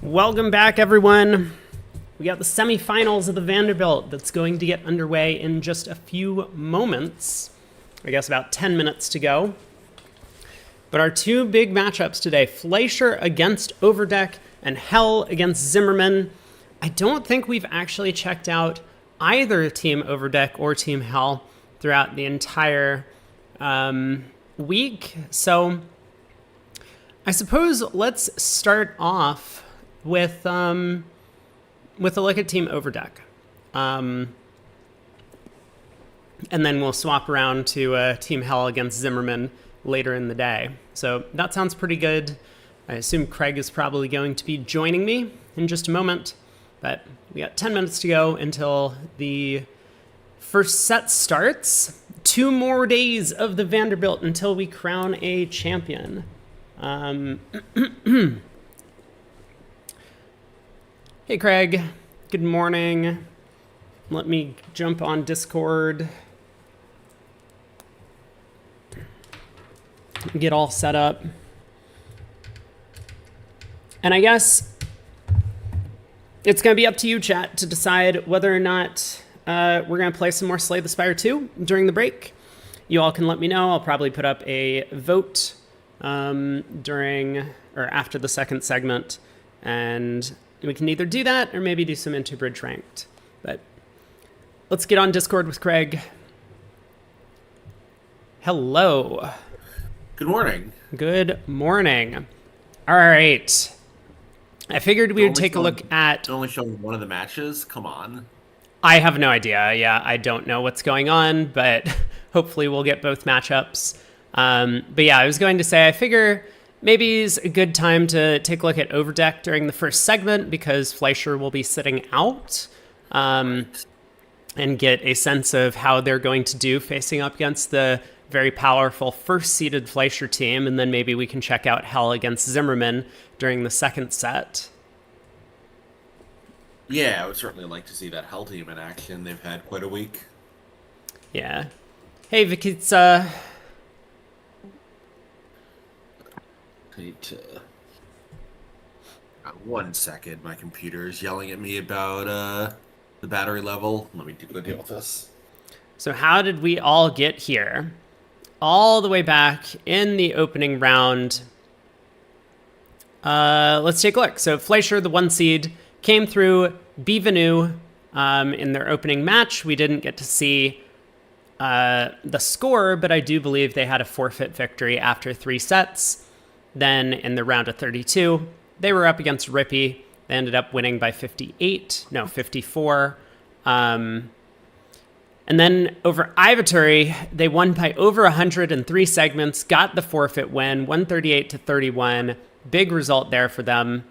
Welcome back, everyone. We got the semifinals of the Vanderbilt that's going to get underway in just a few moments. I guess about 10 minutes to go. But our two big matchups today, Fleischer against Overdeck and Hell against Zimmerman. I don't think we've actually checked out either Team Overdeck or Team Hell throughout the entire week. So I suppose let's start off with a look at Team Overdeck. And then we'll swap around to Team Hell against Zimmerman later in the day. So that sounds pretty good. I assume Craig is probably going to be joining me in just a moment. But we got 10 minutes to go until the first set starts. 2 more days of the Vanderbilt until we crown a champion. Hey, Craig. Good morning. Let me jump on Discord. Get all set up. And I guess it's going to be up to you, chat, to decide whether or not we're going to play some more Slay the Spire 2 during the break. You all can let me know. I'll probably put up a vote during or after the second segment, and we can either do that or maybe do some Interbridge ranked. But let's get on Discord with Craig. Hello. Good morning. Good morning. All right. I figured we would take a look at... Only showing one of the matches? Come on. I have no idea. Yeah, I don't know what's going on, but hopefully we'll get both matchups. But yeah, I was going to say, I figure maybe it's a good time to take a look at Overdeck during the first segment because Fleischer will be sitting out and get a sense of how they're going to do facing up against the very powerful first-seeded Fleischer team, and then maybe we can check out Hell against Zimmerman during the second set. Yeah, I would certainly like to see that Hell team in action. They've had quite a week. Yeah. Hey, Vikitsa. One second, my computer is yelling at me about the battery level. Let me go deal with this. So how did we all get here? All the way back in the opening round. Let's take a look. So Fleischer, the 1 seed, came through Bienvenue in their opening match. We didn't get to see the score, but I do believe they had a forfeit victory after 3 sets. Then in the round of 32, they were up against Rippy. They ended up winning by 54. And then over Ivaturi, they won by over 103 segments, got the forfeit win, 138-31. Big result there for them.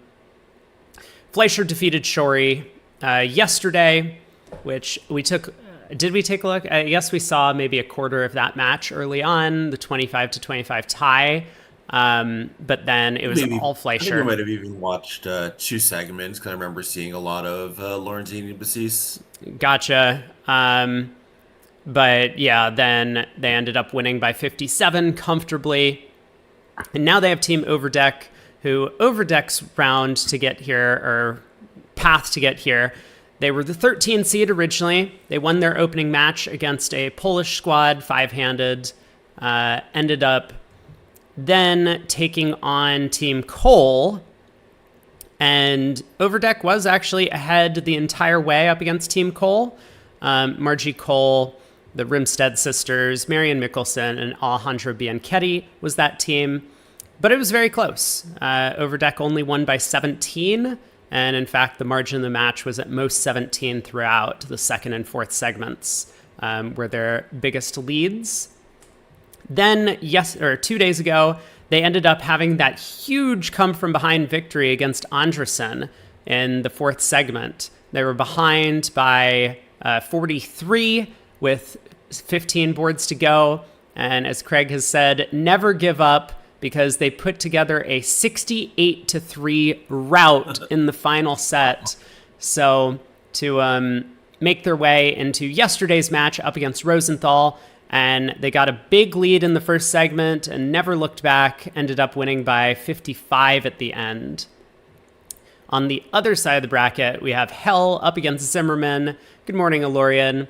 Fleischer defeated Shori yesterday, which we took... Did we take a look? I guess we saw maybe a quarter of that match early on, the 25-25 tie. But then it was all Fleischer. I think we might have even watched 2 segments because I remember seeing a lot of Lorenzini Basis. Gotcha. But yeah, then they ended up winning by 57 comfortably. And now they have Team Overdeck, who Overdeck's round to get here, or path to get here. They were the 13 seed originally. They won their opening match against a Polish squad, 5-handed. Ended up then taking on Team Cole. And Overdeck was actually ahead the entire way up against Team Cole. Margie Cole, the Rimstead sisters, Marian Mikkelsen, and Alejandra Bianchetti was that team. But it was very close. Overdeck only won by 17. And in fact, the margin of the match was at most 17 throughout the second and fourth segments, were their biggest leads. Then, 2 days ago, they ended up having that huge come-from-behind victory against Andresen in the fourth segment. They were behind by 43 with 15 boards to go. And as Craig has said, never give up, because they put together a 68-3 rout in the final set. So to make their way into yesterday's match up against Rosenthal, and they got a big lead in the first segment and never looked back, ended up winning by 55 at the end. On the other side of the bracket, we have Hell up against Zimmerman. Good morning, Alorian.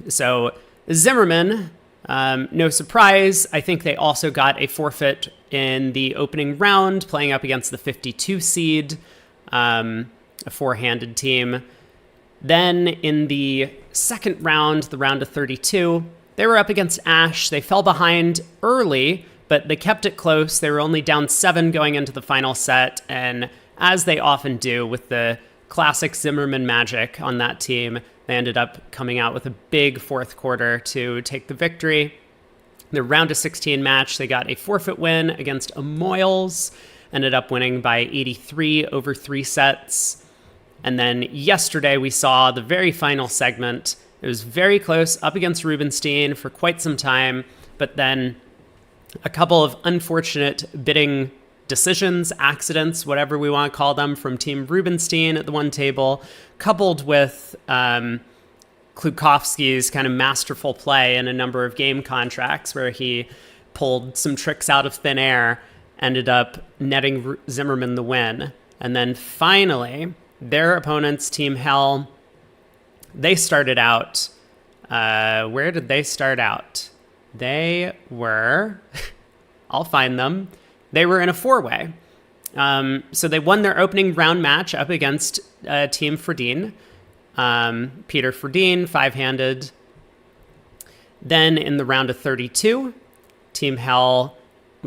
So Zimmerman, no surprise. I think they also got a forfeit in the opening round, playing up against the 52 seed, a four-handed team. Then in the second round, the round of 32, they were up against Ash. They fell behind early, but they kept it close. They were only down 7 going into the final set, and as they often do with the classic Zimmerman magic on that team, they ended up coming out with a big fourth quarter to take the victory. The round of 16 match, they got a forfeit win against Amoyles, ended up winning by 83 over 3 sets. And then yesterday we saw the very final segment. It was very close, up against Rubenstein for quite some time, but then a couple of unfortunate bidding decisions, accidents, whatever we want to call them, from Team Rubenstein at the one table, coupled with Klukowski's kind of masterful play in a number of game contracts where he pulled some tricks out of thin air, ended up netting Zimmerman the win. And then finally, their opponents, Team Hell, they started out. Where did they start out? They were, I'll find them. They were in a four-way. So they won their opening round match up against Team Ferdine. Peter Ferdine, five-handed. Then in the round of 32, Team Hell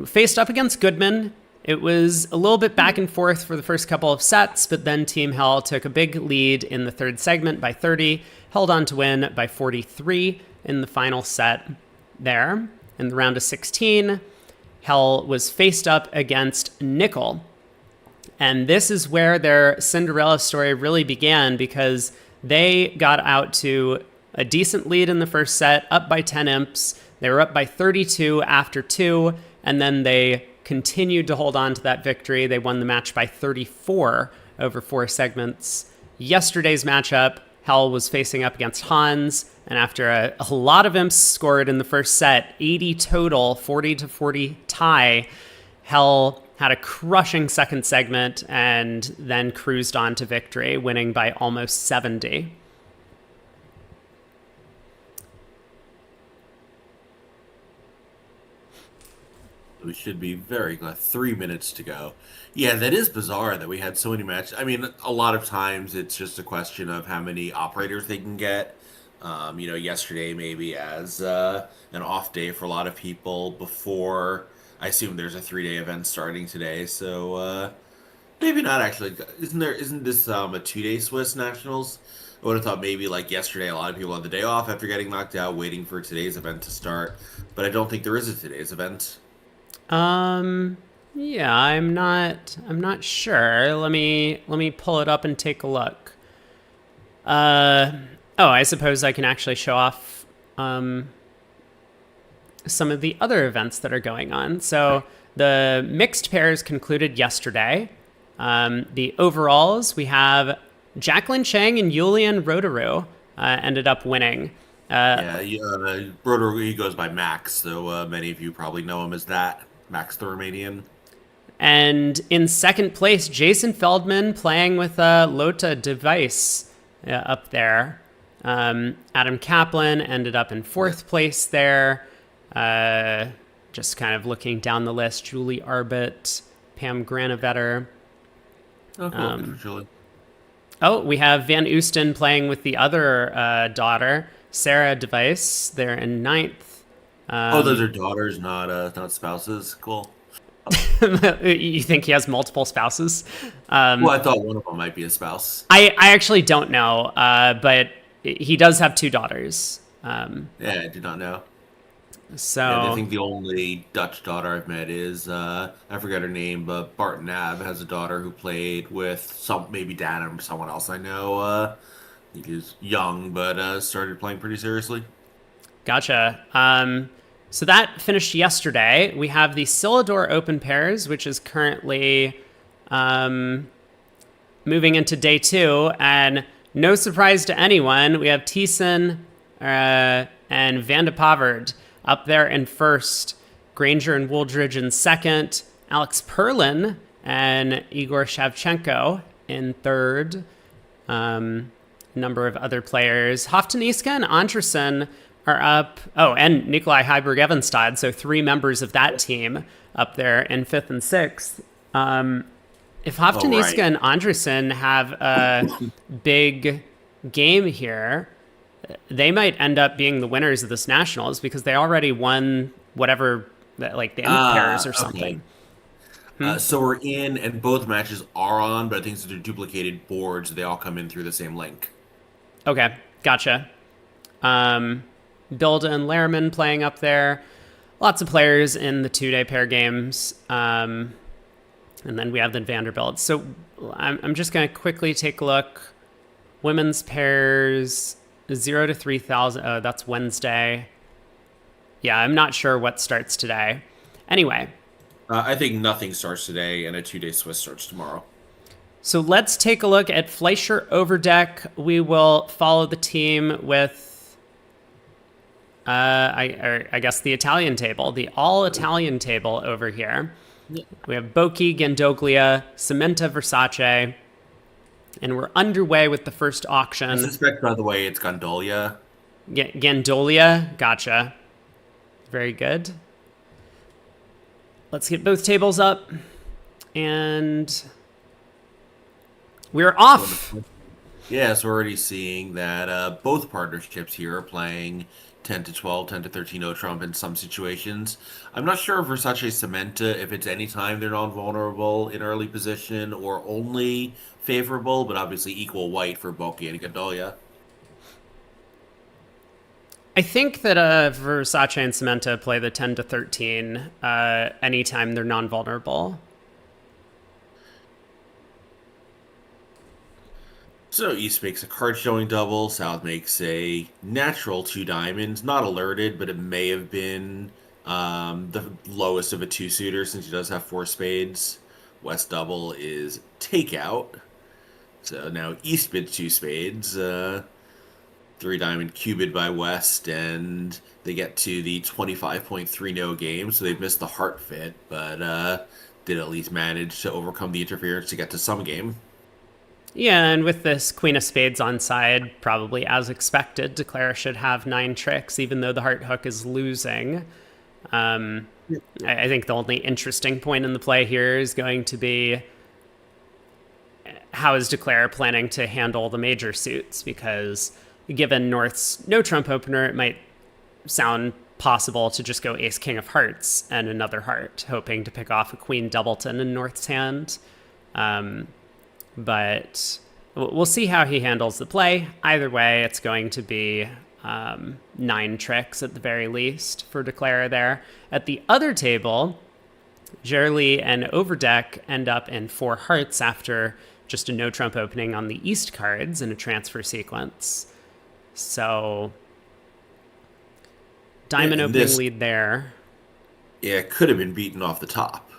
faced up against Goodman. It was a little bit back and forth for the first couple of sets, but then Team Hell took a big lead in the third segment by 30, held on to win by 43 in the final set there. In the round of 16, Hell was faced up against Nickel. And this is where their Cinderella story really began, because they got out to a decent lead in the first set, up by 10 imps. They were up by 32 after 2, and then they continued to hold on to that victory. They won the match by 34 over 4 segments. Yesterday's matchup, Hell was facing up against Hans, and after a lot of imps scored in the first set, 80 total, 40-40 tie, Hell had a crushing second segment and then cruised on to victory, winning by almost 70. We should be very glad. 3 minutes to go. Yeah, that is bizarre that we had so many matches. I mean, a lot of times it's just a question of how many operators they can get. Yesterday maybe as an off day for a lot of people before. I assume there's a 3-day event starting today, so maybe not actually. Isn't this a 2-day Swiss Nationals? I would have thought maybe like yesterday a lot of people had the day off after getting knocked out, waiting for today's event to start. But I don't think there is a today's event. Yeah, I'm not sure. Let me pull it up and take a look. I suppose I can actually show off some of the other events that are going on. So the mixed pairs concluded yesterday. The overalls, we have Jacqueline Chang and Julian Roderu ended up winning. Roderu, he goes by Max, so many of you probably know him as that. Max the Romanian. And in second place, Jason Feldman playing with a Lota device up there. Adam Kaplan ended up in fourth place there. Just kind of looking down the list, Julie Arbit, Pam Granovetter. Julie. We have Van Oosten playing with the other daughter, Sarah Device. They're in ninth. Those are daughters, not spouses. Cool. You think he has multiple spouses? I thought one of them might be a spouse. I actually don't know, but he does have 2 daughters. I did not know. So I think the only Dutch daughter I've met is I forget her name, but Bart Nab has a daughter who played with maybe Dan or someone else I know. I think he's young, but started playing pretty seriously. Gotcha. So that finished yesterday. We have the Sillador Open Pairs, which is currently moving into day 2. And no surprise to anyone, we have Thiessen and Van de Pavard up there in first, Granger and Wooldridge in second, Alex Perlin and Igor Shavchenko in third. Number of other players. Hoftaniska and Andersen are up. Oh, and Nikolai Heiberg-Evenstad. So 3 members of that team up there in 5th and 6th. If Hoftaniska and Andersen have a big game here, they might end up being the winners of this Nationals because they already won whatever, like the end pairs or something. So we're in, and both matches are on, but I think they're duplicated boards. They all come in through the same link. Okay, gotcha. Bilda and Lehrman playing up there. Lots of players in the 2-day pair games. And then we have the Vanderbilt. So I'm just going to quickly take a look. Women's pairs, 0 to 3,000. Oh, that's Wednesday. Yeah, I'm not sure what starts today. Anyway. I think nothing starts today, and a 2-day Swiss starts tomorrow. So let's take a look at Fleischer Overdeck. We will follow the team with, I guess, the Italian table, the all-Italian table over here. Yeah. We have Bocchi, Gandoglia, Cementa, Versace, and we're underway with the first auction. I suspect, by the way, it's Gondolia. Gandolia, gotcha. Very good. Let's get both tables up, and we're off. Yeah, so we're already seeing that both partnerships here are playing 10 to 12, 10 to 13 O-Trump in some situations. I'm not sure if Versace Cementa, if it's any time they're non-vulnerable in early position or only favorable, but obviously equal white for Bocchi and Gondolia. I think that Versace and Cementa play the 10 to 13 anytime they're non-vulnerable. So East makes a card showing double. South makes a natural 2 diamonds. Not alerted, but it may have been the lowest of a 2-suiter since he does have 4 spades. West double is takeout. So now East bids 2 spades. 3 diamond cubed by West, and they get to the 25.3 no game, so they've missed the heart fit, but did at least manage to overcome the interference to get to some game. Yeah, and with this Queen of Spades on side, probably as expected, Declare should have 9 tricks, even though the heart hook is losing. I think the only interesting point in the play here is going to be how is Declare planning to handle the major suits, because given North's no trump opener, it might sound possible to just go ace king of hearts and another heart, hoping to pick off a queen doubleton in North's hand. But we'll see how he handles the play. Either way, it's going to be 9 tricks at the very least for Declare there. At the other table, Gerli and Overdeck end up in 4 hearts after just a no trump opening on the East cards in a transfer sequence. So, diamond opening lead there. Yeah, it could have been beaten off the top.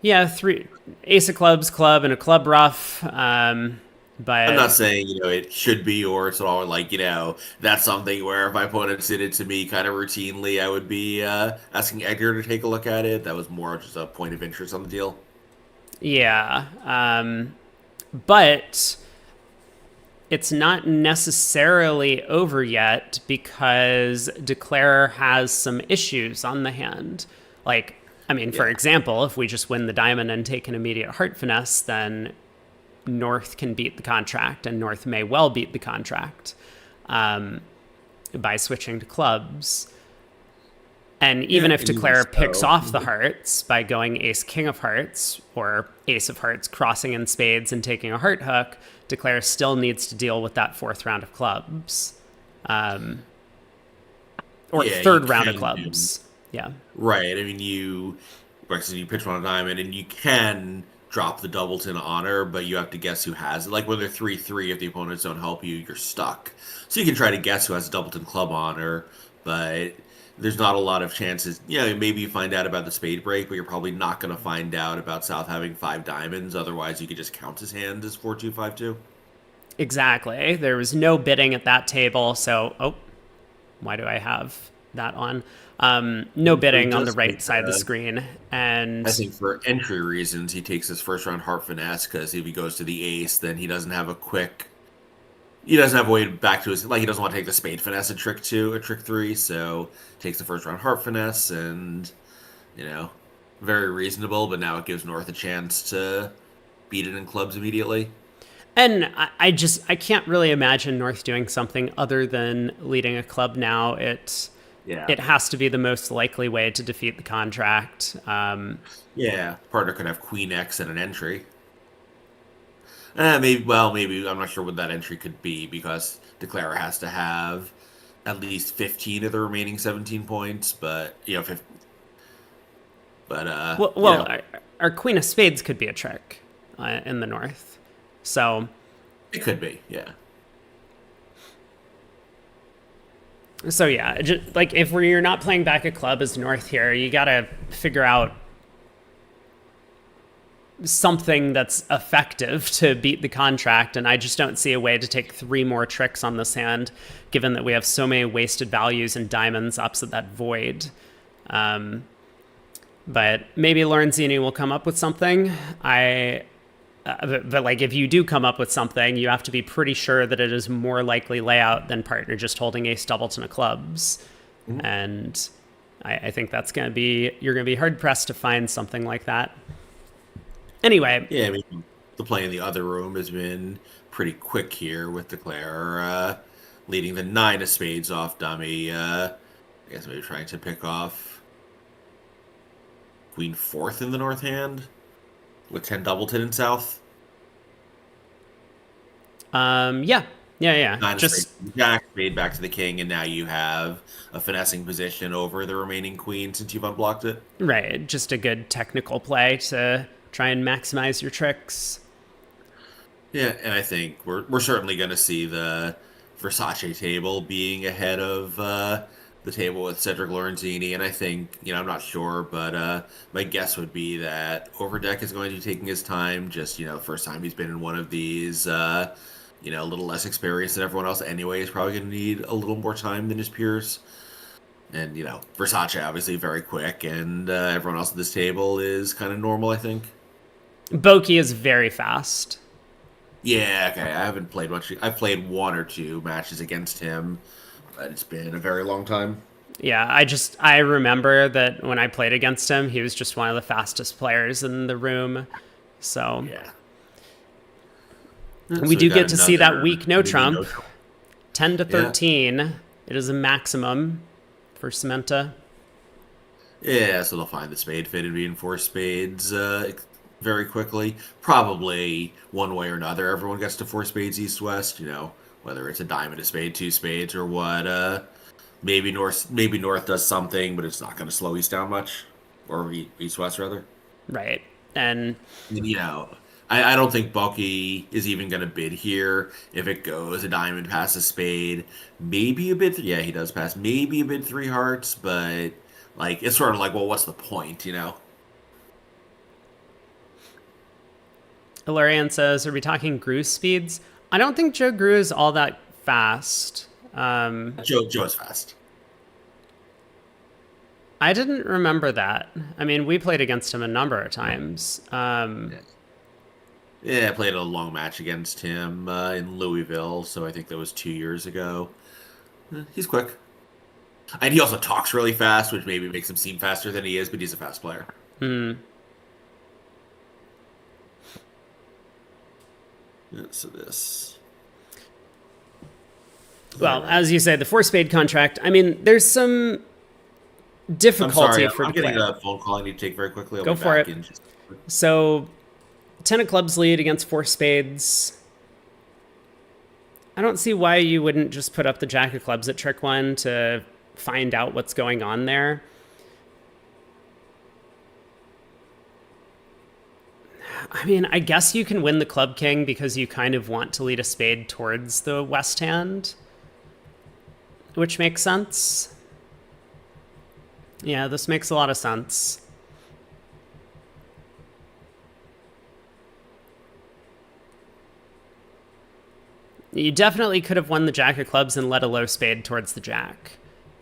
Yeah, 3 ace of clubs, club, and a club ruff. But I'm not saying it should be, or it's all like that's something where if my opponent did it to me kind of routinely, I would be asking Edgar to take a look at it. That was more just a point of interest on the deal. Yeah, but it's not necessarily over yet because Declare has some issues on the hand. Like, I mean, for example, if we just win the diamond and take an immediate heart finesse, then North can beat the contract, and North may well beat the contract by switching to clubs. And even if Declare picks off the hearts by going ace king of hearts or ace of hearts crossing in spades and taking a heart hook, Declare still needs to deal with that 4th round of clubs. Or 3rd round of clubs. Yeah. Right. I mean, you pitch one on a diamond, and you can drop the doubleton honor, but you have to guess who has it. Like when they're 3-3, if the opponents don't help you, you're stuck. So you can try to guess who has a doubleton club honor, but there's not a lot of chances. Maybe you find out about the spade break, but you're probably not going to find out about South having 5 diamonds. Otherwise, you could just count his hand as 4-2, 5-2. Exactly. There was no bidding at that table, so why do I have that on. No So he bidding on the does take, right side of the screen. I And think for entry reasons, he takes his first round heart finesse because if he goes to the ace, then he doesn't have a way back to his, like, he doesn't want to take the spade finesse at trick two, at trick three, so takes the first round heart finesse, and, you know, very reasonable, but now it gives North a chance to beat it in clubs immediately. I can't really imagine North doing something other than leading a club now. Yeah. It has to be the most likely way to defeat the contract. Yeah. Partner could have Queen X and an entry. Maybe I'm not sure what that entry could be because Declarer has to have at least 15 of the remaining 17 points, but Well, you well, know, our Queen of Spades could be a trick in the North. So, it could be, yeah. so yeah, just, like if you're not playing back a club as North here, you gotta figure out something that's effective to beat the contract. And I just don't see a way to take 3 more tricks on this hand, given that we have so many wasted values and diamonds opposite that void. But maybe Lorenzini will come up with something. But like if you do come up with something, you have to be pretty sure that it is more likely layout than partner just holding ace doubleton of clubs. Mhm. And I think you're gonna be hard pressed to find something like that. Anyway, Yeah, I mean, the play in the other room has been pretty quick here with Declare leading the nine of spades off dummy. I guess maybe trying to pick off Queen fourth in the north hand with 10 doubleton in south. yeah. Nine of spades, Just jack spade back to the king, and now you have a finessing position over the remaining queen since you've unblocked it. right, just a good technical play to try and maximize your tricks. Yeah, and I think we're certainly going to see the Versace table being ahead of the table with Cedric Lorenzini, and I think I'm not sure, but my guess would be that Overdeck is going to be taking his time. Just first time he's been in one of these, a little less experienced than everyone else. Anyway, he's probably going to need a little more time than his peers. And Versace obviously very quick, and everyone else at this table is kind of normal, I think. Boki is very fast. Yeah, okay. I haven't played much. I've played one or two matches against him, but it's been a very long time. Yeah, I remember that when I played against him, he was just one of the fastest players in the room. So Yeah. we So we've do got get to see that weak no maybe trump. no Trump. 10 to Yeah. 13. It is a maximum for Cementa. Yeah, so they'll find the spade fit and reinforce spades very quickly. Probably one way or another, everyone gets to four spades east west. Whether it's a diamond, a spade, two spades, or what. Maybe North does something, but it's not going to slow East down much, or East West rather. Right. And I don't think Bulky is even going to bid here. If it goes a diamond past a spade, maybe a bid. Yeah, he does pass. Maybe a bid three hearts, but like it's sort of like, well, what's the point? Ilarian says, are we talking Grew speeds? I don't think Joe Grew is all that fast. Joe's fast. I didn't remember that. I mean, we played against him a number of times. Yeah, I played a long match against him in Louisville, so I think that was 2 years ago. He's quick. And he also talks really fast, which maybe makes him seem faster than he is, but he's a fast player. Yeah, so this. Well, as you say, the four spade contract, I mean, there's some difficulty for I'm getting Declare. a phone call I need to take very quickly. I'll Go be for back it. in just. So, 10 of clubs lead against four spades. I don't see why you wouldn't just put up the jack of clubs at trick one to find out what's going on there. I mean, I guess you can win the club king because you kind of want to lead a spade towards the west hand, which makes sense. Yeah, this makes a lot of sense. You definitely could have won the jack of clubs and led a low spade towards the jack,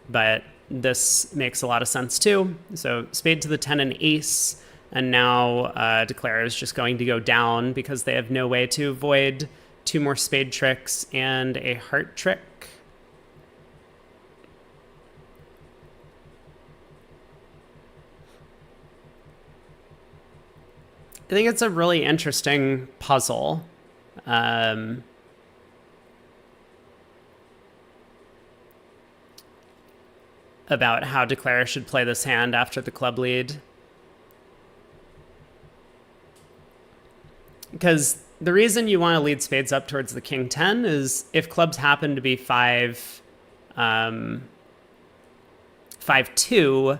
but this makes a lot of sense too. So spade to the 10 and ace, and now Declare is just going to go down because they have no way to avoid 2 more spade tricks and a heart trick. I think it's a really interesting puzzle. About how Declare should play this hand after the club lead. Because the reason you want to lead spades up towards the king 10 is if clubs happen to be 5-2,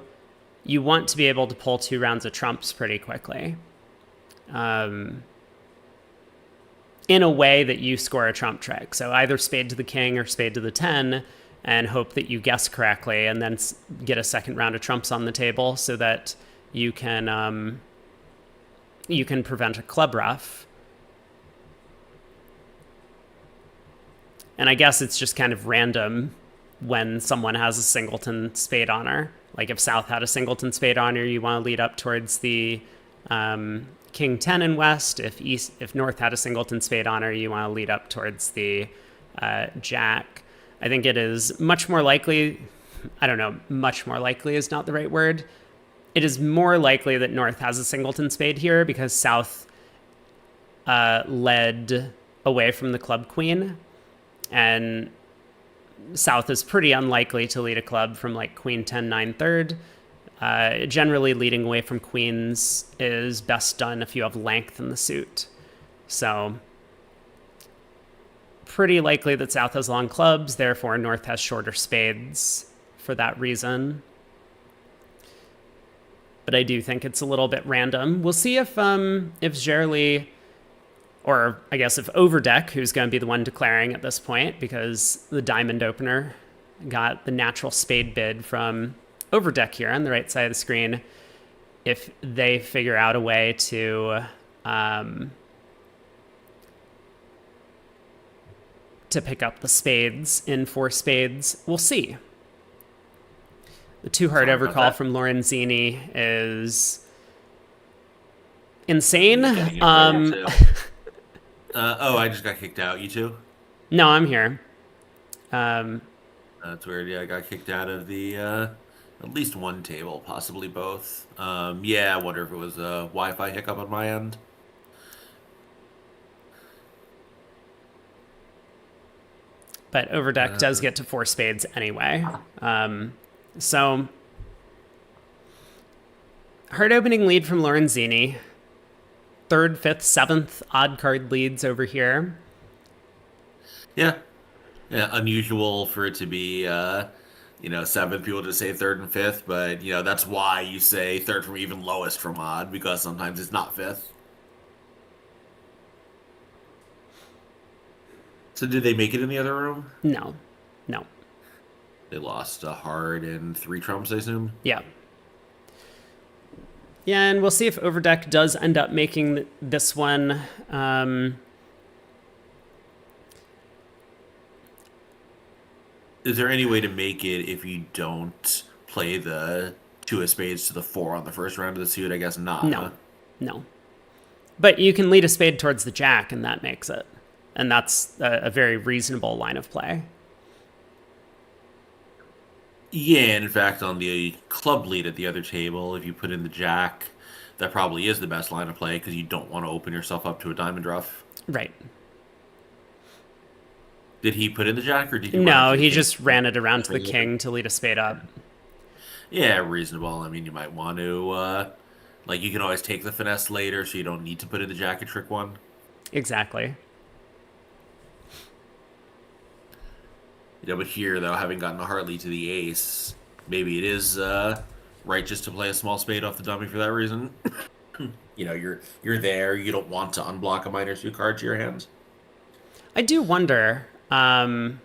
you want to be able to pull 2 rounds of trumps pretty quickly. In a way that you score a trump trick. So either spade to the king or spade to the 10, and hope that you guess correctly and then get a second round of trumps on the table so that you can prevent a club ruff. And I guess it's just kind of random when someone has a singleton spade honor. Like if South had a singleton spade honor, you want to lead up towards the king 10 in West. If North had a singleton spade honor, you want to lead up towards the jack. I think it is much more likely, I don't know, much more likely is not the right word. It is more likely that North has a singleton spade here because South led away from the club queen, and South is pretty unlikely to lead a club from like queen 10, 9 third. Generally leading away from queens is best done if you have length in the suit. So pretty likely that South has long clubs, therefore North has shorter spades for that reason. But I do think it's a little bit random. We'll see if Gerli, or I guess if Overdeck, who's going to be the one declaring at this point, because the diamond opener got the natural spade bid from Overdeck here on the right side of the screen, if they figure out a way to pick up the spades in 4 spades. We'll see. The 2-heart overcall from Lorenzini is insane. I just got kicked out. You too? No, I'm here. That's weird. Yeah, I got kicked out of the at least one table, possibly both. Yeah, I wonder if it was a Wi-Fi hiccup on my end. But Overdeck does get to 4 spades anyway. So, hard opening lead from Lorenzini. 3rd, 5th, 7th odd card leads over here. Yeah, unusual for it to be, 7th. People just say 3rd and 5th, but, that's why you say 3rd from even lowest from odd, because sometimes it's not 5th. So did they make it in the other room? No. They lost a hard and 3 trumps, I assume? Yeah. Yeah, and we'll see if Overdeck does end up making this one. Is there any way to make it if you don't play the 2 of spades to the 4 on the first round of the suit? I guess not. No. But you can lead a spade towards the jack, and that makes it. And that's a very reasonable line of play. Yeah, and in fact, on the club lead at the other table, if you put in the jack, that probably is the best line of play because you don't want to open yourself up to a diamond ruff. Right. Did he put in the jack, or did he? No, he just ran it around to the king to lead a spade up. Yeah, reasonable. I mean, you might want to, you can always take the finesse later, so you don't need to put in the jack and trick one. Exactly. But here, though, having gotten a heart lead to the ace, maybe it is right just to play a small spade off the dummy for that reason. You're there. You don't want to unblock a minor suit card to your hand. I do wonder. Could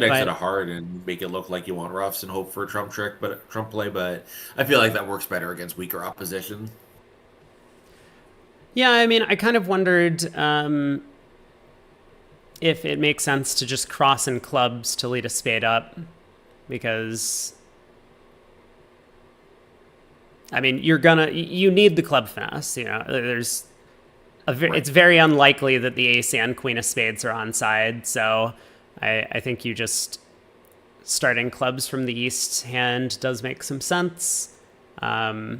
exit a heart and make it look like you want ruffs and hope for a trump play, but I feel like that works better against weaker opposition. Yeah, I mean, I kind of wondered if it makes sense to just cross in clubs to lead a spade up. because I mean, you need the club finesse. Right. It's very unlikely that the ace and queen of spades are onside. So I think you just starting clubs from the east hand does make some sense. But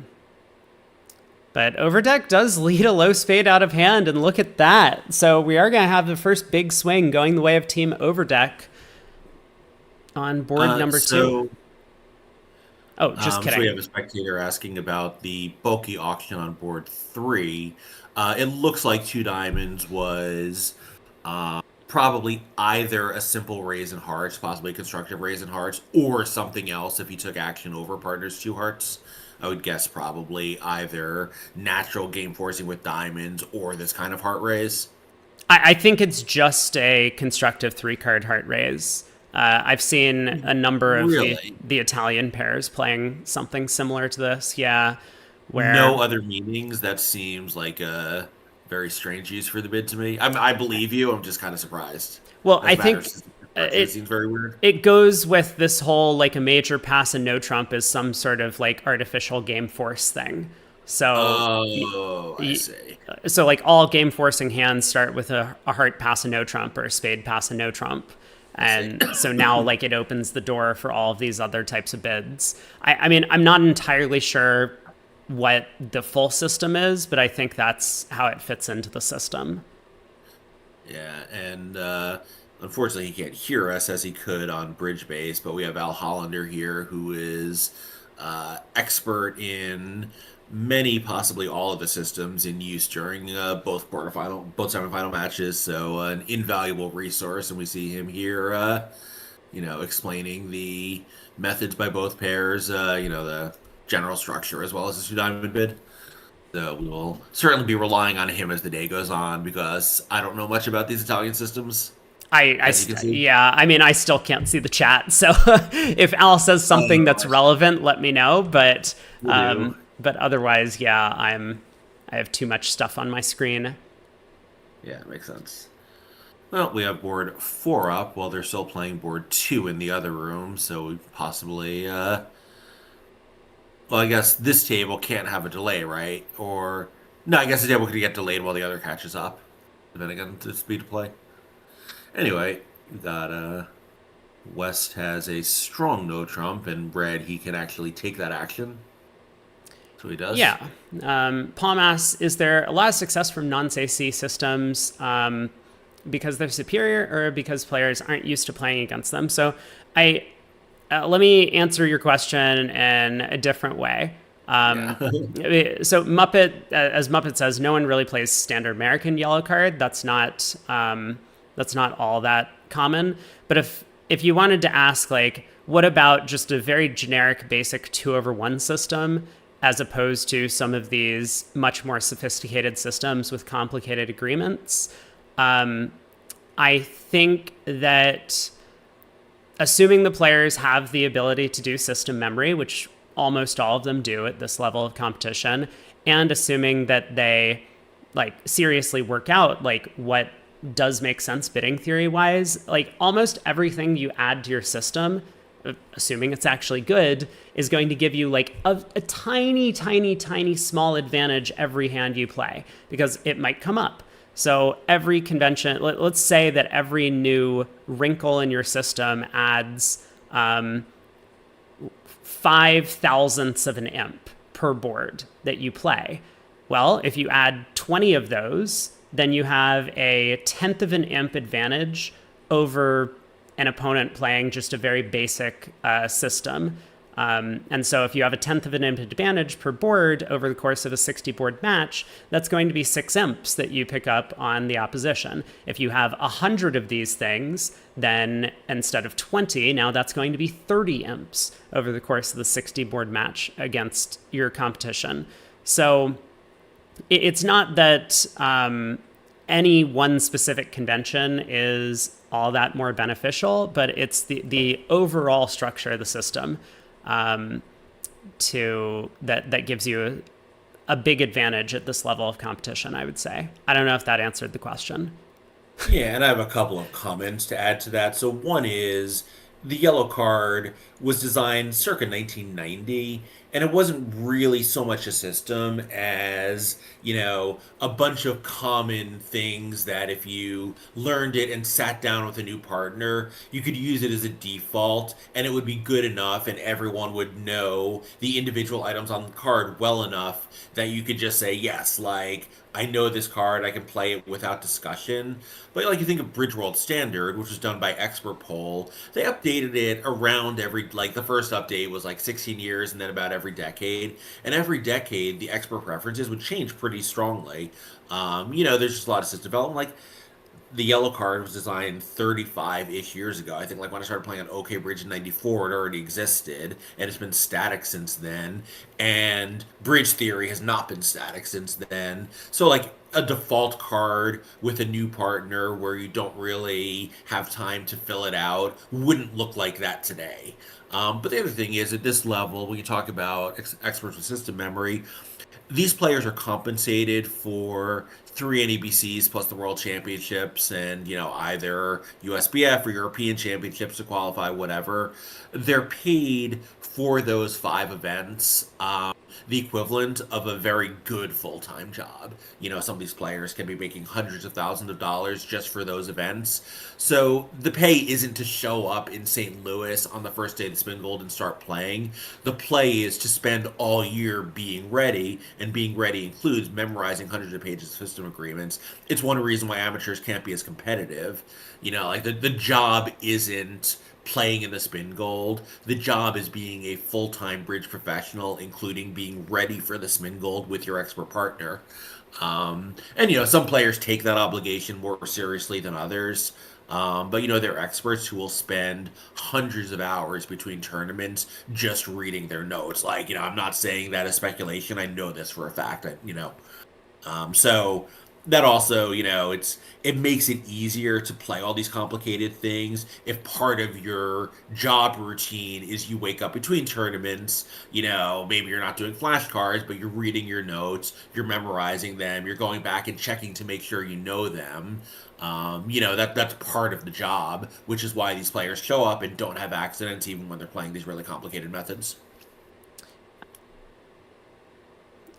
overdeck does lead a low spade out of hand, and look at that. So we are going to have the first big swing going the way of team overdeck on board number two. So Oh, just So we have kidding. a spectator asking about the bulky auction on board three. It looks like two diamonds was probably either a simple raise in hearts, possibly a constructive raise in hearts, or something else if he took action over partner's two hearts. I would guess probably either natural game forcing with diamonds or this kind of heart raise. I think it's just a constructive three card heart raise. I've seen a number of Really? the Italian pairs playing something similar to this. Yeah, No where other meanings. That seems like a very strange use for the bid to me. I believe you. I'm just kind of surprised. well, As I a matter of think system construction, it it seems very weird. it goes with this whole like a major pass and no trump is some sort of like artificial game force thing. So Oh, I see. so like all game forcing hands start with a heart pass and no trump or a spade pass and no trump. I see. And so now like it opens the door for all of these other types of bids. I mean, I'm not entirely sure what the full system is, but I think that's how it fits into the system. Yeah, and unfortunately, he can't hear us as he could on Bridge Base. But we have Al Hollander here, who is expert in many, possibly all of the systems in use during both semifinal matches. So an invaluable resource, and we see him here, explaining the methods by both pairs. The general structure as well as the two diamond bid. So we will certainly be relying on him as the day goes on because I don't know much about these Italian systems, as you can see. Yeah, I mean, I still can't see the chat. So if Al says something Oh, that's I see. relevant, let me know. Will do. But otherwise, yeah, I have too much stuff on my screen. Yeah, it makes sense. Well, we have board four up while they're still playing board two in the other room, so we possibly, well, I guess this table can't have a delay, right? Or, no, I guess the table could get delayed while the other catches up, depending on the speed of play. Anyway, we got, West has a strong no trump, and red, he can actually take that action. So he does. Yeah. Palm asks, is there a lot of success from non-CC systems because they're superior or because players aren't used to playing against them? So I let me answer your question in a different way. Yeah. So as Muppet says, no one really plays standard American yellow card. That's not all that common. But if you wanted to ask, like, what about just a very generic, basic 2/1 system, as opposed to some of these much more sophisticated systems with complicated agreements? I think that assuming the players have the ability to do system memory, which almost all of them do at this level of competition, and assuming that they like seriously work out like what does make sense bidding theory wise, like almost everything you add to your system, assuming it's actually good, is going to give you like a tiny, tiny, tiny small advantage every hand you play because it might come up. So every convention, let's say that every new wrinkle in your system adds 5/1000ths of an imp per board that you play. Well, if you add 20 of those, then you have a 10th of an imp advantage over an opponent playing just a very basic system. And so if you have a 10th of an imp advantage per board over the course of a 60 board match, that's going to be 6 imps that you pick up on the opposition. If you have 100 of these things, then instead of 20, now that's going to be 30 imps over the course of the 60 board match against your competition. So it's not that any one specific convention is all that more beneficial, but it's the overall structure of the system that gives you a big advantage at this level of competition, I would say. I don't know if that answered the question. Yeah, and I have a couple of comments to add to that. So one is the yellow card was designed circa 1990, and it wasn't really so much a system as, a bunch of common things that if you learned it and sat down with a new partner, you could use it as a default and it would be good enough and everyone would know the individual items on the card well enough that you could just say, yes, like, I know this card, I can play it without discussion. But like you think of Bridge World Standard, which was done by Expert Poll, they updated it around every, like the first update was like 16 years and then about every decade. And every decade, the expert preferences would change pretty strongly. There's just a lot of system development. Like the yellow card was designed 35-ish years ago. I think like when I started playing on OK Bridge in 94, it already existed and it's been static since then. And Bridge Theory has not been static since then. So like a default card with a new partner where you don't really have time to fill it out wouldn't look like that today. But the other thing is at this level, when you talk about experts with system memory, these players are compensated for three NABCs plus the World Championships and either USBF or European Championships to qualify, whatever. They're paid for those five events. The equivalent of a very good full-time job. Some of these players can be making hundreds of thousands of dollars just for those events. So the pay isn't to show up in St. Louis on the first day of the Spin Gold and start playing. The play is to spend all year being ready, and being ready includes memorizing hundreds of pages of system agreements. It's one reason why amateurs can't be as competitive. Like the job isn't playing in the Spin Gold. The job is being a full time bridge professional, including being ready for the Spin Gold with your expert partner. And some players take that obligation more seriously than others. But there are experts who will spend hundreds of hours between tournaments just reading their notes. Like, I'm not saying that as speculation. I know this for a fact. So that also, it makes it easier to play all these complicated things if part of your job routine is you wake up between tournaments. Maybe you're not doing flashcards, but you're reading your notes, you're memorizing them, you're going back and checking to make sure you know them. That's part of the job, which is why these players show up and don't have accidents even when they're playing these really complicated methods.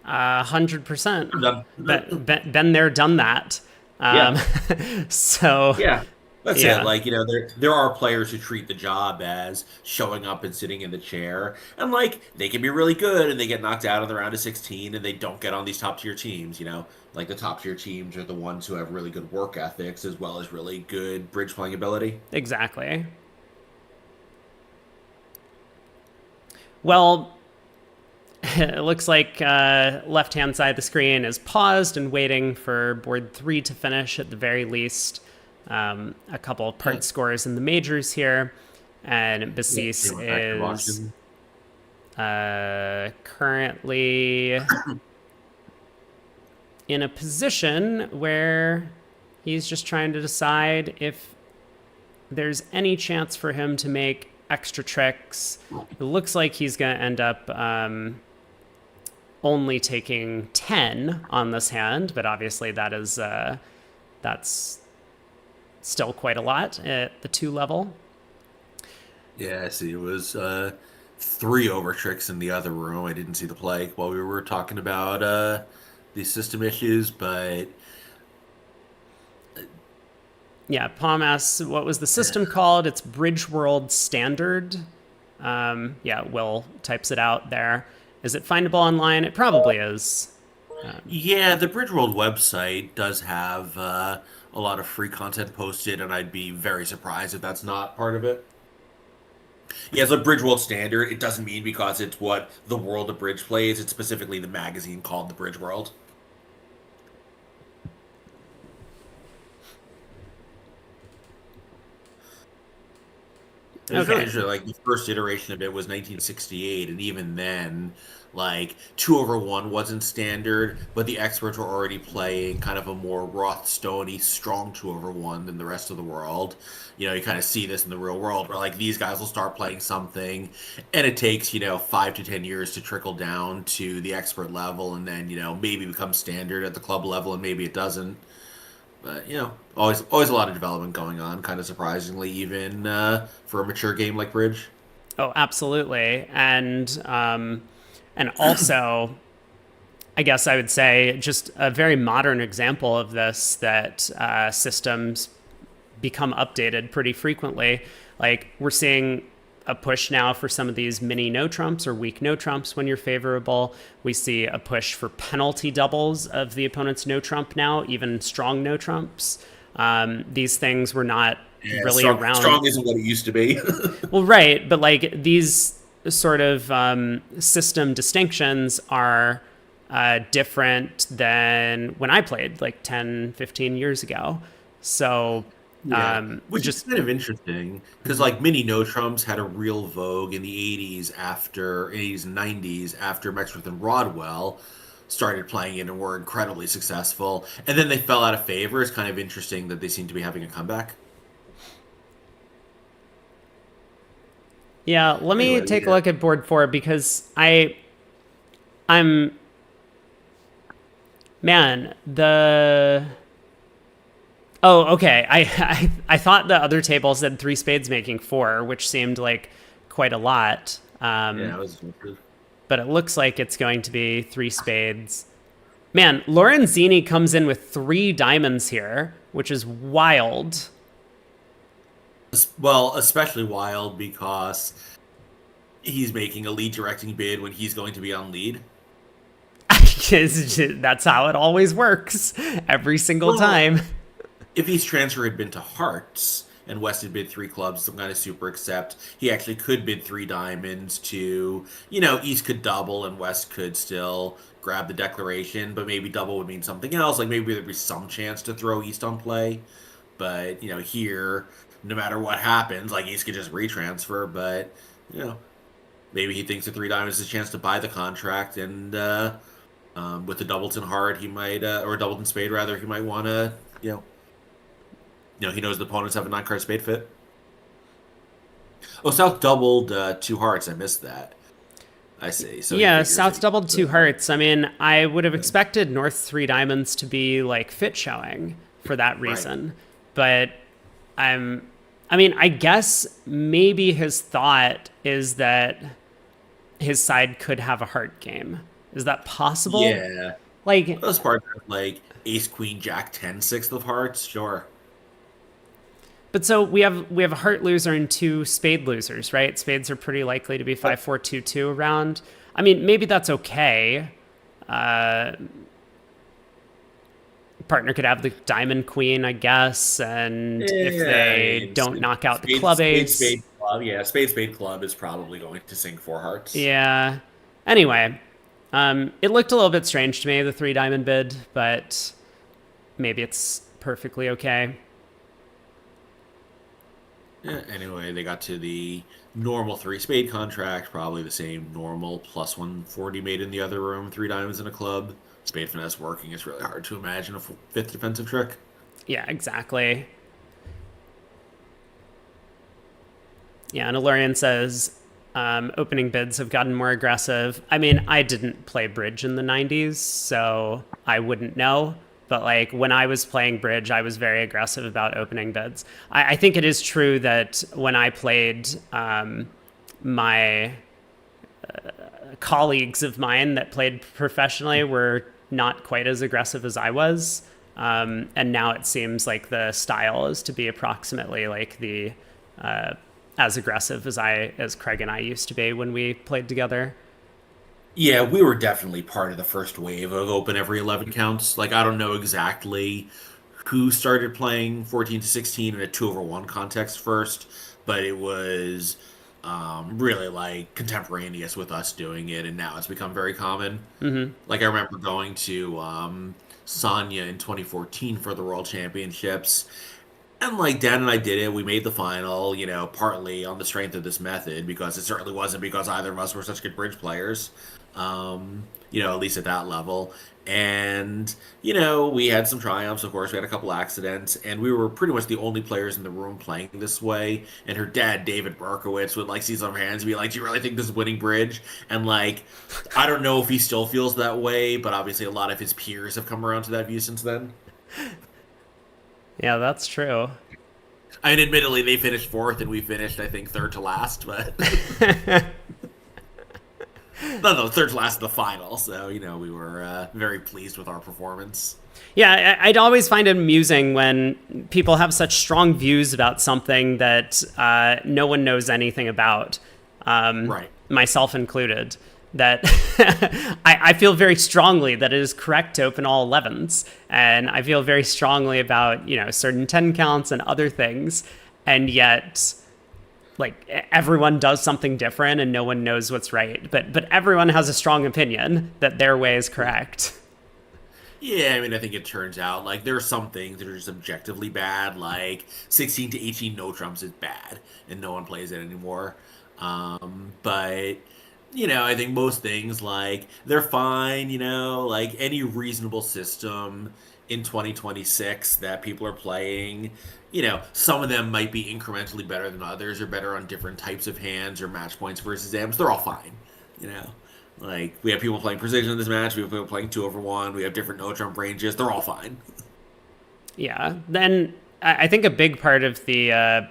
100%. Done. Been there, done that. Um, Yeah. so Yeah, that's it. yeah, Like, there are players who treat the job as showing up and sitting in the chair, and like they can be really good and they get knocked out in the round of 16 and they don't get on these top tier teams. Like the top tier teams are the ones who have really good work ethics as well as really good bridge playing ability. exactly. Well, it looks like left-hand side of the screen is paused and waiting for board 3 to finish at the very least. A couple of part scores in the majors here. And Basis is currently in a position where he's just trying to decide if there's any chance for him to make extra tricks. It looks like he's going to end up only taking 10 on this hand, but obviously that's still quite a lot at the 2 level. Yeah, I see. It was three over tricks in the other room. I didn't see the play while we were talking about these system issues, but Yeah, Palm asks, what was the system called? It's Bridge World Standard. Yeah, Will types it out there. Is it findable online? It probably is. yeah, the Bridge World website does have a lot of free content posted, and I'd be very surprised if that's not part of it. Yeah, so Bridge World Standard, it doesn't mean because it's what the World of Bridge plays. It's specifically the magazine called the Bridge World. It was really Okay. interesting. Like the first iteration of it was 1968, and even then, like 2/1 wasn't standard, but the experts were already playing kind of a more Rothstone-y, strong 2/1 than the rest of the world. You kind of see this in the real world, where like these guys will start playing something, and it takes 5 to 10 years to trickle down to the expert level, and then maybe become standard at the club level, and maybe it doesn't. But always a lot of development going on. Kind of surprisingly, even for a mature game like Bridge. Oh, absolutely. And also, I guess I would say just a very modern example of this that systems become updated pretty frequently. Like we're seeing a push now for some of these mini no trumps or weak no trumps when you're favorable. We see a push for penalty doubles of the opponent's no trump now, even strong no trumps. These things were not Yeah, really around. strong isn't what it used to be. Well, right, but like these sort of system distinctions are different than when I played like 10, 15 years ago. So Yeah, which is just kind of interesting because like mini no trumps had a real vogue in the '80s and '90s after Mexworth and Rodwell started playing it and were incredibly successful, and then they fell out of favor. It's kind of interesting that they seem to be having a comeback. yeah, let me Anyway, take a yeah. look at board four because I'm man the oh okay I thought the other table said three spades making four, which seemed like quite a lot. Yeah, it was But it looks like it's going to be three spades. Man, Lorenzini comes in with three diamonds here, which is wild. well, especially wild because he's making a lead directing bid when he's going to be on lead. That's how it always works every single Well, time. if his transfer had been to Hearts and West had bid three clubs, some kind of super accept, he actually could bid three diamonds to, East could double and West could still grab the declaration, but maybe double would mean something else. Like maybe there'd be some chance to throw East on play. But, here, no matter what happens, like East could just retransfer, but, you know, maybe he thinks the three diamonds is a chance to buy the contract and, with the Doubleton Heart, he might, or Doubleton Spade rather, he might want to, he knows the opponents have a nine card spade fit. Oh, South doubled two hearts. I missed that. I see. So he Yeah, figures South that. doubled two hearts. I mean, I would have expected North three diamonds to be like fit showing for that Right. reason. But I mean, I guess maybe his thought is that his side could have a heart game. Is that possible? Yeah. Like, Those parts are like Ace, Queen, Jack, 10, sixth of hearts. Sure. but so we have a heart loser and two spade losers, right? Spades are pretty likely to be Yep. 5 4 2 2 around. I mean, maybe that's okay. Uh, Partner could have the diamond queen, I guess, and if Yeah. I they mean, don't knock out the spade, club spade, ace, spade club. Yeah, spade, spade club is probably going to sink four hearts. yeah. Anyway, it looked a little bit strange to me, the three diamond bid, but maybe it's perfectly okay. Yeah, anyway, they got to the normal three spade contract, probably the same normal plus 140 made in the other room, three diamonds in a club. Spade finesse working. It's really hard to imagine a fifth defensive trick. Yeah, exactly. Yeah, and Alurian says opening bids have gotten more aggressive. I mean, I didn't play bridge in the 90s, so I wouldn't know. But like when I was playing bridge, I was very aggressive about opening bids. I think it is true that when I played, my colleagues of mine that played professionally were not quite as aggressive as I was. And now it seems like the style is to be approximately like the as aggressive as Craig and I used to be when we played together. Yeah, we were definitely part of the first wave of open every 11 counts. Like, I don't know exactly who started playing 14 to 16 in a 2 over 1 context first, but it was really like contemporaneous with us doing it, and now it's become very common. Like, I remember going to Sonya in 2014 for the World Championships, and like Dan and I did it. We made the final, partly on the strength of this method because it certainly wasn't because either of us were such good bridge players, at least at that level. And, we had some triumphs, of course. We had a couple accidents, and we were pretty much the only players in the room playing this way. And her dad, David Berkowitz, would like see some hands and be like, "Do you really think this is winning bridge?" And like, I don't know if he still feels that way, but obviously a lot of his peers have come around to that view since then. Yeah, that's true. I mean, admittedly, they finished fourth and we finished, I think, third to last, but no, third to last in the final. So, we were very pleased with our performance. Yeah, I'd always find it amusing when people have such strong views about something that no one knows anything about, Right. myself included. That I feel very strongly that it is correct to open all 11s, and I feel very strongly about certain 10 counts and other things, and yet like everyone does something different and no one knows what's right. But everyone has a strong opinion that their way is correct. Yeah, I mean, I think it turns out like there are some things that are just objectively bad, like 16 to 18 no trumps is bad, and no one plays it anymore. But I think most things like they're fine. Like any reasonable system in 2026 that people are playing. Some of them might be incrementally better than others, or better on different types of hands or match points versus M's. They're all fine. You know. Like we have people playing precision in this match. We have people playing 2/1. We have different no trump ranges. They're all fine. Yeah. Then I think a big part of the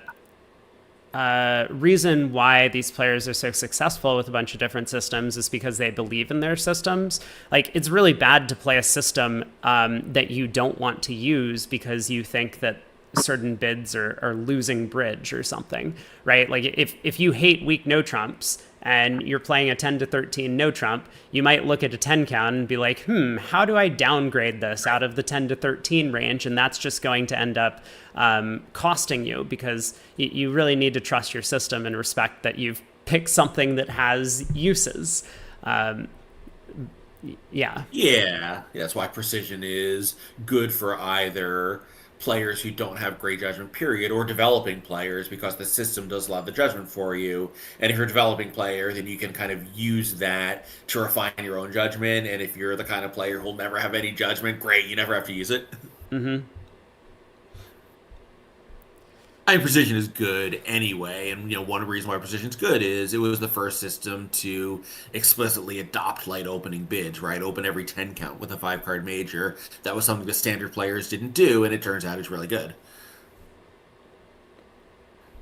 reason why these players are so successful with a bunch of different systems is because they believe in their systems. Like, it's really bad to play a system that you don't want to use because you think that certain bids are losing bridge or something, right? Like, if you hate weak no trumps and you're playing a 10 to 13 no trump, you might look at a 10 count and be like, how do I downgrade this out of the 10 to 13 range? And that's just going to end up costing you, because you really need to trust your system and respect that you've picked something that has uses. Yeah. Yeah, that's why precision is good for either players who don't have great judgment, period, or developing players, because the system does a lot of the judgment for you. And if you're a developing player, then you can kind of use that to refine your own judgment. And if you're the kind of player who'll never have any judgment, great, you never have to use it. Mm-hmm. I mean, precision is good anyway, and one reason why precision is good is it was the first system to explicitly adopt light opening bids, right? Open every 10 count with a 5 card major. That was something the standard players didn't do, and it turns out it's really good.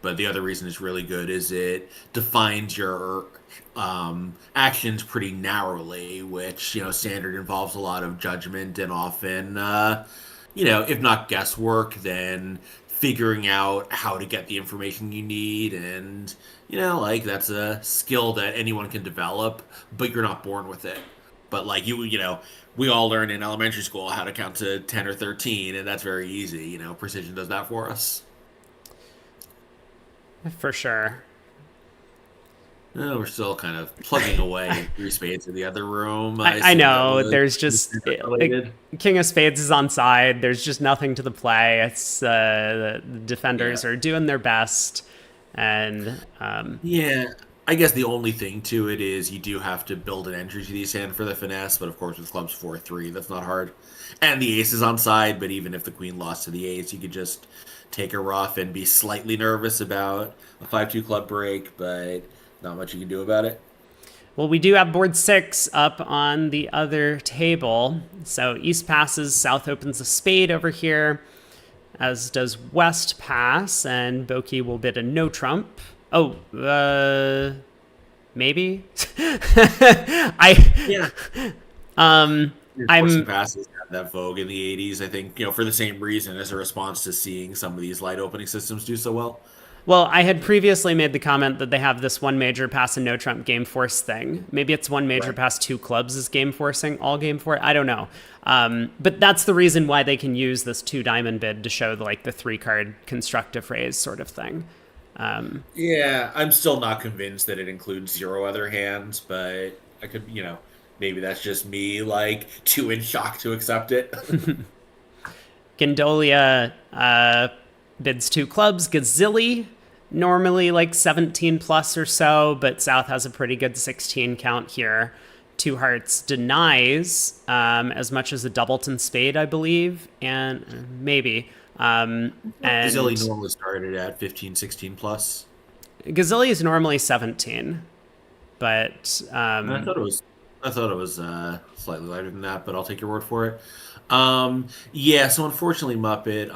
But the other reason it's really good is it defines your actions pretty narrowly, which standard involves a lot of judgment and often, if not guesswork, then figuring out how to get the information you need. And like that's a skill that anyone can develop, but you're not born with it. But like we all learn in elementary school how to count to 10 or 13, and that's very easy. Precision does that for us. For sure. No, we're still kind of plugging away three spades in the other room. I assume that know. was There's just related. King of Spades is on side. There's just nothing to the play. It's the defenders Yeah. are doing their best, and Yeah, I guess the only thing to it is you do have to build an entry to these hand for the finesse, but of course with clubs 4-3, that's not hard. And the ace is on side, but even if the queen lost to the ace, you could just take a rough and be slightly nervous about a 5-2 club break, but not much you can do about it. well, we do have board 6 up on the other table. So East passes, South opens a spade over here, as does West pass, and Boki will bid a no trump. Oh, maybe. I Yeah. um Forcing I'm passes had that vogue in the 80s, I think, for the same reason, as a response to seeing some of these light opening systems do so well. well, I had previously made the comment that they have this one major pass and no trump game force thing. Maybe it's one major Right. pass, two clubs is game forcing, all game for I don't know. But that's the reason why they can use this two diamond bid to show the 3 card constructive raise sort of thing. Yeah, I'm still not convinced that it includes zero other hands, but I could, maybe that's just me, like, too in shock to accept it. Gandolia bids two clubs. Gazilli, normally like 17 plus or so, but South has a pretty good 16 count here. Two hearts denies as much as a doubleton spade, I believe, and maybe. And Zilly normally started at 15, 16 plus. Gazilli is normally 17, but I thought it was I thought it was slightly lighter than that, but I'll take your word for it. Yeah, so unfortunately, Muppet,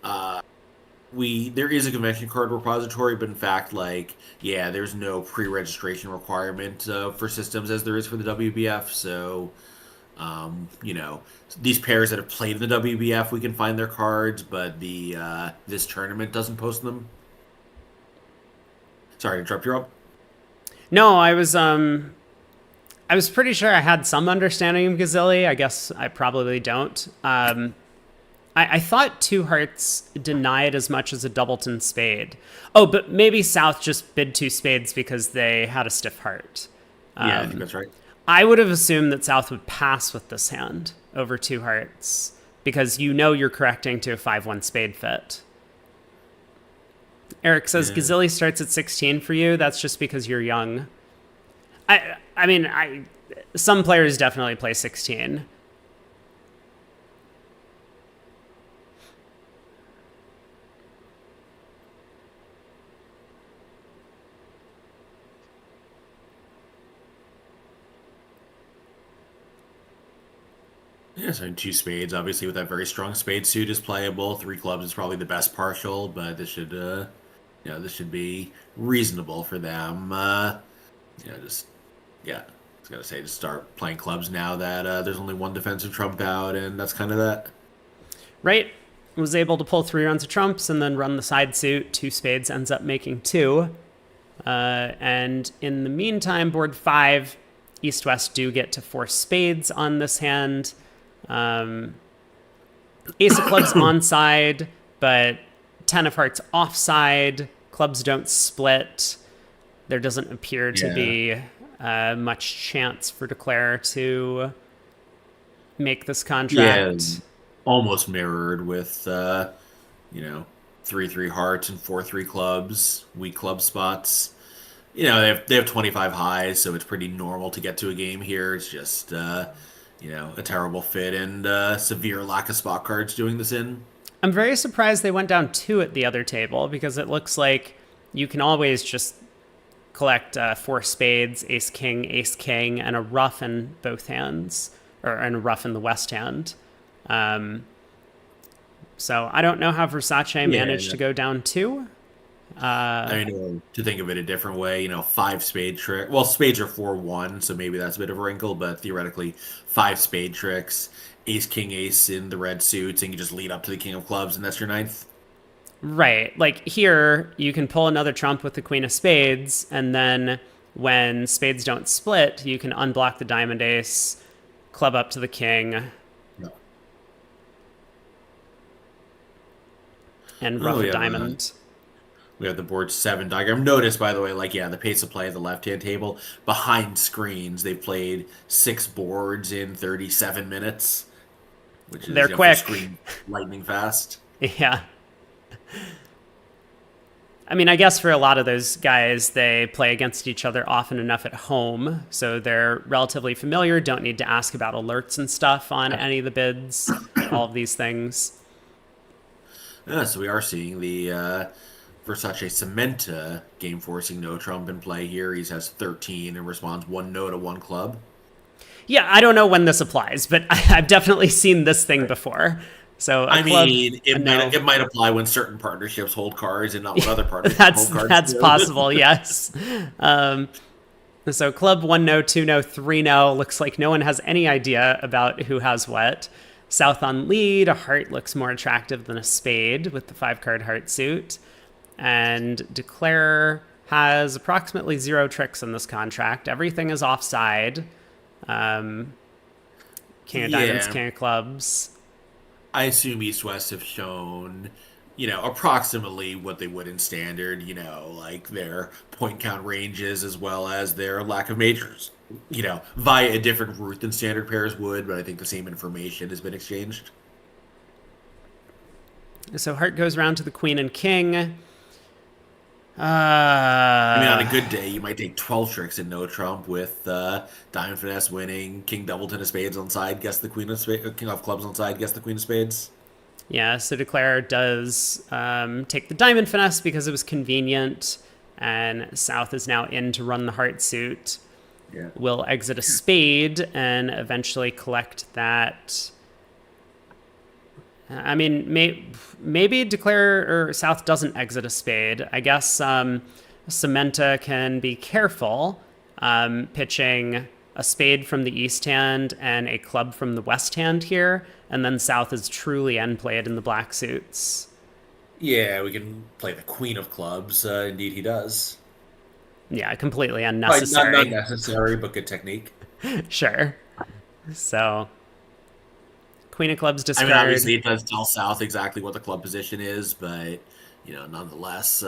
uh, we there is a convention card repository, but in fact, like, yeah, there's no pre-registration requirement for systems as there is for the WBF. So, you know, these pairs that have played in the WBF, we can find their cards, but the this tournament doesn't post them. Sorry to interrupt you, Rob. No, I was pretty sure I had some understanding of Gazilli. I guess I probably don't. I thought two hearts denied as much as a doubleton spade. Oh, but maybe South just bid two spades because they had a stiff heart. Yeah, I think that's right. I would have assumed that South would pass with this hand over two hearts because you know you're correcting to a 5-1 spade fit. Eric says Yeah. Gazilli starts at 16 for you. That's just because you're young. I mean, some players definitely play 16. Yeah, so two spades, obviously, with that very strong spade suit is playable. Three clubs is probably the best partial, but this should, this should be reasonable for them. Just yeah, I was gonna say, just start playing clubs now that there's only one defensive trump out, and that's kind of that. Right? Was able to pull 3 rounds of trumps and then run the side suit. Two spades ends up making 2. And in the meantime, board 5, East West do get to 4 spades on this hand. Ace of clubs onside, but 10 of hearts offside. Clubs don't split. There doesn't appear to Yeah. be much chance for Declare to make this Yeah, contract. almost mirrored with you know, 3-3 hearts and 4-3 clubs, weak club spots. They have 25 highs, so it's pretty normal to get to a game here. It's just a terrible fit and severe lack of spot cards doing this in. I'm very surprised they went down 2 at the other table because it looks like you can always just collect 4 spades, ace king, and a ruff in both hands, or and a ruff in the west hand. Um, so I don't know how Versace managed Yeah, to go down 2. I mean, to think of it a different way, five spade trick. Well, spades are 4-1, so maybe that's a bit of a wrinkle, but theoretically, five spade tricks, ace, king, ace in the red suits, and you just lead up to the king of clubs, and that's your ninth. Right. Like here, you can pull another trump with the queen of spades, and then when spades don't split, you can unblock the diamond ace, club up to the king, No. and Oh, ruff a yeah, diamond. we have the board 7 diagram. Notice, by the way, like, yeah, the pace of play at the left hand table, behind screens, they played 6 boards in 37 minutes, which is, They're for quick. screen lightning fast. Yeah. I mean, I guess for a lot of those guys, they play against each other often enough at home, so they're relatively familiar, don't need to ask about alerts and stuff on any of the bids, all of these things. Yeah, so we are seeing the Versace Cementa game forcing no trump in play here. He has 13 and responds 1 no to 1 club. Yeah, I don't know when this applies, but I've definitely seen this thing before. So a I club, mean, a no. it might apply when certain partnerships hold cards and not when other partnerships That's hold cards that's too. possible, yes. So club 1 no, 2 no, 3 no. Looks like no one has any idea about who has what. South on lead. A heart looks more attractive than a spade with the 5-card heart suit. And Declare has approximately 0 tricks in this contract. Everything is offside. King of diamonds, Yeah, king of clubs. I assume East West have shown, approximately what they would in standard, like their point count ranges as well as their lack of majors, via a different route than standard pairs would, but I think the same information has been exchanged. So heart goes around to the queen and king. I mean, on a good day, you might take 12 tricks in no trump with diamond finesse winning, king doubleton of spades on side, guess the queen of spades, king of clubs on side, guess the queen of spades. Yeah, so Declare does take the diamond finesse because it was convenient, and South is now in to run the heart suit. Yeah. will exit a spade and eventually collect that. I mean, maybe declare or South doesn't exit a spade. I guess Cementa can be careful pitching a spade from the east hand and a club from the west hand here, and then South is truly end played in the black suits. Yeah, we can play the queen of clubs. Indeed, he does. Yeah, completely Probably not unnecessary. necessary, but good technique. Sure. So, queen of clubs I mean, discard. obviously, it does tell South exactly what the club position is, but nonetheless,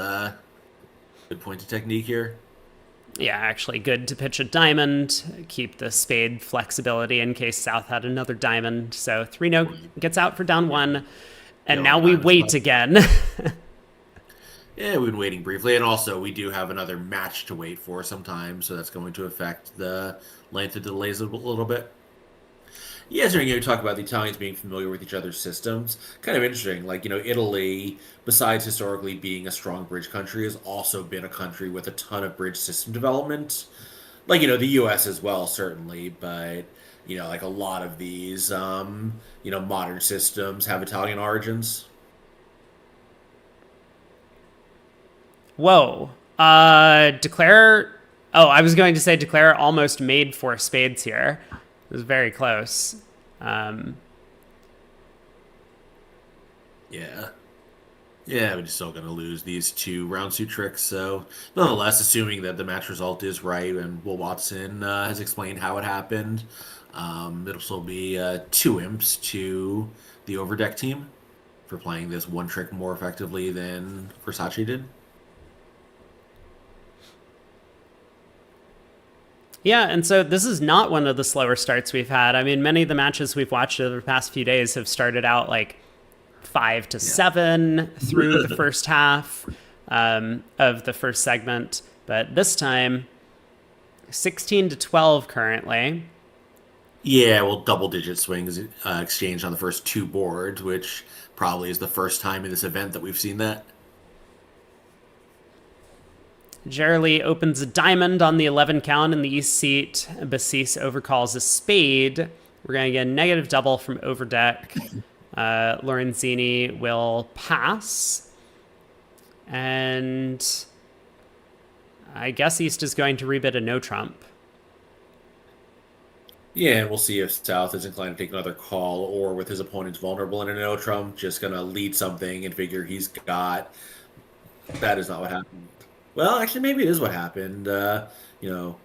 good point of technique here. Yeah, actually good to pitch a diamond, keep the spade flexibility in case South had another diamond. So 3-0 gets out for down one. And Go now on we diamonds wait club. again. Yeah, we've been waiting briefly, and also we do have another match to wait for sometimes, so that's going to affect the length of delays a little bit. Yeah, so you talk about the Italians being familiar with each other's systems. Kind of interesting. Like, Italy, besides historically being a strong bridge country, has also been a country with a ton of bridge system development. Like, the US as well, certainly, but, like a lot of these, modern systems have Italian origins. Whoa. Declare. Oh, I was going to say declare almost made for spades here. It was very close. Um, Yeah. Yeah, we're still going to lose these two round two tricks. So, nonetheless, assuming that the match result is right and Will Watson has explained how it happened, it'll still be two imps to the overdeck team for playing this one trick more effectively than Versace did. yeah, and so this is not one of the slower starts we've had. I mean, many of the matches we've watched over the past few days have started out like 5-7 through the Yeah. first half of the first segment, but this time 16-12 currently. Yeah, well, double digit swings exchanged on the first two boards, which probably is the first time in this event that we've seen that. Jerry opens a diamond on the 11 count in the east seat. Bassis overcalls a spade. We're going to get a negative double from overdeck. Lorenzini will pass. And I guess East is going to rebid a no trump. Yeah, and we'll see if South is inclined to take another call or with his opponent's vulnerable in a no Trump, just going to lead something and figure he's got. That is not what happened. Well, actually, maybe it is what happened. You know,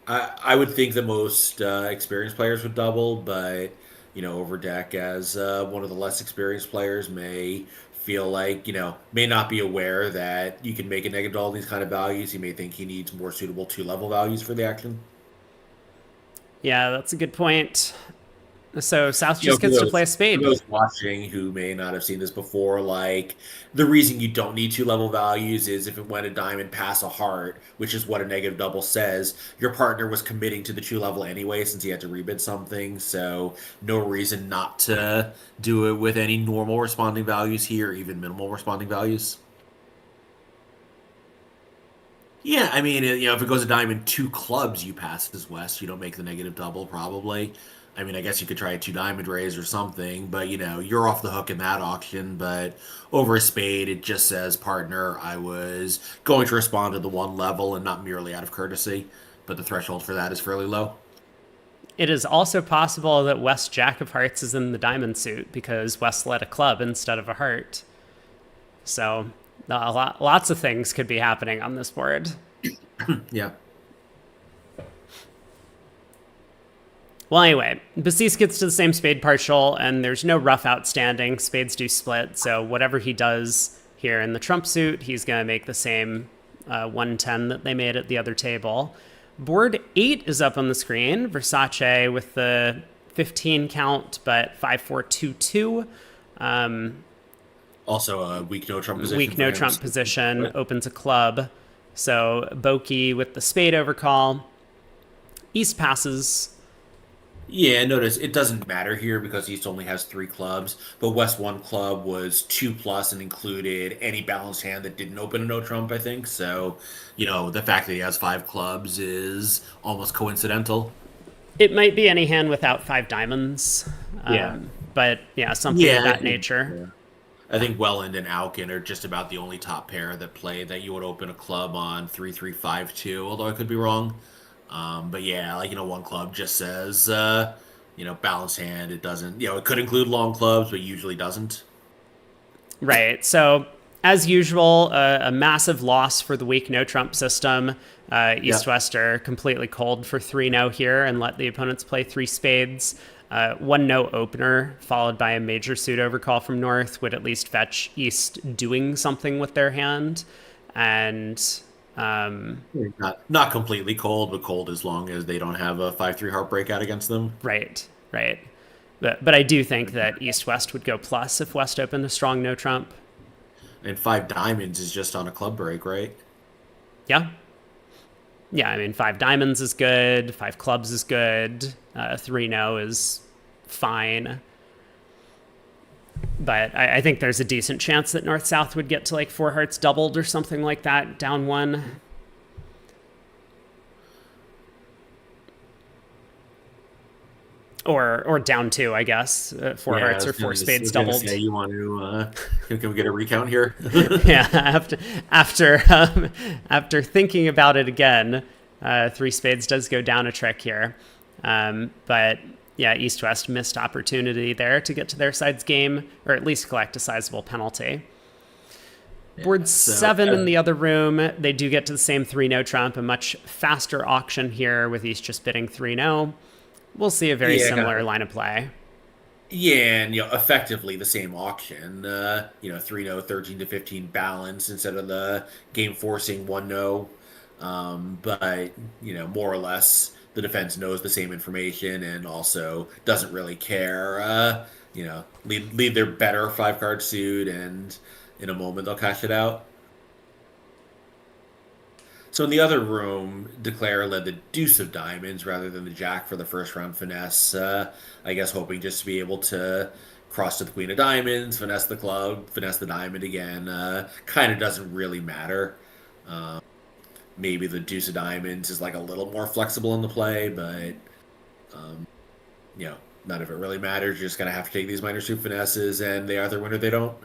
I would think that most experienced players would double, but Overdeck as one of the less experienced players may feel like may not be aware that you can make a negative to all these kind of values. He may think he needs more suitable two-level values for the action. Yeah, that's a good point. So South you know, just for gets to those play a for spade. those watching who may not have seen this before, like the reason you don't need two-level values is if it went a diamond pass a heart, which is what a negative double says, your partner was committing to the two-level anyway since he had to rebid something, so no reason not to do it with any normal responding values here, even minimal responding values. Yeah, I mean, if it goes a diamond, two clubs, you pass as West. You don't make the negative double, probably. I mean, I guess you could try a two diamond raise or something, but you're off the hook in that auction. But over a spade, it just says, partner, I was going to respond to the one level and not merely out of courtesy. But the threshold for that is fairly low. It is also possible that West Jack of Hearts is in the diamond suit because West led a club instead of a heart. So lots of things could be happening on this board. Yeah. Well, anyway, Bassis gets to the same spade partial, and there's no rough outstanding. Spades do split, so whatever he does here in the trump suit, he's going to make the same 110 that they made at the other table. Board 8 is up on the screen. Versace with the 15 count, but 5-4-2-2. Also, a weak no trump position Weak for no him. trump position, opens a club. So Boki with the spade overcall. East passes. Yeah, notice it doesn't matter here because East only has three clubs, but West one club was two plus and included any balanced hand that didn't open a no trump, I think. So, the fact that he has five clubs is almost coincidental. It might be any hand without five diamonds, Yeah. but yeah, something of Yeah, I that think nature. yeah. I think Welland and Alkin are just about the only top pair that play that you would open a club on 3-3-5-2, although I could be wrong. But yeah, one club just says balanced hand. It doesn't, it could include long clubs, but usually doesn't. Right. So, as usual, a massive loss for the weak no trump system. East Yep. West are completely cold for 3 no here and let the opponents play three spades. 1 no opener, followed by a major suit overcall from North, would at least fetch East doing something with their hand. And Not completely cold, but cold as long as they don't have a 5-3 heartbreak out against them. right, right. But I do think that East West would go plus if West opened a strong no trump. And five diamonds is just on a club break, right? Yeah. Yeah, I mean, five diamonds is good, five clubs is good, 3 no is fine. But I think there's a decent chance that North South would get to like four hearts doubled or something like that, down one. Or down two, I guess. Four Yeah, hearts or four I spades was gonna doubled. say you want to. Can we get a recount here? Yeah, after thinking about it again, three spades does go down a trick here. But yeah, East West missed opportunity there to get to their side's game, or at least collect a sizable penalty. Board So 7 in the other room, they do get to the same 3 no trump, a much faster auction here with East just bidding 3 no. We'll see a very yeah, similar line of play. yeah, and effectively the same auction. 3-0, 13-15 balance instead of the game forcing 1-0. But more or less, the defense knows the same information and also doesn't really care. Lead their better five card suit, and in a moment they'll cash it out. So in the other room, Declare led the deuce of diamonds rather than the jack for the first round finesse. I guess hoping just to be able to cross to the queen of diamonds, finesse the club, finesse the diamond again. Kind of doesn't really matter. Maybe the deuce of diamonds is like a little more flexible in the play, but none of it really matters. You're just gonna have to take these minor suit finesses, and they either win or they don't.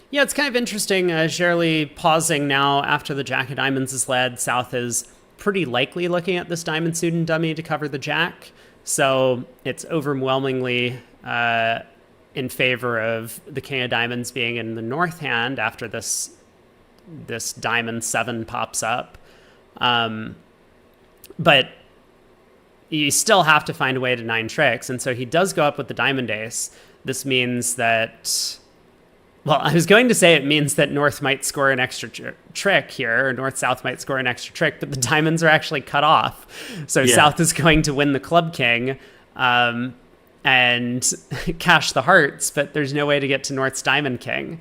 Yeah, it's kind of interesting. Shirley pausing now after the jack of diamonds is led. South is pretty likely looking at this diamond suit and dummy to cover the jack. So it's overwhelmingly in favor of the king of diamonds being in the north hand after this diamond 7 pops up. But you still have to find a way to 9 tricks. And so he does go up with the diamond ace. This means that, well, I was going to say it means that North might score an extra trick here, or North-South might score an extra trick, but the diamonds are actually cut off. So Yeah. South is going to win the club king and cash the hearts, but there's no way to get to North's diamond king.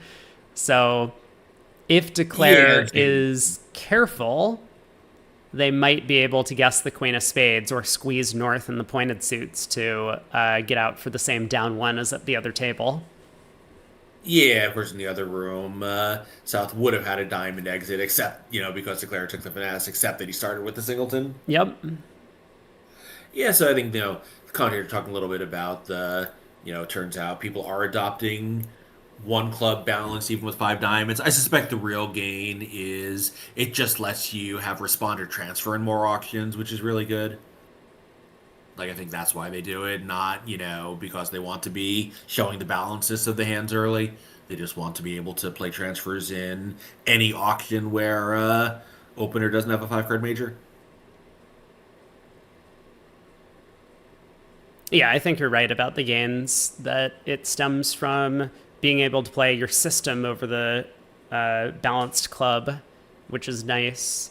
So if Declare is careful, they might be able to guess the queen of spades or squeeze North in the pointed suits to get out for the same down one as at the other table. Yeah, of course, in the other room, South would have had a diamond exit, except, because Declare took the finesse, except that he started with the singleton. Yep. Yeah, so I think, Con here talking a little bit about it turns out people are adopting one club balance even with five diamonds. I suspect the real gain is it just lets you have responder transfer in more auctions, which is really good. Like, I think that's why they do it, not, because they want to be showing the balances of the hands early. They just want to be able to play transfers in any auction where opener doesn't have a five card major. Yeah, I think you're right about the gains, that it stems from being able to play your system over the balanced club, which is nice.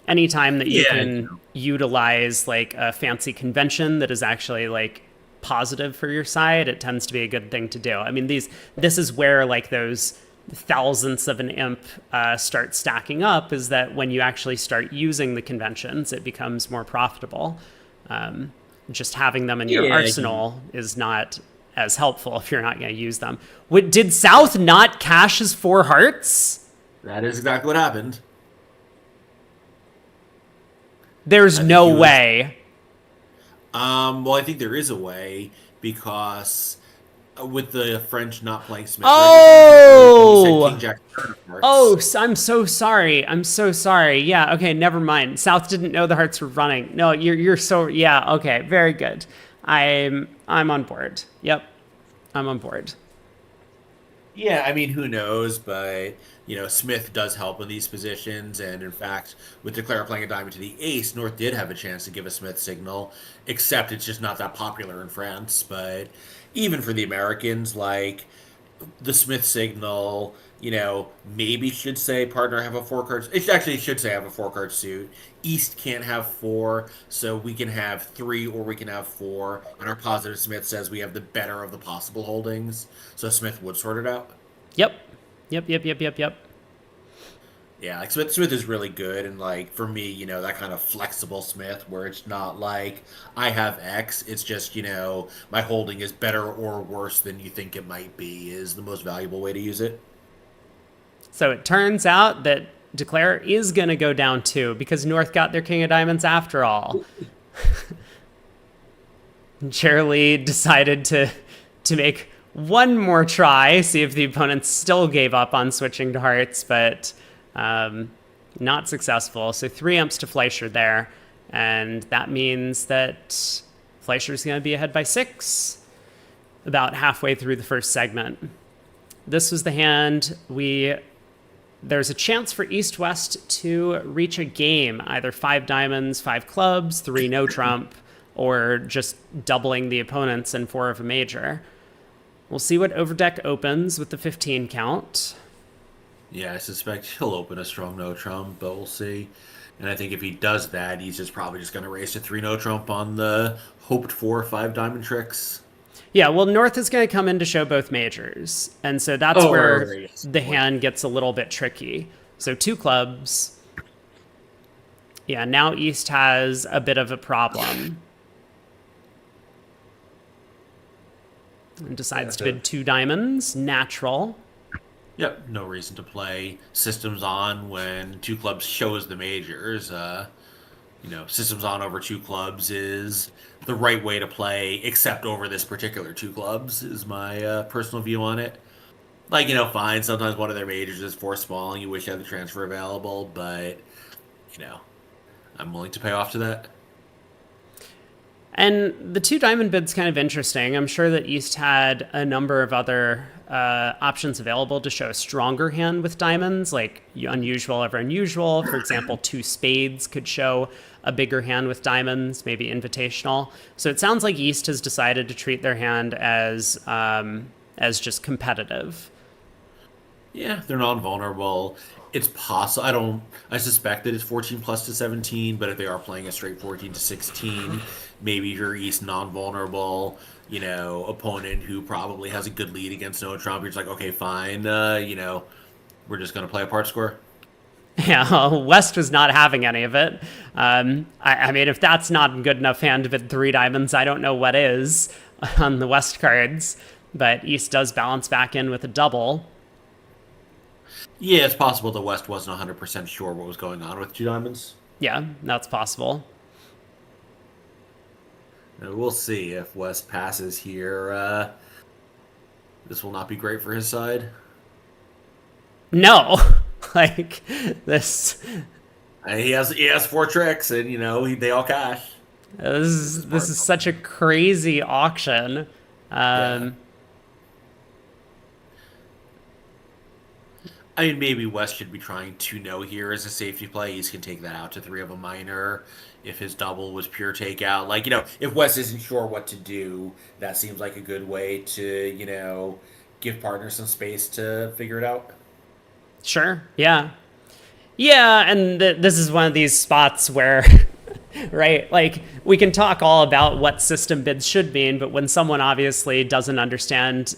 Anytime that you Yeah, can utilize like a fancy convention that is actually like positive for your side, it tends to be a good thing to do. I mean, this is where like those thousandths of an imp start stacking up, is that when you actually start using the conventions, it becomes more profitable. just having them in your Yeah, arsenal is not as helpful if you're not going to use them. Did South not cash his 4 hearts? that is exactly what happened. There's I think no he was. way. Well, I think there is a way because with the French not playing Smith or anything, he said King Oh! Jack turn of Oh, hearts. I'm so sorry. I'm so sorry. Yeah, okay, never mind. South didn't know the hearts were running. No, you're so yeah, okay, very good. I'm on board. Yep. I'm on board. Yeah, I mean, who knows? But Smith does help in these positions, and in fact, with Declare playing a diamond to the ace, North did have a chance to give a Smith signal. Except it's just not that popular in France. But even for the Americans, like the Smith signal, maybe should say partner have a 4 card. It actually should say have a 4 card suit. East can't have 4, so we can have 3 or we can have 4. And our positive Smith says we have the better of the possible holdings. So Smith would sort it out. Yep. Yep. Yeah, like Smith is really good, and like for me, that kind of flexible Smith where it's not like I have X, it's just my holding is better or worse than you think it might be is the most valuable way to use it. So it turns out that Declare is going to go down 2 because North got their King of Diamonds after all. Shirley decided to make one more try, see if the opponent still gave up on switching to hearts, but not successful. So 3 umps to Fleischer there, and that means that Fleischer's going to be ahead by 6 about halfway through the first segment. This was the hand there's a chance for East-West to reach a game, either 5 diamonds, 5 clubs, 3 no trump, or just doubling the opponents and 4 of a major. We'll see what Overdeck opens with the 15 count. Yeah, I suspect he'll open a strong no trump, but we'll see. And I think if he does that, he's just probably just going to raise to 3 no trump on the hoped for 5 diamond tricks. Yeah, well, North is going to come in to show both majors. And so that's Oh, where right, yes. the hand gets a little bit tricky. So 2 clubs. Yeah, now East has a bit of a problem. And decides to bid 2 diamonds. Natural. Yep, no reason to play systems on when 2 clubs shows the majors. Systems on over 2 clubs is the right way to play, except over this particular 2 clubs, is my personal view on it. Like, fine, sometimes one of their majors is 4 small and you wish you had the transfer available, but, you know, I'm willing to pay off to that. And the 2 diamond bid's kind of interesting. I'm sure that East had a number of other options available to show a stronger hand with diamonds, like unusual over unusual. For example, 2 spades could show a bigger hand with diamonds, maybe invitational. So it sounds like East has decided to treat their hand as just competitive. Yeah, they're non-vulnerable. It's possible. I suspect that it's 14 plus to 17, but if they are playing a straight 14 to 16, maybe your East non-vulnerable, opponent who probably has a good lead against no Trump, you're just like, okay, fine, we're just going to play a part score. Yeah, West was not having any of it. I mean, if that's not a good enough hand to bid 3 diamonds, I don't know what is on the West cards. But East does balance back in with a double. Yeah, it's possible the West wasn't 100% sure what was going on with 2 diamonds. Yeah, that's possible. We'll see if West passes here. This will not be great for his side. No, like this. He has 4 tricks, and they all cash. This is such a crazy auction. Yeah. I mean, maybe West should be trying to know here as a safety play. East can take that out to 3 of a minor. If his double was pure takeout, like if West isn't sure what to do, that seems like a good way to give partners some space to figure it out. Sure. Yeah. Yeah, and this is one of these spots where, right, like we can talk all about what system bids should mean, but when someone obviously doesn't understand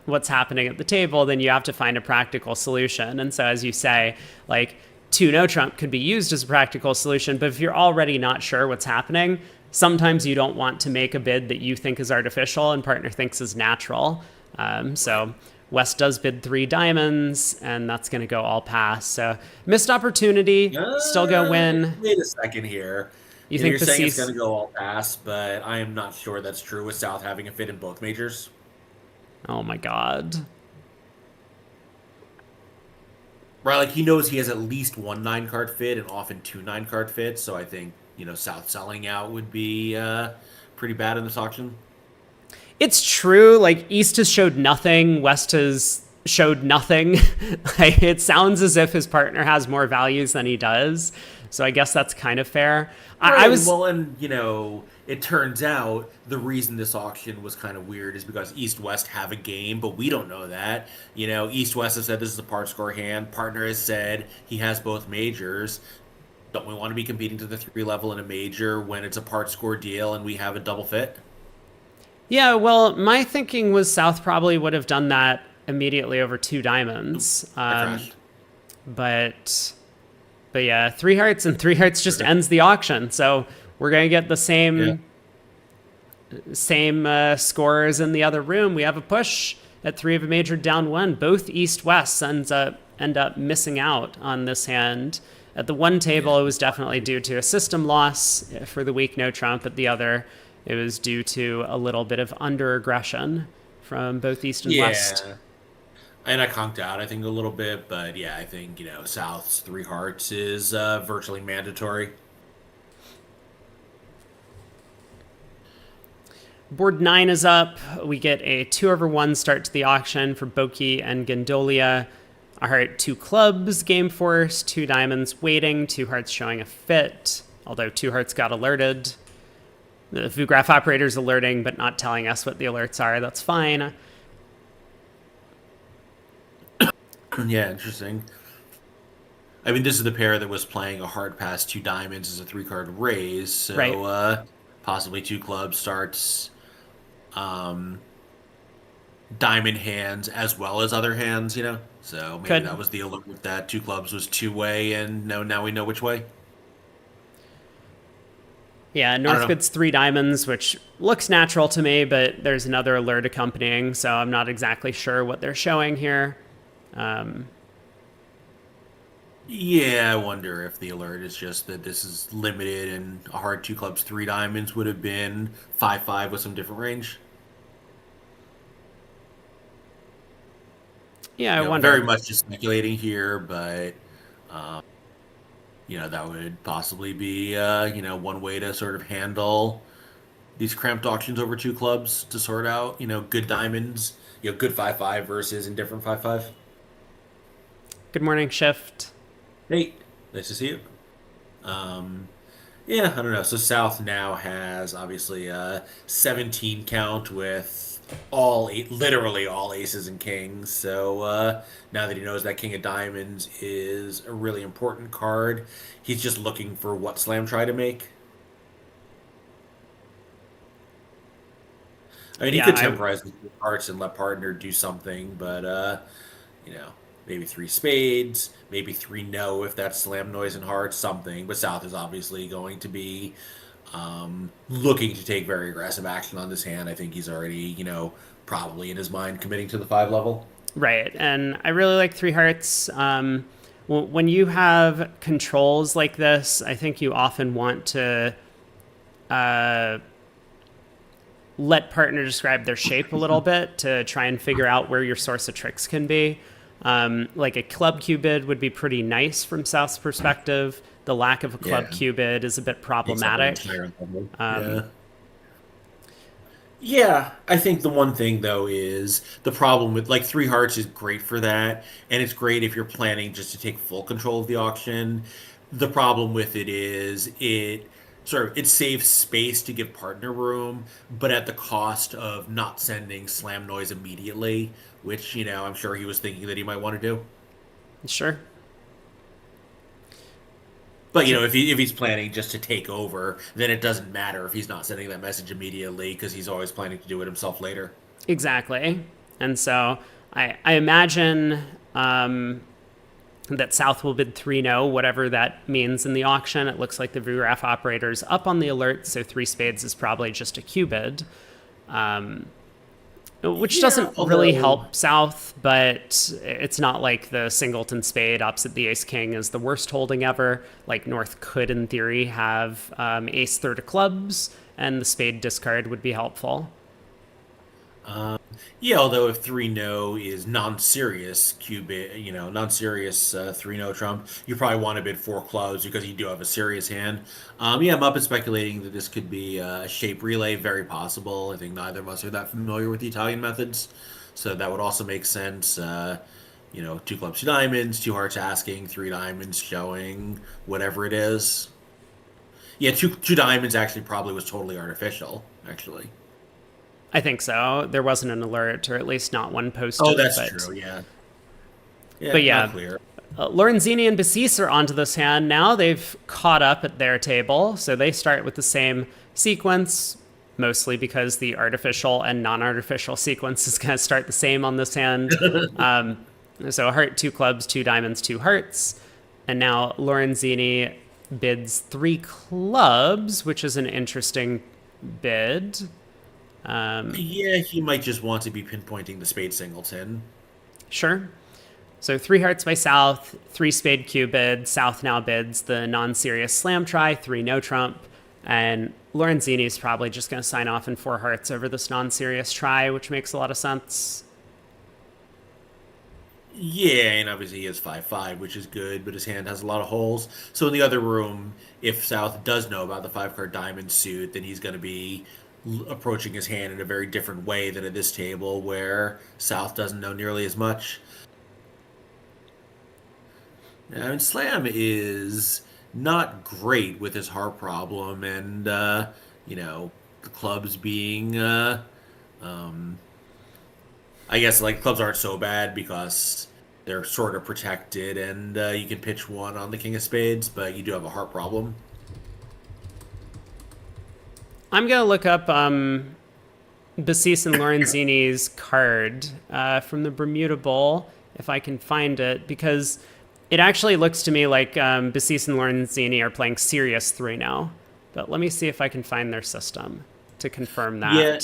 what's happening at the table, then you have to find a practical solution. And so, as you say, like two no trump could be used as a practical solution. But if you're already not sure what's happening, sometimes you don't want to make a bid that you think is artificial and partner thinks is natural. So West does bid 3 diamonds, and that's going to go all pass. So missed opportunity, still go win. Wait a second here. You think You're the saying it's C's? going to go all pass, but I am not sure that's true with South having a fit in both majors. Oh my God. Right, like he knows he has at least one 9 card fit and often two 9 card fits, so I think, South selling out would be pretty bad in this auction. It's true. Like East has showed nothing. West has showed nothing. Like, it sounds as if his partner has more values than he does. So I guess that's kind of fair. I Right. was Well, and it turns out the reason this auction was kind of weird is because East West have a game, but we don't know that. East West has said this is a part score hand. Partner has said he has both majors. Don't we want to be competing to the 3 level in a major when it's a part score deal and we have a double fit? Yeah, well, my thinking was South probably would have done that immediately over 2 diamonds. I crashed. But yeah, 3 hearts and 3 hearts just Okay. ends the auction. So we're gonna get the Yeah. same scores in the other room. We have a push at 3 of a major down 1. Both East West end up missing out on this hand. At the one table, it was definitely due to a system loss for the weak no trump. At the other, it was due to a little bit of under aggression from both East and West. Yeah. And I conked out, I think, a little bit, but yeah, I think, South's 3 hearts is virtually mandatory. Board 9 is up. We get a 2/1 start to the auction for Boki and Gondolia. A heart, 2 clubs, game force, 2 diamonds waiting, 2 hearts showing a fit, although 2 hearts got alerted. The VuGraph operator's alerting, but not telling us what the alerts are. That's fine. Yeah, interesting. I mean, this is the pair that was playing a hard pass 2 diamonds as a 3 card raise, so Right. possibly 2 clubs starts um, diamond hands as well as other hands. So maybe Could. that was the alert with that 2 clubs was 2-way, and now we know which way. Yeah, I don't North know. bids 3 diamonds, which looks natural to me, but there's another alert accompanying, so I'm not exactly sure what they're showing here. Yeah, I wonder if the alert is just that this is limited and a hard 2 clubs 3 diamonds would have been 5-5 with some different range. Yeah, I Very wonder. much just speculating here, but um, that would possibly be one way to sort of handle these cramped auctions over 2 clubs to sort out good diamonds, good 5-5 versus indifferent 5-5. Good morning, Shift. Hey, nice to see you. Um, yeah, I don't know. So South now has obviously a 17 count with literally all aces and kings. So now that he knows that King of Diamonds is a really important card, he's just looking for what slam try to make. I mean, he Yeah, could I temporize with the hearts and let partner do something, but you know, maybe 3 spades, maybe 3 no if that's slam noise and hearts, something. But South is obviously going to be looking to take very aggressive action on this hand. I think he's already, probably in his mind committing to the 5 level. right, and I really like 3 hearts. When you have controls like this, I think you often want to let partner describe their shape a little bit to try and figure out where your source of tricks can be. Like a club cubid would be pretty nice from South's perspective. The lack of a club Yeah. cubid is a bit Takes up an problematic. entire level. Um, Yeah. Yeah, I think the one thing though is the problem with like 3 hearts is great for that, and it's great if you're planning just to take full control of the auction. The problem with it is it saves space to give partner room, but at the cost of not sending slam noise immediately, which I'm sure he was thinking that he might want to do. Sure. But if he's planning just to take over, then it doesn't matter if he's not sending that message immediately because he's always planning to do it himself later. Exactly. And so I imagine that South will bid 3-0, whatever that means in the auction. It looks like the VRAF operator's up on the alert, so 3 spades is probably just a Q bid, which doesn't really help South, but it's not like the singleton spade opposite the ace-king is the worst holding ever. Like, North could, in theory, have ace-third of clubs, and the spade discard would be helpful. Yeah, although if 3-no is non-serious non-serious 3-no trump, you probably want to bid 4 clubs because you do have a serious hand. Yeah, I'm up and speculating that this could be a shape relay, very possible. I think neither of us are that familiar with the Italian methods, so that would also make sense. 2 clubs, 2 diamonds, 2 hearts asking, 3 diamonds showing, whatever it is. Yeah, two diamonds actually probably was totally artificial, actually. I think so. There wasn't an alert, or at least not one posted. Oh, that's true. Yeah. Yeah, but yeah, not clear. Lorenzini and Basis are onto this hand now. They've caught up at their table, so they start with the same sequence, mostly because the artificial and non-artificial sequence is going to start the same on this hand. So a heart, 2 clubs, 2 diamonds, 2 hearts. And now Lorenzini bids 3 clubs, which is an interesting bid. Yeah, he might just want to be pinpointing the spade singleton. Sure. So 3 hearts by South, 3 spade Q bid. South now bids the non-serious slam try, 3-no trump. And Lorenzini is probably just going to sign off in 4 hearts over this non-serious try, which makes a lot of sense. Yeah, and obviously he has 5-5, which is good, but his hand has a lot of holes. So in the other room, if South does know about the 5-card diamond suit, then he's going to be approaching his hand in a very different way than at this table where South doesn't know nearly as much. I mean, Slam is not great with his heart problem, and the clubs being, I guess like clubs aren't so bad because they're sort of protected, and you can pitch one on the king of spades, but you do have a heart problem. I'm going to look up Basis and Lorenzini's card from the Bermuda Bowl, if I can find it, because it actually looks to me like Basis and Lorenzini are playing serious 3 now. But let me see if I can find their system to confirm that. Yeah.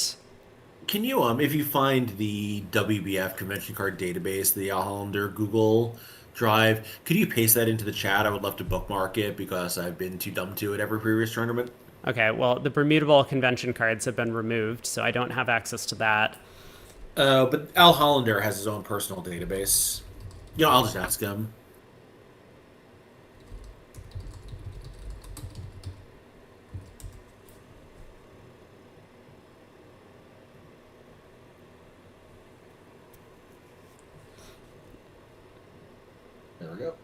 Can you, if you find the WBF convention card database, the Al Hollander Google Drive, could you paste that into the chat? I would love to bookmark it because I've been too dumb to at every previous tournament. Okay, well, the Bermuda Bowl convention cards have been removed, so I don't have access to that. But Al Hollander has his own personal database. I'll just ask him. There we go.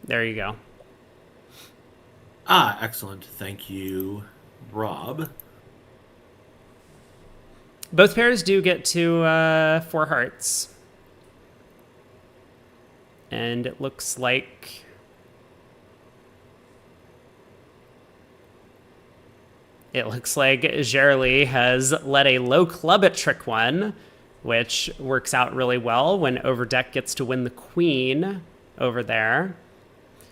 There you go. Excellent. Thank you, Rob. Both pairs do get to 4 hearts. And it looks like Gerli has let a low club at trick 1, which works out really well when Overdeck gets to win the queen over there.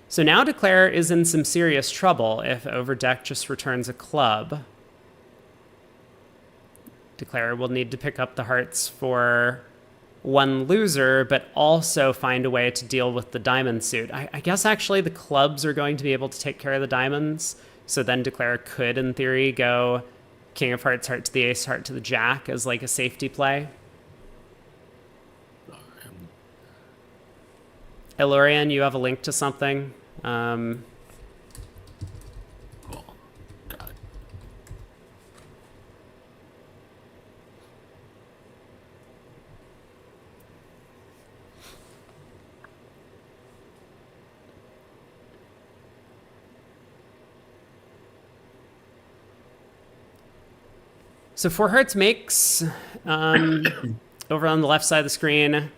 So now Declare is in some serious trouble if Overdeck just returns a club. Declare will need to pick up the hearts for 1 loser, but also find a way to deal with the diamond suit. I guess actually the clubs are going to be able to take care of the diamonds, so then Declare could, in theory, go king of hearts, heart to the ace, heart to the jack as like a safety play. Elorian, you have a link to something? Cool. Got it. So 4 hearts makes over on the left side of the screen.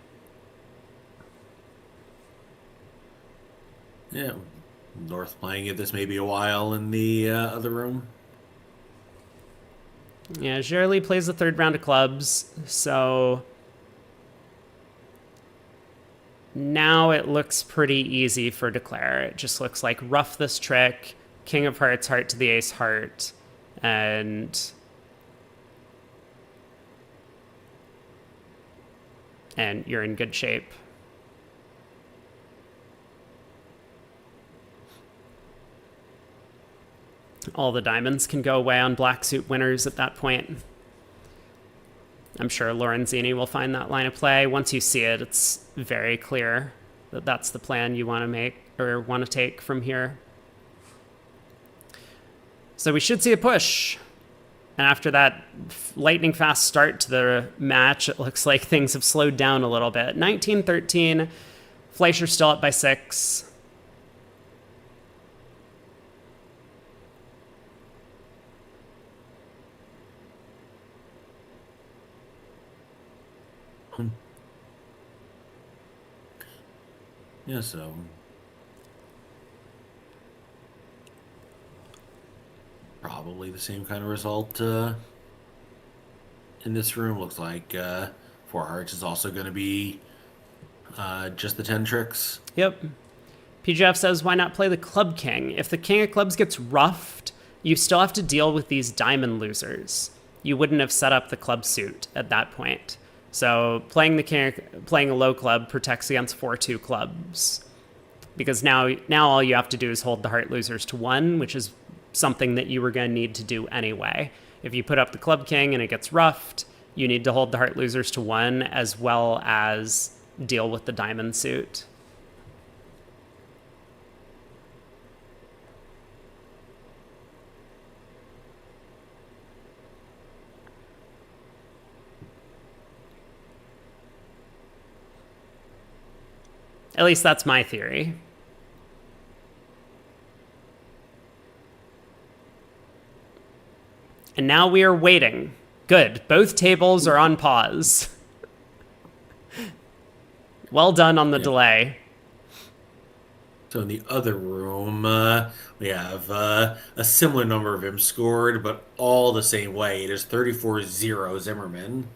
Yeah, North playing it this may be a while in the other room. Yeah, Gerli plays the 3rd round of clubs, so Now it looks pretty easy for declare. It just looks like rough this trick, king of hearts, heart to the ace, heart, and you're in good shape. All the diamonds can go away on black suit winners at that point. I'm sure Lorenzini will find that line of play. Once you see it, it's very clear that that's the plan you want to make or want to take from here. So we should see a push. And after that lightning fast start to the match, it looks like things have slowed down a little bit. 19-13, Fleischer still up by 6. Yeah, so probably the same kind of result in this room. Looks like Four Hearts is also going to be just the 10 tricks. Yep. PGF says, why not play the Club King? If the King of Clubs gets roughed, you still have to deal with these diamond losers. You wouldn't have set up the club suit at that point. So playing a low club protects against 4-2 clubs. Because now all you have to do is hold the heart losers to 1, which is something that you were going to need to do anyway. If you put up the Club King and it gets roughed, you need to hold the heart losers to 1 as well as deal with the diamond suit. At least that's my theory. And now we are waiting. Good. Both tables are on pause. Well done on the delay. So in the other room, we have a similar number of imps scored, but all the same way. It is 34-0 Zimmerman.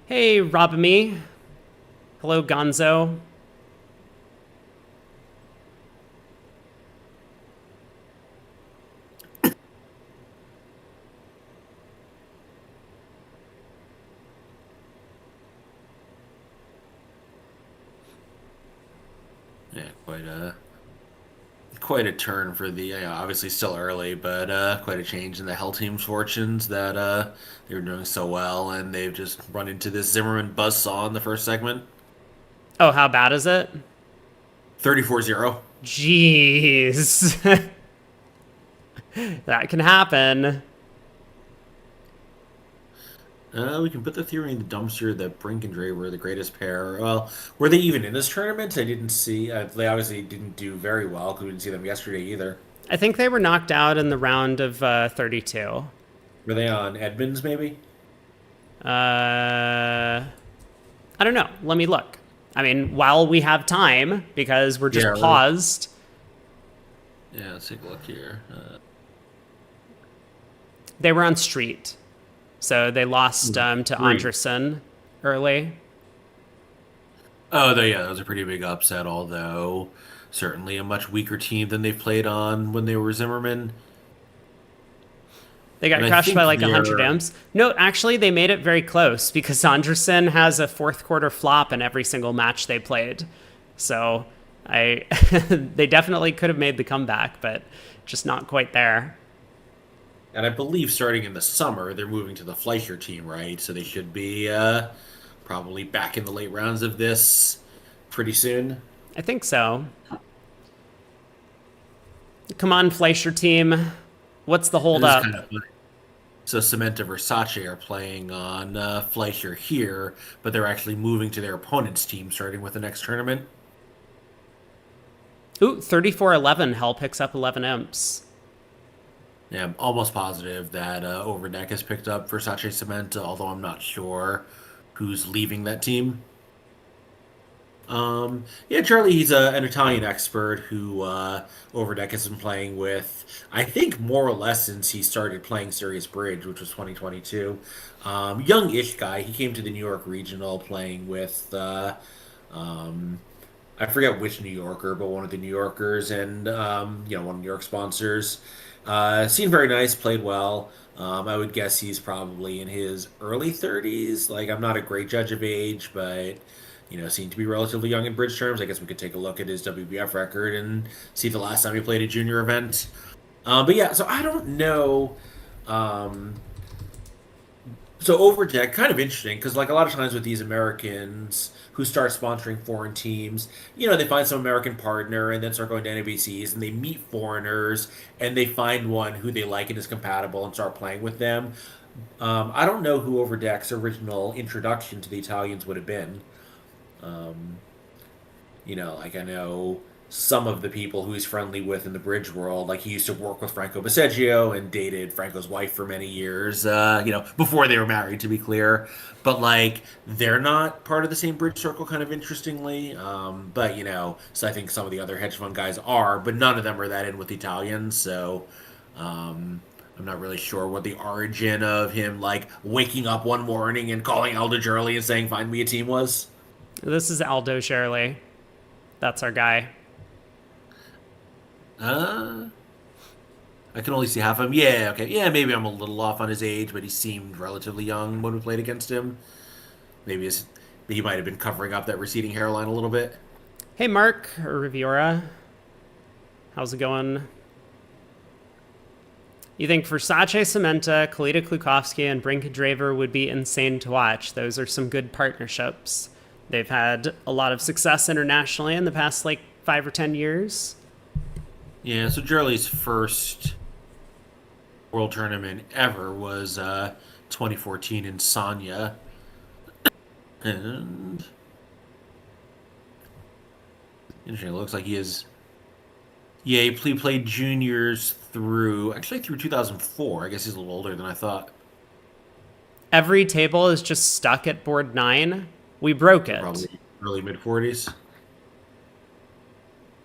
Hey, Robamy. Hello, Gonzo. Yeah, quite a turn for the obviously still early, but quite a change in the Hell team's fortunes that they were doing so well, and they've just run into this Zimmerman buzzsaw in the first segment. Oh, how bad is it? 34-0. Jeez. That can happen. We can put the theory in the dumpster that Brink and Dre were the greatest pair. Well, were they even in this tournament? I didn't see. They obviously didn't do very well because we didn't see them yesterday either. I think they were knocked out in the round of 32. Were they on Edmonds, maybe? I don't know. Let me look. I mean, while we have time, because we're just paused. Yeah, let's take a look here. They were on Street. So they lost to Anderson early. Oh, that was a pretty big upset, although certainly a much weaker team than they've played on when they were Zimmerman. They got crushed by like 100 imps. No, actually, they made it very close because Anderson has a fourth quarter flop in every single match they played. So they definitely could have made the comeback, but just not quite there. And I believe starting in the summer, they're moving to the Fleischer team, right? So they should be probably back in the late rounds of this pretty soon. I think so. Come on, Fleischer team. What's the holdup? Kind of so Cementa Versace are playing on Fleischer here, but they're actually moving to their opponent's team starting with the next tournament. Ooh, 34-11. Hell picks up 11 imps. Yeah, I'm almost positive that Overdeck has picked up Versace Cementa, although I'm not sure who's leaving that team. Yeah, Charlie, he's an Italian expert who Overdeck has been playing with, I think, more or less since he started playing Serious Bridge, which was 2022. Young-ish guy. He came to the New York Regional playing with I forget which New Yorker, but one of the New Yorkers and one of New York sponsors. Seemed very nice, played well. I would guess he's probably in his early 30s. Like, I'm not a great judge of age, but seemed to be relatively young in bridge terms. I guess we could take a look at his WBF record and see the last time he played a junior event. But yeah, so I don't know. Um, so Overdeck, kind of interesting because like a lot of times with these Americans who start sponsoring foreign teams, they find some American partner and then start going to NABCs and they meet foreigners and they find one who they like and is compatible and start playing with them. I don't know who Overdeck's original introduction to the Italians would have been. Um, like I know some of the people who he's friendly with in the bridge world. Like he used to work with Franco Baseggio and dated Franco's wife for many years, before they were married, to be clear. But like they're not part of the same bridge circle, kind of interestingly. But so I think some of the other hedge fund guys are, but none of them are that in with the Italians. So I'm not really sure what the origin of him like waking up one morning and calling Aldo Jurley and saying, "Find me a team," was. This is Aldo Shirley. That's our guy. Uh, I can only see half of him. Yeah, okay. Yeah, maybe I'm a little off on his age, but he seemed relatively young when we played against him. Maybe he might have been covering up that receding hairline a little bit. Hey, Mark or Riviera. How's it going? You think Versace Cementa, Kalita Klukowski, and Brinka Draver would be insane to watch? Those are some good partnerships. They've had a lot of success internationally in the past, 5 or 10 years. Yeah, so Jurley's first world tournament ever was 2014 in Sanya. And interesting, it looks like he is. Yeah, he played juniors through 2004. I guess he's a little older than I thought. Every table is just stuck at board 9. We broke it. Probably early mid 40s.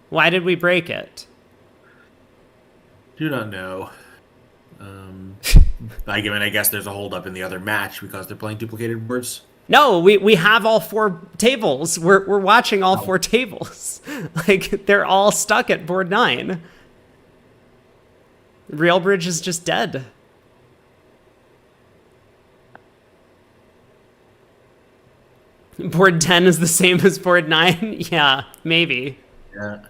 Why did we break it? Do not know. I guess there's a holdup in the other match because they're playing duplicated boards. No, we have all 4 tables. We're watching all 4 tables. They're all stuck at board 9. Real Bridge is just dead. Board 10 is the same as board 9? Yeah, maybe. Yeah.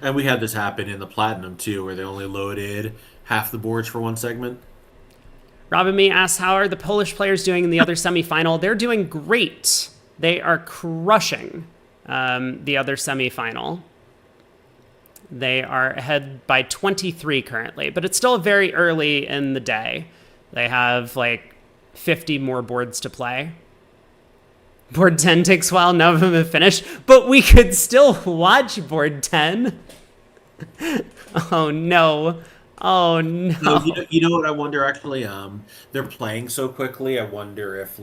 And we had this happen in the Platinum too, where they only loaded half the boards for one segment. Robin Me asks, how are the Polish players doing in the other semifinal? They're doing great. They are crushing the other semifinal. They are ahead by 23 currently, but it's still very early in the day. They have 50 more boards to play. Board 10 takes a while, none of them have finished, but we could still watch board 10. Oh no. Oh no. No, you know what I wonder actually? They're playing so quickly. I wonder if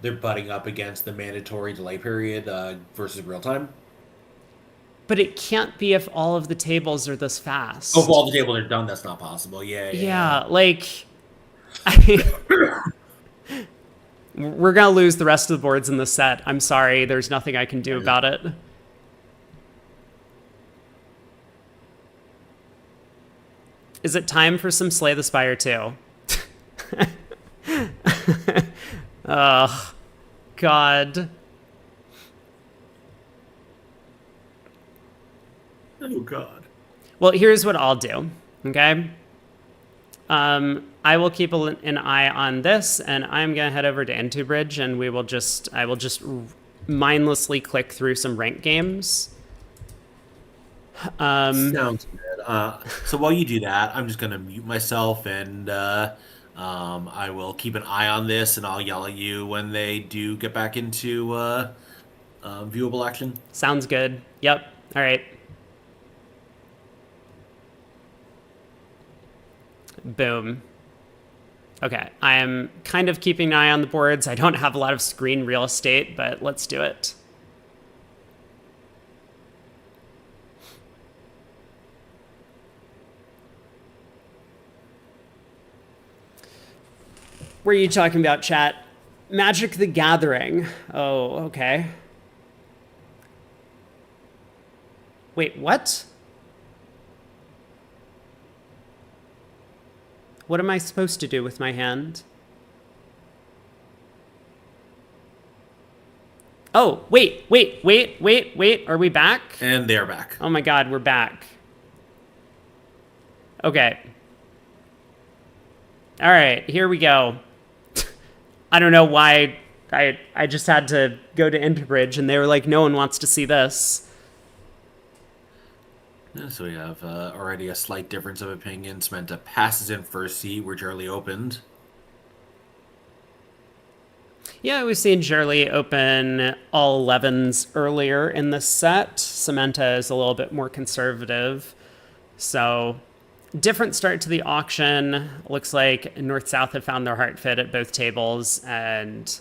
they're butting up against the mandatory delay period versus real time. But it can't be if all of the tables are this fast. Oh, if all the tables are done, that's not possible. Yeah. We're going to lose the rest of the boards in the set. I'm sorry. There's nothing I can do about it. Is it time for some Slay the Spire too? Oh, God. Oh, God. Well, here's what I'll do, okay? I will keep an eye on this, and I'm going to head over to Intubridge, and I will just mindlessly click through some ranked games. Sounds good. So while you do that, I'm just going to mute myself, and I will keep an eye on this, and I'll yell at you when they do get back into viewable action. Sounds good. Yep. All right. Boom. Okay, I am kind of keeping an eye on the boards. I don't have a lot of screen real estate, but let's do it. What are you talking about, chat? Magic the Gathering. Oh, okay. Wait, what? What am I supposed to do with my hand? Oh, wait. Are we back? And they're back. Oh my god, we're back. Okay. All right, here we go. I don't know why I just had to go to Interbridge and they were like, no one wants to see this. Yeah, so we have already a slight difference of opinion. Samantha passes in first seat where Charlie opened. Yeah, we've seen Shirley open all 11s earlier in this set. Samantha is a little bit more conservative. So, different start to the auction. Looks like North-South have found their heart fit at both tables. And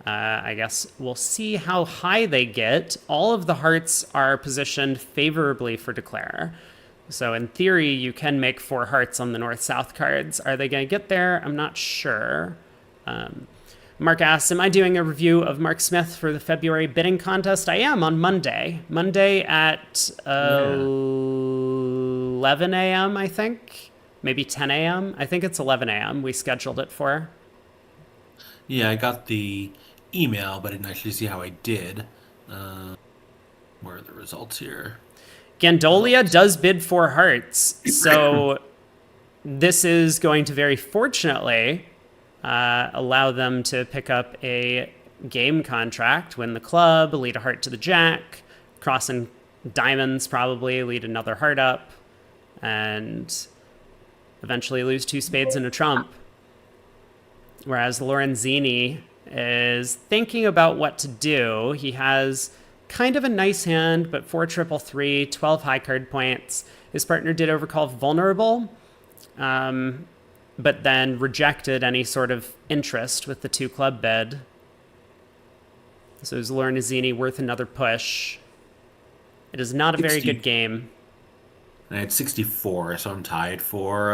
I guess we'll see how high they get. All of the hearts are positioned favorably for Declare. So, in theory, you can make 4 hearts on the North-South cards. Are they going to get there? I'm not sure. Mark asks, am I doing a review of Mark Smith for the February bidding contest? I am on Monday. Monday at 11 a.m., I think. Maybe 10 a.m. I think it's 11 a.m. we scheduled it for. Yeah, I got the email, but I didn't actually see how I did. Where are the results here? Gandolia does bid 4 hearts. So this is going to very fortunately allow them to pick up a game contract, win the club, lead a heart to the jack, crossing diamonds probably, lead another heart up, and eventually lose 2 spades and a trump. Whereas Lorenzini is thinking about what to do. He has kind of a nice hand, but 4 triple 3, 12 high card points. His partner did overcall vulnerable, but then rejected any sort of interest with the 2 club bid. So is Lorenzini worth another push? It is not a very good game. I had 64, so I'm tied for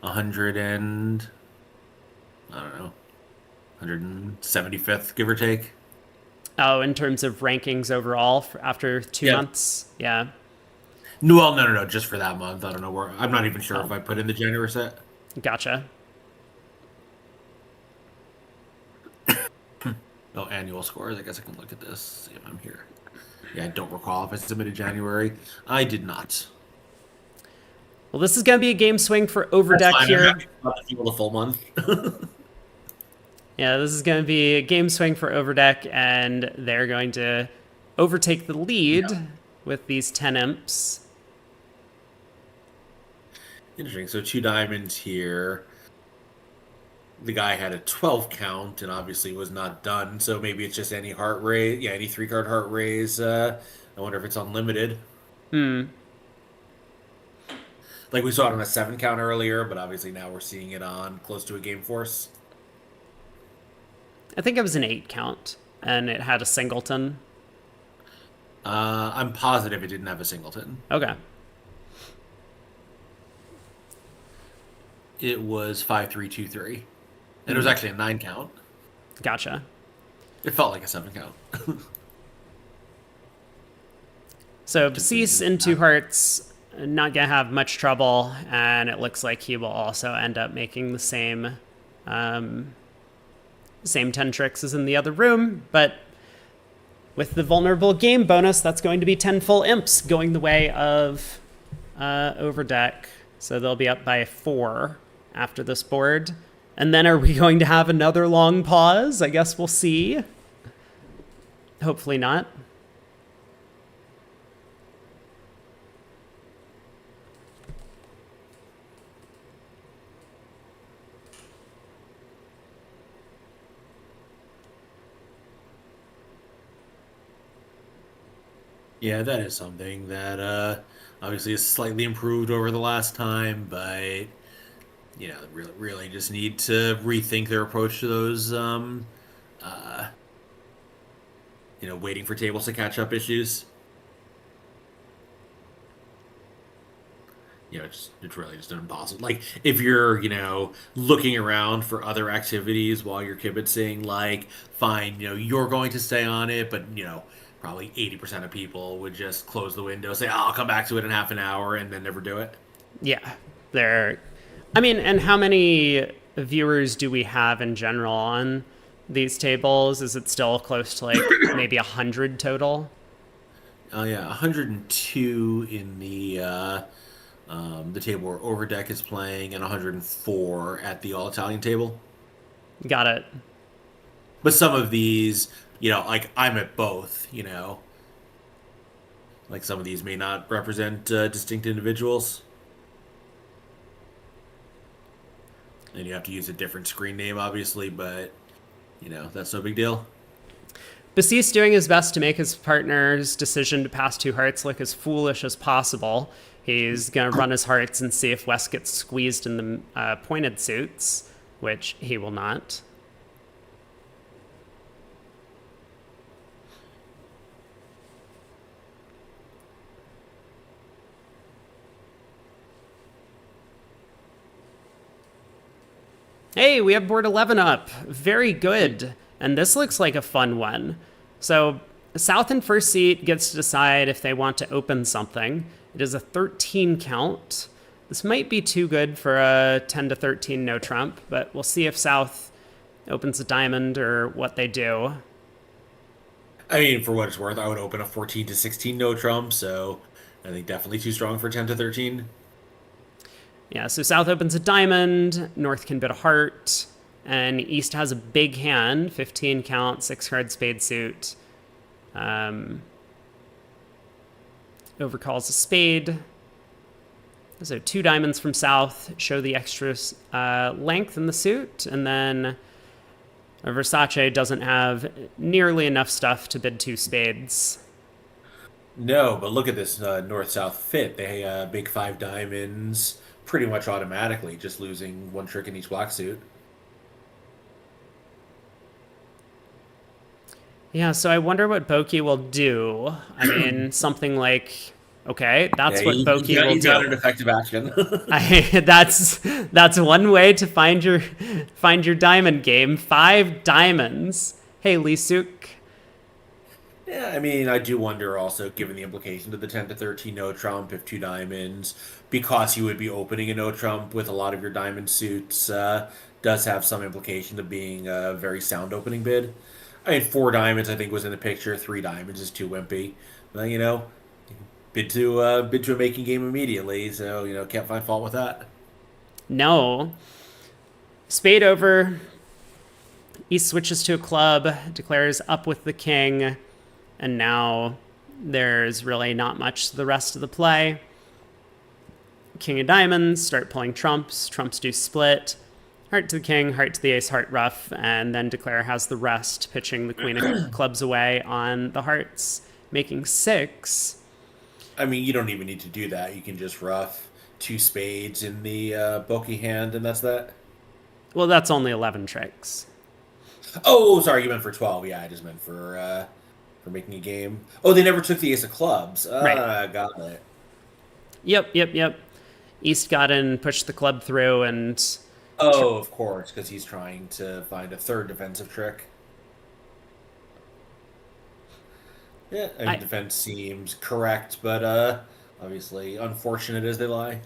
100 and I don't know, 175th, give or take. Oh, in terms of rankings overall after 2 months? Yeah. No, well, no, just for that month. I don't know where. I'm not even sure if I put in the January set. Gotcha. Oh, annual scores. I guess I can look at this, see if I'm here. Yeah, I don't recall if I submitted January. I did not. Well, this is going to be a game swing for Overdeck here. The full month. Yeah, this is going to be a game swing for Overdeck, and they're going to overtake the lead with these 10 imps. Interesting. So 2 diamonds here. The guy had a 12 count and obviously was not done. So maybe it's just any heart raise. Yeah, any 3-card heart raise. I wonder if it's unlimited. Like we saw it on a 7 count earlier, but obviously now we're seeing it on close to a game force. I think it was an 8 count, and it had a singleton. I'm positive it didn't have a singleton. Okay. It was 5-3-2-3. And it was actually a 9 count. Gotcha. It felt like a 7 count. So Cease in 2 hearts, not going to have much trouble, and it looks like he will also end up making the same 10 tricks as in the other room, but with the vulnerable game bonus, that's going to be 10 full imps going the way of Overdeck. So they'll be up by 4 after this board. And then are we going to have another long pause? I guess we'll see. Hopefully not. Yeah, that is something that obviously is slightly improved over the last time, but really just need to rethink their approach to those waiting for tables to catch up issues. It's really just impossible. Like if you're, looking around for other activities while you're kibitzing, like fine, you're going to stay on it, but probably 80% of people would just close the window, say, oh, I'll come back to it in half an hour, and then never do it. Yeah, they're. I mean, and how many viewers do we have in general on these tables? Is it still close to like maybe 100 total? Oh yeah, 102 in the table where Overdeck is playing, and 104 at the All Italian table. Got it. But some of these, like I'm at both. Like some of these may not represent distinct individuals, and you have to use a different screen name, obviously. But that's no big deal. Bassis doing his best to make his partner's decision to pass two hearts look as foolish as possible. He's going to run his hearts and see if West gets squeezed in the pointed suits, which he will not. Hey, we have board 11 up. Very good. And this looks like a fun one. So South in first seat gets to decide if they want to open something. It is a 13 count. This might be too good for a 10 to 13 no trump, but we'll see if South opens a diamond or what they do. I mean, for what it's worth, I would open a 14 to 16 no trump, so I think definitely too strong for 10 to 13. Yeah, so South opens a diamond, North can bid a heart, and East has a big hand, 15 count, 6-card spade suit. Overcalls a spade. So 2 diamonds from South show the extra length in the suit, and then Versace doesn't have nearly enough stuff to bid 2 spades. No, but look at this north-south fit. They big 5 diamonds pretty much automatically, just losing 1 trick in each black suit. Yeah, so I wonder what Boki will do. I mean, something like, okay, that's Yeah, what Boki will he's got do. an effective action. That's one way to find your diamond game. 5 diamonds. Hey, Lisuk. Yeah, I mean, I do wonder also, given the implication to the 10 to 13 no trump, if 2 diamonds, because you would be opening a no trump with a lot of your diamond suits, does have some implication to being a very sound opening bid. I mean, 4 diamonds, I think, was in the picture. 3 diamonds is too wimpy. But, bid to a making game immediately, so, can't find fault with that. No. Spade over. East switches to a club, declares up with the king, and now there's really not much to the rest of the play. King of diamonds, start pulling trumps. Trumps do split. Heart to the king, heart to the ace, heart rough, and then declare has the rest, pitching the queen of clubs away on the hearts, making 6. I mean, you don't even need to do that. You can just rough 2 spades in the bulky hand, and that's that. Well, that's only 11 tricks. Oh, sorry, you meant for 12. Yeah, I just meant for making a game. Oh, they never took the ace of clubs. Right. Got it. Yep. East got in, pushed the club through, and Oh, of course, because he's trying to find a third defensive trick. Yeah, I mean, defense seems correct, but obviously unfortunate as they lie.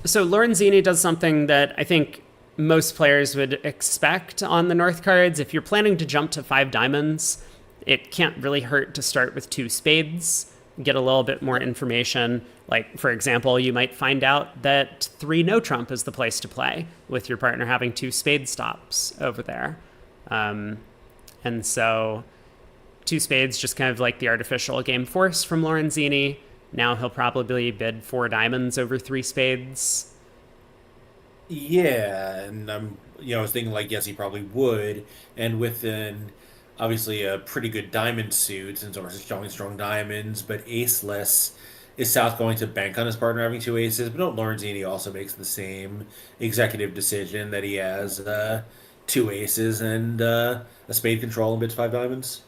so Lorenzini does something that I think most players would expect on the North cards. If you're planning to jump to 5 diamonds, it can't really hurt to start with 2 spades, get a little bit more information. Like, for example, you might find out that 3 no trump is the place to play, with your partner having 2 spade stops over there. And so 2 spades, just kind of like the artificial game force from Lorenzini. Now he'll probably bid 4 diamonds over 3 spades. Yeah, and I was thinking like, yes, he probably would, and within obviously a pretty good diamond suit, since Orson is showing strong diamonds, but aceless. Is South going to bank on his partner having 2 aces? But no, Lorenzini also makes the same executive decision that he has 2 aces and a spade control and bids 5 diamonds.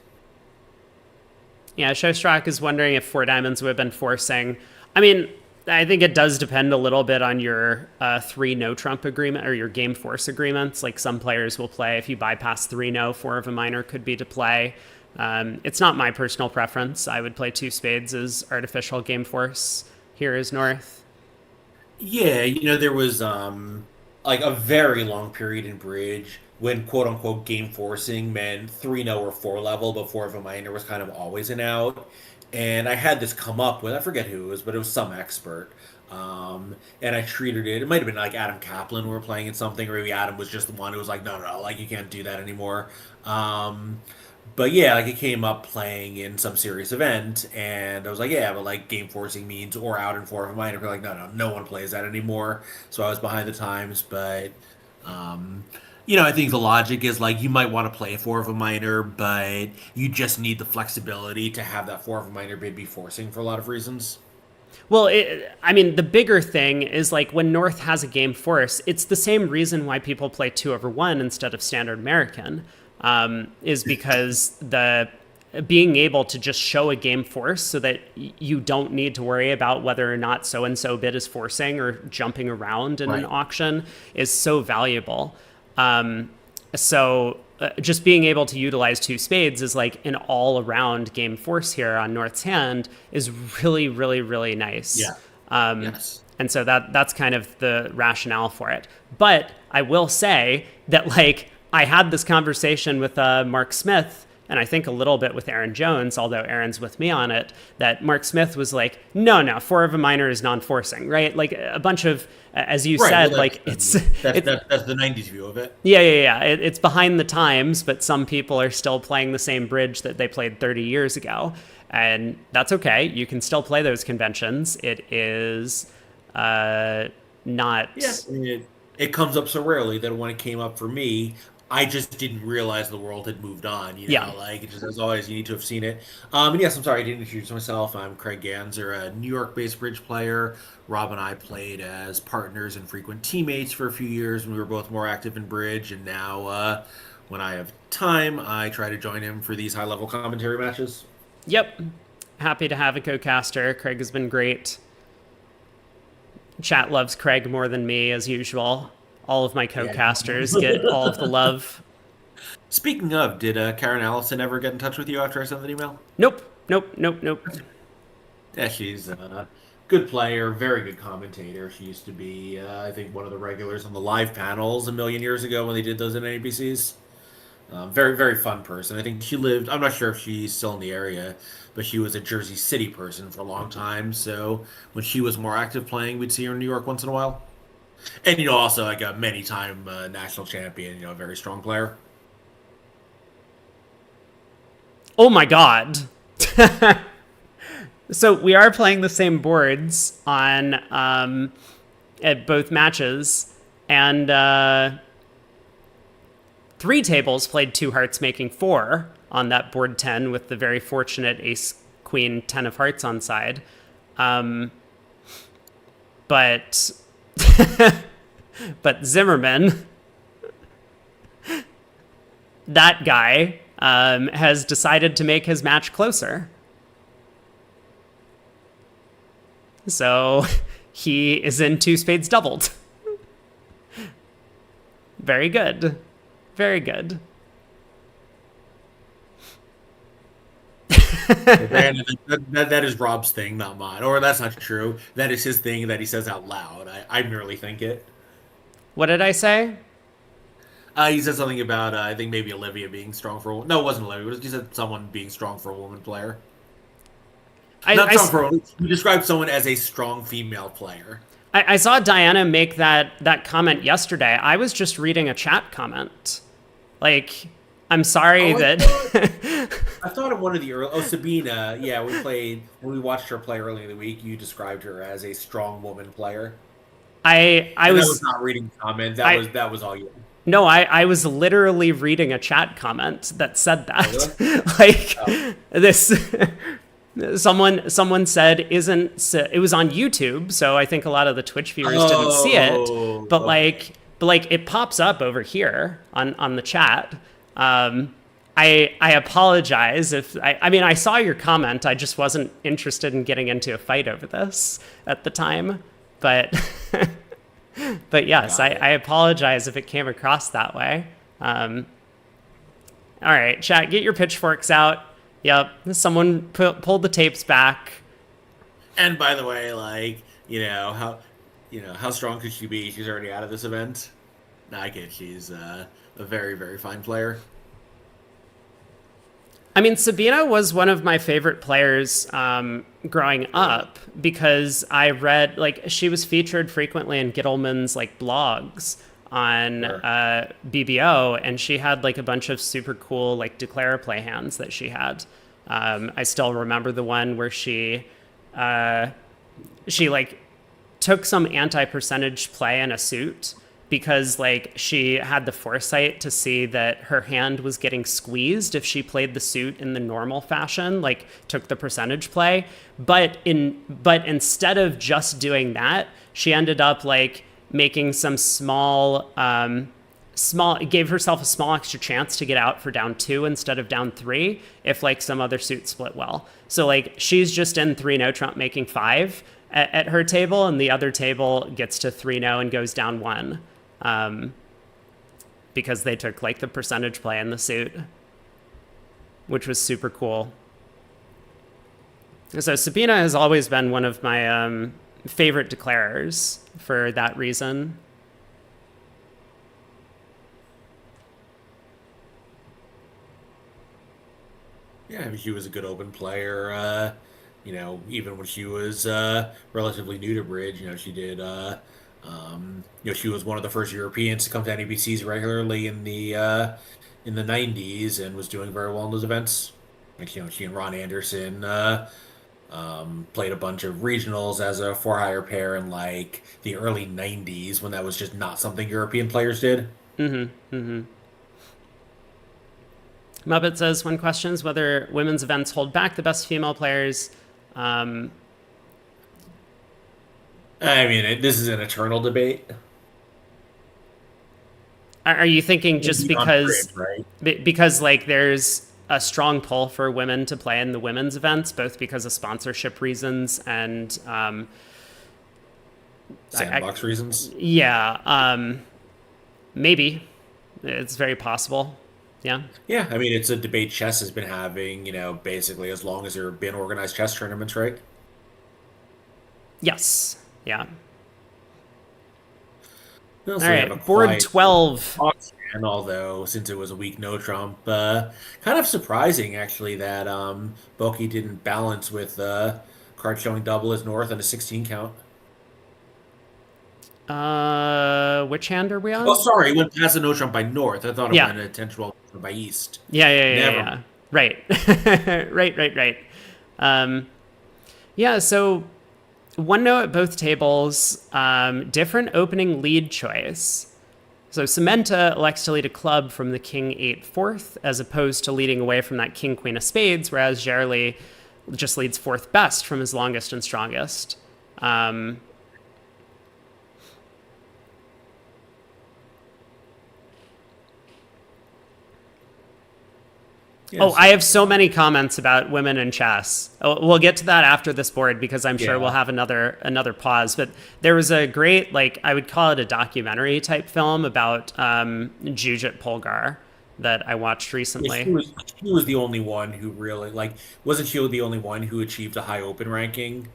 Yeah, Showstock is wondering if 4 diamonds would have been forcing. I mean, I think it does depend a little bit on your 3 no trump agreement or your game force agreements. Like some players will play if you bypass 3 no, 4 of a minor could be to play. It's not my personal preference. I would play 2 spades as artificial game force here as North. Yeah, there was like a very long period in bridge when quote unquote game forcing meant 3-0 or 4 level, but 4 of a minor was kind of always an out. And I had this come up with, I forget who it was, but it was some expert. And I treated it might have been like Adam Kaplan, we were playing in something, or maybe Adam was just the one who was like, no, no, like you can't do that anymore. But yeah, like it came up playing in some serious event, and I was like, yeah, but like game forcing means or out in 4 of a minor. We're like, no, no, no one plays that anymore. So I was behind the times, but um, I think the logic is like you might want to play a 4 of a minor, but you just need the flexibility to have that 4 of a minor bid be forcing for a lot of reasons. Well, I mean, the bigger thing is like when North has a game force, it's the same reason why people play 2 over 1 instead of standard American, is because the being able to just show a game force so that you don't need to worry about whether or not so and so bid is forcing or jumping around in an Right. auction is so valuable. So just being able to utilize 2 spades is like an all around game force here on North's hand is really, really, really nice. Yeah. Yes. And so that's kind of the rationale for it. But I will say that like I had this conversation with Mark Smith, and I think a little bit with Aaron Jones, although Aaron's with me on it, that Mark Smith was like, no, 4 of a minor is non-forcing, right? Like a bunch of, as you Right. said, Well, like that's, it's, that's, that's the 90s view of it. yeah. It's behind the times, but some people are still playing the same bridge that they played 30 years ago. And that's okay. You can still play those conventions. It is not. Yeah. I mean, it comes up so rarely that when it came up for me, I just didn't realize the world had moved on. Yeah. Like it just as always, you need to have seen it. And yes, I'm sorry I didn't introduce myself. I'm Craig Ganser, a New York-based bridge player. Rob and I played as partners and frequent teammates for a few years when we were both more active in bridge. And now, when I have time, I try to join him for these high-level commentary matches. Yep. Happy to have a co-caster. Craig has been great. Chat loves Craig more than me, as usual. All of my co-casters get all of the love. Speaking of, did Karen Allison ever get in touch with you after I sent that email? Nope. Yeah, she's a good player, very good commentator. She used to be, I think, one of the regulars on the live panels a million years ago when they did those in NABCs. Very, very fun person. I think she lived, I'm not sure if she's still in the area, but she was a Jersey City person for a long time. So when she was more active playing, we'd see her in New York once in a while. And, also like a many-time national champion, a very strong player. Oh my god. So we are playing the same boards on at both matches, and 3 tables played 2 hearts making 4 on that board 10 with the very fortunate ace queen 10 of hearts on side. But but Zimmerman, that guy, has decided to make his match closer. So he is in 2 spades doubled. Very good. Very good. Brandon, that is Rob's thing, not mine. Or that's not true. That is his thing that he says out loud. I merely think it. What did I say? He said something about, I think maybe Olivia being strong for a woman. No, it wasn't Olivia. He said someone being strong for a woman player. Not strong for a woman. You described someone as a strong female player. I saw Diana make that comment yesterday. I was just reading a chat comment. Like, I'm sorry that... I thought in one of the early... Oh, Sabina. Yeah, when we watched her play earlier in the week, you described her as a strong woman player. I was not reading comments. That was all you... No, I was literally reading a chat comment that said that. Oh, really? This... Someone said it was on YouTube, so I think a lot of the Twitch viewers didn't see it. But okay. like it pops up over here on the chat. I I apologize if I mean, I saw your comment. I just wasn't interested in getting into a fight over this at the time. But but yes, I apologize if it came across that way. All right, chat, get your pitchforks out. Yep, someone pulled the tapes back. And by the way, like, how strong could she be? She's already out of this event. Nah, I get she's a very, very fine player. I mean, Sabina was one of my favorite players growing up because I read, like, she was featured frequently in Gittleman's, like, blogs on BBO, and she had, like, a bunch of super cool, like, declare play hands that she had. I still remember the one where she like took some anti-percentage play in a suit because like she had the foresight to see that her hand was getting squeezed if she played the suit in the normal fashion, like took the percentage play. But instead of just doing that, she ended up like making some gave herself a small extra chance to get out for down 2 instead of down 3 if like some other suit split well. So like she's just in 3-0 trump making 5 at her table, and the other table gets to 3-0 and goes down 1 because they took like the percentage play in the suit, which was super cool. So Sabina has always been one of my favorite declarers for that reason. Yeah, I mean, she was a good open player. Even when she was relatively new to bridge, she did. She was one of the first Europeans to come to NABCs regularly in the '90s and was doing very well in those events. Like, she and Ron Anderson played a bunch of regionals as a for-hire pair in like the early '90s when that was just not something European players did. Muppet says, when questions whether women's events hold back the best female players. I mean, this is an eternal debate. Are you thinking just because, right? because like there's a strong pull for women to play in the women's events, both because of sponsorship reasons and Sandbox reasons? Yeah, maybe. It's very possible. Yeah. Yeah, I mean, it's a debate chess has been having, basically as long as there have been organized chess tournaments, right? Yes. Yeah. All right, board 12. And although, since it was a weak no Trump, kind of surprising, actually, that Boki didn't balance with card showing double as north and a 16 count. Which hand are we on? Oh, sorry, it went past a no Trump by north. I thought it Yeah. went a 10-12 by east. Yeah. Right. Right. Yeah, so 1-0 at both tables, different opening lead choice. So Samantha elects to lead a club from the king 8 fourth, as opposed to leading away from that king queen of spades, whereas Gerli just leads 4th best from his longest and strongest. Yes. I have so many comments about women in chess. We'll get to that after this board because I'm sure we'll have another pause. But there was a great, like, I would call it a documentary type film about Jujit Polgar that I watched recently. Yeah, she was the only one who really, like, wasn't she the only one who achieved a high open ranking?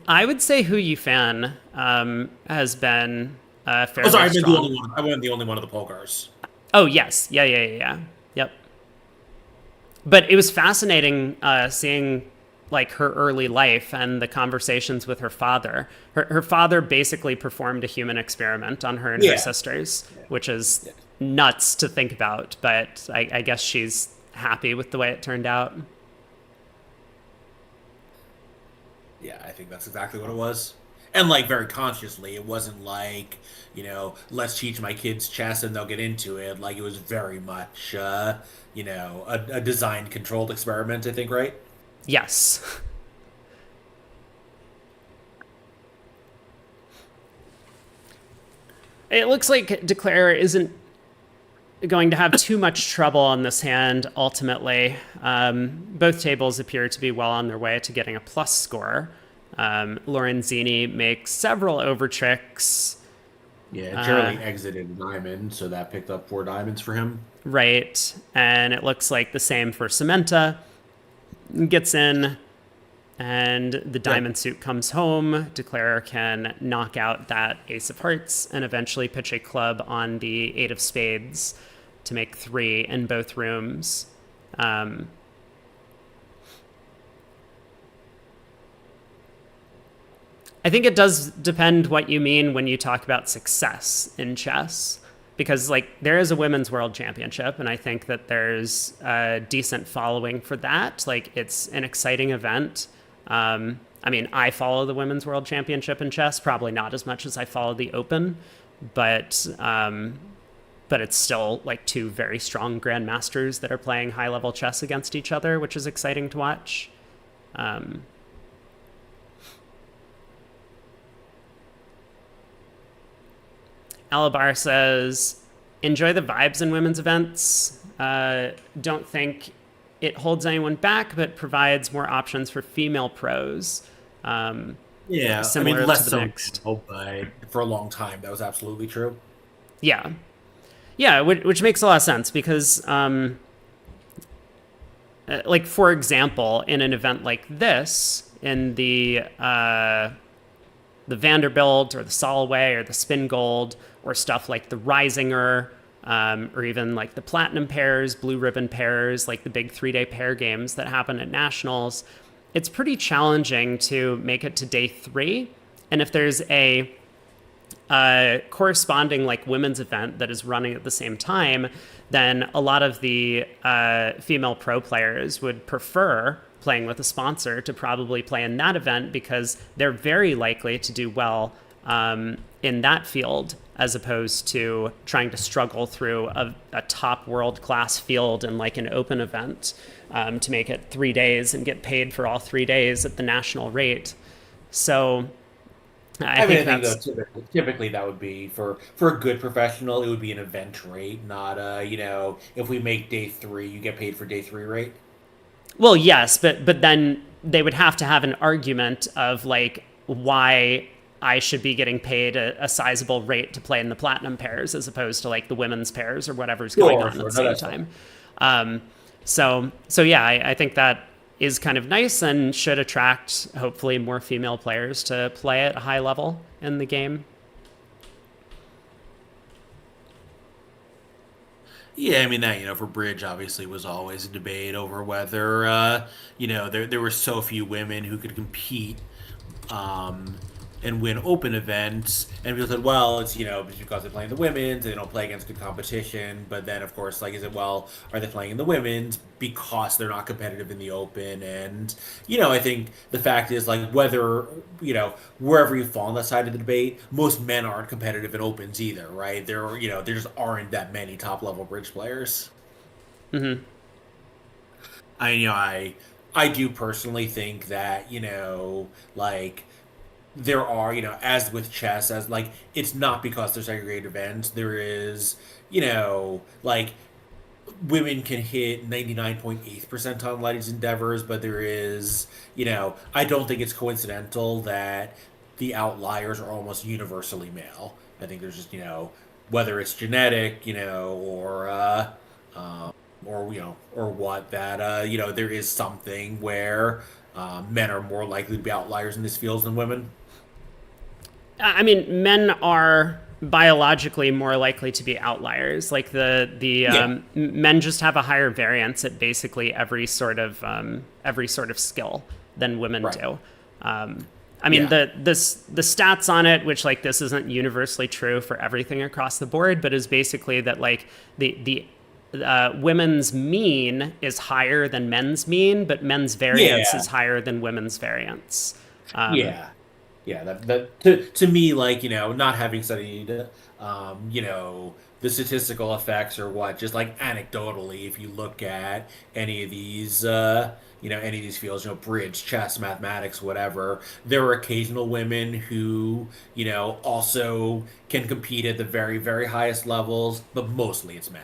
I would say Hu Yifan has been fairly Oh, sorry, strong. I meant the only one of the Polgars. Oh, yes. Yeah. Yep. But it was fascinating seeing like her early life and the conversations with her father. Her father basically performed a human experiment on her and her sisters, which is nuts to think about. But I guess she's happy with the way it turned out. Yeah, I think that's exactly what it was. And like very consciously, it wasn't like, let's teach my kids chess and they'll get into it. Like it was very much, a designed, controlled experiment, I think, right? Yes. It looks like Declare isn't going to have too much trouble on this hand ultimately. Both tables appear to be well on their way to getting a plus score. Lorenzini makes several over tricks. Yeah, Charlie exited diamond, so that picked up 4 diamonds for him. Right, and it looks like the same for Samantha. Gets in, and the Yep. diamond suit comes home. Declarer can knock out that ace of hearts and eventually pitch a club on the eight of spades to make 3 in both rooms. Um, I think it does depend what you mean when you talk about success in chess. Because like there is a women's world championship, and I think that there's a decent following for that. Like it's an exciting event. I mean, I follow the women's world championship in chess, probably not as much as I follow the Open, but but it's still like two very strong grandmasters that are playing high level chess against each other, which is exciting to watch. Um, Alabar says, enjoy the vibes in women's events. Don't think it holds anyone back, but provides more options for female pros. Um, Yeah, I mean Similar to less the so mixed. now, but for a long time that was absolutely true. Yeah. Yeah, which makes a lot of sense because, like, for example, in an event like this, in the Vanderbilt or the Solway or the Spin Gold or stuff like the Risinger, or even like the Platinum pairs, Blue Ribbon pairs, like the big 3-day pair games that happen at Nationals, it's pretty challenging to make it to day 3. And if there's a corresponding like women's event that is running at the same time, then a lot of the female pro players would prefer playing with a sponsor to probably play in that event because they're very likely to do well in that field as opposed to trying to struggle through a top world class field in like an open event to make it 3 days and get paid for all 3 days at the national rate. So I I mean, think I think though that's typically that would be for a good professional, it would be an event rate, not if we make day 3, you get paid for day 3 rate. well, yes, but then they would have to have an argument of like why I should be getting paid a sizable rate to play in the platinum pairs as opposed to like the women's pairs or whatever's going Sure, on at sure. the No, same that's fine. time. Um, so yeah, I think that is kind of nice and should attract hopefully more female players to play at a high level in the game. Yeah, I mean that, for bridge obviously was always a debate over whether there were so few women who could compete um, and win open events. And people said, well, it's it's because they're playing the women's, they don't play against good competition. But then, of course, like, is it well, are they playing in the women's because they're not competitive in the open? And I think the fact is like whether wherever you fall on that side of the debate, most men aren't competitive in opens either, right? There just aren't that many top level bridge players. I do personally think that like there are, as with chess, as like it's not because there's segregated events. There is, like women can hit 99.8th percentile on these endeavors, but there is, I don't think it's coincidental that the outliers are almost universally male. I think there's just, whether it's genetic, or or what that there is something where men are more likely to be outliers in these fields than women. I mean, men are biologically more likely to be outliers. Like the Yeah, men just have a higher variance at basically every sort of skill than women right. do. I mean, Yeah, the stats on it, which like this isn't universally true for everything across the board, but is basically that like the women's mean is higher than men's mean, but men's variance yeah, is higher than women's variance. yeah, yeah. That to me, like not having studied, the statistical effects or what, just like anecdotally, if you look at any of these, any of these fields, bridge, chess, mathematics, whatever. There are occasional women who, also can compete at the very, very highest levels, but mostly it's men.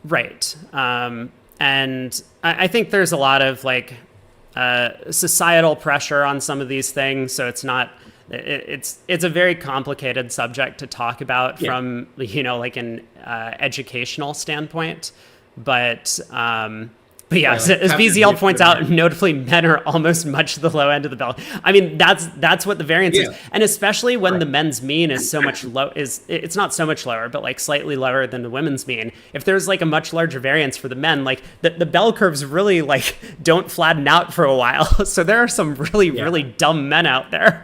Right. And I think there's a lot of like societal pressure on some of these things. So it's not, it's a very complicated subject to talk about Yeah. from, like an educational standpoint. But yeah, Right, so like as have your BZL gift points of out, men. notably men are almost much to the low end of the bell. I mean, that's what the variance is, Yeah. and especially when Right. the men's mean is so much low, it's not so much lower, but like slightly lower than the women's mean. If there's like a much larger variance for the men, like the bell curves really like don't flatten out for a while. So there are some really Yeah. really dumb men out there.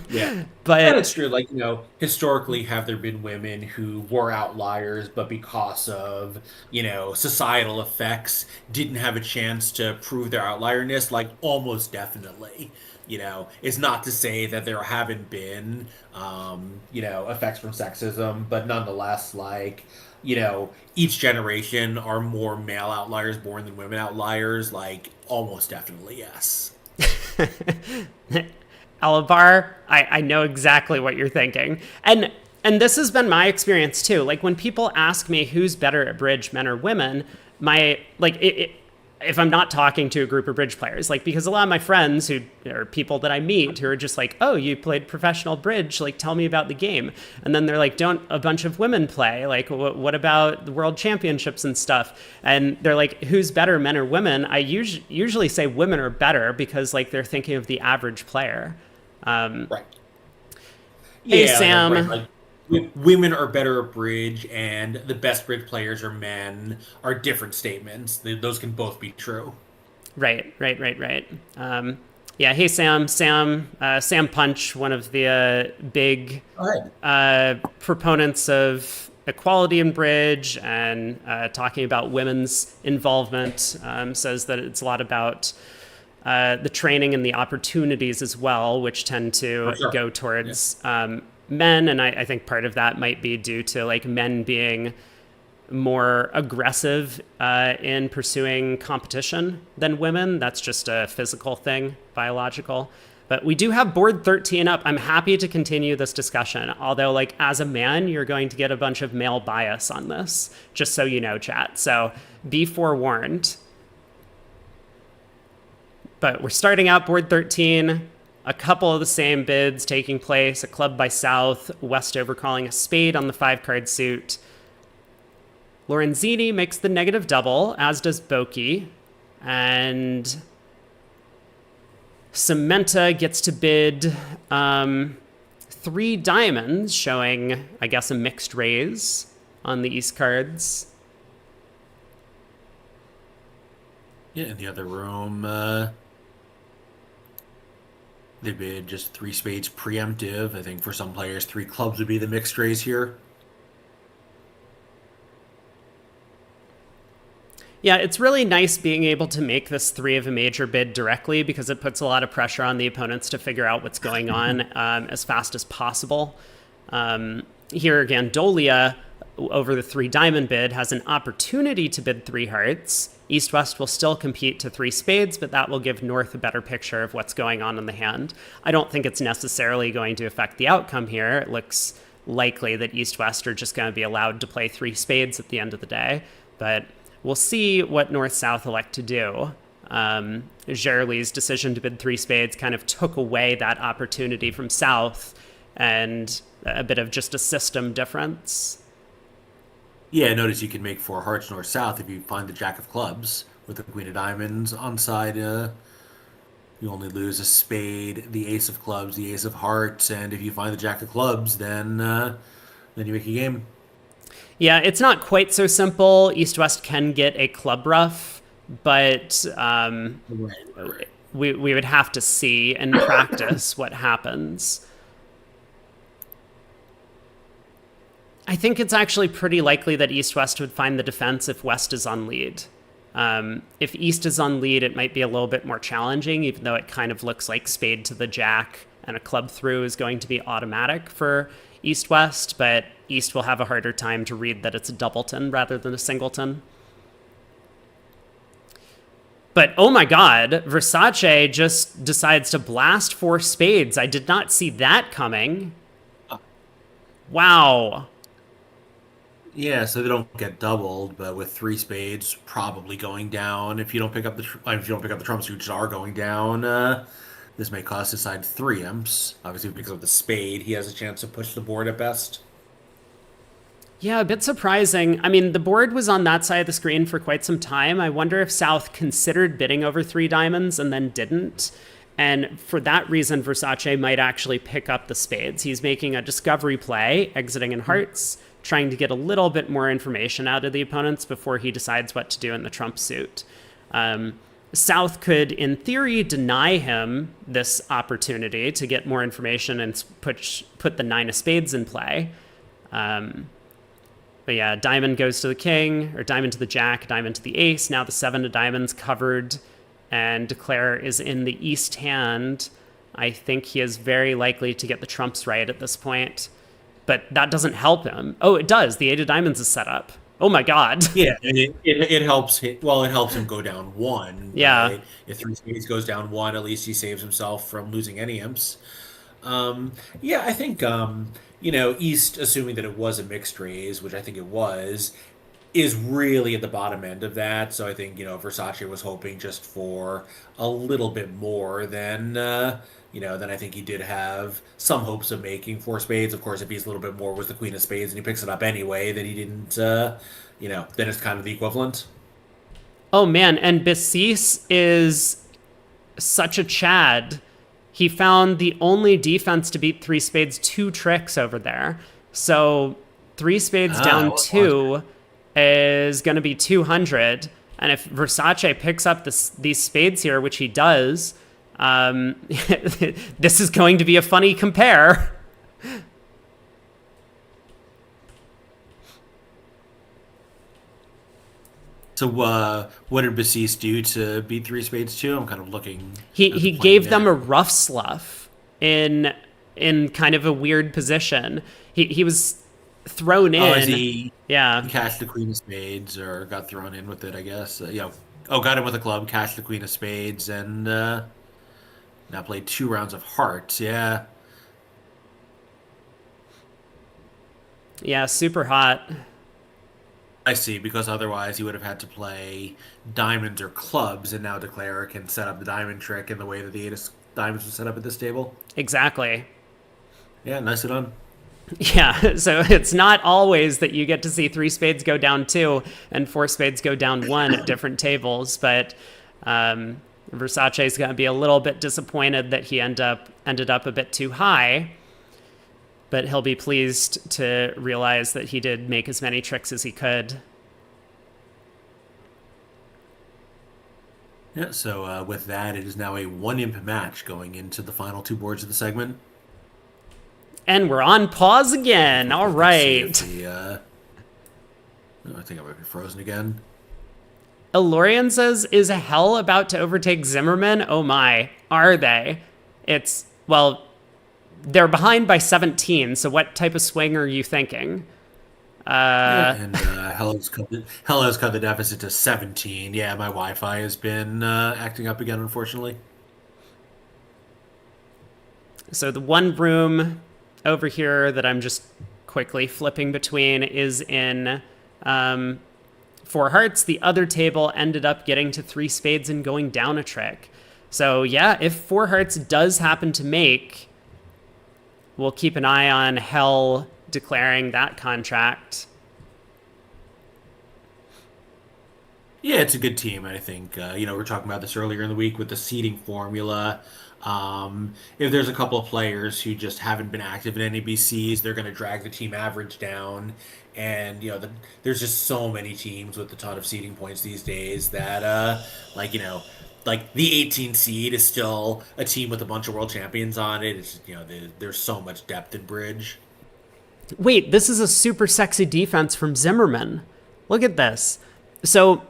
Yeah. And But it's true, like, historically, have there been women who were outliers, but because of, societal effects, didn't have a chance to prove their outlierness? Like, almost definitely. It's not to say that there haven't been, effects from sexism, but nonetheless, like, each generation are more male outliers born than women outliers. Like, almost definitely, yes. Alabar, I know exactly what you're thinking. And this has been my experience too. Like when people ask me who's better at bridge, men or women, my like if I'm not talking to a group of bridge players, like because a lot of my friends who are people that I meet who are just like, oh, you played professional bridge, like tell me about the game. And then they're like, don't a bunch of women play? Like, what about the world championships and stuff? And they're like, who's better, men or women? I usually say women are better because like they're thinking of the average player. Right. Hey, Yeah, right. Sam. Like women are better at bridge, and the best bridge players are men are different statements. Those can both be true. Right. Yeah, hey, Sam. Sam Punch, one of the big All right. proponents of equality in bridge and talking about women's involvement, says that it's a lot about the training and the opportunities as well, which tend to For sure. go Yeah. towards men. And I think part of that might be due to like men being more aggressive in pursuing competition than women. That's just a physical thing, biological. But we do have board 13 up. I'm happy to continue this discussion. Although, like, as a man, you're going to get a bunch of male bias on this, just so you know, chat. So be forewarned. But we're starting out board 13. A couple of the same bids taking place. A club by South, Westover calling a spade on the 5-card suit. Lorenzini makes the negative double, as does Boki. And Cementa gets to bid 3 diamonds, showing, I guess, a mixed raise on the East cards. Yeah, in the other room, they bid just 3 spades preemptive. I think for some players, 3 clubs would be the mixed raise here. Yeah, it's really nice being able to make this 3 of a major bid directly because it puts a lot of pressure on the opponents to figure out what's going on as fast as possible. Here, Gandolia, over the 3 diamond bid, has an opportunity to bid 3 hearts. East-West will still compete to 3 spades, but that will give North a better picture of what's going on in the hand. I don't think it's necessarily going to affect the outcome here. It looks likely that East-West are just going to be allowed to play 3 spades at the end of the day, but we'll see what North-South elect to do. Gerli's decision to bid 3 spades kind of took away that opportunity from South and a bit of just a system difference. Yeah, notice you can make 4 hearts north south if you find the jack of clubs with the queen of diamonds on side. You only lose a spade, the ace of clubs, the ace of hearts, and if you find the jack of clubs, then you make a game. Yeah, it's not quite so simple. East-West can get a club rough, but Right. we would have to see in practice what happens. I think it's actually pretty likely that East-West would find the defense if West is on lead. If East is on lead, it might be a little bit more challenging, even though it kind of looks like spade to the jack and a club through is going to be automatic for East-West, but East will have a harder time to read that it's a doubleton rather than a singleton. But oh my God, Versace just decides to blast four spades. I did not see that coming. Wow. Yeah, so they don't get doubled, but with three spades probably going down, if you don't pick up if you don't pick up the trumps, which are going down, this may cost his side three imps. Obviously, if he picks up the spade, he has a chance to push the board at best. Yeah, a bit surprising. I mean, the board was on that side of the screen for quite some time. I wonder if South considered bidding over three diamonds and then didn't. And for that reason, Versace might actually pick up the spades. He's making a discovery play, exiting in hearts, trying to get a little bit more information out of the opponents before he decides what to do in the trump suit. South could, in theory, deny him this opportunity to get more information and put the nine of spades in play. But yeah, diamond goes to the king, or diamond to the jack, diamond to the ace. Now the seven of diamonds covered, and Declare is in the east hand. I think he is very likely to get the trumps right at this point. But that doesn't help him. Oh, it does. The eight of diamonds is set up. Oh my God. Yeah, and it helps. It helps him go down one. Yeah. Right? If three spades goes down one, at least he saves himself from losing any imps. Yeah, I think East, assuming that it was a mixed raise, which I think it was, is really at the bottom end of that. So I think Versace was hoping just for a little bit more than I think he did have some hopes of making four spades. Of course, if he's a little bit more with the queen of spades and he picks it up anyway, then he didn't. Then it's kind of the equivalent. Oh man, and Bassis is such a Chad. He found the only defense to beat three spades, two tricks over there. So three spades down two is going to be 200. And if Versace picks up these spades here, which he does, this is going to be a funny compare. So what did Bassis do to beat three spades too? I'm kind of looking. He gave them a rough slough in kind of a weird position. He was thrown in. Oh, he cashed the queen of spades or got thrown in with it, I guess. Got him with a club, cashed the queen of spades, and now played 2 rounds of hearts. Yeah. Yeah, super hot. I see, because otherwise he would have had to play diamonds or clubs, and now Declare can set up the diamond trick in the way that the eight of diamonds was set up at this table. Exactly. Yeah, nicely done. Yeah, so it's not always that you get to see three spades go down 2 and four spades go down 1 at different tables, but Versace's going to be a little bit disappointed that he ended up a bit too high. But he'll be pleased to realize that he did make as many tricks as he could. Yeah, so with that, it is now a 1-imp match going into the final 2 boards of the segment. And we're on pause again. All right. I think I might be frozen again. Elorian says, is Hell about to overtake Zimmerman? Oh my, are they? They're behind by 17, so what type of swing are you thinking? Hell has cut the deficit to 17. Yeah, my Wi-Fi has been acting up again, unfortunately. So the one room over here that I'm just quickly flipping between is in 4 hearts. The other table ended up getting to 3 spades and going down a trick. So yeah, if 4 hearts does happen to make, we'll keep an eye on Hell declaring that contract. Yeah, it's a good team, I think. We were talking about this earlier in the week with the seeding formula. If there's a couple of players who just haven't been active in NABCs, they're going to drag the team average down. And, there's just so many teams with a ton of seeding points these days that, the 18 seed is still a team with a bunch of world champions on it. It's, there's so much depth in bridge. Wait, this is a super sexy defense from Zimmerman. Look at this. So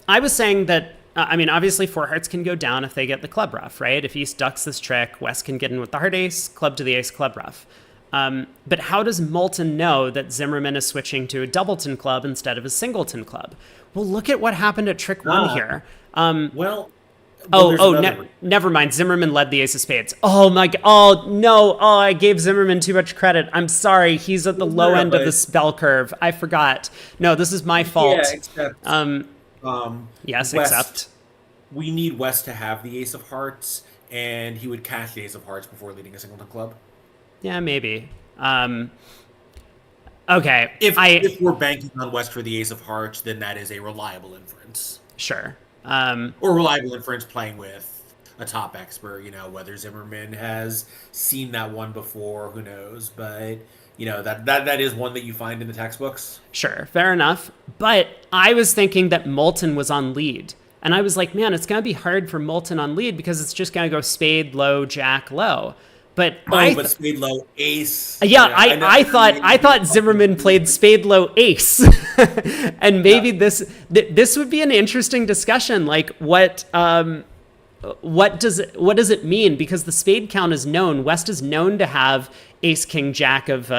I was saying that, obviously 4 hearts can go down if they get the club ruff, right? If East ducks this trick, West can get in with the heart ace, club to the ace, club ruff. But how does Moulton know that Zimmerman is switching to a doubleton club instead of a singleton club? Well, look at what happened at trick 1 here. Well, there's Oh, another. never mind. Zimmerman led the ace of spades. Oh my god. Oh no. Oh, I gave Zimmerman too much credit. I'm sorry. He's at the low No, end of but this bell curve. I forgot. No, this is my yeah, fault. except Yes, West. except. We need West to have the ace of hearts, and he would cash the ace of hearts before leading a singleton club. Yeah, maybe. Okay. If we're banking on West for the ace of hearts, then that is a reliable inference. Sure. Or reliable inference playing with a top expert. Whether Zimmerman has seen that one before, who knows? But that is one that you find in the textbooks. Sure. Fair enough. But I was thinking that Moulton was on lead. And I was like, man, it's going to be hard for Moulton on lead because it's just going to go spade, low, jack, low. But but spade low ace. Yeah, I thought Zimmerman played spade low ace, and maybe this would be an interesting discussion. Like what does it mean? Because the spade count is known. West is known to have ace king jack of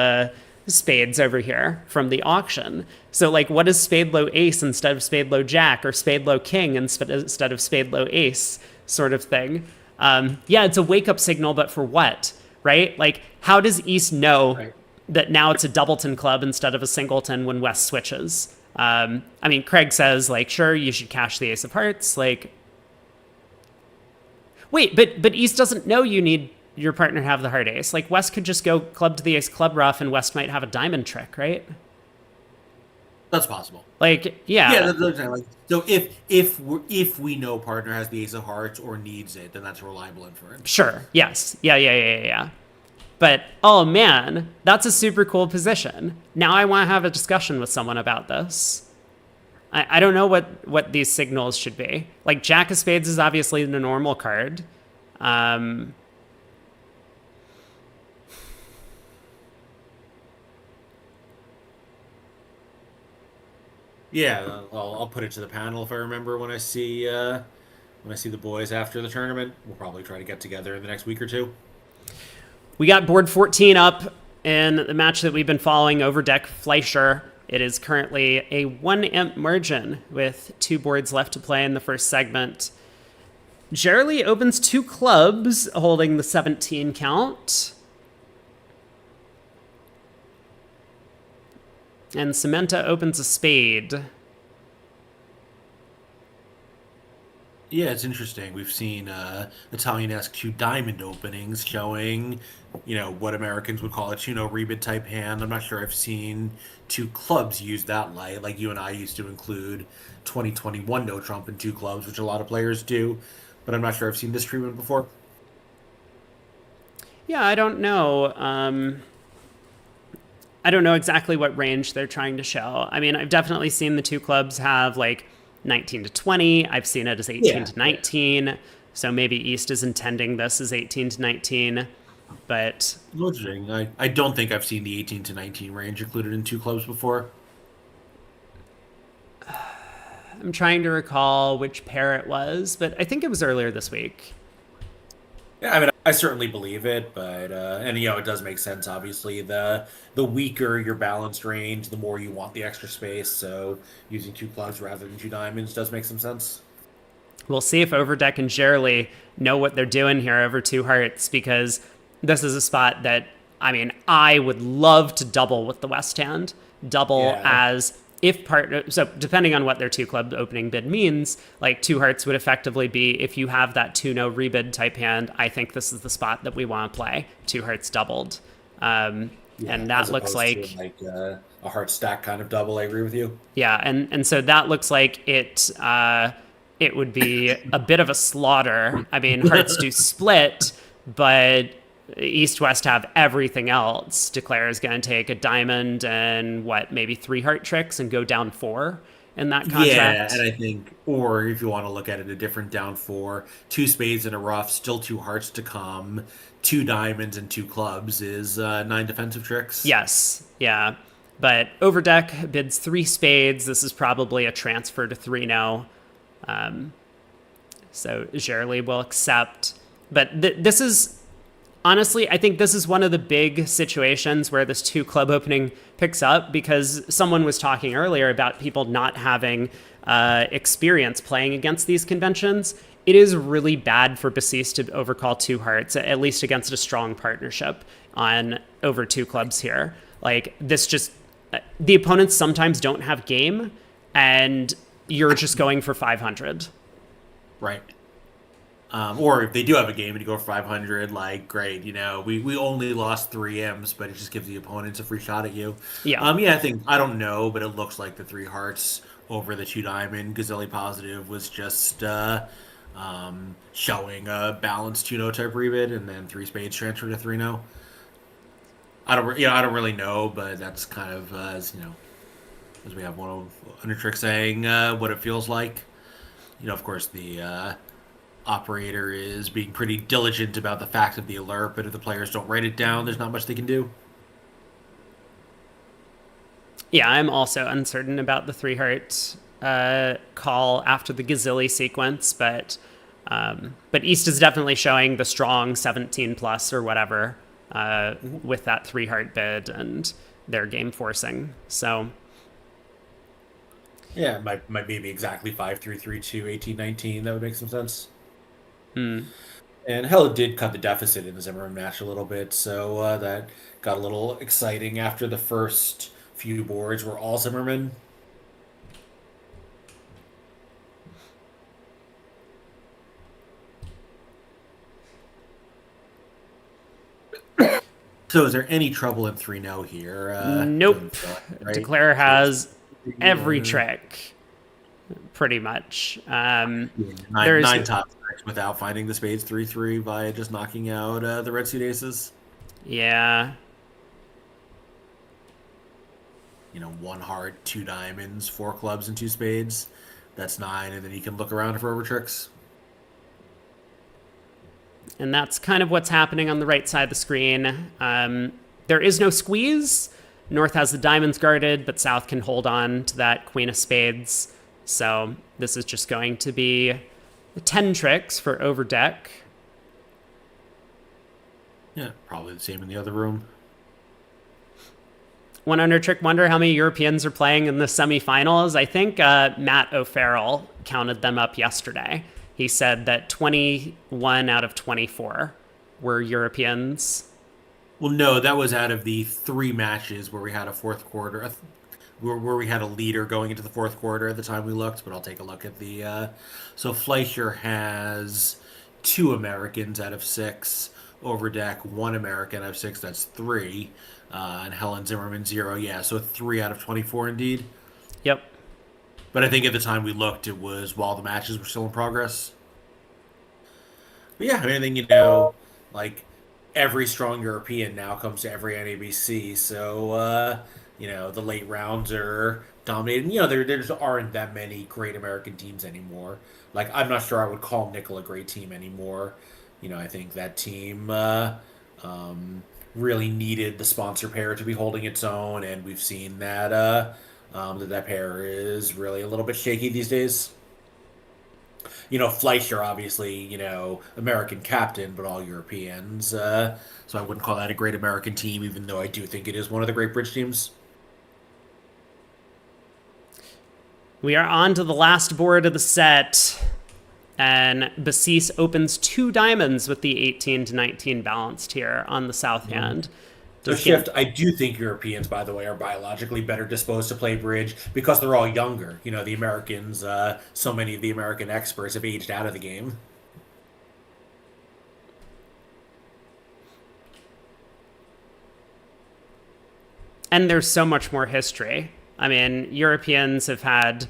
spades over here from the auction. So like, what is spade low ace instead of spade low jack, or spade low king instead of spade low ace, sort of thing. Yeah, it's a wake-up signal, but for what, right? Like, how does East know that now it's a doubleton club instead of a singleton when West switches? I mean, Craig says, like, sure, you should cash the ace of hearts. Like, wait, but East doesn't know you need your partner to have the heart ace. Like, West could just go club to the ace club rough, and West might have a diamond trick, right? That's possible. Like, yeah. Yeah, that's like, so if we know partner has the ace of hearts or needs it, then that's a reliable inference. Sure. Yes. Yeah. But oh man, that's a super cool position. Now I want to have a discussion with someone about this. I don't know what these signals should be. Like, Jack of Spades is obviously the normal card. Yeah, I'll put it to the panel if I remember when I see the boys after the tournament. We'll probably try to get together in the next week or two. We got board 14 up in the match that we've been following, Overdeck Fleischer. It is currently a 1 imp margin with 2 boards left to play in the first segment. Jerley opens 2 clubs, holding the 17 count. And Cementa opens a spade. Yeah, it's interesting. We've seen Italian-esque 2 diamond openings showing, what Americans would call a 2-no rebid type hand. I'm not sure I've seen 2 clubs use that light, like you and I used to include 2021 no trump in 2 clubs, which a lot of players do. But I'm not sure I've seen this treatment before. Yeah, I don't know. I don't know exactly what range they're trying to show. I mean, I've definitely seen the 2 clubs have like 19 to 20. I've seen it as 18 to 19. Yeah. So maybe East is intending this as 18 to 19. But interesting. I don't think I've seen the 18 to 19 range included in 2 clubs before. I'm trying to recall which pair it was, but I think it was earlier this week. Yeah, I mean, I certainly believe it, but and it does make sense. Obviously, the weaker your balanced range, the more you want the extra space. So using 2 clubs rather than 2 diamonds does make some sense. We'll see if Overdeck and Jerley know what they're doing here over 2 hearts, because this is a spot that, I mean, I would love to double with the West hand. Double as if partner. So depending on what their 2 club opening bid means, like 2 hearts would effectively be, if you have that 2-no rebid type hand, I think this is the spot that we want to play. 2 hearts doubled. And that looks like a heart stack kind of double. I agree with you. Yeah. And so that looks like it would be a bit of a slaughter. I mean, hearts do split, but East-West have everything else. Declare is going to take a diamond and maybe 3 heart tricks and go down 4 in that contract. Yeah, and I think, or if you want to look at it a different down 4, 2 spades in a rough, still 2 hearts to come, 2 diamonds and 2 clubs is 9 defensive tricks. Yes, yeah. But Overdeck bids 3 spades. This is probably a transfer to 3-no. So Jerley will accept. But this is Honestly, I think this is one of the big situations where this two club opening picks up because someone was talking earlier about people not having experience playing against these conventions. It is really bad for Basis to overcall two hearts, at least against a strong partnership on over two clubs here. Like this just, the opponents sometimes don't have game and you're just going for 500. Right. Or if they do have a game and you go for 500, like, great, we only lost 3 M's, but it just gives the opponents a free shot at you. Yeah. Yeah, I don't know, but it looks like the three hearts over the two diamond Gazelle positive was just showing a balanced 2-0 type rebid, and then three spades transfer to 3-0. I don't really know, but that's kind of as we have one of Undertrick saying what it feels like. Of course, the operator is being pretty diligent about the fact of the alert, but if the players don't write it down, there's not much they can do. Yeah, I'm also uncertain about the three heart call after the Gazilli sequence, but East is definitely showing the strong 17 plus or whatever with that three heart bid and their game forcing. So yeah, it might maybe exactly 5-3-3-2 18-19. That would make some sense. And hell, it did cut the deficit in the Zimmerman match a little bit, so that got a little exciting after the first few boards were all Zimmerman. So is there any trouble in 3-0 here? Nope. Right? Declare has every trick, pretty much. Nine top tricks without finding the spades 3-3 by just knocking out the red suit aces. Yeah. One heart, two diamonds, four clubs, and two spades. That's 9, and then you can look around for over tricks. And that's kind of what's happening on the right side of the screen. There is no squeeze. North has the diamonds guarded, but South can hold on to that queen of spades. So this is just going to be 10 tricks for overdeck. Yeah, probably the same in the other room. One under trick wonder how many Europeans are playing in the semifinals. I think Matt O'Farrell counted them up yesterday. He said that 21 out of 24 were Europeans. Well, no, that was out of the 3 matches where we had a fourth quarter, where we had a leader going into the fourth quarter at the time we looked. But I'll take a look at the. So Fleischer has 2 Americans out of 6. Overdeck 1 American out of 6. That's 3. And Helen Zimmerman 0. Yeah, so 3 out of 24 indeed. Yep. But I think at the time we looked, it was while the matches were still in progress. But yeah, I think, like every strong European now comes to every NABC. So, the late rounds are dominated. There just aren't that many great American teams anymore. Like, I'm not sure I would call Nickel a great team anymore. I think that team really needed the sponsor pair to be holding its own, and we've seen that that pair is really a little bit shaky these days. Fleischer, obviously, American captain, but all Europeans. So I wouldn't call that a great American team, even though I do think it is one of the great bridge teams. We are on to the last board of the set. And Basis opens 2 diamonds with the 18-19 balanced here on the south hand. So shift, I do think Europeans, by the way, are biologically better disposed to play bridge because they're all younger. The Americans, so many of the American experts have aged out of the game. And there's so much more history. I mean, Europeans have had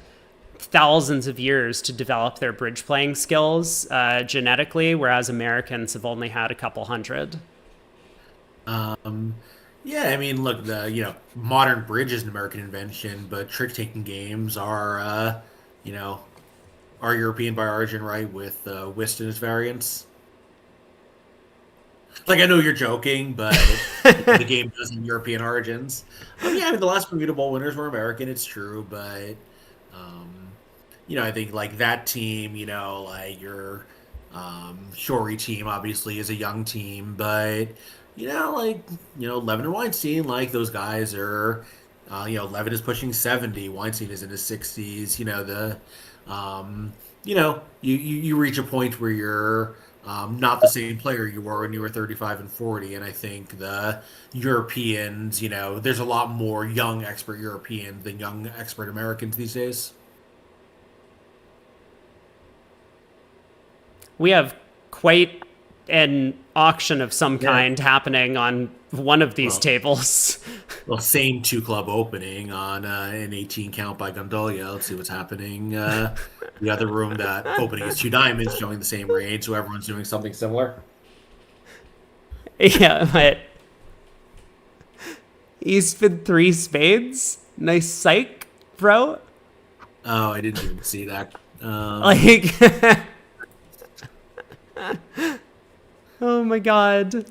thousands of years to develop their bridge playing skills genetically, whereas Americans have only had a couple hundred. Yeah, I mean, look, modern bridge is an American invention, but trick taking games are European by origin, right? With whist and its variants. Like, I know you're joking, but the game does have European origins. Yeah, I mean, the last Bermuda Bowl winners were American. It's true, but I think like that team, like your Shori team obviously is a young team, but like Levin and Weinstein, like those guys are, Levin is pushing 70, Weinstein is in his 60s. Um, you reach a point where you're not the same player you were when you were 35 and 40, and I think the Europeans, there's a lot more young expert Europeans than young expert Americans these days. We have quite an auction of some Yeah. kind happening on one of these Well, tables. Well, same two club opening on an 18 count by Gondolia. Let's see what's happening. The other room, that opening is two diamonds, showing the same range, so everyone's doing something similar. Yeah, but he's been three spades. Nice psych, bro. Oh, I didn't even see that. Like, oh my god.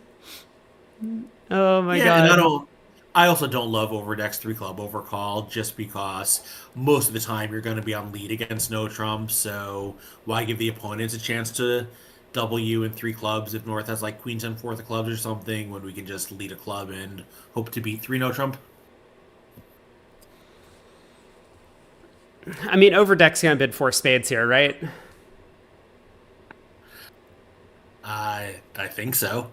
Oh my Yeah, and I god. don't. I also don't love Overdeck's three club overcall just because most of the time you're going to be on lead against no trump. So why give the opponents a chance to double you in three clubs if North has like queens and fourth of clubs or something when we can just lead a club and hope to beat three no trump? I mean, Overdeck's gonna bid four spades here, right? I think so.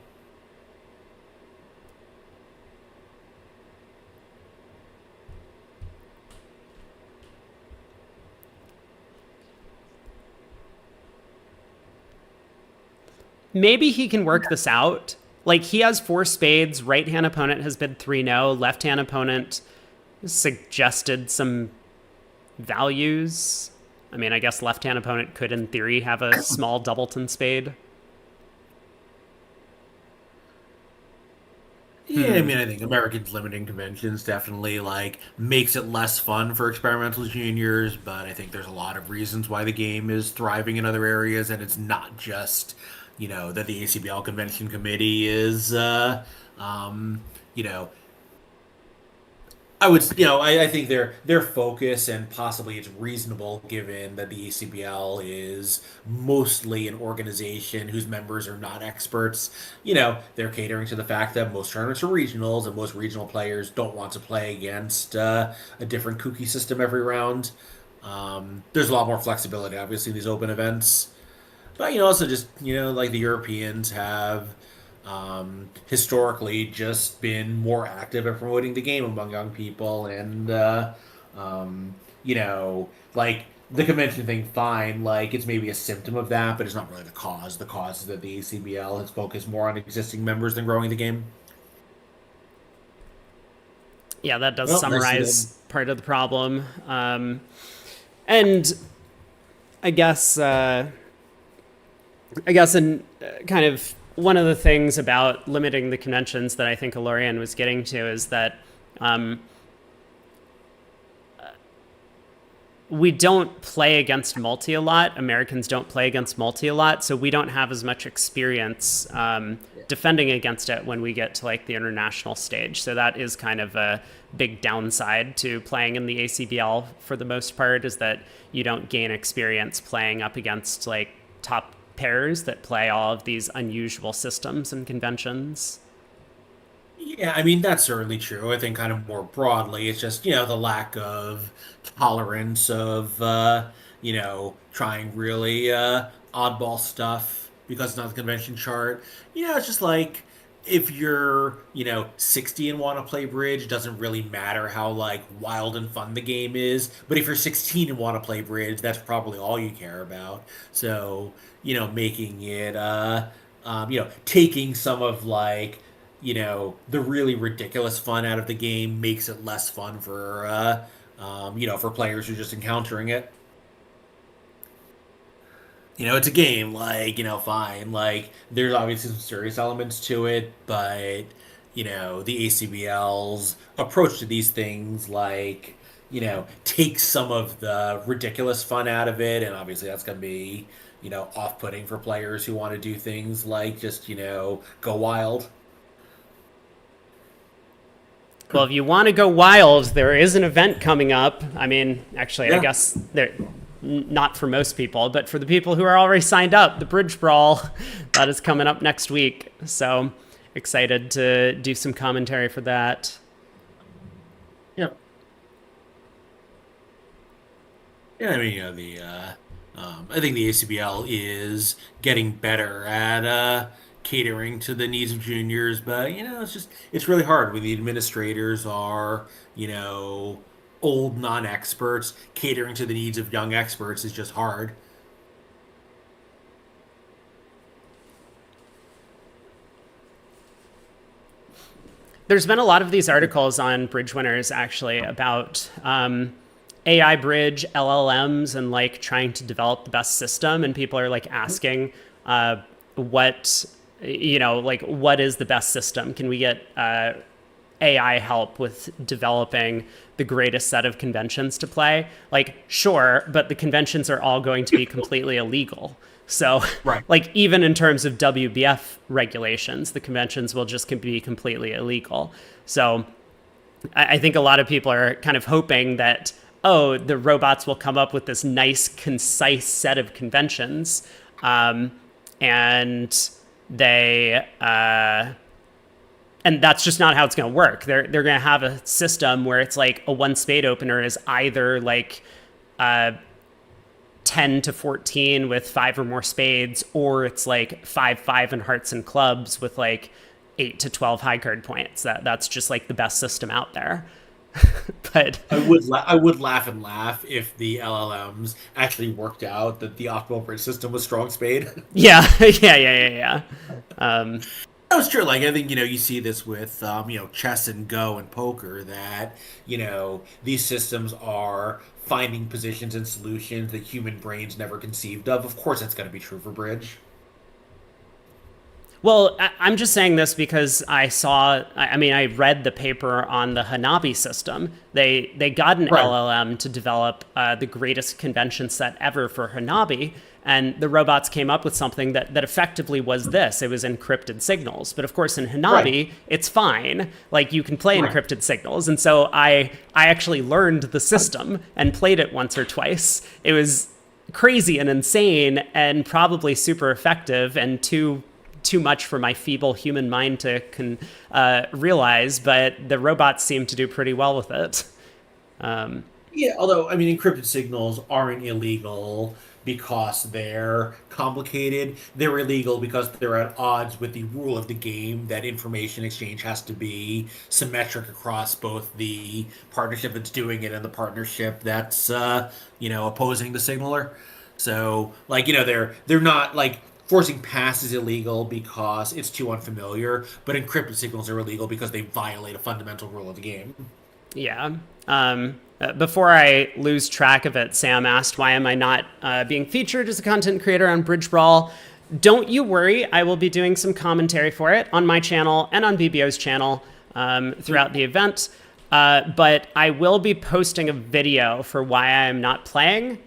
Maybe he can work this out. Like, he has four spades. Right hand opponent has bid three no. Left hand opponent suggested some values. I mean, I guess left hand opponent could, in theory, have a small doubleton spade. Yeah, I mean, I think Americans limiting conventions definitely like makes it less fun for experimental juniors, but I think there's a lot of reasons why the game is thriving in other areas, and it's not just, that the ACBL convention committee is, um, you know, I would, I think their focus and possibly it's reasonable given that the ACBL is mostly an organization whose members are not experts. They're catering to the fact that most tournaments are regionals and most regional players don't want to play against a different kooky system every round. There's a lot more flexibility, obviously, in these open events. But also just like the Europeans have historically just been more active at promoting the game among young people, and like the convention thing, fine, like it's maybe a symptom of that, but it's not really the cause. The cause is that the ACBL has focused more on existing members than growing the game. Yeah, that does Well, nice to them. summarize part of the problem. And I guess, in kind of one of the things about limiting the conventions that I think Alorian was getting to is that um, we don't play against multi a lot. Americans don't play against multi a lot, so we don't have as much experience defending against it when we get to like the international stage. So that is kind of a big downside to playing in the ACBL for the most part, is that you don't gain experience playing up against like top pairs that play all of these unusual systems and conventions. Yeah, I mean that's certainly true. I think kind of more broadly, it's just the lack of tolerance of trying really oddball stuff because it's not the convention chart. It's just like if you're 60 and want to play bridge, it doesn't really matter how like wild and fun the game is. But if you're 16 and want to play bridge, that's probably all you care about. So making it taking some of like the really ridiculous fun out of the game makes it less fun for for players who are just encountering it. It's a game, like, fine. Like, there's obviously some serious elements to it, but, the ACBL's approach to these things, like, takes some of the ridiculous fun out of it, and obviously that's going to be, off putting for players who want to do things like just, go wild. Well, if you want to go wild, there is an event coming up. I mean, actually, I Yeah. guess there not for most people, but for the people who are already signed up, the Bridge Brawl, that is coming up next week. So excited to do some commentary for that. Yep. Yeah, I mean, I think the ACBL is getting better at catering to the needs of juniors, but it's really hard when the administrators are, old non-experts. Catering to the needs of young experts is just hard. There's been a lot of these articles on Bridge Winners actually about AI Bridge, LLMs, and like trying to develop the best system. And people are like asking what, like what is the best system? Can we get AI help with developing the greatest set of conventions to play? Like, sure, but the conventions are all going to be completely illegal. So, Right. like, even in terms of WBF regulations, the conventions will just be completely illegal. So, I think a lot of people are kind of hoping that, oh, the robots will come up with this nice, concise set of conventions, and they and that's just not how it's going to work. They're going to have a system where it's like a one spade opener is either like 10 to 14 with 5 or more spades, or it's like 5-5 and hearts and clubs with like 8 to 12 high card points. That's just like the best system out there. But I would laugh if the LLMs actually worked out that the optimal bridge system was strong spade. yeah, yeah. That's true. Like I think you see this with chess and Go and poker that these systems are finding positions and solutions that human brains never conceived of. Of course, that's going to be true for bridge. Well, I'm just saying this because I read the paper on the Hanabi system. They got an Right. LLM to develop the greatest convention set ever for Hanabi, and the robots came up with something that effectively was this. It was encrypted signals. But of course, in Hanabi, Right. it's fine. Like, you can play Right. encrypted signals. And so I actually learned the system and played it once or twice. It was crazy and insane and probably super effective and too much for my feeble human mind to realize, but the robots seem to do pretty well with it. Yeah, although I mean, encrypted signals aren't illegal because they're complicated. They're illegal because they're at odds with the rule of the game that information exchange has to be symmetric across both the partnership that's doing it and the partnership that's opposing the signaler. So, like, they're not like forcing pass is illegal because it's too unfamiliar, but encrypted signals are illegal because they violate a fundamental rule of the game. Yeah. Before I lose track of it, Sam asked, why am I not being featured as a content creator on Bridge Brawl? Don't you worry. I will be doing some commentary for it on my channel and on BBO's channel throughout the event. But I will be posting a video for why I'm not playing.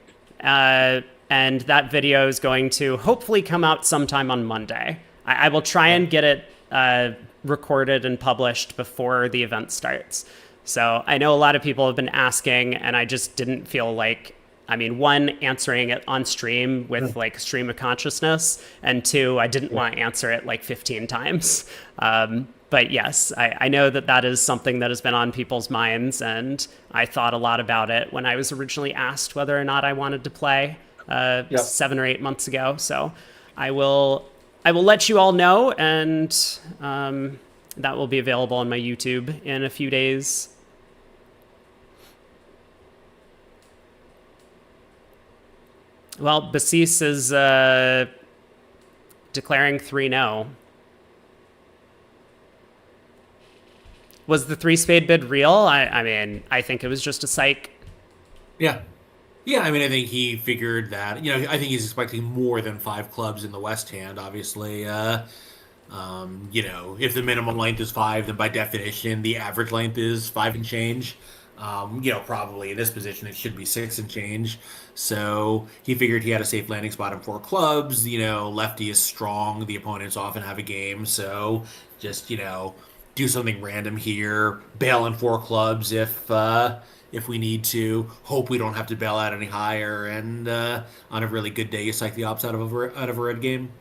And that video is going to hopefully come out sometime on Monday. I will try and get it recorded and published before the event starts. So I know a lot of people have been asking, and I just didn't feel like, one, answering it on stream with like stream of consciousness, and two, I didn't want to answer it like 15 times. But yes, I know that is something that has been on people's minds, and I thought a lot about it when I was originally asked whether or not I wanted to play 7 or 8 months ago. So I will let you all know, and that will be available on my YouTube in a few days. Well, Basis is declaring 3-0. Was the 3-spade bid real? I think it was just a psych. Yeah. Yeah, I think he figured that, I think he's expecting more than 5 clubs in the West Hand, obviously. If the minimum length is 5, then by definition, the average length is 5 and change. Probably in this position, it should be 6 and change. So he figured he had a safe landing spot in 4 clubs. Lefty is strong. The opponents often have a game. So just, do something random here, bail in 4 clubs if we need to. Hope we don't have to bail out any higher, and on a really good day, you psych the ops out of a red game.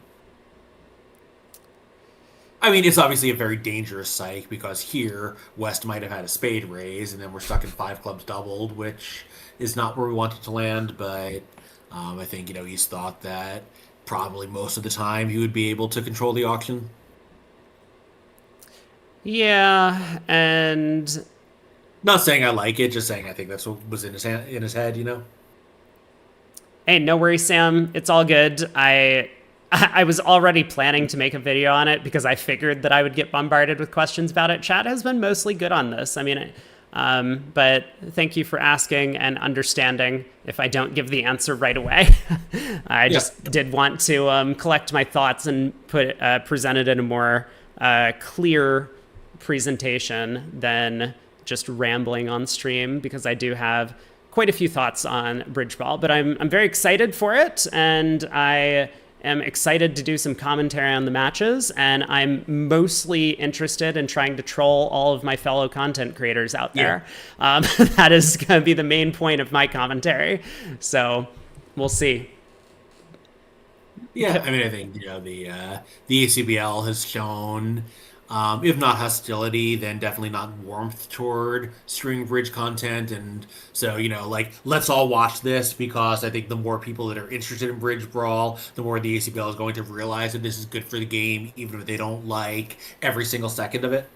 I mean, it's obviously a very dangerous psych because here West might have had a spade raise, and then we're stuck in 5 clubs doubled, which is not where we wanted to land. But I think he's thought that probably most of the time he would be able to control the auction. Yeah, and Not saying I like it, just saying I think that's what was in his head. hey, no worries, Sam. It's all good. I was already planning to make a video on it because I figured that I would get bombarded with questions about it. Chat has been mostly good on this. I mean, but thank you for asking and understanding if I don't give the answer right away. I just did want to collect my thoughts and present it in a more clear presentation than just rambling on stream, because I do have quite a few thoughts on Bridgeball, but I'm very excited for it, and I am excited to do some commentary on the matches, and I'm mostly interested in trying to troll all of my fellow content creators out there. That is going to be the main point of my commentary, so we'll see. Yeah, I mean, I think the ACBL has shown, if not hostility, then definitely not warmth toward string bridge content, and so like, let's all watch this, because I think the more people that are interested in bridge brawl, the more the ACBL is going to realize that this is good for the game, even if they don't like every single second of it.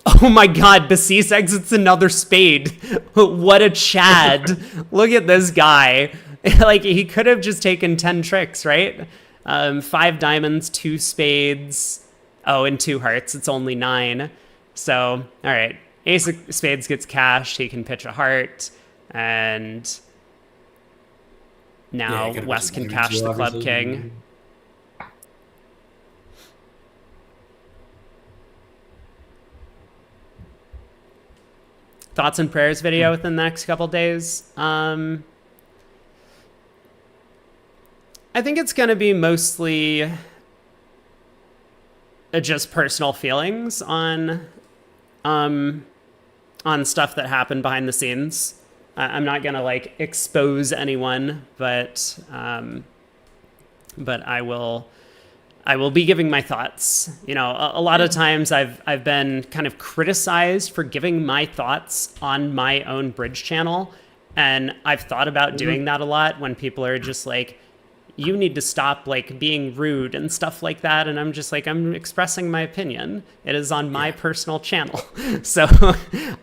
Oh my god, Basis exits another spade. What a Chad. Look at this guy. Like, he could have just taken 10 tricks, right? 5 diamonds, 2 spades. Oh, and 2 hearts. It's only 9. So, all right. Ace of spades gets cashed. He can pitch a heart. And now West can cash the club king. Thoughts and prayers video within the next couple days. I think it's going to be mostly just personal feelings on stuff that happened behind the scenes. I'm not going to like expose anyone, but I will be giving my thoughts. A lot of times I've been kind of criticized for giving my thoughts on my own bridge channel, and I've thought about doing that a lot when people are just like, you need to stop like being rude and stuff like that, and I'm just like, I'm expressing my opinion. It is on my personal channel. So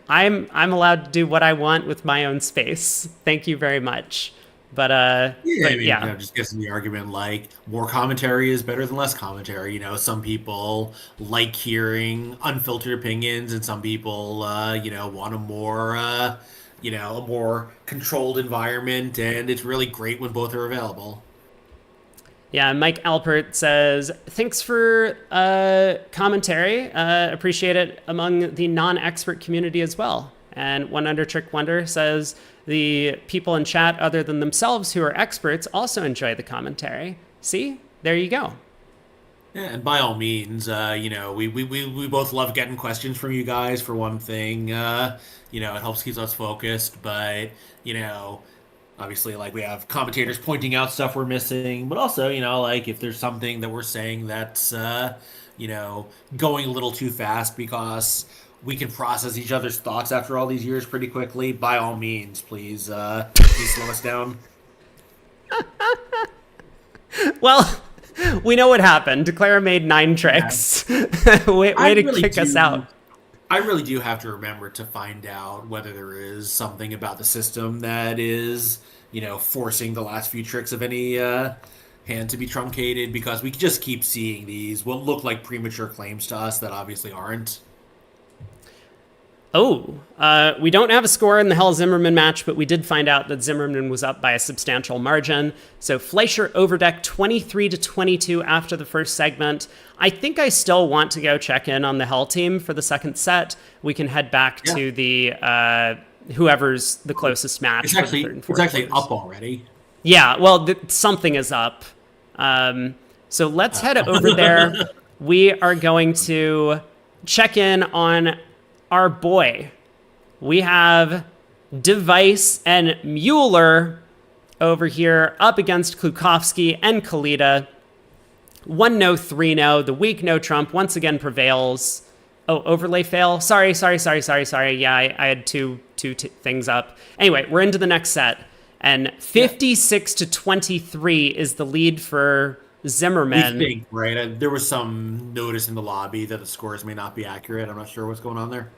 I'm allowed to do what I want with my own space. Thank you very much. But I mean, just guessing the argument like more commentary is better than less commentary. Some people like hearing unfiltered opinions, and some people, want a more controlled environment, and it's really great when both are available. Yeah, Mike Alpert says, thanks for commentary. Appreciate it among the non-expert community as well. And One Under Trick Wonder says, the people in chat other than themselves who are experts also enjoy the commentary. See? There you go. Yeah, and by all means, we both love getting questions from you guys, for one thing. It helps keep us focused, but, obviously, like, we have commentators pointing out stuff we're missing, but also, like, if there's something that we're saying that's, going a little too fast because we can process each other's thoughts after all these years pretty quickly, by all means, please slow us down. Well, we know what happened. Clara made 9 tricks. way to kick us out. I really do have to remember to find out whether there is something about the system that is, forcing the last few tricks of any hand to be truncated, because we just keep seeing these what look like premature claims to us that obviously aren't. Oh, we don't have a score in the Hell Zimmerman match, but we did find out that Zimmerman was up by a substantial margin. So Fleischer overdecked 23-22 after the first segment. I think I still want to go check in on the Hell team for the second set. We can head back to the whoever's the closest match. It's actually up already. Yeah, well, something is up. So let's head over there. We are going to check in on our boy. We have Device and Mueller over here up against Klukowski and Kalita. 1-0, 3-0. The weak no Trump once again prevails. Oh, overlay fail. Sorry. Yeah, I had two things up. Anyway, we're into the next set. And 56 to 23 is the lead for Zimmerman. We think, right? There was some notice in the lobby that the scores may not be accurate. I'm not sure what's going on there.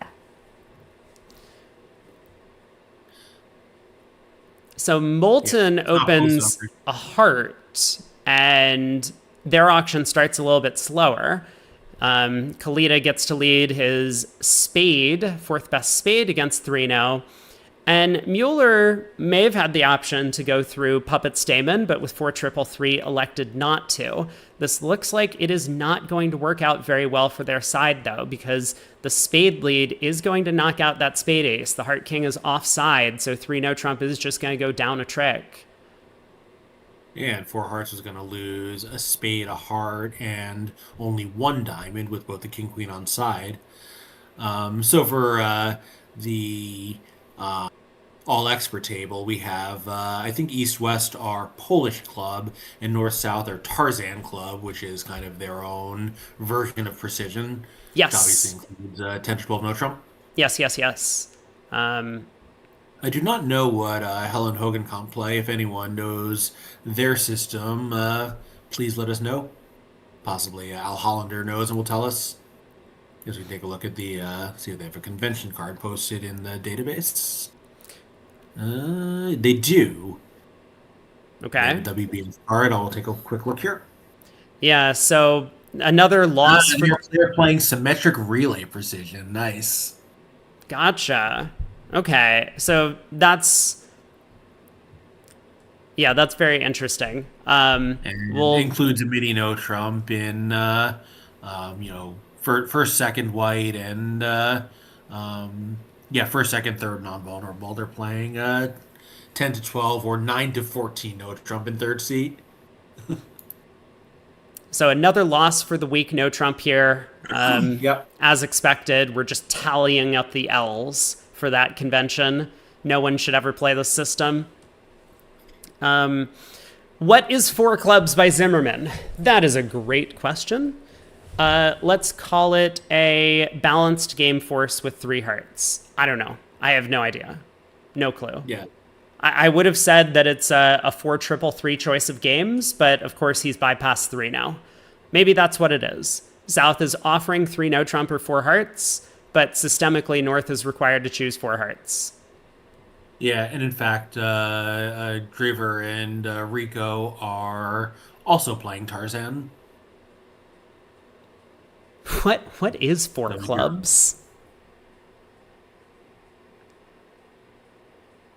So Moulton opens a heart, and their auction starts a little bit slower. Kalita gets to lead his spade, fourth best spade, against 3-0. And Mueller may have had the option to go through Puppet Stamen, but with 4-3-3 elected not to. This looks like it is not going to work out very well for their side, though, because the spade lead is going to knock out that spade ace. The Heart King is offside, so 3-0 Trump is just going to go down a trick. Yeah, and Four Hearts is going to lose a spade, a heart, and only one diamond with both the King Queen on side. So for the all expert table, we have I think East West are Polish club and North South are Tarzan club, which is kind of their own version of precision. Yes. Which obviously includes 10 to 12 no trump. Yes. I do not know what Helen Hogan comp play. If anyone knows their system, please let us know. Possibly Al Hollander knows and will tell us. As we take a look at the see if they have a convention card posted in the database. They do. Okay. WBS card. I'll take a quick look here. Yeah, so another loss for... They're playing symmetric relay precision. Nice. Gotcha. Okay, so that's very interesting. And it includes a mini no trump in first, second white and first, second, third non-vulnerable. They're playing 10 to 12 or 9 to 14 no trump in third seat. So another loss for the week no Trump here. Yep. As expected, we're just tallying up the L's for that convention. No one should ever play this system. What is Four Clubs by Zimmerman? That is a great question. Let's call it a balanced game force with 3 hearts. I don't know. I have no idea. No clue. Yeah. I would have said that it's a 4-3-3 choice of games, but of course he's bypassed 3 now. Maybe that's what it is. South is offering 3 no trump or 4 hearts, but systemically North is required to choose 4 hearts. Yeah, and in fact, Driver and Rico are also playing Tarzan. What is 4 clubs?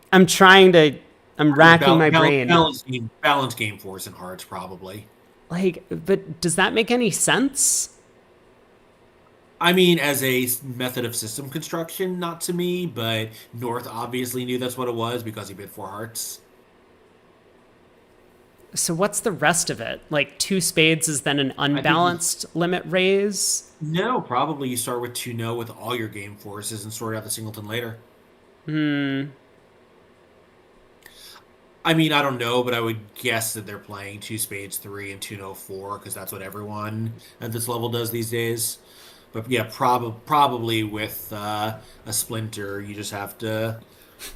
I'm racking my brain. Balance game force and hearts, probably. But does that make any sense? I mean, as a method of system construction, not to me, but North obviously knew that's what it was because he bid 4 hearts. So what's the rest of it? 2 spades is then an unbalanced limit raise? No, probably you start with 2 no with all your game forces and sort out the singleton later. I mean, I don't know, but I would guess that they're playing 2 spades 3 and 2 no 4 because that's what everyone at this level does these days. But yeah, probably with a splinter, you just have to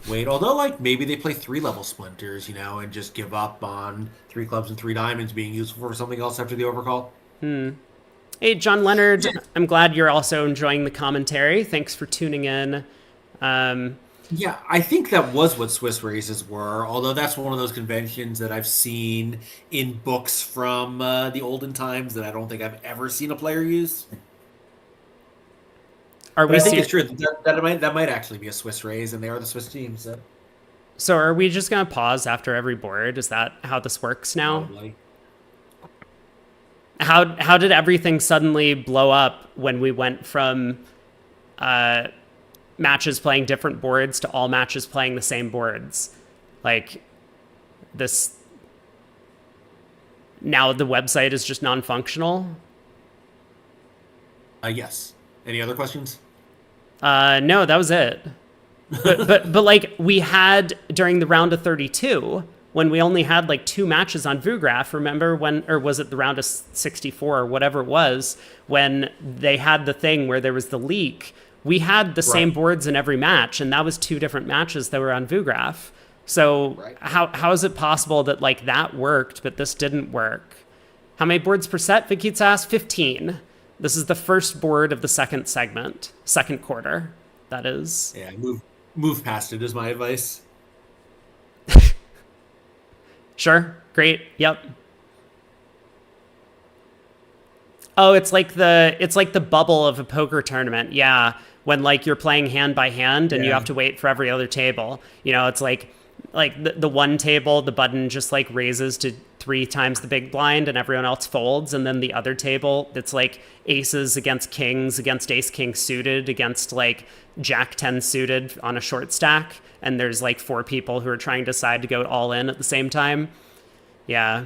wait. Although, maybe they play 3-level splinters, and just give up on 3 clubs and 3 diamonds being useful for something else after the overcall. Hey, John Leonard, I'm glad you're also enjoying the commentary. Thanks for tuning in. Yeah, I think that was what Swiss races were, although that's one of those conventions that I've seen in books from the olden times that I don't think I've ever seen a player use. I think it's true that might actually be a Swiss race, and they are the Swiss team. So are we just going to pause after every board? Is that how this works now? Probably. How did everything suddenly blow up when we went from matches playing different boards to all matches playing the same boards? This... Now the website is just non-functional? Yes. Any other questions? No, that was it. But like we had during the round of 32 when we only had like two matches on VuGraph. Remember when, or was it the round of 64 or whatever it was, when they had the thing where there was the leak? We had the Right. same boards in every match, and that was two different matches that were on VuGraph. So Right. how is it possible that like that worked, but this didn't work? How many boards per set? Vikit's asked 15. This is the first board of the second segment, second quarter. That is. Yeah, move past it is my advice. Sure. Great. Yep. Oh, it's like the bubble of a poker tournament. Yeah, when like you're playing hand by hand and you Yeah. have to wait for every other table. It's like the one table, the button just like raises to three times the big blind and everyone else folds, and then the other table it's like aces against kings against ace king suited against like jack 10 suited on a short stack, and there's like four people who are trying to decide to go all in at the same time. Yeah.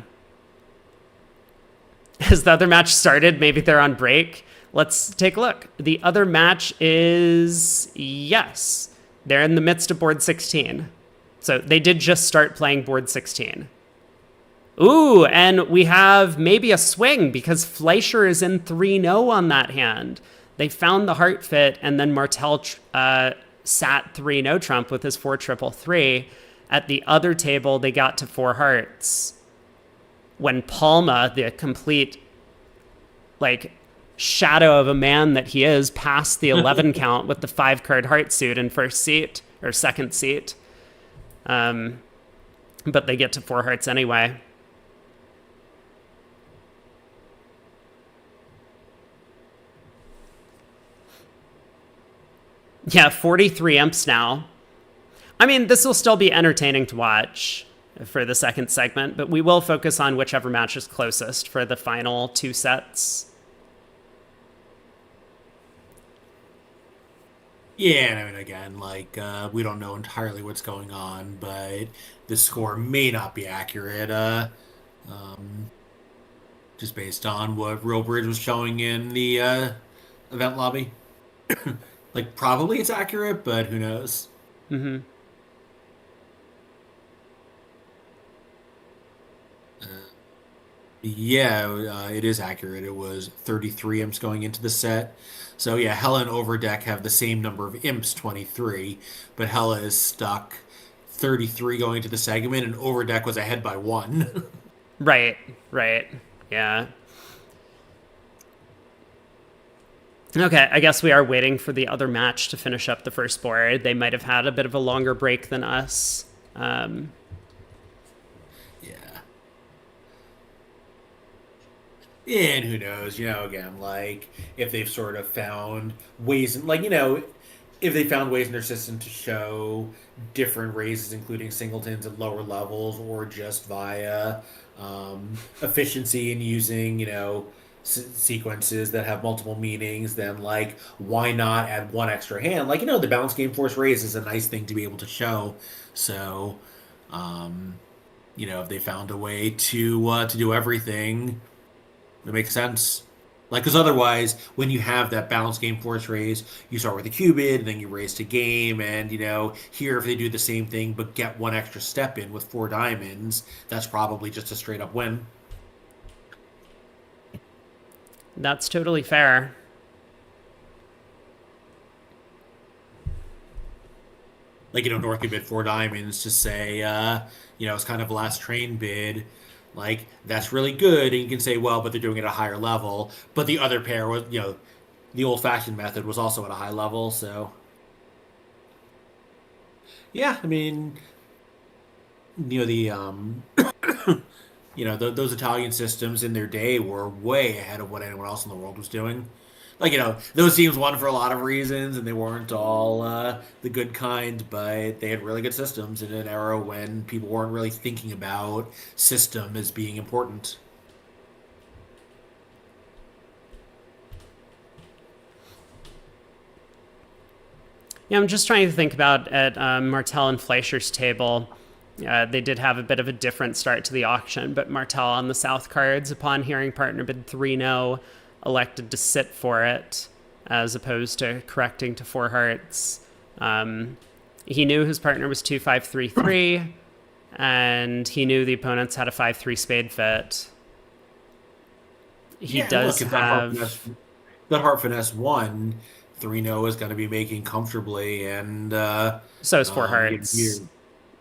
Has the other match started? Maybe they're on break. Let's take a look. The other match is, yes, they're in the midst of board 16. So they did just start playing board 16. Ooh, and we have maybe a swing because Fleischer is in 3-0 on that hand. They found the heart fit, and then Martel sat 3-0 trump with his 4-3-3. At the other table, they got to four hearts. When Palma, the complete like shadow of a man that he is, passed the 11 count with the 5-card heart suit in first seat or second seat. But they get to four hearts anyway. Yeah, 43 imps now. I mean, this will still be entertaining to watch for the second segment, but we will focus on whichever match is closest for the final two sets. Yeah, and I mean, again, like we don't know entirely what's going on, but the score may not be accurate, um, just based on what Real Bridge was showing in the event lobby. Like, probably it's accurate, but who knows? Yeah, it is accurate. It was 33 imps going into the set. So yeah, Hella and Overdeck have the same number of imps, 23, but Hella is stuck 33 going into the segment, and Overdeck was ahead by one. Right, right. Yeah. Okay, I guess we are waiting for the other match to finish up the first board. They might have had a bit of a longer break than us. Yeah. And who knows, again, like if they've sort of found ways, if they found ways in their system to show different raises, including singletons at lower levels, or just via efficiency in using, sequences that have multiple meanings, then like why not add one extra hand? Like, the balance game force raise is a nice thing to be able to show. So, um, if they found a way to do everything, it makes sense. Like, because otherwise, when you have that balance game force raise, you start with a cubit, and then you raise to game, and here if they do the same thing but get one extra step in with four diamonds, that's probably just a straight up win. That's totally fair. Like, North could bid four diamonds to say, it's kind of a last train bid. Like, that's really good, and you can say, well, but they're doing it at a higher level. But the other pair was, the old fashioned method was also at a high level, so yeah, I mean, the those Italian systems in their day were way ahead of what anyone else in the world was doing. Like, those teams won for a lot of reasons, and they weren't all the good kind, but they had really good systems in an era when people weren't really thinking about system as being important. Yeah, I'm just trying to think about at Martel and Fleischer's table. They did have a bit of a different start to the auction, but Martel on the south cards, upon hearing partner bid 3-0, elected to sit for it. as opposed to correcting to four hearts. He knew his partner was 2-5-3-3, and he knew the opponents had a 5-3 spade fit. He does look, if have. that heart finesse won, 3-0 is going to be making comfortably, and So is four here, hearts.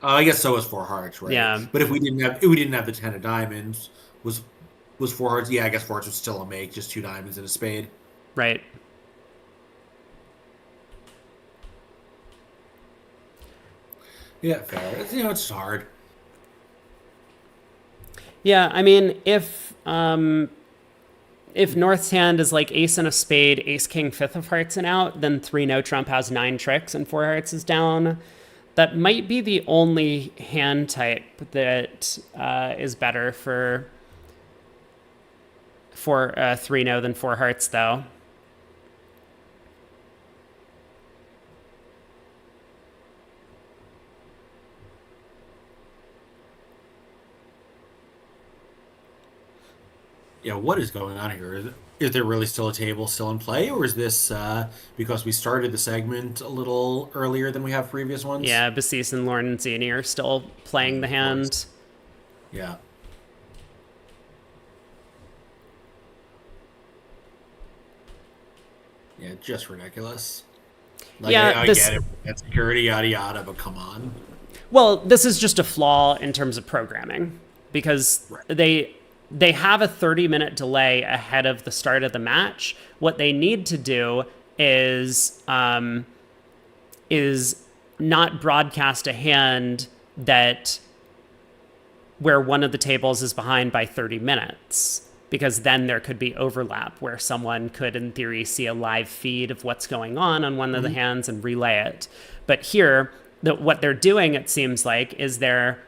I guess so is four hearts, right? Yeah, But if we didn't have the 10 of diamonds, was four hearts? Yeah, I guess four hearts was still a make, just two diamonds and a spade. right. Yeah, fair. It's hard. Yeah, I mean, if North's hand is like ace and a spade, ace king fifth of hearts and out, then 3-no trump has 9 tricks and four hearts is down. That might be the only hand type that is better for 3-no than four hearts, though. Yeah, what is going on here? Is there really still a table still in play, or is this because we started the segment a little earlier than we have previous ones? Yeah, Basis and Lorenzini are still playing the Of course. hand. Yeah. Yeah, just ridiculous. Like, Yeah, I this. get it, that's security, yada yada, but come on. Well, this is just a flaw in terms of programming because Right. they have a 30-minute delay ahead of the start of the match. What they need to do is not broadcast a hand that where one of the tables is behind by 30 minutes, because then there could be overlap where someone could, in theory, see a live feed of what's going on one of the hands and relay it. But here, what they're doing, it seems like, is they're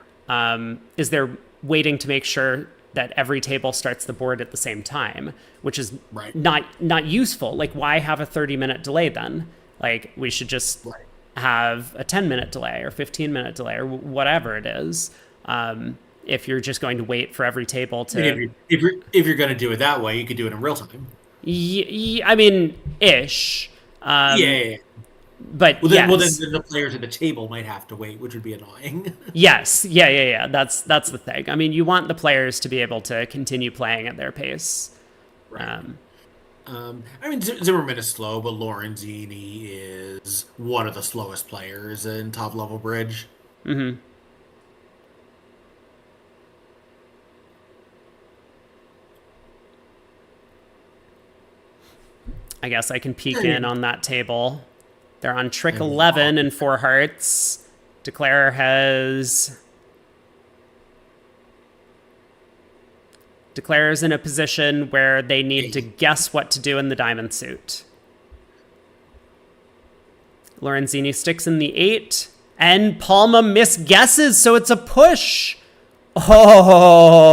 waiting to make sure that every table starts the board at the same time, which is Right. not useful. Like, why have a 30-minute delay then? Like, we should just Right. have a 10-minute delay or 15-minute delay or whatever it is. If you're just going to wait for every table I mean, to, if you're going to do it that way, you could do it in real time. I mean, ish. Yeah. But Well, then, yes, the players at the table might have to wait, which would be annoying. yes, yeah. That's the thing. I mean, you want the players to be able to continue playing at their pace. Right. I mean, Zimmerman is slow, but Lorenzini is one of the slowest players in top level bridge. I guess I can peek in on that table. They're on trick And 11 and four hearts. Declare has. Declare is in a position where they need to guess what to do in the diamond suit. Lorenzini sticks in the 8, and Palma misguesses, so it's a push. Oh,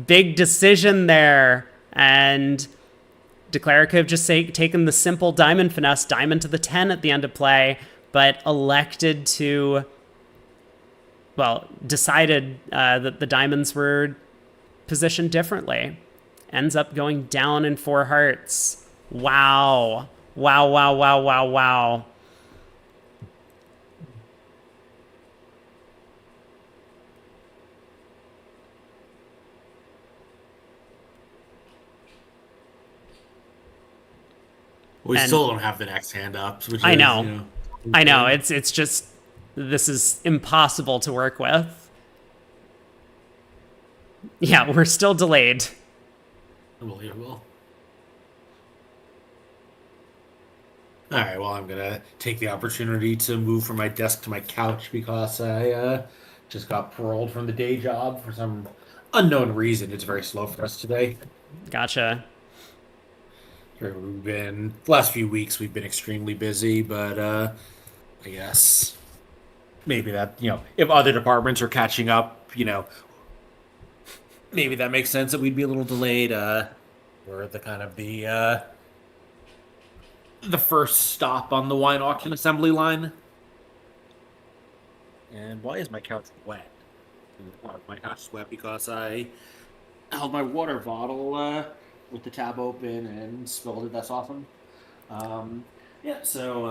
big decision there. And Declare could have just taken the simple diamond finesse, diamond to the 10 at the end of play, but elected to, well, decided that the diamonds were positioned differently. Ends up going down in four hearts. Wow. Wow. We And- still don't have the next hand up, which I is, know. I know. It's just, this is impossible to work with. Yeah, we're still delayed. Unbelievable. All right, well, I'm gonna take the opportunity to move from my desk to my couch because I just got paroled from the day job for some unknown reason. It's very slow for us today. Gotcha. The last few weeks we've been extremely busy, but I guess maybe that, if other departments are catching up, maybe that makes sense that we'd be a little delayed. We're at the kind of the first stop on the wine auction assembly line. And why is my couch wet? My couch is wet because I held my water bottle with the tab open and spilled it. That's awesome. Um, yeah, so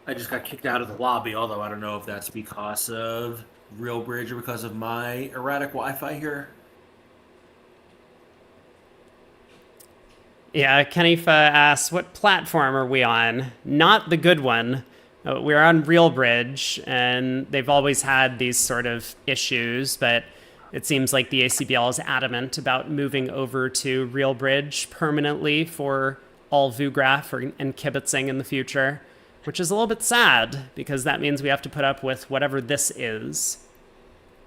I just got kicked out of the lobby, although I don't know if that's because of Real Bridge or because of my erratic Wi-Fi here. Yeah, Kenifa asks, what platform are we on? Not the good one. We're on Real Bridge, and they've always had these sort of issues, but it seems like the ACBL is adamant about moving over to Real Bridge permanently for all VUGRAF and kibitzing in the future, which is a little bit sad because that means we have to put up with whatever this is.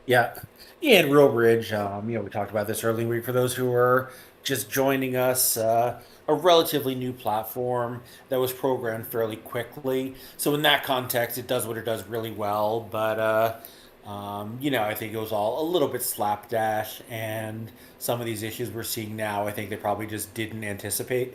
Yeah. Yeah, and Real Bridge, we talked about this earlier week for those who are just joining us, a relatively new platform that was programmed fairly quickly. So in that context, it does what it does really well, but I think it was all a little bit slapdash, and some of these issues we're seeing now, I think they probably just didn't anticipate.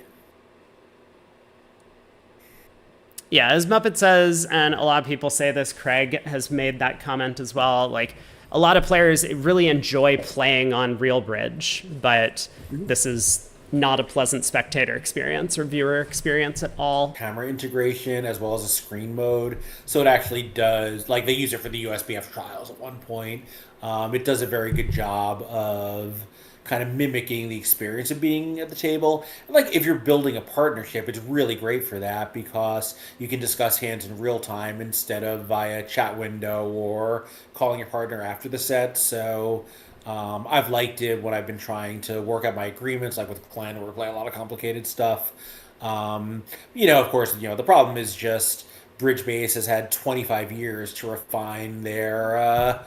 Yeah, as Muppet says, and a lot of people say this, Craig has made that comment as well. Like, a lot of players really enjoy playing on Real Bridge, but this is not a pleasant spectator experience or viewer experience at all. Camera integration as well as a screen mode. So it actually does, like they use it for the USBF trials at one point. It does a very good job of kind of mimicking the experience of being at the table. And like if you're building a partnership, it's really great for that because you can discuss hands in real time instead of via chat window or calling your partner after the set. So I've liked it when I've been trying to work out my agreements, like with Clan, where we're playing a lot of complicated stuff. Of course, the problem is just Bridge Base has had 25 years to refine their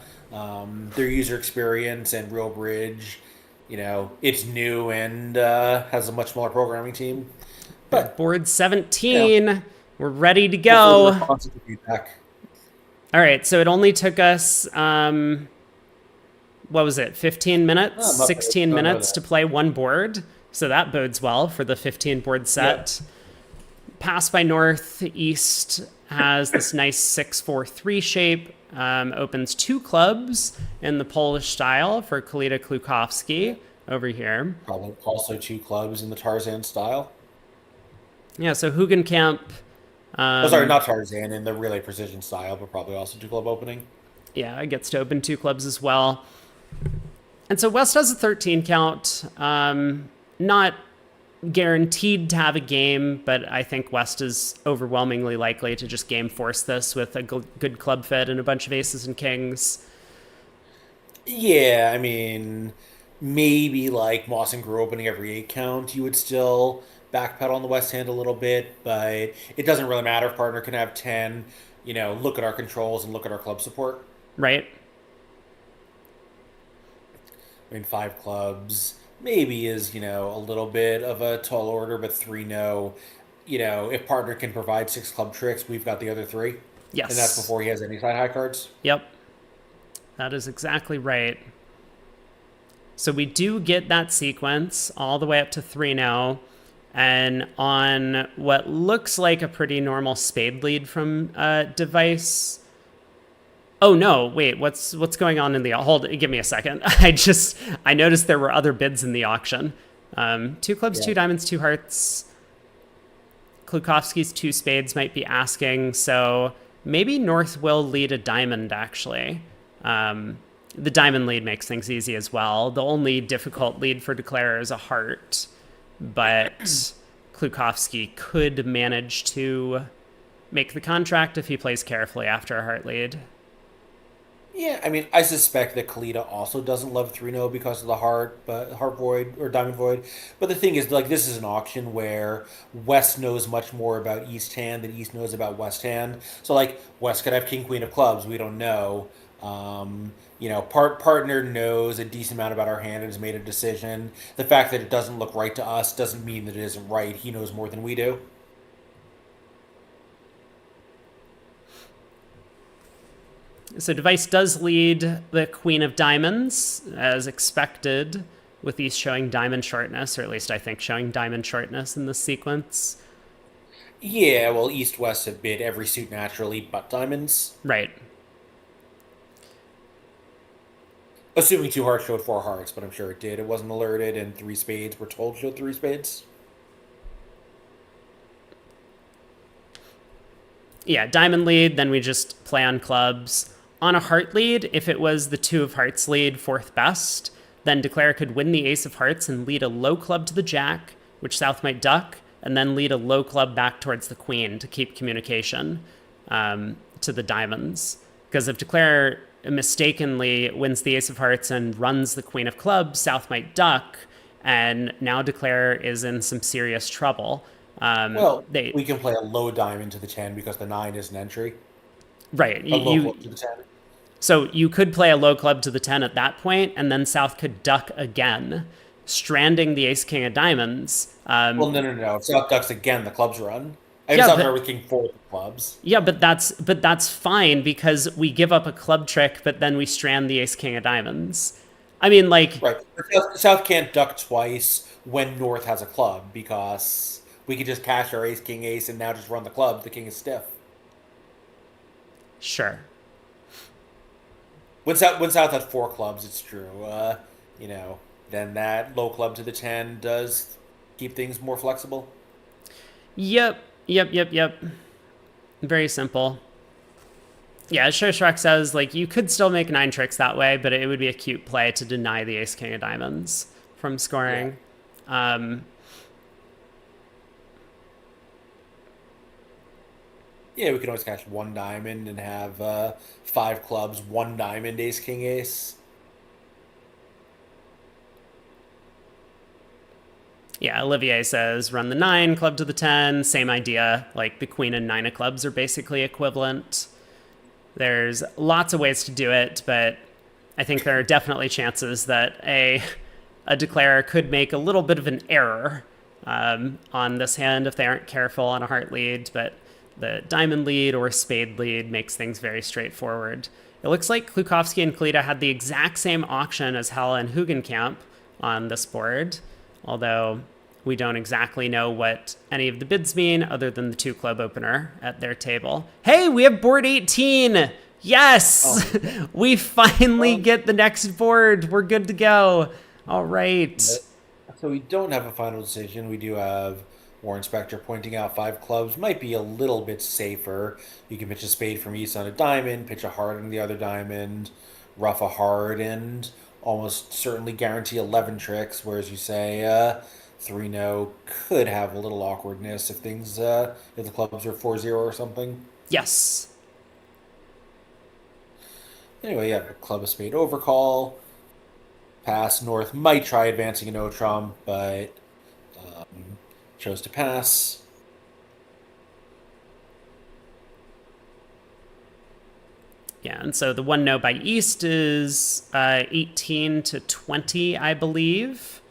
user experience, and Real Bridge, it's new and has a much smaller programming team. But Board 17, we're ready to hopefully, the go. responses will be back. All right, so it only took us, what was it, 15 minutes, Oh, 16 don't know minutes to that. play one board. So that bodes well for the 15 board set. Yep. Pass by North, East has this nice 6-4-3 shape, opens two clubs in the Polish style for Kalita Klukowski over here. Probably also two clubs in the Tarzan style. Yeah, so Hugenkamp, Oh, sorry, not Tarzan in the Relay Precision style, but probably also two club opening. yeah, it gets to open two clubs as well. And so West has a 13 count. Not guaranteed to have a game, but I think West is overwhelmingly likely to just game force this with a good club fit and a bunch of aces and kings. Yeah, I mean, maybe like Moss and Grew opening every 8 count, you would still backpedal on the West Hand a little bit, but it doesn't really matter if partner can have 10. Look at our controls and look at our club support. Right? I mean, five clubs maybe is, a little bit of a tall order, but three, no. If partner can provide six club tricks, we've got the other three. And that's Yes. before he has any side high cards. Yep. That is exactly right. So we do get that sequence all the way up to 3 now. And on what looks like a pretty normal spade lead from Device. Oh no! Wait, what's going on in the hold? Give me a second. I noticed there were other bids in the auction. Two clubs, Yeah. two diamonds, two hearts. Klukowski's two spades might be asking, so maybe North will lead a diamond actually. The diamond lead makes things easy as well. The only difficult lead for Declarer is a heart, but Klukowski could manage to make the contract if he plays carefully after a heart lead. Yeah, I mean, I suspect that Kalita also doesn't love 3-0 because of the heart void or diamond void. But the thing is, like, this is an auction where West knows much more about East hand than East knows about West hand. So, like, West could have King Queen of clubs. We don't know. Partner knows a decent amount about our hand and has made a decision. The fact that it doesn't look right to us doesn't mean that it isn't right. He knows more than we do. So Device does lead the Queen of Diamonds, as expected, with these showing diamond shortness, or at least I think showing diamond shortness in this sequence. Yeah, well, East West have bid every suit naturally but diamonds. Right. Assuming two hearts showed four hearts, but I'm sure it did. It wasn't alerted, and three spades were told showed three spades. Yeah, diamond lead, then we just play on clubs. On a heart lead, if it was the two of hearts lead, fourth best, then declare could win the ace of hearts and lead a low club to the jack, which South might duck, and then lead a low club back towards the queen to keep communication to the diamonds. Because if declare mistakenly wins the ace of hearts and runs the queen of clubs, South might duck, and now declare is in some serious trouble. Well, They we can play a low diamond to the 10 because the 9 is an entry. right A you, low you club to the 10. So you could play a low club to the 10 at that point, and then South could duck again, stranding the ace king of diamonds. Well, no. If South ducks again, the clubs run. I guess Yeah, South but started with king four with the clubs. yeah, but that's fine because we give up a club trick, but then we strand the ace king of diamonds. I mean, like, Right. South can't duck twice when North has a club because we could just cash our ace, king, ace, and now just run the club. The king is stiff. sure. When South had four clubs, it's true. You know, then that low club to the 10 does keep things more flexible. Yep. Very simple. Yeah, sure. Shrek says like you could still make nine tricks that way, but it would be a cute play to deny the ace king of diamonds from Yeah. scoring. Um, Yeah, we can always cash one diamond and have five clubs, one diamond, ace, king, ace. Yeah, Olivier says run the nine, club to the 10. Same idea. Like the queen and nine of clubs are basically equivalent. There's lots of ways to do it, but I think there are definitely chances that a declarer could make a little bit of an error on this hand if they aren't careful on a heart lead, but the diamond lead or spade lead makes things very straightforward. It looks like Klukowski and Kalita had the exact same auction as Hella and Hugenkamp on this board, although we don't exactly know what any of the bids mean other than the two club opener at their table. Hey, we have board 18! Yes! Oh. We finally Um, get the next board. We're good to go. All right. so we don't have a final decision. We do have Warren Spector pointing out five clubs might be a little bit safer. You can pitch a spade from east on a diamond, pitch a heart on the other diamond, rough a heart, and almost certainly guarantee 11 tricks. Whereas you say 3 no could have a little awkwardness if things if the clubs are 4-0 or something. Yes. Anyway, yeah, club a spade overcall. Pass. North might try advancing an O-Trump, but chose to pass. Yeah, and so the one no by East is 18 to 20, I believe,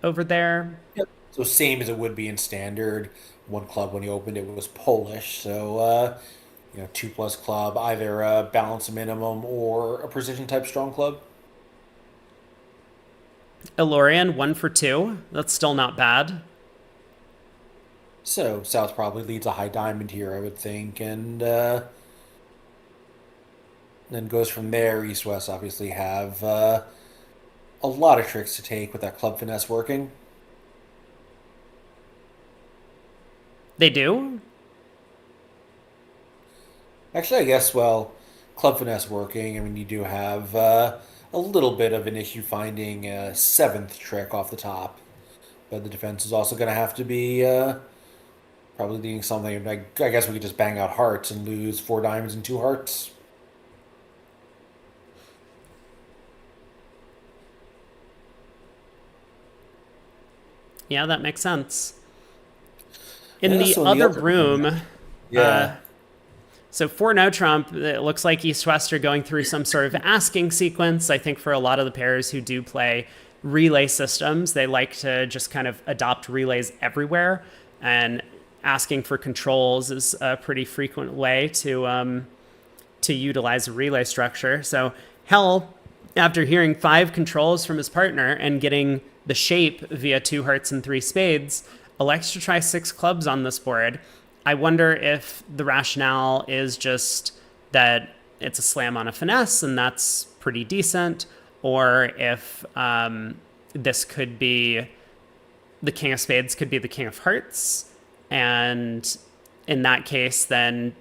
over there. Yep. So same as it would be in standard. One club when he opened it was Polish, so two plus club, either a balance minimum or a precision type strong club. Elorian, 1 for 2. That's still not bad. So South probably leads a high diamond here, I would think, and then goes from there. East West obviously have a lot of tricks to take with that club finesse working. They do? Actually, I guess, well, club finesse working. I mean, you do have a little bit of an issue finding a seventh trick off the top, but the defense is also going to have to be probably doing something. I guess we could just bang out hearts and lose four diamonds and two hearts. Yeah, that makes sense. In Yeah, the so in the other other room, room, yeah, so for no Trump, it looks like East West are going through some sort of asking sequence. I think for a lot of the pairs who do play relay systems, they like to just kind of adopt relays everywhere. And asking for controls is a pretty frequent way to utilize a relay structure. So Hell, after hearing 5 controls from his partner and getting the shape via 2 hearts and 3 spades, elects to try 6 clubs on this board. I wonder if the rationale is just that it's a slam on a finesse and that's pretty decent, or if this could be the king of spades could be the king of hearts. And in that case, then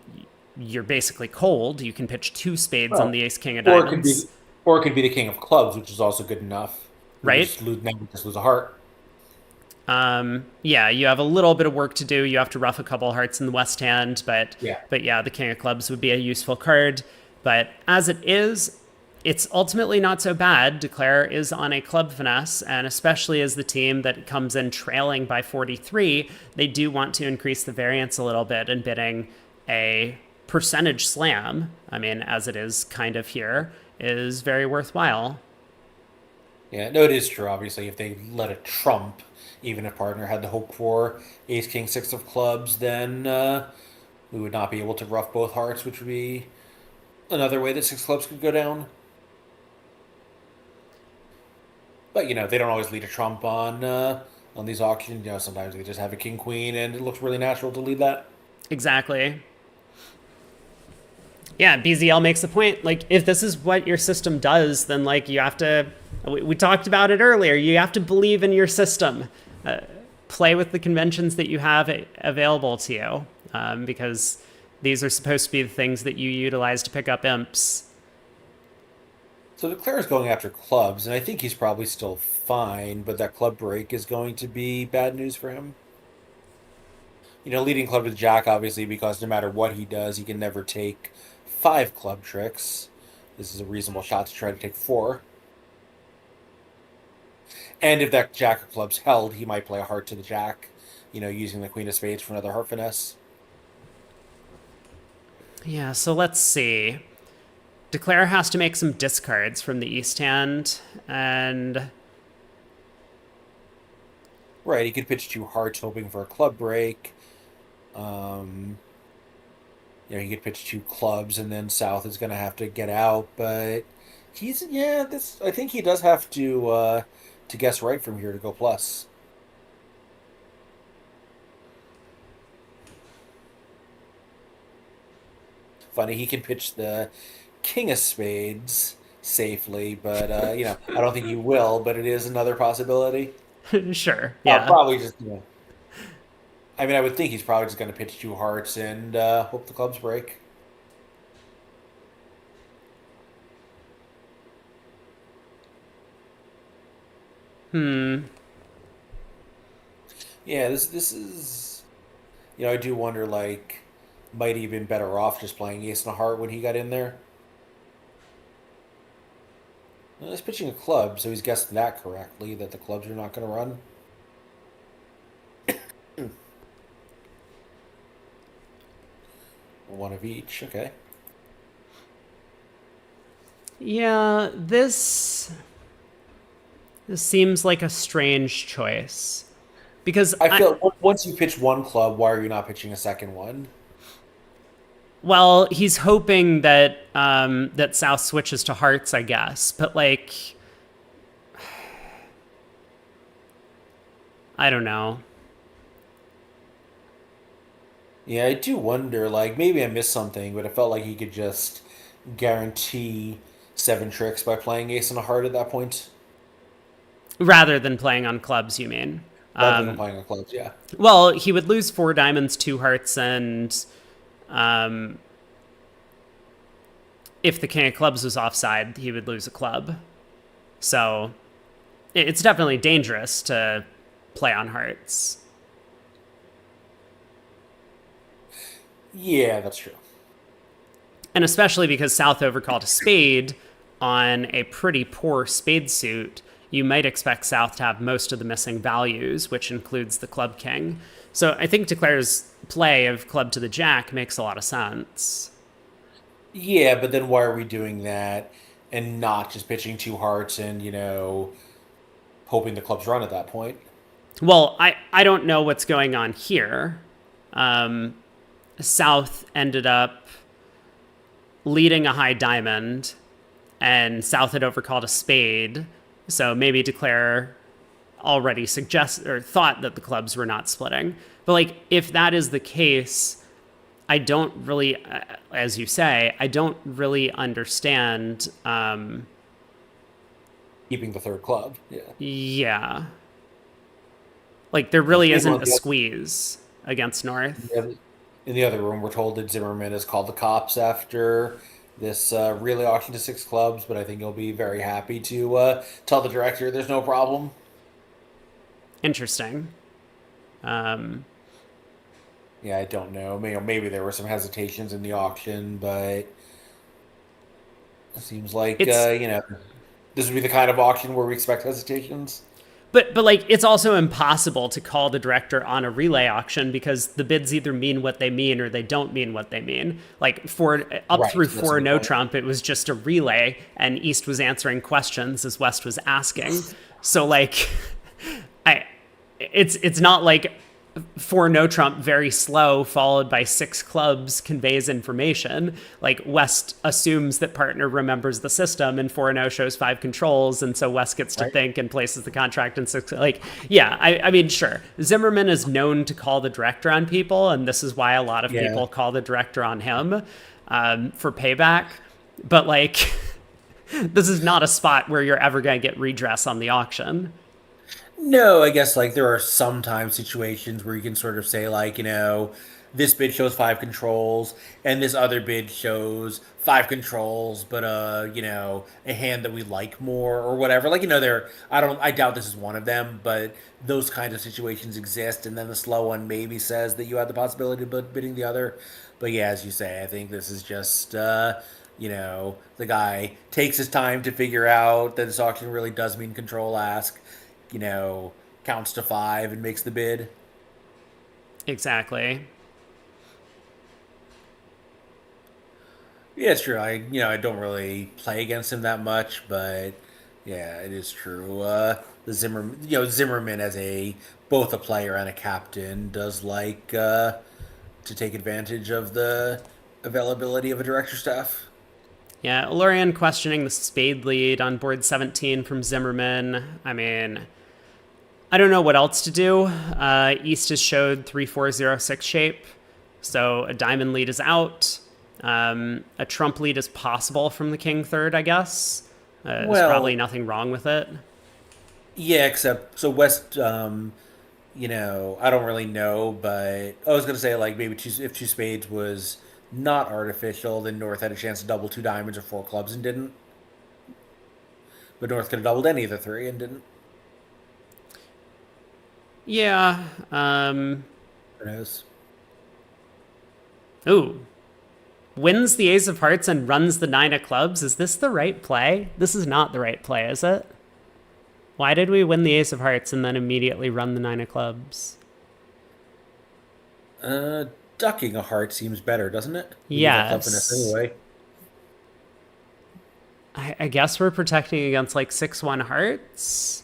you're basically cold. You can pitch two spades on Well, the ace king of or it could diamonds, be, or it could be the king of clubs, which is also good enough. We would right? just lose, now we just lose a heart. Yeah, you have a little bit of work to do. You have to rough a couple hearts in the west hand, Yeah. but yeah, the king of clubs would be a useful card. But as it is, it's ultimately not so bad. Declare is on a club finesse, and especially as the team that comes in trailing by 43, they do want to increase the variance a little bit and bidding a percentage slam. I mean, as it is kind of here, is very worthwhile. Yeah, no, it is true. Obviously, if they let it trump, even if partner had the hope for ace, king, six of clubs, then we would not be able to rough both hearts, which would be another way that six clubs could go down. But they don't always lead a trump on these auctions. Sometimes they just have a king queen, and it looks really natural to lead that. Exactly. Yeah, BZL makes a point. Like, if this is what your system does, then like you have to. We talked about it earlier. You have to believe in your system. Play with the conventions that you have available to you, because these are supposed to be the things that you utilize to pick up imps. So Declare is going after clubs, and I think he's probably still fine, but that club break is going to be bad news for him. Leading club with Jack, obviously, because no matter what he does, he can never take five club tricks. This is a reasonable shot to try to take four. And if that Jack of clubs held, he might play a heart to the Jack, using the Queen of Spades for another heart finesse. Yeah, so let's see. Declare has to make some discards from the east hand, and Right, he could pitch two hearts hoping for a club break. Um, he could pitch two clubs, and then South is going to have to get out. But this. I think he does have to guess right from here to go plus. Funny, he can pitch the King of Spades safely, but I don't think he will. But it is another possibility. sure, yeah. Probably just. I mean, I would think he's probably just going to pitch two hearts and hope the clubs break. Yeah, this is. I do wonder, like, might he have been better off just playing ace and a heart when he got in there? Well, he's pitching a club, so he's guessed that correctly, that the clubs are not going to run. One of each, okay. Yeah, this seems like a strange choice. Because I feel once you pitch one club, why are you not pitching a second one? well, he's hoping that that South switches to hearts, I guess. But like, I don't know. Yeah, I do wonder, like, maybe I missed something, but it felt like he could just guarantee seven tricks by playing ace and a heart at that point, Rather than playing on clubs, you mean? rather than playing on clubs, yeah. Well, he would lose four diamonds, two hearts, and if the king of clubs was offside, he would lose a club. So it's definitely dangerous to play on hearts. Yeah, that's true. And especially because South overcalled a spade on a pretty poor spade suit, you might expect South to have most of the missing values, which includes the club king. So I think Declare's play of club to the jack makes a lot of sense. Yeah, but then why are we doing that and not just pitching two hearts and, hoping the clubs run at that point? Well, I don't know what's going on here. South ended up leading a high diamond, and South had overcalled a spade. So maybe Declare already suggests or thought that the clubs were not splitting. But like, if that is the case, I don't really, as you say, I don't really understand keeping the third club. Yeah. Yeah. Like, there Yeah. really isn't Meanwhile, a squeeze against North. in the other room, we're told that Zimmerman has called the cops after this relay auction to six clubs, but I think he'll be very happy to tell the director there's no problem. Interesting. Um, Yeah, I don't know. Maybe there were some hesitations in the auction, but it seems like it's this would be the kind of auction where we expect hesitations. but like, it's also impossible to call the director on a relay auction because the bids either mean what they mean or they don't mean what they mean. Like, for up Right, through that's a four good no point. Trump, it was just a relay, and East was answering questions as West was asking. So like, I it's not like for no Trump very slow followed by six clubs conveys information. Like, West assumes that partner remembers the system, and 4-0 shows five controls, and so West gets to Right. think and places the contract in six. Like, yeah, I mean, sure, Zimmerman is known to call the director on people, and this is why a lot of Yeah. people call the director on him, for payback. But like, this is not a spot where you're ever going to get redress on the auction. No, I guess like there are sometimes situations where you can sort of say like, this bid shows five controls and this other bid shows five controls, but a hand that we like more or whatever. Like, I doubt this is one of them, but those kinds of situations exist and then the slow one maybe says that you had the possibility of bidding the other. But yeah, as you say, I think this is just the guy takes his time to figure out that this auction really does mean control ask, you know, counts to five and makes the bid. Exactly. Yeah, it's true. I don't really play against him that much, but yeah, it is true. The Zimmerman as a both a player and a captain does like to take advantage of the availability of a director staff. Yeah, Lorian questioning the spade lead on board 17 from Zimmerman. I mean, I don't know what else to do. East has showed 3-4-0-6 shape, so a diamond lead is out. A trump lead is possible from the king third, I guess. There's probably Well, nothing wrong with it. yeah, except so West. I don't really know, but I was gonna say like maybe if two spades was not artificial, then North had a chance to double two diamonds or four clubs and didn't. But North could have doubled any of the three and didn't. Yeah. Who knows? Ooh. Wins the ace of hearts and runs the nine of clubs. Is this the right play? This is not the right play, is it? Why did we win the ace of hearts and then immediately run the nine of clubs? Uh, Ducking a heart seems better, doesn't it? We need that club finesse Yes. anyway. I guess we're protecting against like 6-1 hearts.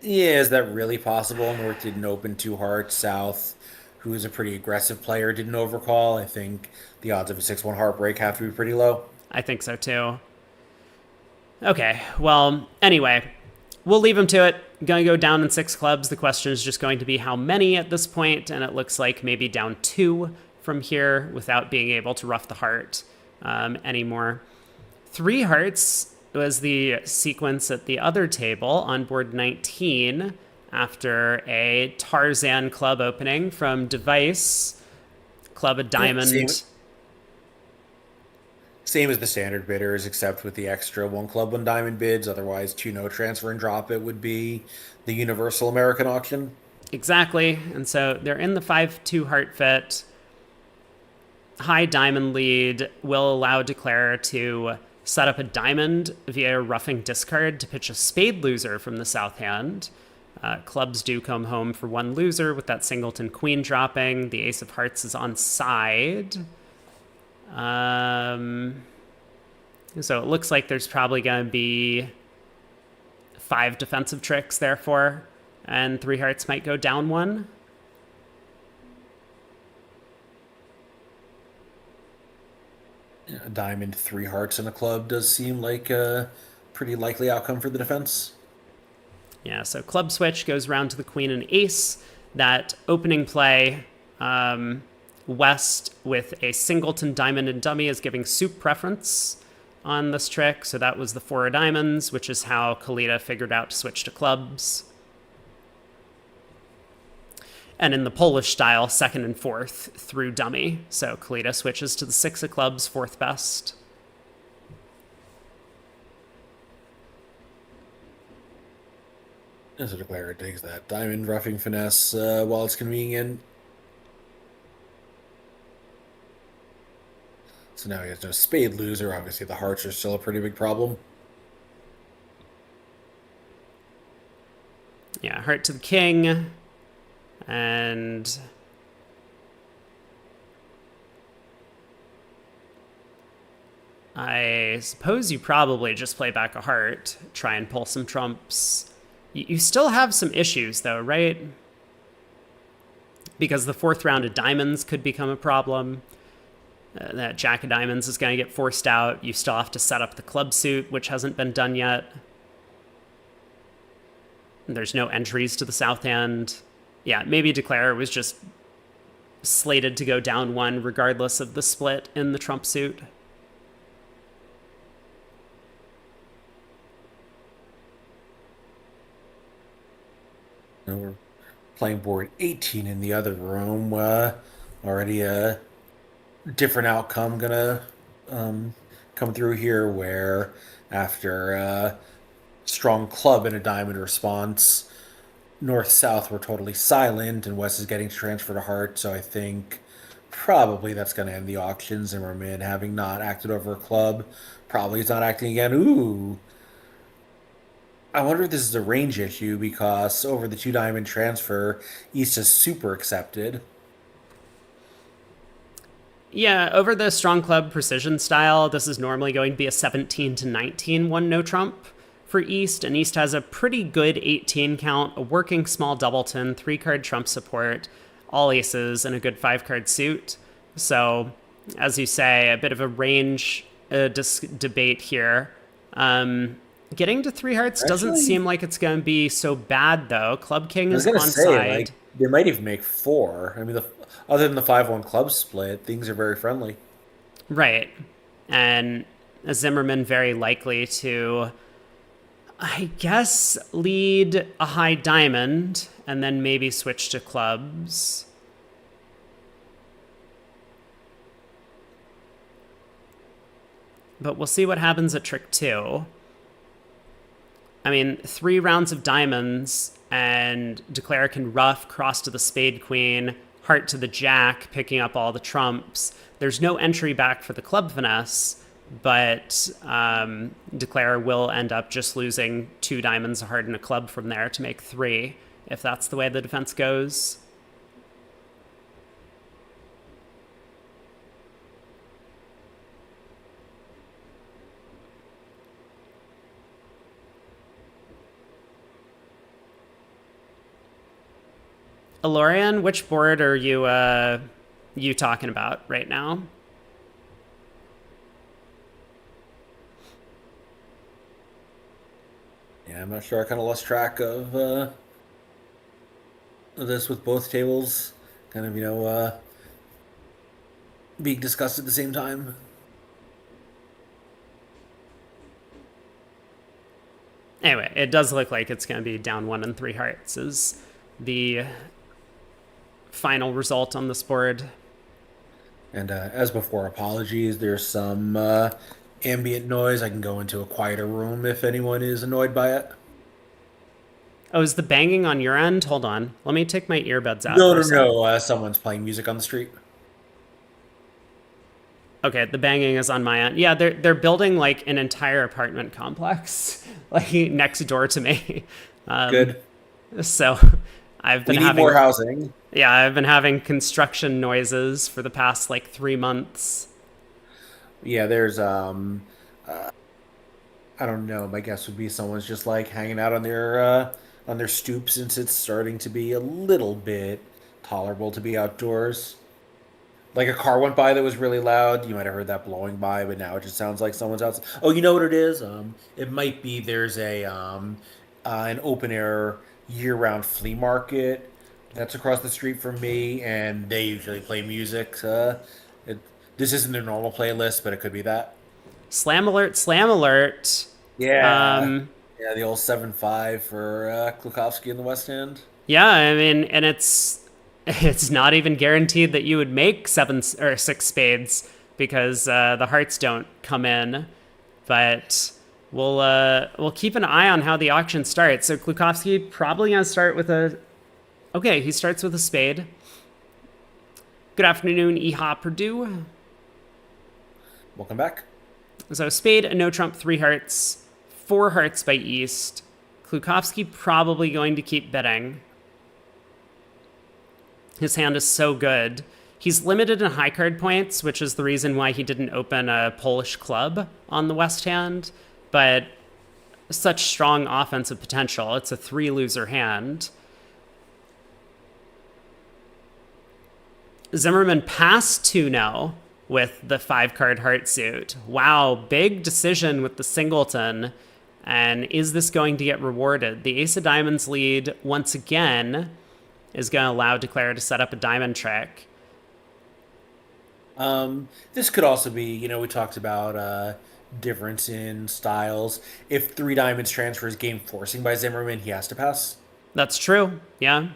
Yeah, is that really possible? North didn't open two hearts. South, who is a pretty aggressive player, didn't overcall. I think the odds of a 6-1 heartbreak have to be pretty low. I think so too. Okay, well, anyway, we'll leave him to it. Going to go down in six clubs. The question is just going to be how many at this point, and it looks like maybe down two from here without being able to rough the heart anymore. Three hearts was the sequence at the other table on board 19 after a Tarzan club opening from Device. Club a Yeah, same. diamond. Same as the standard bidders, except with the extra one club, one diamond bids. Otherwise, two no transfer and drop it would be the universal American auction. Exactly. And so they're in the 5-2 heart fit. High diamond lead will allow declarer to set up a diamond via roughing discard to pitch a spade loser from the south hand. Clubs do come home for one loser with that singleton queen dropping. The ace of hearts is on side. So it looks like there's probably going to be 5 defensive tricks, therefore, and 3 hearts might go down one. A diamond, three hearts, and a club does seem like a pretty likely outcome for the defense. Yeah, so club switch goes round to the queen and ace. That opening play, West with a singleton diamond and dummy is giving soup preference. on this trick. So that was the four of diamonds, which is how Kalita figured out to switch to clubs. And in the Polish style, second and fourth through dummy. So Kalita switches to the six of clubs, fourth best. As a declarer takes that diamond roughing finesse while it's convenient. So now he has no spade loser. Obviously, the hearts are still a pretty big problem. Yeah, heart to the king. And I suppose you probably just play back a heart, try and pull some trumps. You still have some issues, though, right? Because the fourth round of diamonds could become a problem. That jack of diamonds is going to get forced out. You still have to set up the club suit, which hasn't been done yet. There's no entries to the south hand. Yeah, maybe Declare was just slated to go down one regardless of the split in the trump suit. Now we're playing board 18 in the other room. Already a different outcome gonna come through here where after strong club and a diamond response, north-south were totally silent and west is getting to transfer to heart. So I think probably that's going to end the auction. Zimmerman having not acted over a club, probably is not acting again. Ooh. I wonder if this is a range issue because over the two diamond transfer, East is super accepted. Yeah, over the strong club precision style, this is normally going to be a 17 to 19 one no trump for East, and East has a pretty good 18 count, a working small doubleton, 3-card trump support, all aces, and a good 5-card suit. So, as you say, a bit of a range debate here. Getting to 3 hearts doesn't seem like it's going to be so bad, though. Club King is on side. Like, they might even make 4. I mean, other than the 5-1 club split, things are very friendly. Right. And Zimmerman very likely to, I guess, lead a high diamond and then maybe switch to clubs. But we'll see what happens at trick 2. I mean, 3 rounds of diamonds, and Declare can rough, cross to the spade queen, heart to the jack, picking up all the trumps. There's no entry back for the club finesse, but Declare will end up just losing 2 diamonds, a heart, and a club from there to make 3, if that's the way the defense goes. Alorian, which board are you talking about right now? Yeah, I'm not sure. I kind of lost track of this with both tables kind of, being discussed at the same time. Anyway, it does look like it's going to be down 1 and 3 hearts is the final result on this board. And as before, apologies. There's some ambient noise. I can go into a quieter room if anyone is annoyed by it. Oh, is the banging on your end? Hold on. Let me take my earbuds out. No. Someone's playing music on the street. Okay, the banging is on my end. Yeah, they're building like an entire apartment complex like next door to me. Good. So I've been we need having more housing. Yeah, I've been having construction noises for the past like 3 months. Yeah, there's I don't know. My guess would be someone's just like hanging out on their stoop since it's starting to be a little bit tolerable to be outdoors. Like a car went by that was really loud. You might have heard that blowing by, but now it just sounds like someone's outside. Oh, you know what it is? It might be there's an open air year-round flea market that's across the street from me, and they usually play music. This isn't their normal playlist, but it could be that. Slam alert, slam alert. Yeah. Um, Yeah, the old 7-5 for Klukowski in the West End. yeah, I mean, and it's not even guaranteed that you would make seven or six spades because the hearts don't come in. But we'll keep an eye on how the auction starts. So Klukowski probably gonna start with a. Okay, he starts with a spade. Good afternoon, Eha Purdue. Welcome back. So spade, a no trump, three hearts, four hearts by East. Klukowski probably going to keep betting. His hand is so good. He's limited in high card points, which is the reason why he didn't open a Polish club on the West hand, but such strong offensive potential. It's a three-loser hand. Zimmerman passed 2-0 with the five-card heart suit. Wow, big decision with the singleton. And is this going to get rewarded? The ace of diamonds lead, once again, is going to allow Declare to set up a diamond trick. This could also be, we talked about difference in styles. If three diamonds transfers game forcing by Zimmerman, he has to pass. That's true, yeah.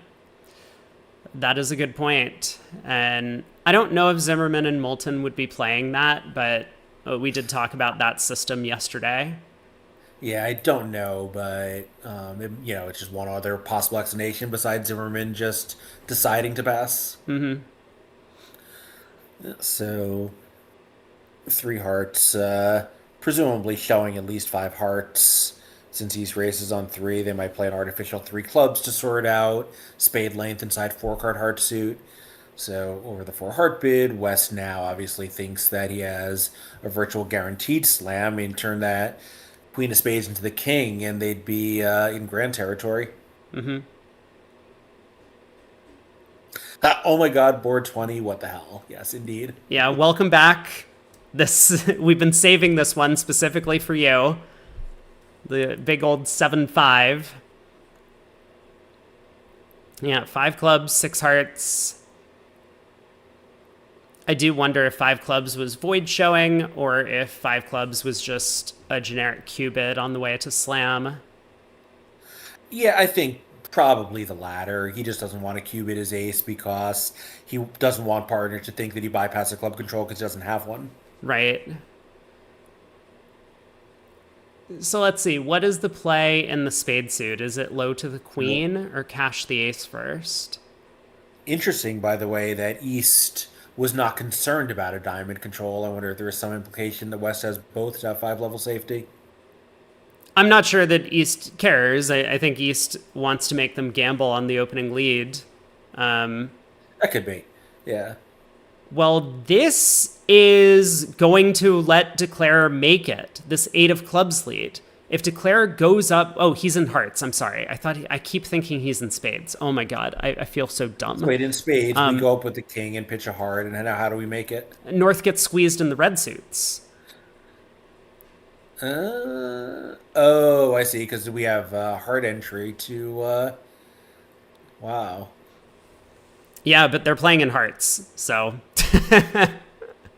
That is a good point. And I don't know if Zimmerman and Moulton would be playing that, but we did talk about that system yesterday. Yeah, I don't know, but it's just one other possible explanation besides Zimmerman just deciding to pass. Mm-hmm. So, three hearts, presumably showing at least five hearts. Since East races on three, they might play an artificial three clubs to sort out spade length inside four card heart suit. So over the four heart bid, West now obviously thinks that he has a virtual guaranteed slam and turn that queen of spades into the king, and they'd be in grand territory. Mm-hmm. Oh my God, board 20! What the hell? Yes, indeed. Yeah, welcome back. This we've been saving this one specifically for you. The big old 7-5. Yeah, five clubs, six hearts. I do wonder if five clubs was void showing or if five clubs was just a generic Q bid on the way to slam. Yeah, I think probably the latter. He just doesn't want to cube it his ace because he doesn't want partner to think that he bypassed the club control because he doesn't have one. Right. So let's see. What is the play in the spade suit? Is it low to the queen or cash the ace first? Interesting, by the way, that East was not concerned about a diamond control. I wonder if there is some implication that West has both to have 5-level safety. I'm not sure that East cares. I think East wants to make them gamble on the opening lead. That could be. Yeah. Well, this is going to let Declare make it. This 8 of clubs lead. If Declare goes up... Oh, he's in hearts. I'm sorry. I keep thinking he's in spades. Oh my God. I feel so dumb. So wait, in spades, we go up with the king and pitch a heart, and how do we make it? North gets squeezed in the red suits. Oh, I see, because we have heart entry to... Wow. Yeah, but they're playing in hearts, so...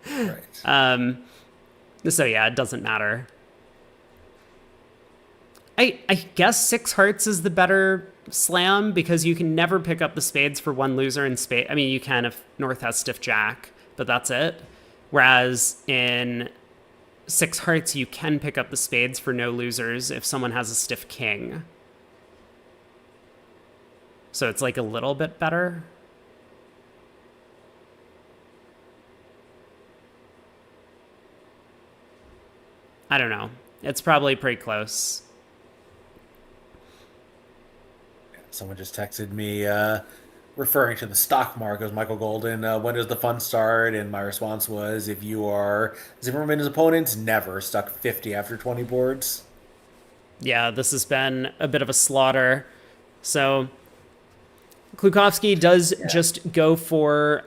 Right. So yeah, it doesn't matter. I guess six hearts is the better slam because you can never pick up the spades for one loser in spade. I mean, you can if North has stiff jack, but that's it. Whereas in six hearts, you can pick up the spades for no losers if someone has a stiff king. So it's like a little bit better. I don't know. It's probably pretty close. Someone just texted me referring to the stock market as Michael Golden. When does the fun start? And my response was, if you are Zimmerman's opponents, never. Stuck 50 after 20 boards. Yeah, this has been a bit of a slaughter. So Klukowski does just go for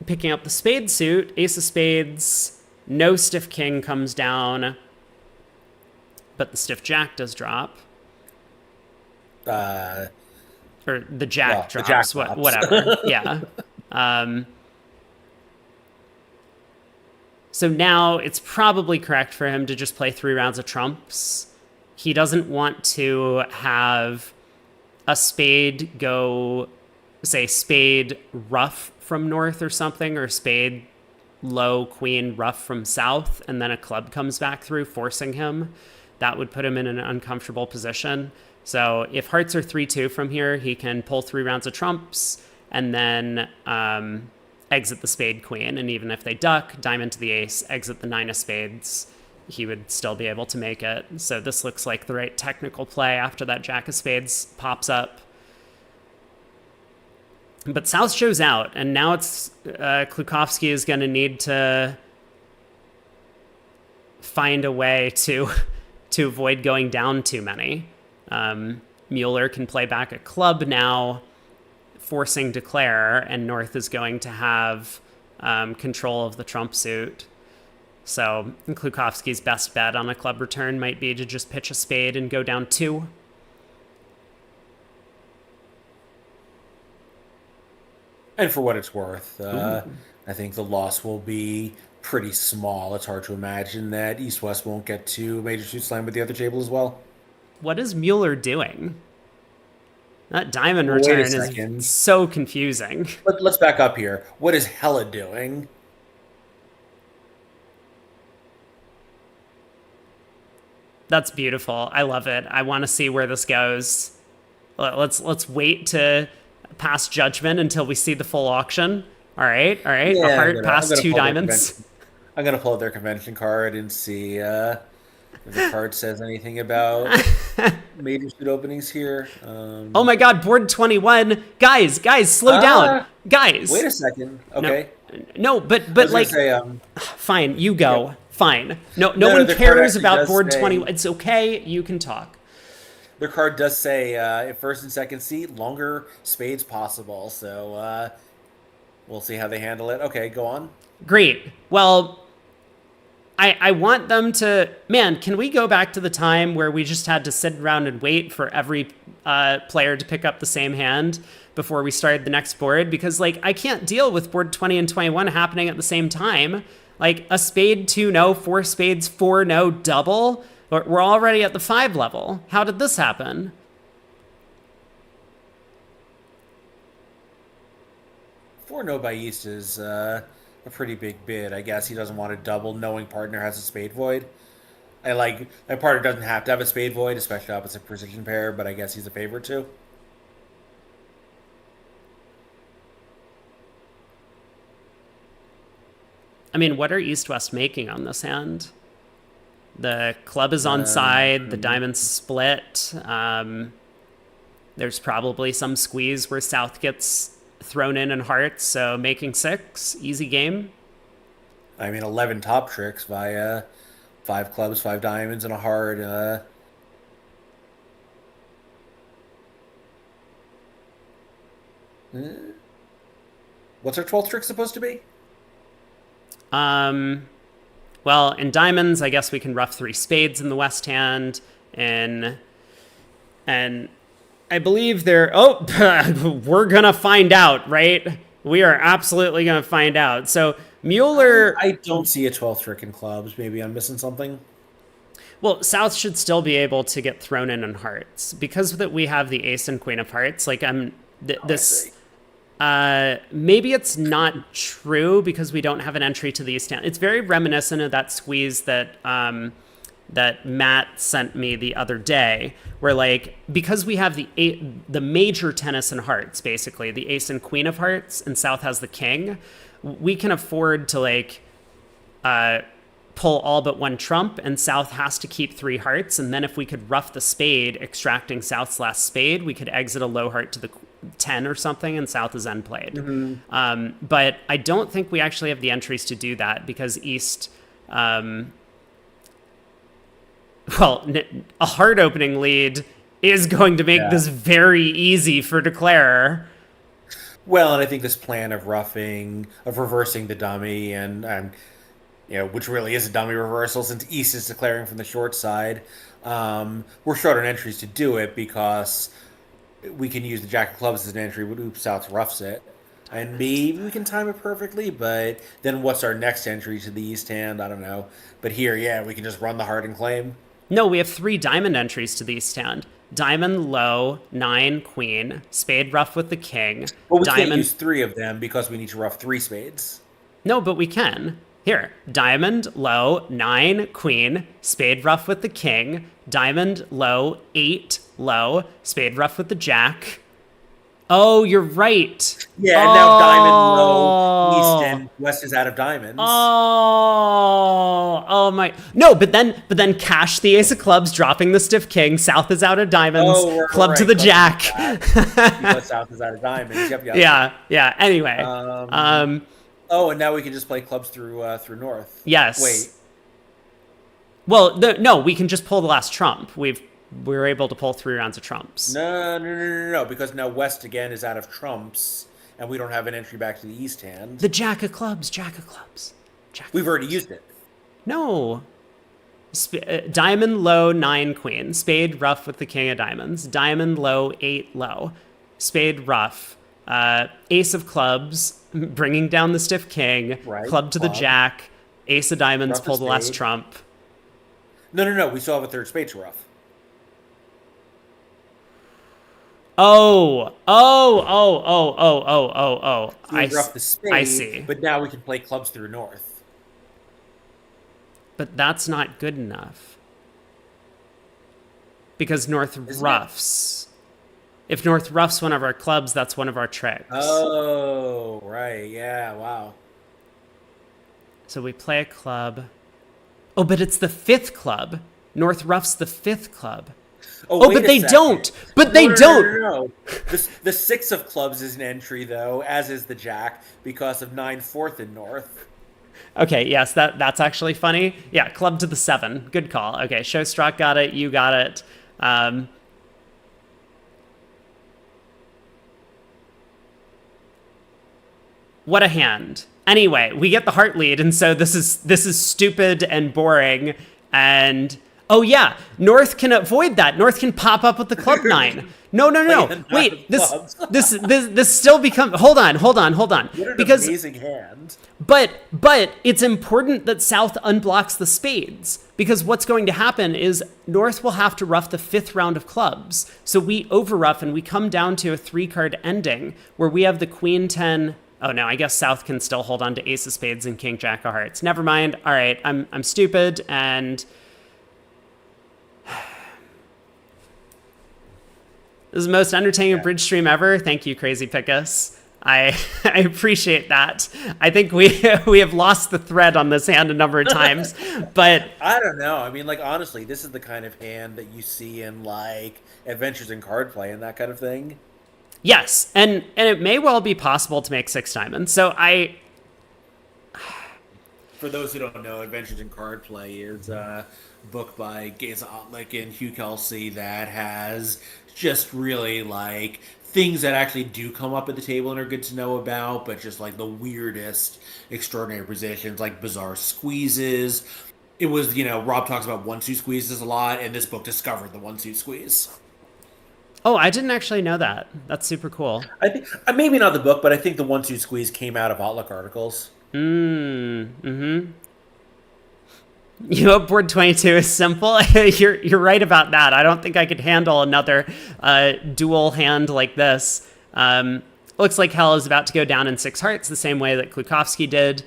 picking up the spade suit. Ace of spades. No stiff king comes down. But the stiff jack does drop. Or the jack drops. The jack drops. Whatever. Yeah. So now it's probably correct for him to just play 3 rounds of trumps. He doesn't want to have a spade go, say, spade ruff from north or something, or spade low queen rough from south, and then a club comes back through, forcing him. That would put him in an uncomfortable position. So if hearts are 3-2 from here, he can pull 3 rounds of trumps and then exit the spade queen. And even if they duck, diamond to the ace, exit the 9 of spades, he would still be able to make it. So this looks like the right technical play after that jack of spades pops up. But South shows out, and now it's Klukowski is going to need to find a way to avoid going down too many. Mueller can play back a club now, forcing declare, and North is going to have control of the trump suit. So Klukowski's best bet on a club return might be to just pitch a spade and go down 2. And for what it's worth, I think the loss will be pretty small. It's hard to imagine that East-West won't get to major suit slam with the other table as well. What is Mueller doing? That diamond Wait a return second. is so confusing. Let's back up here. What is Hella doing? That's beautiful. I love it. I want to see where this goes. Let's wait to pass judgment until we see the full auction. All right. Yeah, A heart past 2 pull their diamonds. I'm gonna pull up their convention card and see if the card says anything about major suit openings here. Oh my God, board 21. Guys, slow down. Guys. Wait a second. Okay. No, but I was gonna like, say, fine, you go. Yeah. Fine. No No, one the card cares actually about does board say- 21. It's okay. You can talk. their card does say if first and second seat, longer spades possible. So we'll see how they handle it. Okay, go on. Great. Well, I want them to... Man, can we go back to the time where we just had to sit around and wait for every player to pick up the same hand before we started the next board? Because, like, I can't deal with board 20 and 21 happening at the same time. Like, a spade 2 no, 4 spades 4 no double. We're already at the 5 level. How did this happen? Four no by East is a pretty big bid. I guess he doesn't want to double knowing partner has a spade void. And like my partner doesn't have to have a spade void, especially opposite precision pair, but I guess he's a favorite too. I mean, what are East-West making on this hand? The club is on side, the diamond's split. There's probably some squeeze where South gets thrown in hearts, so making 6, easy game. I mean, 11 top tricks via 5 clubs, 5 diamonds, and a heart. What's our 12th trick supposed to be? Well, in diamonds, I guess we can rough 3 spades in the west hand, and I believe they're... Oh, we're gonna find out, right? We are absolutely gonna find out. So Mueller... I don't see a 12th trick in clubs. Maybe I'm missing something. Well, South should still be able to get thrown in hearts because that we have the ace and queen of hearts. Like this. Maybe it's not true because we don't have an entry to the east hand. It's very reminiscent of that squeeze that that Matt sent me the other day, where like because we have the major tennis and hearts, basically the ace and queen of hearts, and South has the king, we can afford to like pull all but 1 trump, and South has to keep 3 hearts, and then if we could rough the spade, extracting South's last spade, we could exit a low heart to the 10 or something, and South is end played. Mm-hmm. But I don't think we actually have the entries to do that because East... a heart opening lead is going to make this very easy for Declare. Well, and I think this plan of reversing the dummy, and which really is a dummy reversal since East is declaring from the short side, we're short on entries to do it because we can use the Jack of Clubs as an entry when South roughs it. And maybe we can time it perfectly, but then what's our next entry to the East Hand? I don't know. But here, yeah, we can just run the heart and claim. No, we have 3 diamond entries to the East Hand. Diamond low, 9 queen, spade ruff with the king, But we can't diamond. use 3 of them because we need to rough 3 spades. No, but we can. Here, diamond low, 9 queen, spade ruff with the king, diamond low, 8 low, spade ruff with the jack. Oh, you're right. Yeah, and Oh. now diamond low, East and West is out of diamonds. Oh my! No, but then cash the ace of clubs, dropping the stiff king. South is out of diamonds. Oh, Club to the jack. Because South is out of diamonds. Yep. Yeah. Anyway, Oh, and now we can just play clubs through North. yes. Wait. Well, no, we can just pull the last trump. We were able to pull 3 rounds of trumps. No. Because now West again is out of trumps, and we don't have an entry back to the East Hand. The jack of clubs. We've already used it. No. Diamond low, 9 queen. Spade ruff with the king of diamonds. Diamond low, 8 low. Spade ruff. Ace of clubs, bringing down the stiff king. Right, Club to the club. jack. Ace of diamonds, Ruff pull the the last spade. trump. No. We still have a third spade to rough. Oh. So we rough the spade. I see. But now we can play clubs through North. But that's not good enough. Because North Isn't it? roughs. If North roughs one of our clubs, that's one of our tricks. Oh, right. Yeah, wow. So we play a club. Oh, but it's the 5th club. North roughs the 5th club. Oh, wait but a they second. don't. But No, they no, don't. No. The 6 of clubs is an entry, though, as is the jack, because of 9/4 in North. Okay, yes, that's actually funny. Yeah, club to the 7. Good call. Okay, Showstruck got it. You got it. What a hand. Anyway, we get the heart lead, and so this is stupid and boring. And oh yeah, North can avoid that. North can pop up with the club 9. No. Wait, this still becomes. Hold on. What an Because amazing hand. But it's important that South unblocks the spades, because what's going to happen is North will have to rough the 5th round of clubs. So we overrough and we come down to a 3-card ending where we have the Queen 10. Oh no, I guess South can still hold on to Ace of Spades and King Jack of Hearts. Never mind. All right, I'm stupid, and this is the most entertaining bridge stream ever. Thank you, Crazy Pickus. I appreciate that. I think we have lost the thread on this hand a number of times, but I don't know. I mean, like, honestly, this is the kind of hand that you see in, like, Adventures in Card Play and that kind of thing. yes, and it may well be possible to make 6 diamonds. So For those who don't know, Adventures in Card Play is a book by Geza Otlick and Hugh Kelsey that has just really, like, things that actually do come up at the table and are good to know about, but just, like, the weirdest, extraordinary positions, like bizarre squeezes. It was, Rob talks about 1-2 squeezes a lot, and this book discovered the 1-2 squeeze. oh, I didn't actually know that. That's super cool. I think maybe not the book, but I think the 1-2 squeeze came out of Otlick articles. You know, board 22 is simple. You're right about that. I don't think I could handle another dual hand like this. Looks like Hell is about to go down in 6 hearts, the same way that Klukowski did.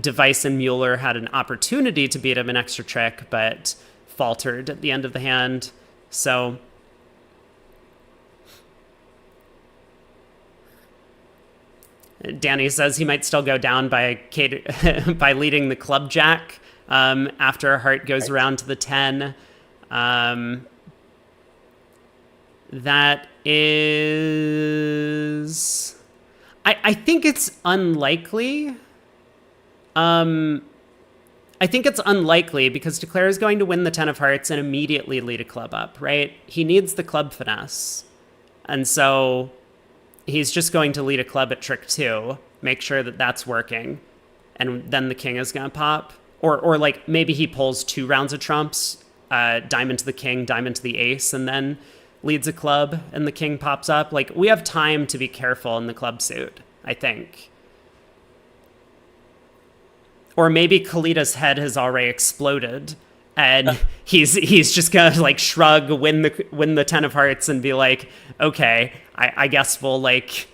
Device and Mueller had an opportunity to beat him an extra trick, but faltered at the end of the hand. So Danny says he might still go down by by leading the club jack after a heart goes around to the 10. That is... I think it's unlikely. I think it's unlikely because Declare is going to win the 10 of hearts and immediately lead a club up, right? He needs the club finesse. And so he's just going to lead a club at trick 2, make sure that that's working, and then the king is going to pop. Or like maybe he pulls 2 rounds of trumps, diamond to the king, diamond to the ace, and then leads a club and the king pops up. Like, we have time to be careful in the club suit, I think. Or maybe Kalita's head has already exploded and he's just gonna like shrug, win the 10 of hearts and be like, okay, I guess we'll like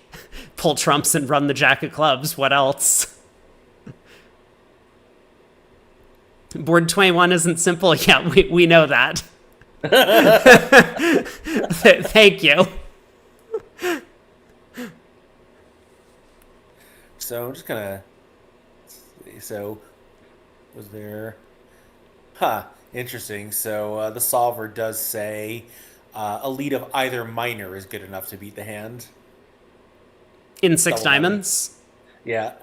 pull trumps and run the jack of clubs. What else? Board 21 isn't simple. Yeah, we know that. Thank you. So I'm just gonna. So, was there? Interesting. So the solver does say a lead of either minor is good enough to beat the hand. In six Double diamond. diamonds. Yeah.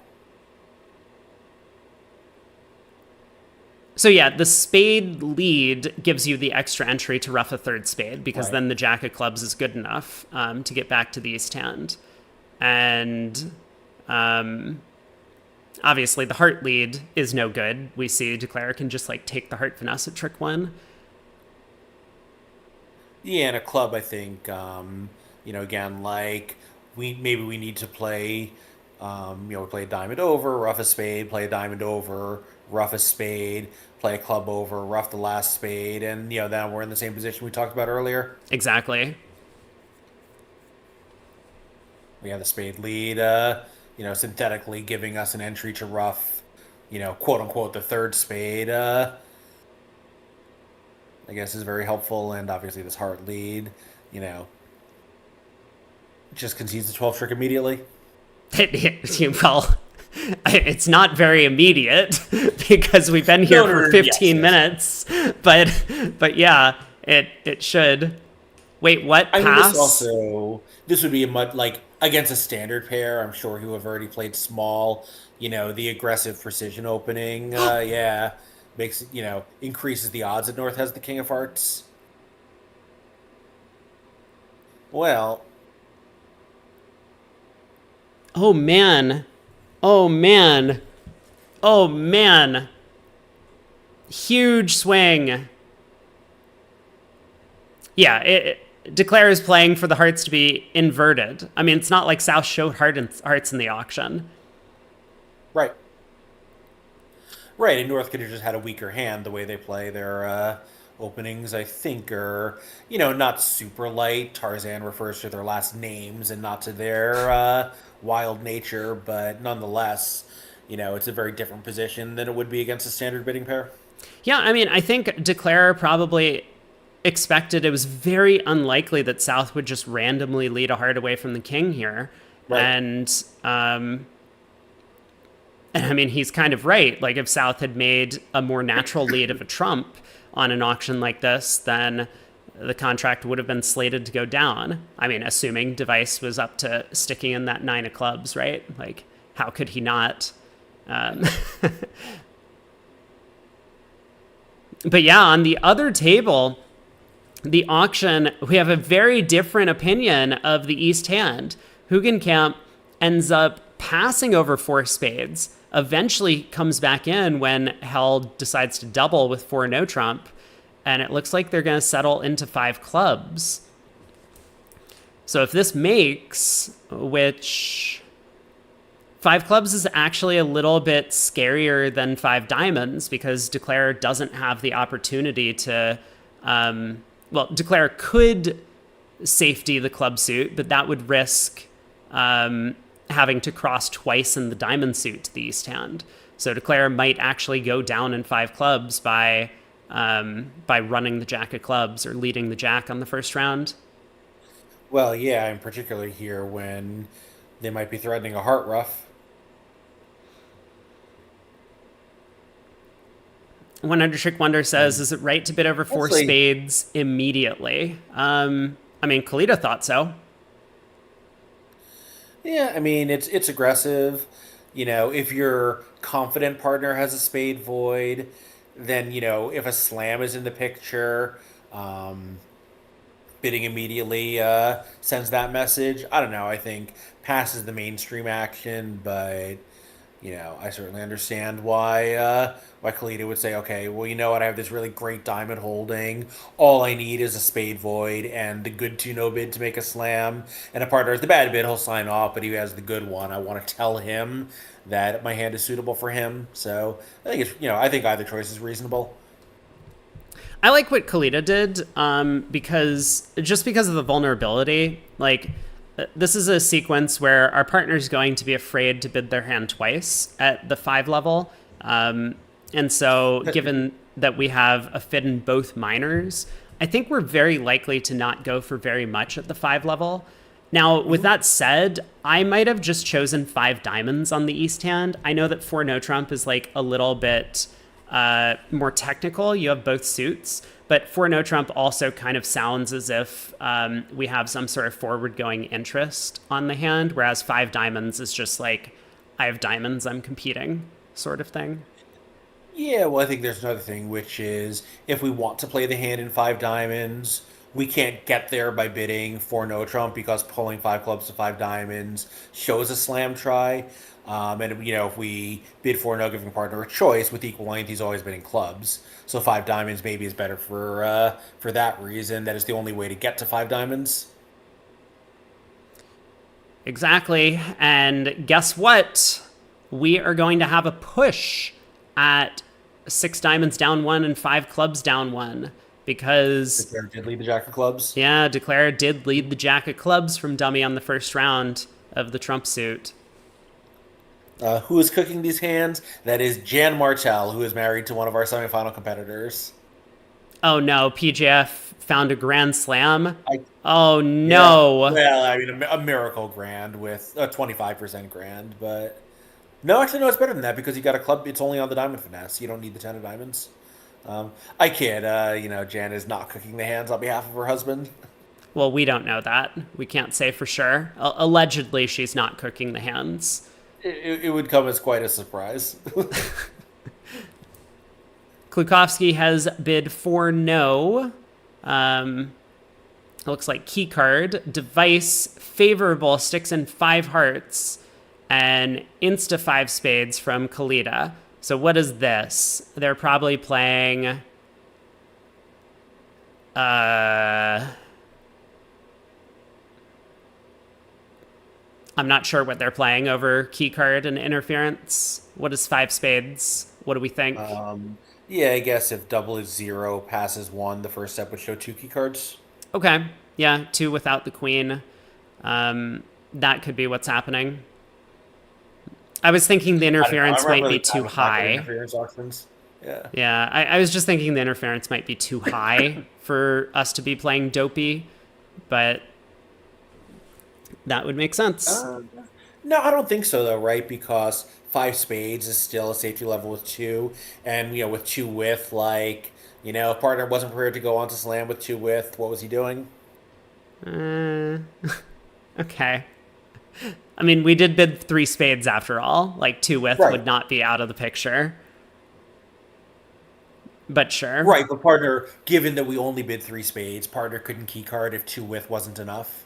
So yeah, the spade lead gives you the extra entry to rough a third spade because Right. then the jack of clubs is good enough to get back to the east hand. And obviously the heart lead is no good. We see Declare can just like take the heart finesse at trick one. Yeah, and a club, I think, again, like we need to play, we play a diamond over, rough a spade, play a diamond over, rough a spade, play a club over, rough the last spade, and then we're in the same position we talked about earlier. Exactly. We have the spade lead, synthetically giving us an entry to rough, quote unquote, the third spade. I guess is very helpful, and obviously this heart lead, you know, just concedes the 12 trick immediately. Well, it's not very immediate because we've been here for 15 yes. minutes, but yeah, it should. Wait, what? I mean, Pass? this would be a much like against a standard pair. I'm sure who have already played small. The aggressive precision opening. Yeah, makes increases the odds that North has the King of Hearts. Well, Oh man. Oh man. Oh man. Huge swing. Yeah, Declare is playing for the hearts to be inverted. I mean, it's not like South showed hearts in the auction. right, right, and North could have just had a weaker hand the way they play their openings. I think are not super light. Tarzan refers to their last names and not to their wild nature, but nonetheless, it's a very different position than it would be against a standard bidding pair. Yeah, I mean, I think Declare probably expected it was very unlikely that South would just randomly lead a heart away from the king here. Right. And I mean, he's kind of right. Like, if South had made a more natural lead of a trump on an auction like this, then the contract would have been slated to go down. I mean, assuming Device was up to sticking in that 9 of clubs, right? Like, how could he not? But yeah, on the other table, the auction, we have a very different opinion of the East hand. Hugenkamp ends up passing over 4 spades, eventually comes back in when Held decides to double with 4 no trump, and it looks like they're going to settle into 5 clubs. So if this makes, which 5 clubs is actually a little bit scarier than 5 diamonds because Declare doesn't have the opportunity to, Declare could safety the club suit, but that would risk having to cross twice in the diamond suit to the East hand. So Declare might actually go down in 5 clubs by running the jack of clubs or leading the jack on the first round. Well, yeah, and particularly here when they might be threatening a heart ruff. 100 Trick Wonder says, is it right to bid over 4 Actually- spades immediately? I mean, Kalita thought so. Yeah, I mean it's aggressive. If your confident partner has a spade void, then if a slam is in the picture, bidding immediately sends that message. I don't know. I think pass is the mainstream action, but I certainly understand why Kalita would say, okay, well, you know what? I have this really great diamond holding. All I need is a spade void and the good 2-no bid to make a slam. And a partner has the bad bid, he'll sign off, but he has the good one. I want to tell him that my hand is suitable for him. So I think I think either choice is reasonable. I like what Kalita did because of the vulnerability. Like, this is a sequence where our partner is going to be afraid to bid their hand twice at the 5 level. And so, given that we have a fit in both minors, I think we're very likely to not go for very much at the 5 level. Now, with that said, I might have just chosen 5 diamonds on the East hand. I know that 4 no trump is like a little bit more technical. You have both suits, but 4 no trump also kind of sounds as if we have some sort of forward going interest on the hand, whereas 5 diamonds is just like, I have diamonds, I'm competing sort of thing. Yeah, well, I think there's another thing, which is if we want to play the hand in 5 diamonds, we can't get there by bidding for no trump because pulling 5 clubs to 5 diamonds shows a slam try. And if we bid for no, giving partner a choice with equal length, he's always bidding clubs. So 5 diamonds maybe is better for that reason. That is the only way to get to 5 diamonds. Exactly. And guess what? We are going to have a push at 6 diamonds down 1 and 5 clubs down 1 because Declare did lead the jack of clubs. yeah, Declare did lead the jack of clubs from dummy on the first round of the trump suit. Who is cooking these hands? That is Jan Martel, who is married to one of our semifinal competitors. Oh no, PJF found a grand slam. I, Oh yeah. no. Well, I mean, a miracle grand with a 25% grand, but no, actually, no, it's better than that because you got a club. It's only on the diamond finesse. You don't need the 10 of diamonds. I kid. Jan is not cooking the hands on behalf of her husband. Well, we don't know that. We can't say for sure. Allegedly, she's not cooking the hands. It would come as quite a surprise. Klukowski has bid for no. It looks like key card, device, favorable, sticks in 5 hearts, and insta 5 spades from Kalita. So what is this? They're probably playing I'm not sure what they're playing over key card and interference. What is 5 spades? What do we think? Yeah, I guess if double is 0, passes 1, the first step would show 2 key cards. Okay. Yeah, 2 without the queen. That could be what's happening. I was thinking the interference might be too high. Interference auctions. Yeah. Yeah, I was just thinking the interference might be too high for us to be playing dopey, but that would make sense. No, I don't think so though, right? Because 5 spades is still a safety level with 2, and with 2 with if partner wasn't prepared to go on to slam with 2 with, what was he doing? Uh, okay. I mean, we did bid 3 spades after all. Like 2 with Right. would not be out of the picture. But sure. Right, but partner, given that we only bid 3 spades, partner couldn't keycard if 2 with wasn't enough.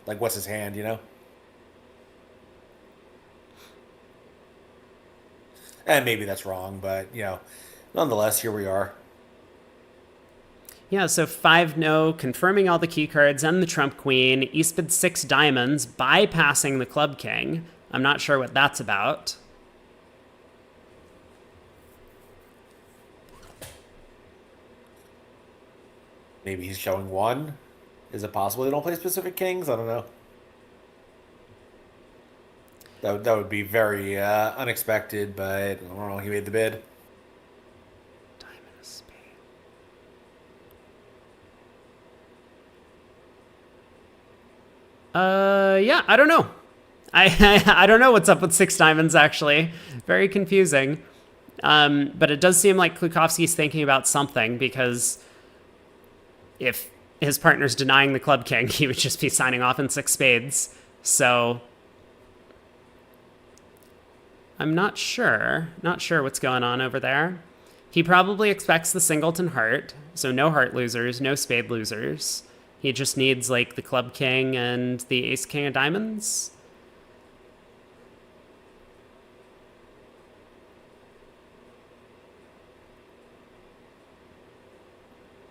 Like, what's his hand? And maybe that's wrong, but nonetheless, here we are. Yeah, so 5 no, confirming all the key cards and the trump queen. East bid 6 diamonds, bypassing the club king. I'm not sure what that's about. Maybe he's showing 1. Is it possible they don't play specific kings? I don't know. That would be very unexpected, but I don't know. He made the bid. Diamond of spade. Yeah, I don't know. I don't know what's up with 6 diamonds, actually. Very confusing. But it does seem like Klukowski's thinking about something, because if his partner's denying the club king, he would just be signing off in 6 spades. So I'm not sure. Not sure what's going on over there. He probably expects the singleton heart, so no heart losers, no spade losers. He just needs like the club king and the ace king of diamonds.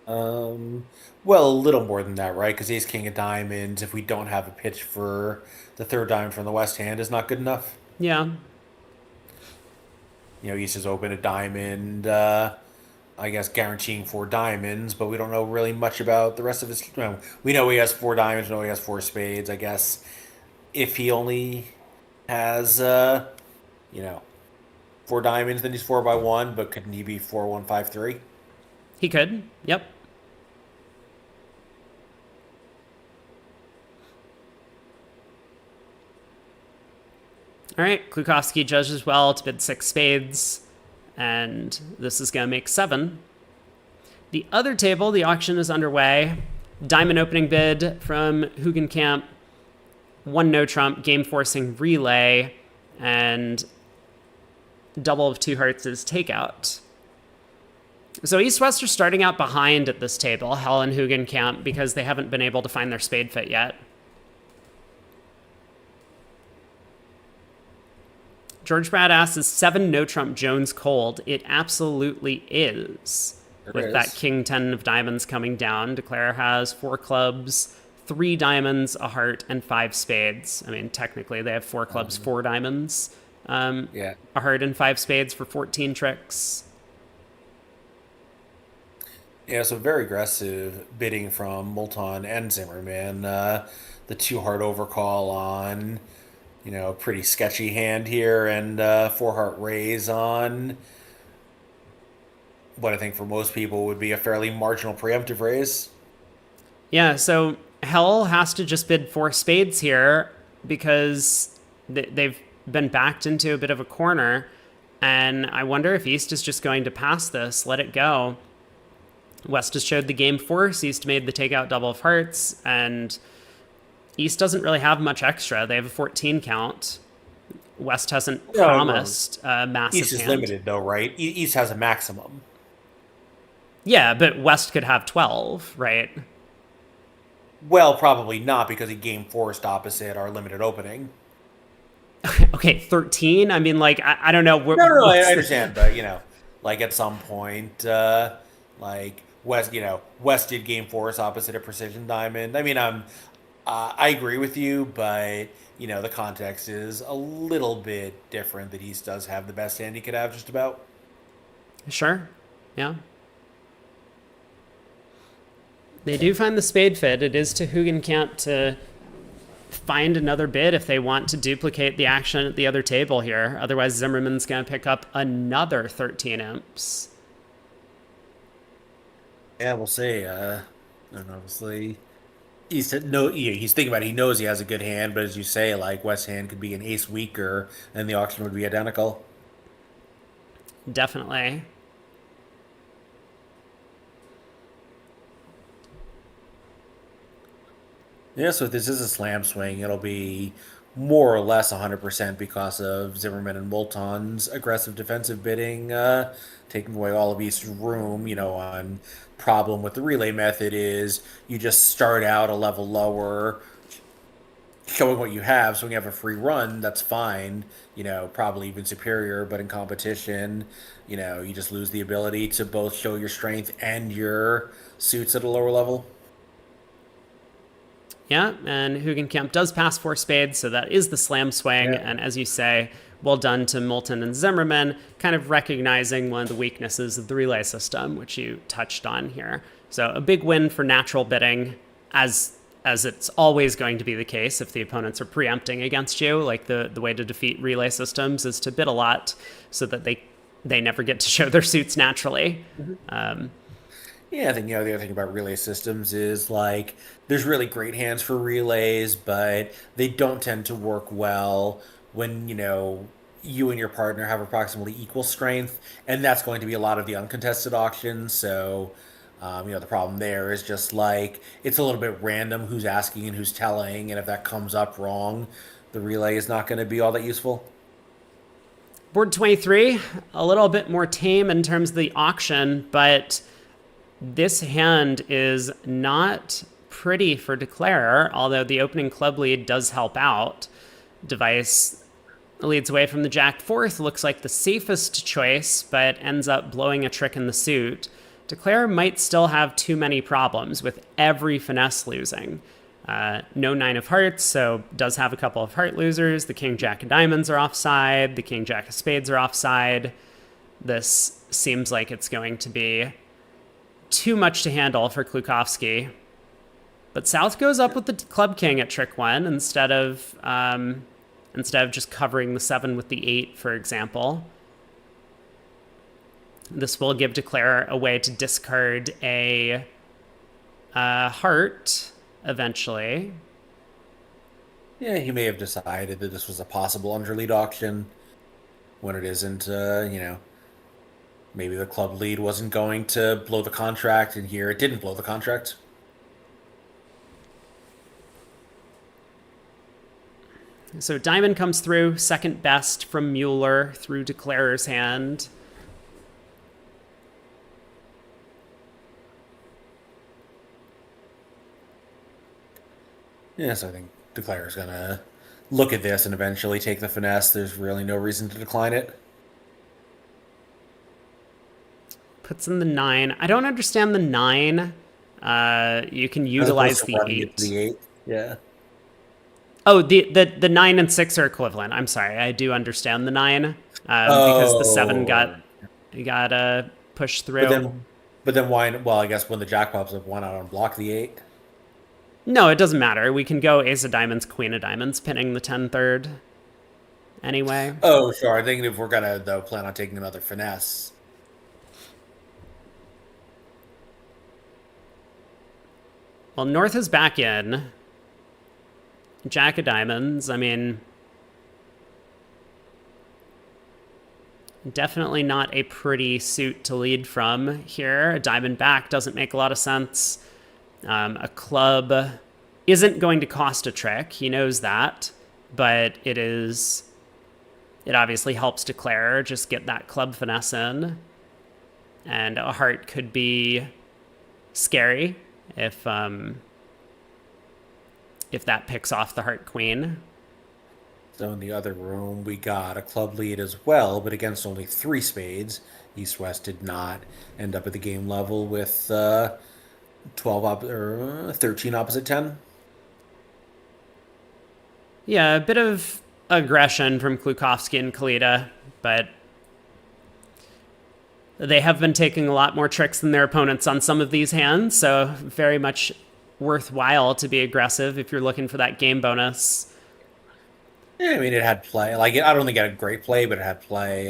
Um, well, a little more than that, right? Because ace king of diamonds, if we don't have a pitch for the third diamond from the west hand, is not good enough. Yeah. East has open a diamond, I guess guaranteeing four diamonds, but we don't know really much about the rest of his. Well, we know he has four diamonds, we know he has four spades. I guess if he only has, you know, four diamonds, then he's 4 by 1, but couldn't he be 4-1-5-3? He could. Yep. All right. Klukowski judges well to bid 6 spades, and this is going to make 7. The other table, the auction is underway. Diamond opening bid from Hugenkamp, 1 no trump, game forcing relay, and double of 2 hearts is takeout. So East-West are starting out behind at this table, Hell and Hugenkamp, because they haven't been able to find their spade fit yet. George Brad asks, is 7 no trump Jones cold? It absolutely is. With that king 10 of diamonds coming down, Declare has 4 clubs, 3 diamonds, a heart, and 5 spades. I mean, technically they have 4 clubs, 4 diamonds, Yeah. a heart, and 5 spades for 14 tricks. Yeah, so very aggressive bidding from Moulton and Zimmerman. The 2 heart overcall on, a pretty sketchy hand here, and 4 heart raise on what I think for most people would be a fairly marginal preemptive raise. Yeah, so Hell has to just bid 4 spades here because they've been backed into a bit of a corner. And I wonder if East is just going to pass this, let it go. West has showed the game force. East made the takeout double of hearts. And East doesn't really have much extra. They have a 14 count. West hasn't promised a massive East is hand. limited, though, right? East has a maximum. Yeah, but West could have 12, right? Well, probably not because he game forced opposite our limited opening. Okay, 13? I mean, like, I don't know. No, I understand, but, like at some point, like West did game force opposite a precision diamond. I mean, I agree with you, but, the context is a little bit different that East does have the best hand he could have just about. Sure. Yeah. They do find the spade fit. It is to Hugenkamp to find another bid if they want to duplicate the action at the other table here. Otherwise, Zimmerman's going to pick up another 13 imps. Yeah, we'll see. And obviously, he's thinking about it. He knows he has a good hand, but as you say, like West hand could be an ace weaker, and the auction would be identical. Definitely. Yeah, so if this is a slam swing, it'll be more or less 100% because of Zimmerman and Moulton's aggressive defensive bidding, taking away all of East's room. On problem with the relay method is you just start out a level lower, showing what you have. So when you have a free run, that's fine. Probably even superior. But in competition, you just lose the ability to both show your strength and your suits at a lower level. Yeah, and Hugenkamp does pass 4 spades, so that is the slam swing. Yeah. And as you say, well done to Moulton and Zimmerman, kind of recognizing one of the weaknesses of the relay system, which you touched on here. So a big win for natural bidding, as it's always going to be the case if the opponents are preempting against you. Like the way to defeat relay systems is to bid a lot so that they never get to show their suits naturally. Mm-hmm. Yeah, I think the other thing about relay systems is like there's really great hands for relays, but they don't tend to work well when you and your partner have approximately equal strength, and that's going to be a lot of the uncontested auctions. So, the problem there is just like it's a little bit random who's asking and who's telling, and if that comes up wrong, the relay is not going to be all that useful. Board 23, a little bit more tame in terms of the auction, but this hand is not pretty for Declarer, although the opening club lead does help out. Device leads away from the Jack 4th, looks like the safest choice, but ends up blowing a trick in the suit. Declare might still have too many problems with every finesse losing. No nine of hearts, so does have a couple of heart losers. The king jack of diamonds are offside. The king jack of spades are offside. This seems like it's going to be too much to handle for Klukowski. But South goes up with the club king at trick one instead of just covering the 7 with the 8, for example. This will give Declare a way to discard a heart eventually. Yeah, he may have decided that this was a possible underlead auction when it isn't, maybe the club lead wasn't going to blow the contract, and here it didn't blow the contract. So diamond comes through, second best from Mueller through Declarer's hand. Yes, I think Declarer's going to look at this and eventually take the finesse. There's really no reason to decline it. Puts in the 9. I don't understand the 9. You can utilize the 8. The 8. Yeah. Oh, the 9 and 6 are equivalent. I'm sorry. I do understand the 9 because the 7 got pushed through. But then why? Well, I guess when the jack pops up, why not unblock the 8? No, it doesn't matter. We can go ace of diamonds, queen of diamonds, pinning the 10 third anyway. Oh, sure. I think if we're going to, though, plan on taking another finesse. Well, North is back in. Jack of diamonds. I mean, definitely not a pretty suit to lead from here. A diamond back doesn't make a lot of sense. A club isn't going to cost a trick. He knows that, but it obviously helps Declare just get that club finesse in. And a heart could be scary if that picks off the heart queen. So in the other room, we got a club lead as well, but against only 3 spades. East-West did not end up at the game level with 13 opposite 10. Yeah, a bit of aggression from Klukowski and Kalita, but they have been taking a lot more tricks than their opponents on some of these hands, so very much worthwhile to be aggressive if you're looking for that game bonus. Yeah, I mean, it had play. Like, I don't think it had great play, but it had play,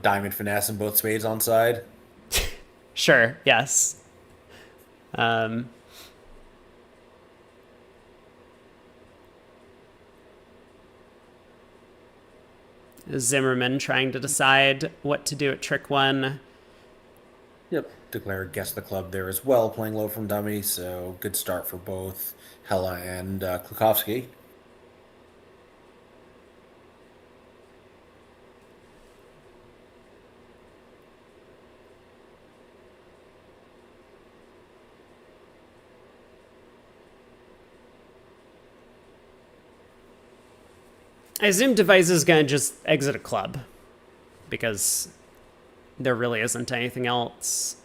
diamond finesse and both spades on side. Sure, yes. Zimmerman trying to decide what to do at trick one. Yep. Declare guessed the club there as well, playing low from dummy, so good start for both Hella and Klukowski. I assume Device is going to just exit a club because there really isn't anything else.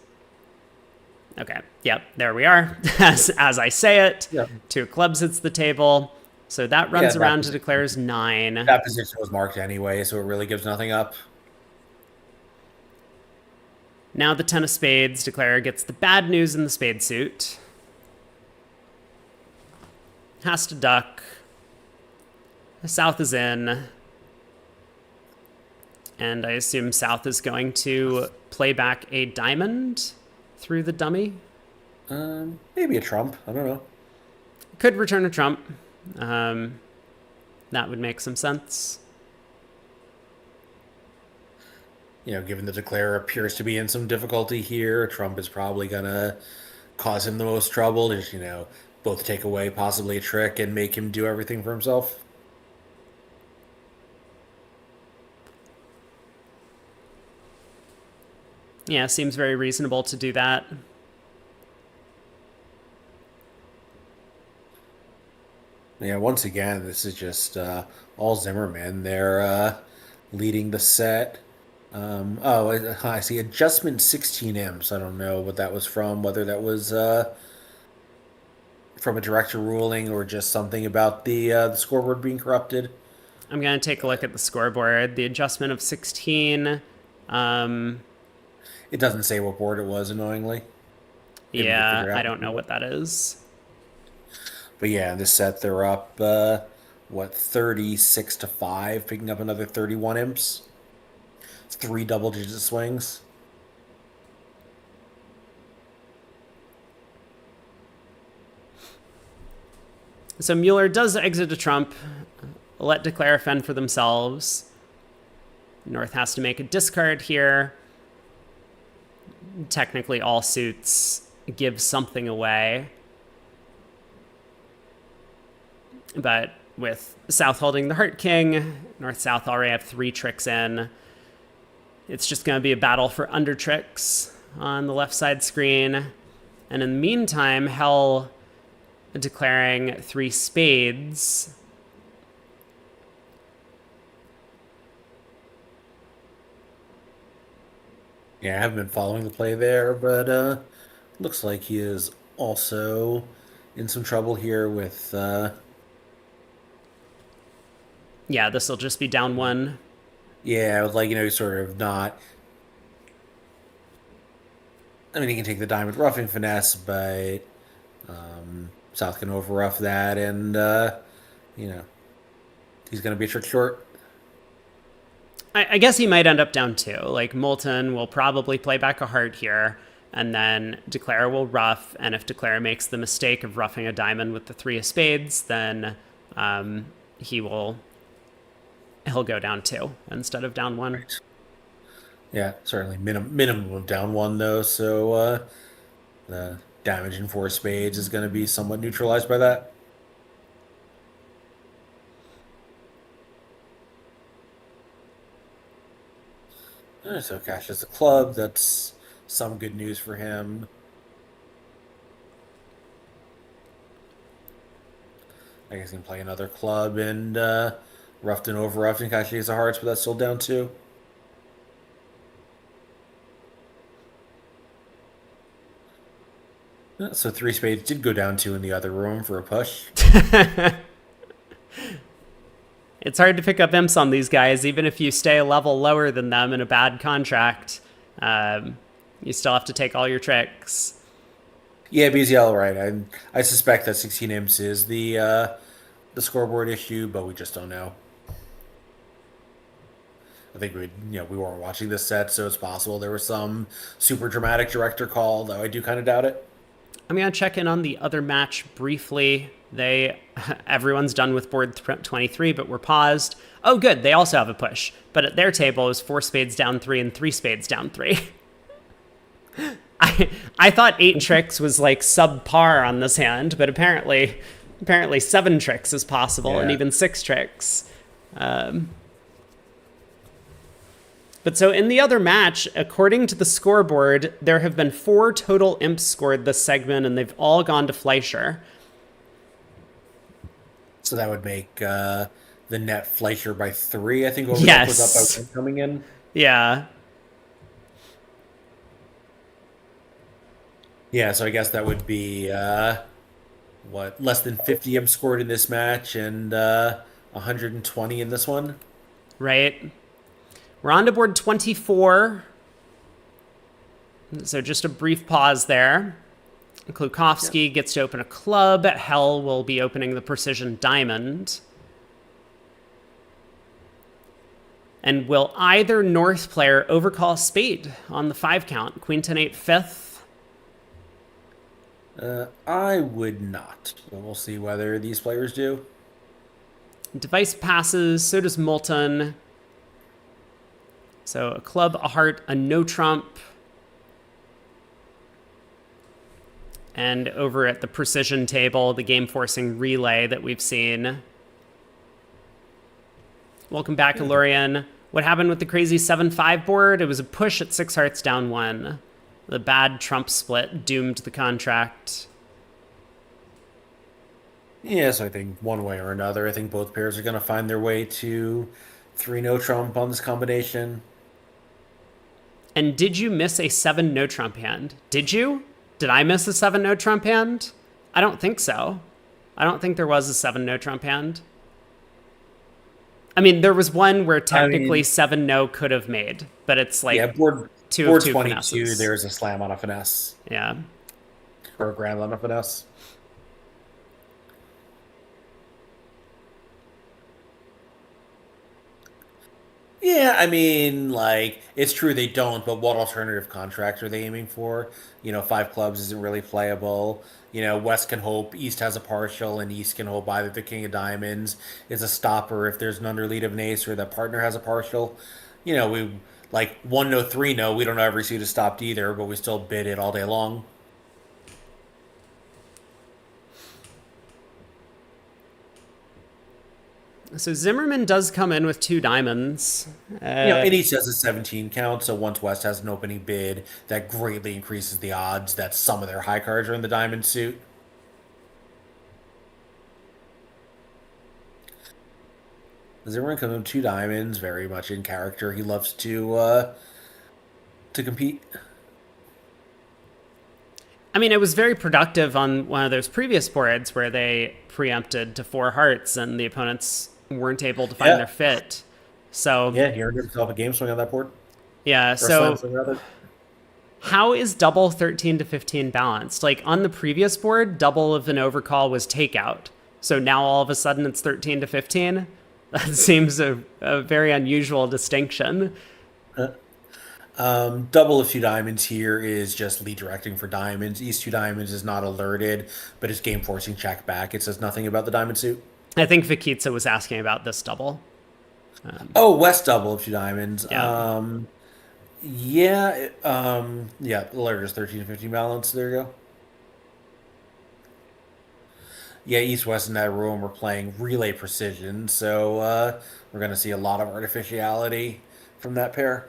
Okay, yep, there we are. As I say it, Yep. 2 clubs hits the table. So that runs around to Declare's 9. That position was marked anyway, so it really gives nothing up. Now the 10 of spades. Declare gets the bad news in the spade suit. Has to duck. South is in. And I assume South is going to play back a diamond through the dummy. Maybe a trump. I don't know. Could return a trump. That would make some sense. Given the Declare appears to be in some difficulty here, Trump is probably going to cause him the most trouble. Just, both take away possibly a trick and make him do everything for himself. Yeah, seems very reasonable to do that. Yeah, once again, this is just all Zimmerman. They're leading the set. I see. Adjustment 16 imps. I don't know what that was from, whether that was from a director ruling or just something about the scoreboard being corrupted. I'm going to take a look at the scoreboard. The adjustment of 16. Um, It doesn't say what board it was, annoyingly. Maybe we could yeah, figure it I out. don't know what that is. But yeah, in this set they're up, 36-5, picking up another 31 imps. It's three double-digit swings. So Mueller does exit a trump, let declare fend for themselves. North has to make a discard here. Technically, all suits give something away. But with South holding the Heart King, North-South already have 3 tricks in. It's just going to be a battle for under tricks on the left side screen. And in the meantime, Hell declaring 3 spades. Yeah, I haven't been following the play there, but looks like he is also in some trouble here with Yeah, this will just be down 1. yeah, with like, sort of not. I mean, he can take the diamond roughing finesse, but South can over rough that, and you know, he's going to be a trick short. I guess he might end up down 2. Like, Moulton will probably play back a heart here, and then Declare will rough, and if Declare makes the mistake of roughing a diamond with the 3 of spades, then he'll go down 2 instead of down 1. Right. Yeah, certainly minimum of down one though, so the damage in 4 spades is going to be somewhat neutralized by that. So Cash is a club. That's some good news for him. I guess he can play another club and roughed and over roughed and Cash is a hearts, but that's still down 2. So 3 spades did go down 2 in the other room for a push. It's hard to pick up imps on these guys, even if you stay a level lower than them in a bad contract. You still have to take all your tricks. Yeah, BZL, right. I suspect that 16 imps is the scoreboard issue, but we just don't know. I think we weren't watching this set, so it's possible there was some super dramatic director call, though I do kind of doubt it. I'm gonna check in on the other match briefly. Everyone's done with board 23, but we're paused. Oh, good. They also have a push, but at their table it was 4 spades down 3 and 3 spades down 3. I thought 8 tricks was like subpar on this hand, but apparently 7 tricks is possible, and Yeah. even 6 tricks. But so in the other match, according to the scoreboard, there have been 4 total imps scored this segment, and they've all gone to Fleischer. So that would make the net Fleischer by 3. I think Overdeck was up Yes. by 1 coming in. Yeah. Yeah, so I guess that would be less than 50 imps scored in this match and 120 in this one. Right. We're on to board 24. So just a brief pause there. Klukowski gets to open a club. Hell will be opening the precision diamond. And will either North player overcall spade on the 5 count? Queen 10-8 fifth. I would not, but we'll see whether these players do. Device passes. So does Moulton. So a club, a heart, a no trump. And over at the precision table, the game forcing relay that we've seen. Welcome back, Lorian. What happened with the crazy 7-5 board? It was a push at 6 hearts down 1. The bad trump split doomed the contract. Yes, I think one way or another, I think both pairs are going to find their way to 3 no trump on this combination. And did you miss a 7 no trump hand? Did you? Did I miss a 7 no trump hand? I don't think so. I don't think there was a 7 no trump hand. I mean, there was one where technically 7 no could have made, but it's like board 2 of 2 22. finesses. There's a slam on a finesse. Yeah. Or a grand on a finesse. Yeah, I mean, like, it's true they don't, but what alternative contract are they aiming for? 5 clubs isn't really playable. West can hope, East has a partial, and East can hope either the King of Diamonds is a stopper if there's an underlead of an ace or the partner has a partial. We like 1 no, 3 no, we don't know every suit is stopped either, but we still bid it all day long. So Zimmerman does come in with 2 diamonds. And East has a 17 count, so once West has an opening bid, that greatly increases the odds that some of their high cards are in the diamond suit. Zimmerman comes with 2 diamonds, very much in character. He loves to compete. I mean, it was very productive on one of those previous boards where they preempted to 4 hearts and the opponents weren't able to find their fit. So yeah, he earned himself a game swing on that board. Yeah, so how is double 13 to 15 balanced? Like on the previous board, double of an overcall was takeout. So now all of a sudden it's 13 to 15? That seems a very unusual distinction. Double of 2 diamonds here is just lead directing for diamonds. East 2 diamonds is not alerted, but it's game forcing check back. It says nothing about the diamond suit. I think Vikitsa was asking about this double. West double of 2 diamonds. Yeah. The alert is 13 to 15 balance. There you go. Yeah, East West in that room we're playing relay precision, so we're going to see a lot of artificiality from that pair.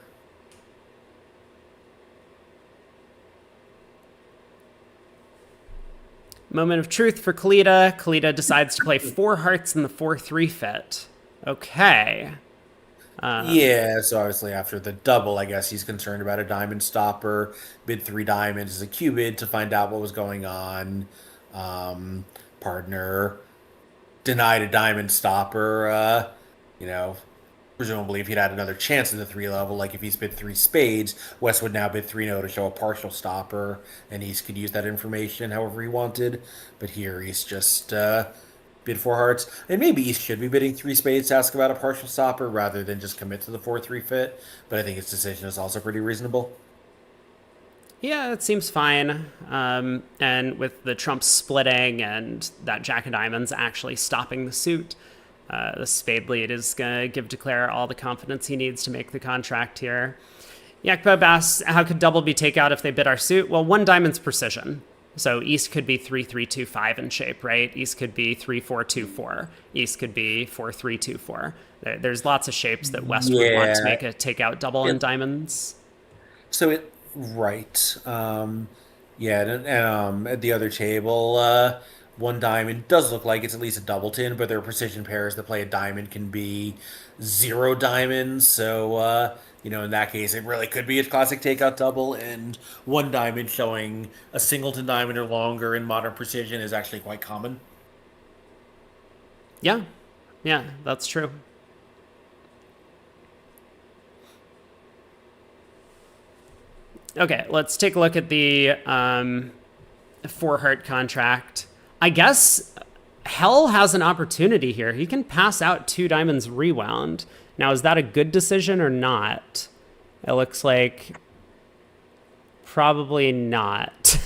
Moment of truth for Kalita. Kalita decides to play 4 hearts in the 4-3 fit. Okay. So obviously after the double, I guess he's concerned about a diamond stopper. Bid 3 diamonds as a Q-bid to find out what was going on. Partner denied a diamond stopper. Presumably if he'd had another chance in the 3 level, like if he's bid 3 spades, West would now bid 3 no to show a partial stopper, and East could use that information however he wanted. But here he's just bid 4 hearts. And maybe East should be bidding 3 spades to ask about a partial stopper rather than just commit to the 4-3 fit. But I think his decision is also pretty reasonable. Yeah, it seems fine. And with the trump splitting and that Jack of Diamonds actually stopping the suit, the spade lead is going to give Declare all the confidence he needs to make the contract here. Yakubov asks, how could double be takeout if they bid our suit? Well, 1 diamond's precision. So East could be 3-3-2-5 in shape, right? East could be 3-4-2-4. East could be 4-3-2-4. There's lots of shapes that West would want to make a takeout double in diamonds. So right. And at the other table, 1 diamond does look like it's at least a doubleton, but there are precision pairs that play a diamond can be 0 diamonds. So, in that case, it really could be a classic takeout double, and 1 diamond showing a singleton diamond or longer in modern precision is actually quite common. Yeah, that's true. Okay, let's take a look at the 4-heart contract. I guess Hell has an opportunity here. He can pass out 2 diamonds rewound. Now, is that a good decision or not? It looks like probably not.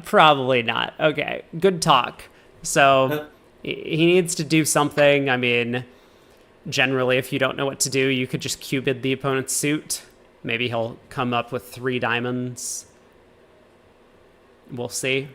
Probably not. Okay, good talk. So he needs to do something. I mean, generally, if you don't know what to do, you could just Q-bid the opponent's suit. Maybe he'll come up with 3 diamonds. We'll see.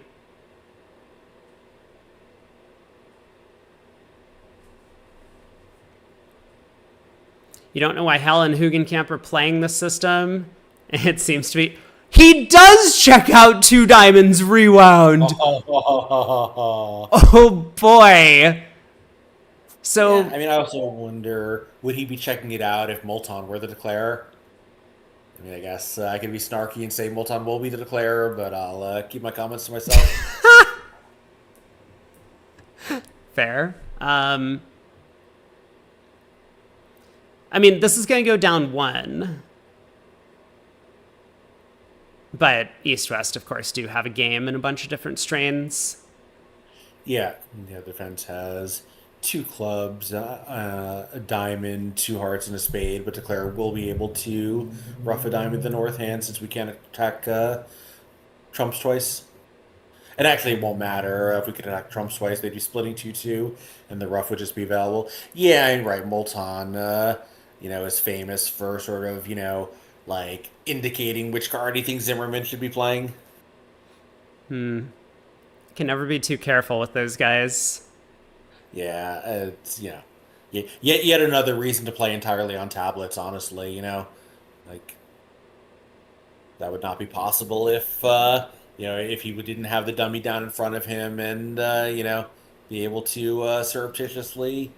You don't know why Hell and Hugenkamp are playing this system? It seems to be... He does check out 2 diamonds rewound! Oh, boy! Yeah, So I mean, I also wonder, would he be checking it out if Molton were the declarer? I mean, I guess I could be snarky and say Molton will be the declarer, but I'll keep my comments to myself. fair. I mean, this is going to go down one, but East West, of course, do have a game in a bunch of different strains. Yeah, the defense has two clubs, a diamond, two hearts, and a spade, but declarer will be able to rough a diamond the north hand since we can't attack trumps twice. And actually, it won't matter if we could attack trumps twice. They'd be splitting 2-2, and the rough would just be available. Yeah, and right, Molton, is famous for sort of, like indicating which card he thinks Zimmerman should be playing. Can never be too careful with those guys. Yeah, it's yet another reason to play entirely on tablets. Honestly, like that would not be possible if if he didn't have the dummy down in front of him and be able to surreptitiously,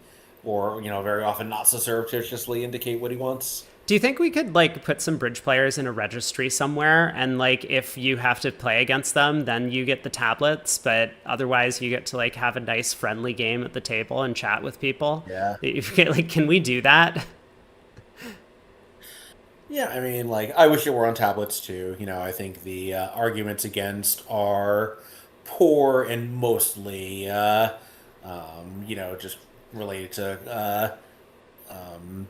or very often not so surreptitiously indicate what he wants. Do you think we could like put some bridge players in a registry somewhere and like if you have to play against them, then you get the tablets, but otherwise you get to like have a nice friendly game at the table and chat with people? Yeah. Like, can we do that? Yeah, I mean, like, I wish it were on tablets too. I think the arguments against are poor and mostly, just related to, um,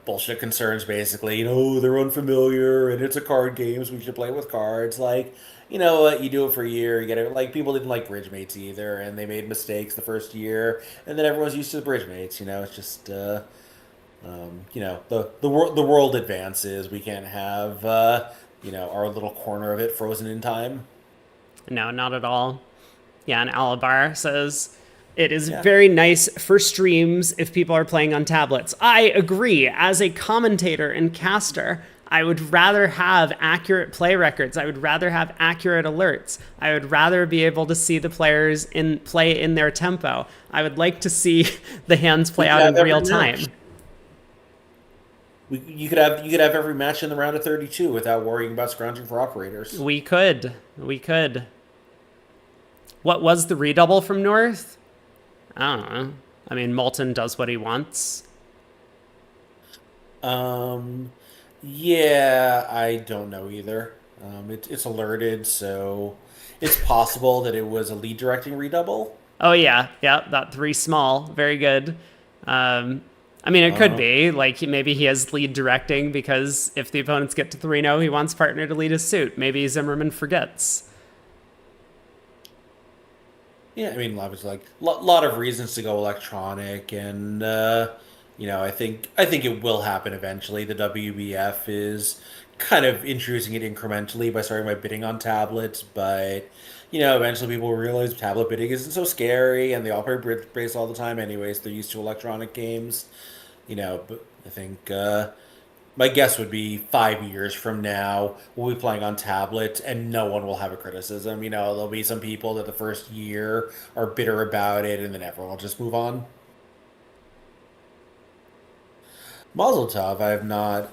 bullshit concerns, basically. They're unfamiliar and it's a card game, so we should play with cards. Like, you know what? You do it for a year, you get it. Like, people didn't like bridge mates either, and they made mistakes the first year, and then everyone's used to the bridge mates. It's just, the world advances. We can't have our little corner of it frozen in time. No, not at all. Yeah, and Alabar says it is Yeah, very nice for streams if people are playing on tablets. I agree. As a commentator and caster, I would rather have accurate play records. I would rather have accurate alerts. I would rather be able to see the players in play in their tempo. I would like to see the hands play we could out in have real every time. match. You could have every match in the round of 32 without worrying about scrounging for operators. We could. We could. What was the redouble from North? I don't know. I mean, Molten does what he wants. Um, yeah, I don't know either. It's alerted, so it's possible that it was a lead directing redouble. Oh yeah, yeah, that three small, very good. I mean, it could Uh, be like maybe he has lead directing because if the opponents get to 3-0, he wants partner to lead his suit. Maybe Zimmerman forgets. Yeah, I mean, obviously, like lot of reasons to go electronic, and I think it will happen eventually. The WBF is kind of introducing it incrementally by starting by bidding on tablets, but eventually people will realize tablet bidding isn't so scary, and they all play bridge all the time anyways. They're used to electronic games, but I think my guess would be 5 years from now, we'll be playing on tablets and no one will have a criticism. There'll be some people that the first year are bitter about it and then everyone will just move on. Mazel tov. I have not,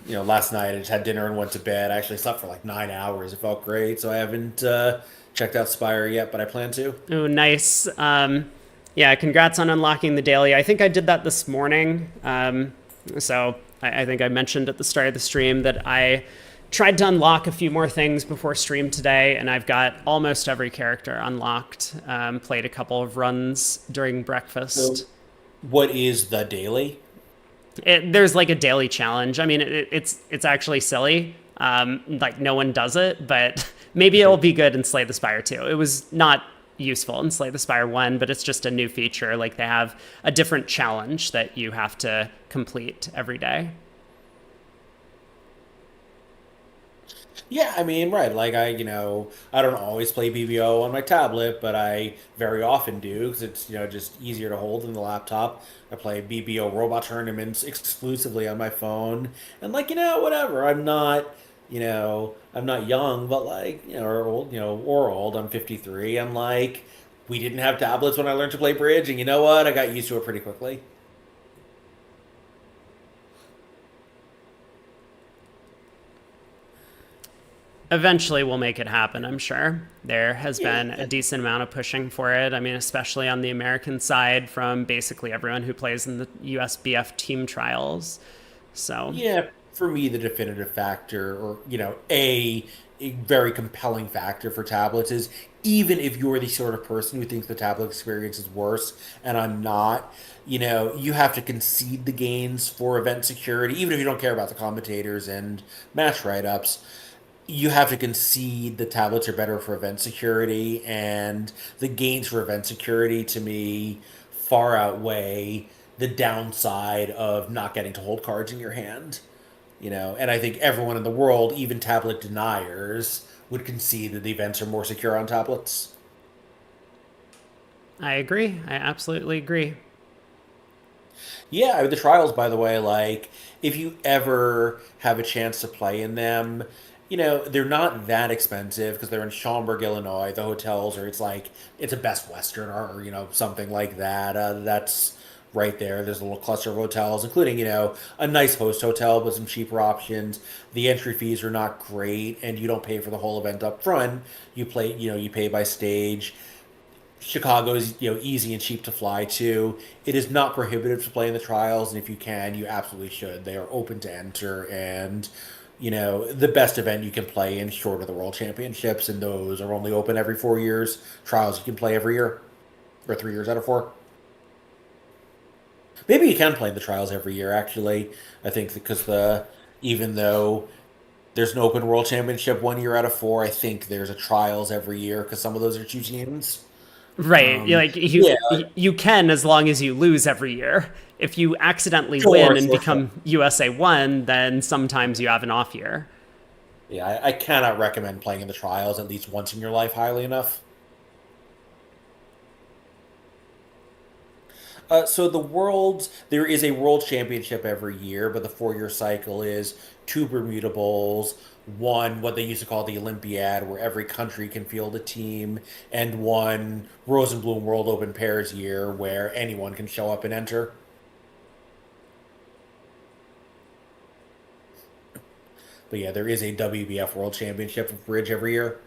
last night I just had dinner and went to bed. I actually slept for like 9 hours. It felt great. So I haven't checked out Spire yet, but I plan to. Oh, nice. Yeah, congrats on unlocking the daily. I think I did that this morning. So I think I mentioned at the start of the stream that I tried to unlock a few more things before stream today, and I've got almost every character unlocked. Played a couple of runs during So, breakfast. what is the daily? There's like a daily challenge. I mean, it's actually silly. Like no one does it, but maybe it'll be good in Slay the Spire 2. It was not useful in Slay the Spire 1, but it's just a new feature. Like they have a different challenge that you have to complete every day. Yeah, I mean, right. Like I don't always play BBO on my tablet, but I very often do because it's just easier to hold than the laptop. I play BBO robot tournaments exclusively on my phone, and whatever. I'm not young, but like or old, or old. I'm 53. I'm like We didn't have tablets when I learned to play bridge, and you know what? I got used to it pretty quickly. Eventually we'll make it happen, I'm sure. There has been a Yeah. decent amount of pushing for it. I mean, especially on the American side from basically everyone who plays in the USBF team trials. So, Yeah, for me, the definitive factor, or a very compelling factor for tablets is even if you're the sort of person who thinks the tablet experience is worse, and I'm not, you have to concede the gains for event security, even if you don't care about the commentators and match write-ups. You have to concede the tablets are better for event security, and the gains for event security to me far outweigh the downside of not getting to hold cards in your hand. And I think everyone in the world, even tablet deniers, would concede that the events are more secure on tablets. I agree. I absolutely agree. Yeah, I mean, the trials, by the way, like if you ever have a chance to play in them, they're not that expensive because they're in Schaumburg, Illinois. The hotels are, it's like, it's a Best Western or, something like that. That's right there. There's a little cluster of hotels, including, a nice host hotel with some cheaper options. The entry fees are not great, and you don't pay for the whole event up front. You pay by stage. Chicago is easy and cheap to fly to. It is not prohibitive to play in the trials, and if you can, you absolutely should. They are open to enter, and the best event you can play in short of the World Championships, and those are only open every 4 years. Trials you can play every year, or 3 years out of four. Maybe you can play in the trials every year. Actually, I think because even though there's an open World Championship 1 year out of four, I think there's a trials every year because some of those are two teams. Right. Like Yeah, you can as long as you lose every year. If you accidentally sure, win and sure, sure. become USA 1, then sometimes you have an off year. Yeah, I cannot recommend playing in the trials at least once in your life highly enough. So there is a world championship every year, but the 4 year cycle is two Bermuda Bowls, one what they used to call the Olympiad, where every country can field a team, and one Rosenblum World Open Pairs year, where anyone can show up and enter. But yeah, there is a WBF World Championship of Bridge every year.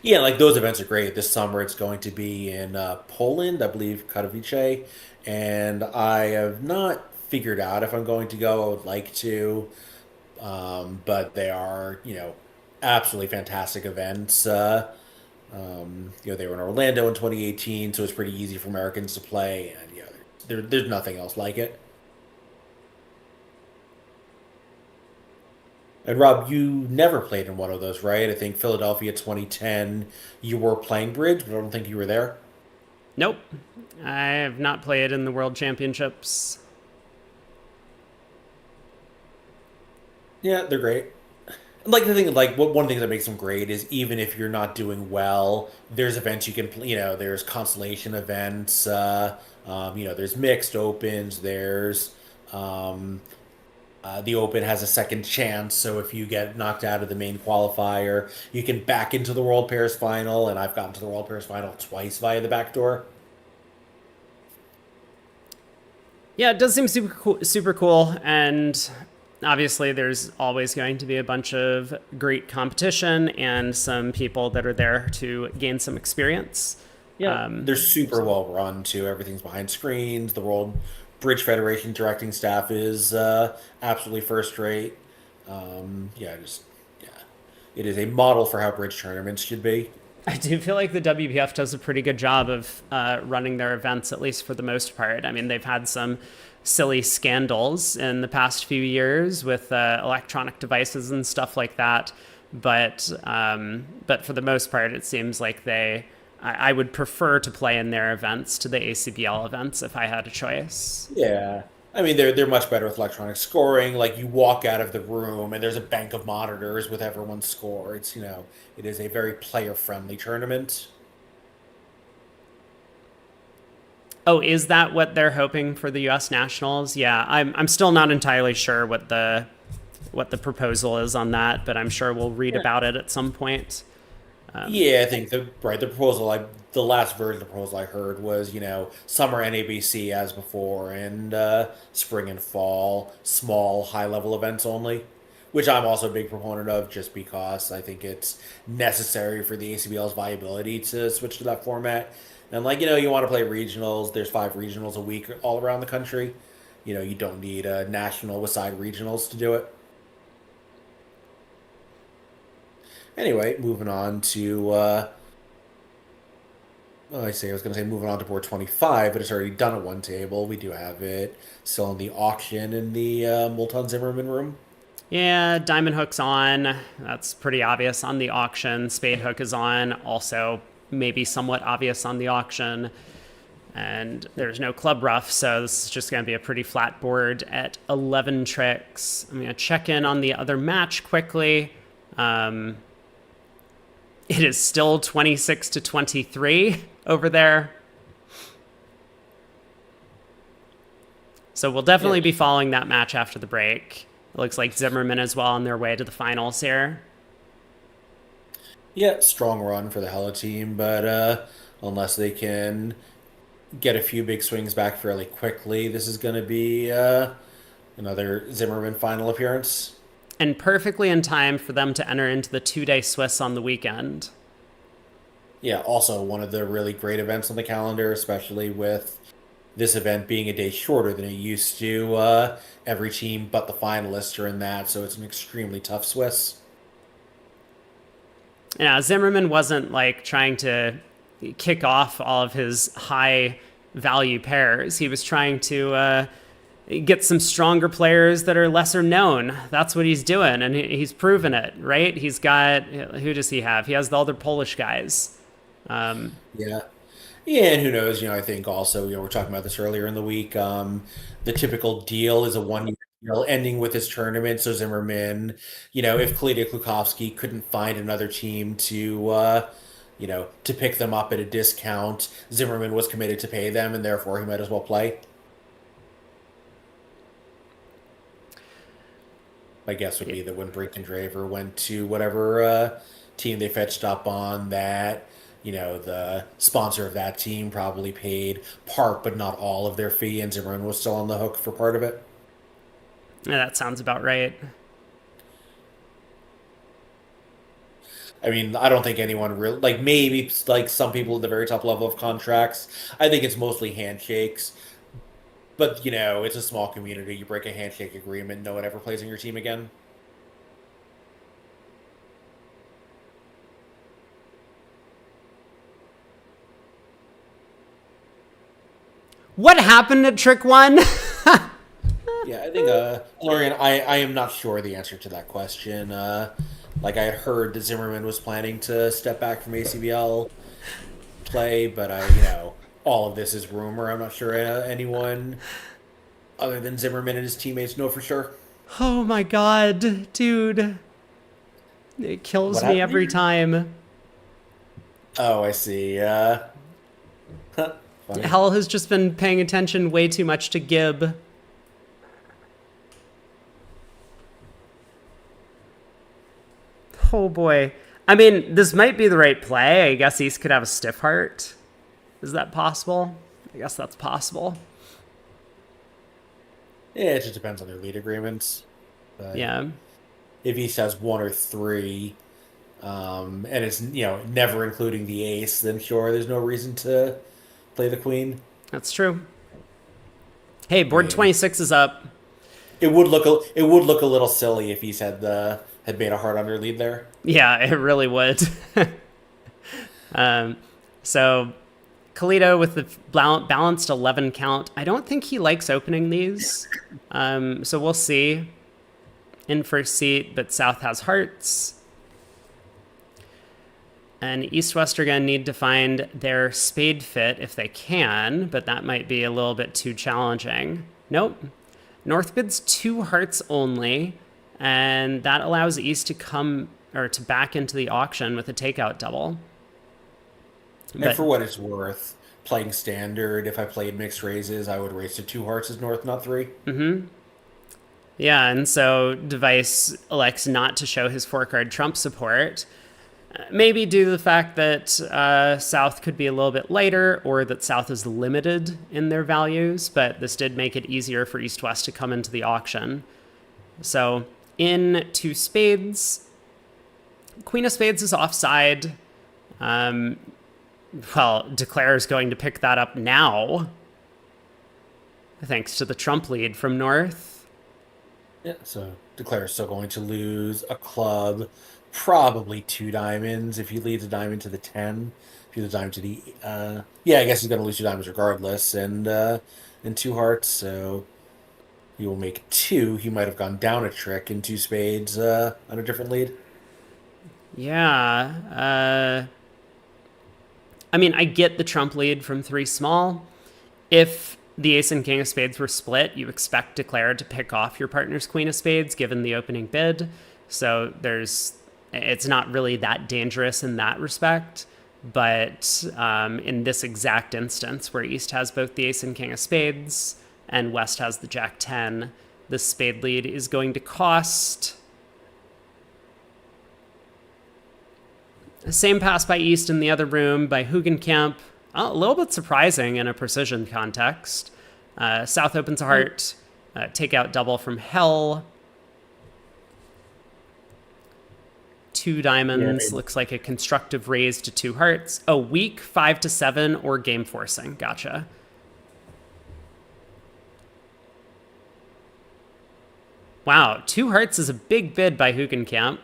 Yeah, like those events are great. This summer it's going to be in Poland, I believe, Katowice, and I have not figured out if I'm going to go. I would like to, but they are, absolutely fantastic events. They were in Orlando in 2018, so it's pretty easy for Americans to play, and there's nothing else like it. And Rob, you never played in one of those, right? I think Philadelphia 2010, you were playing bridge, but I don't think you were there. Nope. I have not played in the World Championships. Yeah, they're great. Like the thing, like one of the things that makes them great is even if you're not doing well, there's events you can, there's consolation events. There's mixed opens. There's the Open has a second chance, so if you get knocked out of the main qualifier, you can back into the World Pairs final, and I've gotten to the World Pairs final twice via the back door. Yeah, it does seem super cool, and obviously there's always going to be a bunch of great competition and some people that are there to gain some experience. Yeah, they're super well run too. Everything's behind screens. The World Bridge Federation directing staff is absolutely first rate. Yeah, yeah, it is a model for how bridge tournaments should be. I do feel like the WPF does a pretty good job of running their events, at least for the most part. I mean, they've had some silly scandals in the past few years with electronic devices and stuff like that, but for the most part, it seems like I would prefer to play in their events to the ACBL events if I had a choice. Yeah. I mean, they're much better with electronic scoring. Like you walk out of the room and there's a bank of monitors with everyone's score. It is a very player friendly tournament. Oh, is that what they're hoping for the U.S. Nationals? Yeah, I'm still not entirely sure what the proposal is on that, but I'm sure we'll read Yeah. about it at some point. Yeah, I think the last version of the proposal I heard was, summer NABC as before, and spring and fall, small high level events only, which I'm also a big proponent of, just because I think it's necessary for the ACBL's viability to switch to that format. And you want to play regionals. There's 5 regionals a week all around the country. You don't need a national with side regionals to do it. Anyway, moving on to well, I was going to say moving on to board 25, but it's already done at one table. We do have it still in the auction in the Multan Zimmerman room. Yeah, diamond hook's on. That's pretty obvious on the auction. Spade hook is on. Also, maybe somewhat obvious on the auction. And there's no club rough, so this is just going to be a pretty flat board at 11 tricks. I'm going to check in on the other match quickly. It is still 26-23 over there. So we'll definitely be following that match after the break. It looks like Zimmerman as well on their way to the finals here. Yeah, strong run for the Hella team, but unless they can get a few big swings back fairly quickly, this is going to be another Zimmerman final appearance. And perfectly in time for them to enter into the 2-day Swiss on the weekend. Yeah, also one of the really great events on the calendar, especially with this event being a day shorter than it used to. Every team but the finalists are in that, so it's an extremely tough Swiss. Yeah, Zimmerman wasn't trying to kick off all of his high value pairs. He was trying to get some stronger players that are lesser known. That's what he's doing, and he's proven it, right? He's got, who does he have? He has the other Polish guys. Yeah. Yeah, and who knows, I think also, we were talking about this earlier in the week. The typical deal is a 1 year deal ending with this tournament. So Zimmerman, if Kalita Klukovsky couldn't find another team to pick them up at a discount, Zimmerman was committed to pay them, and therefore he might as well play. My guess would be that when Brinkendraver went to whatever team they fetched up on, that the sponsor of that team probably paid part but not all of their fee, and Zimmerman was still on the hook for part of it. Yeah, that sounds about right. I mean, I don't think anyone really, maybe some people at the very top level of contracts. I think it's mostly handshakes. But, it's a small community. You break a handshake agreement, no one ever plays on your team again. What happened at Trick 1? Yeah, I think, Lorian, I am not sure the answer to that question. I had heard that Zimmerman was planning to step back from ACBL play, but, all of this is rumor. I'm not sure anyone other than Zimmerman and his teammates know for sure. Oh my god, dude. It kills me every time. Oh, I see. Hell has just been paying attention way too much to Gibb. Oh boy. I mean, this might be the right play. I guess East could have a stiff heart. Is that possible? I guess that's possible. Yeah, it just depends on their lead agreements. But Yeah. if East has 1 or 3, and it's never including the ace, then sure, there's no reason to play the queen. That's true. Hey, board 26 is up. It would look a little silly if East had made a hard under lead there. Yeah, it really would. So Kalito with the balanced 11 count. I don't think he likes opening these. So we'll see. In first seat, but South has hearts. And East-West are going to need to find their spade fit if they can, but that might be a little bit too challenging. Nope. North bids 2 hearts only, and that allows East to to back into the auction with a takeout double. And for what it's worth, playing standard, if I played mixed raises, I would raise to 2 hearts as North, not 3. Mm-hmm. Yeah, and so Device elects not to show his 4-card trump support. Maybe due to the fact that South could be a little bit lighter or that South is limited in their values, but this did make it easier for East West to come into the auction. So in two spades, Queen of Spades is offside. Well, Declare is going to pick that up now, thanks to the trump lead from North. Yeah, so Declare is still going to lose a club, probably two diamonds if he leads a diamond to the 10. If he leads a diamond to the yeah, I guess he's going to lose two diamonds regardless, and two hearts. So he will make two. He might have gone down a trick in two spades on a different lead. Yeah. I mean, I get the trump lead from three small. If the ace and king of spades were split, you expect Declare to pick off your partner's queen of spades given the opening bid. So it's not really that dangerous in that respect. But in this exact instance, where East has both the ace and king of spades and West has the jack 10, the spade lead is going to cost. Same pass by East in the other room by Hugenkamp. A little bit surprising in a precision context. South opens a heart. Take out double from Hell. Two diamonds. Yeah. Looks like a constructive raise to two hearts. Oh, weak 5 to 7 or game forcing. Gotcha. Wow, two hearts is a big bid by Hugenkamp.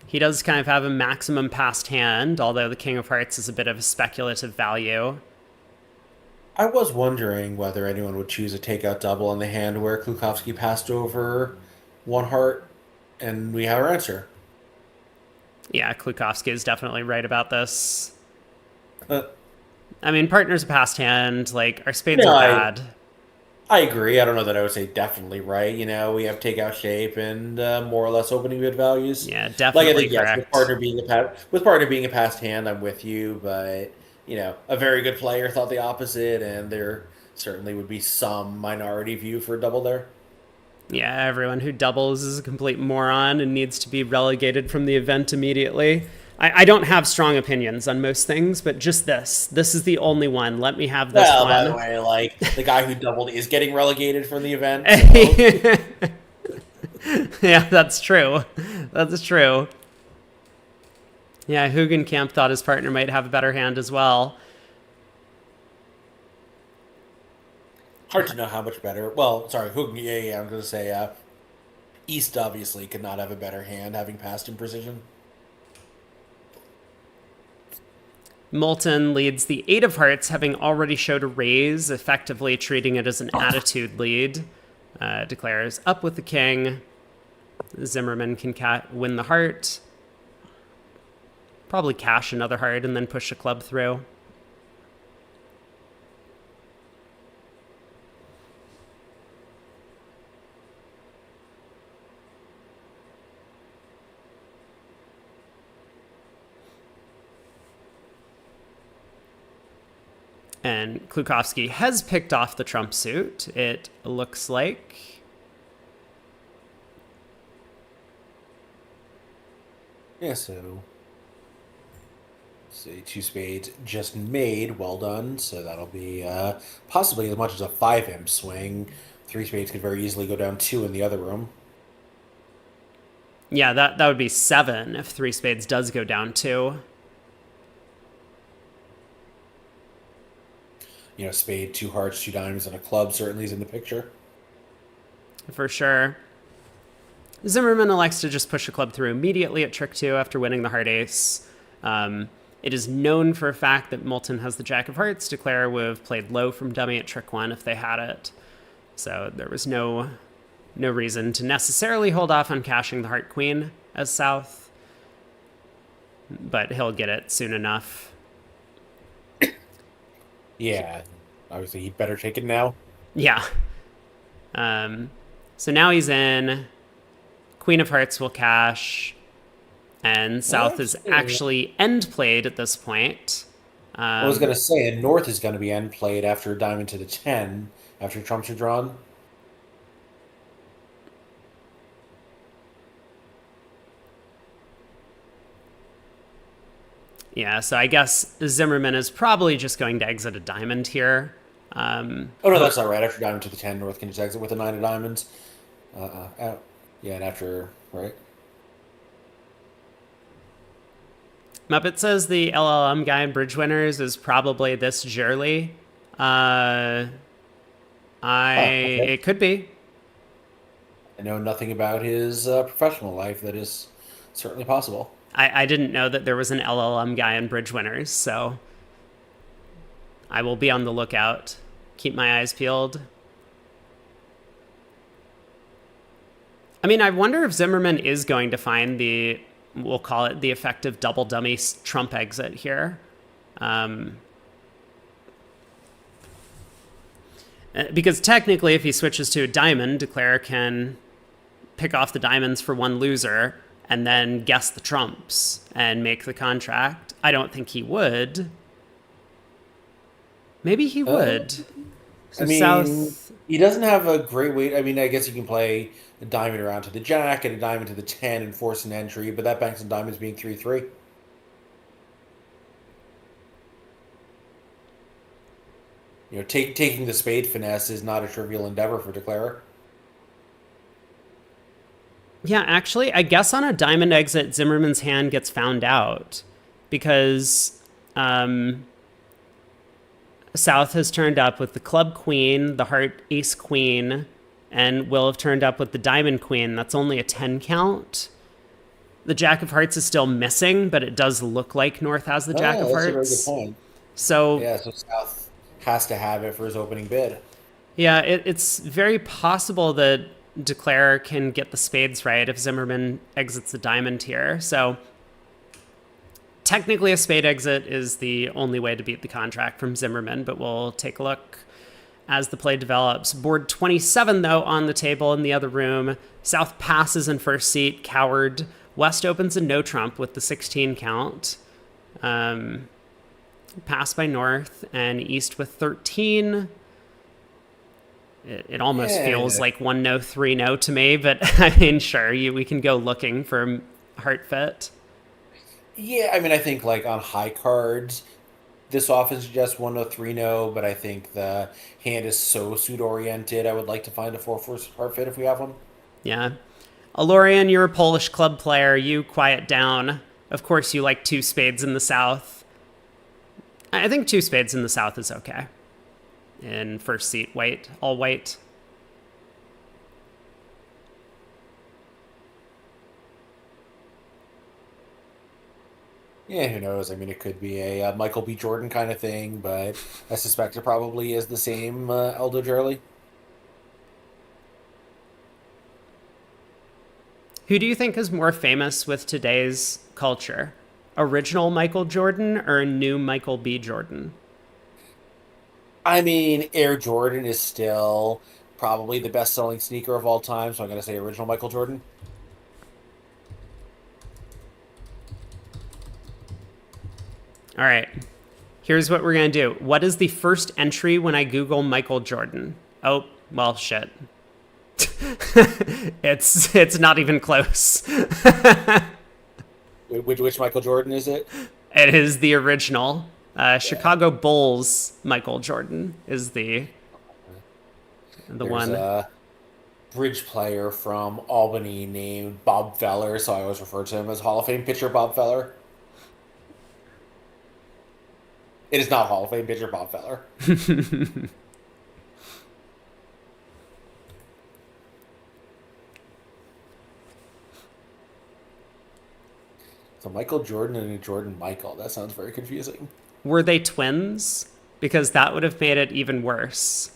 He does kind of have a maximum passed hand, although the king of hearts is a bit of a speculative value. I was wondering whether anyone would choose a takeout double on the hand where Klukowski passed over one heart, and we have our answer. Yeah, Klukowski is definitely right about this. Uh, I mean, partner's a passed hand. Like, our spades No, are I bad. I agree. I don't know that I would say definitely right. We have takeout shape and more or less opening bid values. Yeah, Like I definitely think yes, correct. with partner being a past hand, I'm with you. But a very good player thought the opposite, and there certainly would be some minority view for a double there. Yeah, everyone who doubles is a complete moron and needs to be relegated from the event immediately. I don't have strong opinions on most things, but just this. This is the only one. Let me have this Well, by the one. way, like the guy who doubled is getting relegated from the event. So. Yeah, that's true. That's true. Yeah, Hugenkamp thought his partner might have a better hand as well. Hard to know how much better. Well, sorry, yeah, I'm going to say East obviously could not have a better hand having passed in precision. Moulton leads the 8 of hearts, having already showed a raise, effectively treating it as an attitude lead. Declares up with the king. Zimmerman can win the heart. Probably cash another heart and then push a club through. And Klukowski has picked off the trump suit, it looks like. Yeah, so say two spades just made, well done. So that'll be possibly as much as a 5 imp swing. Three spades could very easily go down two in the other room. Yeah, that would be 7 if three spades does go down 2. Spade, two hearts, two diamonds, and a club certainly is in the picture. For sure. Zimmerman elects to just push a club through immediately at trick 2 after winning the heart ace. It is known for a fact that Moulton has the jack of hearts. Declare would have played low from dummy at trick 1 if they had it. So there was no reason to necessarily hold off on cashing the heart queen as South. But he'll get it soon enough. Yeah, obviously he'd better take it now. Yeah. So now he's in. Queen of hearts will cash. And South is actually end played at this point. I was going to say, and North is going to be end played after a diamond to the 10, after trumps are drawn. Yeah, so I guess Zimmerman is probably just going to exit a diamond here. Oh no, that's not right. After diamond to the 10, North can just exit with a 9 of diamonds. Out. Yeah, and after, right? Muppet says the LLM guy in Bridge Winners is probably this Jurley. Uh, Huh, okay. it could be. I know nothing about his professional life. That is certainly possible. I didn't know that there was an LLM guy in Bridge Winners, so I will be on the lookout. Keep my eyes peeled. I mean, I wonder if Zimmerman is going to find the, we'll call it the effective double dummy trump exit here. Because technically, if he switches to a diamond, Declare can pick off the diamonds for one loser and then guess the trumps and make the contract. I don't think he would. Maybe he would. So I mean, South, he doesn't have a great weight. I mean, I guess you can play a diamond around to the jack and a diamond to the 10 and force an entry, but that banks on diamonds being 3-3. Taking the spade finesse is not a trivial endeavor for Declarer. yeah, actually, I guess on a diamond exit, Zimmerman's hand gets found out because South has turned up with the club queen, the heart ace queen, and will have turned up with the diamond queen. That's only a 10 count. The jack of hearts is still missing, but it does look like North has the jack of Oh, that's a very good hearts. point. So Yeah, so South has to have it for his opening bid. yeah, it's very possible that Declare can get the spades right if Zimmerman exits the diamond here. So technically, a spade exit is the only way to beat the contract from Zimmerman, but we'll take a look as the play develops. Board 27, though, on the table in the other room. South passes in first seat, coward. West opens a no trump with the 16 count. Pass by North, and East with 13. It almost feels Yeah. like 1 no, 3 no to me, but I mean, sure, we can go looking for heart fit. Yeah, I mean, I think like on high cards, this often suggests 1-0, 3-0, but I think the hand is so suit oriented. I would like to find a 4-4 heart fit if we have one. Yeah. Alorian, you're a Polish club player. You quiet down. Of course, you like two spades in the South. I think two spades in the South is okay. In first seat, white, all white. Yeah, who knows? I mean, it could be a Michael B. Jordan kind of thing, but I suspect it probably is the same Eldo Jurley. Who do you think is more famous with today's culture? Original Michael Jordan or new Michael B. Jordan? I mean, Air Jordan is still probably the best selling sneaker of all time, so I'm going to say original Michael Jordan. All right. Here's what we're going to do. What is the first entry when I Google Michael Jordan? Oh, well, shit. It's not even close. Which Michael Jordan is it? It is the original. Chicago Bulls Michael Jordan is the There's one. a bridge player from Albany named Bob Feller, so I always refer to him as Hall of Fame pitcher Bob Feller. It is not Hall of Fame pitcher Bob Feller. So Michael Jordan and a Jordan Michael. That sounds very confusing. Were they twins? Because that would have made it even worse.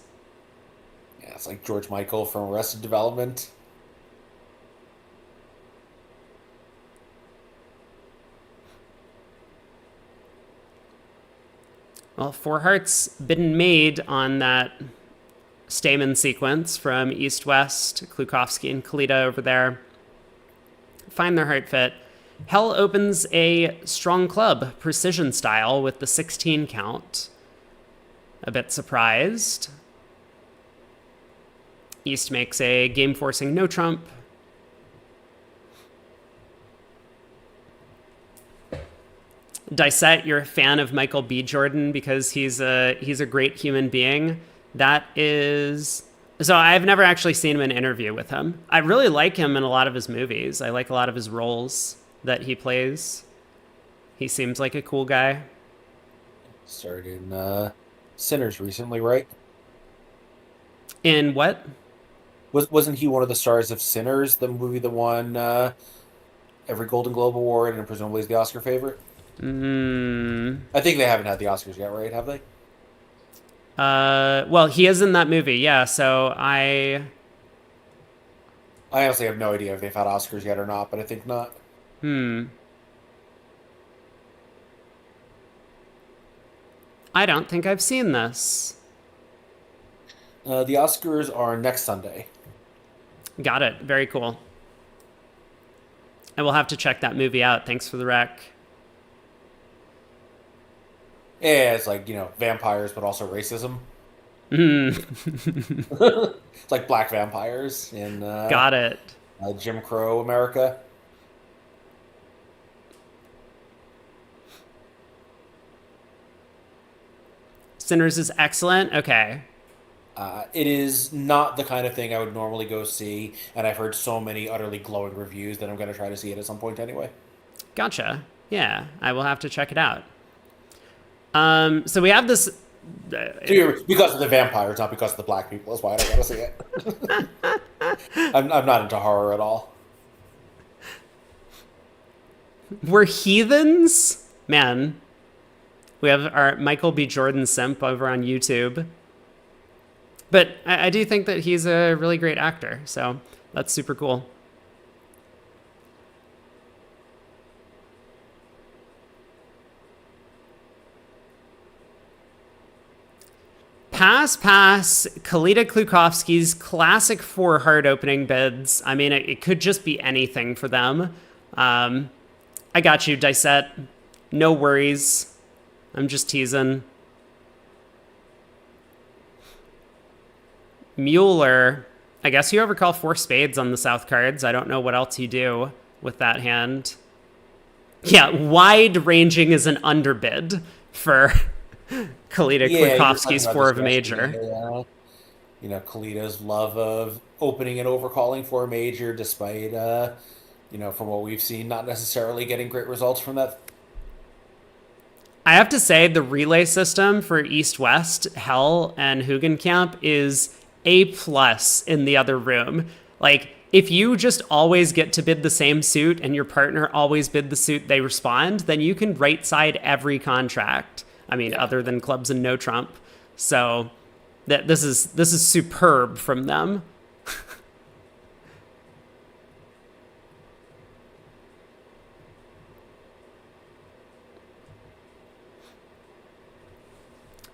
Yeah, it's like George Michael from Arrested Development. Well, four hearts been made on that Stamen sequence from East West, Klukowski and Kalita over there. Find their heart fit. Hell opens a strong club, precision style, with the 16 count. A bit surprised. East makes a game forcing no trump. Dissect, you're a fan of Michael B. Jordan because he's a great human being. That is so I've never actually seen him in an interview with him. I really like him in a lot of his movies. I like a lot of his roles that he plays. He seems like a cool guy. Starred in Sinners recently, right? In what? Wasn't he one of the stars of Sinners, the movie that won every Golden Globe award and presumably is the Oscar favorite? I think they haven't had the Oscars yet, right? Have they? Well, he is in that movie, yeah. So I honestly have no idea if they've had Oscars yet or not, but I think not. I don't think I've seen this. The Oscars are next Sunday. Got it. Very cool. I will have to check that movie out. Thanks for the rec. Yeah, it's like, vampires, but also racism. It's like black vampires in Got it. Jim Crow America. Sinners is excellent. Okay. It is not the kind of thing I would normally go see, and I've heard so many utterly glowing reviews that I'm going to try to see it at some point anyway. Gotcha. Yeah, I will have to check it out. So we have this. Because of the vampires, not because of the black people, is why I don't want to see it. I'm not into horror at all. We're heathens? Man. We have our Michael B. Jordan simp over on YouTube. But I do think that he's a really great actor, so that's super cool. Pass Kalita Klukovsky's classic 4 hard opening bids. I mean, it could just be anything for them. I got you, Dissect. No worries. I'm just teasing. Mueller. I guess you ever call 4 spades on the South cards. I don't know what else you do with that hand. Yeah, wide ranging is an underbid for Kalita Klukovsky's 4 of a major. Kalita's love of opening and overcalling for a major, despite, from what we've seen, not necessarily getting great results from that. I have to say the relay system for East-West, Hell, and Hugenkamp is A+ in the other room. Like, if you just always get to bid the same suit and your partner always bid the suit they respond, then you can right side every contract. I mean, other than clubs and no trump. So this is superb from them.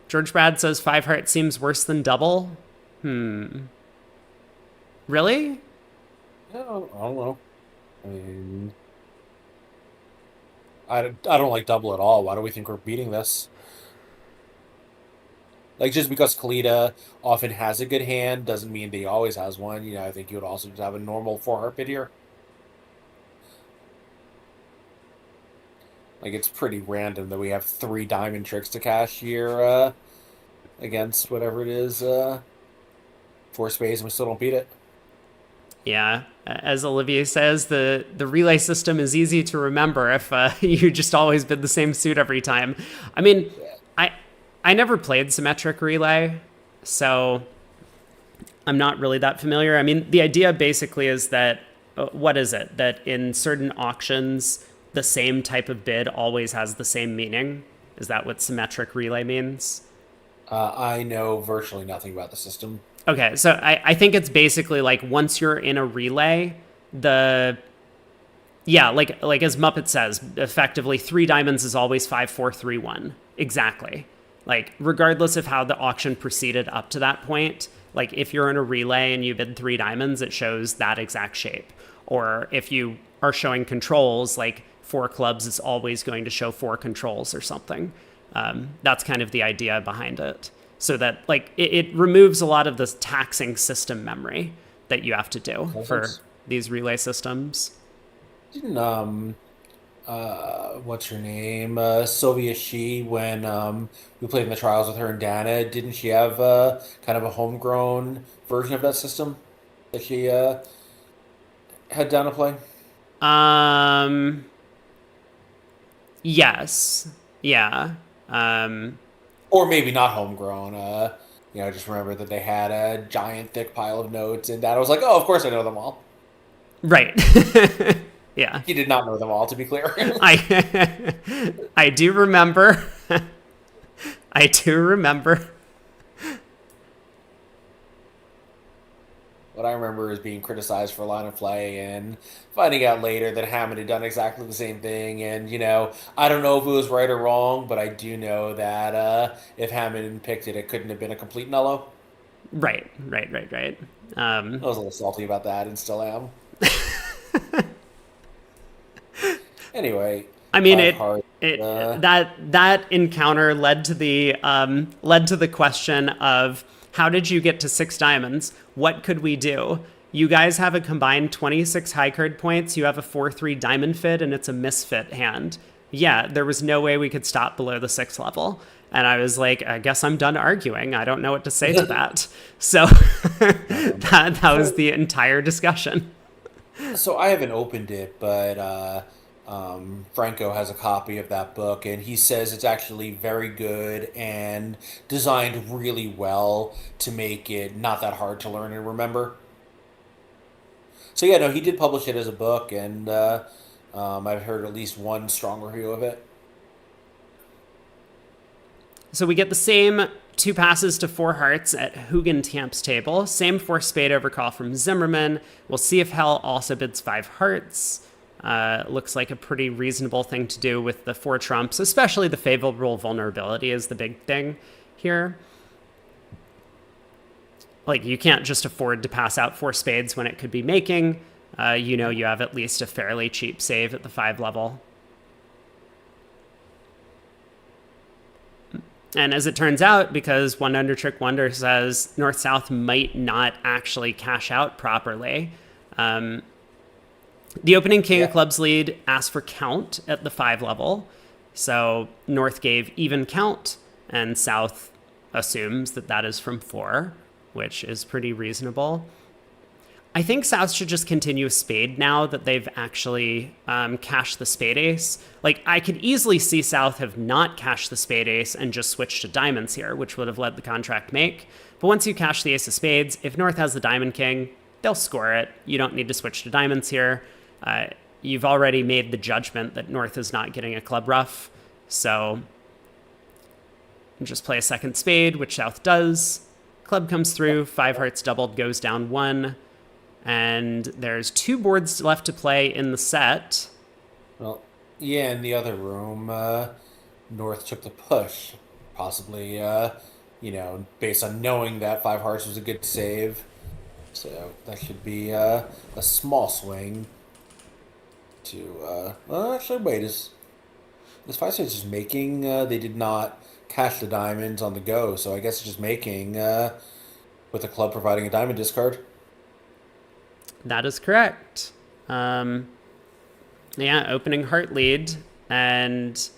George Brad says 5 heart seems worse than double. Really? I don't know. I mean, I don't like double at all. Why do we think we're beating this? Like, just because Kalita often has a good hand doesn't mean that he always has one. I think you would also just have a normal 4-heart bid here. Like, it's pretty random that we have 3 diamond tricks to cash here against whatever it is, 4 spades, and we still don't beat it. Yeah, as Olivier says, the relay system is easy to remember if you just always bid the same suit every time. I mean, I never played symmetric relay, so I'm not really that familiar. I mean, the idea basically is that, what is it? That in certain auctions, the same type of bid always has the same meaning? Is that what symmetric relay means? I know virtually nothing about the system. Okay, so I think it's basically like once you're in a relay, like as Muppet says, effectively 3 diamonds is always 5, 4, 3, 1. Exactly. Like, regardless of how the auction proceeded up to that point, like if you're in a relay and you bid 3 diamonds, it shows that exact shape. Or if you are showing controls, like 4 clubs is always going to show 4 controls or something. That's kind of the idea behind it. So that, like, it removes a lot of this taxing system memory that you have to do for these relay systems. Didn't what's her name? Sylvia She, when we played in the trials with her and Dana, didn't she have kind of a homegrown version of that system that she had Dana play? Um, yes. Yeah. Um, Or maybe not homegrown. Just remember that they had a giant thick pile of notes, and Dana was like, "Oh, of course I know them all." right. Yeah. He did not know them all, to be clear. I do remember. I do remember. What I remember is being criticized for line of play and finding out later that Hammond had done exactly the same thing. And, I don't know if it was right or wrong, but I do know that if Hammond hadn't picked it, it couldn't have been a complete nullo. Right, right, right, right. I was a little salty about that and still am. Anyway, I mean, five it hearts. it that encounter led to the question of how did you get to 6 diamonds? What could we do? You guys have a combined 26 high card points. You have a 4/3 diamond fit, and it's a misfit hand. Yeah, there was no way we could stop below the 6th level. And I was like, I guess I'm done arguing. I don't know what to say to that. So that was the entire discussion. So I haven't opened it, but Franco has a copy of that book, and he says it's actually very good and designed really well to make it not that hard to learn and remember. So yeah, no, he did publish it as a book, and I've heard at least one strong review of it. So we get the same 2 passes to 4 hearts at Hugenkamp's table. Same 4 spade overcall from Zimmerman. We'll see if Hell also bids 5 hearts. Looks like a pretty reasonable thing to do with the 4 trumps, especially the favorable vulnerability is the big thing here. Like, you can't just afford to pass out 4 spades when it could be making. You have at least a fairly cheap save at the 5 level. And as it turns out, because One Under Trick Wonder says North-South might not actually cash out properly, the opening King of Clubs lead asked for count at the 5 level. So North gave even count, and South assumes that that is from 4, which is pretty reasonable. I think South should just continue a spade now that they've actually cashed the spade ace. Like, I could easily see South have not cashed the spade ace and just switched to diamonds here, which would have led the contract make. But once you cash the ace of spades, if North has the diamond king, they'll score it. You don't need to switch to diamonds here. You've already made the judgment that North is not getting a club ruff. So just play a second spade, which South does. Club comes through, 5 hearts doubled, goes down 1. And there's 2 boards left to play in the set. Well, yeah, in the other room, North took the push, possibly, based on knowing that 5 hearts was a good save. So that should be a small swing to. Well, actually, wait, is 5 6 just making? They did not cash the diamonds on the go, so I guess it's just making with the club providing a diamond discard. That is correct. Opening heart lead, and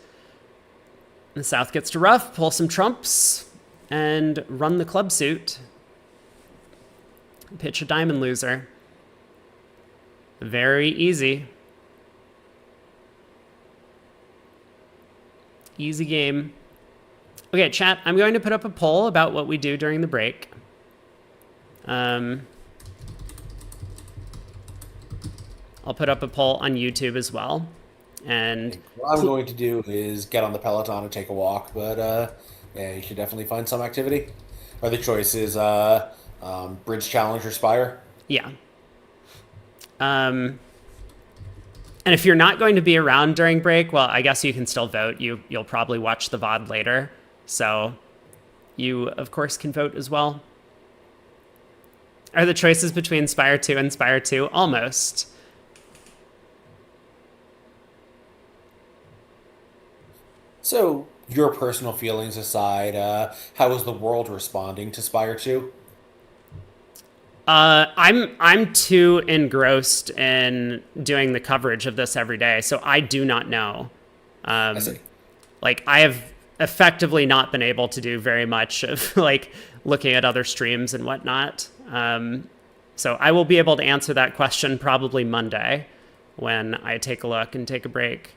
the South gets to ruff, pull some trumps, and run the club suit. Pitch a diamond loser. Very easy. Easy game. Okay, chat, I'm going to put up a poll about what we do during the break. I'll put up a poll on YouTube as well. And what I'm going to do is get on the Peloton and take a walk, but yeah, you should definitely find some activity. Are the choices Bridge Challenge or Spire? Yeah. And if you're not going to be around during break, well, I guess you can still vote. You'll probably watch the VOD later. So you, of course, can vote as well. Are the choices between Spire 2 and Spire 2? Almost. So, your personal feelings aside, how is the world responding to Spire 2? I'm too engrossed in doing the coverage of this every day, so I do not know. I see. Like, I have effectively not been able to do very much of like looking at other streams and whatnot. So I will be able to answer that question probably Monday when I take a look and take a break.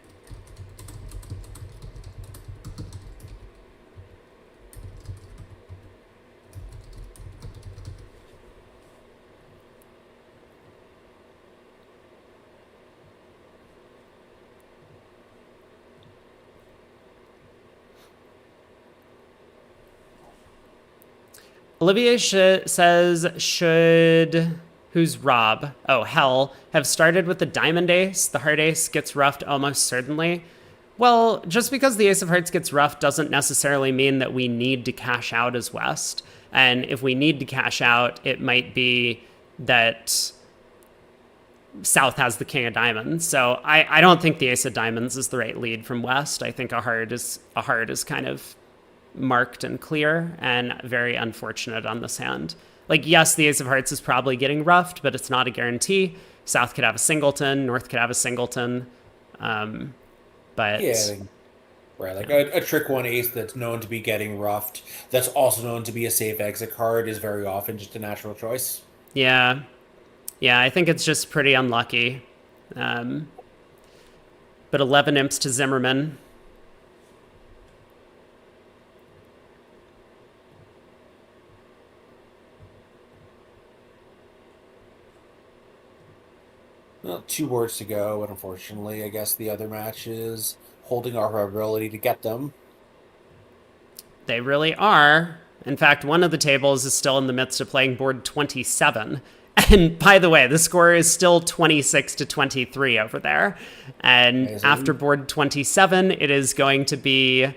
Olivier says, should who's Rob? Oh, hell, have started with the diamond ace. The heart ace gets roughed almost certainly. Well, just because the ace of hearts gets roughed doesn't necessarily mean that we need to cash out as West. And if we need to cash out, it might be that South has the king of diamonds. So I don't think the ace of diamonds is the right lead from West. I think a heart is kind of marked and clear and very unfortunate on this hand. Like, yes, the ace of hearts is probably getting roughed, but it's not a guarantee. South could have a singleton, North could have a singleton. But Yeah, right. Like a trick one ace that's known to be getting roughed, that's also known to be a safe exit card, is very often just a natural choice. yeah, I think it's just pretty unlucky. But 11 imps to Zimmerman. Well, 2 boards to go, and unfortunately, I guess the other match is holding our ability to get them. They really are. In fact, one of the tables is still in the midst of playing board 27. And by the way, the score is still 26 to 23 over there. And Amazing. after board 27, it is going to be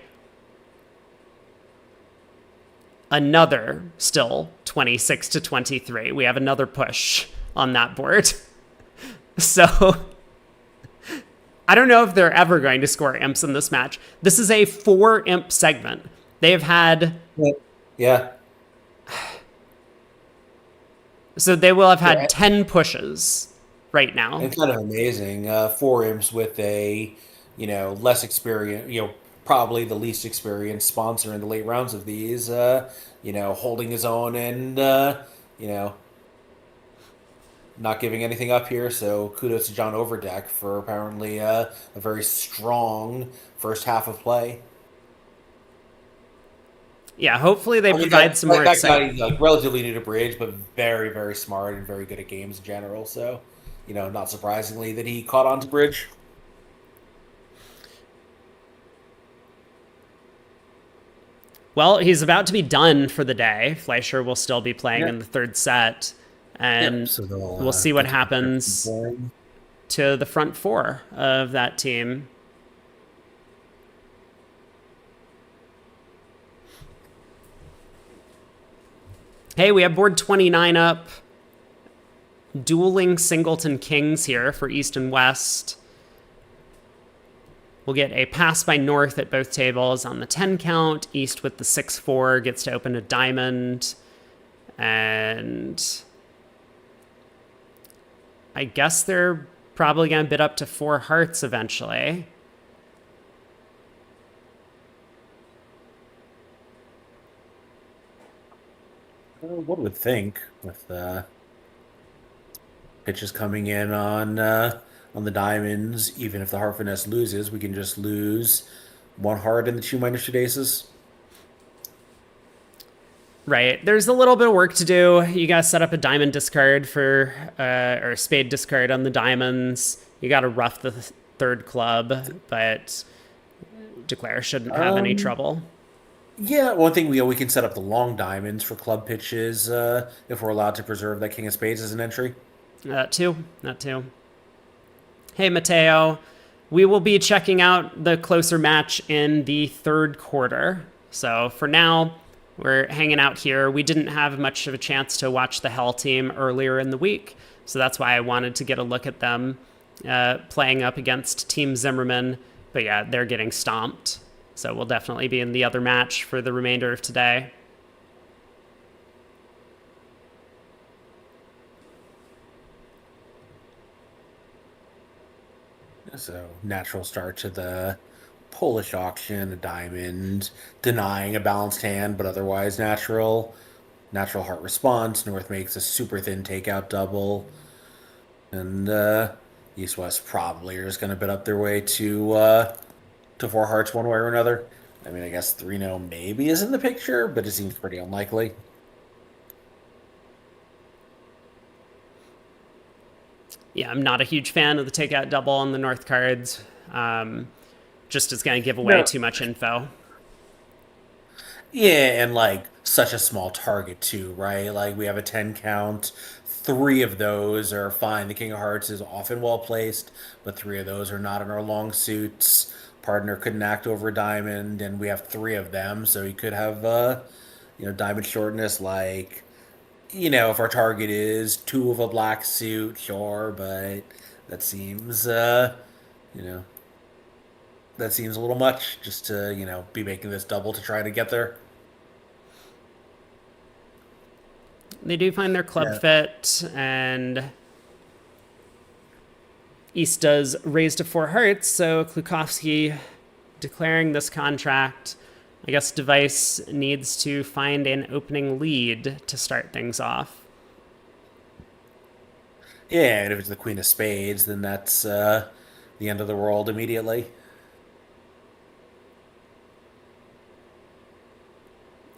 another still 26 to 23. We have another push on that board. So I don't know if they're ever going to score imps in this match. This is a 4-imp segment. They've had... Yeah. So they will have had 10 pushes right now. It's kind of amazing. 4 imps with a, less experienced, probably the least experienced sponsor in the late rounds of these, holding his own and, not giving anything up here. So kudos to John Overdeck for apparently a very strong first half of play. Yeah, hopefully they provide some more excitement. That guy, like, relatively new to Bridge, but very, very smart and very good at games in general. So, not surprisingly that he caught on to Bridge. Well, he's about to be done for the day. Fleischer will still be playing in the third set. And so we'll see what happens to the front four of that team. Hey, we have board 29 up. Dueling singleton kings here for East and West. We'll get a pass by North at both tables on the 10 count. East with the 6-4 gets to open a diamond. And I guess they're probably going to bid up to 4 hearts eventually. One would think with pitches coming in on the diamonds, even if the heart finesse loses, we can just lose 1 heart and the 2 minus 2 aces. Right. There's a little bit of work to do. You got to set up a diamond discard for, or a spade discard on the diamonds. You got to rough the third club, but Declare shouldn't have any trouble. Yeah, one thing we can set up the long diamonds for club pitches if we're allowed to preserve that king of spades as an entry. That too. Hey, Mateo. We will be checking out the closer match in the third quarter. So for now, we're hanging out here. We didn't have much of a chance to watch the Hell team earlier in the week, so that's why I wanted to get a look at them playing up against Team Zimmerman. But yeah, they're getting stomped. So we'll definitely be in the other match for the remainder of today. So natural start to the Polish auction, a diamond, denying a balanced hand, but otherwise natural. Natural heart response. North makes a super thin takeout double. And East West probably are just going to bet up their way to four hearts one way or another. I mean, I guess 3-0 maybe is in the picture, but it seems pretty unlikely. Yeah, I'm not a huge fan of the takeout double on the North cards. Just it's going to give away No. too much info. Yeah, and like such a small target too, right? Like we have a 10 count. Three of those are fine. The King of Hearts is often well placed, but three of those are not in our long suits. Partner couldn't act over a diamond, and we have three of them, so he could have diamond shortness like if our target is two of a black suit, sure, but that seems you know, that seems a little much just to, be making this double to try to get there. They do find their club Yeah. fit, and East does raise to four hearts, so Klukowski declaring this contract. I guess Device needs to find an opening lead to start things off. Yeah, and if it's the Queen of Spades, then that's the end of the world immediately.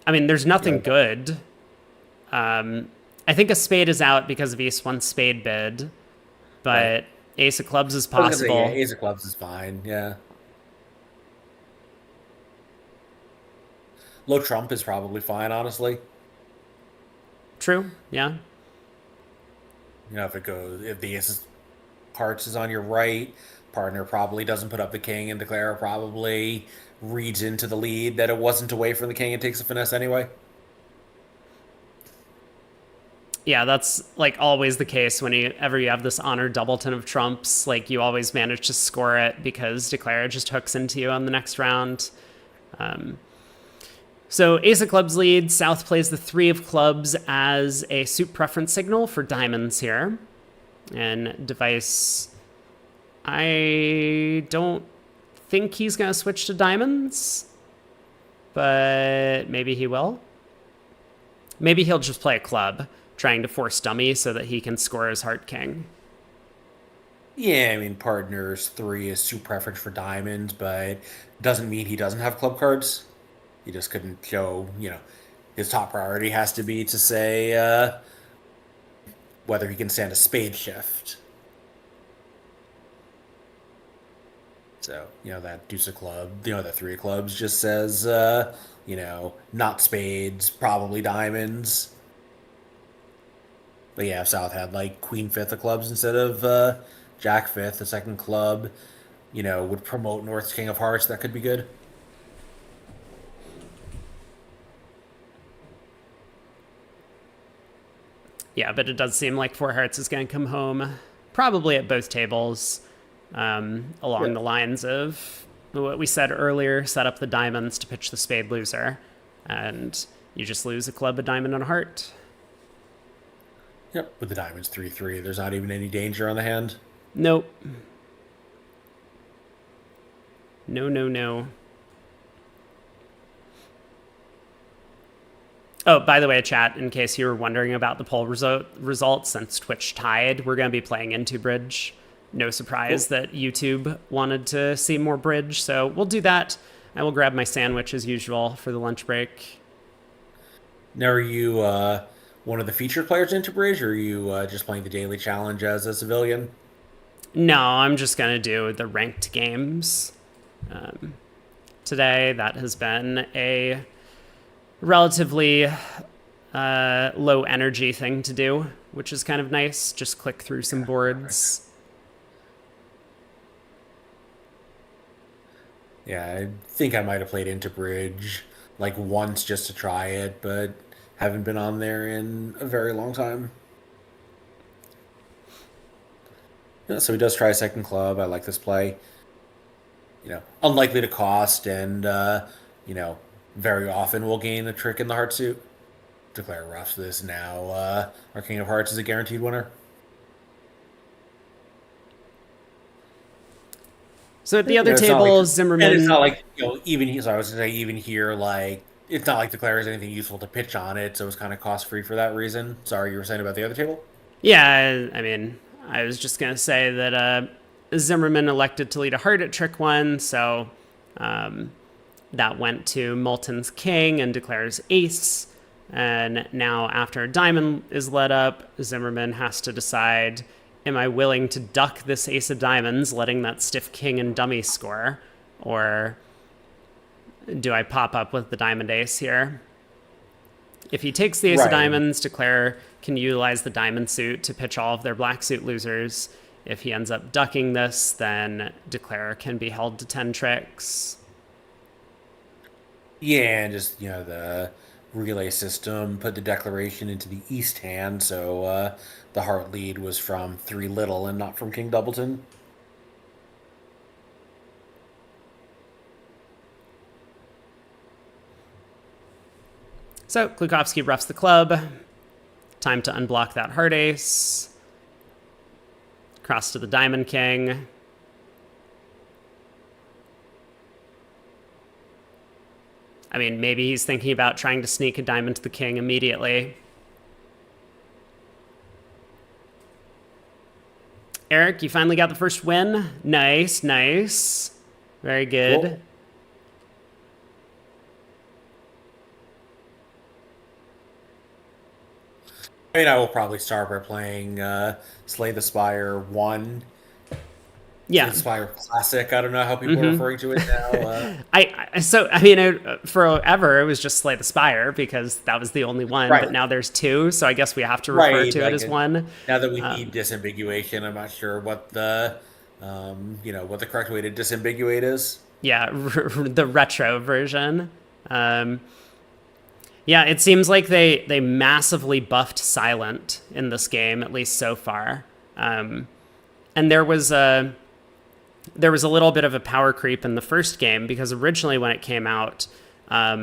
I mean, there's nothing Yeah, good. I think a spade is out because of East one spade bid, right. but Ace of Clubs is I was gonna say, yeah, possible. Ace of Clubs is fine. Yeah, low trump is probably fine, honestly. True, yeah. If the Ace of Hearts is on your right, partner probably doesn't put up the king, and declare probably reads into the lead that it wasn't away from the king and takes a finesse anyway. Yeah, that's like always the case whenever you have this honored doubleton of trumps. Like you always manage to score it because Declare just hooks into you on the next round. So Ace of Clubs leads. South plays the three of clubs as a suit preference signal for diamonds here. And Device, I don't think he's going to switch to diamonds, but maybe he will. Maybe he'll just play a club, trying to force dummy so that he can score his heart king. Yeah, I mean, partners three is suit preference for diamonds, but doesn't mean he doesn't have club cards. He just couldn't show, his top priority has to be to say whether he can stand a spade shift. So, that deuce of club, that three of clubs just says, not spades, probably diamonds. But yeah, if South had like queen fifth of clubs instead of jack fifth, the second club, would promote North's king of hearts, that could be good. Yeah, but it does seem like Four Hearts is going to come home probably at both tables, along Yeah. the lines of what we said earlier, set up the diamonds to pitch the spade loser, and you just lose a club, a diamond, and a heart. Yep. With the diamonds 3-3, there's not even any danger on the hand. Nope. No, no, no. Oh, by the way, chat, in case you were wondering about the poll results, since Twitch tied, we're going to be playing into Bridge. No surprise Cool. that YouTube wanted to see more Bridge, so we'll do that. I will grab my sandwich as usual for the lunch break. Now, are you one of the featured players into Bridge, or are you just playing the daily challenge as a civilian? No, I'm just going to do the ranked games today. That has been a relatively low energy thing to do, which is kind of nice. Just click through some boards. Yeah, I think I might have played into Bridge like once just to try it, but haven't been on there in a very long time. Yeah, so he does try a second club. I like this play. Unlikely to cost, and you know, very often will gain a trick in the heart suit. Declare rough this now. Our King of Hearts is a guaranteed winner. So at the other It's not like, table, and it's not Zimmerman. like even. So I was gonna say even here, like it's not like Declare has anything useful to pitch on it, so it's kind of cost free for that reason. Sorry, you were saying about the other table. Yeah, I mean, I was just gonna say that Zimmerman elected to lead a heart at trick one, so um, that went to Moulton's king and declares ace. And now, after diamond is led up, Zimmerman has to decide: am I willing to duck this ace of diamonds, letting that stiff king and dummy score, or do I pop up with the diamond ace here? If he takes the ace of Right. diamonds, Declare can utilize the diamond suit to pitch all of their black suit losers. If he ends up ducking this, then Declare can be held to 10 tricks. Yeah, and just the relay system put the declaration into the east hand, so the heart lead was from three little and not from King Doubleton. So Klukowski roughs the club. Time to unblock that heart ace. Cross to the diamond king. I mean, maybe he's thinking about trying to sneak a diamond to the king immediately. Eric, you finally got the first win. Nice, nice. Very good. Cool. I mean, I will probably start by playing Slay the Spire 1. Slay Yeah. the Spire Classic. I don't know how people are referring to it now. I mean, forever it was just Slay the Spire because that was the only one, but Right. now there's two, so I guess we have to refer Right. to it as one. Now that we need disambiguation, I'm not sure what what the correct way to disambiguate is. Yeah, the retro version. Um, yeah, it seems like they massively buffed Silent in this game, at least so far. And there was a little bit of a power creep in the first game because originally when it came out, I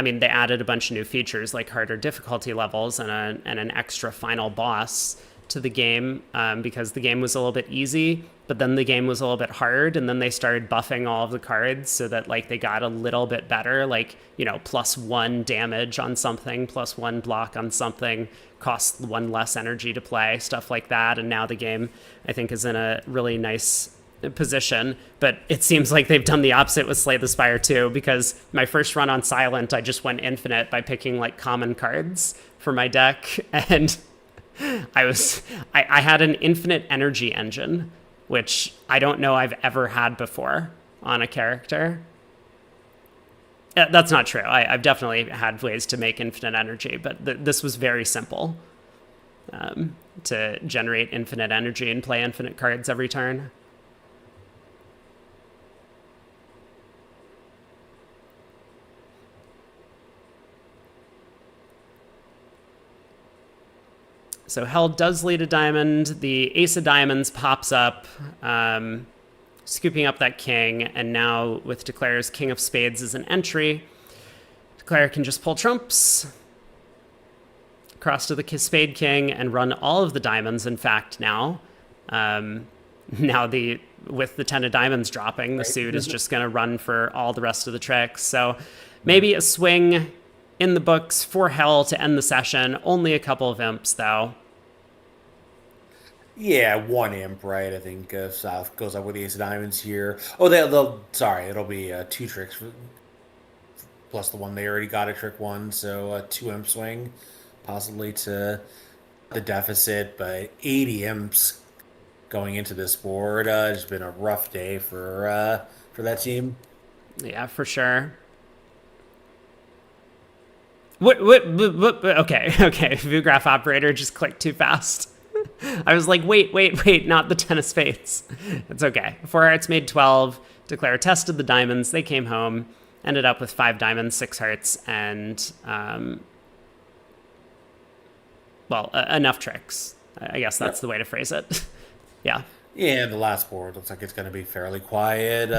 mean, they added a bunch of new features like harder difficulty levels and an extra final boss to the game because the game was a little bit easy, but then the game was a little bit hard, and then they started buffing all of the cards so that like they got a little bit better, like +1 damage on something, +1 block on something, costs 1 less energy to play, stuff like that. And now the game, I think, is in a really nice position, but it seems like they've done the opposite with Slay the Spire too, because my first run on Silent, I just went infinite by picking like common cards for my deck, and I had an infinite energy engine, which I don't know I've ever had before on a character. That's not true. I've definitely had ways to make infinite energy, but this was very simple to generate infinite energy and play infinite cards every turn. So Hell does lead a diamond. The ace of diamonds pops up, scooping up that king. And now with Declare's king of spades as an entry, Declare can just pull trumps, cross to the spade king, and run all of the diamonds. In fact, now, with the 10 of diamonds dropping, the suit is just going to run for all the rest of the tricks. So maybe a swing in the books for Hell to end the session. Only a couple of imps, though. Yeah, one imp, right? I think South goes up with the ace of diamonds here. Oh, sorry, it'll be two tricks plus the one they already got a trick one, so two imp swing, possibly to the deficit, but 80 imps going into this board. It's been a rough day for that team. Yeah, for sure. What, okay, okay. ViewGraph operator just clicked too fast. I was like, wait, not the 10 of spades. It's okay. Four hearts made 12. Declare tested the diamonds. They came home, ended up with 5 diamonds, 6 hearts, and, enough tricks. I guess that's the way to phrase it. Yeah. Yeah, the last board looks like it's going to be fairly quiet.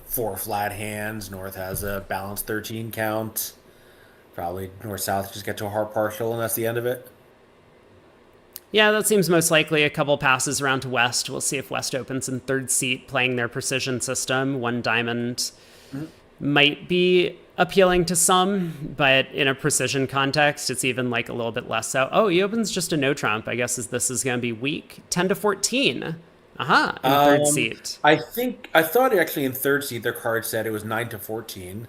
4 flat hands. North has a balanced 13 count. Probably north south just get to a heart partial, and that's the end of it. Yeah, that seems most likely. A couple passes around to West. We'll see if West opens in third seat, playing their precision system. One diamond might be appealing to some, but in a precision context, it's even like a little bit less so. Oh, he opens just a no trump. I guess this is going to be weak. 10 to 14. Aha, in third seat. I thought actually in third seat their card said it was 9 to 14.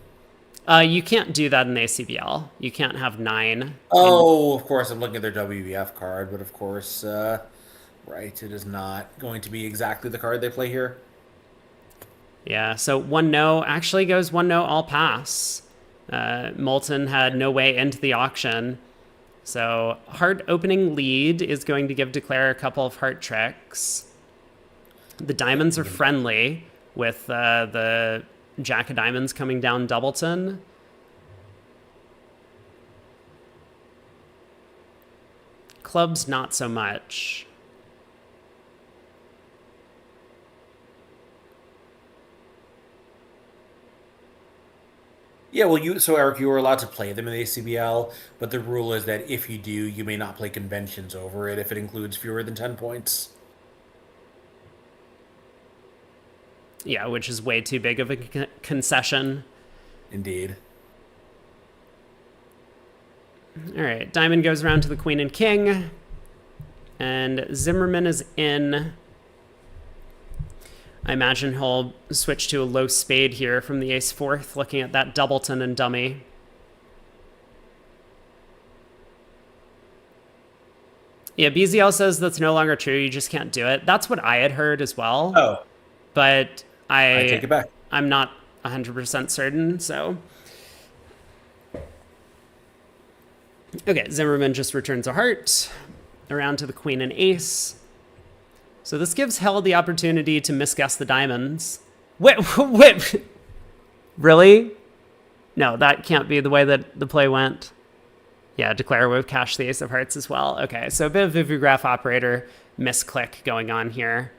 You can't do that in ACBL. You can't have 9. Oh, of course, I'm looking at their WBF card, but of course, right, it is not going to be exactly the card they play here. Yeah, so 1-0 actually goes 1-0 all pass. Moulton had no way into the auction. So heart opening lead is going to give Declare a couple of heart tricks. The diamonds are friendly with the Jack of Diamonds coming down Doubleton. Clubs, not so much. Yeah, well, so Eric, you were allowed to play them in the ACBL, but the rule is that if you do, you may not play conventions over it if it includes fewer than 10 points. Yeah, which is way too big of a concession. Indeed. All right, Diamond goes around to the Queen and King, and Zimmerman is in. I imagine he'll switch to a low spade here from the ace fourth, looking at that Doubleton and dummy. Yeah, BZL says that's no longer true. You just can't do it. That's what I had heard as well. Oh, But I take it back. I'm not 100% certain, so. Okay, Zimmerman just returns a heart around to the Queen and ace. So this gives Hell the opportunity to misguess the diamonds. Wait. Really? No, that can't be the way that the play went. Yeah, Declare would cash the ace of hearts as well. Okay, so a bit of Vivograph operator misclick going on here.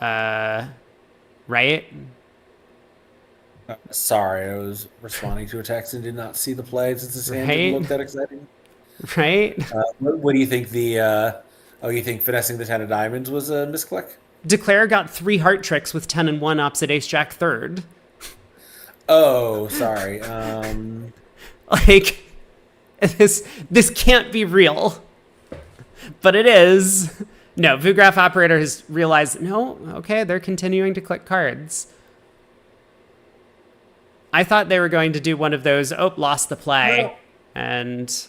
Right? Sorry, I was responding to a text and did not see the play since this hand Right? didn't look that exciting. Right? What do you think you think finessing the 10 of diamonds was a misclick? Declare got 3 heart tricks with 10 and 1 opposite ace jack third. Oh, sorry. Like, this can't be real. But it is. No, Vugraph operator has realized, no, okay, they're continuing to click cards. I thought they were going to do one of those, lost the play. Well, and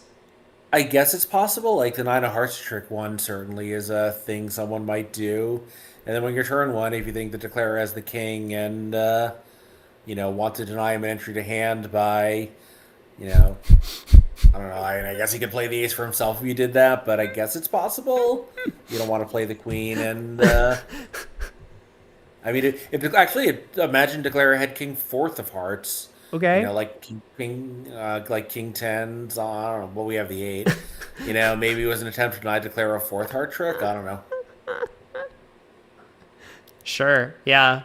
I guess it's possible. Like the 9 of hearts trick one certainly is a thing someone might do. And then when you're turn 1, if you think the declarer has the king and, want to deny him an entry to hand by, I don't know. I guess he could play the ace for himself if you did that, but I guess it's possible. You don't want to play the queen, and I mean, imagine declare had king fourth of hearts. okay. Like king tens. I don't know. Well, we have the 8. Maybe it was an attempt to deny declare a fourth heart trick. I don't know. Sure. Yeah.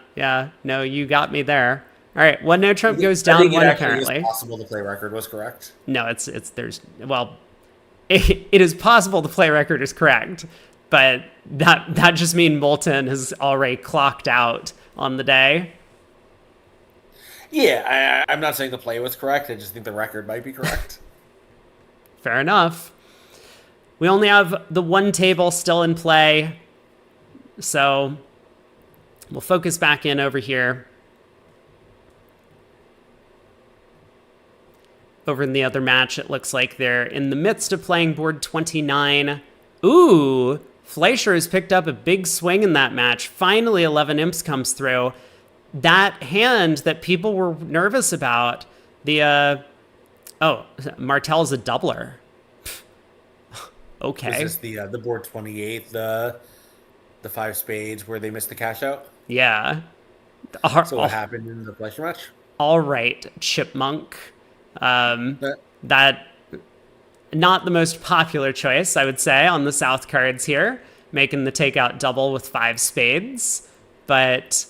No, you got me there. All right, one no trump goes down one apparently. It's possible the play record was correct. No, it is possible the play record is correct, but that just means Moulton has already clocked out on the day. Yeah, I'm not saying the play was correct. I just think the record might be correct. Fair enough. We only have the one table still in play, so we'll focus back in over here. Over in the other match, it looks like they're in the midst of playing board 29. Ooh, Fleischer has picked up a big swing in that match. Finally, 11 imps comes through. That hand that people were nervous about, Martel's a doubler. Okay. Is this the board 28, the 5 spades where they missed the cash out? Yeah. So what happened in the Fleischer match? All right, Chipmunk. That not the most popular choice, I would say, on the South cards here, making the takeout double with 5 spades, but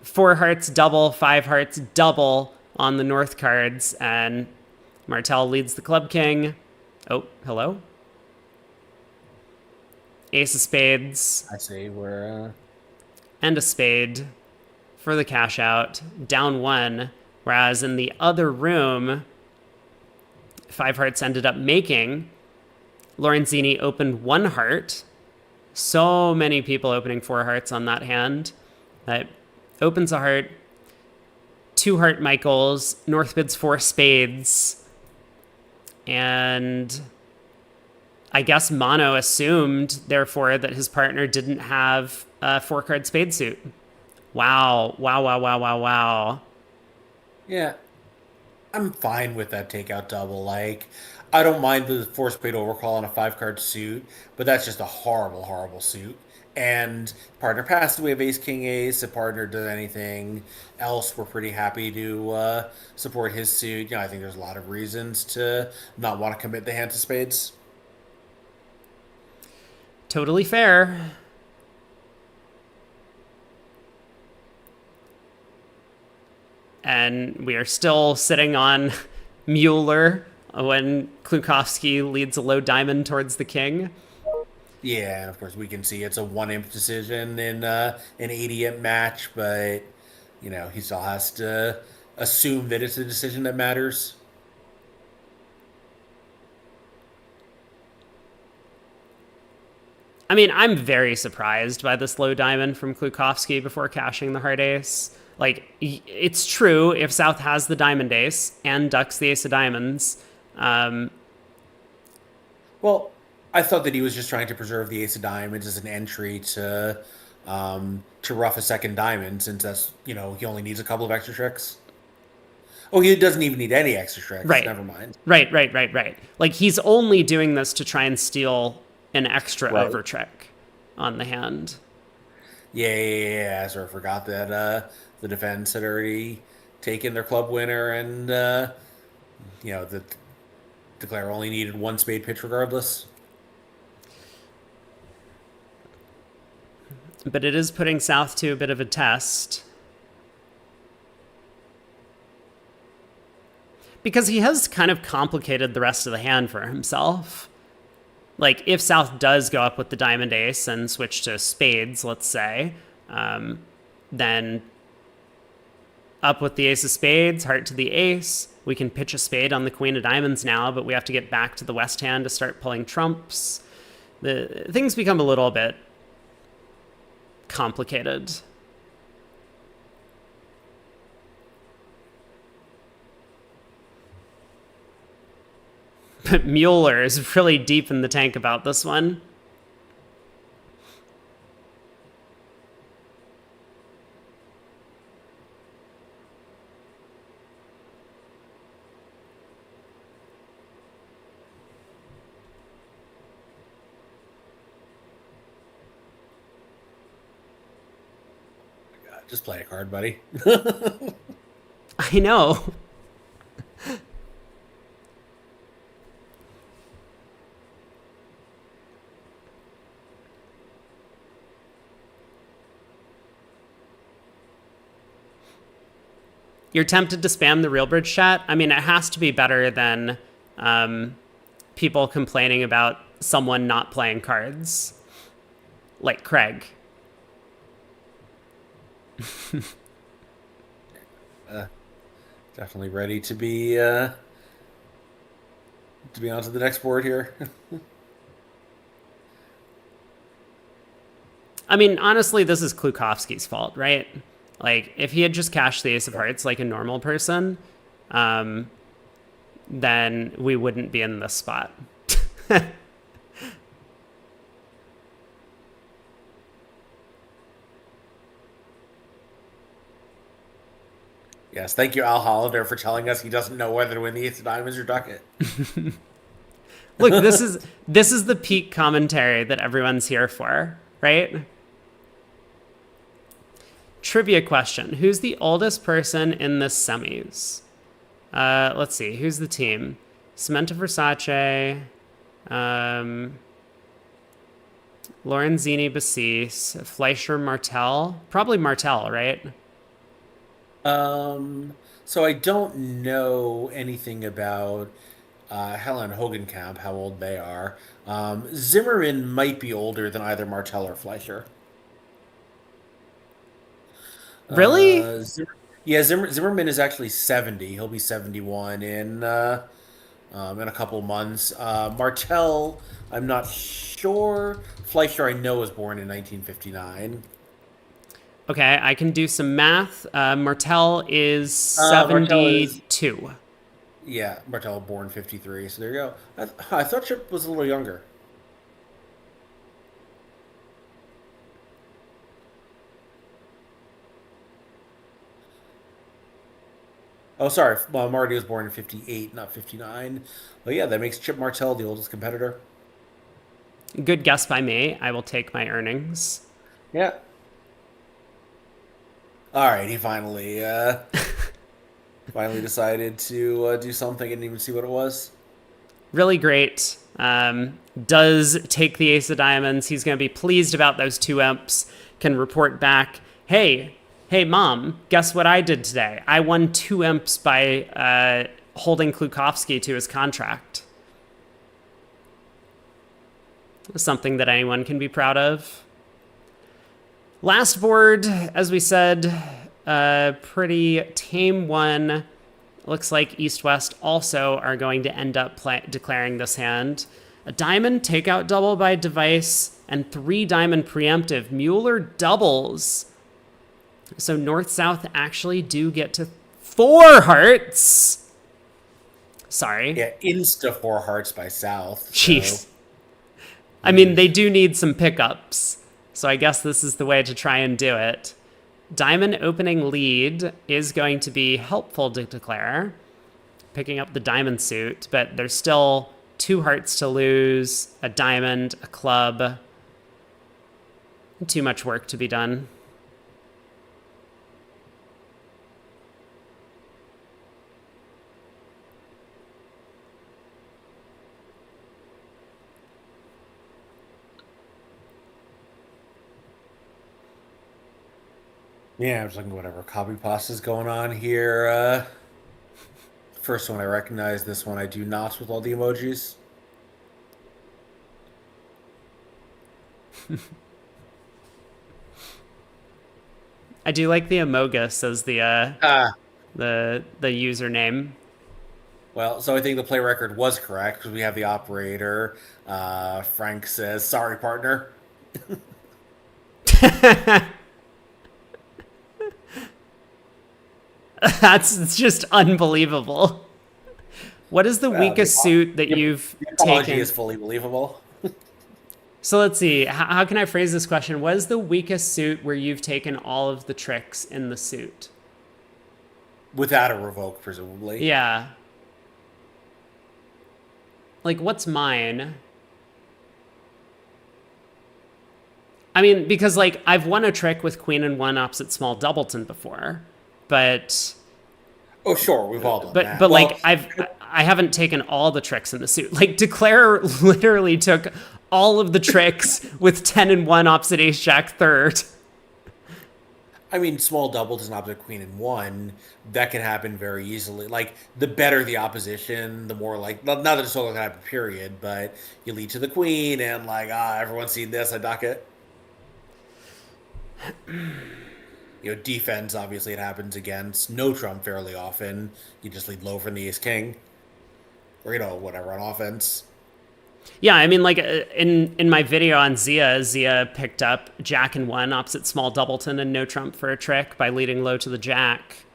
4 hearts double, 5 hearts double on the North cards, and Martel leads the Club King. Oh, hello? Ace of spades I say we're and a spade for the cash out, down one. Whereas in the other room, five hearts ended up making. Lorenzini opened one heart. So many people opening four hearts on that hand. That opens a heart, two heart Michaels, North bids four spades. And I guess Mono assumed, therefore, that his partner didn't have a four card spade suit. Wow. Wow, wow, wow, wow, wow. yeah. I'm fine with that takeout double. Like, I don't mind the four spade overcall on a five card suit, but that's just a horrible, horrible suit. And partner passed away of ace king ace. If partner did anything else, we're pretty happy to support his suit. I think there's a lot of reasons to not want to commit the hand to spades. Totally fair. And we are still sitting on Mueller when Klukowski leads a low diamond towards the king. Yeah, and of course we can see it's a one imp decision in an 80 imp match, but he still has to assume that it's a decision that matters. I mean, I'm very surprised by this low diamond from Klukowski before cashing the hard ace. Like, it's true if South has the diamond ace and ducks the ace of diamonds. Well, I thought that he was just trying to preserve the ace of diamonds as an entry to rough a second diamond, since that's he only needs a couple of extra tricks. Oh, he doesn't even need any extra tricks. Right. Never mind. Right. Like, he's only doing this to try and steal an extra Right. over trick on the hand. Yeah. I sort of forgot that the defense had already taken their club winner, and that declare only needed one spade pitch regardless. But it is putting South to a bit of a test. Because he has kind of complicated the rest of the hand for himself. Like, if South does go up with the diamond ace and switch to spades, let's say, then up with the ace of spades, heart to the ace. We can pitch a spade on the queen of diamonds now, but we have to get back to the west hand to start pulling trumps. Things become a little bit complicated. But Mueller is really deep in the tank about this one. Just play a card, buddy. I know. You're tempted to spam the Real Bridge chat? I mean, it has to be better than people complaining about someone not playing cards. Like Craig. Definitely ready to be on to the next board here. I mean, honestly, this is Klukowski's fault, right? Like, if he had just cashed the ace of hearts like a normal person, then we wouldn't be in this spot. Yes, thank you, Al Hollander, for telling us he doesn't know whether to win the ace of diamonds or duck it. Look, this is the peak commentary that everyone's here for, right? Trivia question. Who's the oldest person in the semis? Let's see. Who's the team? Samantha Versace, Lorenzini Bassis, Fleischer Martel. Probably Martel, right? So I don't know anything about Helen Hogenkamp, how old they are. Zimmerman might be older than either Martell or Fleischer. Really? Yeah, Zimmerman is actually 70. He'll be 71 in a couple months. Martell, I'm not sure. Fleischer, I know, was born in 1959. Okay, I can do some math. Martell is Martell is 72. Yeah, Martell born 53. So there you go. I thought Chip was a little younger. Oh, sorry. Well, Marty was born in 58, not 59. But yeah, that makes Chip Martell the oldest competitor. Good guess by me. I will take my earnings. Yeah. All right, he finally decided to do something and even see what it was. Really great. Does take the ace of diamonds. He's going to be pleased about those 2 imps. Can report back, hey, mom, guess what I did today? I won 2 imps by holding Klukowski to his contract. Something that anyone can be proud of. Last board, as we said, pretty tame one. Looks like East-West also are going to end up declaring this hand. A diamond takeout double by device and 3 diamond preemptive. Mueller doubles. So North-South actually do get to 4 hearts. Sorry. Yeah, insta 4 hearts by South. Jeez. So. I mean, they do need some pickups. So I guess this is the way to try and do it. Diamond opening lead is going to be helpful to declare. Picking up the diamond suit, but there's still 2 hearts to lose, a diamond, a club. Too much work to be done. Yeah, I'm just looking at whatever copy pasta's going on here. First one I recognize, this one I do not with all the emojis. I do like the Amogus as the username. Well, so I think the play record was correct because we have the operator. Frank says, "Sorry, partner." That's just unbelievable. What is the weakest suit that you've the apology taken? is fully believable. So let's see. How can I phrase this question? What is the weakest suit where you've taken all of the tricks in the suit? Without a revoke, presumably. Yeah. Like, what's mine? I mean, because, like, I've won a trick with Queen and 1 opposite small doubleton before, but... Oh, sure, we've all done that. But well, like, I haven't taken all the tricks in the suit. Like, Declare literally took all of the tricks with 10 and 1 opposite ace jack third. I mean, small doubles and opposite queen and 1, that can happen very easily. Like, the better the opposition, the more like, not that it's all going to happen, period, but you lead to the queen and like, everyone's seen this, I dock it. Defense, obviously it happens against no trump fairly often. You just lead low from the ace king. Or, whatever, on offense. Yeah, I mean, like, in my video on Zia picked up jack and 1 opposite small doubleton and no trump for a trick by leading low to the jack,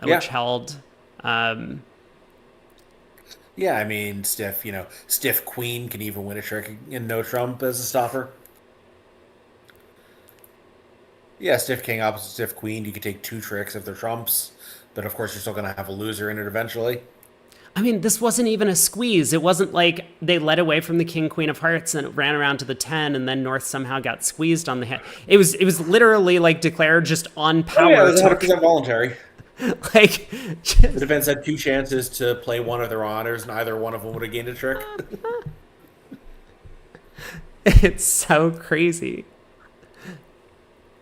which held. Yeah, I mean, stiff queen can even win a trick in no trump as a stopper. Yeah, stiff king opposite stiff queen, you could take 2 tricks if they're trumps, but of course you're still going to have a loser in it eventually. I mean, this wasn't even a squeeze. It wasn't like they led away from the king, queen of hearts, and it ran around to the 10, and then North somehow got squeezed on the head. It was literally like Declare just on power. Oh, yeah, it was 100% voluntary. Like, the defense had 2 chances to play one of their honors, and either one of them would have gained a trick. It's so crazy.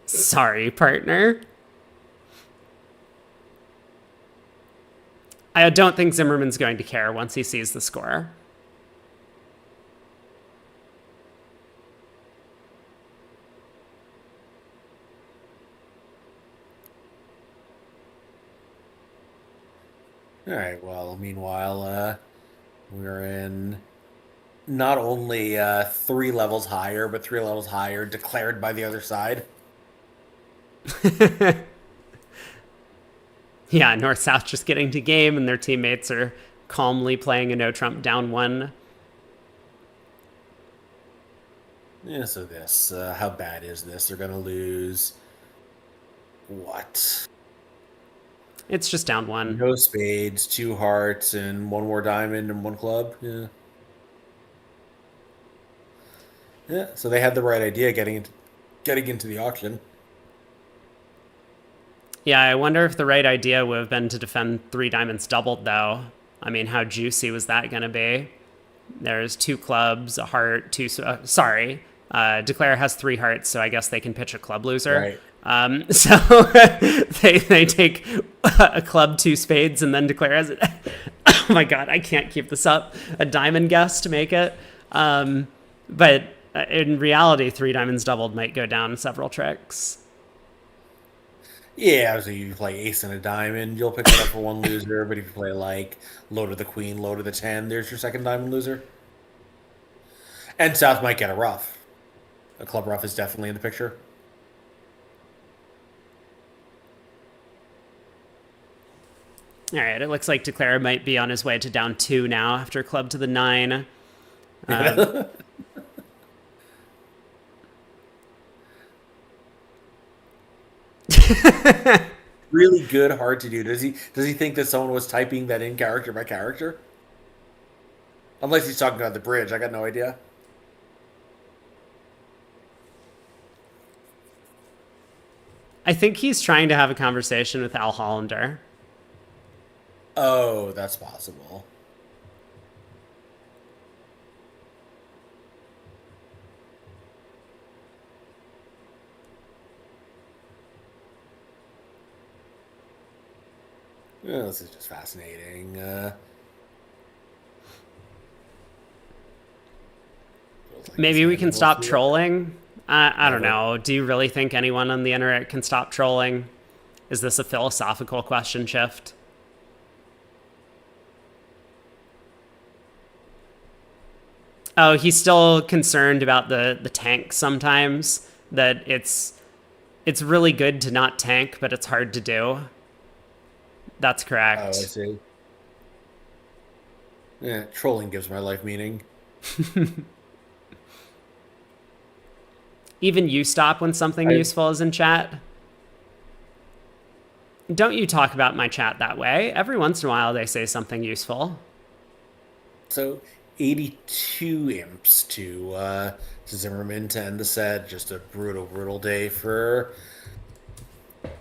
Sorry, partner. I don't think Zimmerman's going to care once he sees the score. All right. Well, meanwhile, we're in not only 3 levels higher, but 3 levels higher declared by the other side. Yeah, North-South just getting to game, and their teammates are calmly playing a no-trump down 1. Yeah. So this, how bad is this? They're gonna lose. What? It's just down 1. No spades, 2 hearts, and 1 more diamond and 1 club. Yeah. Yeah. So they had the right idea getting into the auction. Yeah, I wonder if the right idea would have been to defend 3 diamonds doubled, though. I mean, how juicy was that going to be? There's 2 clubs, a heart, 2... Declare has 3 hearts, so I guess they can pitch a club loser. Right. So they take a club, 2 spades, and then Declare has it. Oh my god, I can't keep this up. A diamond guess to make it. But in reality, 3 diamonds doubled might go down several tricks. Yeah, so you play ace and a diamond, you'll pick it up for 1 loser. But if you play like low to the queen, low to the 10, there's your second diamond loser. And South might get a ruff. A club ruff is definitely in the picture. All right, it looks like Declare might be on his way to down 2 now after club to the 9. Really good, hard to do. Does he think that someone was typing that in character by character? Unless he's talking about the bridge, I got no idea. I think he's trying to have a conversation with Al Hollander. Oh, that's possible. Yeah, this is just fascinating. Feels like Maybe this we can hand stop will- trolling. I don't Never. know. Do you really think anyone on the internet can stop trolling? Is this a philosophical question shift? Oh, he's still concerned about the tank sometimes. That it's really good to not tank, but it's hard to do. That's Oh, I correct. see. Yeah, trolling gives my life meaning. Even you stop when something I- useful is in chat. Don't you talk about my chat that way. Every once in a while they say something useful. So, 82 imps to Zimmerman to end the set. Just a brutal, brutal day for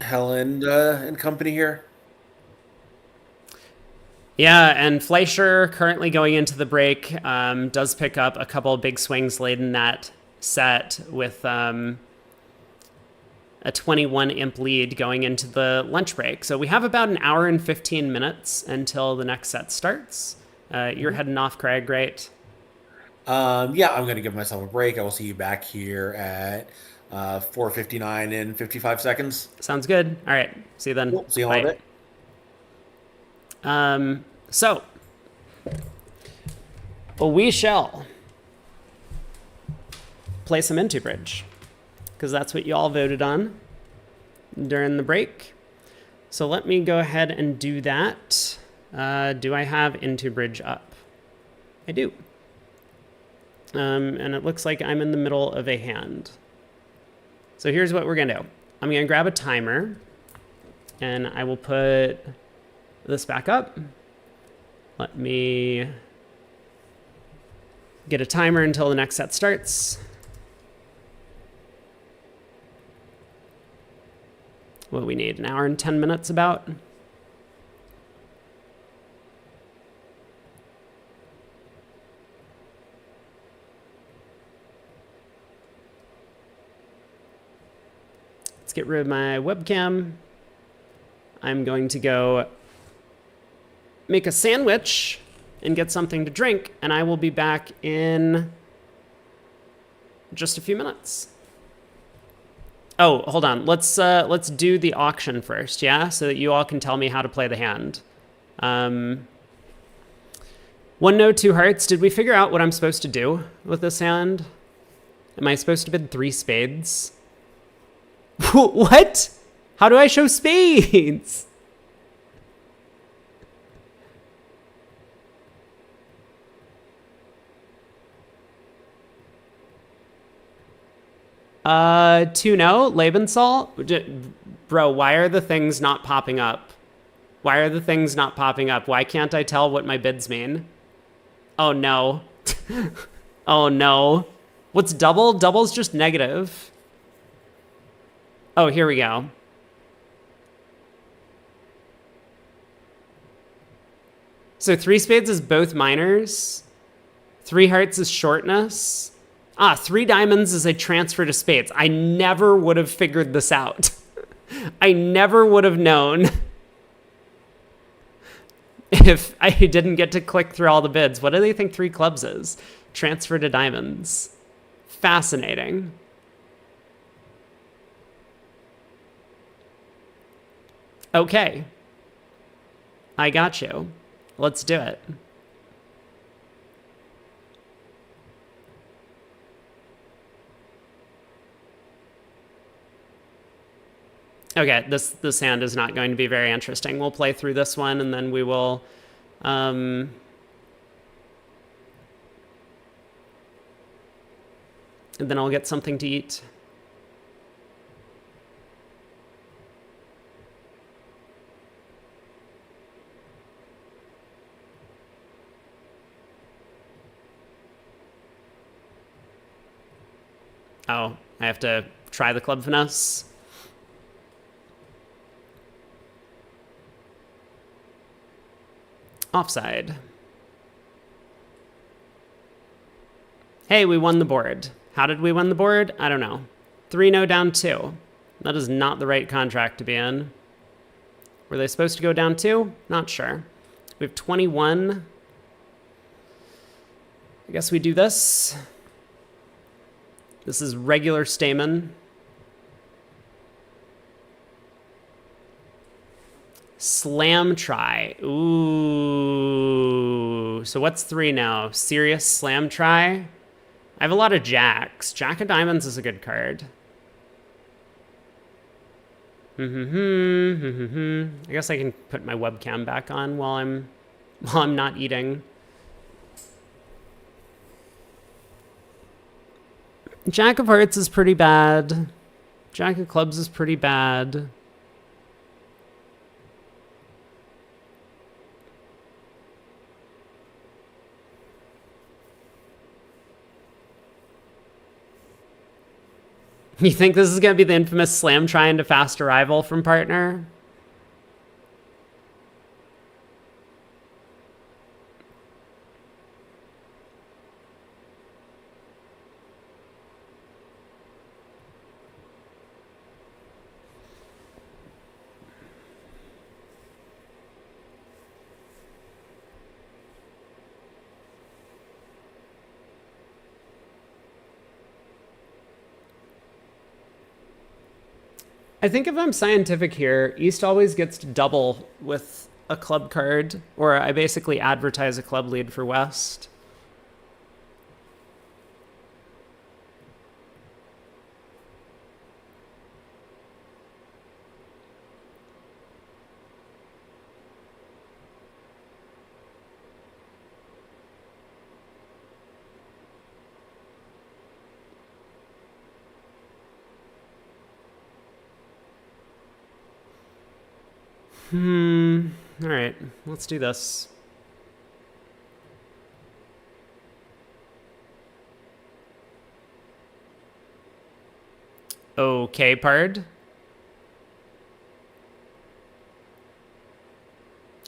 Helen and company here. Yeah, and Fleischer currently going into the break does pick up a couple of big swings late in that set with a 21 imp lead going into the lunch break. So we have about an hour and 15 minutes until the next set starts. You're heading off, Craig, right? Yeah, I'm going to give myself a break. I will see you back here at 4:59 in 55 seconds. Sounds good. All right. See you then. Cool. See you in a little Bye. bit. So we shall play some Into Bridge because that's what you all voted on during the break. So let me go ahead and do that. Do I have Into Bridge up? I do. And it looks like I'm in the middle of a hand. So here's what we're going to do. I'm going to grab a timer and I will put this back up. Let me get a timer until the next set starts. What do we need? An hour and 10 minutes about? Let's get rid of my webcam. I'm going to go make a sandwich and get something to drink, and I will be back in just a few minutes. Oh, hold on. Let's do the auction first, yeah? So that you all can tell me how to play the hand. 1 no, 2 hearts. Did we figure out what I'm supposed to do with this hand? Am I supposed to bid 3 spades? What? How do I show spades? Two no, Lebensal? Bro, why are the things not popping up? Why are the things not popping up? Why can't I tell what my bids mean? Oh no. Oh no. What's double? Double's just negative. Oh, here we go. So 3 spades is both minors. 3 hearts is shortness. 3 diamonds is a transfer to spades. I never would have figured this out. I never would have known if I didn't get to click through all the bids. What do they think 3 clubs is? Transfer to diamonds. Fascinating. Okay. I got you. Let's do it. Okay, this hand is not going to be very interesting. We'll play through this one, and then we will... and then I'll get something to eat. Oh, I have to try the club finesse. Offside. Hey, we won the board. How did we win the board? I don't know. 3-0 down 2. That is not the right contract to be in. Were they supposed to go down 2? Not sure. We have 21. I guess we do this. This is regular Stamen. Slam try. Ooh. So what's 3 now? Serious slam try? I have a lot of jacks. Jack of diamonds is a good card. I guess I can put my webcam back on while I'm not eating. Jack of hearts is pretty bad. Jack of clubs is pretty bad. You think this is going to be the infamous slam try into fast arrival from partner? I think if I'm scientific here, East always gets to double with a club card, or I basically advertise a club lead for West. All right, let's do this. Okay, Pard.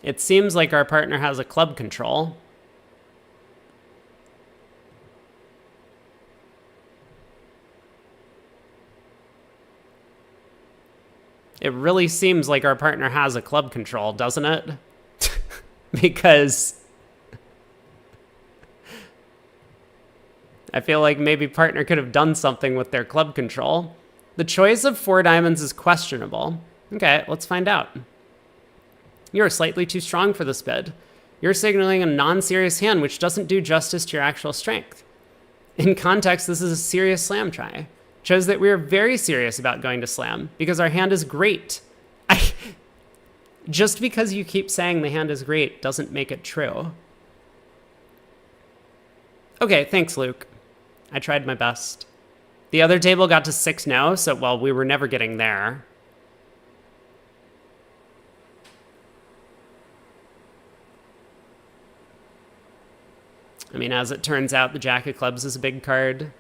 It seems like our partner has a club control. It really seems like our partner has a club control, doesn't it? because I feel like maybe partner could have done something with their club control. The choice of 4 diamonds is questionable. Okay, let's find out. You're slightly too strong for this bid. You're signaling a non-serious hand, which doesn't do justice to your actual strength. In context, this is a serious slam try. Shows that we are very serious about going to slam because our hand is great. Just because you keep saying the hand is great doesn't make it true. Okay, thanks, Luke. I tried my best. The other table got to 6-0, so, well, we were never getting there. I mean, as it turns out, the Jack of Clubs is a big card.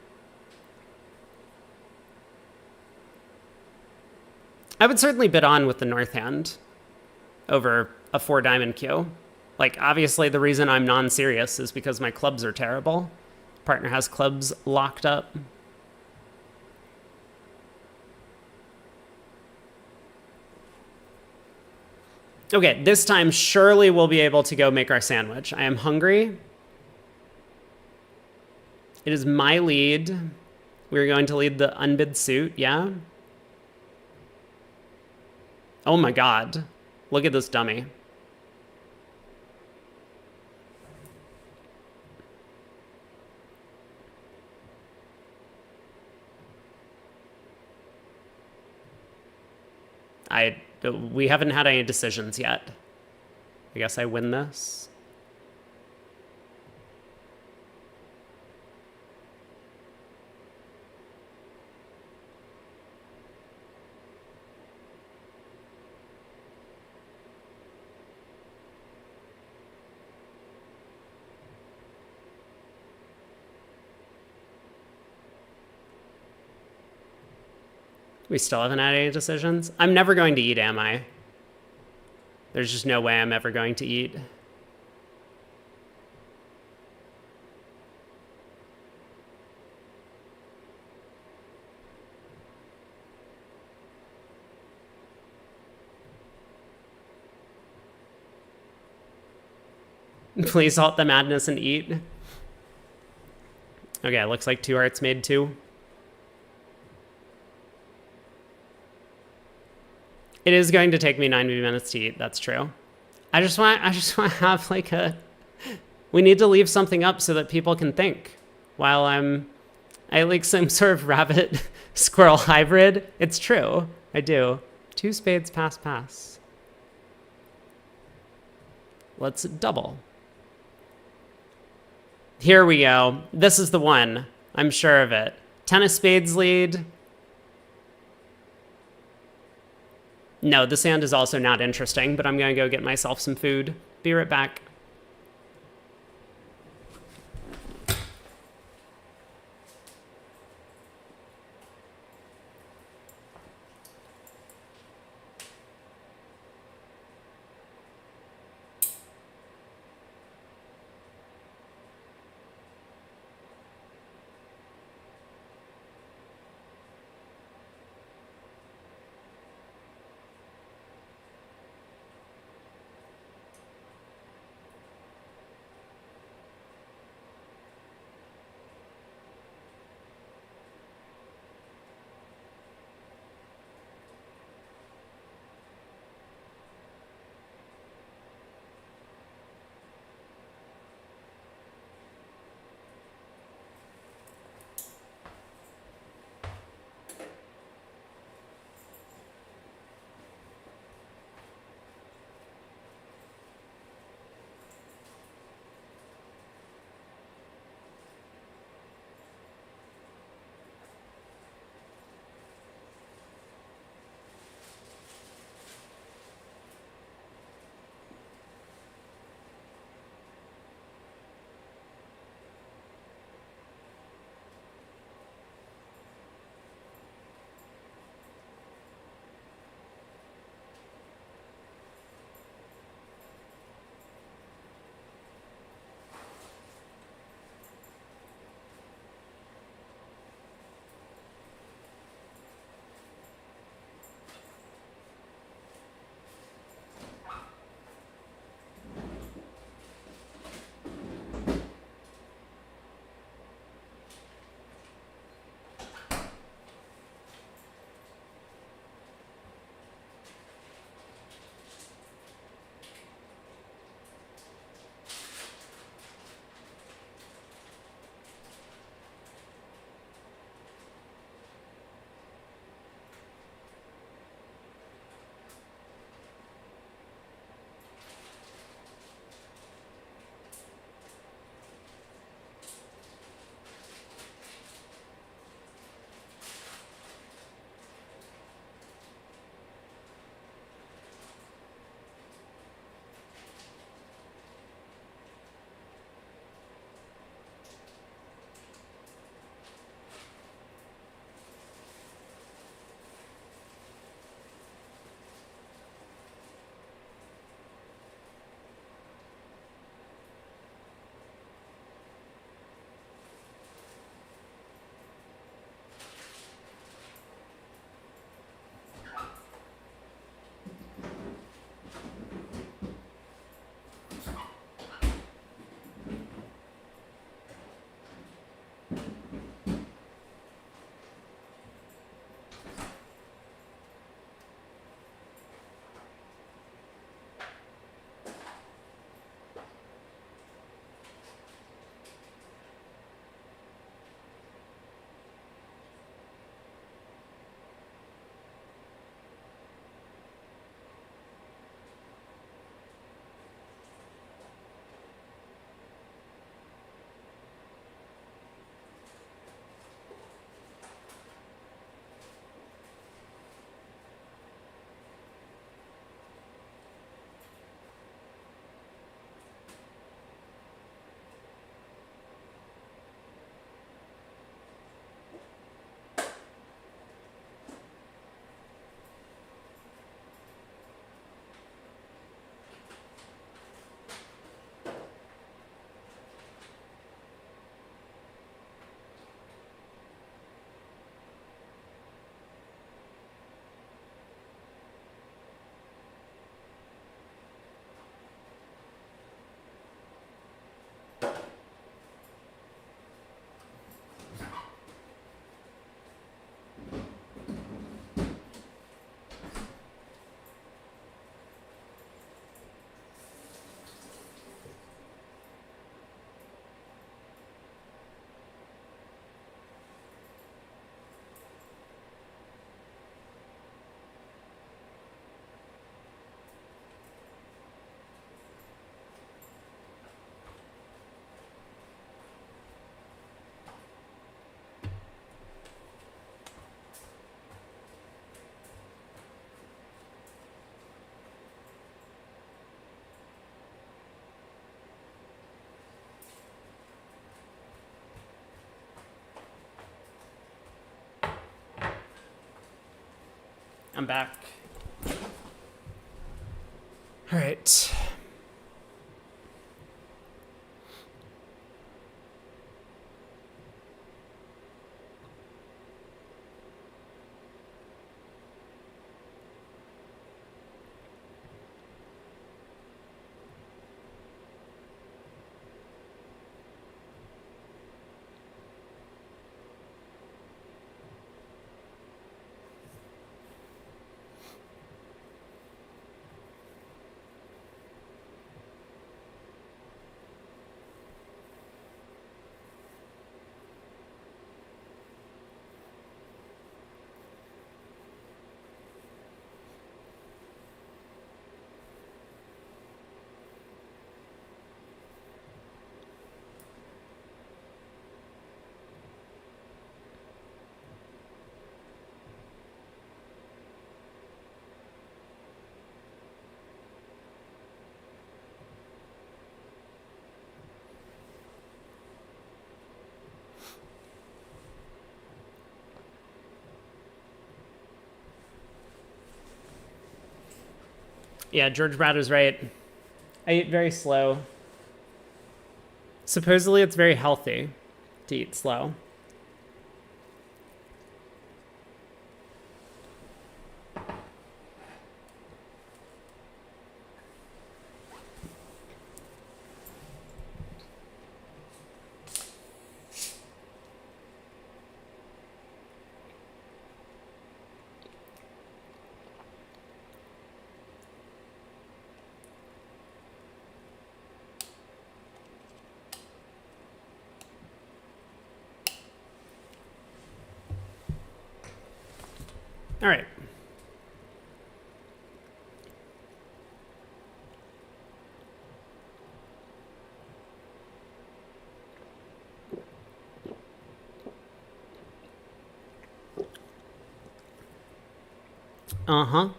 I would certainly bid on with the North hand over a 4 diamond queue. Like, obviously the reason I'm non-serious is because my clubs are terrible. Partner has clubs locked up. Okay, this time surely we'll be able to go make our sandwich. I am hungry. It is my lead. We're going to lead the unbid suit, yeah? Oh my god. Look at this dummy. We haven't had any decisions yet. I guess I win this. We still haven't had any decisions. I'm never going to eat, am I? There's just no way I'm ever going to eat. Please halt the madness and eat. Okay, looks like 2 hearts made 2. It is going to take me 90 minutes to eat. That's true. I just want to have like we need to leave something up so that people can think while I like some sort of rabbit squirrel hybrid. It's true. I do. 2 spades, pass, pass. Let's double. Here we go. This is the one. I'm sure of it. 10 of spades lead. No, the sand is also not interesting, but I'm going to go get myself some food. Be right back. I'm back. All right. Yeah, George Brad was right. I eat very slow. Supposedly it's very healthy to eat slow. All right. Uh-huh.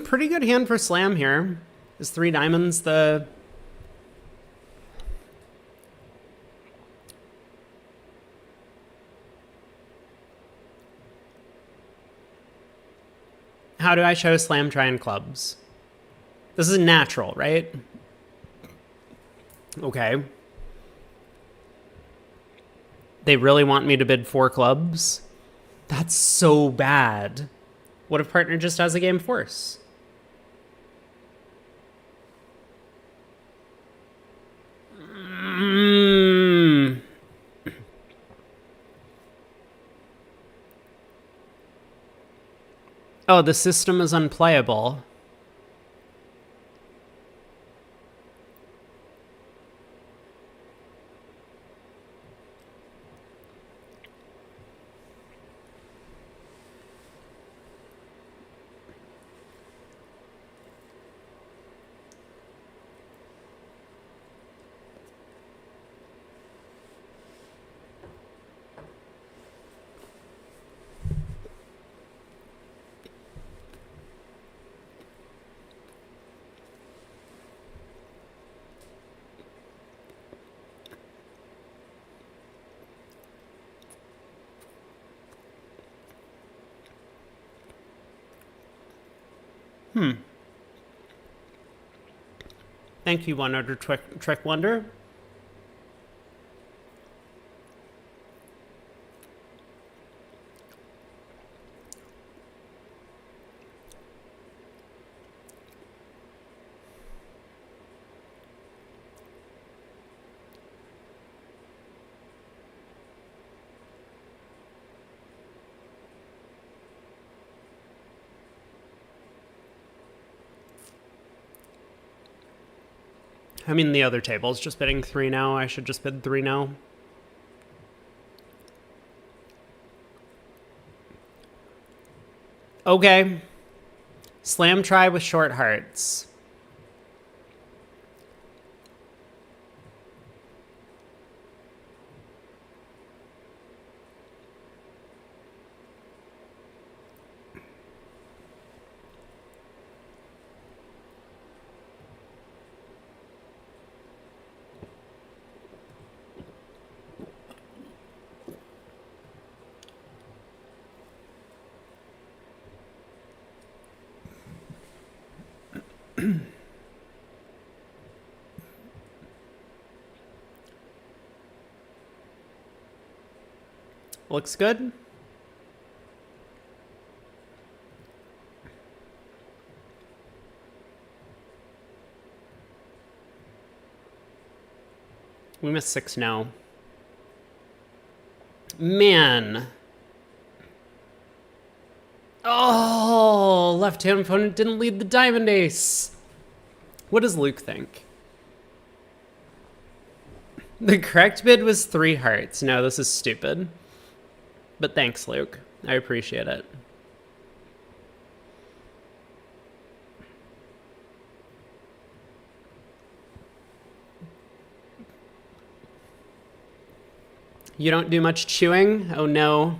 Pretty good hand for slam here. Is 3 diamonds the... How do I show slam try clubs? This is natural, right? Okay. They really want me to bid 4 clubs? That's so bad. What if partner just has a game force? Oh, the system is unplayable. Thank you, One Order Trick Wonder. I mean, the other table's just bidding 3 now. I should just bid 3 now. Okay. Slam try with short hearts. Looks good. We missed 6 now. Man. Oh, left-hand opponent didn't lead the diamond ace. What does Luke think? The correct bid was 3 hearts. No, this is stupid. But thanks, Luke. I appreciate it. You don't do much chewing? Oh no.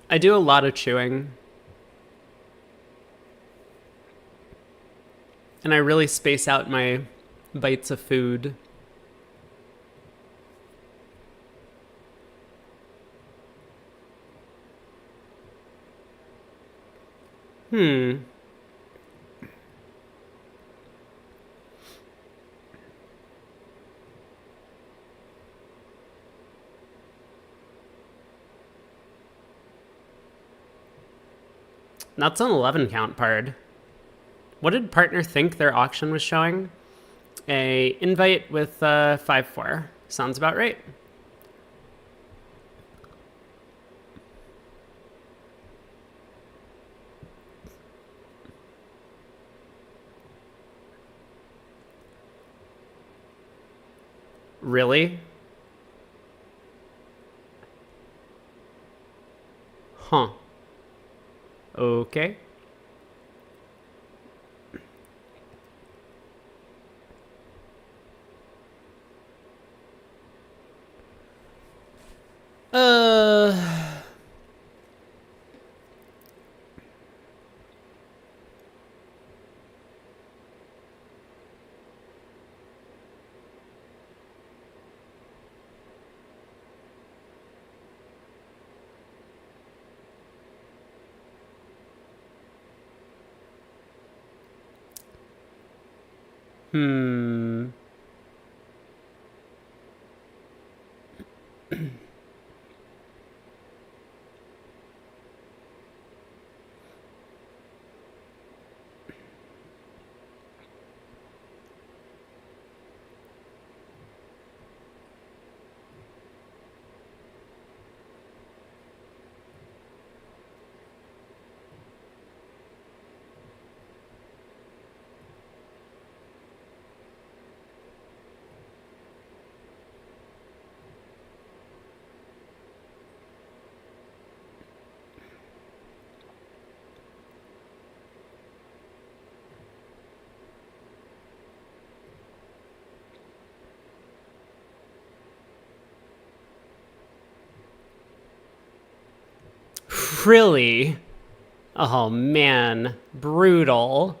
I do a lot of chewing. And I really space out my bites of food. That's an 11 count card. What did partner think their auction was showing? A invite with 5-4. Sounds about right. Really? Huh. Okay. Uh... Hmm. Really? Oh man, brutal.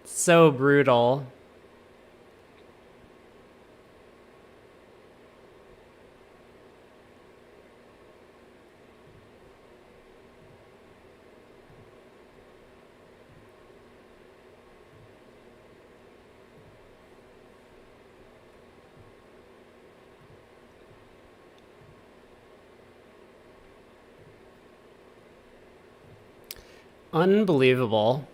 So brutal. Unbelievable.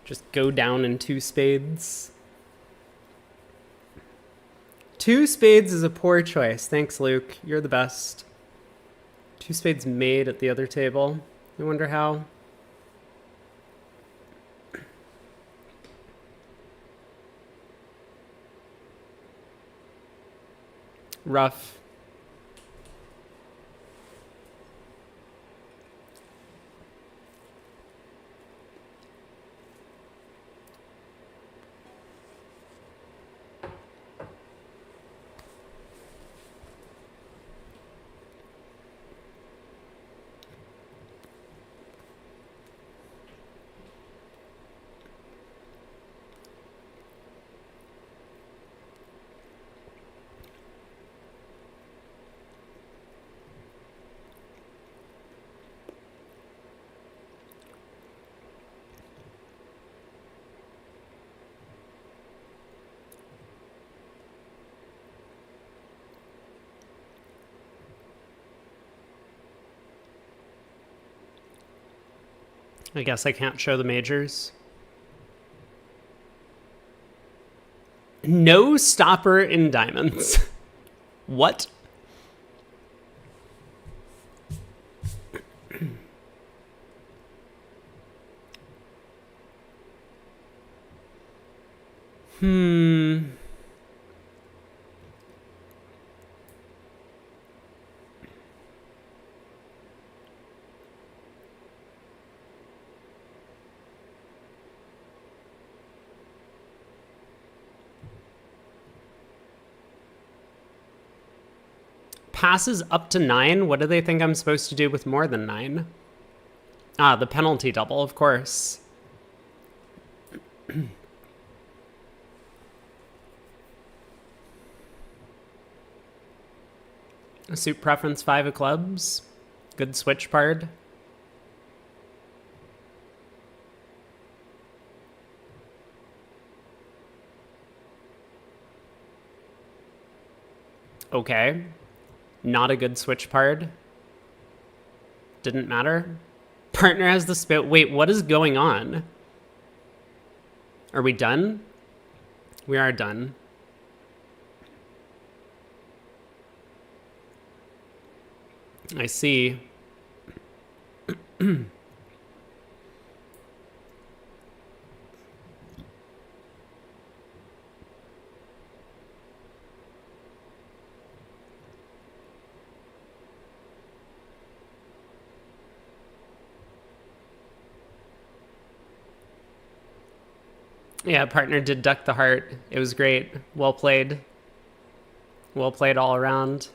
Just go down in 2 spades. 2 spades is a poor choice. Thanks, Luke. You're the best. 2 spades made at the other table. I wonder how. Rough. I guess I can't show the majors. No stopper in diamonds. What? Passes up to 9. What do they think I'm supposed to do with more than 9? Ah, the penalty double, of course. Suit preference 5 of clubs. Good switch part. Okay. Not a good switch part. Didn't matter. Partner has the spit. Wait, what is going on? Are we done? We are done. I see. Yeah, partner did duck the heart. It was great. Well played. Well played all around.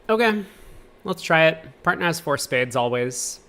Okay, let's try it. Partner has 4 spades always.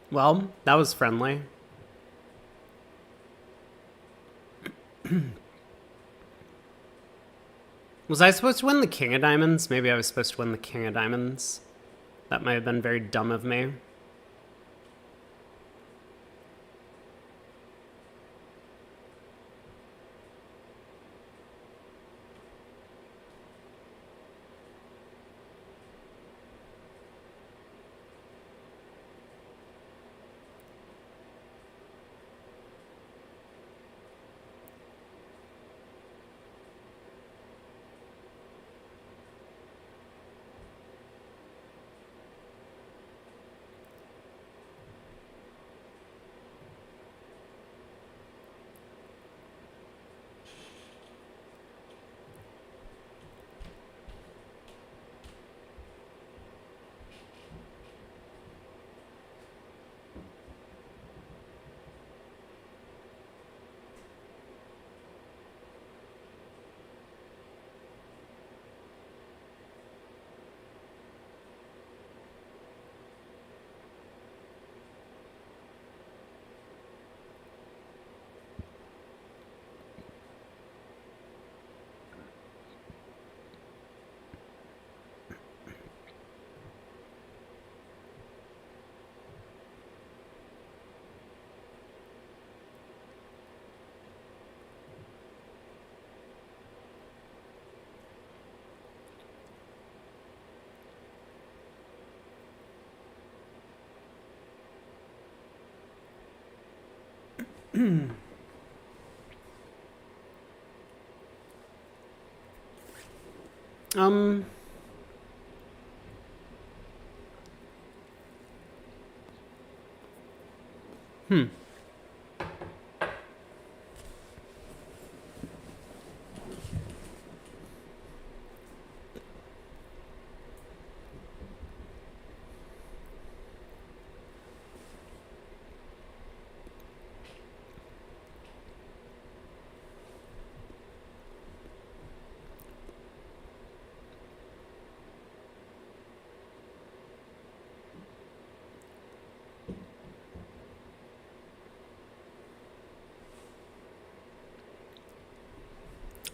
Well, that was friendly. Was I supposed to win the king of diamonds? Maybe I was supposed to win the king of diamonds. That might have been very dumb of me. Um...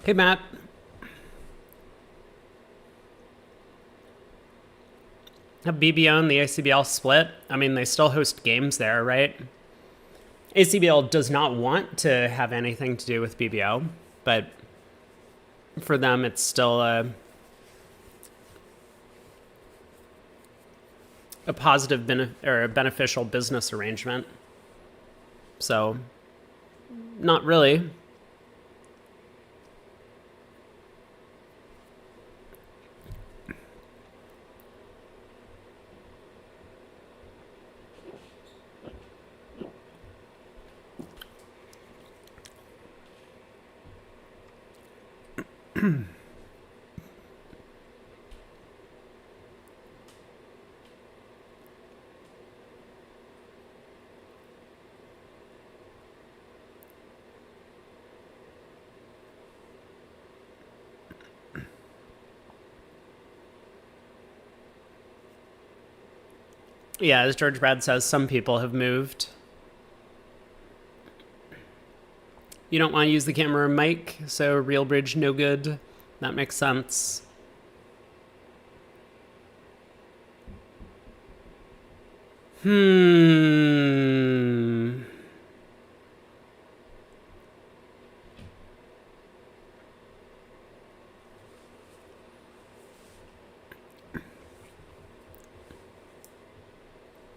Hey, Matt. Have BBO and the ACBL split? I mean, they still host games there, right? ACBL does not want to have anything to do with BBO, but for them, it's still a positive or a beneficial business arrangement. So, not really. Yeah, as George Brad says, some people have moved. You don't want to use the camera mic, so Real Bridge no good. That makes sense.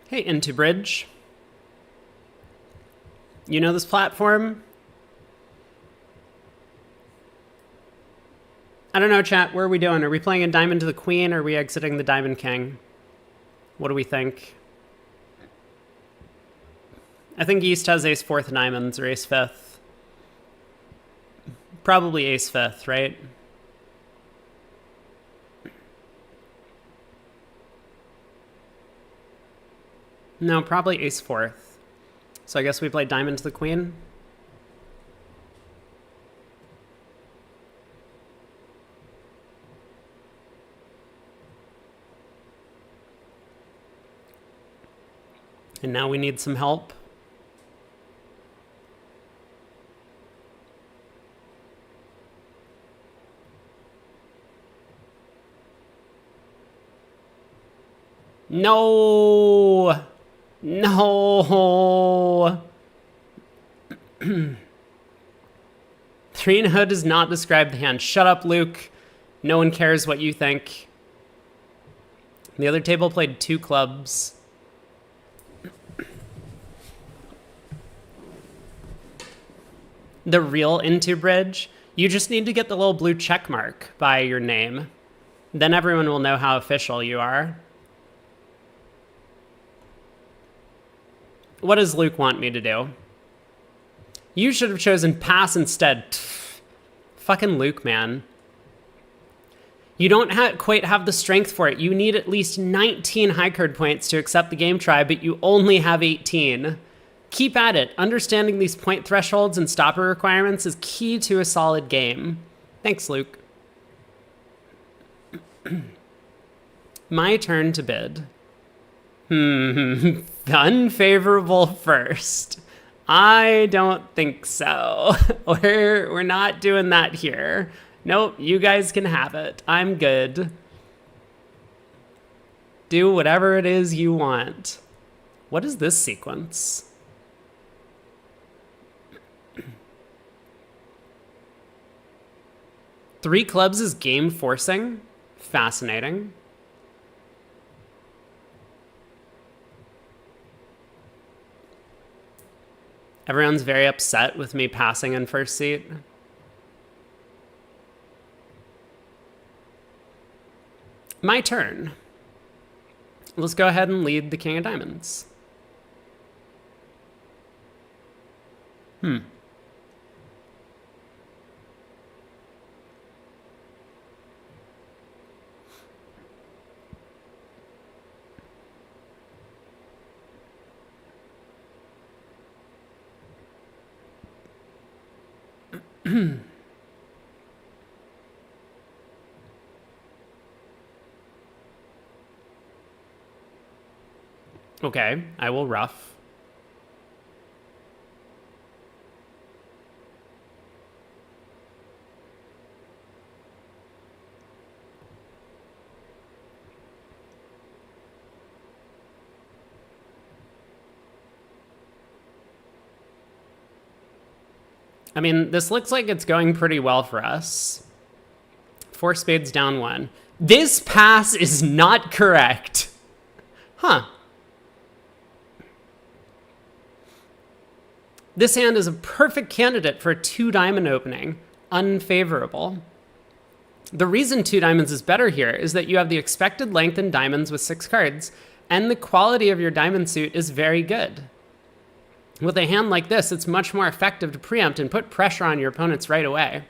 Hey, Into Bridge. You know this platform? I don't know, chat. Where are we doing? Are we playing a Diamond to the Queen, or are we exiting the Diamond King? What do we think? I think East has ace fourth diamonds or ace fifth. Probably ace fifth, right? No, probably ace fourth. So I guess we play Diamond to the Queen. And now we need some help. No! No! 3-0 does not describe the hand. Shut up, Luke. No one cares what you think. The other table played 2 clubs. The real Into Bridge, you just need to get the little blue check mark by your name. Then everyone will know how official you are. What does Luke want me to do? You should have chosen pass instead. Pfft. Fucking Luke, man. You don't quite have the strength for it. You need at least 19 high card points to accept the game try, but you only have 18. Keep at it. Understanding these point thresholds and stopper requirements is key to a solid game. Thanks, Luke. My turn to bid. Unfavorable first. I don't think so. We're not doing that here. Nope, you guys can have it. I'm good. Do whatever it is you want. What is this sequence? Three clubs is game forcing. Fascinating. Everyone's very upset with me passing in first seat. My turn. Let's go ahead and lead the King of Diamonds. Okay, I will ruff. I mean, this looks like it's going pretty well for us. 4 spades down 1. This pass is not correct. Huh. This hand is a perfect candidate for a 2 diamond opening. Unfavorable. The reason 2 diamonds is better here is that you have the expected length in diamonds with 6 cards, and the quality of your diamond suit is very good. With a hand like this, it's much more effective to preempt and put pressure on your opponents right away.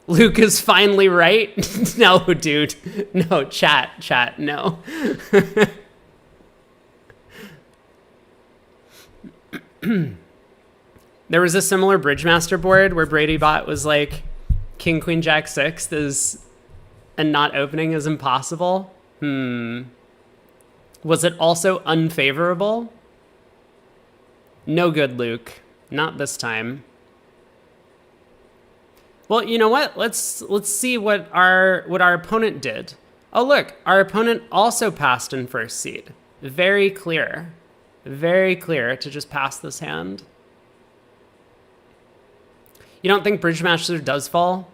Luke is finally right. No, dude. No, chat, no. There was a similar Bridgemaster board where Brady Bot was like, King, Queen, Jack, 6 is, and not opening is impossible. Was it also unfavorable? No good, Luke. Not this time. Well, you know what? Let's see what our opponent did. Oh, look, our opponent also passed in first seed. Very clear. Very clear to just pass this hand. You don't think Bridgemaster does fall?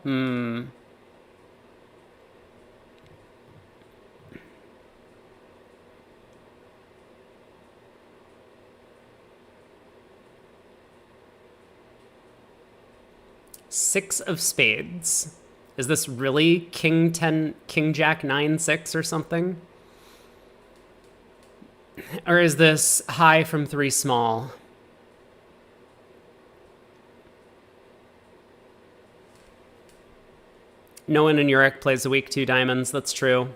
6 of spades. Is this really King 10, King Jack 9, 6 or something? Or is this high from 3 small? No one in Uruk plays a weak 2 diamonds, that's true.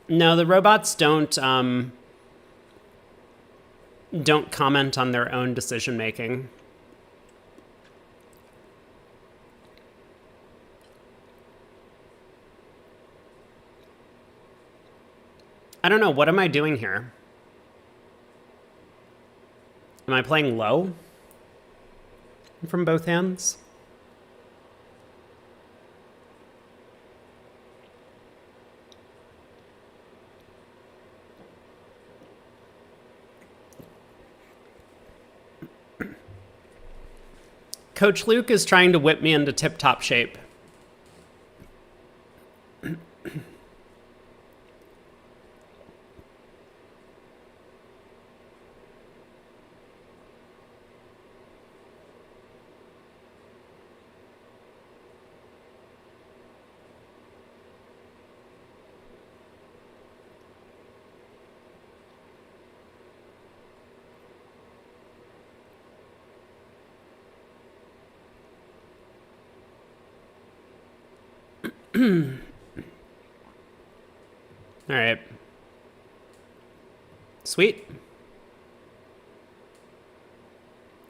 No, the robots don't comment on their own decision making. I don't know, what am I doing here? Am I playing low from both hands? Coach Luke is trying to whip me into tip-top shape. All right. Sweet.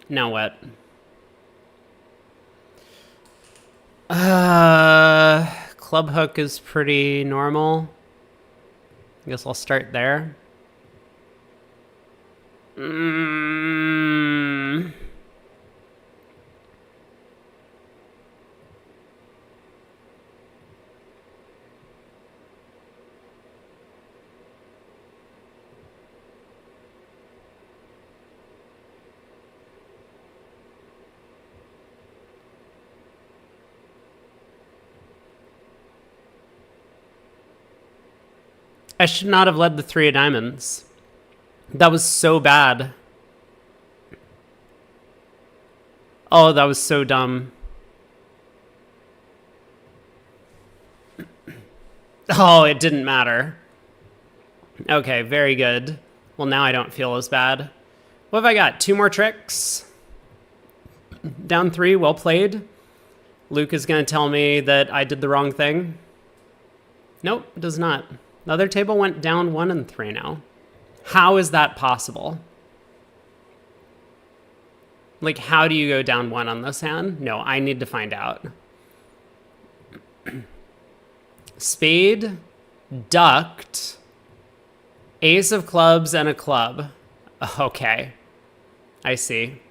Now what? Club hook is pretty normal. I guess I'll start there. I should not have led the 3 of diamonds. That was so bad. Oh, that was so dumb. Oh, it didn't matter. Okay, very good. Well, now I don't feel as bad. What have I got? 2 more tricks. Down 3, well played. Luke is going to tell me that I did the wrong thing. Nope, it does not. The other table went down 1 and 3 now. How is that possible? Like, how do you go down 1 on this hand? No, I need to find out. Spade, ducked, ace of clubs, and a club. Okay, I see.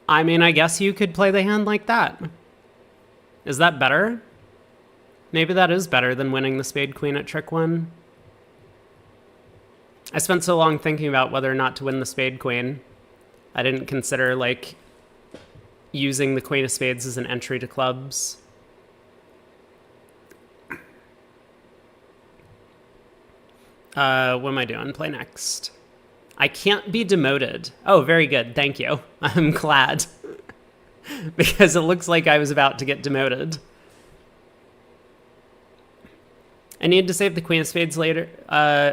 I mean, I guess you could play the hand like that. Is that better? Maybe that is better than winning the spade queen at trick 1. I spent so long thinking about whether or not to win the spade queen. I didn't consider, like, using the queen of spades as an entry to clubs. What am I doing? Play next. I can't be demoted. Oh, very good. Thank you. I'm glad. Because it looks like I was about to get demoted. I need to save the queen of spades later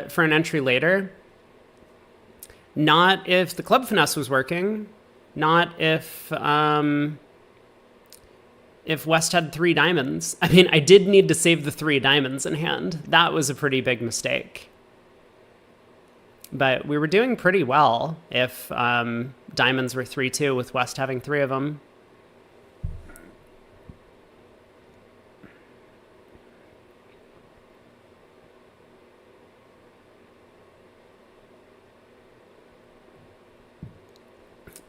for an entry later. Not if the club finesse was working. Not if West had 3 diamonds. I mean, I did need to save the 3 diamonds in hand. That was a pretty big mistake. But we were doing pretty well if diamonds were 3-2 with West having 3 of them.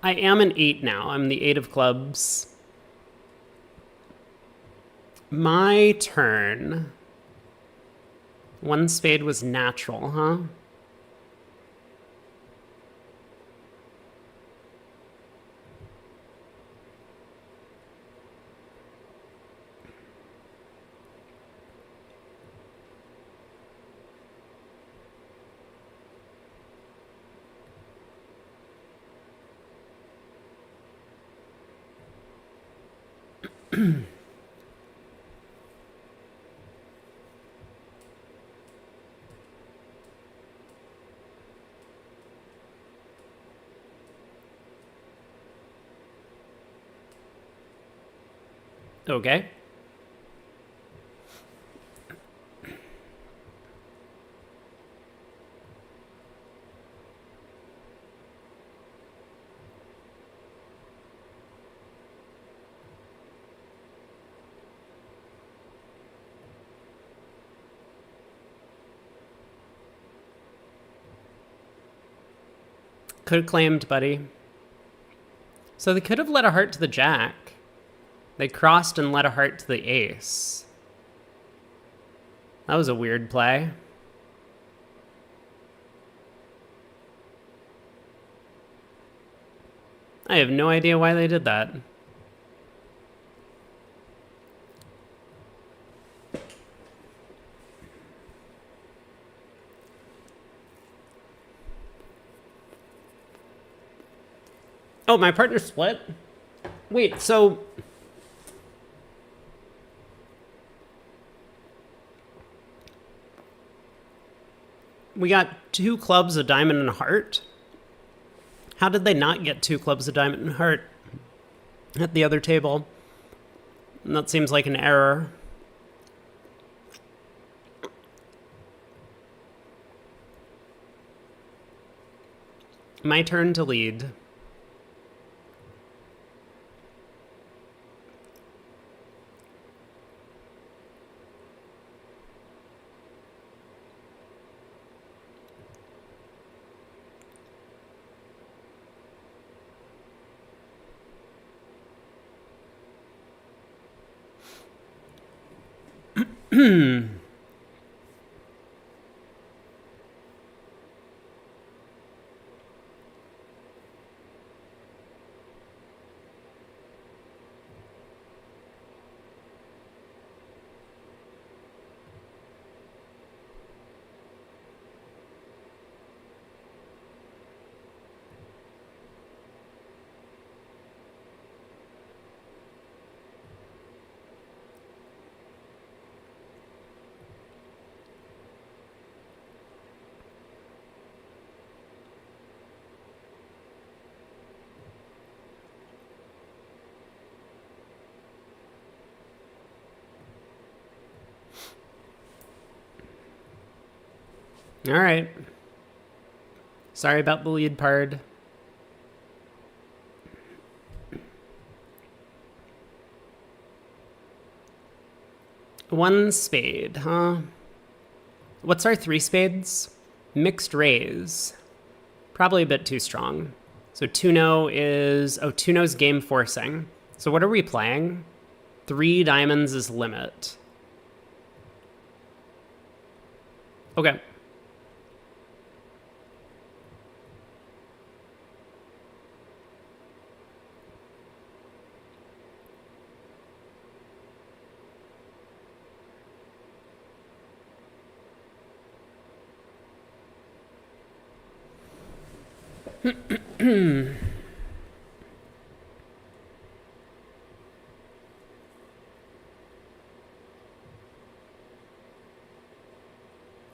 I am an 8 now. I'm the 8 of clubs. My turn. 1 spade was natural, huh? Okay. Could have claimed, buddy. So they could have led a heart to the jack. They crossed and led a heart to the ace. That was a weird play. I have no idea why they did that. Oh, my partner split? Wait, so... we got 2 clubs, a diamond, and a heart? How did they not get 2 clubs, a diamond, and a heart at the other table? And that seems like an error. My turn to lead. All right. Sorry about the lead part. One spade, huh? What's our three spades? Mixed raise. Probably a bit too strong. So Tuno is... Oh, Tuno's game forcing. So what are we playing? 3 diamonds is limit. Okay.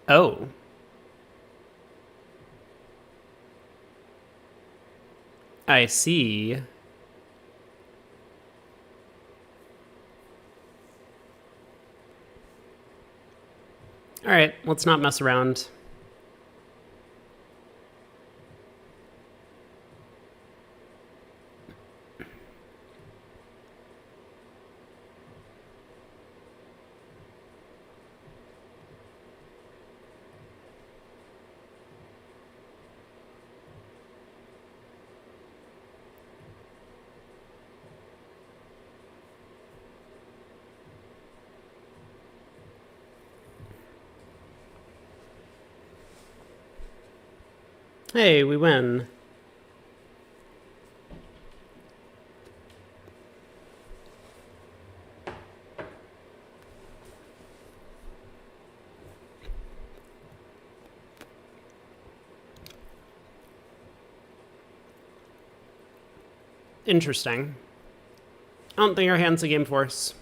Oh. I see. All right, let's not mess around. Hey, we win. Interesting. I don't think our hand's a game force.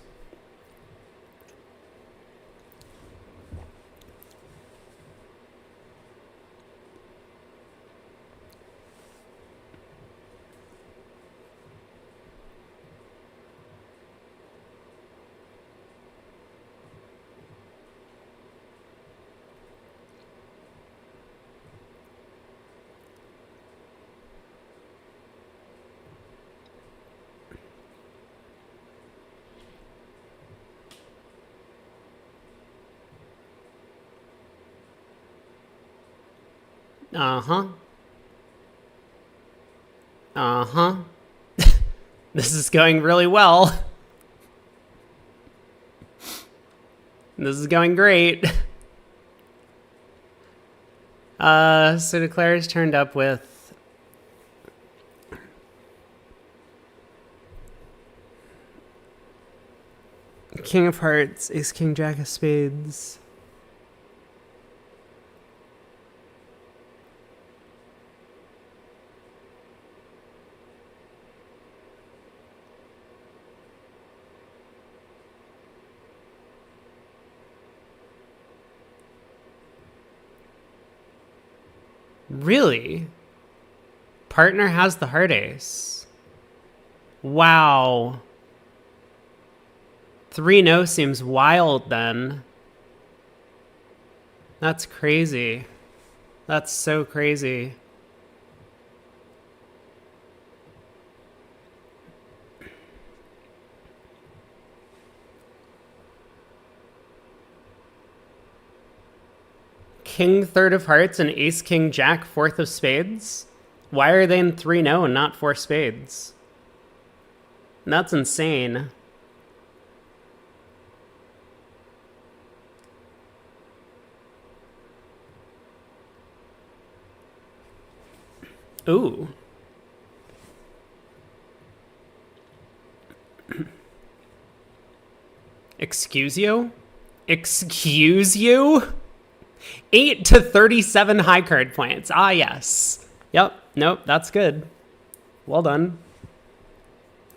Uh-huh. Uh-huh. This is going really well. This is going great. So Declare's turned up with King of Hearts, Ace King Jack of Spades. Really? Partner has the heart ace. Wow. 3-0 seems wild then. That's crazy. That's so crazy. King third of hearts and Ace King Jack fourth of spades? Why are they in 3-0 and not 4 spades? That's insane. Ooh. Excuse you? Excuse you? 8 to 37 high card points. Ah, yes. Yep. Nope. That's good. Well done.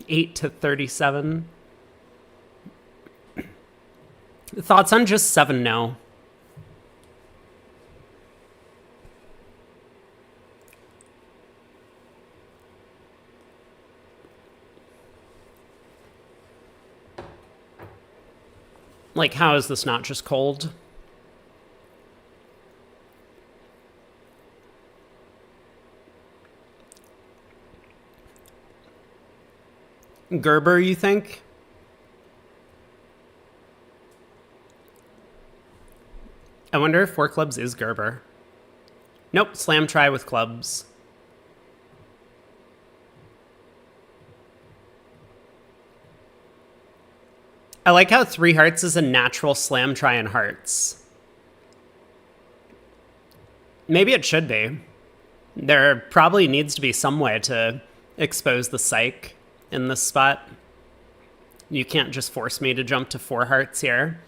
8 to 37. Thoughts on just 7-0? Like, how is this not just cold? Gerber, you think? I wonder if 4 clubs is Gerber. Nope, slam try with clubs. I like how 3 hearts is a natural slam try in hearts. Maybe it should be. There probably needs to be some way to expose the psych in this spot. You can't just force me to jump to 4 hearts here.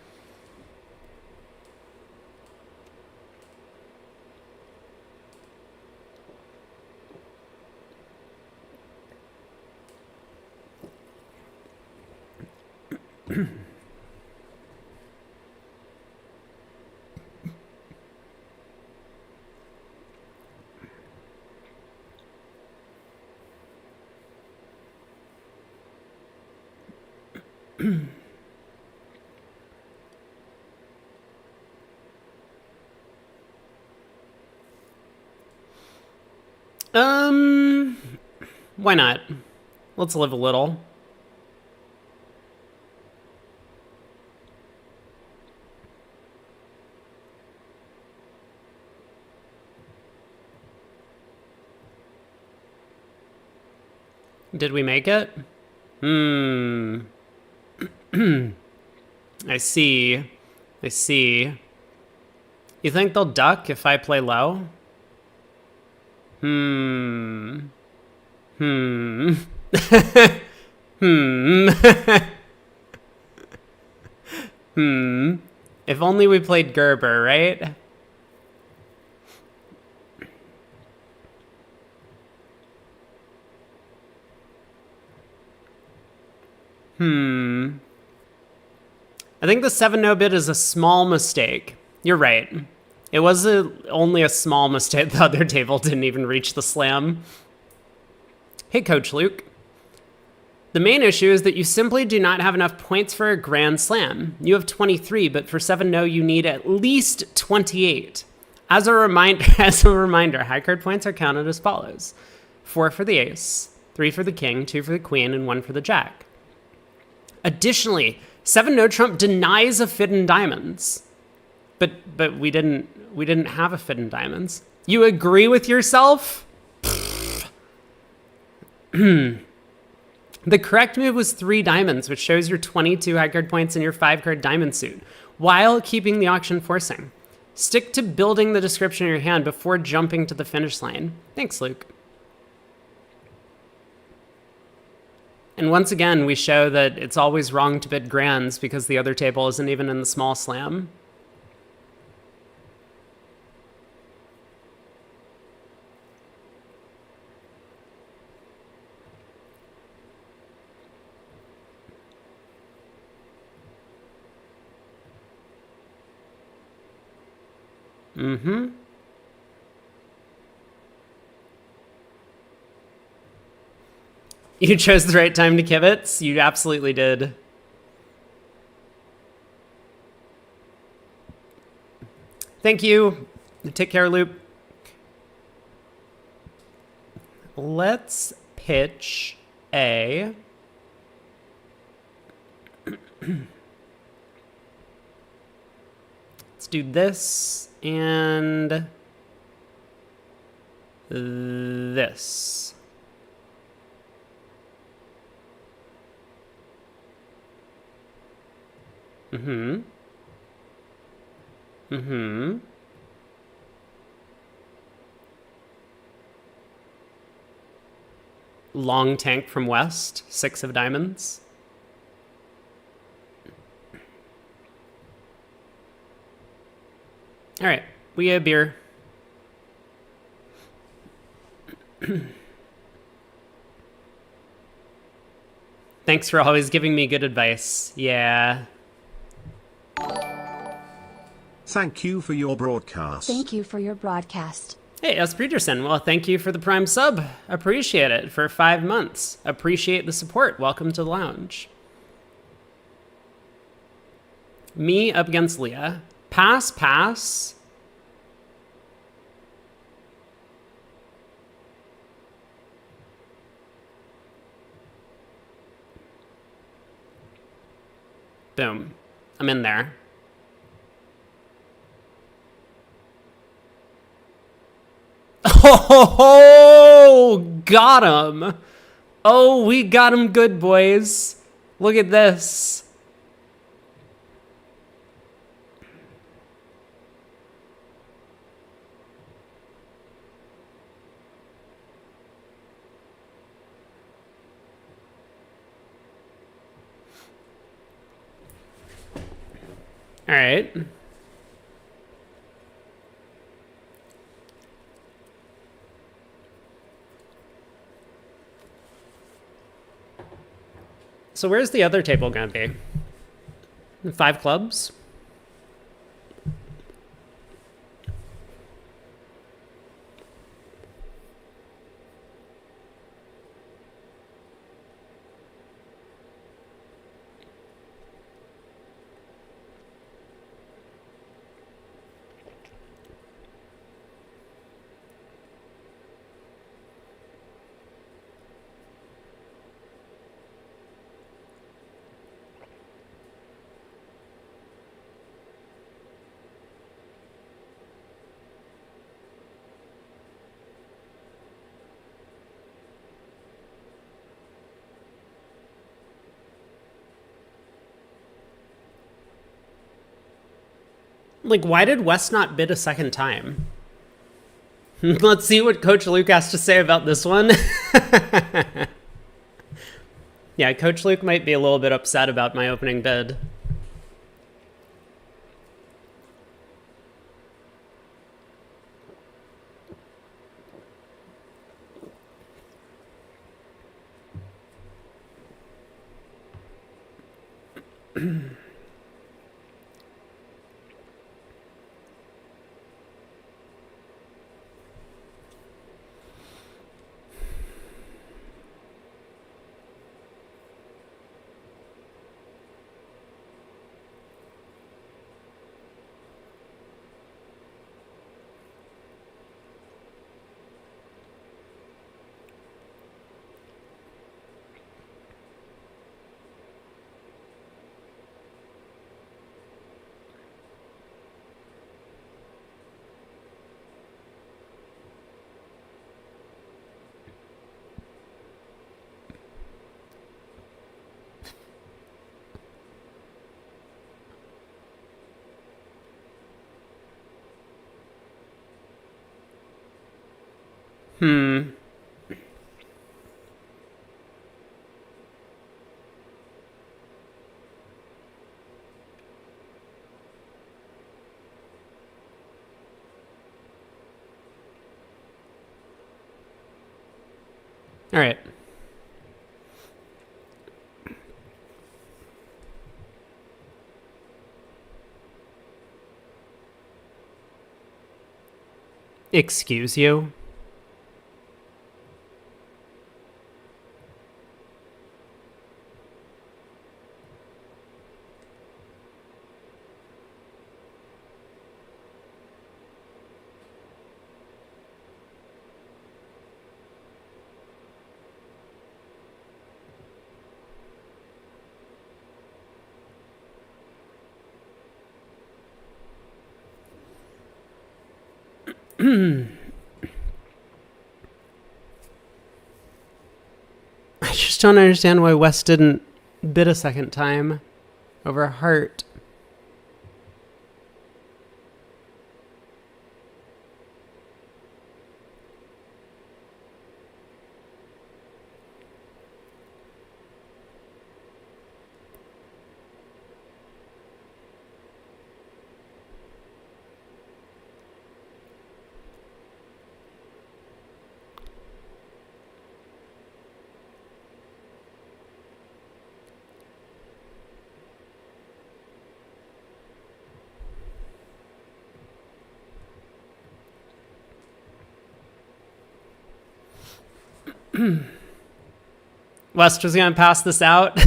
Why not? Let's live a little. Did we make it? I see. I see. You think they'll duck if I play low? Hmm. If only we played Gerber, right? I think the 7-no bid is a small mistake. You're right. It was only a small mistake. The other table didn't even reach the slam. Hey, Coach Luke. The main issue is that you simply do not have enough points for a grand slam. You have 23, but for 7-no, you need at least 28. As a reminder, high card points are counted as follows: 4 for the ace, 3 for the king, 2 for the queen, and 1 for the jack. Additionally, 7-no trump denies a fit in diamonds. But we didn't have a fit in diamonds. You agree with yourself? The correct move was 3 diamonds, which shows your 22 high card points in your 5 card diamond suit, while keeping the auction forcing. Stick to building the description of your hand before jumping to the finish line. Thanks, Luke. And once again, we show that it's always wrong to bid grands because the other table isn't even in the small slam. You chose the right time to kibitz. You absolutely did. Thank you. Take care, Loop. Let's pitch a... Let's do this and this. Long tank from west, 6 of diamonds. All right, we get a beer. Thanks for always giving me good advice. Yeah. Thank you for your broadcast. Thank you for your broadcast. Hey, S. Peterson. Well, thank you for the Prime sub. Appreciate it for 5 months. Appreciate the support. Welcome to the lounge. Me up against Leah. Pass, pass. Boom. I'm in there. Oh, got him. Oh, we got him good, boys. Look at this. All right. So where's the other table going to be? 5 clubs? Like, why did West not bid a second time? Let's see what Coach Luke has to say about this one. Yeah, Coach Luke might be a little bit upset about my opening bid. All right. Excuse you? I just don't understand why West didn't bid a second time over Heart. West was going to pass this out.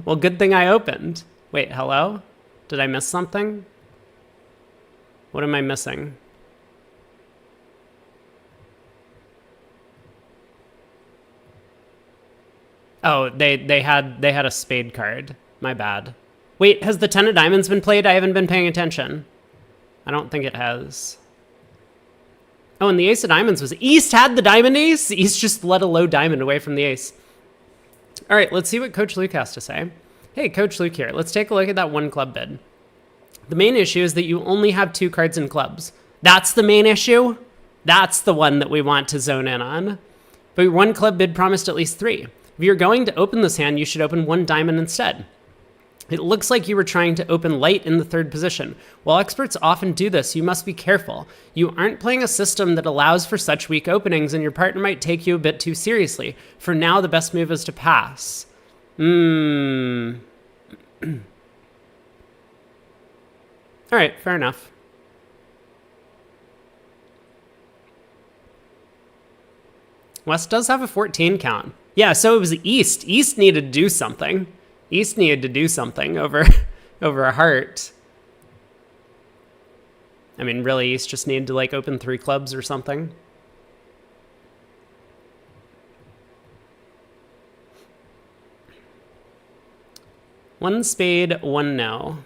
Well, good thing I opened. Wait, hello? Did I miss something? What am I missing? Oh, they had a spade card. My bad. Wait, has the 10 of diamonds been played? I haven't been paying attention. I don't think it has. Oh, and the ace of diamonds was... East had the diamond ace? East just let a low diamond away from the ace. All right, let's see what Coach Luke has to say. Hey, Coach Luke here. Let's take a look at that one club bid. The main issue is that you only have 2 cards in clubs. That's the main issue? That's the one that we want to zone in on. But your one club bid promised at least 3. If you're going to open this hand, you should open 1 diamond instead. It looks like you were trying to open light in the 3rd position. While experts often do this, you must be careful. You aren't playing a system that allows for such weak openings, and your partner might take you a bit too seriously. For now, the best move is to pass. All right, fair enough. West does have a 14 count. Yeah, so it was East. East needed to do something. East needed to do something over a heart. I mean, really, East just needed to, like, open 3 clubs or something. One spade, 1 no.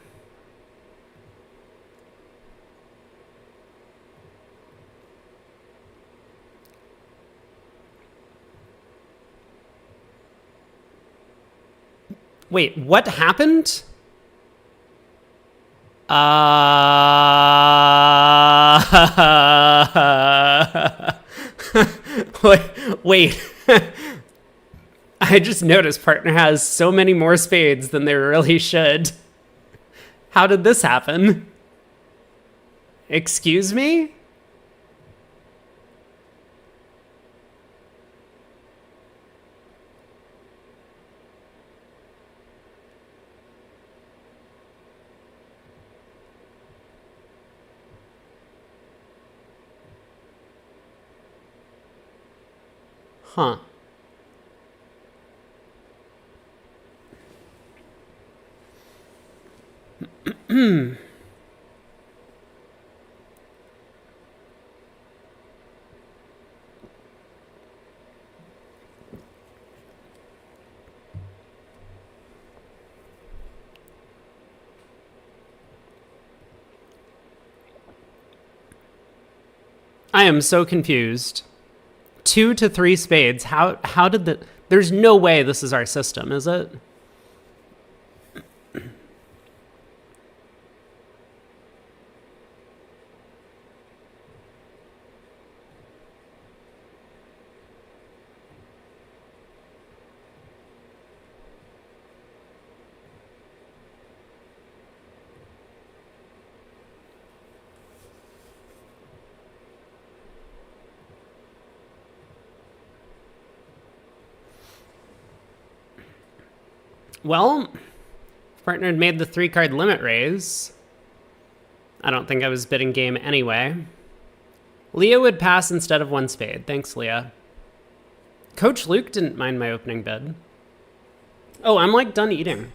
Wait, what happened? Wait. I just noticed partner has so many more spades than they really should. How did this happen? Excuse me? Huh. I am so confused. 2 to 3 spades. How did the... There's no way this is our system, is it? Well, partner had made the 3-card limit raise. I don't think I was bidding game anyway. Leah would pass instead of 1 spade. Thanks, Leah. Coach Luke didn't mind my opening bid. Oh, I'm like done eating.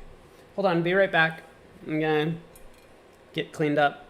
Hold on, be right back. I'm gonna get cleaned up.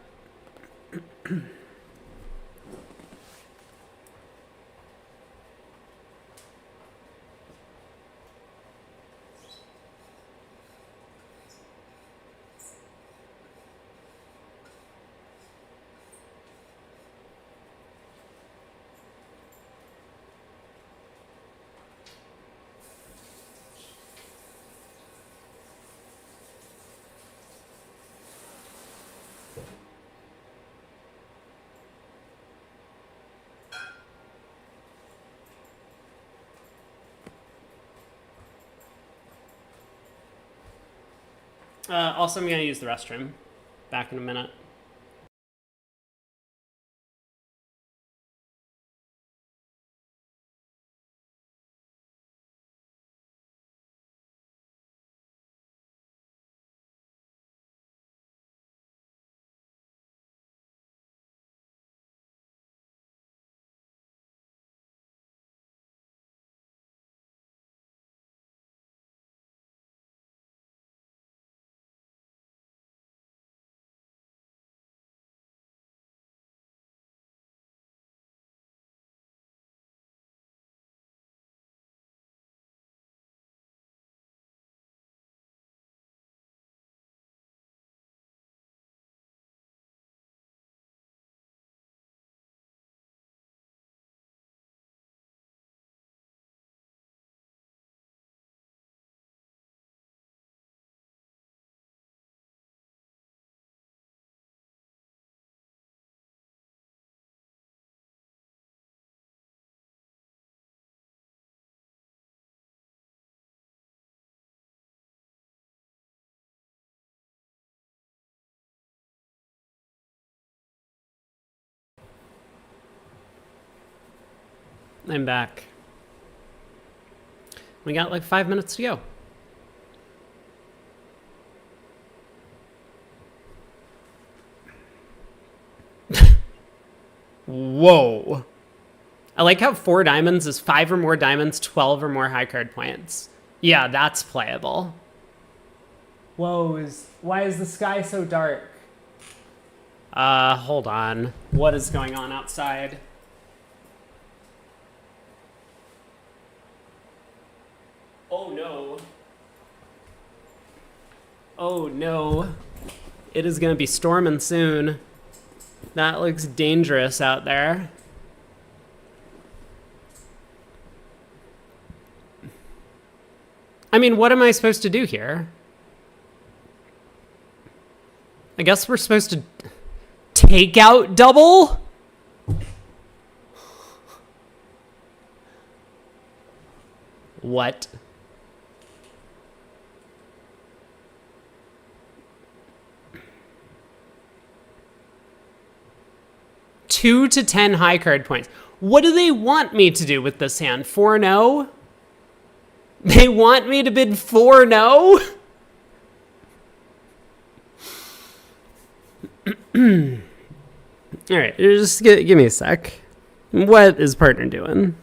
Also, I'm gonna use the restroom. Back in a minute. I'm back. We got like 5 minutes to go. Whoa. I like how 4 diamonds is 5 or more diamonds, 12 or more high card points. Yeah, that's playable. Whoa, why is the sky so dark? Hold on. What is going on outside? Oh no. Oh no. It is gonna be storming soon. That looks dangerous out there. I mean, what am I supposed to do here? I guess we're supposed to take out double? What? Two to 10 high card points. What do they want me to do with this hand? 4-0? They want me to bid 4-0? All right, just give me a sec. What is partner doing?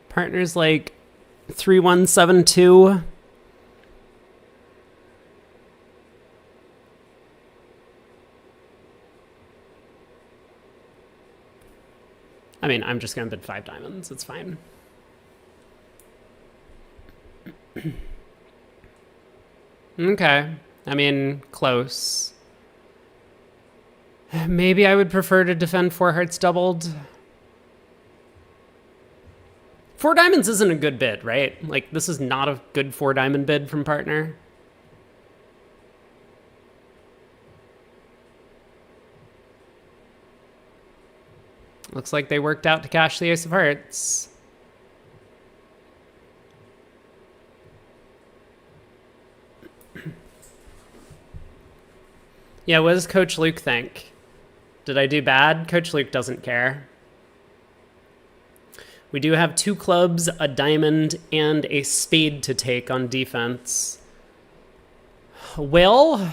Partner's like 3172. I mean, I'm just gonna bid 5 diamonds. It's fine. Okay. I mean, close. Maybe I would prefer to defend 4 hearts doubled. 4 diamonds isn't a good bid, right? Like, this is not a good 4 diamond bid from partner. Looks like they worked out to cash the ace of hearts. Yeah, what does Coach Luke think? Did I do bad? Coach Luke doesn't care. We do have 2 clubs, a diamond, and a spade to take on defense. Well,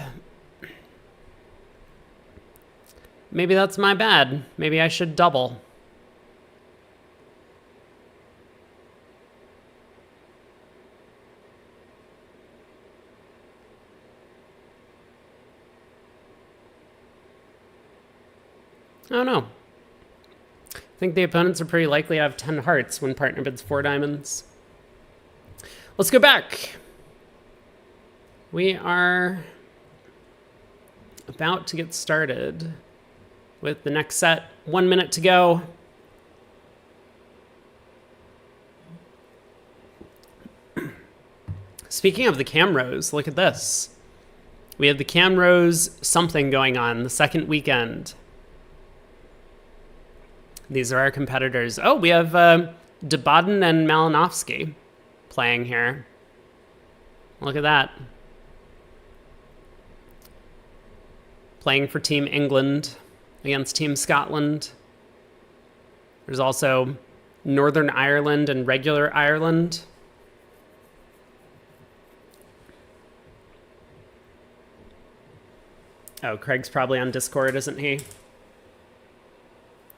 maybe that's my bad. Maybe I should double. Oh no. I think the opponents are pretty likely to have 10 hearts when partner bids 4 diamonds. Let's go back. We are about to get started with the next set. 1 minute to go. Speaking of the Camrose, look at this. We have the Camrose something going on the second weekend. These are our competitors. Oh, we have Debaden and Malinowski playing here. Look at that. Playing for Team England against Team Scotland. There's also Northern Ireland and regular Ireland. Oh, Craig's probably on Discord, isn't he?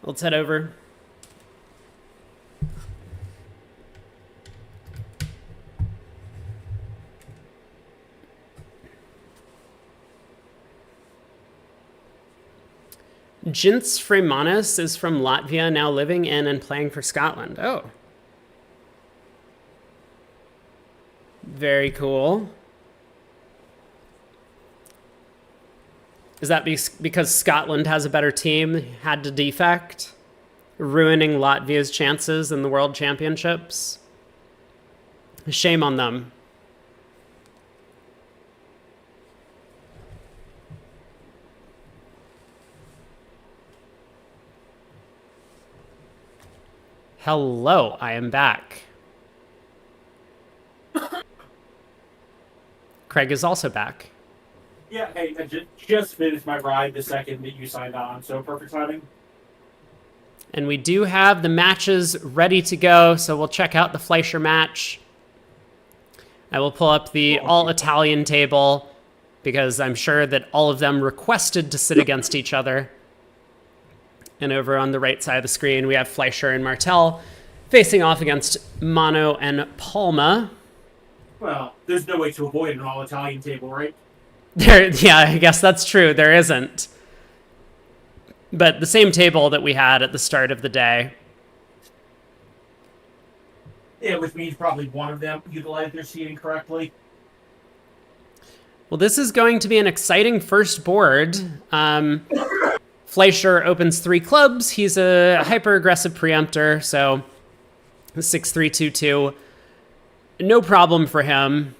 Let's head over. Jins Fremanis is from Latvia, now living in and playing for Scotland. Oh. Very cool. Is that because Scotland has a better team, had to defect, ruining Latvia's chances in the World Championships? Shame on them. Hello, I am back. Craig is also back. Yeah, hey, I just finished my ride the second that you signed on, so perfect timing. And we do have the matches ready to go, so we'll check out the Fleischer match. I will pull up the all-Italian table because I'm sure that all of them requested to sit against each other. And over on the right side of the screen, we have Fleischer and Martel facing off against Mano and Palma. Well, there's no way to avoid an all-Italian table, right? Yeah, I guess that's true. There isn't. But the same table that we had at the start of the day. Yeah, which means probably one of them utilized their seating correctly. Well, this is going to be an exciting first board. Fleischer opens 3 clubs. He's a hyper-aggressive preemptor, so 6-3-2-2. No problem for him.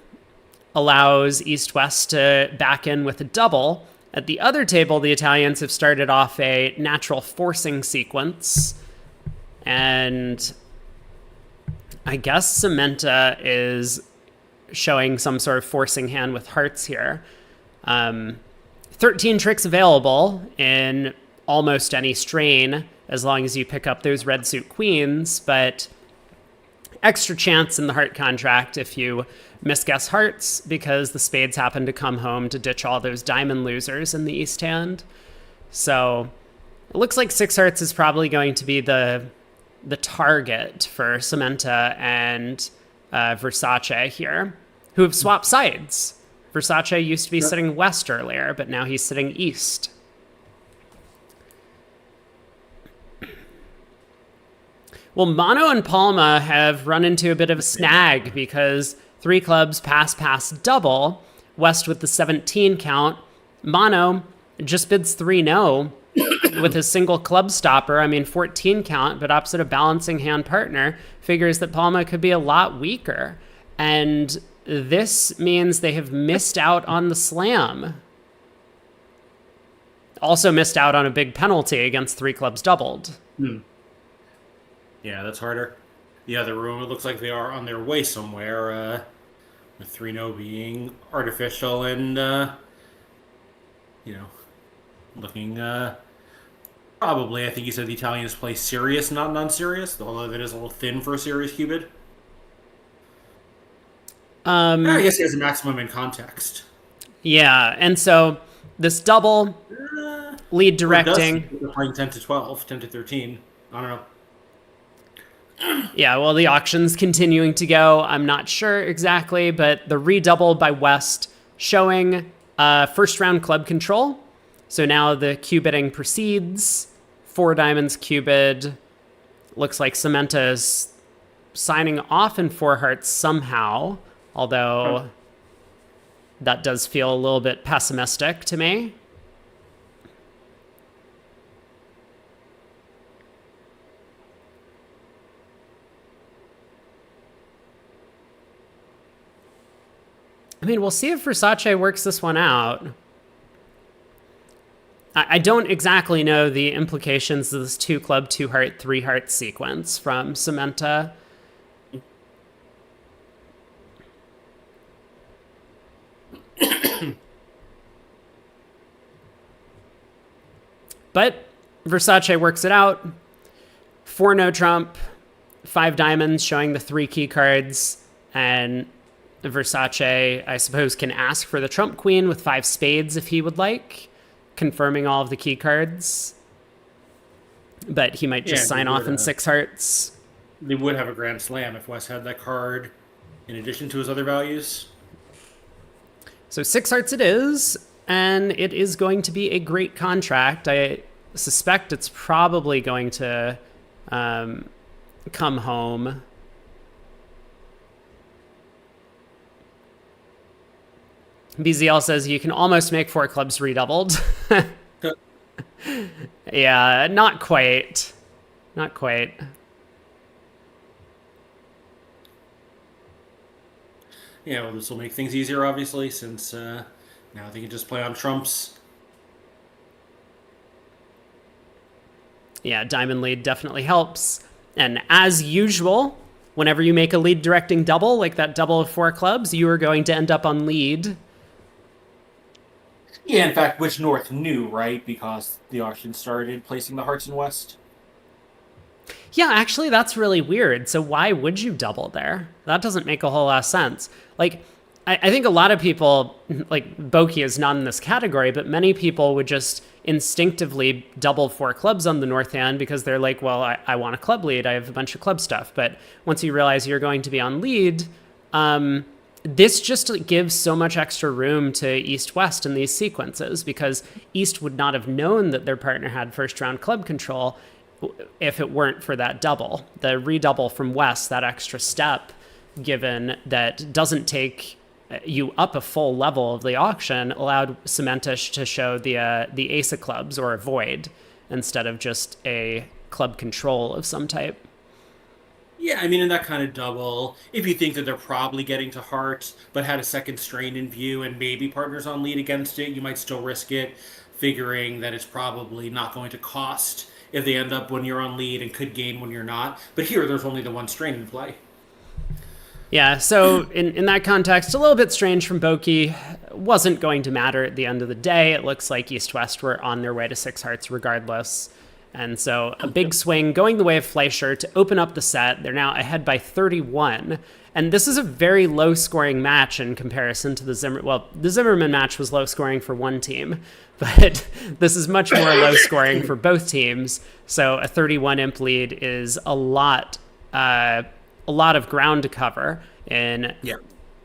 Allows East-West to back in with a double. At the other table, the Italians have started off a natural forcing sequence. And I guess Cementa is showing some sort of forcing hand with hearts here. 13 tricks available in almost any strain, as long as you pick up those red suit queens, but extra chance in the heart contract if you misguess hearts, because the spades happen to come home to ditch all those diamond losers in the East hand. So it looks like 6 hearts is probably going to be the target for Cementa and Versace here, who have swapped sides. Versace used to be sitting west earlier, but now he's sitting east. Well, Mano and Palma have run into a bit of a snag because 3 clubs pass double. West with the 17 count. Mano just bids 3-0 with his single club stopper. I mean, 14 count, but opposite a balancing hand partner, figures that Palma could be a lot weaker. And this means they have missed out on the slam. Also missed out on a big penalty against 3 clubs doubled. Yeah, that's harder. The other room, it looks like they are on their way somewhere, with 3-0 being artificial and, looking, probably, I think you said the Italians play serious, not non-serious, although that is a little thin for a serious Cupid. I guess he has a maximum in context. Yeah, and so this double lead directing. They're playing 10-12, 10-13. I don't know. Yeah, well, the auction's continuing to go. I'm not sure exactly, but the redouble by West showing first round club control. So now the Q-bidding proceeds. 4 diamonds Q-bid. Looks like Cementa is signing off in 4 hearts somehow, although that does feel a little bit pessimistic to me. I mean, we'll see if Versace works this one out. I don't exactly know the implications of this 2 club, 2 heart, 3 heart sequence from Cementa. But Versace works it out. 4 no trump, 5 diamonds showing the 3 key cards, and Versace, I suppose, can ask for the trump queen with 5 spades if he would like, confirming all of the key cards. But he might just sign off in 6 hearts. They would have a grand slam if West had that card in addition to his other values. So 6 hearts it is, and it is going to be a great contract. I suspect it's probably going to come home. BZL says you can almost make 4 clubs redoubled. Yeah, not quite. Not quite. Yeah, well, this will make things easier, obviously, since now they can just play on trumps. Yeah, diamond lead definitely helps. And as usual, whenever you make a lead directing double, like that double of 4 clubs, you are going to end up on lead. Yeah, in fact, which North knew, right? Because the auction started placing the hearts in West. Yeah, actually, that's really weird. So why would you double there? That doesn't make a whole lot of sense. Like, I think a lot of people, like, Boki is not in this category, but many people would just instinctively double 4 clubs on the north hand because they're like, well, I want a club lead. I have a bunch of club stuff. But once you realize you're going to be on lead, this just gives so much extra room to East-West in these sequences because East would not have known that their partner had first-round club control if it weren't for that double. The redouble from West, that extra step, given that doesn't take you up a full level of the auction, allowed Cementish to show the ace of clubs or a void instead of just a club control of some type. Yeah, I mean, in that kind of double, if you think that they're probably getting to hearts, but had a second strain in view and maybe partners on lead against it, you might still risk it, figuring that it's probably not going to cost if they end up when you're on lead and could gain when you're not. But here, there's only the one strain in play. Yeah, so in that context, a little bit strange from Boki. Wasn't going to matter at the end of the day. It looks like East-West were on their way to 6 hearts regardless. And so a big swing going the way of Fleischer to open up the set. They're now ahead by 31. And this is a very low-scoring match in comparison to the Zimmerman. Well, the Zimmerman match was low-scoring for one team, but this is much more low-scoring for both teams. So a 31 imp lead is a lot of ground to cover in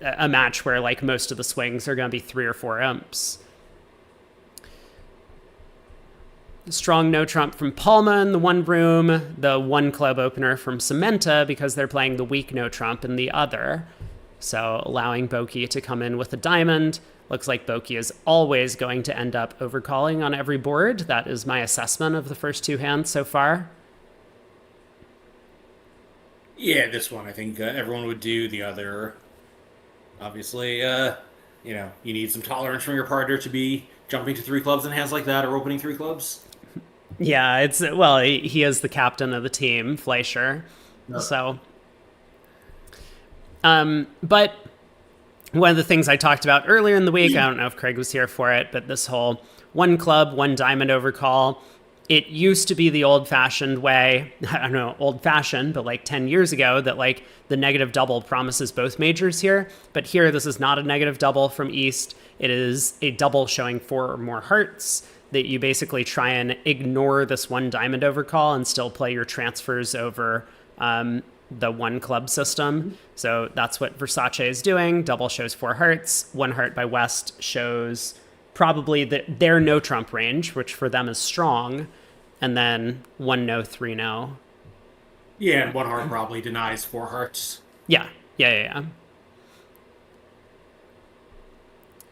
a match where like most of the swings are going to be 3 or 4 imps. Strong no trump from Palma in the one room, the one club opener from Cementa because they're playing the weak no trump in the other. So allowing Boki to come in with a diamond. Looks like Boki is always going to end up overcalling on every board. That is my assessment of the first 2 hands so far. Yeah, this one I think everyone would do. The other, obviously, you need some tolerance from your partner to be jumping to 3 clubs in hands like that or opening 3 clubs. Yeah, he is the captain of the team, Fleischer. No. So, but one of the things I talked about earlier in the week, I don't know if Craig was here for it, but this whole 1 club, 1 diamond overcall. It used to be the old-fashioned way, I don't know, old-fashioned, but like 10 years ago, that like the negative double promises both majors here. But here, this is not a negative double from East. It is a double showing 4 or more hearts that you basically try and ignore this 1 diamond overcall and still play your transfers over the 1 club system. So that's what Versace is doing. Double shows 4 hearts. 1 heart by West shows probably their no trump range, which for them is strong, and then 1 no, 3 no. Yeah, and 1 heart probably denies 4 hearts. Yeah.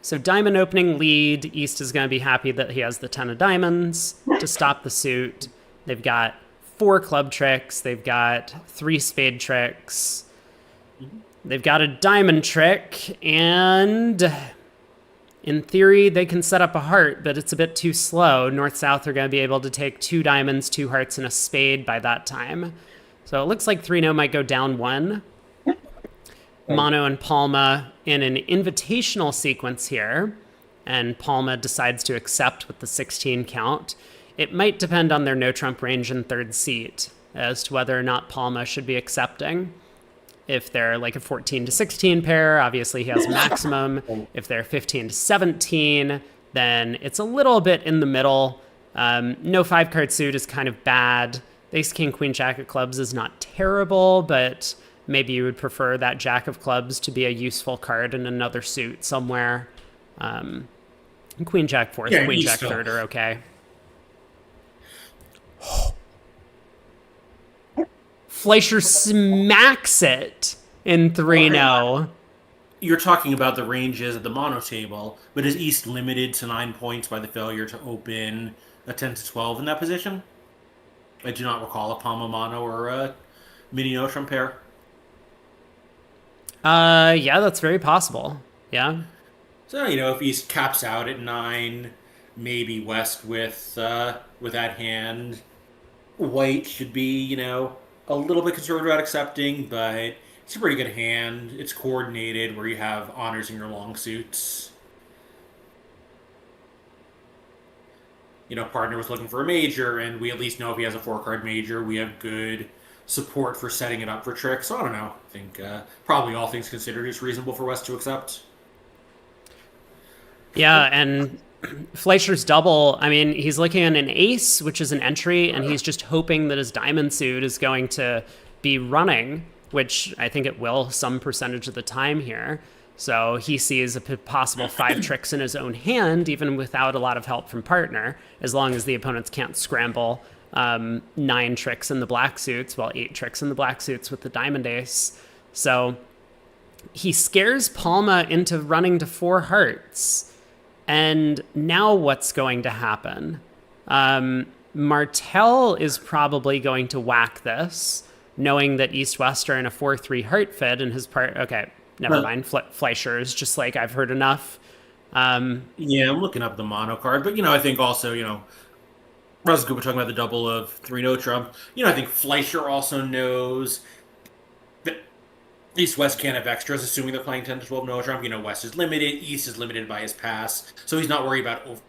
So diamond opening lead. East is going to be happy that he has the 10 of diamonds to stop the suit. They've got 4 club tricks. They've got 3 spade tricks. They've got a diamond trick, and in theory, they can set up a heart, but it's a bit too slow. North-South are going to be able to take 2 diamonds, 2 hearts, and a spade by that time. So it looks like 3-0 might go down 1. Mono and Palma in an invitational sequence here, and Palma decides to accept with the 16 count. It might depend on their no-trump range in 3rd seat as to whether or not Palma should be accepting. If they're like a 14 to 16 pair, obviously he has maximum. If they're 15 to 17, then it's a little bit in the middle. No 5-card suit is kind of bad. The ace, king, queen, jack of clubs is not terrible, but maybe you would prefer that jack of clubs to be a useful card in another suit somewhere. Queen, jack, 4th, queen, jack, 3rd are okay. Fleischer smacks it in 3-0. You're talking about the ranges at the mono table, but is East limited to 9 points by the failure to open a 10 to 12 in that position? I do not recall a Palma mono or a mini no trump pair. Yeah, that's very possible. Yeah. So, if East caps out at 9, maybe West with that hand, White should be, a a little bit conservative about accepting, but it's a pretty good hand. It's coordinated where you have honors in your long suits. Partner was looking for a major, and we at least know if he has a 4-card major, we have good support for setting it up for tricks. So I don't know. I think probably all things considered, it's reasonable for West to accept. Yeah, and Fleischer's double, I mean, he's looking at an ace, which is an entry, and he's just hoping that his diamond suit is going to be running, which I think it will some percentage of the time here. So he sees a possible 5 tricks in his own hand, even without a lot of help from partner, as long as the opponents can't scramble 9 tricks in the black suits, well, 8 tricks in the black suits with the diamond ace. So he scares Palma into running to 4 hearts. And now what's going to happen? Martel is probably going to whack this, knowing that East-West are in a 4-3 heart fed, and his part... Okay, never mind. Fleischer is just like, I've heard enough. Yeah, I'm looking up the mono card, but, I think also, Russ Cooper talking about the double of 3-no trump. I think Fleischer also knows that East-West can't have extras, assuming they're playing 10 to 12 no trump. West is limited, East is limited by his pass, so he's not worried about over.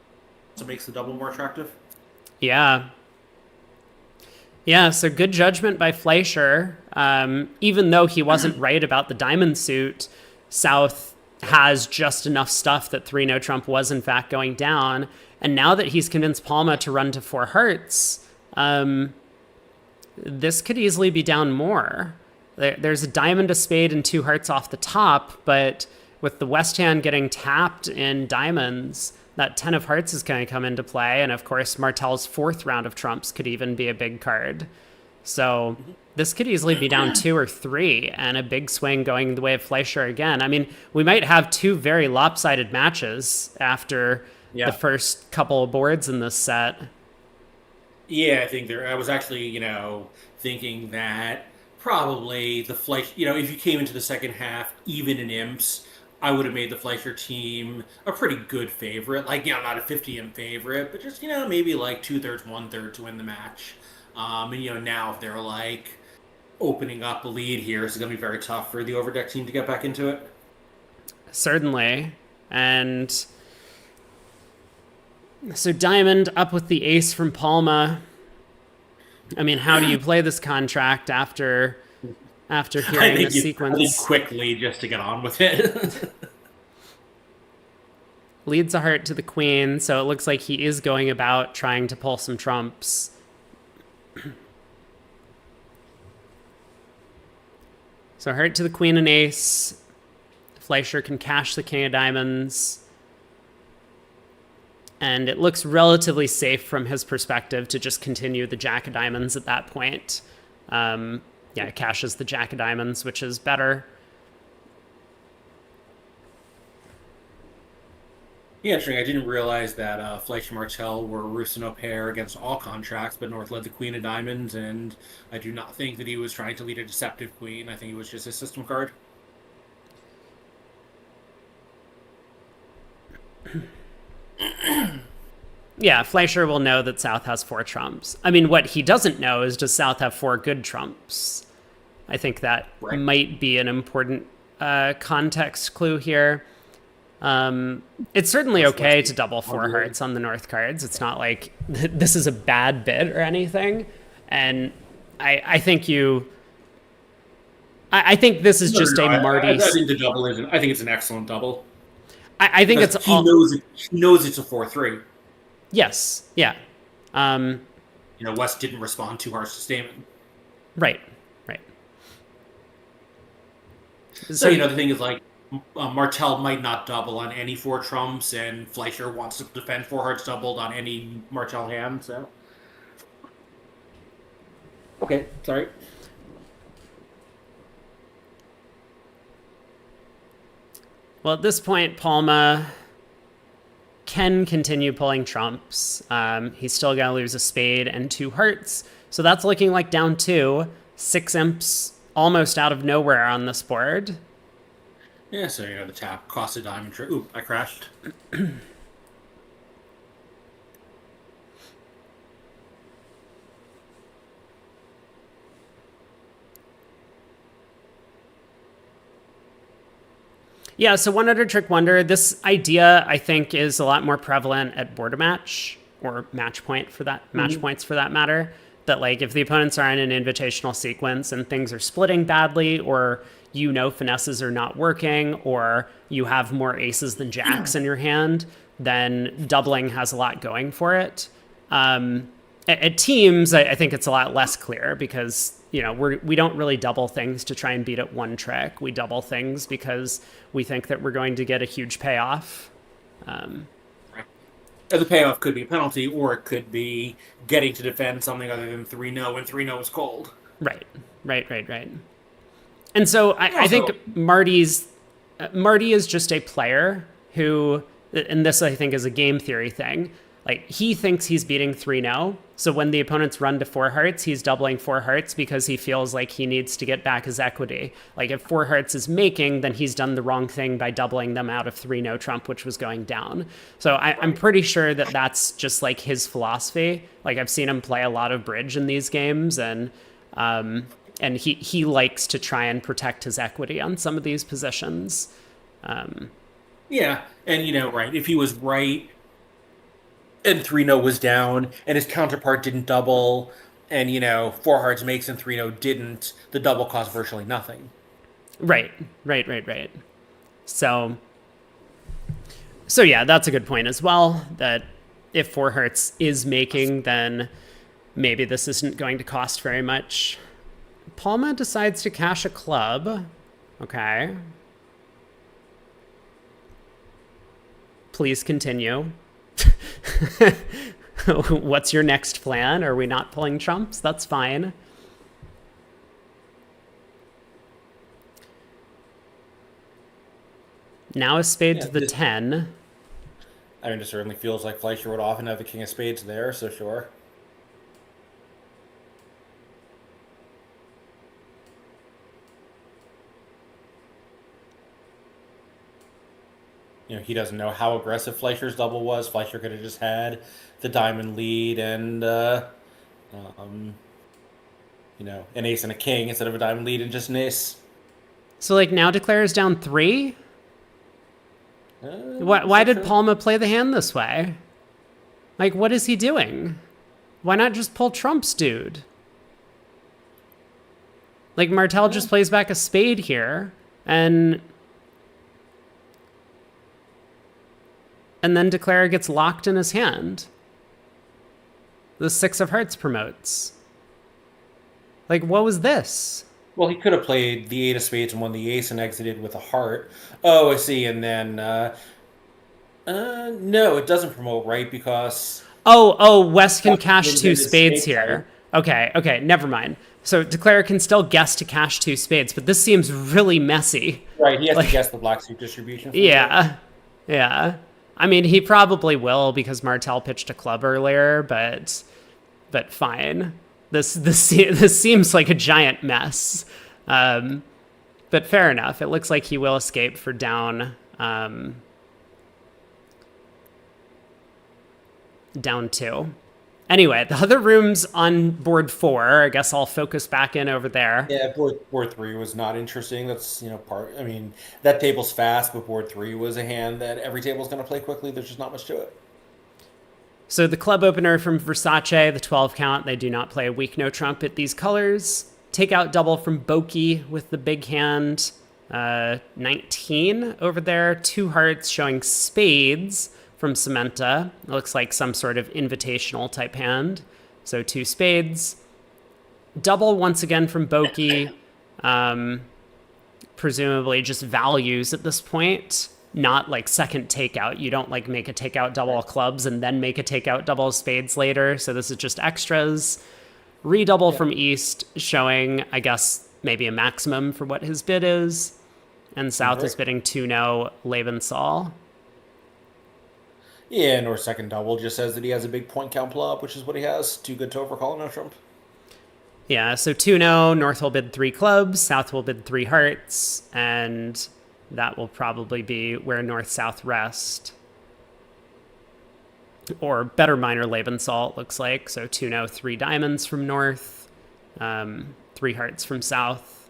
So it makes the double more attractive. Yeah. Yeah, so good judgment by Fleischer. Even though he wasn't right about the diamond suit, South has just enough stuff that 3-no trump was in fact going down. And now that he's convinced Palma to run to 4 hearts, this could easily be down more. There's a diamond, a spade, and 2 hearts off the top, but with the West hand getting tapped in diamonds, that 10 of hearts is going to come into play. And of course, Martel's 4th round of trumps could even be a big card. So this could easily be down 2 or 3 and a big swing going the way of Fleischer again. I mean, we might have 2 very lopsided matches after the first couple of boards in this set. Yeah, I think I was actually, thinking that probably the Fleischer, if you came into the second half, even in imps, I would have made the Fleischer team a pretty good favorite. Like, not a 50-imp favorite, but just, maybe like 2/3, 1/3 to win the match. And, now if they're like opening up a lead here, it's going to be very tough for the overdeck team to get back into it. Certainly. And so Diamond up with the ace from Palma. I mean, how do you play this contract after hearing the sequence? I think quickly just to get on with it. Leads a heart to the queen, so it looks like he is going about trying to pull some trumps. So heart to the queen and ace. Fleischer can cash the king of diamonds. And it looks relatively safe from his perspective to just continue the jack of diamonds at that point. It cashes the jack of diamonds, which is better. Yeah, interesting. I didn't realize that Fleischer Martel were Rusino pair against all contracts, but North led the queen of diamonds, and I do not think that he was trying to lead a deceptive queen. I think it was just a system card. Yeah, Fleischer will know that South has 4 trumps. I mean, what he doesn't know is, does South have 4 good trumps? I think that might be an important context clue here. It's certainly okay to double 4 hearts on the North cards. It's not like this is a bad bid or anything. And I think I think this is just a Marty. I think the double isn't. I think it's an excellent double. I think it's he knows it's a 4-3. Yes. Yeah. West didn't respond 2 hearts to Stamen. Right. So the thing is, like, Martel might not double on any 4 trumps, and Fleischer wants to defend 4 hearts doubled on any Martel hand. So, okay, sorry. Well, at this point, Palma can continue pulling trumps. He's still going to lose a spade and 2 hearts. So that's looking like down 2. 6 imps almost out of nowhere on this board. Yeah, so the tap cost a diamond. Ooh, I crashed. Yeah, so one other trick wonder. This idea, I think, is a lot more prevalent at border match or match point for that match points for that matter. That like if the opponents are in an invitational sequence and things are splitting badly, or finesses are not working, or you have more aces than jacks in your hand, then doubling has a lot going for it. At teams, I think it's a lot less clear because we don't really double things to try and beat it one trick. We double things because we think that we're going to get a huge payoff. The payoff could be a penalty, or it could be getting to defend something other than 3-0 when 3-0 is cold. Right. And so I think Marty is just a player who, and this I think is a game theory thing, like he thinks he's beating 3-0. So when the opponents run to 4 hearts, he's doubling 4 hearts because he feels like he needs to get back his equity. Like if 4 hearts is making, then he's done the wrong thing by doubling them out of 3-0 trump, which was going down. So I'm pretty sure that that's just like his philosophy. Like I've seen him play a lot of bridge in these games, and he likes to try and protect his equity on some of these positions. Yeah, and right, if he was right and 3-0 was down and his counterpart didn't double, and 4 hearts makes and 3-0 didn't, the double cost virtually nothing. Right. So yeah, that's a good point as well, that if 4 hearts is making, then maybe this isn't going to cost very much. Palma decides to cash a club. Okay. Please continue. What's your next plan? Are we not pulling trumps? That's fine. Now a spade to the 10. I mean, it certainly feels like Fleischer would often have the king of spades there, so sure. He doesn't know how aggressive Fleischer's double was. Fleischer could have just had the diamond lead and, an ace and a king instead of a diamond lead and just an ace. So, like, now declares down 3? Why did Palma play the hand this way? Like, what is he doing? Why not just pull trumps, dude? Like, Martel just plays back a spade here, and then Declare gets locked in his hand. The 6 of hearts promotes. Like, what was this? Well, he could have played the 8 of spades and won the ace and exited with a heart. Oh, I see. And then, no, it doesn't promote, right? Because... Oh, West can cash 2 spades here. Okay, never mind. So Declare can still guess to cash 2 spades, but this seems really messy. Right, he has to guess the black suit distribution. Yeah. I mean, he probably will because Martel pitched a club earlier, but fine. This seems like a giant mess. But fair enough. It looks like he will escape for down down 2. Anyway, the other rooms on board 4, I guess I'll focus back in over there. Yeah, board 3 was not interesting. That's, that table's fast, but board 3 was a hand that every table's going to play quickly. There's just not much to it. So the club opener from Versace, the 12 count, they do not play a weak no trump at these colors. Takeout double from Boki with the big hand, 19 over there. 2 hearts showing spades from Samantha. It looks like some sort of invitational type hand. So 2 spades. Double once again from Boki. Presumably just values at this point. Not like second takeout. You don't like make a takeout double of clubs and then make a takeout double of spades later. So this is just extras. Redouble from East showing, I guess, maybe a maximum for what his bid is. And South is bidding 2-0 Lebensal. Yeah, North second double just says that he has a big point count pull up, which is what he has. Too good to overcall no trump. Yeah, so 2-0, North will bid 3 clubs, South will bid 3 hearts, and that will probably be where North-South rest. Or better minor Lebensal, it looks like. So 2-0, 3 diamonds from North, 3 hearts from South.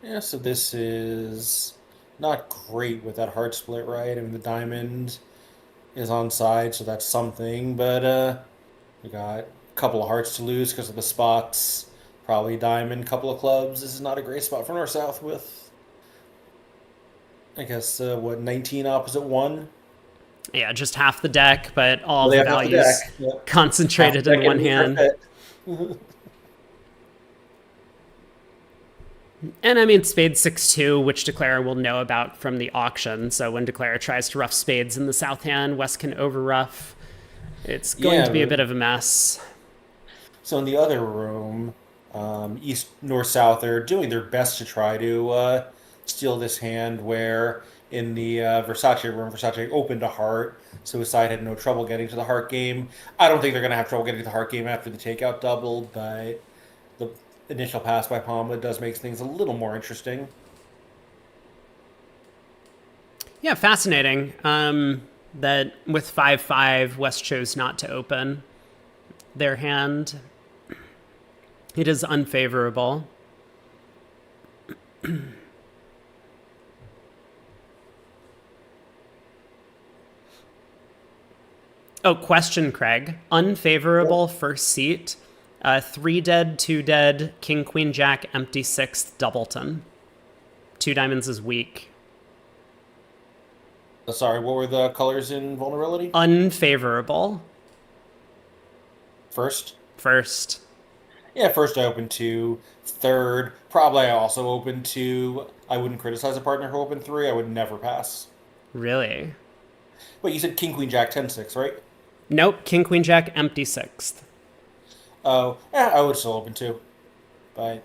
Yeah, so this is not great with that heart split, right? I mean, the diamond is on side, so that's something, but we got a couple of hearts to lose because of the spots. Probably diamond, couple of clubs. This is not a great spot for North South with, I guess, what, 19 opposite one? Yeah, just half the deck, but all Well, of they the have half the deck. values Yep. Half concentrated the in deck one and neither hand. fit. And I mean, spades 6-2, which Declare will know about from the auction. So when Declare tries to rough spades in the south hand, West can over rough. It's going to be a Yeah, bit of a mess. so in the other room, East, North, South are doing their best to try to steal this hand. Where in the Versace room, Versace opened a heart, so his side had no trouble getting to the heart game. I don't think they're going to have trouble getting to the heart game after the takeout double, but the initial pass by Palma does make things a little more interesting. Yeah, fascinating. That with 5-5, West chose not to open their hand. It is unfavorable. Oh, question, Craig. Unfavorable first seat. 3 dead, 2 dead, King, Queen, Jack, empty sixth, Doubleton. 2 diamonds is weak. Sorry, what were the colors in vulnerability? Unfavorable First? first. Yeah, first I opened two. Third, probably I also opened two. I wouldn't criticize a partner who opened three. I would never pass. Really? Wait, you said King, Queen, Jack, 10 6, right? Nope, King, Queen, Jack, empty sixth. Oh, I would still open two, but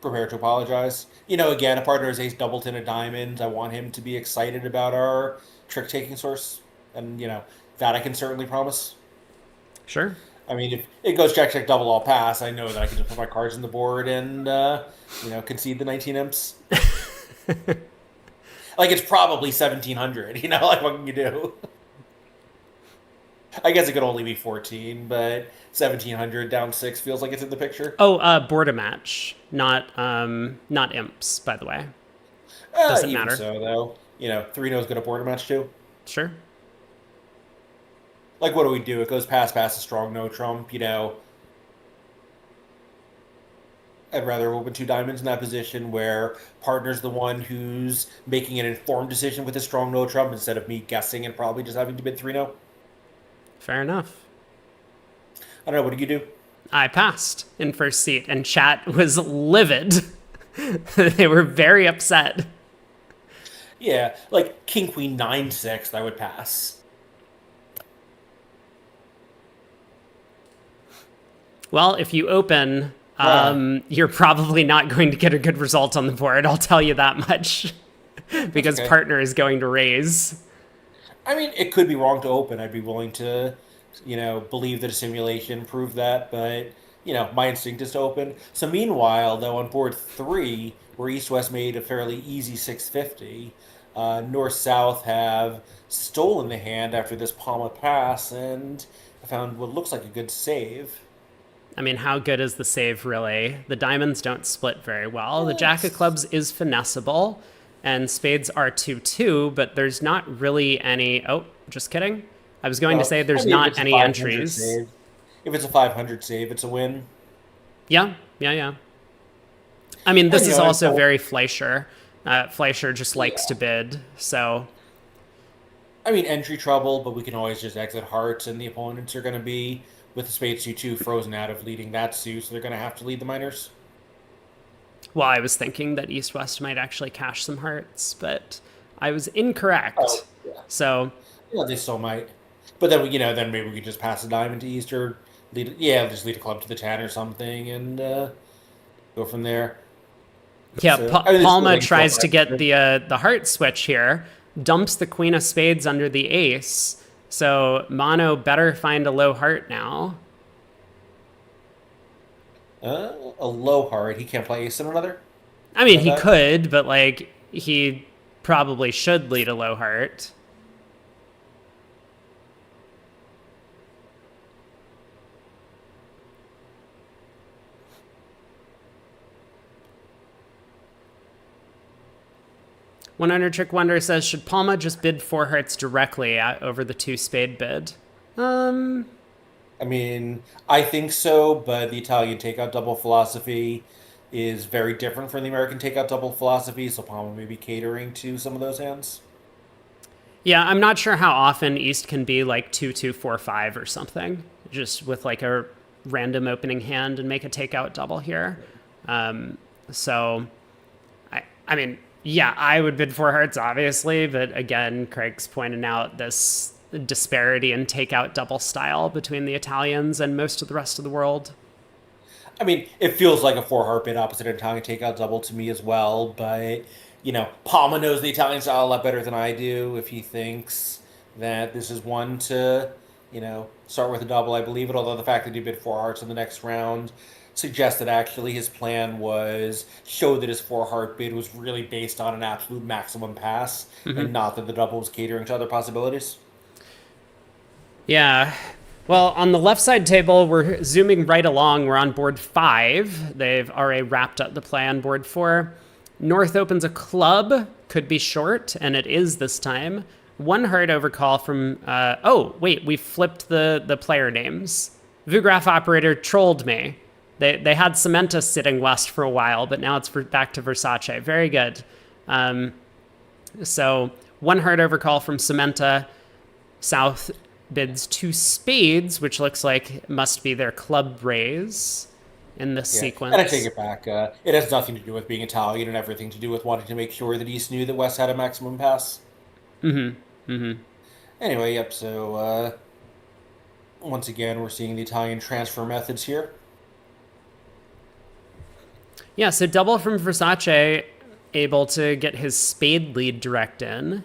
prepare to apologize. Again, a partner is ace doubleton of diamonds. I want him to be excited about our trick taking source, and that I can certainly promise. Sure. I mean, if it goes Jack Jack double all pass, I know that I can just put my cards on the board and concede the 19 imps. Like it's probably 1700. Like what can you do? I guess it could only be 14, but 1700 down six feels like it's in the picture. Oh, board a match, not imps, by the way. Doesn't Even matter. so, though, 3-0's good at border match too. Sure. Like, what do we do? It goes pass, a strong no trump. I'd rather open two diamonds in that position where partner's the one who's making an informed decision with a strong no trump instead of me guessing and probably just having to bid 3-0. Fair enough. I don't know. What do you do? I passed in first seat, and chat was livid. They were very upset. Yeah, like King Queen 9-6, I would pass. Well, if you open, you're probably not going to get a good result on the board. I'll tell you that much. Because okay. partner is going to raise. I mean, it could be wrong to open. I'd be willing to, believe that a simulation proved that, but my instinct is to open. So meanwhile, though, on board three, where East West made a fairly easy 650, North South have stolen the hand after this Palma pass, and I found what looks like a good save. I mean, how good is the save, really? The diamonds don't split very well. The jack of Yes. clubs is finessable, and spades are 2-2, but there's not really any... Oh, just kidding. I was going to say I there's mean, if not it's a any 500 entries. save, if it's a 500 save, it's a win. Yeah. I mean, this And, is also it's- very Fleischer. Fleischer just likes Yeah. to bid, so... I mean, entry trouble, but we can always just exit hearts, and the opponents are going to be, with the spades 2-2, frozen out of leading that suit, so they're going to have to lead the minors. Well, I was thinking that East-West might actually cash some hearts, but I was incorrect. Oh, yeah. So, Yeah, they still might. But then, then maybe we could just pass a diamond to East or just lead a club to the 10 or something and go from there. yeah, So, I mean, it's Palma still tries to like- get the heart switch here, dumps the queen of spades under the ace, so Mono better find a low heart now. A low heart. He can't play ace in another? I mean, Like he that? could, but, like, he probably should lead a low heart. 100 Trick Wonder says, should Palma just bid 4 hearts directly over the 2 spade bid? I mean, I think so, but the Italian takeout double philosophy is very different from the American takeout double philosophy, so Palma may be catering to some of those hands. Yeah, I'm not sure how often East can be like 2-2-4-5 or something, just with like a random opening hand and make a takeout double here. So, I mean, yeah, I would bid 4 hearts, obviously, but again, Craig's pointing out this disparity in takeout double style between the Italians and most of the rest of the world. I mean, it feels like a 4 heart bid opposite Italian takeout double to me as well, but Palma knows the Italian style a lot better than I do. If he thinks that this is one to, start with a double, I believe it. Although the fact that he bid 4 hearts in the next round suggests that actually his plan was show that his 4 heart bid was really based on an absolute maximum pass and not that the double was catering to other possibilities. Yeah. Well, on the left side table, we're zooming right along. We're on board 5. They've already wrapped up the play on board 4. North opens a club, could be short, and it is this time. 1 heart overcall from... we flipped the player names. Vugraph Operator trolled me. They had Cementa sitting west for a while, but now it's back to Versace. Very good. So 1 heart overcall from Cementa. South bids 2 spades, which looks like it must be their club raise in this sequence. And I take it back. It has nothing to do with being Italian and everything to do with wanting to make sure that East knew that West had a maximum pass. Anyway, yep, so once again, we're seeing the Italian transfer methods here. Yeah, so double from Versace, able to get his spade lead direct in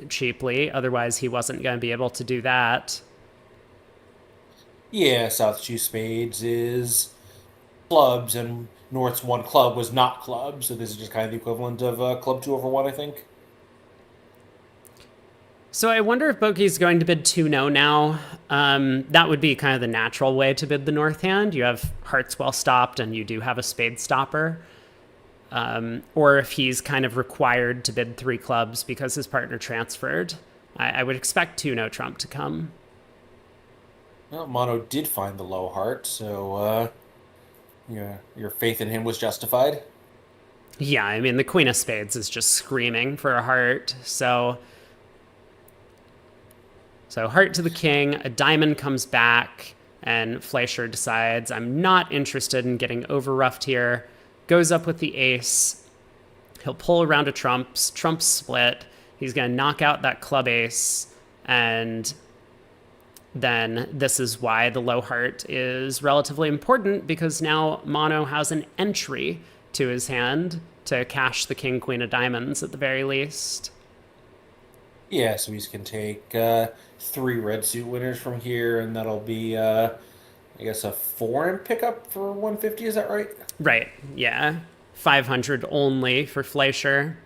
cheaply. Otherwise, he wasn't going to be able to do that. Yeah, South's 2 spades is clubs, and North's 1 club was not clubs, so this is just kind of the equivalent of club 2/1, I think. So I wonder if Bokeh's going to bid 2-0 now. That would be kind of the natural way to bid the North hand. You have hearts well stopped, and you do have a spade stopper. Or if he's kind of required to bid 3 clubs because his partner transferred. I would expect 2-0 trump to come. Well, Mono did find the low heart, so your faith in him was justified. Yeah, I mean, the Queen of Spades is just screaming for a heart, so heart to the king, a diamond comes back, and Fleischer decides, I'm not interested in getting over-roughed here, goes up with the ace, he'll pull around a trumps split, he's going to knock out that club ace, and then this is why the low heart is relatively important, because now Mono has an entry to his hand to cash the king, queen of diamonds at the very least. Yeah, so he can take 3 red suit winners from here, and that'll be, I guess, a 4 pickup for 150, is that right? Right, yeah. 500 only for Fleischer.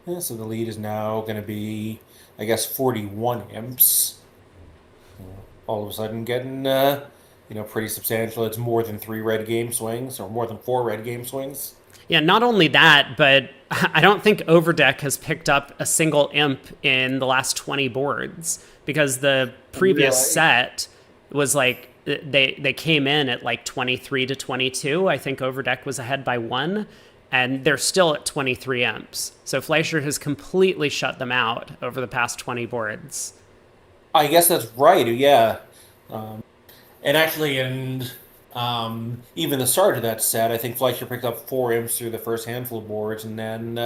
Yeah, so the lead is now going to be, I guess, 41 imps. All of a sudden getting, pretty substantial. It's more than 3 red game swings, or more than 4 red game swings. Yeah, not only that, but I don't think Overdeck has picked up a single imp in the last 20 boards, because the previous set was like, they came in at like 23-22. I think Overdeck was ahead by 1, and they're still at 23 imps. So Fleischer has completely shut them out over the past 20 boards. I guess that's right, yeah. And actually, even the start of that set, I think Fleischer picked up 4 imps through the first handful of boards, and then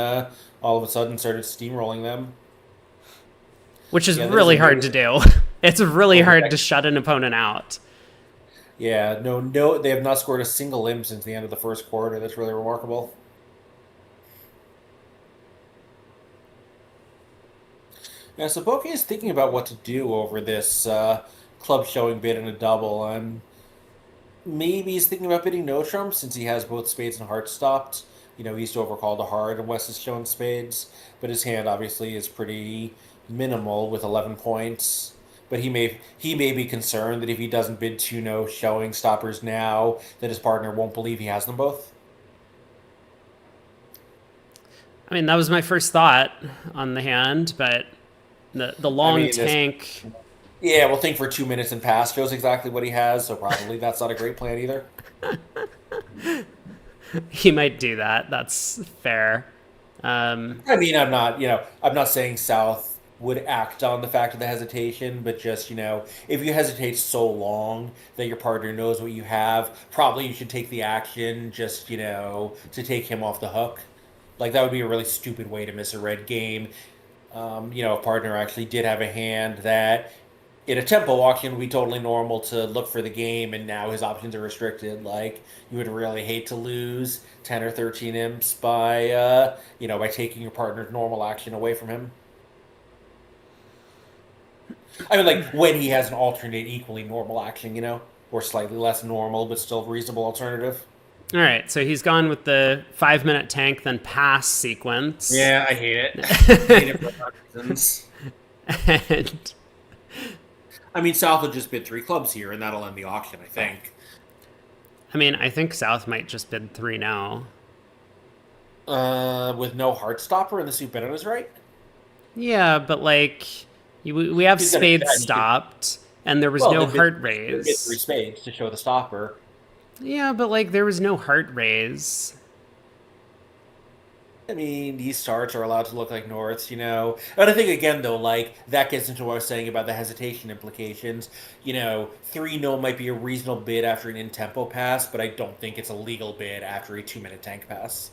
all of a sudden started steamrolling them. Which is really hard to do. It's really hard to shut an opponent out. Yeah, no, they have not scored a single imp since the end of the first quarter. That's really remarkable. Yeah, so Bokeh is thinking about what to do over this club showing bid and a double. Maybe he's thinking about bidding no trump since he has both spades and hearts stopped. East overcalled a heart and West is showing spades, but his hand obviously is pretty minimal with 11 points. But he may be concerned that if he doesn't bid 2-0 showing stoppers now, that his partner won't believe he has them both. I mean, that was my first thought on the hand, but the long mean, this- tank. Yeah, well, think for 2 minutes and pass shows exactly what he has, so probably that's not a great plan either. He might do that. That's fair. I mean, I'm not saying South would act on the fact of the hesitation, but just, if you hesitate so long that your partner knows what you have, probably you should take the action just, to take him off the hook. Like, that would be a really stupid way to miss a red game. A partner actually did have a hand that in a tempo auction would be totally normal to look for the game, and now his options are restricted. Like, you would really hate to lose 10 or 13 imps by taking your partner's normal action away from him. I mean, like, when he has an alternate equally normal action, or slightly less normal but still reasonable alternative. All right, so he's gone with the 5-minute tank, then pass sequence. Yeah, I hate it. I hate it for a lot of reasons. And I mean, South will just bid 3 clubs here, and that'll end the auction, I think. I mean, I think South might just bid 3 now. With no heart stopper and the suit bananas, right? Yeah, but like we have He's gonna spades bet. stopped, and there was no heart raise. Get 3 spades to show the stopper. Yeah, but like there was no heart raise. I mean, these starts are allowed to look like Norths, But I think, again, though, like, that gets into what I was saying about the hesitation implications. 3-0 might be a reasonable bid after an in-tempo pass, but I don't think it's a legal bid after a 2-minute tank pass.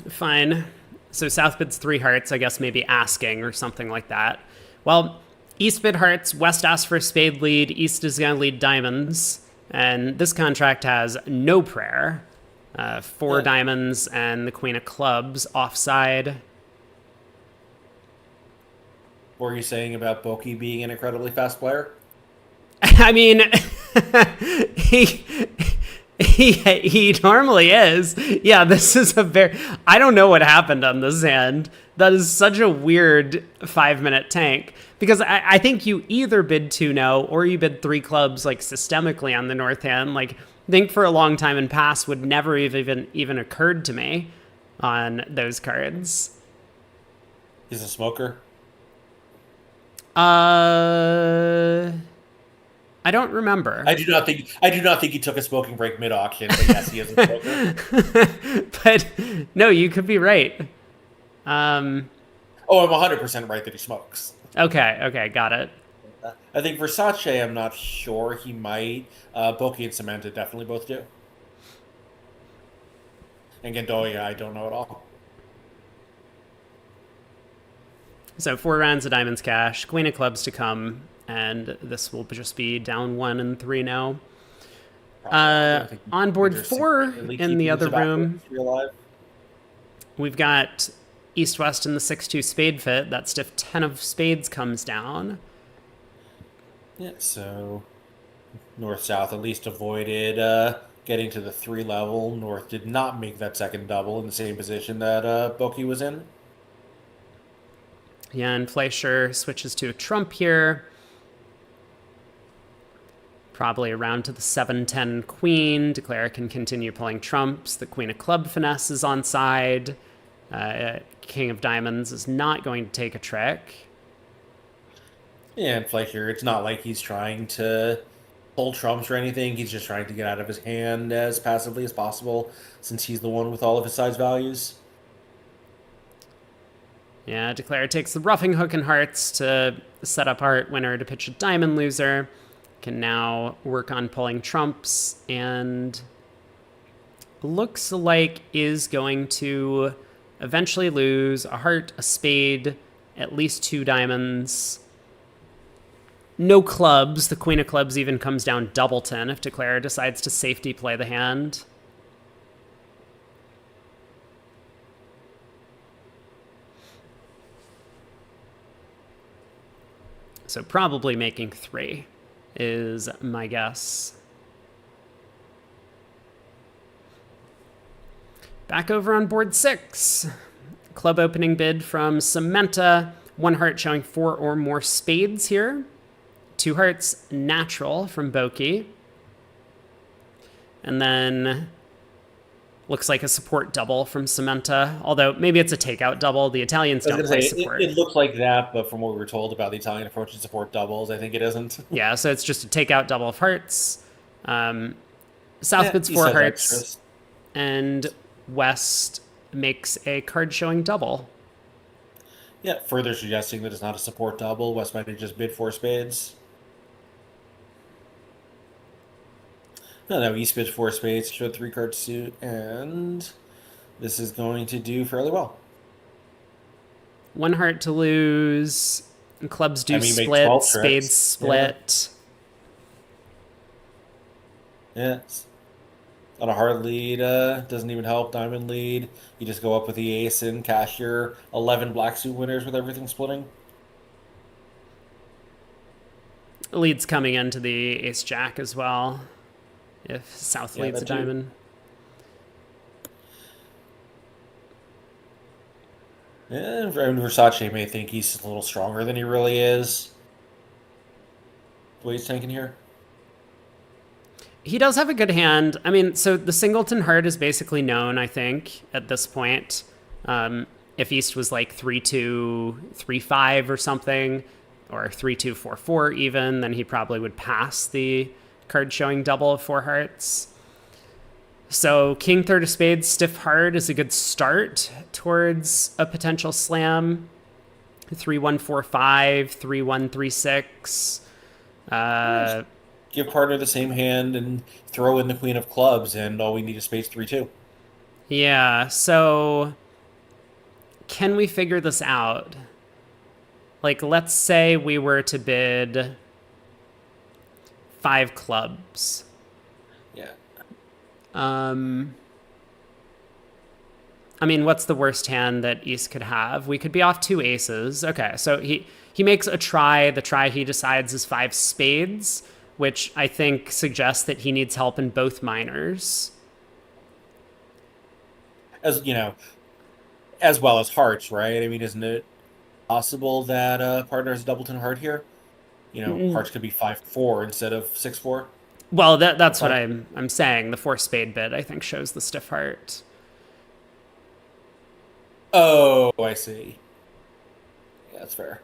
Fine. So South bids 3 hearts, I guess maybe asking or something like that. Well, East bid hearts, West asks for a spade lead, East is going to lead diamonds, and this contract has no prayer. 4 diamonds and the queen of clubs offside. What were you saying about Boki being an incredibly fast player? I mean, he normally is. Yeah, this is I don't know what happened on this hand. That is such a weird 5-minute tank. Because I think you either bid 2-0 or you bid 3 clubs, like, systemically on the north hand. Like, think for a long time and pass would never even occurred to me on those cards. He's a smoker. I don't remember. I do not think he took a smoking break mid auction, but yes, he is a smoker. But no, you could be right. I'm 100% right that he smokes. Okay, got it. I think Versace, I'm not sure. He might. Boki and Samantha definitely both do. And Gandoya, I don't know at all. So 4 rounds of diamonds cash, queen of clubs to come, and this will just be down 1 and 3 now. On board 4 in the other room, we've got East-West in the 6-2 spade fit. That stiff 10 of spades comes down. Yeah, so North-South at least avoided getting to the 3 level. North did not make that second double in the same position that Boki was in. Yeah, and Fleischer switches to a trump here. Probably around to the 7-10 queen. Declare can continue pulling trumps. The queen of club finesse is on side. King of diamonds is not going to take a trick. Yeah, and Fleischer, it's not like he's trying to pull trumps or anything. He's just trying to get out of his hand as passively as possible, since he's the one with all of his size values. Yeah, Declare takes the roughing hook and hearts to set up heart winner to pitch a diamond loser. Can now work on pulling trumps, and looks like is going to eventually lose a heart, a spade, at least 2 diamonds. No clubs. The queen of clubs even comes down doubleton if Declare decides to safety play the hand. So probably making 3 is my guess. Back over on board 6. Club opening bid from Samantha. 1 heart showing 4 or more spades here. 2 hearts natural from Boki. And then Looks like a support double from Cementa, although maybe it's a takeout double. The Italians I was don't going play to say, support. it looks like that, but from what we were told about the Italian approach to support doubles, I think it isn't. Yeah, so it's just a takeout double of hearts. South bids East 4 has hearts, extras. and West makes a card showing double. Yeah, further suggesting that it's not a support double. West might have just bid 4 spades. No, East bids 4 spades, showed 3-card suit, and this is going to do fairly well. 1 heart to lose. Clubs do I mean, make split. 12 Spades tricks. split. Yeah. On a hard lead, doesn't even help. Diamond lead, you just go up with the ace and cash your 11 black suit winners with everything splitting. Lead's coming into the ace jack as well. If South leads a that too. diamond. Yeah, Versace may think he's a little stronger than he really is. The way he's tanking here. He does have a good hand. I mean, so the singleton heart is basically known, I think, at this point. If East was like 3-2, 3-5 or something, or 3-2, 4-4 even, then he probably would pass the card showing double of 4 hearts. So King third of spades, stiff heart is a good start towards a potential slam. 3-1, 4-5, 3-1, 3-6. Give partner the same hand and throw in the queen of clubs, and all we need is spades 3-2. Yeah, so can we figure this out? Like, let's say we were to bid 5 clubs. Yeah. I mean, what's the worst hand that East could have? We could be off 2 aces. Okay, so he makes a try. The try he decides is 5 spades, which I think suggests that he needs help in both minors. As you know, as well as hearts, right? I mean, isn't it possible that partner has a doubleton heart here? Hearts could be 5-4 instead of 6-4. Well, that's what I'm saying. The 4 spade bid, I think, shows the stiff heart. Oh, I see. Yeah, that's fair.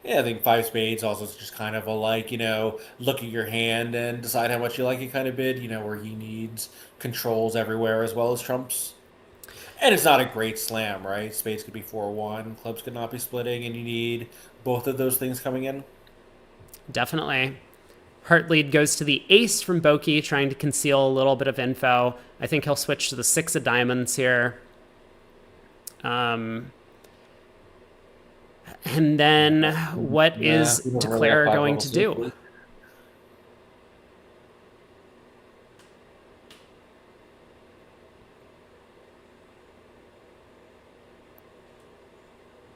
Yeah, I think 5 spades also is just kind of a look at your hand and decide how much you like it kind of bid, where he needs controls everywhere as well as trumps. And it's not a great slam, right? Spades could be 4-1, clubs could not be splitting, and you need both of those things coming in. Definitely. Heart lead goes to the ace from Boki, trying to conceal a little bit of info. I think he'll switch to the 6 of diamonds here. And then what is Declare going to do?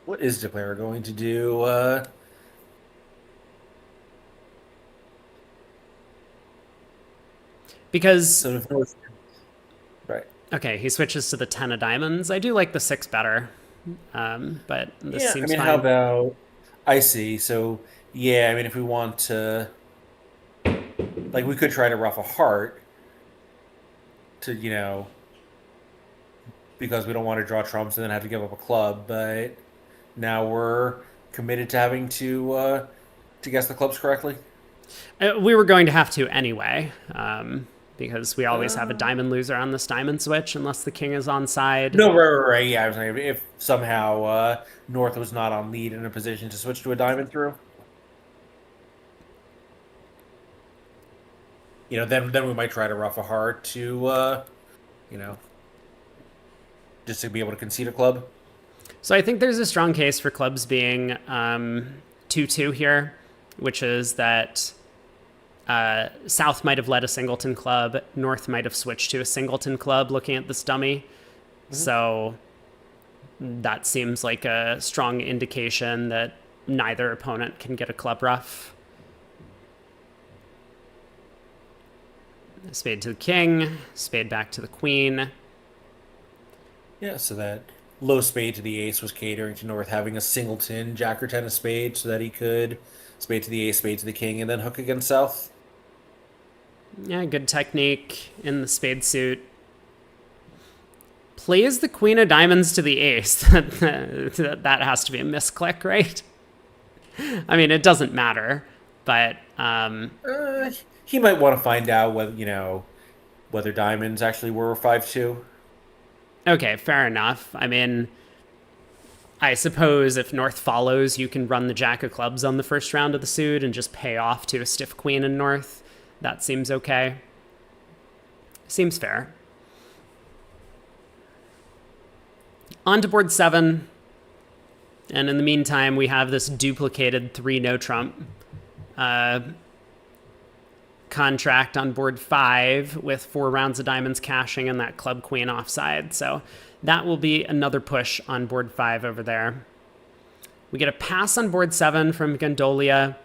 What is Declare going to do? Because right. Okay, he switches to the 10 of diamonds. I do like the 6 better, but this seems fine. How about... I see. So, yeah, I mean, if we want to... we could try to ruff a heart to, because we don't want to draw trumps and then have to give up a club, but now we're committed to having to guess the clubs correctly. We were going to have to anyway, because we always have a diamond loser on this diamond switch unless the king is on side. No, right. Yeah, I was saying if somehow North was not on lead in a position to switch to a diamond through, then we might try to ruff a heart to, just to be able to concede a club. So I think there's a strong case for clubs being 2-2 here, which is that South might have led a singleton club. North might have switched to a singleton club looking at this dummy. Mm-hmm. So that seems like a strong indication that neither opponent can get a club ruff. Spade to the king, spade back to the queen. Yeah, so that low spade to the ace was catering to North having a singleton, jack or 10 of spade, so that he could spade to the ace, spade to the king, and then hook against South. Yeah, good technique in the spade suit. plays the queen of diamonds to the ace. That has to be a misclick, right? I mean, it doesn't matter, but He might want to find out whether diamonds actually were 5-2. okay, fair enough. I mean, I suppose if North follows, you can run the jack of clubs on the first round of the suit and just pay off to a stiff queen in North. That seems okay. Seems fair. On to board 7. And in the meantime, we have this duplicated 3 no trump contract on board 5 with 4 rounds of diamonds cashing and that club queen offside. So that will be another push on board 5 over there. We get a pass on board 7 from Gondolia.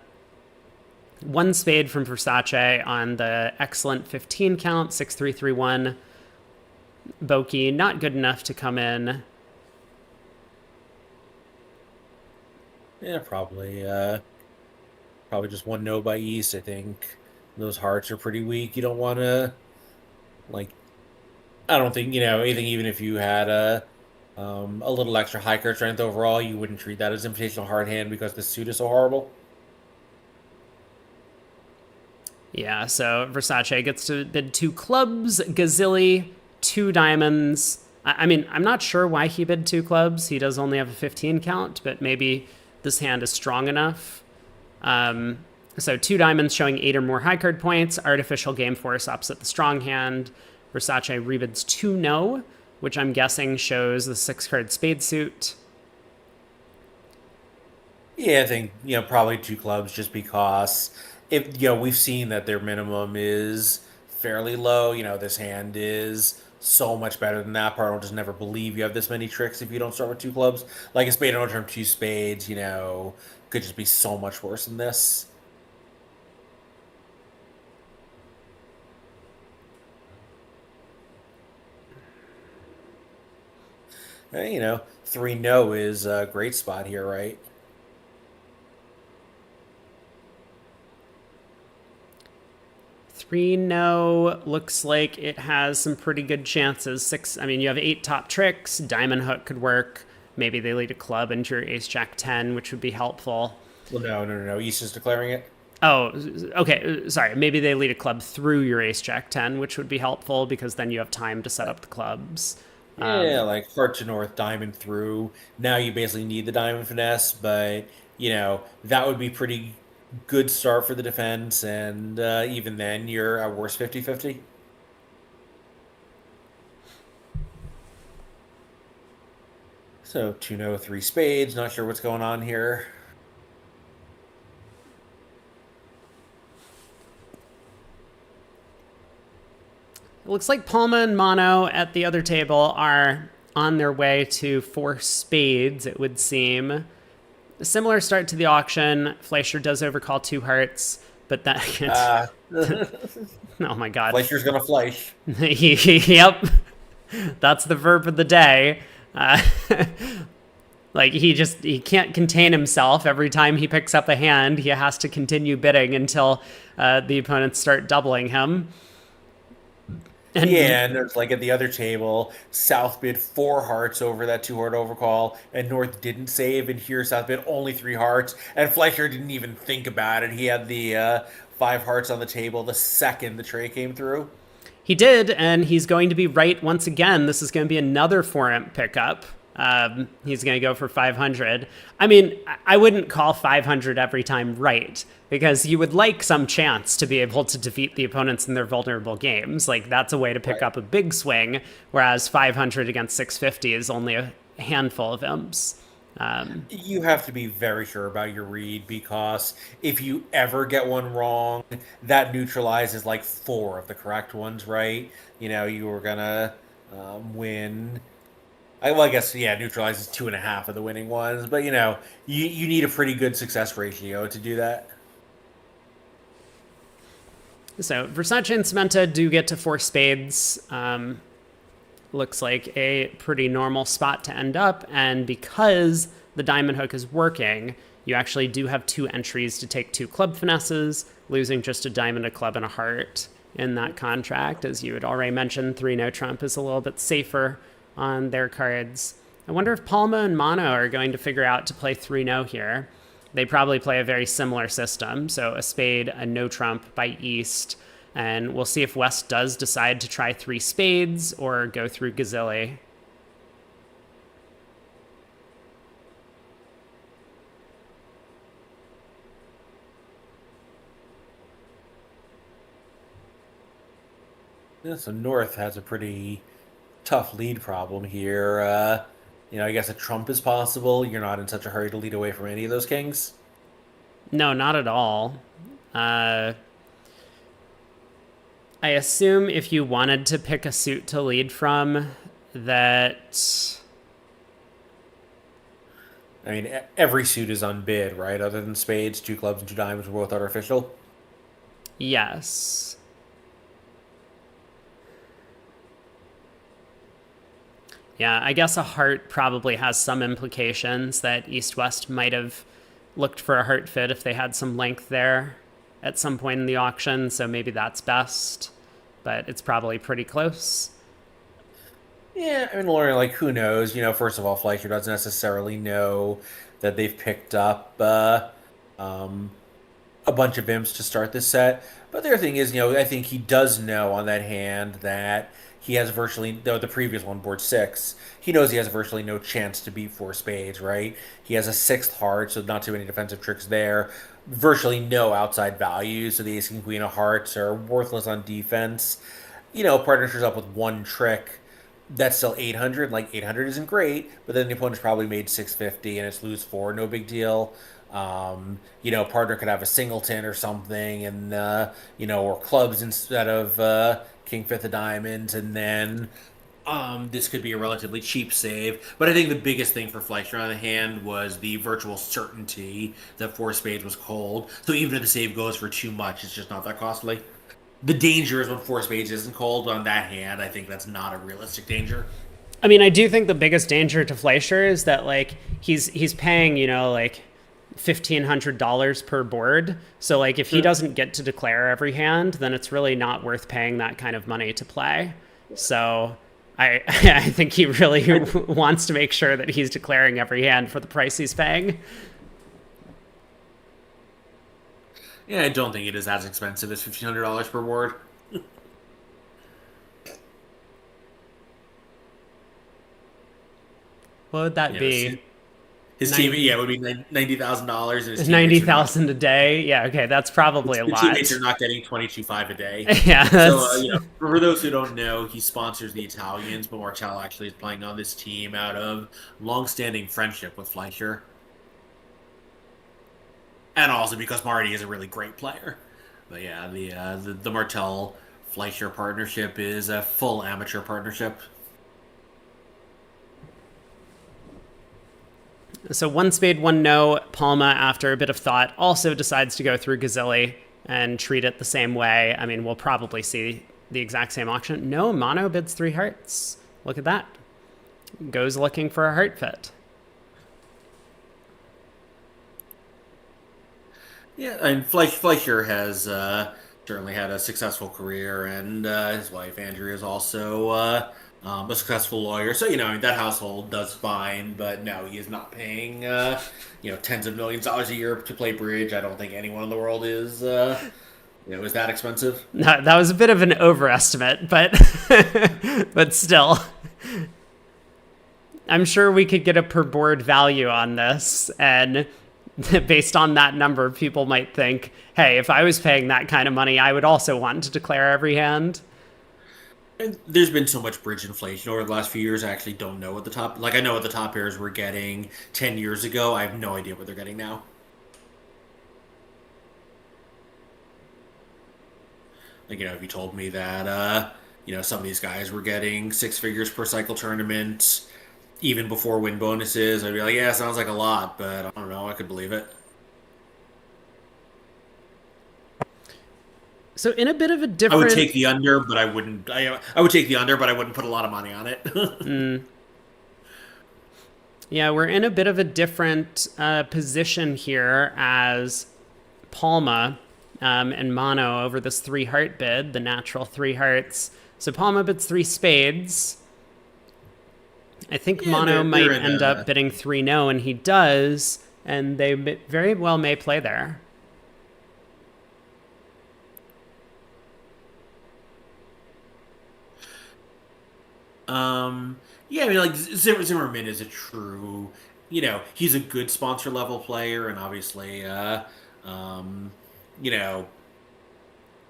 1 spade from Versace on the excellent 15 count, 6-3-3-1. Bokeh, not good enough to come in. Yeah, probably just 1 no by East, I think. Those hearts are pretty weak. You don't want to, I don't think, anything, even if you had a little extra high card strength overall, you wouldn't treat that as invitational hard hand because the suit is so horrible. Yeah, so Versace gets to bid 2 clubs, Gazilli, 2 diamonds. I mean, I'm not sure why he bid 2 clubs. He does only have a 15 count, but maybe this hand is strong enough. So 2 diamonds showing 8 or more high card points. Artificial game force opposite the strong hand. Versace rebids 2 no, which I'm guessing shows the 6 card spade suit. Yeah, I think, probably 2 clubs just because if, we've seen that their minimum is fairly low. This hand is so much better than that part. I'll just never believe you have this many tricks if you don't start with 2 clubs. Like a spade on turn 2 spades, could just be so much worse than this. And, 3 no is a great spot here, right? Three no looks like it has some pretty good chances. 6, I mean, you have 8 top tricks. Diamond hook could work. Maybe they lead a club into your ace jack 10, which would be helpful. Well, no. East is declaring it. Oh, okay. Sorry. Maybe they lead a club through your ace jack 10, which would be helpful because then you have time to set up the clubs. Yeah, like heart to North, diamond through. Now you basically need the diamond finesse, but that would be pretty good start for the defense, and even then you're at worst 50-50. So 2 no, 3 spades. Not sure what's going on here. It looks like Palma and Mono at the other table are on their way to 4 spades, it would seem. A similar start to the auction. Fleischer does overcall 2 hearts, but that... oh my god. Fleischer's gonna fleisch. Yep. That's the verb of the day. He can't contain himself. Every time he picks up a hand, he has to continue bidding until the opponents start doubling him. And there's at the other table, South bid 4 hearts over that 2 heart overcall, and North didn't save, and here South bid only 3 hearts, and Fleischer didn't even think about it. He had the 5 hearts on the table the second the tray came through. He did, and he's going to be right once again. This is going to be another 4-imp pickup. He's going to go for 500. I mean, I wouldn't call 500 every time right, because you would like some chance to be able to defeat the opponents in their vulnerable games. That's a way to pick up a big swing, whereas 500 against 650 is only a handful of imps. You have to be very sure about your read, because if you ever get one wrong, that neutralizes 4 of the correct ones, right? You were going to win... I guess, neutralizes 2.5 of the winning ones, but you need a pretty good success ratio to do that. So Versace and Cementa do get to 4 spades. Looks like a pretty normal spot to end up, and because the diamond hook is working, you actually do have 2 entries to take 2 club finesses, losing just a diamond, a club, and a heart in that contract. As you had already mentioned, 3 no trump is a little bit safer on their cards. I wonder if Palma and Mono are going to figure out to play 3-0 here. They probably play a very similar system, so a spade, a no trump by East, and we'll see if West does decide to try 3 spades or go through Gazilli. Yeah, so North has a pretty tough lead problem here. I guess a trump is possible. You're not in such a hurry to lead away from any of those kings. No, not at all. I assume if you wanted to pick a suit to lead from, that... I mean, every suit is unbid, right? Other than spades, 2 clubs, and 2 diamonds were both artificial. Yes. Yeah, I guess a heart probably has some implications that East-West might have looked for a heart fit if they had some length there at some point in the auction, so maybe that's best, but it's probably pretty close. Yeah, I mean, Lauren, like, who knows? First of all, Fleischer doesn't necessarily know that they've picked up um, a bunch of imps to start this set. But the other thing is, I think he does know on that hand that he has virtually, though the previous one, board 6, he knows he has virtually no chance to beat 4 spades, right? He has a 6th heart, so not too many defensive tricks there. Virtually no outside value, so the ace and queen of hearts are worthless on defense. Partner shows up with 1 trick. That's still 800. Like, 800 isn't great, but then the opponent's probably made 650 and it's lose 4, no big deal. Partner could have a singleton or something, and or clubs instead of king 5th of diamonds, and then this could be a relatively cheap save. But I think the biggest thing for Fleischer on the hand was the virtual certainty that 4 spades was cold. So even if the save goes for too much, it's just not that costly. The danger is when 4 spades isn't cold. On that hand, I think that's not a realistic danger. I mean, I do think the biggest danger to Fleischer is that, like, he's paying, like, $1,500 per board. So, like, if he doesn't get to declare every hand, then it's really not worth paying that kind of money to play. So I think he really wants to make sure that he's declaring every hand for the price he's paying. Yeah, I don't think it is as expensive as $1,500 per board. What would that be? His team, it would be $90,000. It's $90,000 a day. Yeah, okay, that's probably a lot. Teammates are not getting $22,500 a day. Yeah. So, for those who don't know, he sponsors the Italians, but Marcello actually is playing on this team out of long-standing friendship with Fleischer, and also because Marty is a really great player. But yeah, the Martell Fleischer partnership is a full amateur partnership. So 1 spade, 1 no. Palma, after a bit of thought, also decides to go through Gazilli and treat it the same way. I mean, we'll probably see the exact same auction. No, Mono bids 3 hearts. Look at that. Goes looking for a heart fit. Yeah, and Fleischer has certainly had a successful career, and his wife Andrea is also a successful lawyer. So that household does fine, but no, he is not paying tens of millions of dollars a year to play bridge. I don't think anyone in the world is is that expensive. No, that was a bit of an overestimate, but but still. I'm sure we could get a per board value on this, and based on that number, people might think, hey, if I was paying that kind of money, I would also want to declare every hand. And there's been so much bridge inflation over the last few years, I actually don't know what the top... Like, I know what the top pairs were getting 10 years ago. I have no idea what they're getting now. Like, if you told me that, some of these guys were getting 6 figures per cycle tournament, even before win bonuses, I'd be like, yeah, sounds like a lot, but I don't know, I could believe it. So in a bit of a different... I would take the under, but I wouldn't... I would take the under, but I wouldn't put a lot of money on it. Yeah, we're in a bit of a different position here as Palma and Mono over this 3 heart bid, the natural 3 hearts. So Palma bids 3 spades. I think Yeah, Mono they're might in end up bidding 3-0, and he does, and they very well may play there. Yeah, I mean, like Zimmerman is a true, he's a good sponsor level player, and obviously, um, you know,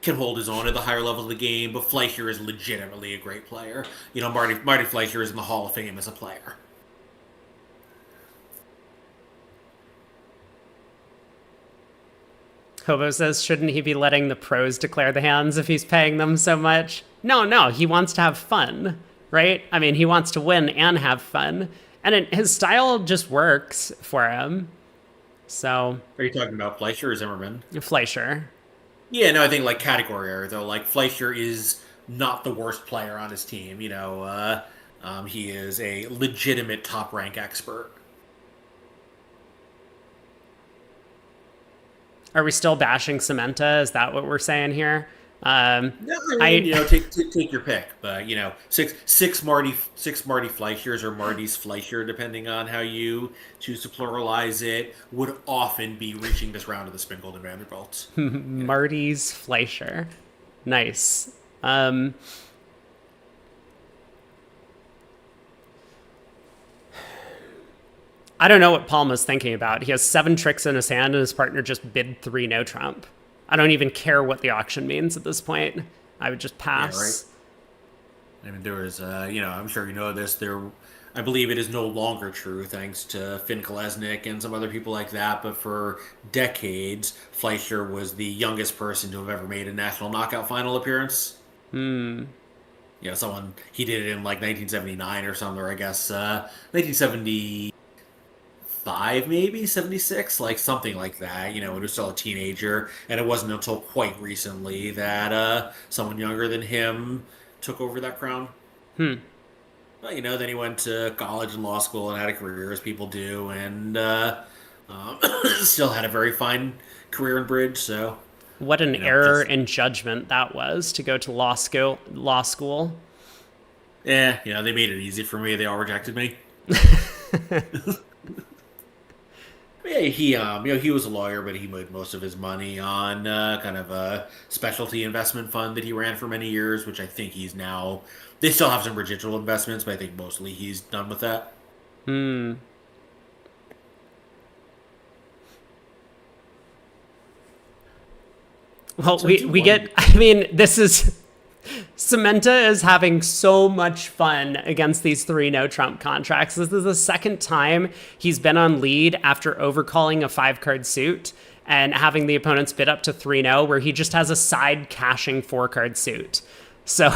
can hold his own at the higher levels of the game. But Fleischer is legitimately a great player. Marty Fleischer is in the Hall of Fame as a player. Hobo says, shouldn't he be letting the pros declare the hands if he's paying them so much? No, he wants to have fun, right? I mean, he wants to win and have fun. And his style just works for him. So. Are you talking about Fleischer or Zimmerman? Fleischer. Yeah, no, I think like category error though. Like Fleischer is not the worst player on his team. He is a legitimate top rank expert. Are we still bashing Cementa? Is that what we're saying here? No, I mean, take your pick, but six Marty Fleischers or Marty's Fleischer, depending on how you choose to pluralize it, would often be reaching this round of the Spingold and Vanderbilt. Marty's Fleischer, nice. I don't know what Palma's thinking about. He has 7 tricks in his hand, and his partner just bid 3 no trump. I don't even care what the auction means at this point. I would just pass. Yeah, right. I mean, there was, I'm sure you know this. I believe it is no longer true, thanks to Finn Kolesnik and some other people like that. But for decades, Fleischer was the youngest person to have ever made a national knockout final appearance. He did it in like 1979 or something, or I guess 1970. 5 maybe 76, like something like that, when he was still a teenager. And it wasn't until quite recently that someone younger than him took over that crown. But then he went to college and law school and had a career, as people do, and still had a very fine career in bridge. So what an error in judgment that was, to go to law school. Yeah, they made it easy for me. They all rejected me. Yeah, he was a lawyer, but he made most of his money on kind of a specialty investment fund that he ran for many years, which I think he's now. They still have some residual investments, but I think mostly he's done with that. Well, we get. I mean, this is. Cementa is having so much fun against these 3 no trump contracts. This is the second time he's been on lead after overcalling a 5-card suit and having the opponents bid up to 3-0, where he just has a side cashing 4-card suit. So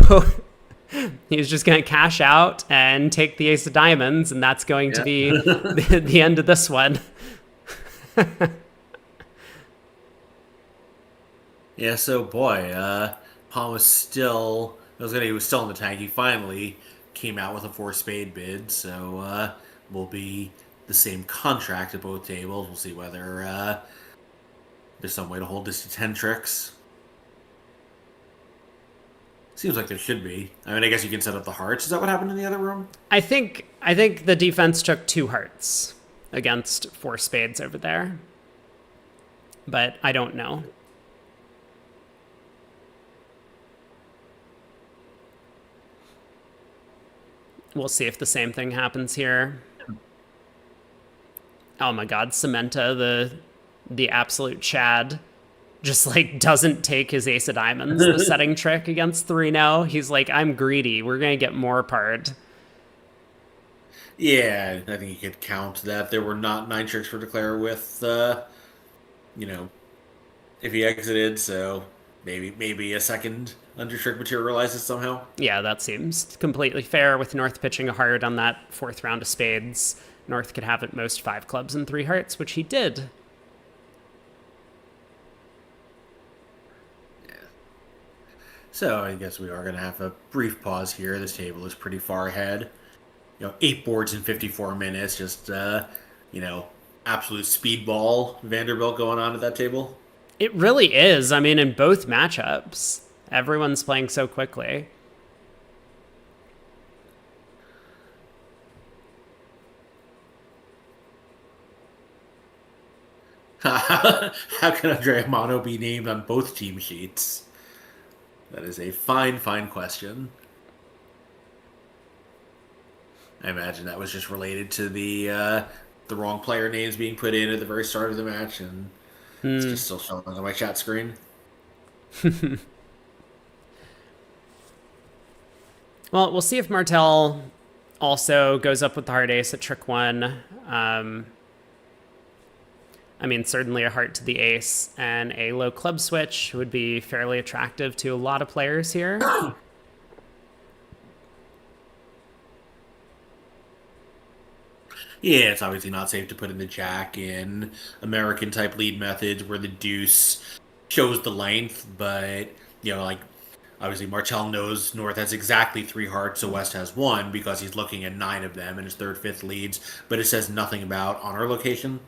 he's just going to cash out and take the ace of diamonds, and that's going to be the end of this one. Yeah, so boy, Palm was still. He was still in the tank. He finally came out with a 4-spade bid, so will be the same contract at both tables. We'll see whether there's some way to hold this to 10 tricks. Seems like there should be. I mean, I guess you can set up the hearts. Is that what happened in the other room? I think the defense took 2 hearts against 4 spades over there, but I don't know. We'll see if the same thing happens here. Oh my God, Cementa, the absolute Chad, just like doesn't take his ace of diamonds, the setting trick against 3-0. He's like, I'm greedy. We're going to get more part. Yeah, I think you could count that there were not 9 tricks for declare with, if he exited, so maybe a second under trick materializes somehow. Yeah, that seems completely fair. With North pitching a heart on that 4th round of spades, North could have at most 5 clubs and 3 hearts, which he did. Yeah. So I guess we are going to have a brief pause here. This table is pretty far ahead. 8 boards in 54 minutes. Just absolute speedball Vanderbilt going on at that table. It really is. I mean, in both matchups, everyone's playing so quickly. How can Andrea Mono be named on both team sheets? That is a fine, fine question. I imagine that was just related to the wrong player names being put in at the very start of the match, and it's just still showing on my chat screen. Well, we'll see if Martel also goes up with the hard ace at trick one. I mean, certainly a heart to the ace and a low club switch would be fairly attractive to a lot of players here. Yeah, it's obviously not safe to put in the jack in American type lead methods where the deuce shows the length, but like obviously Martel knows North has exactly three hearts, so West has one because he's looking at 9 of them in his third, fifth leads, but it says nothing about honor location,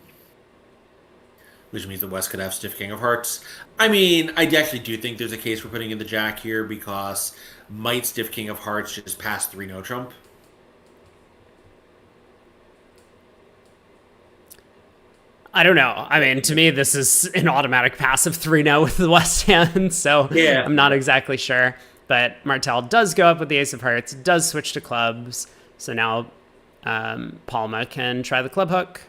which means the West could have stiff king of hearts. I mean, I actually do think there's a case for putting in the jack here because might stiff king of hearts just pass 3 no trump? I don't know. I mean, to me, this is an automatic passive 3-0 with the West hand, so Yeah. I'm not exactly sure. But Martel does go up with the ace of hearts, does switch to clubs, so now Palma can try the club hook.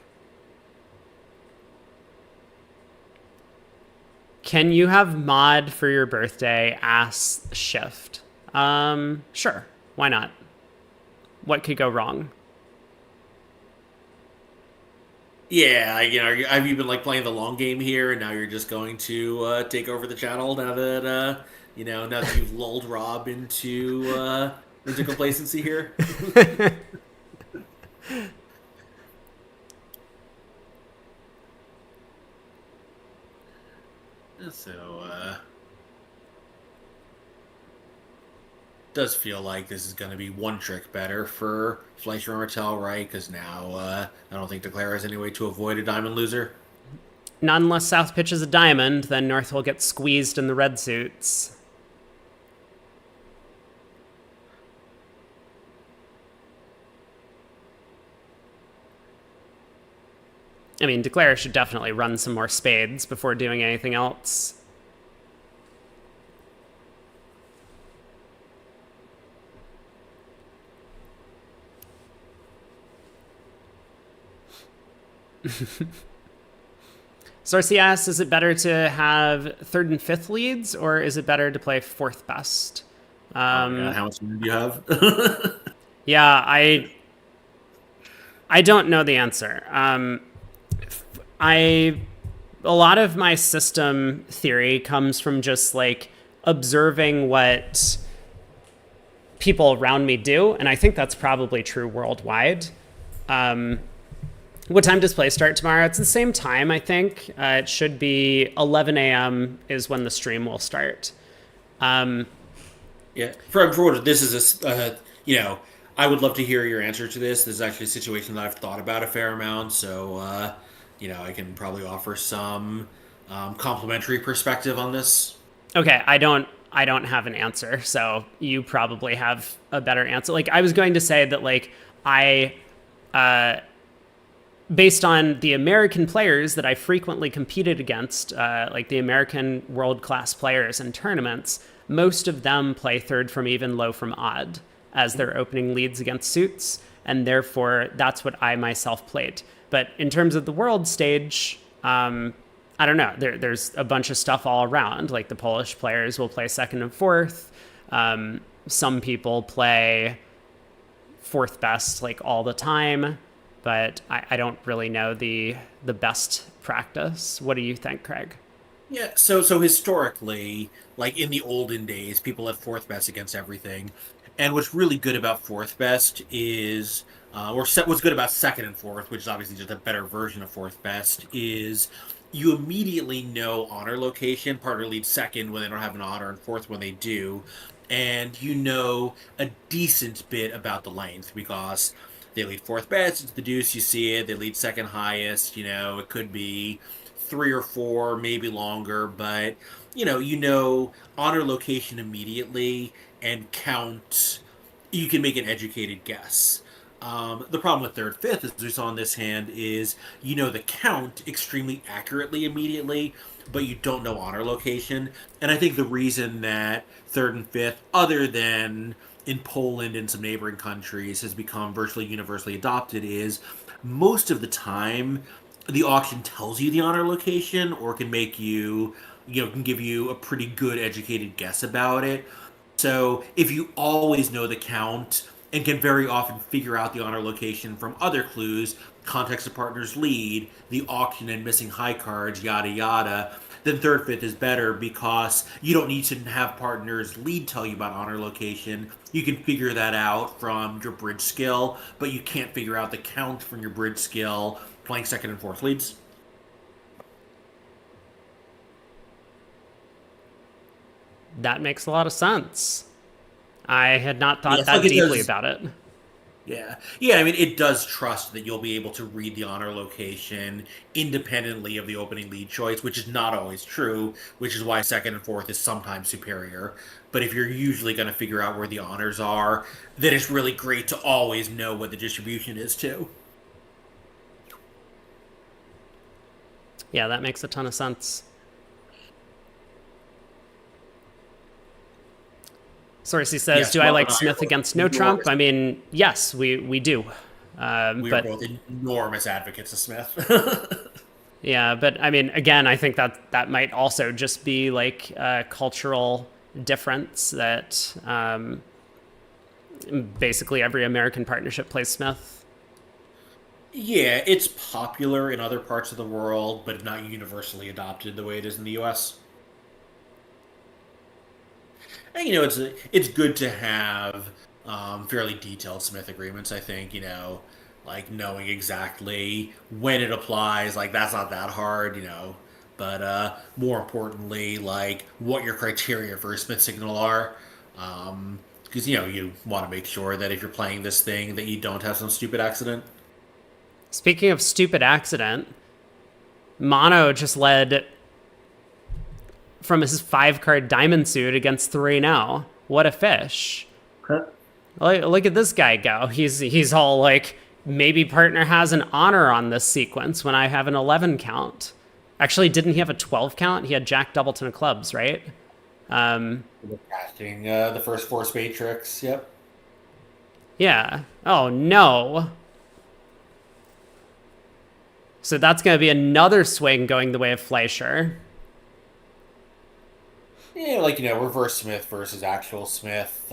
Can you have mod for your birthday? Ass shift. Sure. Why not? What could go wrong? Yeah, have you been like playing the long game here, and now you're just going to take over the channel now that now that you've lulled Rob into complacency here? So, does feel like this is going to be one trick better for Fleischer and Martel, right? Because now I don't think Declare has any way to avoid a diamond loser. Not unless South pitches a diamond, then North will get squeezed in the red suits. I mean, Declare should definitely run some more spades before doing anything else. Sarcy asks, is it better to have third and fifth leads, or is it better to play fourth best? How much do you have? Yeah, I don't know the answer. A lot of my system theory comes from just like observing what people around me do, and I think that's probably true worldwide. What time does play start tomorrow? It's the same time, I think. It should be 11 a.m. is when the stream will start. Yeah, for what this is I would love to hear your answer to this. This is actually a situation that I've thought about a fair amount, so I can probably offer some complimentary perspective on this. Okay, I don't have an answer, so you probably have a better answer. Like, I was going to say that, like, based on the American players that I frequently competed against, like the American world-class players in tournaments, most of them play third from even, low from odd as their opening leads against suits, and therefore that's what I myself played. But in terms of the world stage, I don't know. There's a bunch of stuff all around. Like, the Polish players will play second and fourth. Some people play fourth best like all the time. But I don't really know the best practice. What do you think, Craig? Yeah, so historically, like in the olden days, people had fourth best against everything. And what's really good about fourth best is, what's good about second and fourth, which is obviously just a better version of fourth best, is you immediately know honor location. Partner leads second when they don't have an honor, and fourth when they do. And you know a decent bit about the length because they lead fourth best, it's the deuce, you see it. They lead second highest, it could be 3 or 4, maybe longer, but you know honor location immediately and count. You can make an educated guess. The problem with third, fifth, as we saw in this hand, is you know the count extremely accurately immediately, but you don't know honor location. And I think the reason that third and fifth, other than in Poland and some neighboring countries, has become virtually universally adopted is most of the time the auction tells you the honor location or can make you, can give you a pretty good educated guess about it. So if you always know the count and can very often figure out the honor location from other clues, context of partner's lead, the auction and missing high cards, yada yada, then third, fifth is better because you don't need to have partner's lead tell you about honor location. You can figure that out from your bridge skill, but you can't figure out the count from your bridge skill playing second and fourth leads. That makes a lot of sense. I had not thought Yeah, that like it deeply does. about it. Yeah. I mean, it does trust that you'll be able to read the honor location independently of the opening lead choice, which is not always true, which is why second and fourth is sometimes superior. But if you're usually going to figure out where the honors are, then it's really great to always know what the distribution is too. Yeah, that makes a ton of sense. Sorsey says, Yes, do I Rob like and I Smith are against no Trump? enormous- I mean, yes, we do. We are But both enormous advocates of Smith. yeah, but I mean, again, I think that might also just be like a cultural difference that basically every American partnership plays Smith. Yeah, it's popular in other parts of the world, but not universally adopted the way it is in the U.S. And, it's good to have fairly detailed Smith agreements. I think like knowing exactly when it applies, like that's not that hard, But more importantly, like what your criteria for a Smith signal are, because you want to make sure that if you're playing this thing, that you don't have some stupid accident. Speaking of stupid accident, Mono just led from his 5-card diamond suit against 3 now. What a fish. Look at this guy go. He's all like, maybe partner has an honor on this sequence when I have an 11 count. Actually, didn't he have a 12 count? He had Jack Doubleton of clubs, right? Casting the first 4 spade tricks. Yep. Yeah. Oh, no. So that's going to be another swing going the way of Fleischer. Yeah, like, reverse Smith versus actual Smith.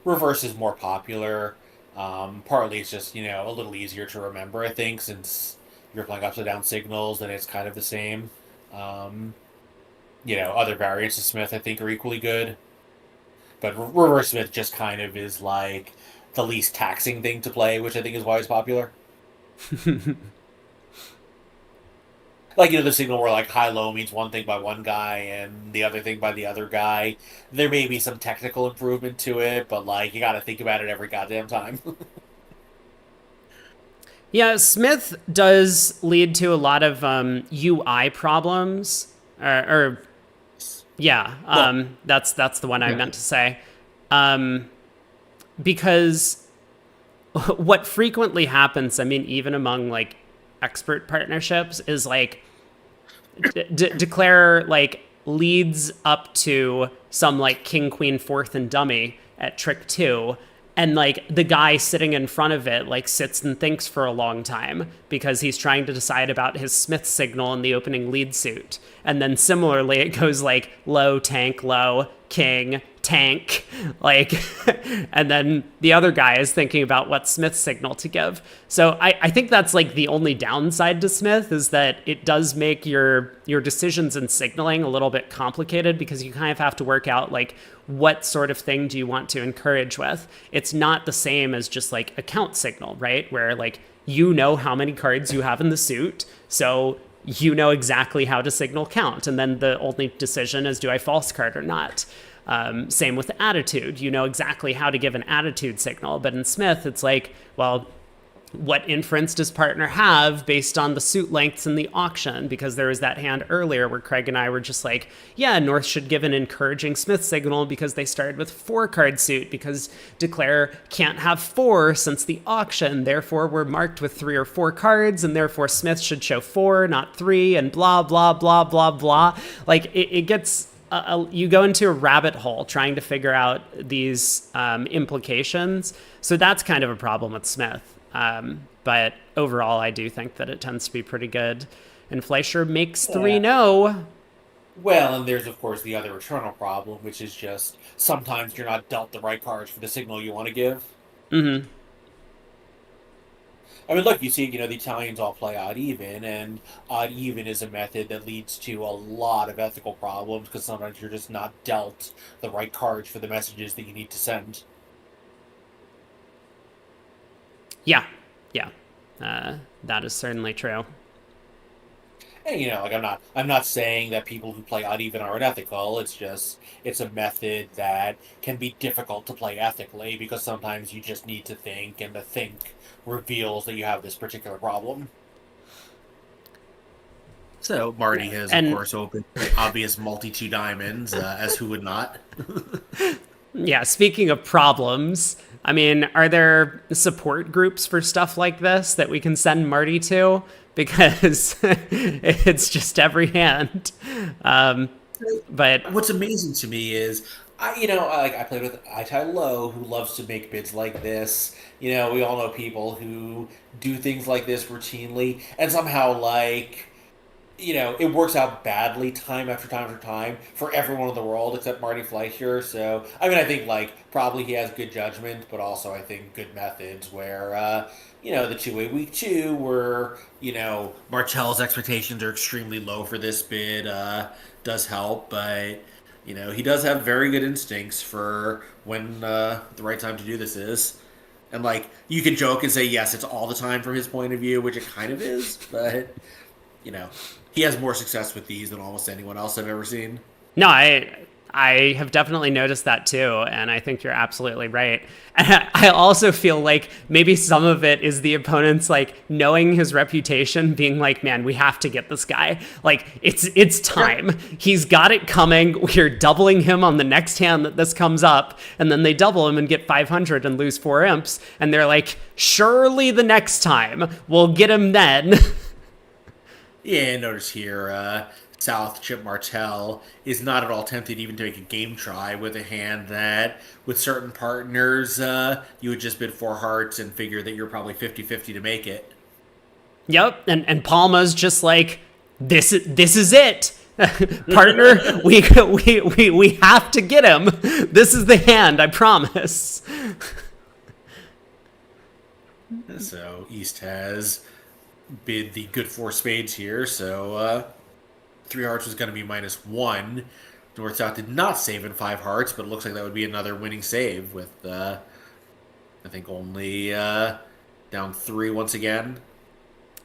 Reverse is more popular. Partly it's just, a little easier to remember, I think, since you're playing upside down signals, then it's kind of the same. Other variants of Smith, I think, are equally good. But reverse Smith just kind of is like the least taxing thing to play, which I think is why it's popular. Like, the signal where, like, high-low means one thing by one guy and the other thing by the other guy. There may be some technical improvement to it, but, like, you gotta think about it every goddamn time. Yeah, Smith does lead to a lot of UI problems. That's the one I meant to say. Because what frequently happens, I mean, even among, like, expert partnerships, is, like, declare like leads up to some like king queen fourth and dummy at trick 2, and like the guy sitting in front of it like sits and thinks for a long time because he's trying to decide about his Smith signal in the opening lead suit. And then similarly it goes like low tank low king tank, like, and then the other guy is thinking about what Smith signal to give. So I think that's like the only downside to Smith, is that it does make your decisions in signaling a little bit complicated, because you kind of have to work out like what sort of thing do you want to encourage with. It's not the same as just like a count signal, right? Where like how many cards you have in the suit, so you know exactly how to signal count, and then the only decision is, do I false card or not? Same with attitude. You know exactly how to give an attitude signal. But in Smith, it's like, well, what inference does partner have based on the suit lengths in the auction? Because there was that hand earlier where Craig and I were just like, yeah, North should give an encouraging Smith signal because they started with 4-card suit, because Declare can't have 4 since the auction. Therefore, we're marked with 3 or 4 cards, and therefore Smith should show 4, not 3, and blah, blah, blah, blah, blah. Like, it gets... you go into a rabbit hole trying to figure out these implications. So that's kind of a problem with Smith. But overall, I do think that it tends to be pretty good. And Fleischer makes 3-0. Well, and there's, of course, the other eternal problem, which is just sometimes you're not dealt the right cards for the signal you want to give. Mm-hmm. I mean, look, you see, the Italians all play odd even, and odd even is a method that leads to a lot of ethical problems because sometimes you're just not dealt the right cards for the messages that you need to send. Yeah. That is certainly true. And I'm not saying that people who play odd even are unethical. It's a method that can be difficult to play ethically because sometimes you just need to think, and the think reveals that you have this particular problem. So Marty has, of course, opened the obvious multi-2 diamonds, as who would not? Yeah, speaking of problems, I mean, are there support groups for stuff like this that we can send Marty to? Because it's just every hand. But what's amazing to me is, I played with Itai Low, who loves to make bids like this. We all know people who do things like this routinely, and somehow, it works out badly time after time after time for everyone in the world except Marty Fleischer. So, I mean, I think, probably he has good judgment, but also I think good methods where, the 2-way week 2 where, Martell's expectations are extremely low for this bid, does help, but, he does have very good instincts for when the right time to do this is. And, you can joke and say, yes, it's all the time from his point of view, which it kind of is, but, he has more success with these than almost anyone else I've ever seen. No, I have definitely noticed that too, and I think you're absolutely right. And I also feel like maybe some of it is the opponents knowing his reputation, being like, man, we have to get this guy. It's time. He's got it coming. We're doubling him on the next hand that this comes up, and then they double him and get 500 and lose 4 imps, and they're like, surely the next time we'll get him then. Yeah, notice here, South Chip Martell is not at all tempted even to make a game try with a hand that, with certain partners, you would just bid 4 hearts and figure that you're probably 50-50 to make it. Yep, and Palma's just like, this is it. Partner, we have to get him. This is the hand, I promise. So East has bid the good 4 spades here, so 3 hearts was going to be -1. North-South did not save in 5 hearts, but it looks like that would be another winning save with, I think, only down 3 once again.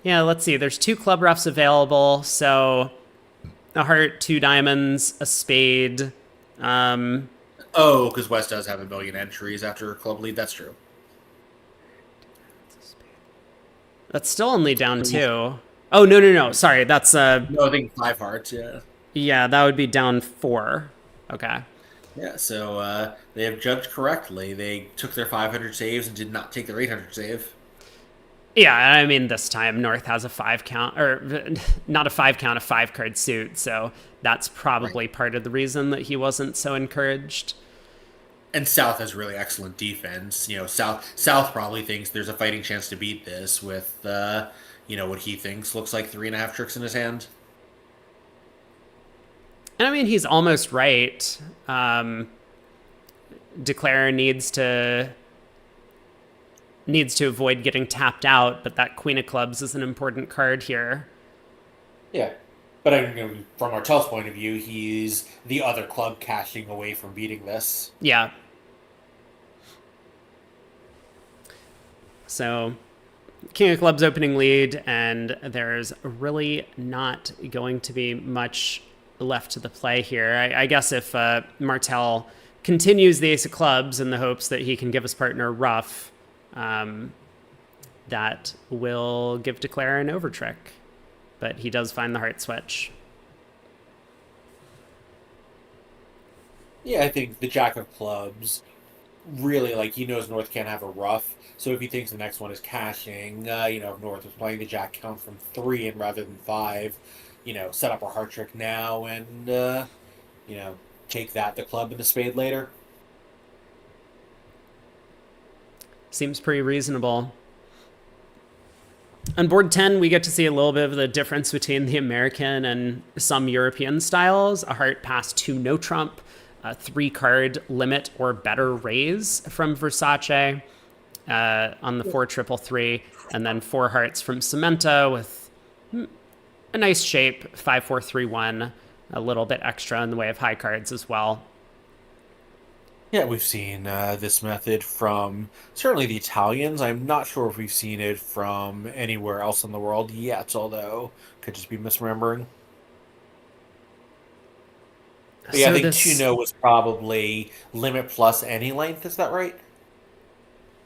Yeah, let's see. There's 2 club roughs available, so a heart, 2 diamonds, a spade. Because West does have 1 million entries after a club lead. That's true. That's still only down 2. Oh, no. Sorry, that's... No, I think 5 hearts, yeah. Yeah, that would be down 4. Okay. Yeah, so they have judged correctly. They took their 500 saves and did not take their 800 save. Yeah, I mean, this time North has a 5 count, or not a 5 count, a 5-card suit, so that's probably part of the reason that he wasn't so encouraged. And South has really excellent defense. South probably thinks there's a fighting chance to beat this with, what he thinks looks like 3.5 tricks in his hand. And I mean, he's almost right. Declare needs to avoid getting tapped out, but that Queen of Clubs is an important card here. Yeah. But from Martell's point of view, he's the other club cashing away from beating this. Yeah. So, King of Clubs opening lead, and there's really not going to be much left to the play here. I guess if Martell continues the Ace of Clubs in the hopes that he can give his partner rough, that will give Declare an over trick. But he does find the heart switch. Yeah, I think the Jack of Clubs really, like, he knows North can't have a rough. So if he thinks the next one is cashing, if North was playing the Jack count from 3 and rather than 5, set up a heart trick now and, take the club and the spade later. Seems pretty reasonable. On board 10, we get to see a little bit of the difference between the American and some European styles. A heart past 2 no trump, a 3-card limit or better raise from Versace on the 4-3-3, and then 4 hearts from Cementa with a nice shape, 5-4-3-1, a little bit extra in the way of high cards as well. Yeah, we've seen this method from certainly the Italians. I'm not sure if we've seen it from anywhere else in the world yet, although could just be misremembering. But yeah, So I think this 2-no was probably limit plus any length. Is that right?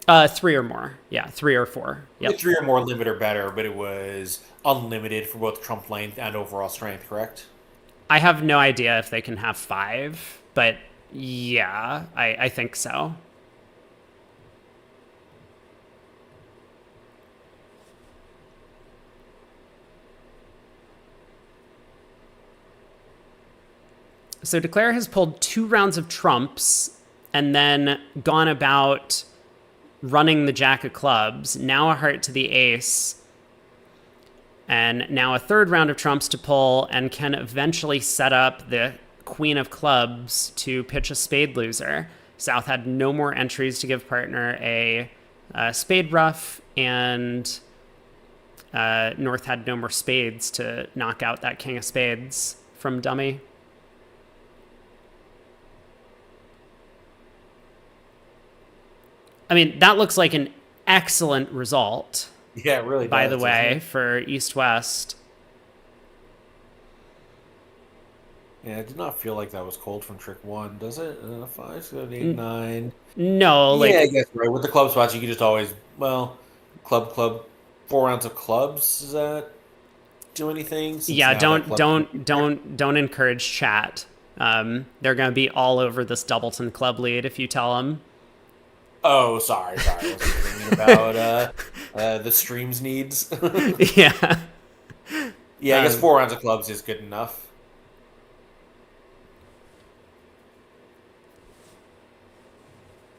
3 or more. Yeah, 3 or 4. Yep. 3 or more limit or better, but it was unlimited for both trump length and overall strength, correct? I have no idea if they can have 5, but yeah, I think so. So Declare has pulled 2 rounds of trumps and then gone about running the Jack of clubs. Now a heart to the ace. And now a 3rd round of trumps to pull and can eventually set up the Queen of clubs to pitch a spade loser. South had no more entries to give partner a spade ruff, and North had no more spades to knock out that king of spades from dummy. I mean, that looks like an excellent result. Yeah, it really by does, the way, for East-West. Yeah, it did not feel like that was cold from trick 1, does it? 5, 7, 8, 9. No, Yeah, I guess right. With the club spots, you could just always, club, 4 rounds of clubs. Does that do anything? Since yeah, now don't encourage chat. They're gonna be all over this Doubleton club lead if you tell them. Oh, sorry. I wasn't thinking about the stream's needs. Yeah. Yeah, I guess 4 rounds of clubs is good enough.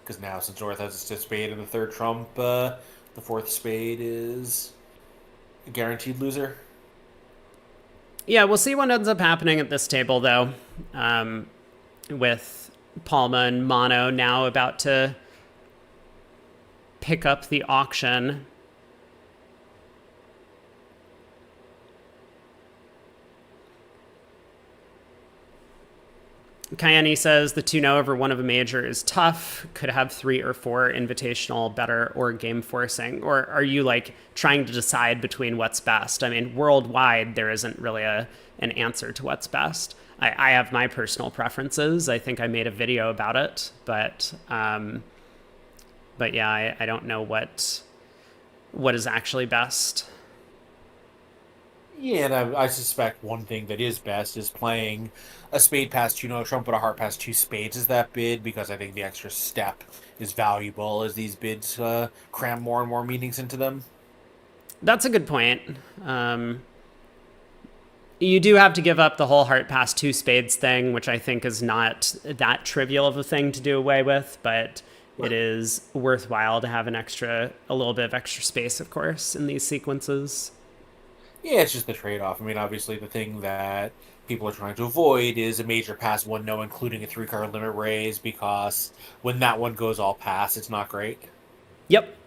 Because now, since North has a spade and the 3rd trump, the 4th spade is a guaranteed loser. Yeah, we'll see what ends up happening at this table, though. With Palma and Mono now about to pick up the auction. Kayani says the 2-0 over one of a major is tough. Could have 3 or 4 invitational better or game forcing. Or are you trying to decide between what's best? I mean, worldwide, there isn't really an answer to what's best. I have my personal preferences. I think I made a video about it, but yeah, I don't know what is actually best. Yeah, and I suspect one thing that is best is playing a spade past 2-no trump, but a heart past 2 spades is that bid, because I think the extra step is valuable as these bids cram more and more meanings into them. That's a good point. You do have to give up the whole heart past 2 spades thing, which I think is not that trivial of a thing to do away with, but it is worthwhile to have a little bit of extra space, of course, in these sequences. Yeah, it's just the trade-off. I mean, obviously, the thing that people are trying to avoid is a major pass 1-no, including a 3-card limit raise, because when that one goes all pass, it's not great. Yep.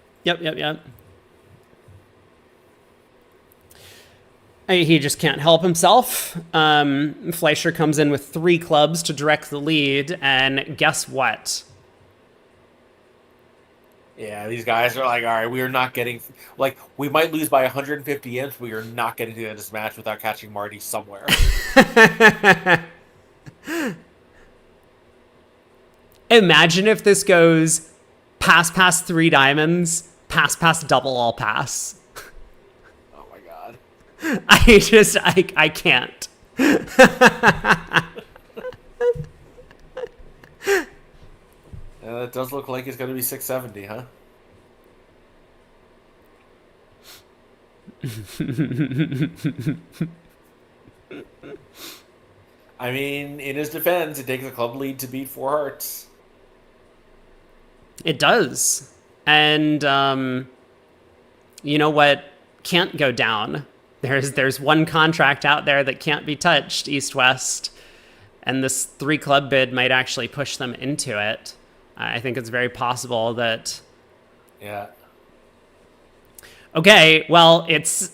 He just can't help himself. Fleischer comes in with 3 clubs to direct the lead, and guess what? Yeah, these guys are like, all right, we are not getting... we might lose by 150 imps, but we are not getting to this match without catching Marty somewhere. Imagine if this goes past 3 diamonds, Pass, pass, double, all pass. Oh my god. I can't. It does look like it's going to be 670, huh? I mean, in his defense, it takes a club lead to beat four hearts. It does. And you know what can't go down? There's one contract out there that can't be touched, East-West. And this 3-club bid might actually push them into it. I think it's very possible that... Yeah. Okay, well, it's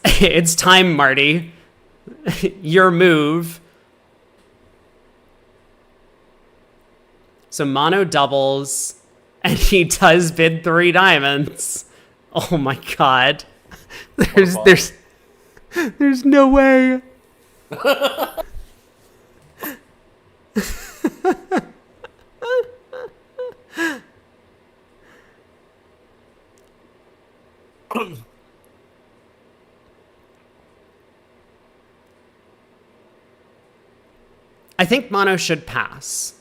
time, Marty. Your move. So Mono doubles, and he does bid 3 diamonds. Oh my god. There's no way. I think Mono should pass,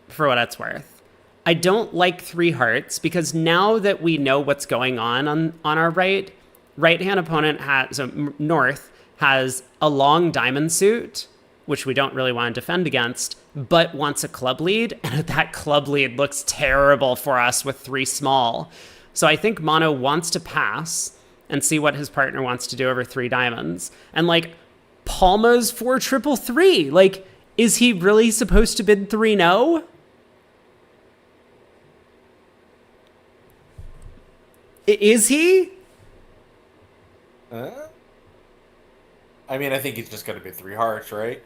for what it's worth. I don't like 3 hearts because now that we know what's going on our right-hand opponent North has a long diamond suit, which we don't really want to defend against, but wants a club lead, and that club lead looks terrible for us with 3 small. So I think Mono wants to pass and see what his partner wants to do over 3 diamonds. And like, Palma's 4-3-3. Like, is he really supposed to bid 3 no? Is he? I mean, I think he's just going to bid 3 hearts, right?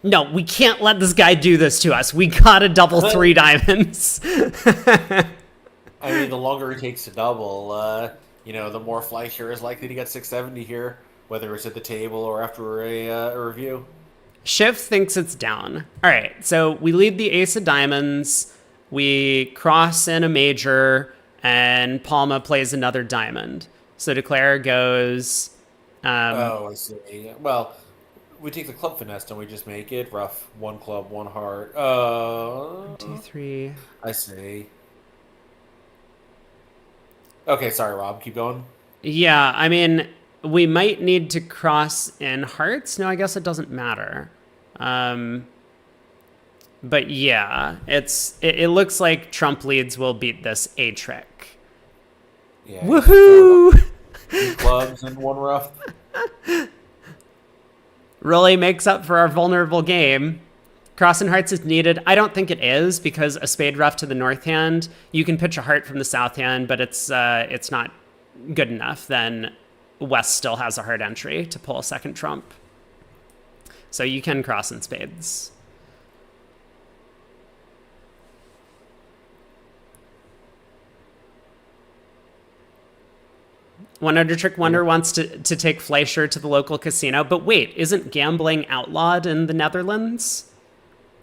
No, we can't let this guy do this to us. We gotta double 3 diamonds. I mean, the longer it takes to double, the more Fleischer is likely to get 670 here, whether it's at the table or after a review. Schiff thinks it's down. All right, so we lead the ace of diamonds. We cross in a major, and Palma plays another diamond. So Declare goes... I see. Well... We take the club finesse, don't we just make it? Rough, 1 club, 1 heart. 1, 2, 3. I see. Okay, sorry, Rob. Keep going. Yeah, I mean, we might need to cross in hearts. No, I guess it doesn't matter. But yeah, it looks like Trump leads will beat this a trick. Yeah. Woohoo! 2 clubs and 1 rough. Really makes up for our vulnerable game. Crossing hearts is needed. I don't think it is, because a spade rough to the north hand, you can pitch a heart from the south hand, but it's not good enough. Then West still has a heart entry to pull a second trump. So you can cross in spades. One Under Trick Wonder wants to take Fleischer to the local casino. But wait, isn't gambling outlawed in the Netherlands?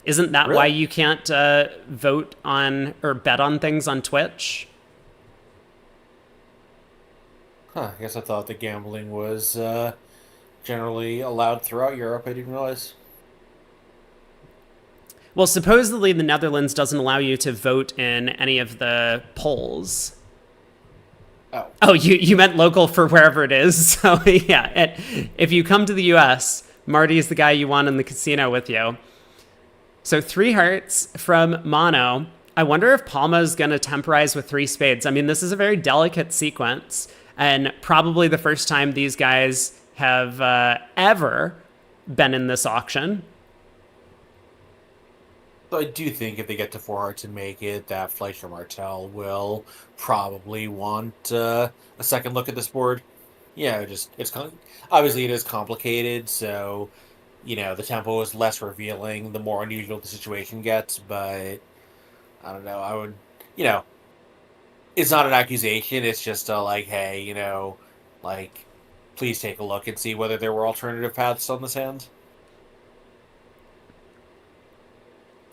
Isn't that why you can't vote on or bet on things on Twitch? Huh, I guess I thought that gambling was generally allowed throughout Europe. I didn't realize. Well, supposedly the Netherlands doesn't allow you to vote in any of the polls. Oh, you meant local for wherever it is. So yeah, if you come to the U.S., Marty is the guy you want in the casino with you. So 3 hearts from Mono. I wonder if Palma's going to temporize with 3 spades. I mean, this is a very delicate sequence, and probably the first time these guys have ever been in this auction. So I do think if they get to 4 hearts and make it, that Fleischer Martel will probably want a second look at this board. Yeah, obviously it is complicated, so the tempo is less revealing the more unusual the situation gets. But I don't know. I would, it's not an accusation. It's just hey, Like, please take a look and see whether there were alternative paths on this hand.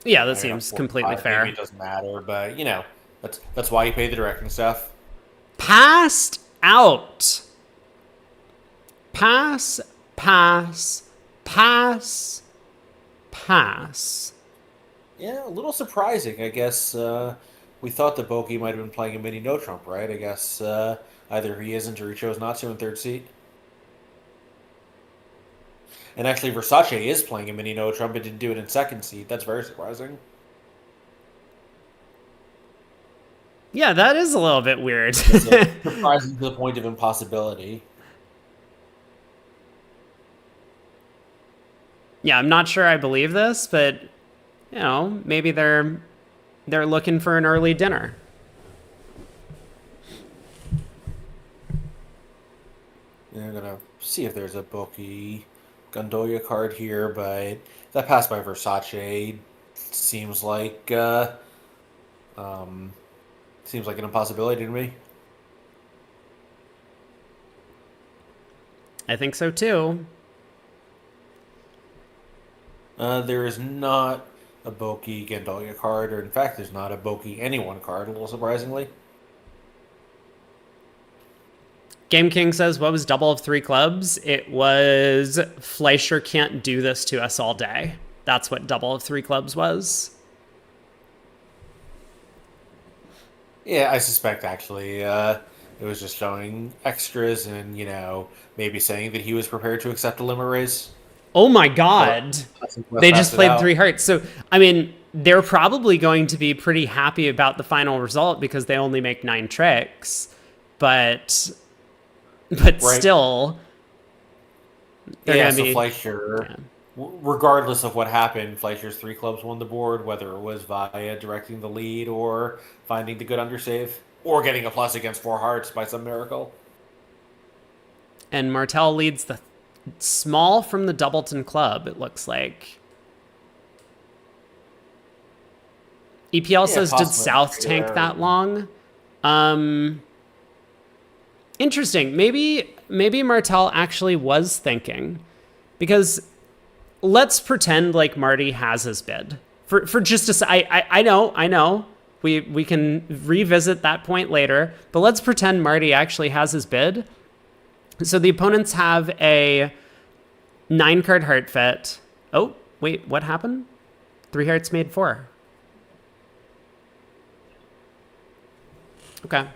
Yeah, that I mean, seems completely maybe fair. it doesn't matter, but that's why you pay the directing staff. Passed out. Pass, pass, pass, pass. Yeah, a little surprising. I guess we thought that Boki might have been playing a mini no trump, right? I guess either he isn't or he chose not to in third seat. And actually, Versace is playing a mini no trump and didn't do it in second seat. That's very surprising. Yeah, that is a little bit weird. It's surprising to the point of impossibility. Yeah, I'm not sure I believe this, but maybe they're looking for an early dinner. Yeah, I'm gonna see if there's a Boki Gondolia card here, but that pass by Versace seems like um, seems like an impossibility to me. I think so too. There is not a Boki Gandolia card, or in fact, there's not a Boki anyone card, a little surprisingly. Game King says, what was double of three clubs? It was Fleischer can't do this to us all day. That's what double of three clubs was. Yeah, I suspect actually it was just showing extras and, maybe saying that he was prepared to accept a limit raise. Oh my God. They just played out. 3 hearts. So, I mean, they're probably going to be pretty happy about the final result because they only make 9 tricks. But Right. still, they're Yeah, going to so be... Fleischer, Yeah. regardless of what happened, Fleischer's 3 clubs won the board, whether it was via directing the lead or finding the good undersave, or getting a plus against 4 hearts by some miracle. And Martel leads the small from the Doubleton Club, it looks like. EPL says, did possibly. South tank that long? Interesting. Maybe Martel actually was thinking. Because let's pretend like Marty has his bid. For just a I know. We can revisit that point later. But let's pretend Marty actually has his bid. So the opponents have a 9-card heart fit. Oh, wait, what happened? 3 hearts made 4. Okay.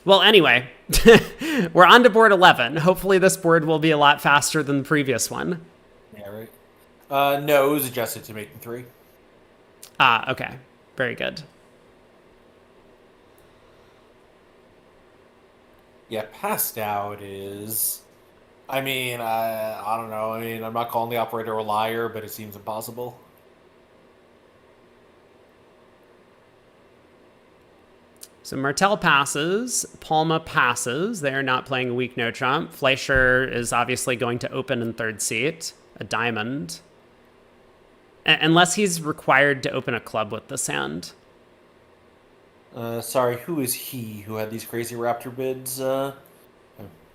Well, anyway, we're on to board 11. Hopefully this board will be a lot faster than the previous one. Yeah, right. No, it was adjusted to making 3. Ah, okay. Very good. Yeah, passed out is. I mean, I don't know. I mean, I'm not calling the operator a liar, but it seems impossible. So Martel passes, Palma passes. They are not playing a weak no trump. Fleischer is obviously going to open in third seat, a diamond. Unless he's required to open a club with this hand. Sorry, who is he who had these crazy Raptor bids? I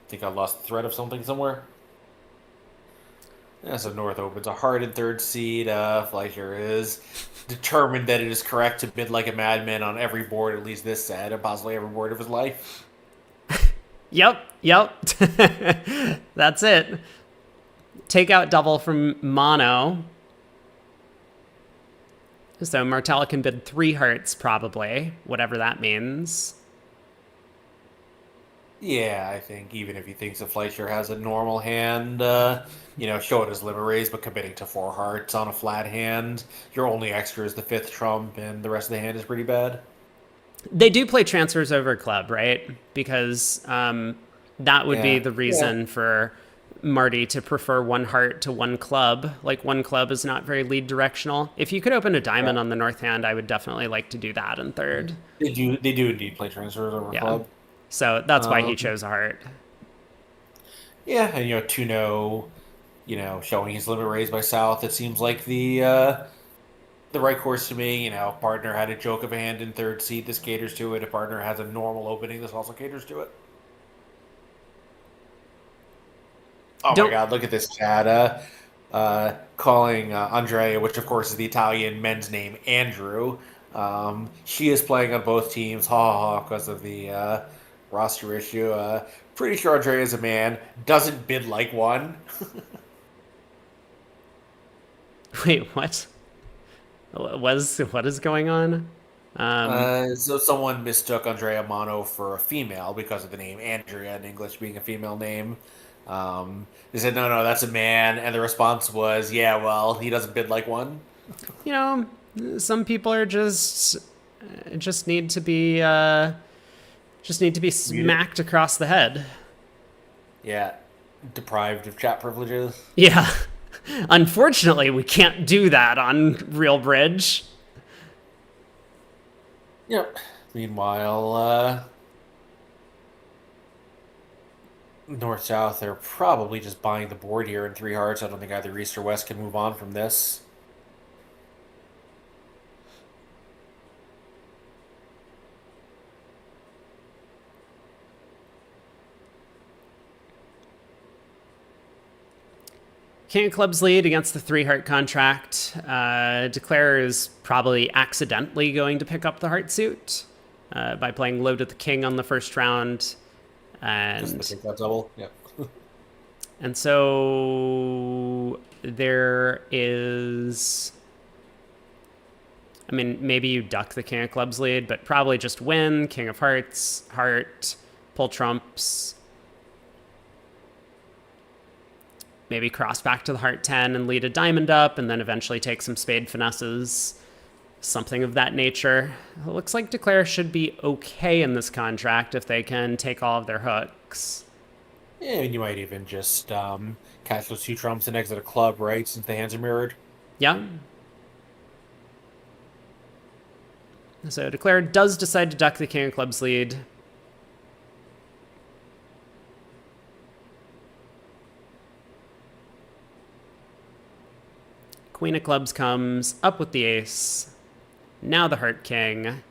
think I lost the thread of something somewhere. Yeah, so North opens a heart in third seed. Fleischer is determined that it is correct to bid like a madman on every board, at least this set, and possibly every board of his life. Yep. That's it. Take out double from mono. So Martel can bid 3 hearts, probably, whatever that means. Yeah, I think even if he thinks that Fleischer has a normal hand, show it as limit raise, but committing to 4 hearts on a flat hand, your only extra is the 5th trump, and the rest of the hand is pretty bad. They do play transfers over club, right? Because that would be the reason for Marty to prefer 1 heart to 1 club. Like 1 club is not very lead directional. If you could open a diamond on the north hand, I would definitely like to do that in third. They do indeed play transfers over club. So that's why he chose a heart. Yeah, and 2-0, showing his limit raised by South, it seems like the right course to me. Partner had a joke of a hand in third seat, this caters to it. A partner has a normal opening, this also caters to it. Oh my Don't God! Look at this chat. Calling Andrea, which of course is the Italian men's name, Andrew. She is playing on both teams, ha ha, because of the roster issue. Pretty sure Andrea is a man. Doesn't bid like one. wait, what is going on? So someone mistook Andrea Mono for a female because of the name Andrea in English being a female name. They said, no, no, that's a man. And the response was, yeah, well, he doesn't bid like one. You know, some people are just need to be smacked across the head. Yeah, deprived of chat privileges. Yeah. Unfortunately, we can't do that on Real Bridge. Yep. Meanwhile, North South, they're probably just buying the board here in three hearts. I don't think either East or West can move on from this. King of Clubs lead against the three heart contract. Declare is probably accidentally going to pick up the heart suit by playing low to the king on the first round. Just to take that double. Yep. And so there is, I mean, maybe you duck the King of Clubs lead, but probably just win King of Hearts, heart, pull trumps, maybe cross back to the heart 10 and lead a diamond up, and then eventually take some spade finesses, something of that nature. It looks like Declare should be okay in this contract if they can take all of their hooks. Yeah, and you might even just catch those two trumps and exit a club, right? Since the hands are mirrored. Yeah. So Declare does decide to duck the King of Clubs lead. Queen of Clubs comes up with the ace. Now the Heart King.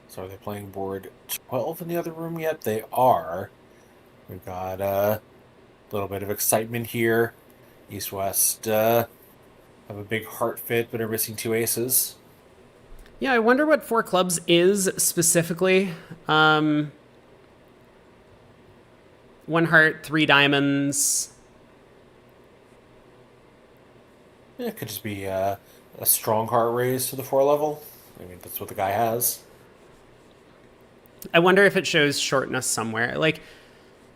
So are they playing board 12 in the other room yet? They are. We've got a little bit of excitement here. East-West have a big heart fit, but are missing two aces. Yeah, I wonder what four clubs is specifically. One heart, three diamonds. Yeah, it could just be a strong heart raise to the 4 level. I mean, that's what the guy has. I wonder if it shows shortness somewhere. Like,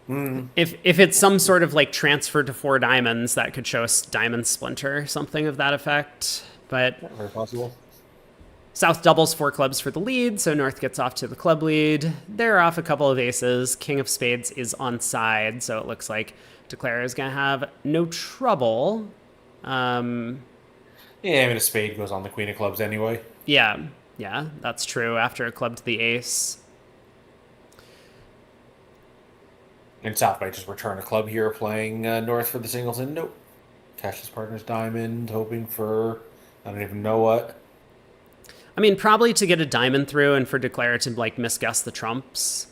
if it's some sort of like transfer to 4 diamonds, that could show us diamond splinter, something of that effect. But Yeah, very possible. South doubles 4 clubs for the lead, so North gets off to the club lead. They're off a couple of aces. King of Spades is on side, so it looks like Declare is going to have no trouble. Yeah, I mean, a spade goes on the Queen of Clubs anyway. Yeah, that's true. After a club to the ace. And South might just return a club here playing North for the singles, and nope. Cash his partner's diamond, hoping for I don't even know what. I mean, probably to get a diamond through and for Declare to like misguess the trumps.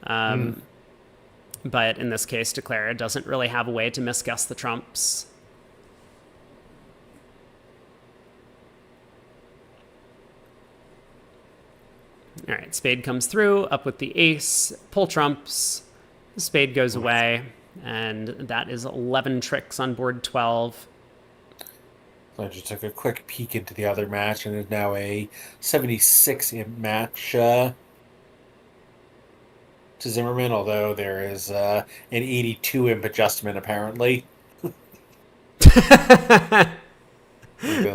But in this case, Declare doesn't really have a way to misguess the trumps. All right, spade comes through, up with the ace, pull trumps, the spade goes away, and that is 11 tricks on board 12. So I just took a quick peek into the other match, and it's now a 76 imp match to Zimmerman, although there is an 82 imp adjustment apparently.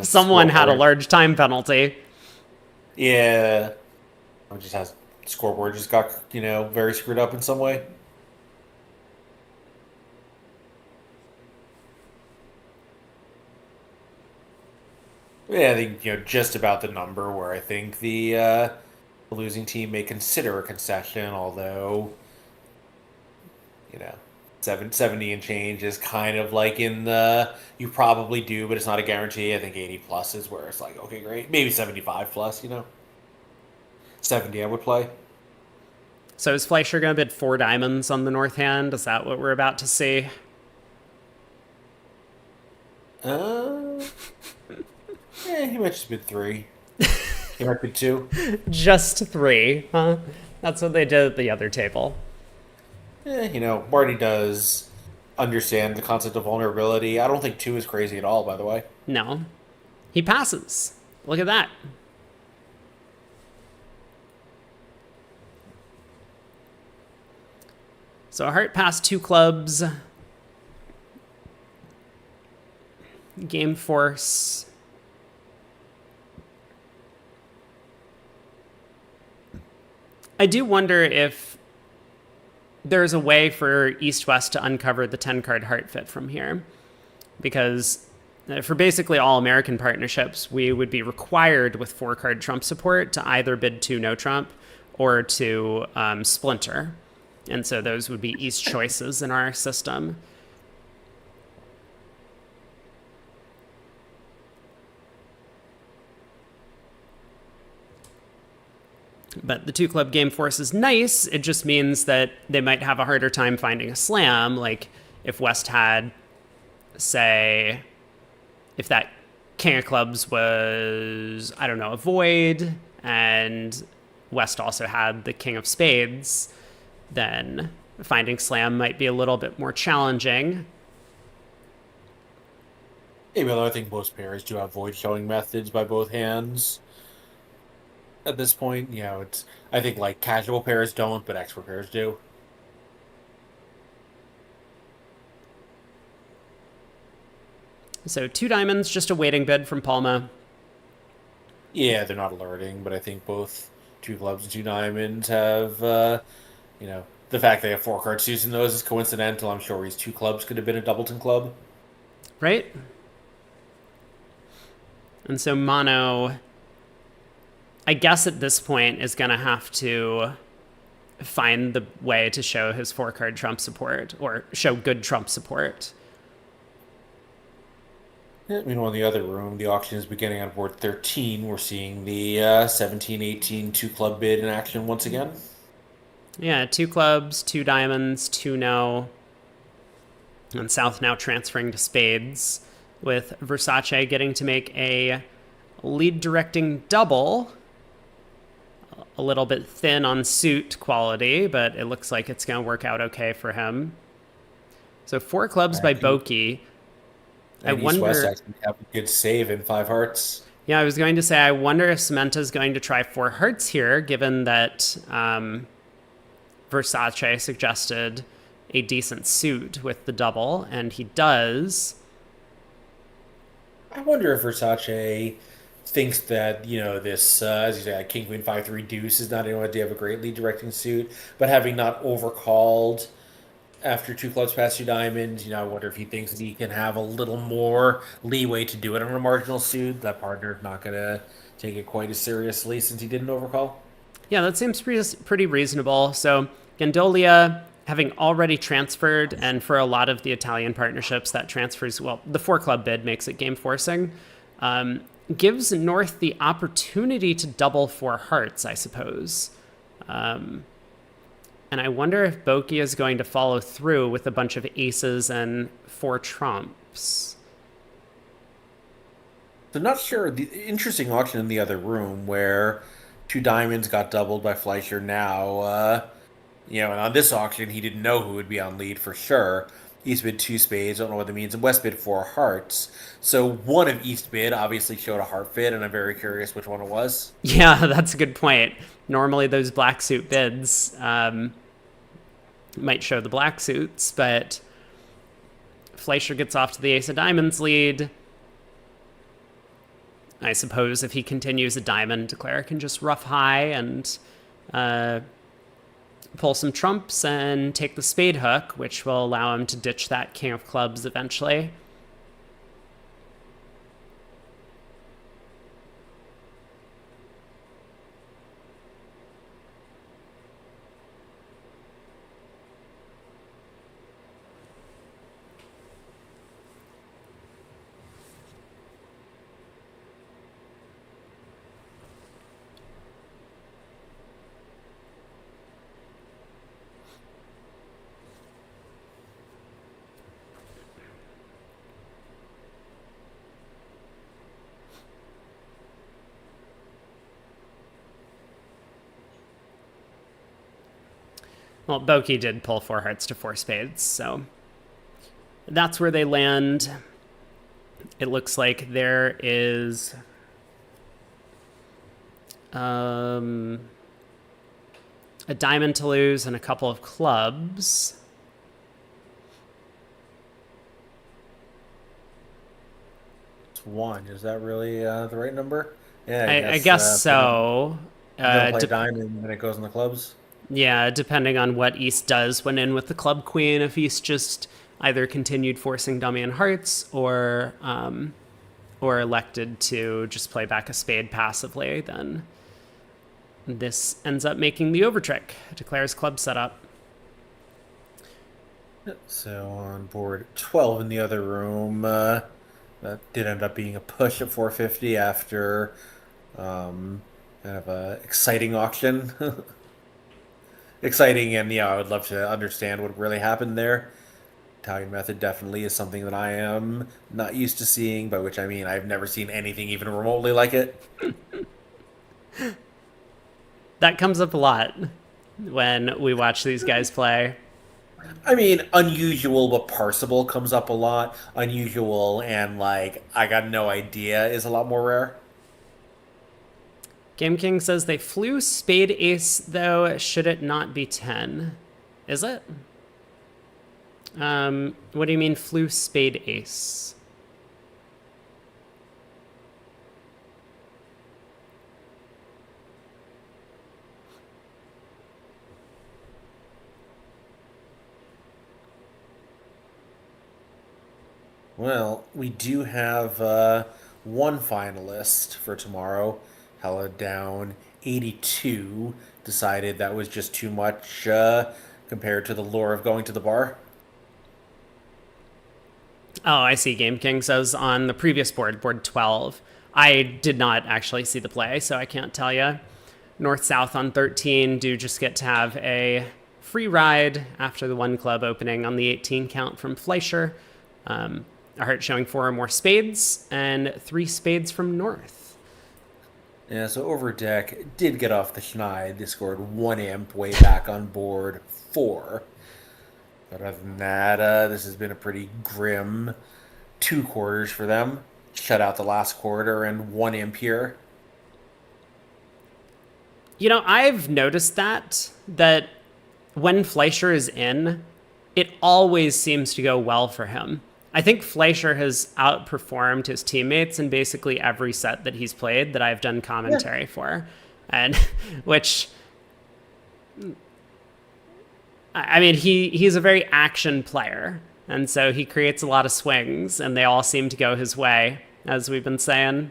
Someone had a large time penalty. Yeah. It just has scoreboard just got, very screwed up in some way. Yeah, I think, just about the number where I think the losing team may consider a concession, although, 770 and change is kind of like in the, you probably do, but it's not a guarantee. I think 80 plus is where it's like, okay, great. Maybe 75 plus, 70 I would play. So is Fleischer going to bid 4 diamonds on the north hand? Is that what we're about to see? He might just bid 3. He might bid 2. Just 3, huh? That's what they did at the other table. Marty does understand the concept of vulnerability. I don't think 2 is crazy at all, by the way. No. He passes. Look at that. So a heart passed 2 clubs. Game force. I do wonder if there's a way for East-West to uncover the 10-card heart fit from here. Because for basically all American partnerships, we would be required with 4-card trump support to either bid 2 no trump or to splinter. And so those would be East choices in our system. But the 2-club game force is nice. It just means that they might have a harder time finding a slam. Like if West had, say, if that king of clubs was, I don't know, a void, and West also had the king of spades, then finding slam might be a little bit more challenging. Even though I think most pairs do have void showing methods by both hands. At this point, I think like casual pairs don't, but expert pairs do. So 2 diamonds, just a waiting bid from Palma. Yeah, they're not alerting, but I think both 2 clubs and 2 diamonds have, the fact they have 4-card suits in those is coincidental. I'm sure these 2 clubs could have been a Doubleton club. Right? And so Mono, I guess at this point, is going to have to find the way to show his 4-card trump support, or show good trump support. Meanwhile, in the other room, the auction is beginning on board 13. We're seeing the 17-18 2-club bid in action once again. Yeah, 2 clubs, 2 diamonds, 2 no. And South now transferring to spades, with Versace getting to make a lead directing double. A little bit thin on suit quality, but it looks like it's going to work out okay for him. So 4 clubs by Boki. I wonder. West actually have a good save in 5 hearts. Yeah, I was going to say, I wonder if Cementa's going to try 4 hearts here, given that Versace suggested a decent suit with the double, and he does. I wonder if Versace thinks that, this, as you say, King Queen 5-3 deuce is not anyone to have a great lead directing suit, but having not overcalled after 2 clubs past 2 diamonds, I wonder if he thinks that he can have a little more leeway to do it on a marginal suit. That partner's not going to take it quite as seriously since he didn't overcall. Yeah, that seems pretty reasonable. So Gandolia, having already transferred, and for a lot of the Italian partnerships, that transfers, well, the 4-club bid makes it game forcing, gives North the opportunity to double 4 hearts, I suppose. And I wonder if Boki is going to follow through with a bunch of aces and 4 trumps. So not sure. The interesting auction in the other room where 2 diamonds got doubled by Fleischer now. And on this auction, he didn't know who would be on lead for sure. East bid 2 spades, don't know what that means, and West bid 4 hearts. So one of East bid obviously showed a heart fit, and I'm very curious which one it was. Yeah, that's a good point. Normally those black suit bids might show the black suits, but Fleischer gets off to the ace of diamonds lead. I suppose if he continues a diamond, Declare can just rough high and pull some trumps and take the spade hook, which will allow him to ditch that king of clubs eventually. Well, Boki did pull 4 hearts to 4 spades, so that's where they land. It looks like there is a diamond to lose and a couple of clubs. It's 1. Is that really the right number? Yeah, I guess so. You don't play diamond and it goes in the clubs. Yeah, depending on what East does when in with the club queen. If East just either continued forcing dummy and hearts or elected to just play back a spade passively, then this ends up making the over trick. Declares club setup. So on board 12 in the other room, that did end up being a push at 450 after kind of a exciting auction. Exciting, and I would love to understand what really happened there. Italian method definitely is something that I am not used to seeing, by which I mean I've never seen anything even remotely like it. That comes up a lot when we watch these guys play. I mean, unusual but parsable comes up a lot. Unusual and like I got no idea is a lot more rare. Game King says they flew spade ace, though. Should it not be 10? Is it? What do you mean flew spade ace? Well, we do have one finalist for tomorrow. Hella down 82. Decided that was just too much compared to the lure of going to the bar. Oh, I see. Game King says on the previous board, board 12. I did not actually see the play, so I can't tell you. North-South on 13 do just get to have a free ride after the 1 club opening on the 18 count from Fleischer. A heart showing 4 or more spades, and 3 spades from North. Yeah, so Overdeck did get off the schneid. They scored 1 imp way back on board 4. But other than that, this has been a pretty grim 2 quarters for them. Shut out the last quarter and 1 imp here. You know, I've noticed that when Fleischer is in, it always seems to go well for him. I think Fleischer has outperformed his teammates in basically every set that he's played that I've done commentary for. And which, I mean, he's a very action player. And so he creates a lot of swings and they all seem to go his way, as we've been saying.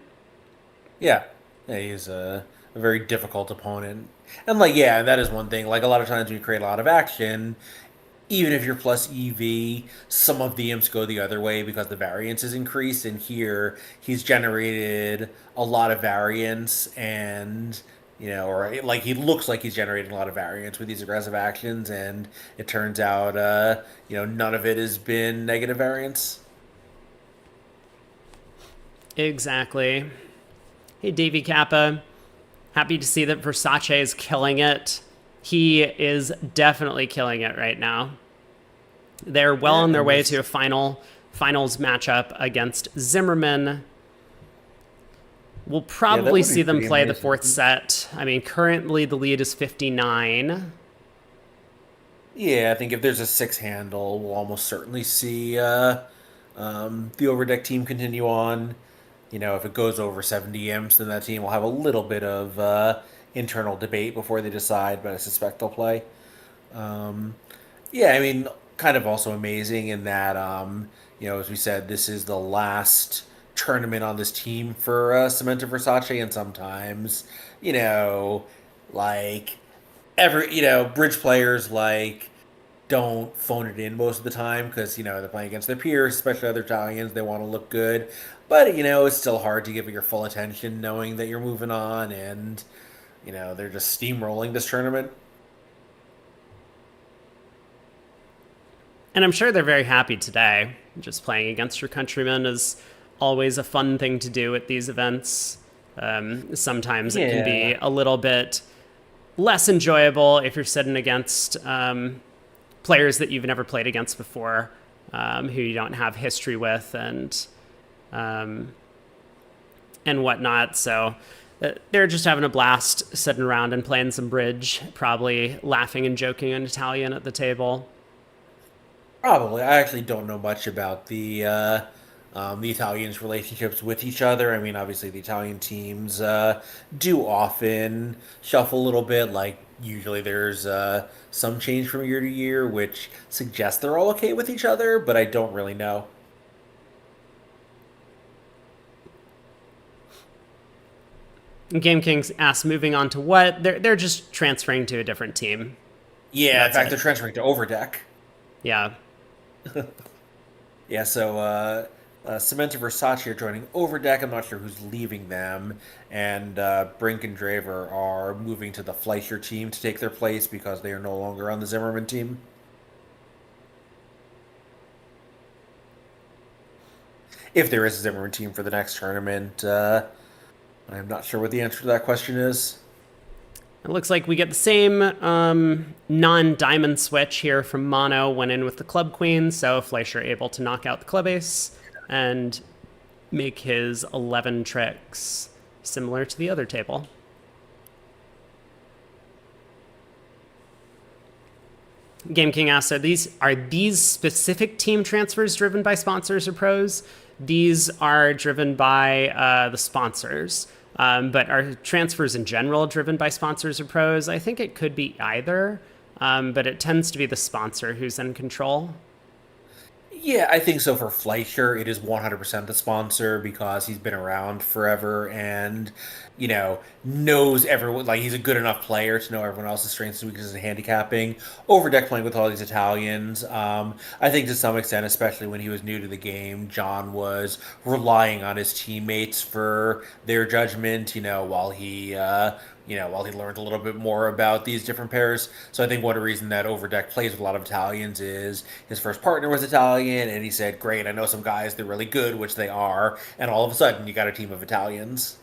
Yeah, he's a very difficult opponent. And that is one thing. Like a lot of times when you create a lot of action, even if you're plus EV, some of the imps go the other way because the variance is increased. And here, he's generated a lot of variance and, or like he looks like he's generating a lot of variance with these aggressive actions. And it turns out, none of it has been negative variance. Exactly. Hey, Davey Kappa. Happy to see that Versace is killing it. He is definitely killing it right now. They're well on their way to a finals matchup against Zimmerman. We'll probably see them play the 4th set. I mean, currently the lead is 59. Yeah, I think if there's a 6 handle, we'll almost certainly see the Overdeck team continue on. If it goes over 70 imps, then that team will have a little bit of internal debate before they decide, but I suspect they'll play. I mean, kind of also amazing in that, as we said, this is the last tournament on this team for Samantha Versace, and sometimes, bridge players, don't phone it in most of the time because, they're playing against their peers, especially other Italians. They want to look good. But, it's still hard to give it your full attention knowing that you're moving on and, they're just steamrolling this tournament. And I'm sure they're very happy today. Just playing against your countrymen is always a fun thing to do at these events. Sometimes it can be a little bit less enjoyable if you're sitting against players that you've never played against before, who you don't have history with, and whatnot. So they're just having a blast sitting around and playing some bridge, probably laughing and joking in Italian at the table. Probably. I actually don't know much about the Italians' relationships with each other. I mean, obviously, the Italian teams do often shuffle a little bit. Like, usually there's some change from year to year, which suggests they're all okay with each other, but I don't really know. Game Kings asks, moving on to what? They're just transferring to a different team. Yeah, in That's fact, it. they're transferring to Overdeck. Yeah. Yeah, so Cement and Versace are joining Overdeck. I'm not sure who's leaving them. And Brink and Draver are moving to the Fleischer team to take their place because they are no longer on the Zimmerman team. If there is a Zimmerman team for the next tournament, I'm not sure what the answer to that question is. It looks like we get the same non-diamond switch here from Mono, went in with the Club Queen, so Fleischer able to knock out the Club Ace and make his 11 tricks, similar to the other table. Game King asks, are these specific team transfers driven by sponsors or pros? These are driven by the sponsors. But are transfers in general driven by sponsors or pros? I think it could be either, but it tends to be the sponsor who's in control. Yeah, I think so for Fleischer. It is 100% the sponsor because he's been around forever and, knows everyone. Like, he's a good enough player to know everyone else's strengths and weaknesses and handicapping. Overdeck playing with all these Italians. I think to some extent, especially when he was new to the game, John was relying on his teammates for their judgment, while he learned a little bit more about these different pairs. So I think one reason that Overdeck plays with a lot of Italians is his first partner was Italian, and he said, great, I know some guys, they're really good, which they are, and all of a sudden you got a team of Italians.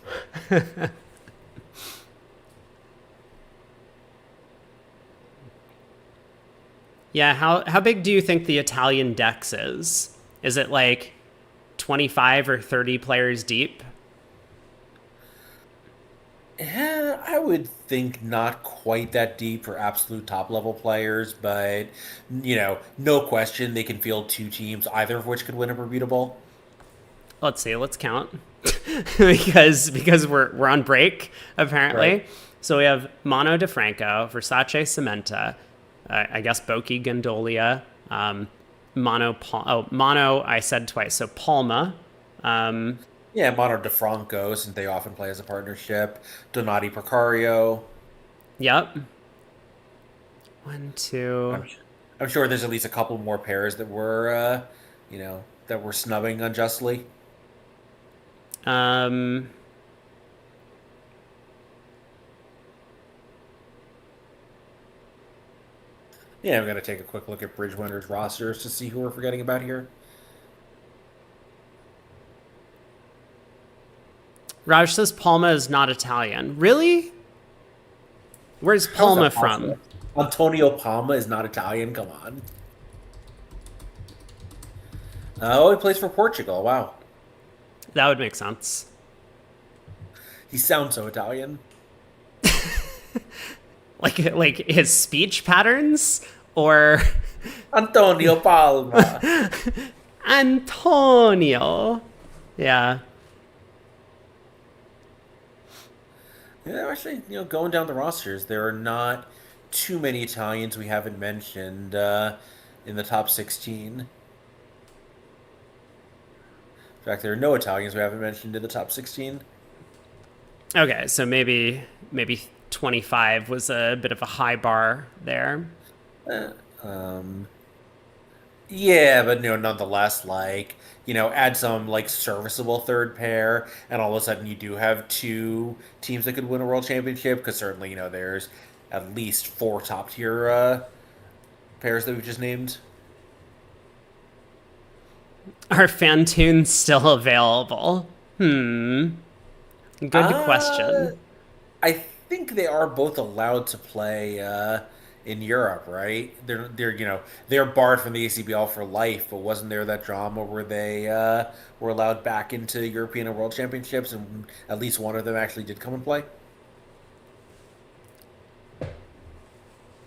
Yeah, how big do you think the Italian Dex is? Is it like 25 or 30 players deep? Yeah, I would think not quite that deep for absolute top level players, but no question they can field two teams, either of which could win a Bermuda. Let's see, let's count. because we're on break, apparently. Right. So we have Mono DeFranco, Versace Cementa, I guess Boki Gondolia, Mono I said twice, so Palma. Yeah, Mono DeFranco, since they often play as a partnership. Donati Precario. Yep. One, two. I'm sure there's at least a couple more pairs that were snubbing unjustly. Yeah, I'm going to take a quick look at Bridgewinder's rosters to see who we're forgetting about here. Raj says Palma is not Italian. Really? Where's Palma from? Antonio Palma is not Italian? Come on. Oh, he plays for Portugal. Wow. That would make sense. He sounds so Italian. Like his speech patterns? Or Antonio Palma. Antonio. Yeah. Yeah, actually, going down the rosters, there are not too many Italians we haven't mentioned in the top 16. In fact, there are no Italians we haven't mentioned in the top 16. Okay, so maybe 25 was a bit of a high bar there. Yeah, but nonetheless, add some serviceable third pair, and all of a sudden you do have two teams that could win a world championship. Because certainly, there's at least four top tier pairs that we've just named. Are Fantoons still available? Good question. I think they are both allowed to play in Europe, right? They're barred from the ACBL for life, but wasn't there that drama where they were allowed back into European and World Championships, and at least one of them actually did come and play?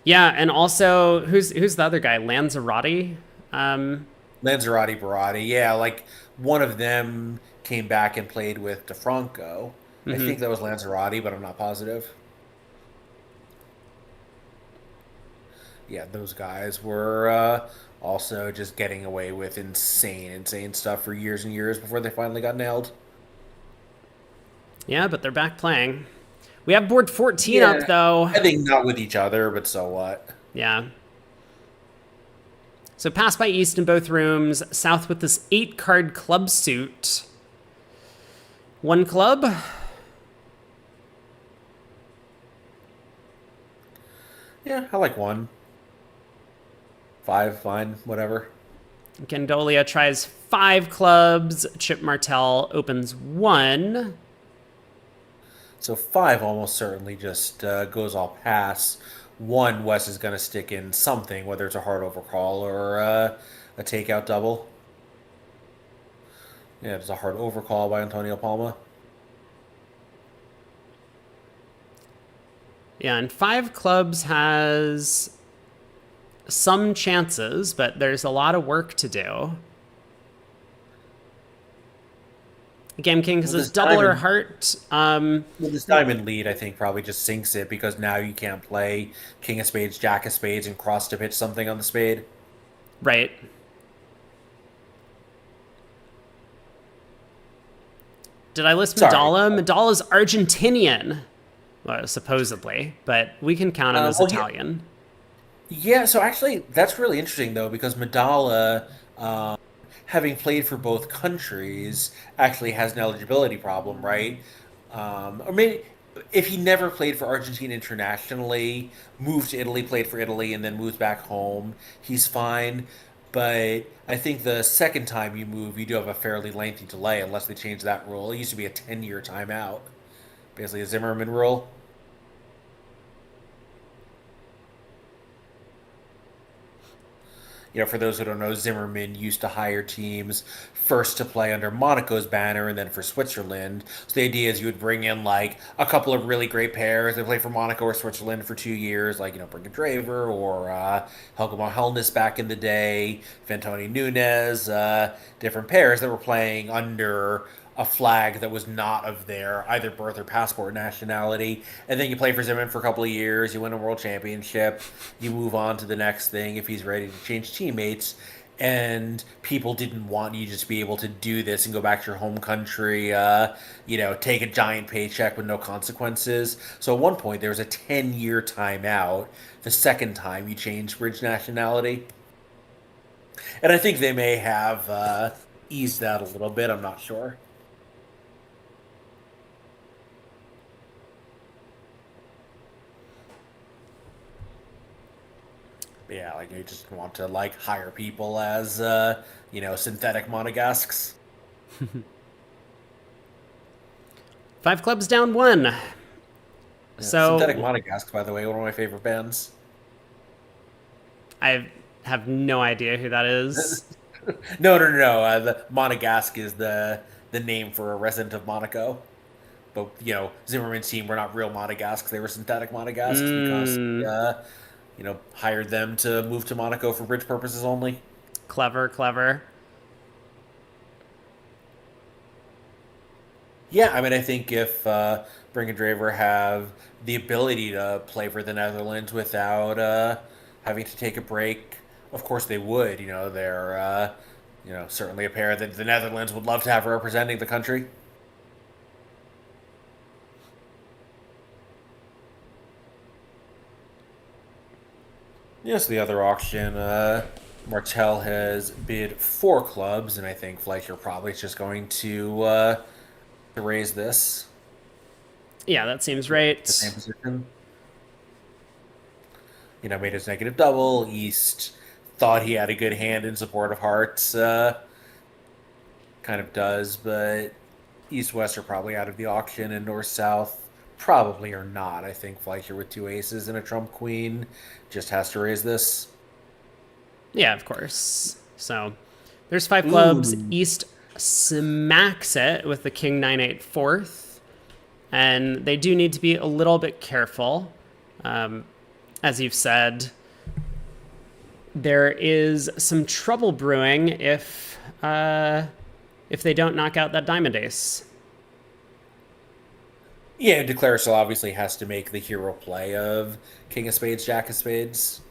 Yeah, and also who's the other guy? Lanzarote. Lanzarote, Barati, yeah, like one of them came back and played with DeFranco. I think that was Lanzarote, but I'm not positive. Yeah, those guys were also just getting away with insane stuff for years and years before they finally got nailed. Yeah, but they're back playing. We have board 14 up Yeah, though. I think not with each other, but so what? Yeah. So pass by East in both rooms. South with this 8-card club suit. One club. Yeah, I like one. Five, fine, whatever. Gandolia tries 5 clubs. Chip Martell opens 1. So five almost certainly just goes all pass. One, Wes is going to stick in something, whether it's a hard overcall or a takeout double. Yeah, it's a hard overcall by Antonio Palma. Yeah, and 5 clubs has some chances, but there's a lot of work to do. Game King Well, says this double or diamond- heart. Well, this diamond lead, I think, probably just sinks it because now you can't play King of Spades, Jack of Spades, and cross to pitch something on the spade. Right. Did I list Sorry. Medalla? Medalla's Argentinian. Well, supposedly, but we can count him as Well, yeah. Italian. Yeah, so actually, that's really interesting though, because Madala, having played for both countries, actually has an eligibility problem, right? Or maybe if he never played for Argentina internationally, moved to Italy, played for Italy, and then moves back home, he's fine. But I think the second time you move, you do have a fairly lengthy delay, unless they change that rule. It used to be a 10-year timeout, basically a Zimmerman rule. For those who don't know, Zimmerman used to hire teams first to play under Monaco's banner and then for Switzerland. So the idea is you would bring in like a couple of really great pairs. They play for Monaco or Switzerland for 2 years, like Brinken Draver or Helge Helnis back in the day, Fantoni Nunez, different pairs that were playing under a flag that was not of their either birth or passport nationality. And then you play for Zimmerman for a couple of years, you win a world championship, you move on to the next thing if he's ready to change teammates. And people didn't want you to just be able to do this and go back to your home country, take a giant paycheck with no consequences. So at one point, there was a 10-year timeout. The second time you changed bridge nationality. And I think they may have eased that a little bit. I'm not sure. Yeah, like you just want to hire people as synthetic monegasques. 5 clubs down 1. Yeah, So synthetic monegasques, by the way, one of my favorite bands. I have no idea who that is. No. The Monegasque is the name for a resident of Monaco. But Zimmerman's team were not real Monegasques; they were synthetic Monegasques because hired them to move to Monaco for bridge purposes only. Clever. Yeah, I mean, I think if Brink and Draver have the ability to play for the Netherlands without having to take a break, of course they would. They're certainly a pair that the Netherlands would love to have representing the country. Yes, the other auction, Martel has bid 4 clubs, and I think Fleischer probably is just going to raise this. Yeah, that seems right. The same position. Made his negative double. East thought he had a good hand in support of Hearts. Kind of does, but East-West are probably out of the auction, and North-South probably are not. I think Fleischer with two aces and a trump queen just has to raise this. Yeah, of course. So there's five clubs. Ooh. East smacks it with the king 9-8 fourth. And they do need to be a little bit careful. As you've said, there is some trouble brewing if they don't knock out that diamond ace. Yeah, Declare still obviously has to make the hero play of King of Spades, Jack of Spades.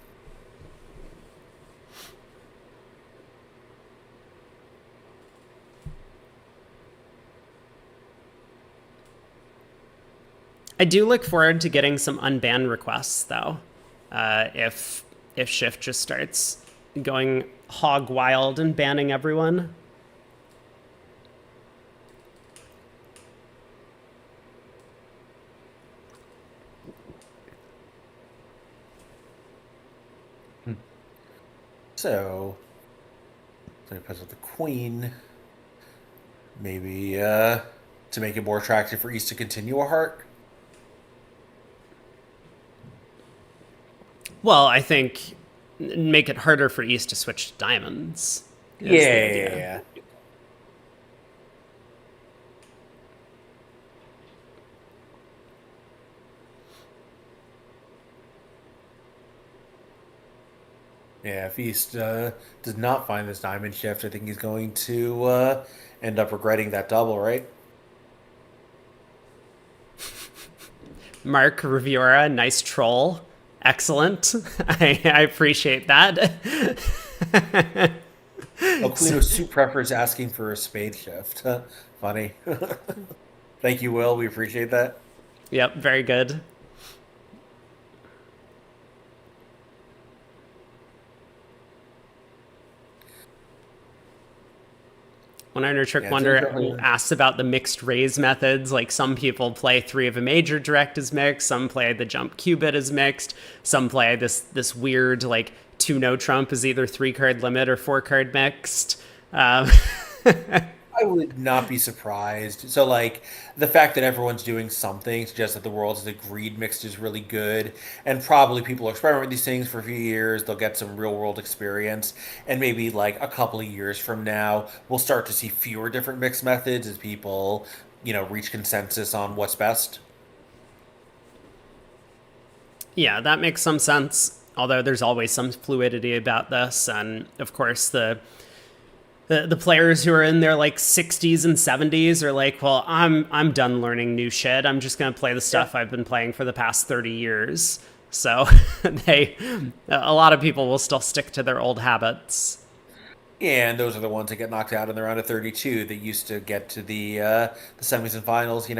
I do look forward to getting some unban requests, though, if Shift just starts going hog wild and banning everyone. So he puts up the queen. Maybe to make it more attractive for East to continue a heart. Well, I think make it harder for East to switch to diamonds. is the idea. Yeah. Yeah, if East does not find this diamond shift, I think he's going to end up regretting that double, right? Mark Riviera, nice troll. Excellent. I appreciate that. Oklino Soup Prepper's asking for a spade shift. Funny. Thank you, Will. We appreciate that. Yep, very good. When Iron Trick Yeah, Wonder definitely. asks about the mixed raise methods, like some people play 3 of a major direct as mixed, some play the jump qubit as mixed, some play this weird like 2 no trump is either 3-card limit or 4-card mixed. I would not be surprised. So, like, the fact that everyone's doing something suggests that the world has agreed mixed is really good. And probably people will experiment with these things for a few years. They'll get some real world experience. And maybe, like, a couple of years from now, we'll start to see fewer different mixed methods as people, reach consensus on what's best. Yeah, that makes some sense. Although there's always some fluidity about this, and of course the players who are in their like 60s and 70s are like, well, I'm done learning new shit. I'm just gonna play the stuff I've been playing for the past 30 years. So a lot of people will still stick to their old habits. Yeah, and those are the ones that get knocked out in the round of 32 that used to get to the semis and finals,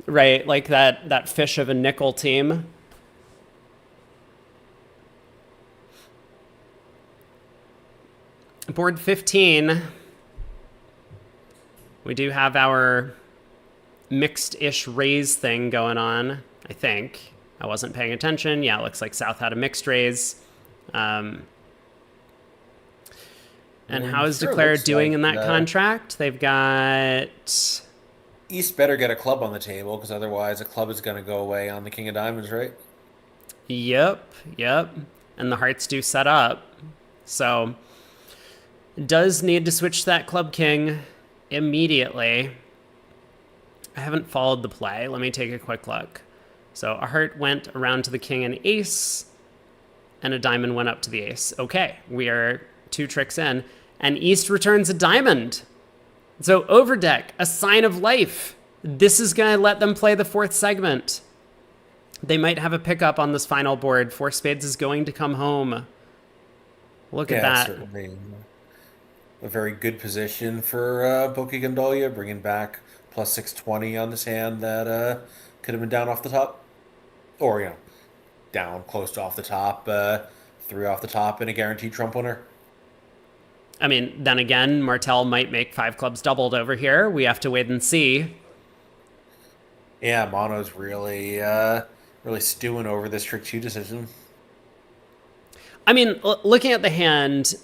Right, like that fish of a nickel team. Board 15, we do have our mixed-ish raise thing going on, I think. I wasn't paying attention. Yeah, it looks like South had a mixed raise. And how is Sure Declare looks doing like in that contract? They've got... East better get a club on the table, because otherwise a club is going to go away on the King of Diamonds, right? Yep. And the hearts do set up. So... does need to switch that Club King immediately. I haven't followed the play. Let me take a quick look. So a heart went around to the king and ace, and a diamond went up to the ace. Okay, we are 2 tricks in, and East returns a diamond. So overdeck, a sign of life. This is going to let them play the 4th segment. They might have a pickup on this final board. 4 spades is going to come home. Look at that. Certainly a very good position for Boki Gondolia, bringing back plus 620 on this hand that could have been down off the top. Or, down close to off the top, 3 off the top, and a guaranteed trump winner. I mean, then again, Martel might make 5 clubs doubled over here. We have to wait and see. Yeah, Mono's really stewing over this trick 2 decision. I mean, looking at the hand,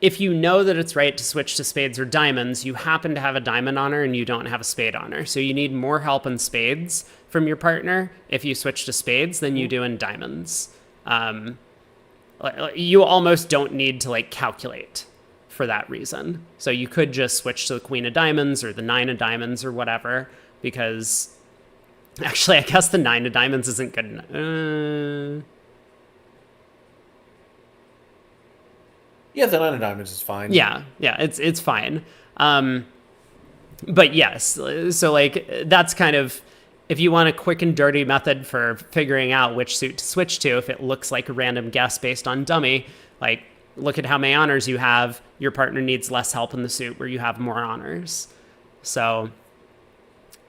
if you know that it's right to switch to spades or diamonds, you happen to have a diamond honor and you don't have a spade honor. So you need more help in spades from your partner if you switch to spades than you do in diamonds. You almost don't need to like calculate for that reason. So you could just switch to the queen of diamonds or the nine of diamonds or whatever, because actually I guess the nine of diamonds isn't good enough. Yeah, the nine of diamonds is fine. Yeah, it's fine. But yes, so like that's kind of, if you want a quick and dirty method for figuring out which suit to switch to, if it looks like a random guess based on dummy, like look at how many honors you have. Your partner needs less help in the suit where you have more honors. So,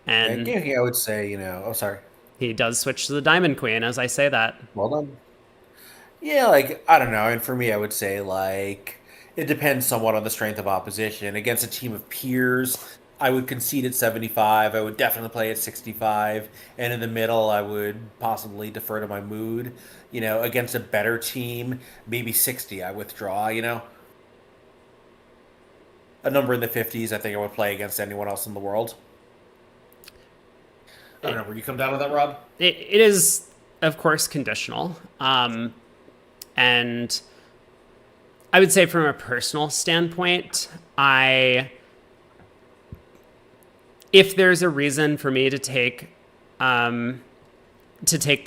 and I would say, sorry. He does switch to the diamond queen as I say that. Well done. Yeah, like, I don't know. And for me, I would say, like, it depends somewhat on the strength of opposition. Against a team of peers, I would concede at 75. I would definitely play at 65. And in the middle, I would possibly defer to my mood. Against a better team, maybe 60, I withdraw, A number in the 50s, I think I would play against anyone else in the world. I don't know. Where you come down with that, Rob? It is, of course, conditional. And I would say from a personal standpoint, if there's a reason for me to take the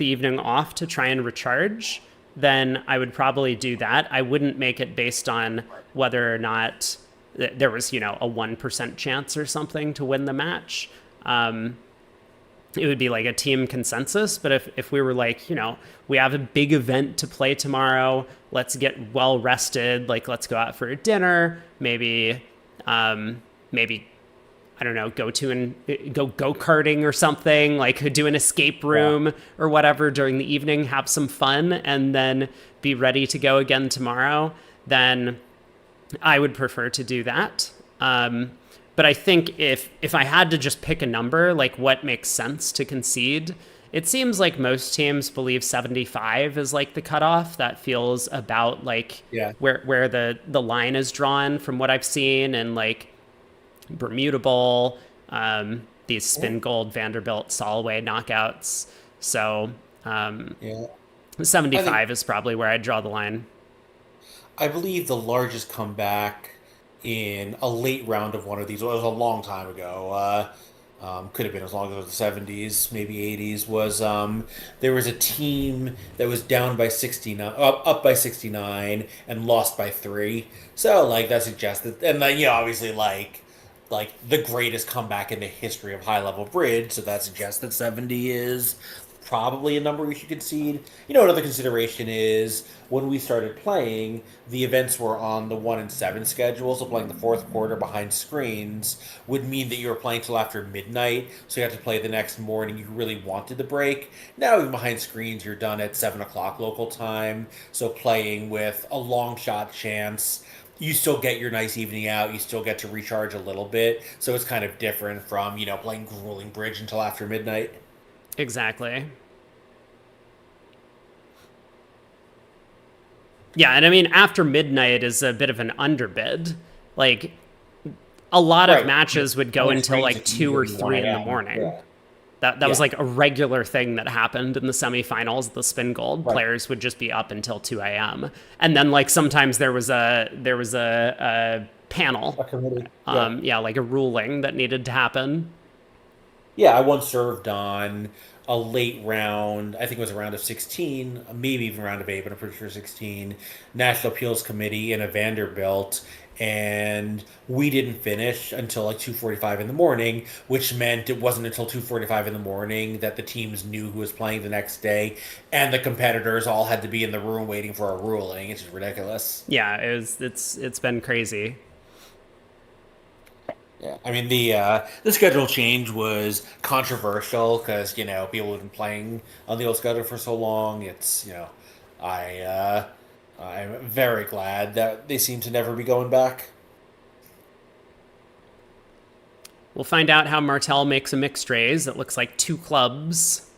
evening off to try and recharge, then I would probably do that. I wouldn't make it based on whether or not there was, a 1% chance or something to win the match. It would be like a team consensus. But if we were like, we have a big event to play tomorrow, let's get well rested. Like, let's go out for a dinner, maybe, I don't know, go go-karting or something, like do an escape room or whatever during the evening, have some fun, and then be ready to go again tomorrow, then I would prefer to do that. But I think if I had to just pick a number, like what makes sense to concede, it seems like most teams believe 75 is like the cutoff. That feels about like where the line is drawn from what I've seen, and like Bermuda Bowl, these spin gold Vanderbilt Solway knockouts. So 75 is probably where I'd draw the line. I believe the largest comeback in a late round of one of these, well, it was a long time ago, could have been as long as it was the 70s, maybe 80s, was there was a team that was down by 69, up by 69 and lost by 3. So like that suggests that, and then obviously like the greatest comeback in the history of high level bridge, so that suggests that 70 is probably a number we should concede. Another consideration is when we started playing, the events were on the 1 and 7 schedule, so playing the fourth quarter behind screens would mean that you were playing till after midnight, so you had to play the next morning. You really wanted the break. Now, even behind screens, you're done at 7 o'clock local time, so playing with a long shot chance, you still get your nice evening out, you still get to recharge a little bit, so it's kind of different from, playing grueling bridge until after midnight. Exactly. Yeah, and I mean, after midnight is a bit of an underbid. Like, a lot of matches would go until like 2 or 3 in the morning. Yeah. That was like a regular thing that happened in the semifinals. The spin gold players would just be up until 2 a.m. And then like sometimes there was a panel, a committee. Like a ruling that needed to happen. Yeah, I once served on a late round, I think it was a round of 16, maybe even a round of 8, but I'm pretty sure 16, National Appeals Committee in a Vanderbilt, and we didn't finish until like 2:45 in the morning, which meant it wasn't until 2:45 in the morning that the teams knew who was playing the next day, and the competitors all had to be in the room waiting for a ruling. It's just ridiculous. Yeah, it's been crazy. Yeah, I mean the schedule change was controversial because people have been playing on the old schedule for so long. It's I'm very glad that they seem to never be going back. We'll find out how Martel makes a mixed raise. It looks like 2 clubs.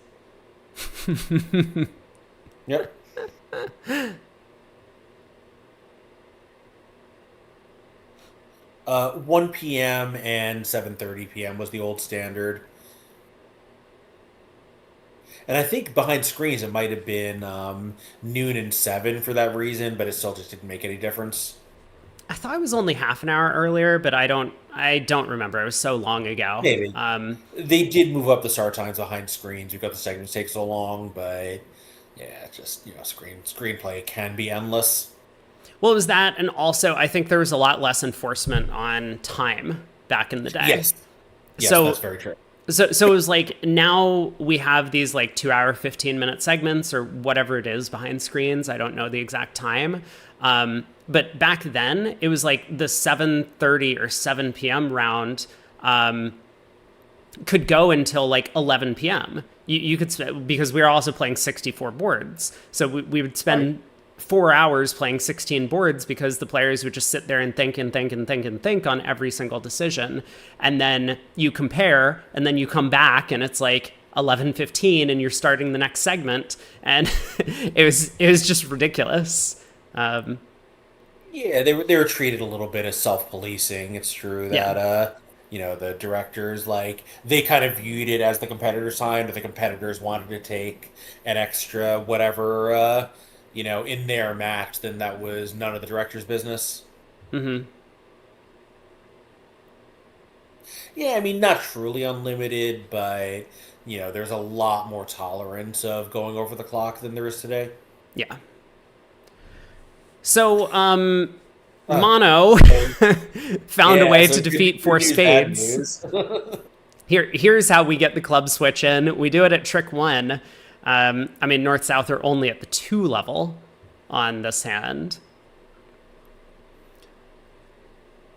Yep. 1 p.m. and 7:30 p.m. was the old standard. And I think behind screens it might have been noon and 7 for that reason, but it still just didn't make any difference. I thought it was only half an hour earlier, but I don't remember. It was so long ago. Maybe. They did move up the start times behind screens because the segments take so long, but yeah, just screenplay can be endless. Well, it was that, and also I think there was a lot less enforcement on time back in the day. Yes. Yes, So that's very true. so it was like now we have these like 2 hour, 15-minute segments or whatever it is behind screens. I don't know the exact time. But back then it was like the 7:30 or 7 p.m. round could go until like 11 p.m. You could, because we were also playing 64 boards. So we would spend 4 hours playing 16 boards because the players would just sit there and think and think and think and think on every single decision. And then you compare and then you come back and it's like 11:15 and you're starting the next segment. And it was just ridiculous. Yeah, they were treated a little bit as self-policing. It's true Yeah. that the directors like they kind of viewed it as the competitor's time, but the competitors wanted to take an extra whatever in their match, then that was none of the director's business. Hmm. Yeah, I mean not truly unlimited, but there's a lot more tolerance of going over the clock than there is today. Yeah. So, Uh, Mono so, found a yeah, way so to defeat good four news, bad spades. news. Here's how we get the club switch in. We do it at trick one. I mean, North South are only at the 2 level on this hand.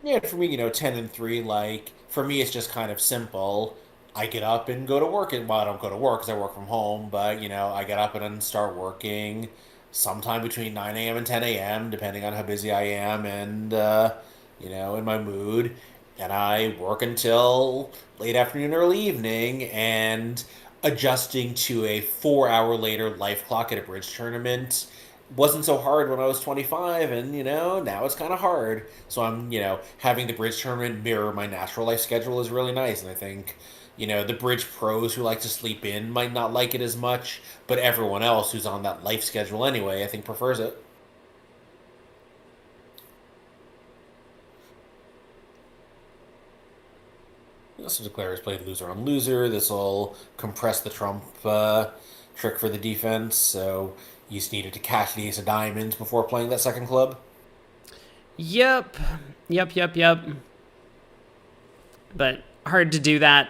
Yeah, for me, 10 and 3, like, for me, it's just kind of simple. I get up and go to work, and well, I don't go to work because I work from home, but, I get up and then start working sometime between 9 a.m. and 10 a.m., depending on how busy I am and, in my mood. And I work until late afternoon, early evening, and adjusting to a 4 hour later life clock at a bridge tournament wasn't so hard when I was 25, and now it's kind of hard. So I'm, having the bridge tournament mirror my natural life schedule is really nice, and I think, the bridge pros who like to sleep in might not like it as much, but everyone else who's on that life schedule anyway, I think prefers it. So declares played loser on loser. This will compress the trump trick for the defense. So you just needed to cash the ace of diamonds before playing that second club. Yep. Yep, yep, yep. But hard to do that.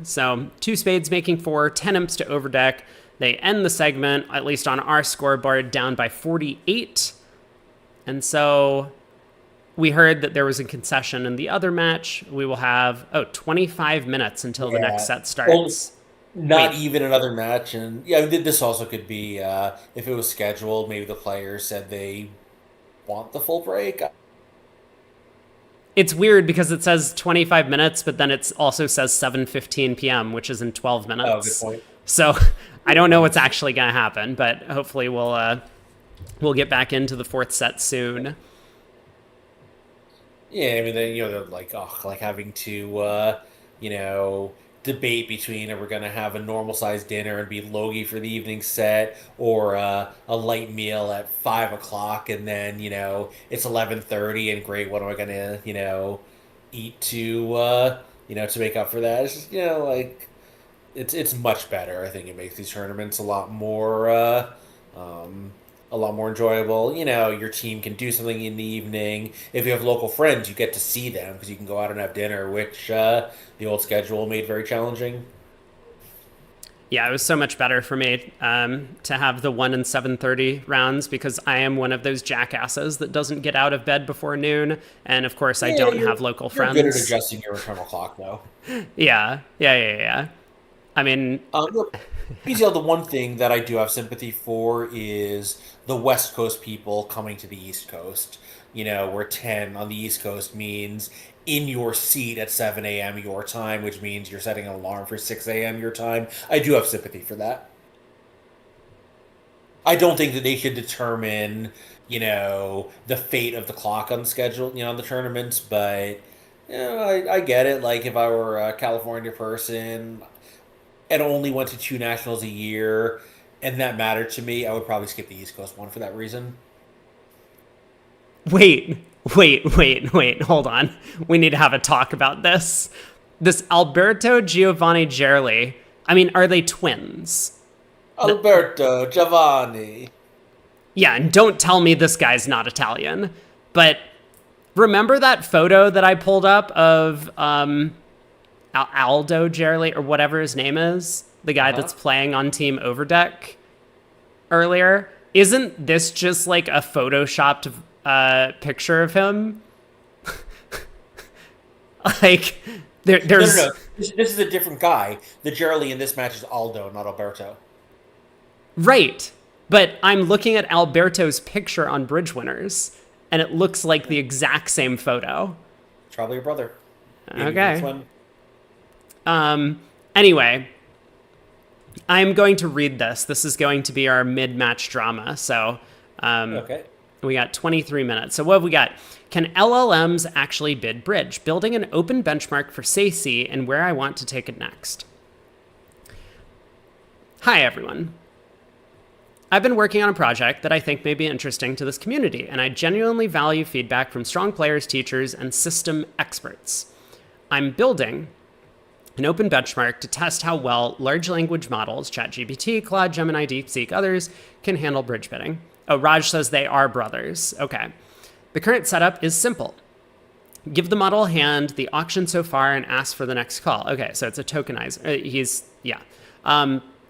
So 2 spades making 4, 10 imps to overdeck. They end the segment, at least on our scoreboard, down by 48. And so we heard that there was a concession in the other match. We will have, 25 minutes until the next Yeah. set Well, starts. not Wait, even another match, and yeah, this also could be if it was scheduled. Maybe the players said they want the full break. it's weird because it says 25 minutes, but then it also says 7:15 p.m., which is in 12 Oh, good minutes. point. So I don't know what's actually going to happen, but hopefully we'll get back into the fourth set soon. Yeah, I mean, they're like, oh, like having to, you know, debate between are we going to have a normal sized dinner and be logy for the evening set, or a light meal at 5 o'clock, and then it's 11:30, and great, what am I going to eat to make up for that? It's just like it's much better. I think it makes these tournaments um, a lot more enjoyable. Your team can do something in the evening. If you have local friends, you get to see them because you can go out and have dinner, which the old schedule made very challenging. Yeah, it was so much better for me to have the 1 and 7:30 rounds because I am one of those jackasses that doesn't get out of bed before noon, and of course I Yeah, don't have local you're good at friends. adjusting your internal clock, though. Yeah, yeah, yeah, yeah. I mean, Look, PZL, the one thing that I do have sympathy for is the West Coast people coming to the East Coast. Where 10 on the East Coast means in your seat at 7 a.m. your time, which means you're setting an alarm for 6 a.m. your time. I do have sympathy for that. I don't think that they should determine, the fate of the clock on the schedule, on the tournaments, but I get it. Like if I were a California person and only went to two nationals a year, and that mattered to me, I would probably skip the East Coast one for that reason. Wait, wait, hold on. We need to have a talk about this. This Alberto Giovanni Gerli, I mean, are they twins? Alberto Giovanni. Yeah, and don't tell me this guy's not Italian. But remember that photo that I pulled up of Aldo Gerli, or whatever his name is? The guy that's playing on Team Overdeck earlier? Isn't this just like a photoshopped picture of him? Like, there's... No. This is a different guy. The Gerli in this match is Aldo, not Alberto. Right. But I'm looking at Alberto's picture on Bridge Winners, and it looks like the exact same photo. It's probably your brother. Maybe Okay. Anyway, I'm going to read this. This is going to be our mid-match drama. So, Okay. we got 23 minutes. So what have we got? Can LLMs actually bid bridge? Building an open benchmark for SACI and where I want to take it next. Hi, everyone. I've been working on a project that I think may be interesting to this community, and I genuinely value feedback from strong players, teachers, and system experts. I'm building an open benchmark to test how well large language models, ChatGPT, Claude, Gemini, DeepSeek, others, can handle bridge bidding. Oh, Raj says they are brothers. Okay. The current setup is simple. Give the model a hand, the auction so far, and ask for the next call. Okay, so it's a tokenizer.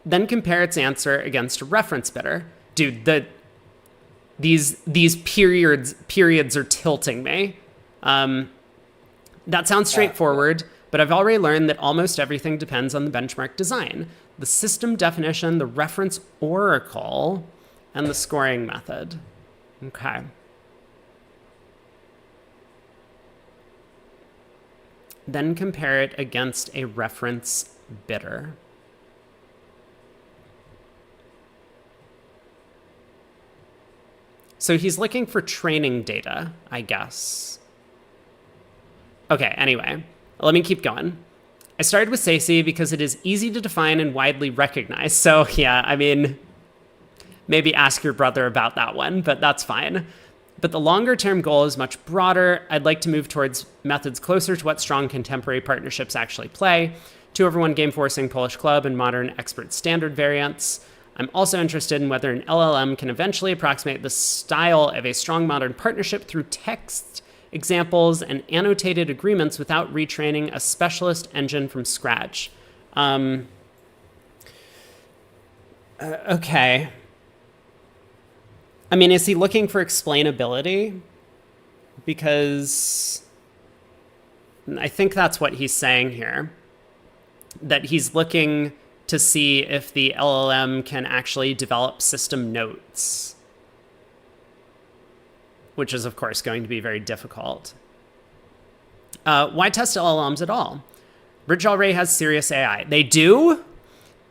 Then compare its answer against a reference bidder. Dude, these periods are tilting me. That sounds straightforward, but I've already learned that almost everything depends on the benchmark design, the system definition, the reference oracle, and the scoring method. Okay. Then compare it against a reference bidder. So he's looking for training data, I guess. Okay, anyway, let me keep going. I started with SACI because it is easy to define and widely recognized. So yeah, I mean, maybe ask your brother about that one, but that's fine. But the longer term goal is much broader. I'd like to move towards methods closer to what strong contemporary partnerships actually play. 2-over-1 game forcing Polish club and modern expert standard variants. I'm also interested in whether an LLM can eventually approximate the style of a strong modern partnership through text examples and annotated agreements without retraining a specialist engine from scratch. Okay. I mean, is he looking for explainability? Because I think that's what he's saying here. That he's looking to see if the LLM can actually develop system notes, which is, of course, going to be very difficult. Why test LLMs at all? Bridge already has serious AI. They do?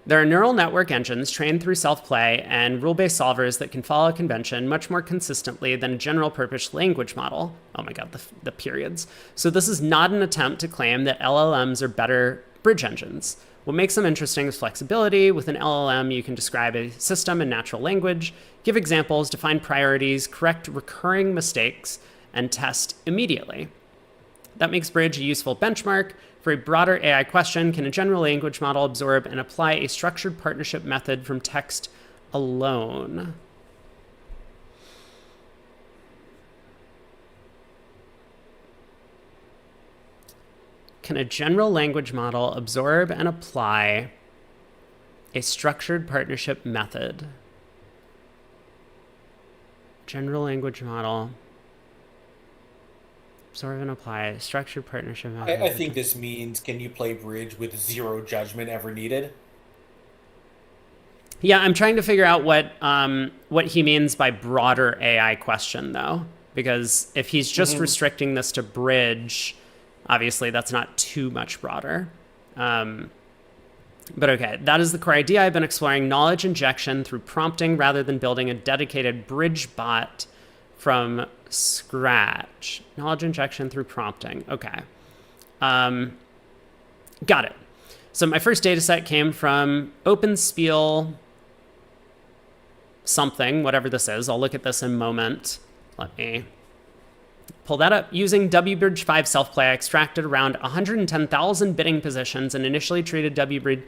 There are neural network engines trained through self-play and rule-based solvers that can follow a convention much more consistently than a general-purpose language model. Oh my god, the periods. So this is not an attempt to claim that LLMs are better bridge engines. What makes them interesting is flexibility. With an LLM, you can describe a system in natural language, give examples, define priorities, correct recurring mistakes, and test immediately. That makes Bridge a useful benchmark. For a broader AI question, can a general language model absorb and apply a structured partnership method from text alone? Can a general language model absorb and apply a structured partnership method? General language model. Absorb and apply a structured partnership method. I think this means, can you play bridge with zero judgment ever needed? Yeah, I'm trying to figure out what he means by broader AI question, though. Because if he's just restricting this to bridge, obviously that's not too much broader. But okay, that is the core idea. I've been exploring knowledge injection through prompting rather than building a dedicated bridge bot from scratch. Knowledge injection through prompting. Okay. Got it. So my first data set came from OpenSpiel something, whatever this is. I'll look at this in a moment. Let me pull that up. Using WBridge 5 self-play, I extracted around 110,000 bidding positions and initially treated WBridge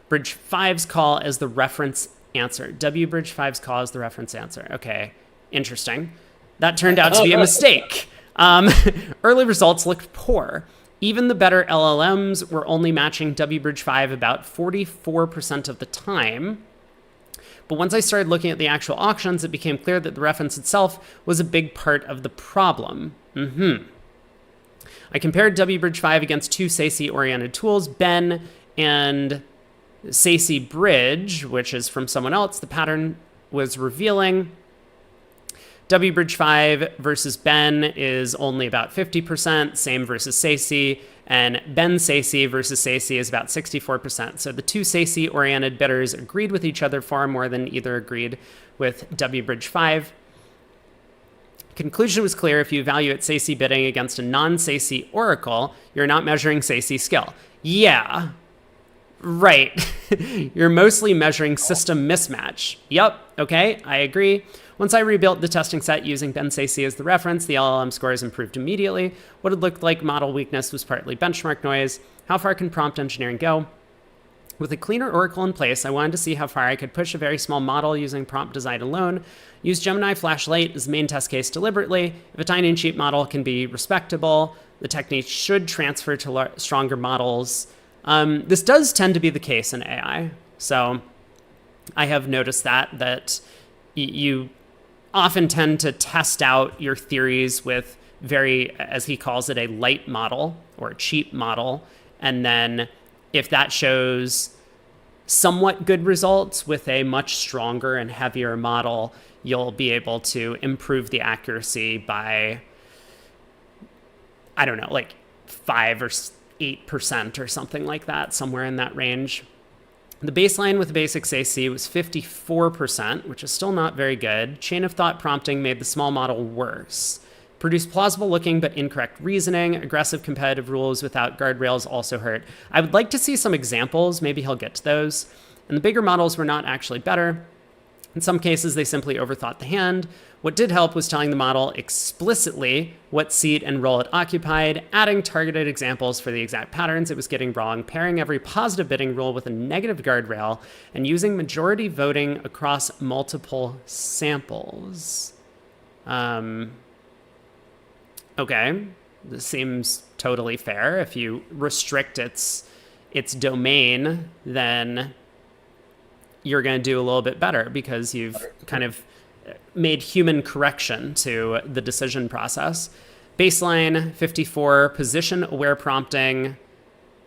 5's call as the reference answer. WBridge 5's call as the reference answer. Okay, interesting. That turned out to be a mistake. Early results looked poor. Even the better LLMs were only matching WBridge 5 about 44% of the time. But once I started looking at the actual auctions, it became clear that the reference itself was a big part of the problem. I compared WBridge 5 against two SACI-oriented tools, Ben and SACI Bridge, which is from someone else. The pattern was revealing. WBridge 5 versus Ben is only about 50%, same versus SACI, and Ben SACI versus SACI is about 64%. So the two SACI-oriented bidders agreed with each other far more than either agreed with WBridge 5. Conclusion was clear: if you evaluate SACI bidding against a non-SACI oracle, you're not measuring SACI skill. Yeah, right. You're mostly measuring system mismatch. Yep, okay, I agree. Once I rebuilt the testing set using Ben SACI as the reference, the LLM scores improved immediately. What it looked like model weakness was partly benchmark noise. How far can prompt engineering go? With a cleaner oracle in place, I wanted to see how far I could push a very small model using prompt design alone. Use Gemini Flashlight as the main test case deliberately. If a tiny and cheap model can be respectable, the technique should transfer to stronger models. This does tend to be the case in AI. So I have noticed that you often tend to test out your theories with very, as he calls it, a light model or a cheap model. And then if that shows somewhat good results with a much stronger and heavier model, you'll be able to improve the accuracy by, I don't know, like 5 or 8% or something like that, somewhere in that range. The baseline with the basic SACI was 54%, which is still not very good. Chain of thought prompting made the small model worse. Produced plausible looking but incorrect reasoning. Aggressive competitive rules without guardrails also hurt. I would like to see some examples. Maybe he'll get to those. And the bigger models were not actually better. In some cases, they simply overthought the hand. What did help was telling the model explicitly what seat and role it occupied, adding targeted examples for the exact patterns it was getting wrong, pairing every positive bidding rule with a negative guardrail, and using majority voting across multiple samples. Okay, this seems totally fair. If you restrict its domain, then you're going to do a little bit better because you've kind of made human correction to the decision process. Baseline 54, position aware prompting,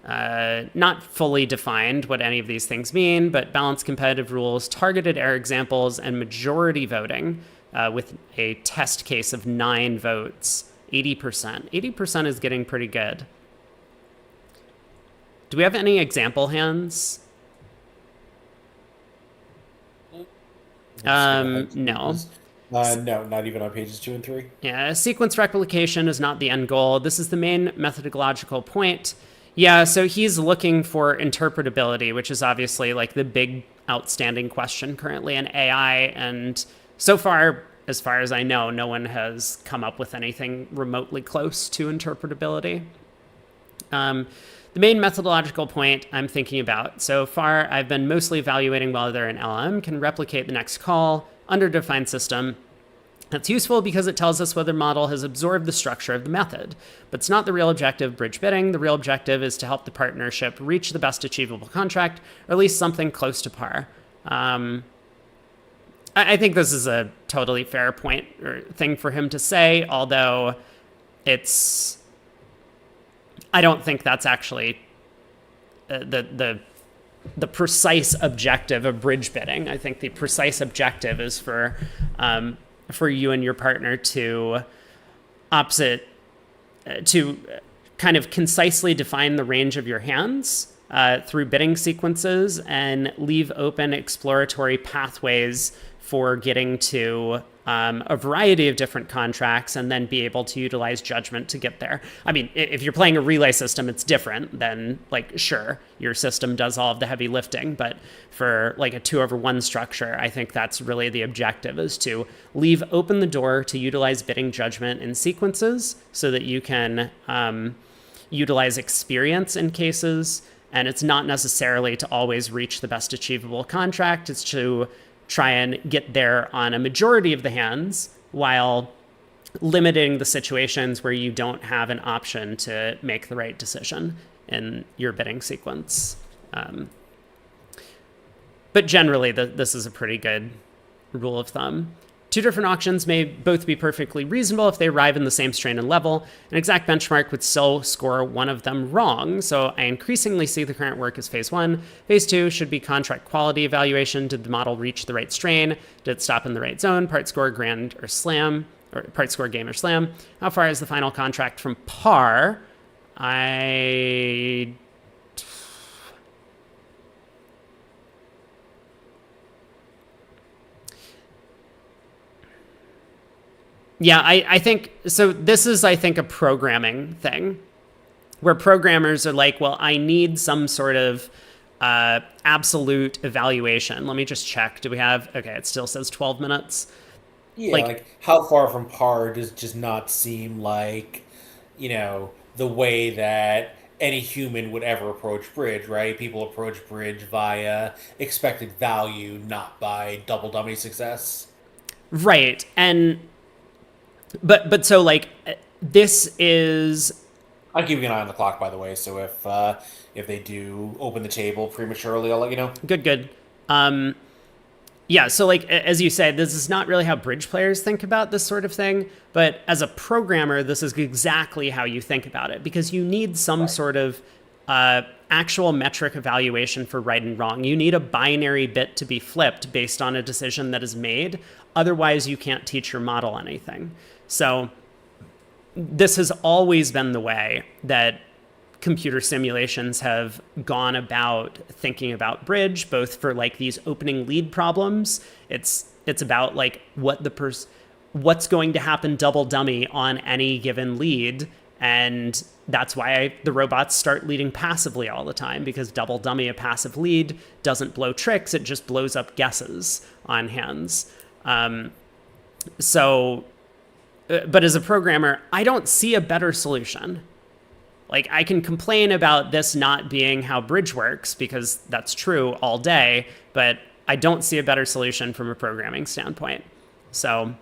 not fully defined what any of these things mean, but balanced competitive rules, targeted error examples, and majority voting with a test case of 9 votes, 80%. 80% is getting pretty good. Do we have any example hands? No. No, not even on pages 2 and 3. Yeah, sequence replication is not the end goal. This is the main methodological point. Yeah, so he's looking for interpretability, which is obviously like the big outstanding question currently in AI. And so far, as far as I know, no one has come up with anything remotely close to interpretability. The main methodological point I'm thinking about so far, I've been mostly evaluating whether an LLM can replicate the next call under a defined system. That's useful because it tells us whether the model has absorbed the structure of the method. But it's not the real objective of bridge bidding. The real objective is to help the partnership reach the best achievable contract, or at least something close to par. I think this is a totally fair point or thing for him to say, although I don't think that's actually the precise objective of bridge bidding. I think the precise objective is for you and your partner to kind of concisely define the range of your hands through bidding sequences and leave open exploratory pathways for getting to a variety of different contracts and then be able to utilize judgment to get there. I mean, if you're playing a relay system, it's different. Then, like, sure, your system does all of the heavy lifting. But for like a 2/1 structure, I think that's really the objective, is to leave open the door to utilize bidding judgment in sequences so that you can utilize experience in cases. And it's not necessarily to always reach the best achievable contract. It's to try and get there on a majority of the hands while limiting the situations where you don't have an option to make the right decision in your bidding sequence. But generally, this is a pretty good rule of thumb. Two different auctions may both be perfectly reasonable if they arrive in the same strain and level. An exact benchmark would still score one of them wrong, so I increasingly see the current work as phase 1. Phase 2 should be contract quality evaluation. Did the model reach the right strain? Did it stop in the right zone? Part score grand or slam, or part score game or slam? How far is the final contract from par? Yeah, I think, so this is, I think, a programming thing where programmers are like, well, I need some sort of absolute evaluation. Let me just check. Do we have, okay, it still says 12 minutes. Yeah, Like- like how far from par does just not seem like, the way that any human would ever approach bridge, right? People approach bridge via expected value, not by double dummy success. Right. And, but so like, this is, I'm keeping an eye on the clock, by the way, so if they do open the table prematurely, I'll let you know. good. Yeah, so like, as you said, this is not really how bridge players think about this sort of thing, but as a programmer, this is exactly how you think about it, because you need some sort of actual metric evaluation for right and wrong. You need a binary bit to be flipped based on a decision that is made. Otherwise, you can't teach your model anything. So this has always been the way that computer simulations have gone about thinking about bridge, both for like these opening lead problems. It's about like what's going to happen double dummy on any given lead. And that's why the robots start leading passively all the time, because double dummy, a passive lead, doesn't blow tricks. It just blows up guesses on hands. But as a programmer, I don't see a better solution. Like, I can complain about this not being how bridge works, because that's true all day, but I don't see a better solution from a programming standpoint. So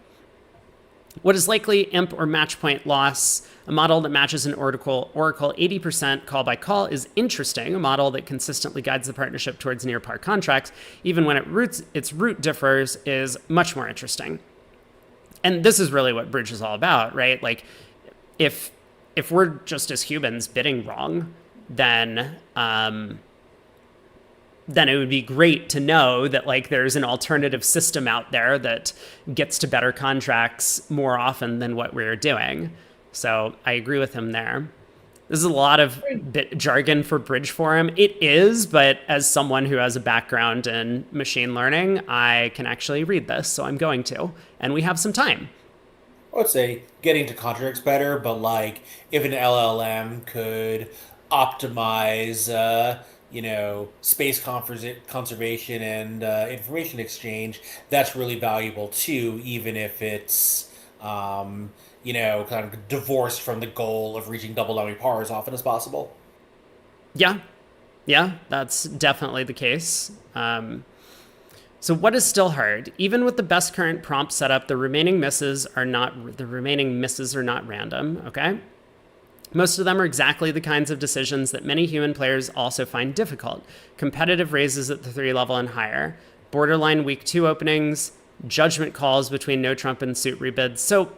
what is likely imp or match point loss? A model that matches an oracle 80% call by call is interesting. A model that consistently guides the partnership towards near par contracts, even when its root differs, is much more interesting. And this is really what bridge is all about, right? Like, if we're just as humans bidding wrong, then it would be great to know that like there's an alternative system out there that gets to better contracts more often than what we're doing. So I agree with him there. This is a lot of jargon for bridge forum. It is, but as someone who has a background in machine learning, I can actually read this, so I'm going to. And we have some time. I would say getting to contracts better, but like if an LLM could optimize, space conservation and information exchange, that's really valuable too, even if it's, kind of divorced from the goal of reaching double dummy par as often as possible. Yeah, that's definitely the case. So what is still hard? Even with the best current prompt setup, the remaining misses are not random, okay? Most of them are exactly the kinds of decisions that many human players also find difficult. Competitive raises at the 3 level and higher, borderline week 2 openings, judgment calls between no trump and suit rebids. So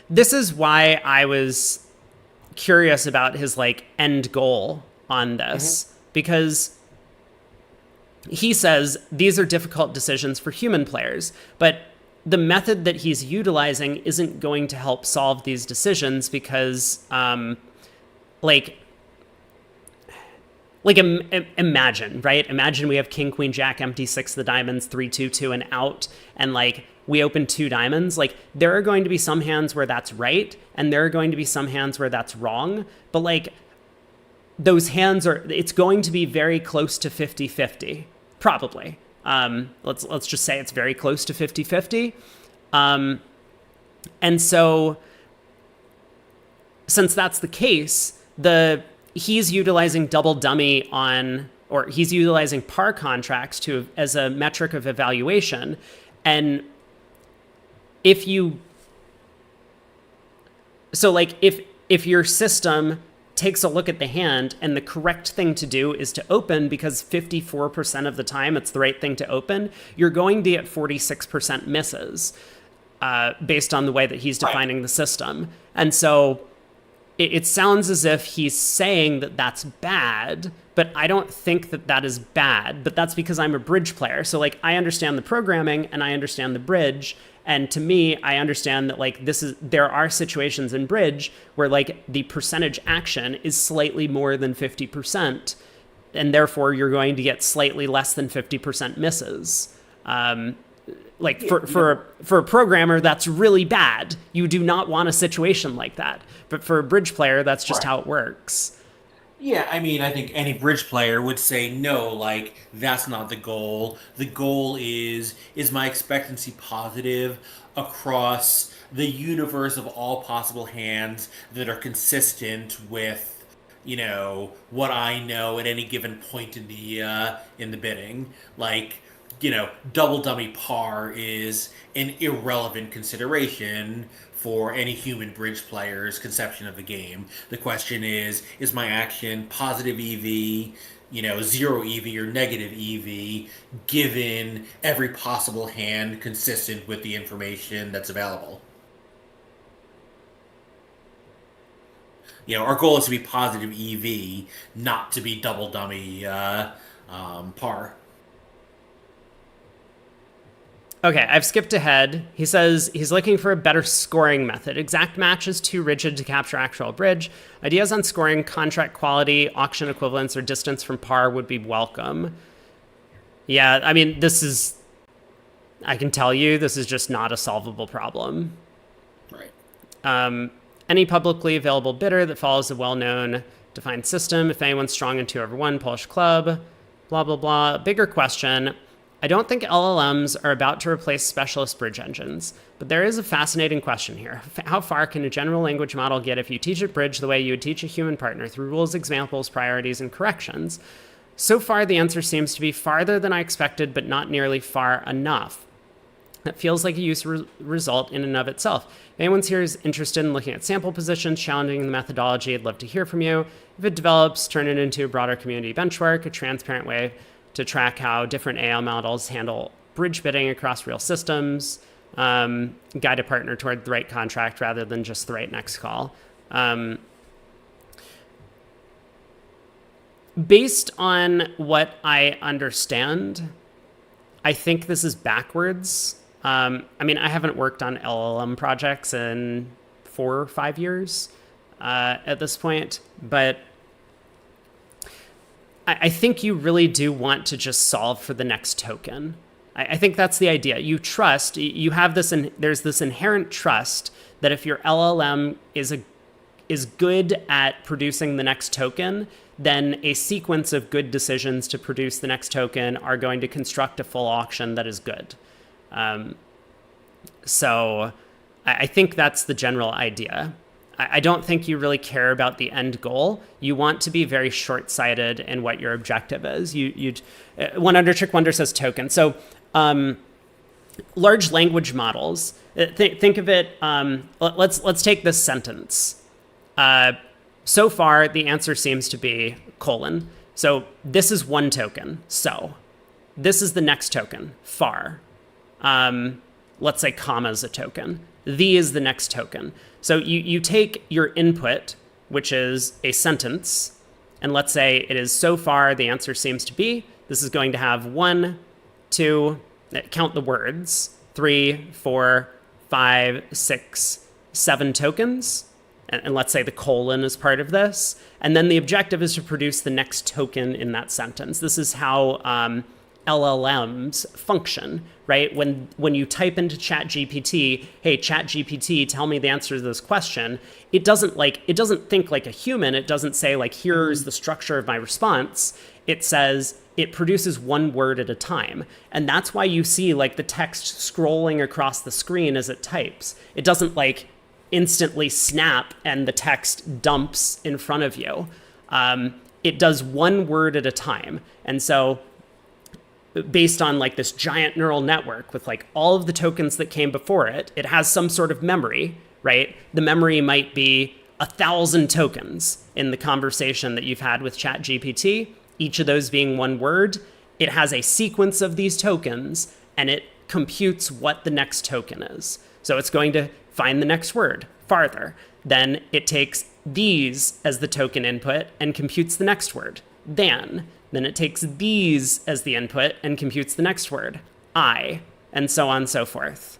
this is why I was curious about his like end goal on this, because he says these are difficult decisions for human players, but the method that he's utilizing isn't going to help solve these decisions because like like imagine, right? Imagine we have king, queen, jack, empty, 6 of the diamonds, 3, 2, 2, and out, and like we open 2 diamonds. Like there are going to be some hands where that's right, and there are going to be some hands where that's wrong. But like those hands it's going to be very close to 50-50, probably. Let's just say it's very close to 50-50. And so since that's the case, he's utilizing double dummy or he's utilizing par contracts as a metric of evaluation. And if your system takes a look at the hand and the correct thing to do is to open because 54% of the time it's the right thing to open, you're going to get 46% misses based on the way that he's defining the system. And so it sounds as if he's saying that that's bad, but I don't think that that is bad. But that's because I'm a bridge player. So like I understand the programming and I understand the bridge. And to me, I understand that like there are situations in bridge where like the percentage action is slightly more than 50%, and therefore you're going to get slightly less than 50% misses. Like for a programmer, that's really bad. You do not want a situation like that. But for a bridge player, that's just how it works. Yeah, I mean, I think any bridge player would say no, like that's not the goal. The goal is my expectancy positive across the universe of all possible hands that are consistent with, what I know at any given point in the bidding. Like, double dummy par is an irrelevant consideration for any human bridge player's conception of the game. The question is my action positive EV, 0 EV or negative EV, given every possible hand consistent with the information that's available? Our goal is to be positive EV, not to be double dummy par. Okay, I've skipped ahead. He says he's looking for a better scoring method. Exact match is too rigid to capture actual bridge. Ideas on scoring, contract quality, auction equivalence, or distance from par would be welcome. Yeah, I mean, I can tell you, this is just not a solvable problem. Right. Any publicly available bidder that follows a well-known defined system, if anyone's strong in 2/1, Polish club, blah, blah, blah. Bigger question. I don't think LLMs are about to replace specialist bridge engines, but there is a fascinating question here. How far can a general language model get if you teach it bridge the way you would teach a human partner through rules, examples, priorities, and corrections? So far, the answer seems to be farther than I expected, but not nearly far enough. That feels like a useful result in and of itself. If anyone's here is interested in looking at sample positions, challenging the methodology, I'd love to hear from you. If it develops, turn it into a broader community benchmark, a transparent way to track how different AI models handle bridge bidding across real systems, guide a partner toward the right contract rather than just the right next call. Based on what I understand, I think this is backwards. I mean, I haven't worked on LLM projects in 4 or 5 years at this point, but I think you really do want to just solve for the next token. I think that's the idea. You trust, you have this, and there's this inherent trust that if your LLM is good at producing the next token, then a sequence of good decisions to produce the next token are going to construct a full auction that is good. So I think that's the general idea. I don't think you really care about the end goal. You want to be very short-sighted in what your objective is. One Under Trick Wonder says token. So large language models, think of it, let's take this sentence. So far, the answer seems to be : so this is one token, so. This is the next token, far. Let's say comma is a token. The is the next token. So you take your input, which is a sentence, and let's say it is so far the answer seems to be, this is going to have 1, 2, count the words, 3, 4, 5, 6, 7 tokens. and let's say the colon is part of this. And then the objective is to produce the next token in that sentence. This is how LLMs function, right? When you type into ChatGPT, hey, ChatGPT, tell me the answer to this question, it doesn't think like a human. It doesn't say like, here's the structure of my response. It says it produces one word at a time. And that's why you see like the text scrolling across the screen as it types. It doesn't like instantly snap and the text dumps in front of you. It does one word at a time. And so based on like this giant neural network with like all of the tokens that came before it, it has some sort of memory, right? The memory might be 1,000 tokens in the conversation that you've had with ChatGPT, each of those being one word. It has a sequence of these tokens and it computes what the next token is. So it's going to find the next word farther. Then it takes these as the token input and computes the next word, than. Then it takes these as the input and computes the next word, I, and so on and so forth.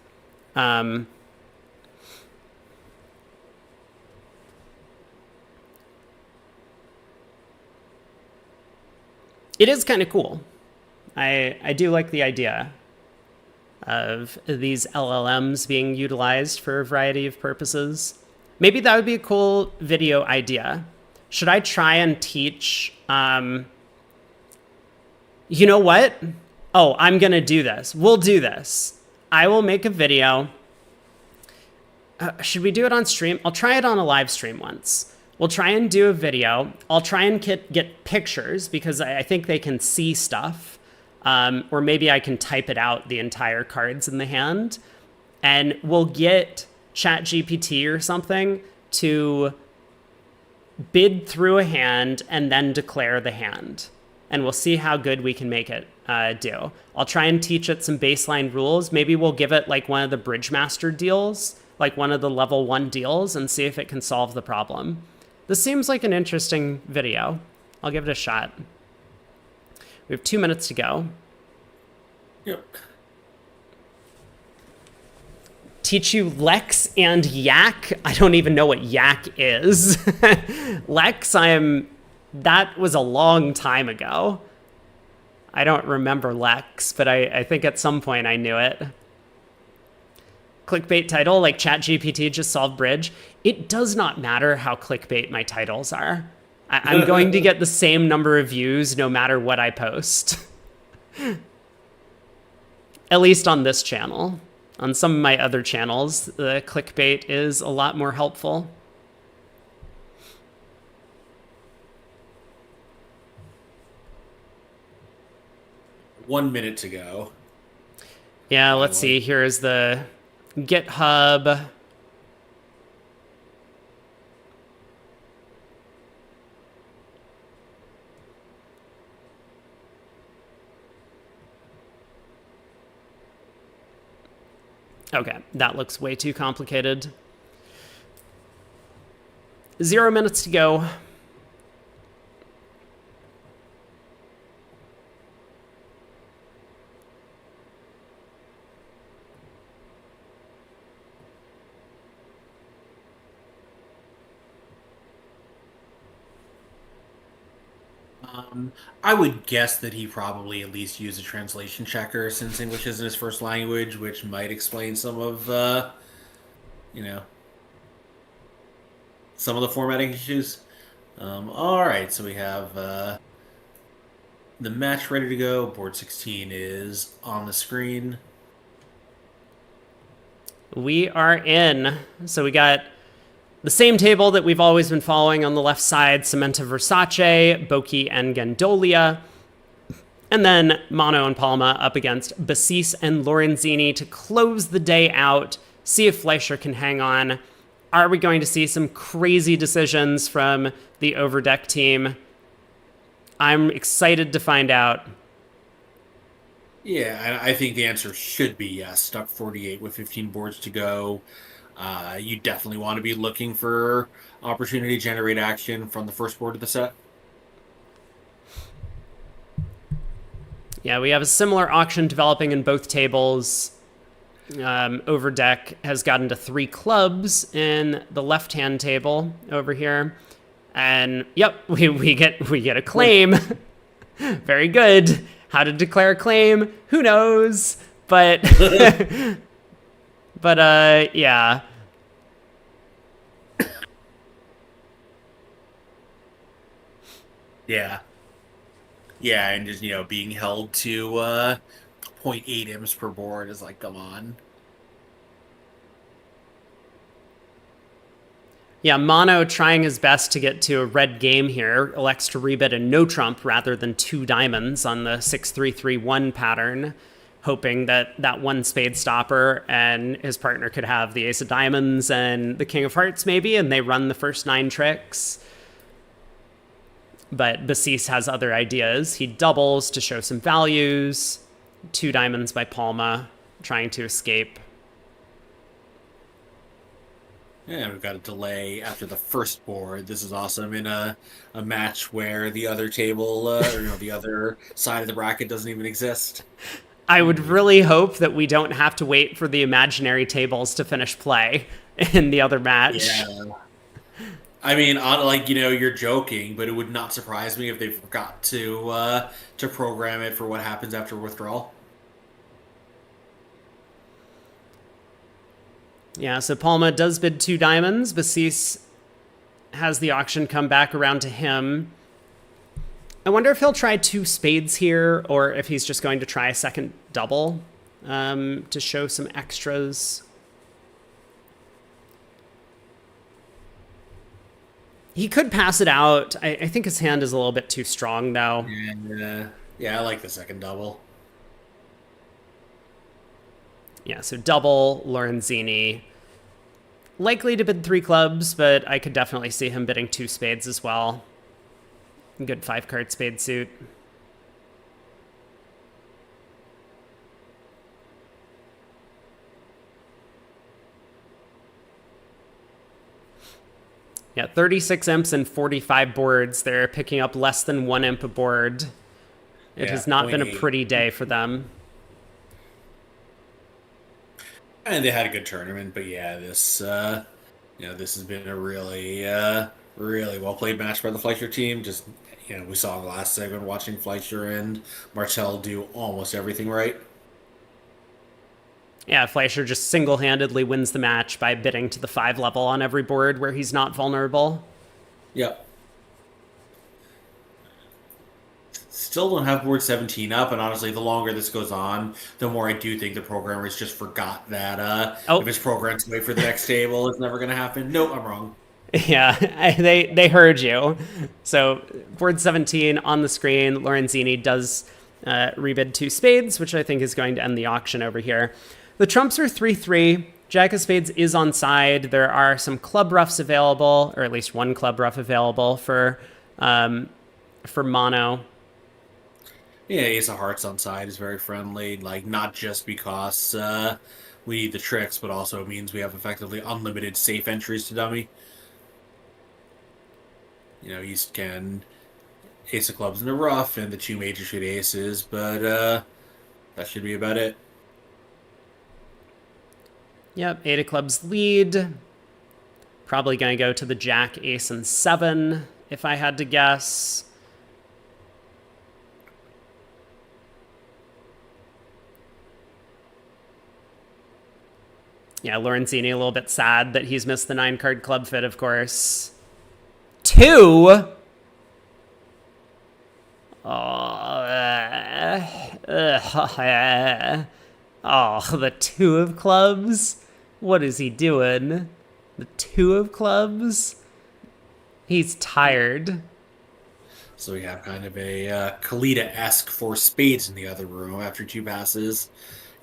It is kind of cool. I do like the idea of these LLMs being utilized for a variety of purposes. Maybe that would be a cool video idea. Should I try and teach... You know what? Oh, I'm going to do this. We'll do this. I will make a video. Should we do it on stream? I'll try it on a live stream once. We'll try and do a video. I'll try and get pictures because I think they can see stuff. Or maybe I can type it out, the entire cards in the hand. And we'll get ChatGPT or something to bid through a hand and then declare the hand. And we'll see how good we can make it do. I'll try and teach it some baseline rules. Maybe we'll give it like one of the Bridgemaster deals, like one of the level 1 deals, and see if it can solve the problem. This seems like an interesting video. I'll give it a shot. We have 2 minutes to go. Yep. Teach you Lex and Yak. I don't even know what Yak is. Lex, that was a long time ago. I don't remember Lex, but I think at some point I knew it. Clickbait title, like ChatGPT just solved Bridge. It does not matter how clickbait my titles are. I'm going to get the same number of views no matter what I post. At least on this channel. On some of my other channels, the clickbait is a lot more helpful. One minute to go. Yeah, let's see. Here's the GitHub. Okay, that looks way too complicated. 0 minutes to go. I would guess that he probably at least used a translation checker since English isn't his first language, which might explain some of, some of the formatting issues. All right, so we have the match ready to go. Board 16 is on the screen. We are in. So we got the same table that we've always been following on the left side, Samantha Versace, Boki, and Gandolia. And then Mono and Palma up against Bassis and Lorenzini to close the day out, see if Fleischer can hang on. Are we going to see some crazy decisions from the Overdeck team? I'm excited to find out. Yeah, I think the answer should be yes. Stuck 48 with 15 boards to go. You definitely want to be looking for opportunity to generate action from the first board of the set. Yeah, we have a similar auction developing in both tables. Overdeck has gotten to 3 clubs in the left-hand table over here. And yep, we get a claim. Very good. How to declare a claim? Who knows? But yeah. Yeah. Yeah, and just, being held to 0.8 imps per board is like, come on. Yeah, Mono trying his best to get to a red game here, elects to rebid a no trump rather than 2 diamonds on the 6-3-3-1 pattern, hoping that that 1 spade stopper and his partner could have the ace of diamonds and the king of hearts maybe, and they run the first 9 tricks. But Basis has other ideas. He doubles to show some values. 2 diamonds by Palma, trying to escape. Yeah, we've got a delay after the first board. This is awesome in a match where the other table, or the other side of the bracket doesn't even exist. I would really hope that we don't have to wait for the imaginary tables to finish play in the other match. Yeah. I mean, you're joking, but it would not surprise me if they forgot to program it for what happens after withdrawal. Yeah, so Palma does bid 2 diamonds. Basis has the auction come back around to him. I wonder if he'll try 2 spades here, or if he's just going to try a second double to show some extras. He could pass it out. I think his hand is a little bit too strong, though. Yeah, I like the second double. Yeah, so double, Lorenzini. Likely to bid 3 clubs, but I could definitely see him bidding 2 spades as well. Good 5-card spade suit. Yeah, 36 imps and 45 boards. They're picking up less than 1 imp a board. It has not been a pretty day for them. And they had a good tournament, but yeah, this this has been a really really well played match by the Fleischer team. Just we saw in the last segment watching Fleischer and Martel do almost everything right. Yeah, Fleischer just single-handedly wins the match by bidding to the 5 level on every board where he's not vulnerable. Yep. Still don't have board 17 up, and honestly, the longer this goes on, the more I do think the programmers just forgot that if it's programmed to wait for the next table, it's never going to happen. Nope, I'm wrong. Yeah, they heard you. So board 17 on the screen. Lorenzini does rebid 2 spades, which I think is going to end the auction over here. The trumps are 3-3. Jack of spades is on side. There are some club roughs available, or at least 1 club rough available for mono. Yeah, ace of hearts on side is very friendly. Like, not just because we need the tricks, but also means we have effectively unlimited safe entries to dummy. You can ace of clubs in the rough and the 2 major suit aces, but that should be about it. Yep, 8 of clubs lead. Probably going to go to the jack, ace, and 7, if I had to guess. Yeah, Lorenzini a little bit sad that he's missed the 9-card club fit, of course. 2? The 2 of clubs? What is he doing? The 2 of clubs? He's tired. So we have kind of a Kalita-esque 4 spades in the other room after 2 passes.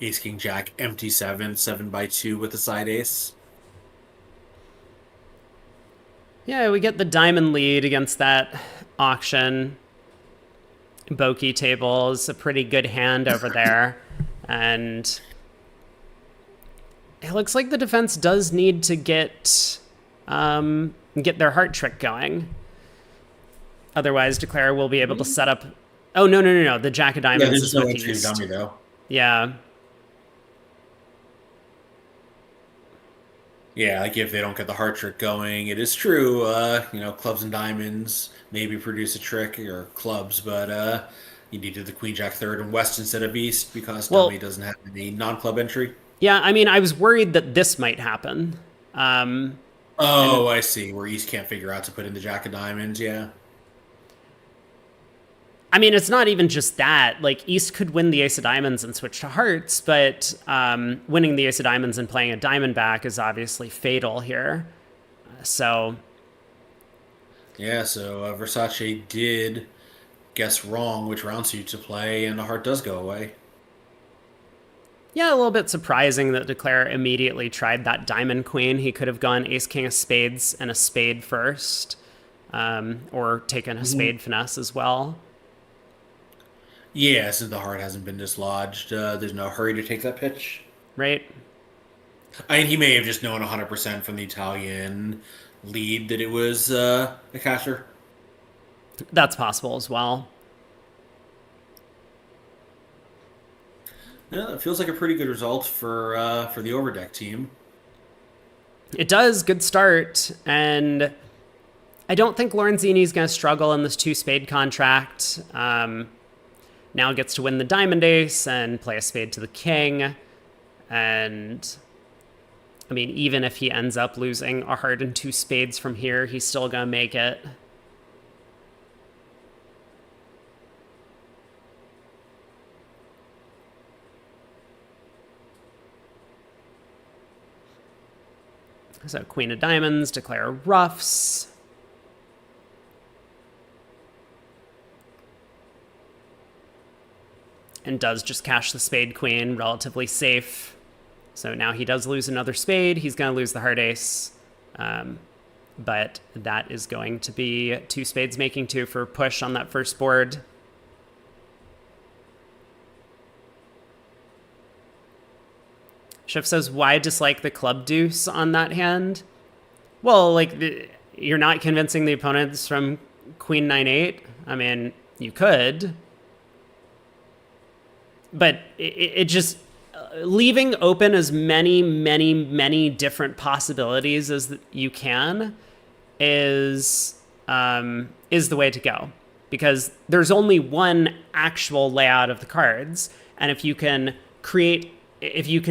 Ace, King, Jack, empty 7, 7x2 with the side ace. Yeah, we get the diamond lead against that auction. Bokeh table is a pretty good hand over there. And it looks like the defense does need to get their heart trick going. Otherwise, Declare will be able to set up... Oh, no. The Jack of Diamonds is with entry East. dummy, though. Yeah. Yeah, like if they don't get the heart trick going, it is true. Clubs and diamonds maybe produce a trick or clubs, but you needed the queen jack third and west instead of east because dummy Well, doesn't have any non-club entry. yeah, I mean, I was worried that this might happen. And Oh, I see. Where east can't figure out to put in the jack of diamonds. Yeah. I mean, it's not even just that. Like, East could win the ace of diamonds and switch to hearts, but winning the ace of diamonds and playing a diamond back is obviously fatal here. So, Yeah. So Versace did guess wrong which round suit to play, and the heart does go away. yeah, a little bit surprising that Declare immediately tried that diamond queen. He could have gone ace king of spades and a spade first, or taken a spade finesse as well. Yeah, since the heart hasn't been dislodged, there's no hurry to take that pitch. Right? I mean, he may have just known 100% from the Italian lead that it was a casher. That's possible as well. Yeah, it feels like a pretty good result for the overdeck team. It does. Good start. And I don't think Lorenzini's going to struggle in this two spade contract. Now gets to win the diamond ace and play a spade to the king. And I mean, even if he ends up losing a heart and two spades from here, he's still going to make it. So queen of diamonds, declare ruffs. And does just cash the spade queen, relatively safe. So now he does lose another spade. He's going to lose the heart ace. But that is going to be two spades making two for push on that first board. Schiff says, why dislike the club deuce on that hand? Well, like, you're not convincing the opponents from queen 9-8. I mean, you could. But it just leaving open as many different possibilities as you can is the way to go, because there's only one actual layout of the cards, and if you can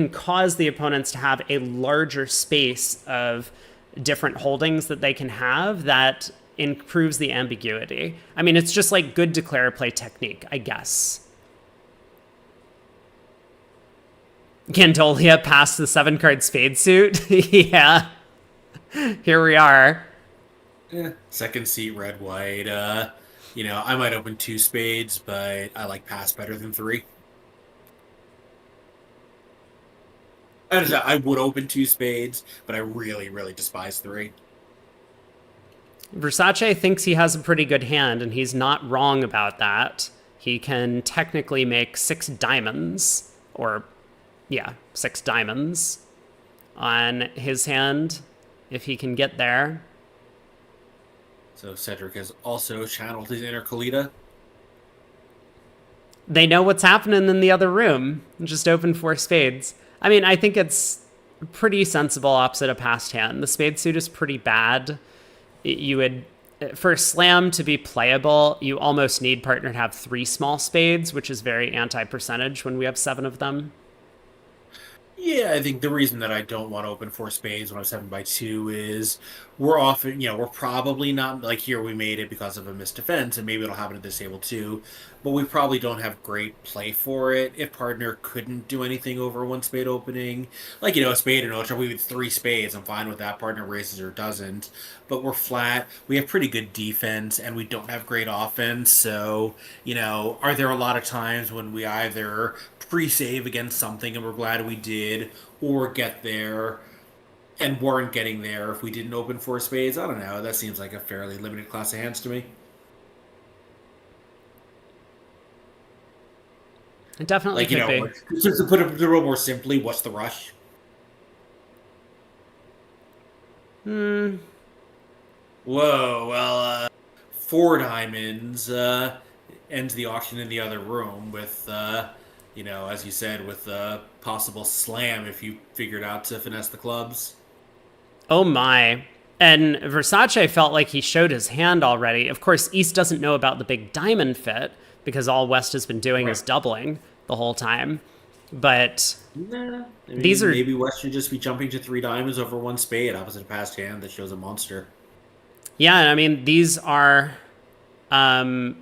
cause the opponents to have a larger space of different holdings that they can have, that improves the ambiguity. I mean, it's just like good declare play technique, I guess. Gandolia passed the 7-card spade suit. Yeah. Here we are. Yeah. Second seat, red, white. I might open two spades, but I like pass better than three. I would open two spades, but I really, really despise three. Versace thinks he has a pretty good hand, and he's not wrong about that. He can technically make 6 diamonds, or, yeah, 6 diamonds on his hand, if he can get there. So Cedric has also channeled his inner Kalita. They know what's happening in the other room. Just open 4 spades. I mean, I think it's pretty sensible opposite a passed hand. The spade suit is pretty bad. You would, for a slam to be playable, you almost need partner to have 3 small spades, which is very anti-percentage when we have 7 of them. Yeah, I think the reason that I don't want to open 4 spades when I'm 7x2 is we're probably not, like here we made it because of a missed defense, and maybe it'll happen at this table too, but we probably don't have great play for it. If partner couldn't do anything over 1 spade opening, like, a spade and ultra, we have 3 spades, I'm fine with that. Partner raises or doesn't, but we're flat. We have pretty good defense, and we don't have great offense, so, are there a lot of times when we either pre-save against something and we're glad we did, or get there and weren't getting there if we didn't open 4 spades? I don't know. That seems like a fairly limited class of hands to me. It definitely could be. Just to put it a little more simply, what's the rush? Hmm. Whoa, well, 4 diamonds ends the auction in the other room with, as you said, with a possible slam if you figured out to finesse the clubs. Oh my. And Versace felt like he showed his hand already. Of course, East doesn't know about the big diamond fit because all West has been doing is doubling the whole time. But Nah, I these mean, are, maybe West should just be jumping to 3 diamonds over 1 spade opposite a passed hand that shows a monster. yeah, I mean, um,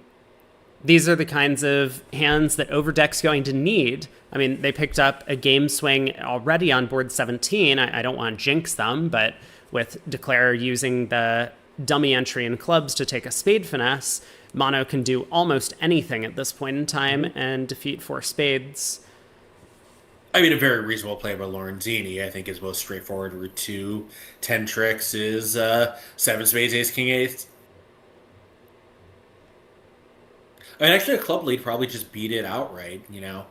these are the kinds of hands that Overdeck's going to need. I mean, they picked up a game swing already on board 17. I don't want to jinx them, but with Declare using the dummy entry in clubs to take a spade finesse, Mono can do almost anything at this point in time and defeat 4 spades. I mean, a very reasonable play by Lorenzini. I think his most straightforward route to 10 tricks is 7 spades, ace, king, ace. I mean, actually, a club lead probably just beat it outright, you know?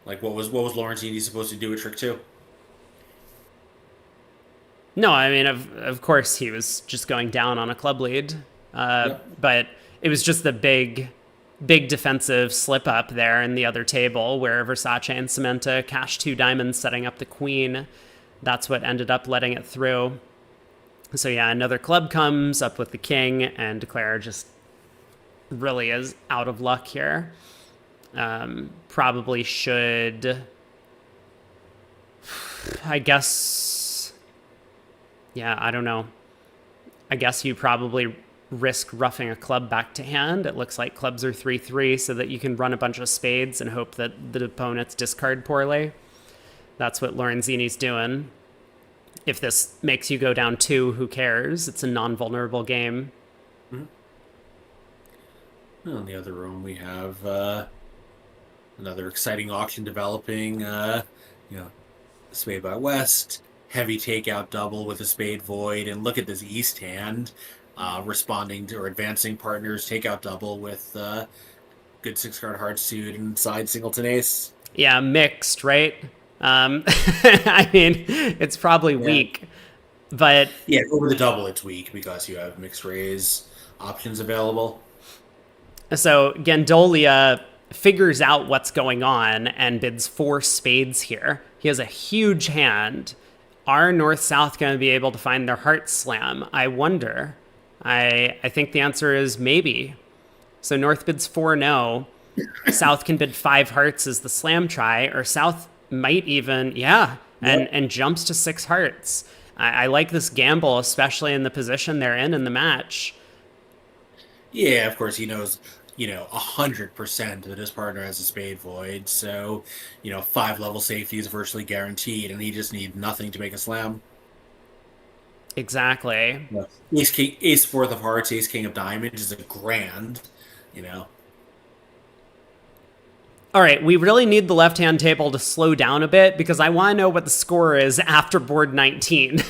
Like, what was Lorenzini supposed to do with trick 2? No, I mean, of course, he was just going down on a club lead. Yep. But it was just the big defensive slip up there in the other table where Versace and Cementa cashed 2 diamonds, setting up the queen. That's what ended up letting it through. So yeah, another club comes up with the king, and Declare just really is out of luck here. Probably should, I guess, yeah, I don't know. I guess you probably risk roughing a club back to hand. It looks like clubs are 3-3 so that you can run a bunch of spades and hope that the opponents discard poorly. That's what Lorenzini's doing. If this makes you go down 2, who cares? It's a non-vulnerable game. Well, in the other room, we have another exciting auction developing. Spade by West, heavy takeout double with a spade void, and look at this East hand responding to or advancing partners takeout double with good 6-card hard suit and side singleton ace. Yeah, mixed, right? I mean, it's probably weak, but yeah, over the double, it's weak because you have mixed raise options available. So Gandolia figures out what's going on and bids 4 spades here. He has a huge hand. Are North-South going to be able to find their heart slam? I wonder. I think the answer is maybe. So North bids 4 no. South can bid 5 hearts as the slam try, or South might even, and jumps to 6 hearts. I like this gamble, especially in the position they're in the match. Yeah, of course, he knows 100% that his partner has a spade void, so 5-level safety is virtually guaranteed, and he just needs nothing to make a slam. Exactly. Yeah. Ace king, ace 4th of hearts, ace king of diamonds is a grand. All right, we really need the left-hand table to slow down a bit because I want to know what the score is after board 19.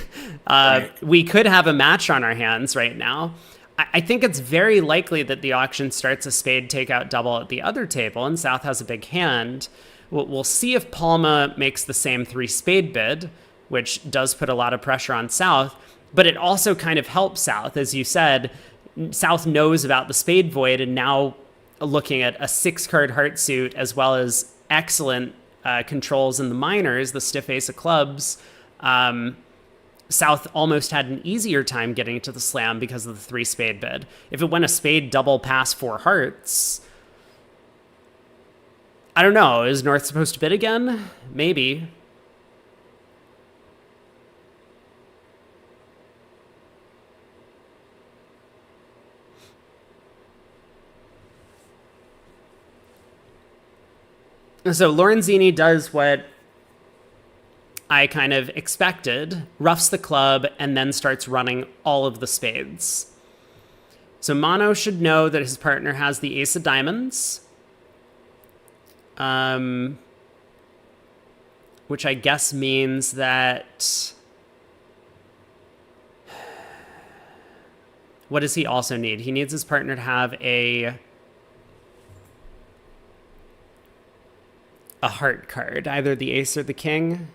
Right. We could have a match on our hands right now. I think it's very likely that the auction starts a spade takeout double at the other table, and South has a big hand. We'll see if Palma makes the same 3 spade bid, which does put a lot of pressure on South, but it also kind of helps South. As you said, South knows about the spade void, and now looking at a 6-card heart suit as well as excellent controls in the minors, the stiff ace of clubs, South almost had an easier time getting to the slam because of the 3 spade bid. If it went a spade double past 4 hearts, I don't know. Is North supposed to bid again? Maybe. So Lorenzini does what I kind of expected, roughs the club, and then starts running all of the spades. So Mono should know that his partner has the ace of diamonds, which I guess means that... What does he also need? He needs his partner to have a heart card, either the ace or the king.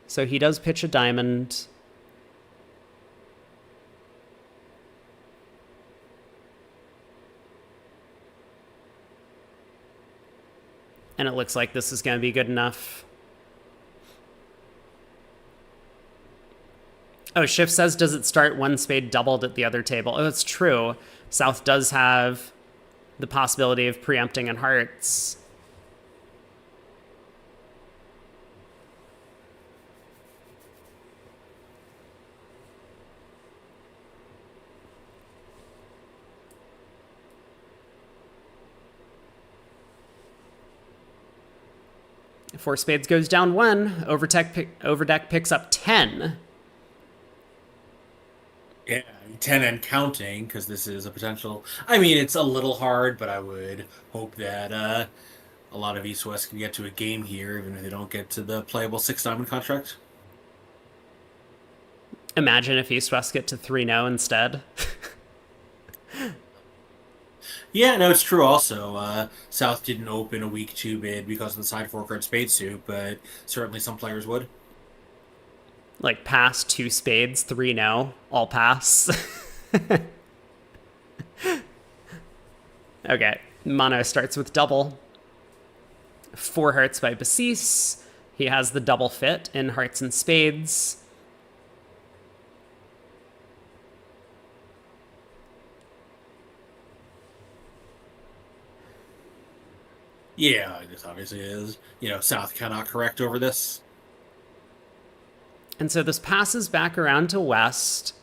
So he does pitch a diamond. And it looks like this is going to be good enough. Oh, Shift says, does it start one spade doubled at the other table? Oh, it's true. South does have the possibility of preempting in hearts. Four spades goes down 1. Overdeck picks up 10. Yeah, 10 and counting, because this is a potential. I mean, it's a little hard, but I would hope that a lot of East West can get to a game here, even if they don't get to the playable 6 diamond contract. Imagine if East West get to 3-0 instead. Yeah, no, it's true also. South didn't open a week 2 bid because of the side 4-card spade suit, but certainly some players would. Like pass 2 spades, 3-0, all pass. Okay, Mono starts with double. 4 hearts by Basis. He has the double fit in hearts and spades. Yeah, this obviously is. South cannot correct over this. And so this passes back around to West.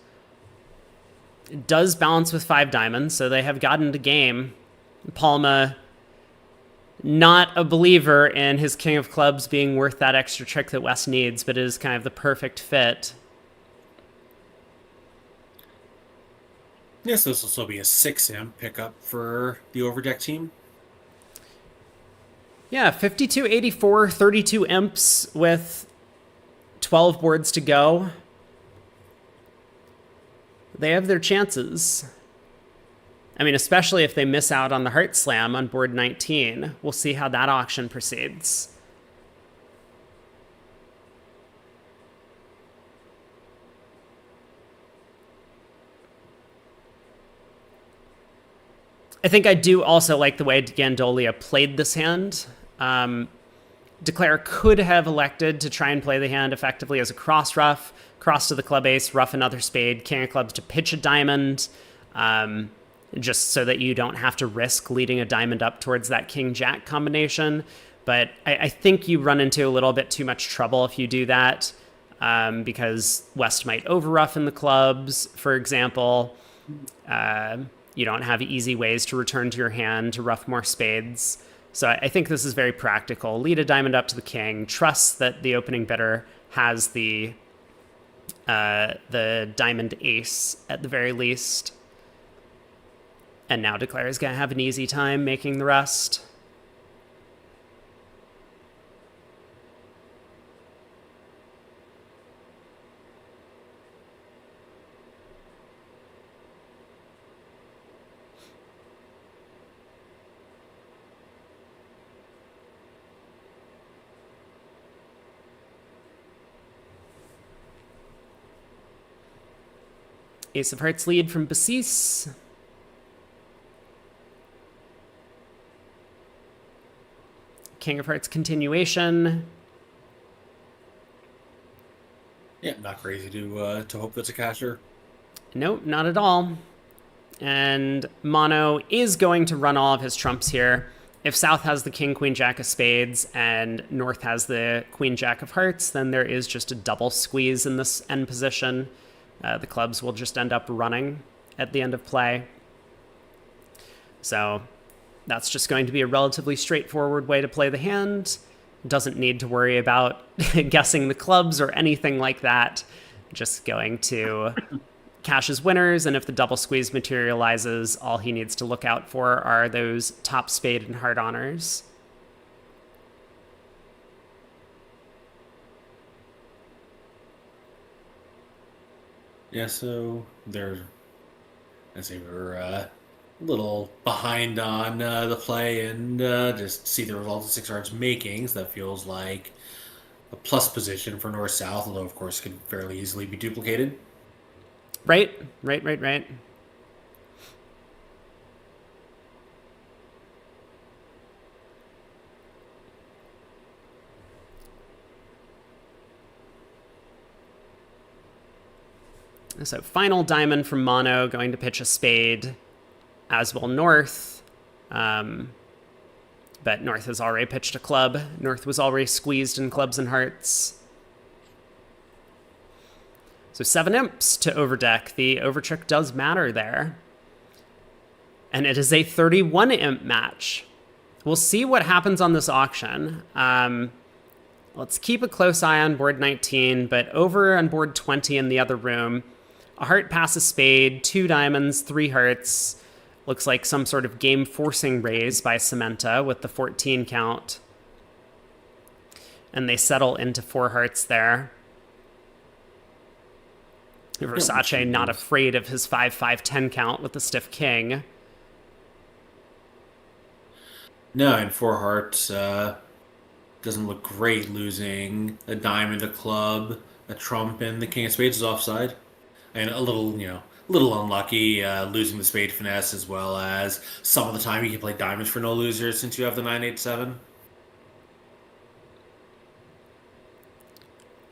It does balance with 5 diamonds, so they have gotten to game. Palma, not a believer in his King of Clubs being worth that extra trick that West needs, but it is kind of the perfect fit. Yes, this will still be a 6-imp pickup for the overdeck team. Yeah, 5284, 32 imps with 12 boards to go. They have their chances. I mean, especially if they miss out on the Heart Slam on board 19. We'll see how that auction proceeds. I think I do also like the way Gandolia played this hand. Declare could have elected to try and play the hand effectively as a cross ruff, cross to the club ace, ruff another spade, king of clubs to pitch a diamond, just so that you don't have to risk leading a diamond up towards that king-jack combination. But I think you run into a little bit too much trouble if you do that, because West might over-ruff in the clubs, for example. You don't have easy ways to return to your hand to ruff more spades. So I think this is very practical. Lead a diamond up to the king. Trust that the opening bidder has the diamond ace at the very least. And now Declare is going to have an easy time making the rest. Ace of Hearts lead from Basis. King of Hearts continuation. Yeah, not crazy to hope that's a casher. Nope, not at all. And Mono is going to run all of his trumps here. If South has the king, queen, jack of spades, and North has the queen, jack of hearts, then there is just a double squeeze in this end position. The clubs will just end up running at the end of play. So that's just going to be a relatively straightforward way to play the hand. Doesn't need to worry about guessing the clubs or anything like that. Just going to cash his winners, and if the double squeeze materializes, all he needs to look out for are those top spade and heart honors. Yeah, so we're a little behind on the play and just see the result of 6 cards makings. That feels like a plus position for North-South, although of course could fairly easily be duplicated. Right. So final diamond from Mono, going to pitch a spade, as will North. But North has already pitched a club. North was already squeezed in clubs and hearts. So 7 imps to overdeck. The overtrick does matter there. And it is a 31 imp match. We'll see what happens on this auction. Let's keep a close eye on board 19, but over on board 20 in the other room, a heart passes spade, 2 diamonds, 3 hearts. Looks like some sort of game-forcing raise by Cementa with the 14 count. And they settle into 4 hearts there. Versace not afraid of his 5-5-10 count with the stiff king. No, and 4 hearts doesn't look great losing a diamond, a club, a trump, and the king of spades is offside. And a little, little unlucky losing the spade finesse, as well as some of the time you can play diamonds for no losers since you have the 9-8-7.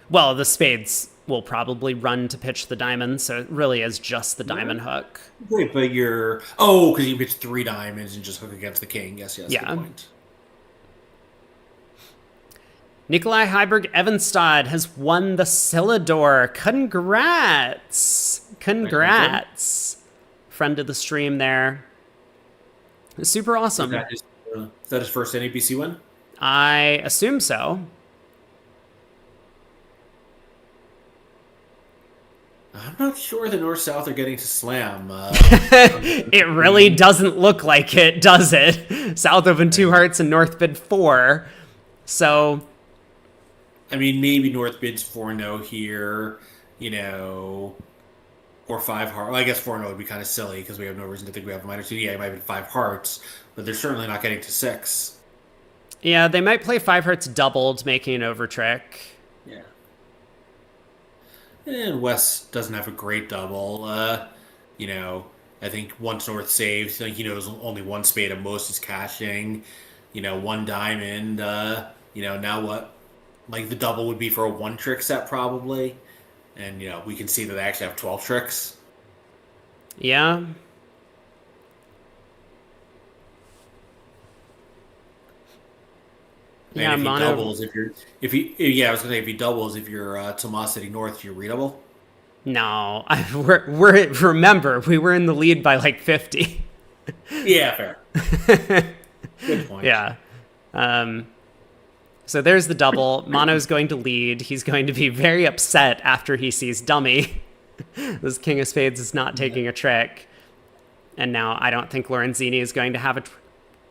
Well, the spades will probably run to pitch the diamonds, so it really is just the diamond hook. Wait, but you're... Oh, because you pitch 3 diamonds and just hook against the king. Yes, Yeah. Good point. Nikolai Heiberg-Evenstad has won the Silidor. Congrats! Congrats! Friend of the stream there. Super awesome. Is that his first NABC win? I assume so. I'm not sure the North-South are getting to slam. It really doesn't look like it, does it? South opened 2 hearts and North bid 4. So... I mean, maybe North bids 4-0 here, or 5 hearts. Well, I guess 4-0 would be kind of silly because we have no reason to think we have a -2. Yeah, it might be 5 hearts, but they're certainly not getting to 6. Yeah, they might play 5 hearts doubled, making an overtrick. Yeah. And West doesn't have a great double. I think once North saves, he knows only 1 spade at most is cashing. 1 diamond. Now what? Like the double would be for a 1-trick set probably. And, we can see that they actually have 12 tricks. Yeah. And if he doubles, if he doubles, if you're Tomas City North, you're readable. No, remember, we were in the lead by like 50. Yeah, fair. Good point. Yeah. So there's the double. Mono's going to lead. He's going to be very upset after he sees dummy. This king of spades is not taking a trick. And now I don't think Lorenzini is going to have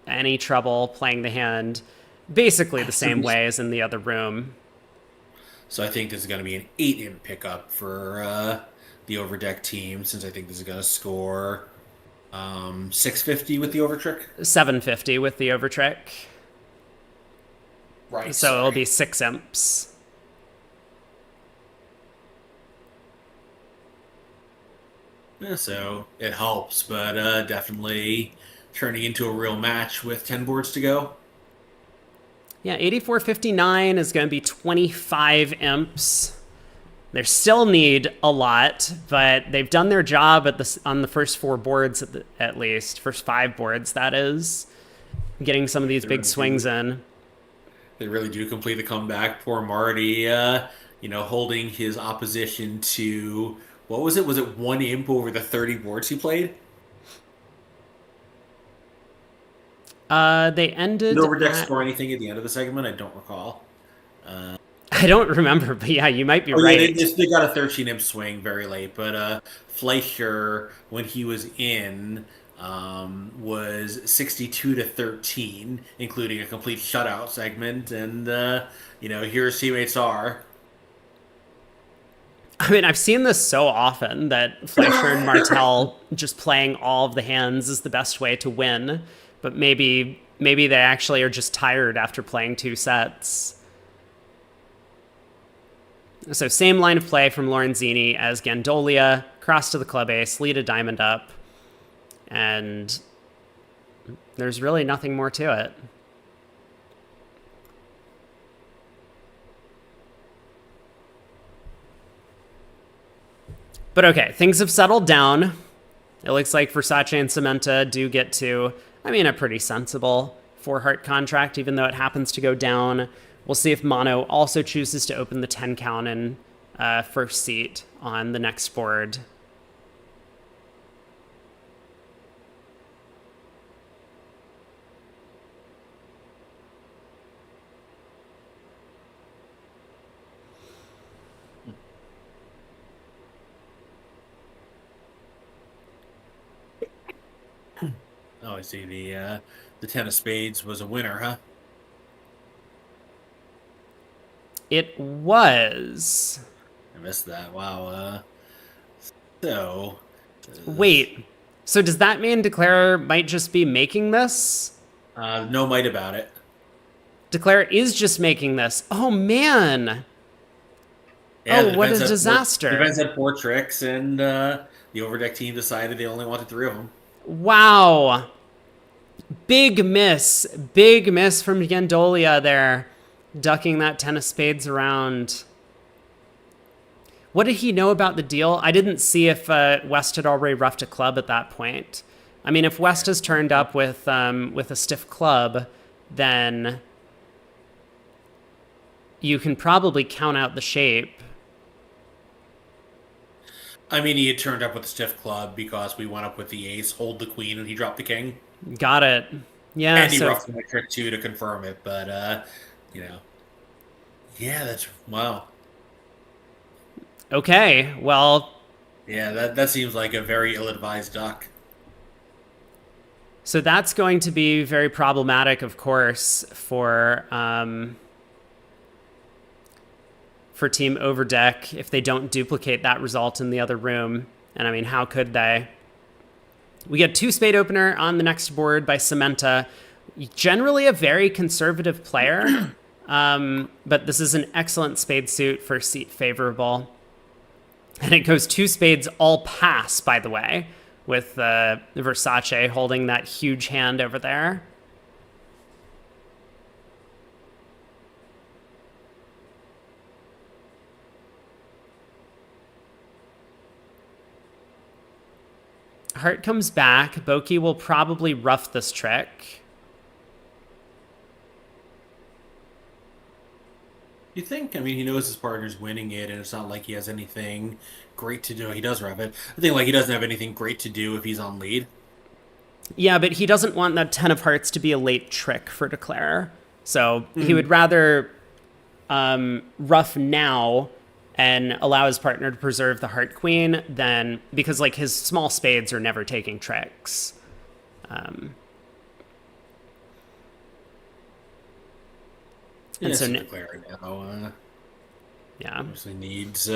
any trouble playing the hand basically the same way as in the other room. So I think this is going to be an 8-imp pickup for the overdeck team, since I think this is going to score 650 with the overtrick. 750 with the overtrick. Right. So it'll be 6 imps. Yeah, so it helps, but definitely turning into a real match with 10 boards to go. Yeah, 8459 is going to be 25 imps. They still need a lot, but they've done their job on the first 4 boards at least. First 5 boards, that is. Getting some of these big swings in. They really do complete the comeback. Poor Marty, holding his opposition to, what was it? Was it 1 imp over the 30 boards he played? They ended... Did overdeck score anything at the end of the segment? I don't recall. I don't remember, but yeah, you might be right. Yeah, they got a 13 imp swing very late, but Fleischer, when he was in, was 62-13, including a complete shutout segment, and here his teammates are. I mean, I've seen this so often that Fleischer and Martel just playing all of the hands is the best way to win, but maybe they actually are just tired after playing 2 sets. So same line of play from Lorenzini as Gandolia, cross to the club ace, lead a diamond up, and there's really nothing more to it. But okay, things have settled down. It looks like Versace and Cementa do get to, I mean, a pretty sensible 4-heart contract, even though it happens to go down. We'll see if Mono also chooses to open the 10 count in first seat on the next board. Oh, I see. The 10 of spades was a winner, huh? It was. I missed that. Wow. So. Wait. So does that mean Declare might just be making this? No might about it. Declare is just making this. Oh, man. Yeah, Oh, what a disaster. The defense had 4 tricks, and the overdeck team decided they only wanted 3 of them. Wow. Big miss. Big miss from Gendolia there. Ducking that 10 of spades around. What did he know about the deal? I didn't see if West had already roughed a club at that point. I mean, if West has turned up with a stiff club, then you can probably count out the shape. I mean, he had turned up with a stiff club because we went up with the ace, hold the queen, and he dropped the king. Got it. Yeah. And he roughed the trick too to confirm it, but yeah, that's wow. Okay, well. Yeah, that seems like a very ill-advised duck. So that's going to be very problematic, of course, for Team Overdeck if they don't duplicate that result in the other room. And I mean, how could they? We get 2 spade opener on the next board by Cementa. Generally a very conservative player, but this is an excellent spade suit for seat favorable. And it goes 2 spades all pass, by the way, with Versace holding that huge hand over there. Heart comes back. Boki will probably rough this trick. You think? I mean, he knows his partner's winning it, and it's not like he has anything great to do. He does rough it. I think like he doesn't have anything great to do if he's on lead. Yeah, but he doesn't want that 10 of hearts to be a late trick for Declare. So he would rather rough now and allow his partner to preserve the heart queen than, because like his small spades are never taking tricks. And so Declare now. Yeah, Obviously needs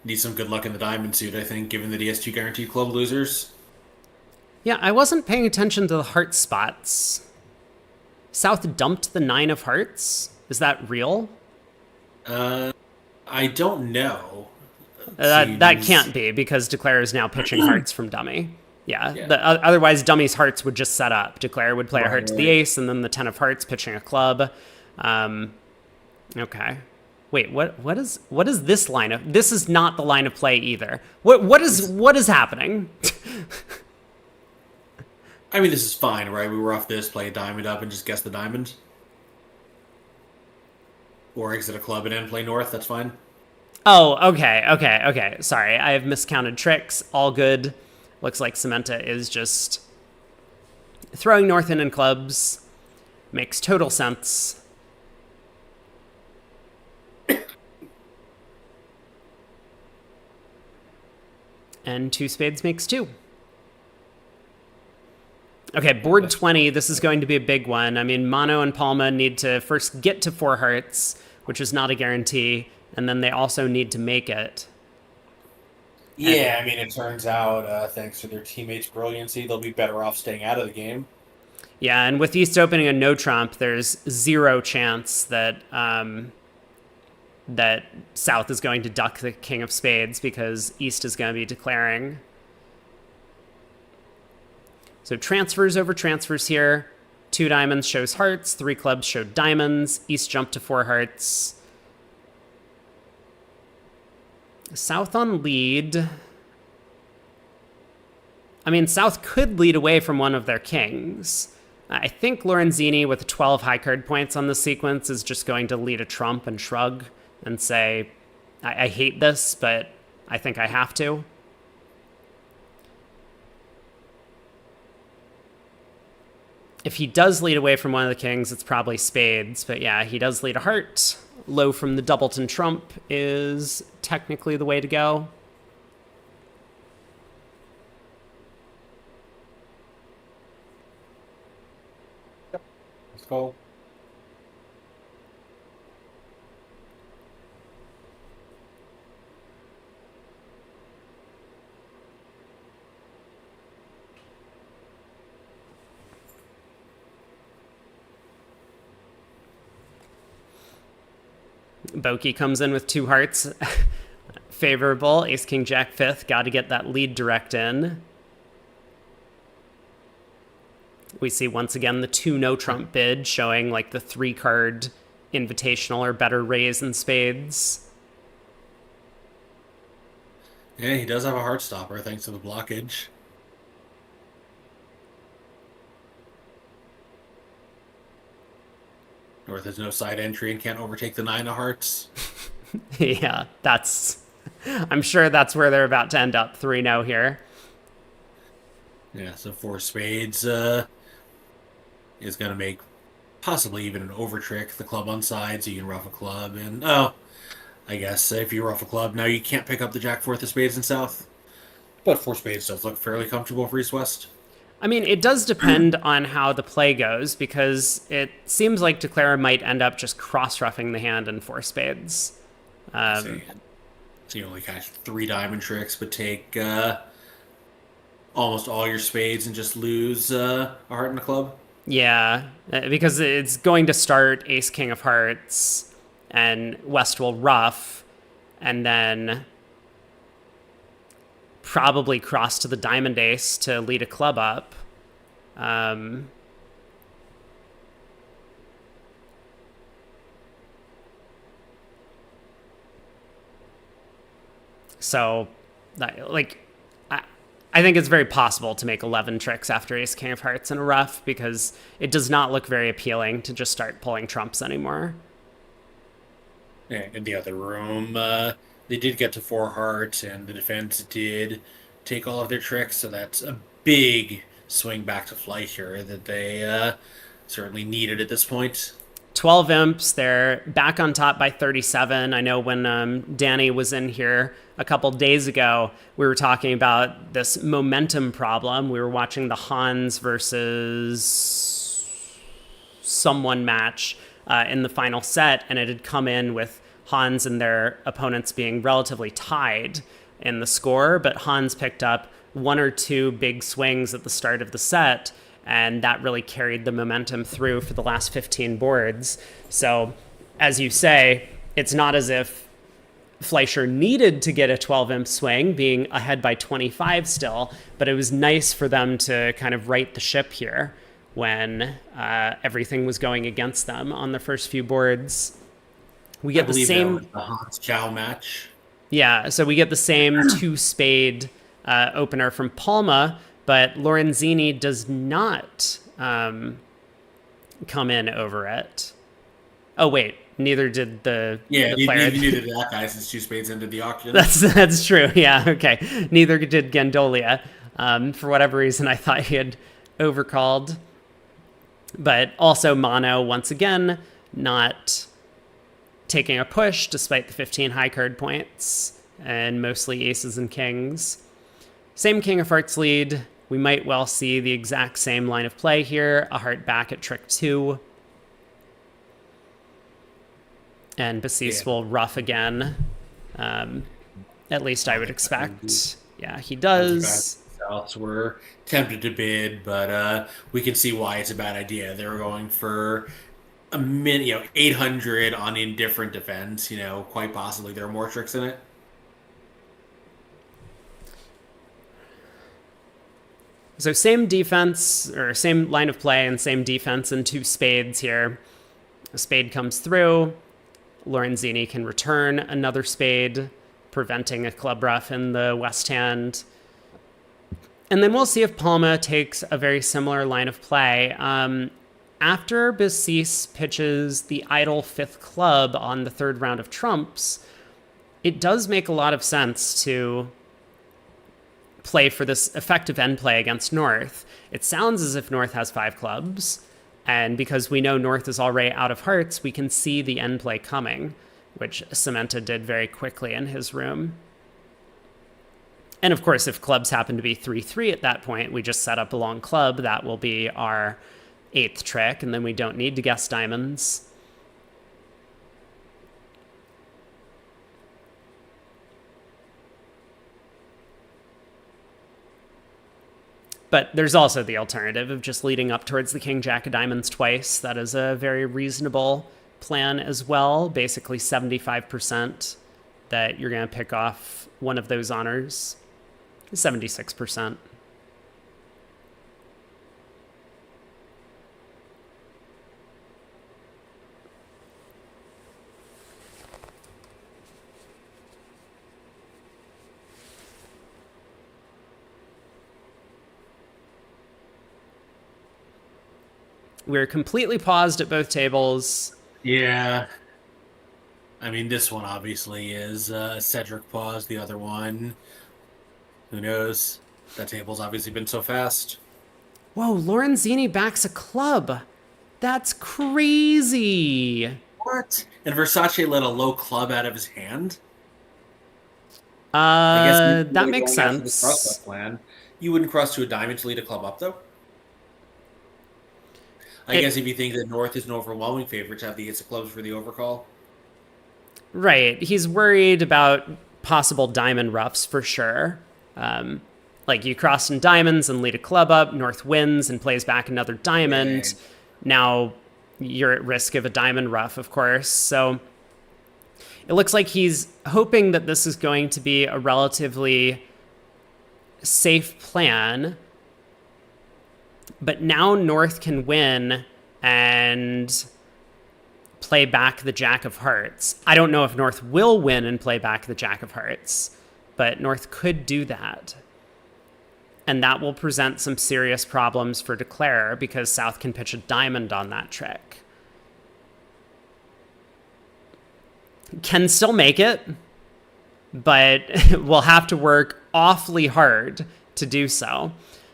needs some good luck in the diamond suit. I think, given that he has 2 guaranteed club losers. Yeah, I wasn't paying attention to the heart spots. South dumped the 9 of hearts. Is that real? I don't know. That can't be, because Declare is now pitching hearts from dummy. Yeah. Otherwise, dummy's hearts would just set up. Declare would play a heart to the ace, and then the 10 of hearts pitching a club. Okay. Wait, what is this line of? This is not the line of play either. What is happening? I mean, this is fine, right? We rough this, play a diamond up, and just guess the diamond. Or exit a club and then play north. That's fine. Oh, okay. Sorry, I have miscounted tricks. All good. Looks like Cementa is just throwing north in clubs. Makes total sense. And 2 spades makes 2. Okay, board 20, this is going to be a big one. I mean, Mono and Palma need to first get to 4 hearts, which is not a guarantee, and then they also need to make it. Yeah, I mean, it turns out, thanks to their teammates' brilliancy, they'll be better off staying out of the game. Yeah, and with East opening a no trump, there's 0 chance that that South is going to duck the King of Spades, because East is going to be declaring. So transfers over transfers here. 2 diamonds shows hearts. 3 clubs show diamonds. East jumped to 4 hearts. South on lead. I mean, South could lead away from one of their kings. I think Lorenzini with 12 high card points on the sequence is just going to lead a trump and shrug and say, I hate this, but I think I have to. If he does lead away from one of the kings, it's probably spades. But yeah, he does lead a heart. Low from the doubleton trump is technically the way to go. Let's go. Boki comes in with 2 hearts. Favorable. Ace, king, jack, fifth. Got to get that lead direct in. We see once again the 2 no trump bid showing like the 3 card invitational or better raise in spades. Yeah, he does have a heart stopper thanks to the blockage. Or if there's no side entry and can't overtake the 9 of hearts. Yeah, I'm sure that's where they're about to end up. 3-0 here. Yeah, so 4 spades is going to make possibly even an over trick. The club on side, so you can ruff a club. And, I guess if you ruff a club, now you can't pick up the jack fourth of spades in South. But 4 spades does look fairly comfortable for East West. I mean, it does depend on how the play goes, because it seems like Declara might end up just cross-ruffing the hand in 4 spades. So you only catch 3 diamond tricks, but take almost all your spades and just lose a heart and a club? Yeah, because it's going to start ace, king of hearts, and West will ruff, and then probably cross to the diamond ace to lead a club up. So, like, I think it's very possible to make 11 tricks after ace, king of hearts in a ruff, because it does not look very appealing to just start pulling trumps anymore. Yeah, in the other room, they did get to 4 hearts, and the defense did take all of their tricks, so that's a big swing back to Fleischer that they certainly needed at this point. 12 imps, they're back on top by 37. I know when Danny was in here a couple days ago, we were talking about this momentum problem. We were watching the Hans versus someone match in the final set, and it had come in with Hans and their opponents being relatively tied in the score, but Hans picked up 1 or 2 big swings at the start of the set, and that really carried the momentum through for the last 15 boards. So, as you say, it's not as if Fleischer needed to get a 12-imp swing, being ahead by 25 still, but it was nice for them to kind of right the ship here when everything was going against them on the first few boards. We get the same... That was the Hans Chow match. Yeah, so we get the same 2-spade opener from Palma, but Lorenzini does not come in over it. Oh, wait, neither did the player. Neither did that guy since 2 spades ended the auction. That's true, yeah, okay. Neither did Gandolia. For whatever reason, I thought he had overcalled. But also mono, once again, not taking a push despite the 15 high card points, and mostly aces and kings. Same king of hearts lead. We might well see the exact same line of play here. A heart back at trick 2. And Basis will ruff again. At least I would expect. Yeah, he does. Souths were tempted to bid, but we can see why it's a bad idea. They were going for 800 on indifferent defense. Quite possibly there are more tricks in it. So same defense, or same line of play and same defense, and 2 spades here. A spade comes through. Lorenzini can return another spade. preventing a club ruff in the West hand. And then we'll see if Palma takes a very similar line of play. After Basis pitches the idle fifth club on the third round of trumps, it does make a lot of sense to play for this effective end play against North. It sounds as if North has 5 clubs, and because we know North is already out of hearts, we can see the end play coming, which Cementa did very quickly in his room. And of course, if clubs happen to be 3-3 at that point, we just set up a long club. That will be our 8th trick, and then we don't need to guess diamonds. But there's also the alternative of just leading up towards the King Jack of Diamonds twice. That is a very reasonable plan as well. Basically 75% that you're going to pick off one of those honors. 76%. We're completely paused at both tables. Yeah. I mean, this one obviously is Cedric pause. The other one, who knows? That table's obviously been so fast. Whoa, Lorenzini backs a club. That's crazy. What? And Versace let a low club out of his hand? I guess That makes going after the sense. cross-up plan. You wouldn't cross to a diamond to lead a club up, though? I guess if you think that North is an overwhelming favorite to have the ace of clubs for the overcall. Right. He's worried about possible diamond roughs for sure. Like you cross in diamonds and lead a club up, North wins and plays back another diamond. Right. Now you're at risk of a diamond rough, of course. So it looks like he's hoping that this is going to be a relatively safe plan. But now North can win and play back the Jack of Hearts. I don't know if North will win and play back the Jack of Hearts, but North could do that. And that will present some serious problems for Declare because South can pitch a diamond on that trick. Can still make it, but will have to work awfully hard to do so.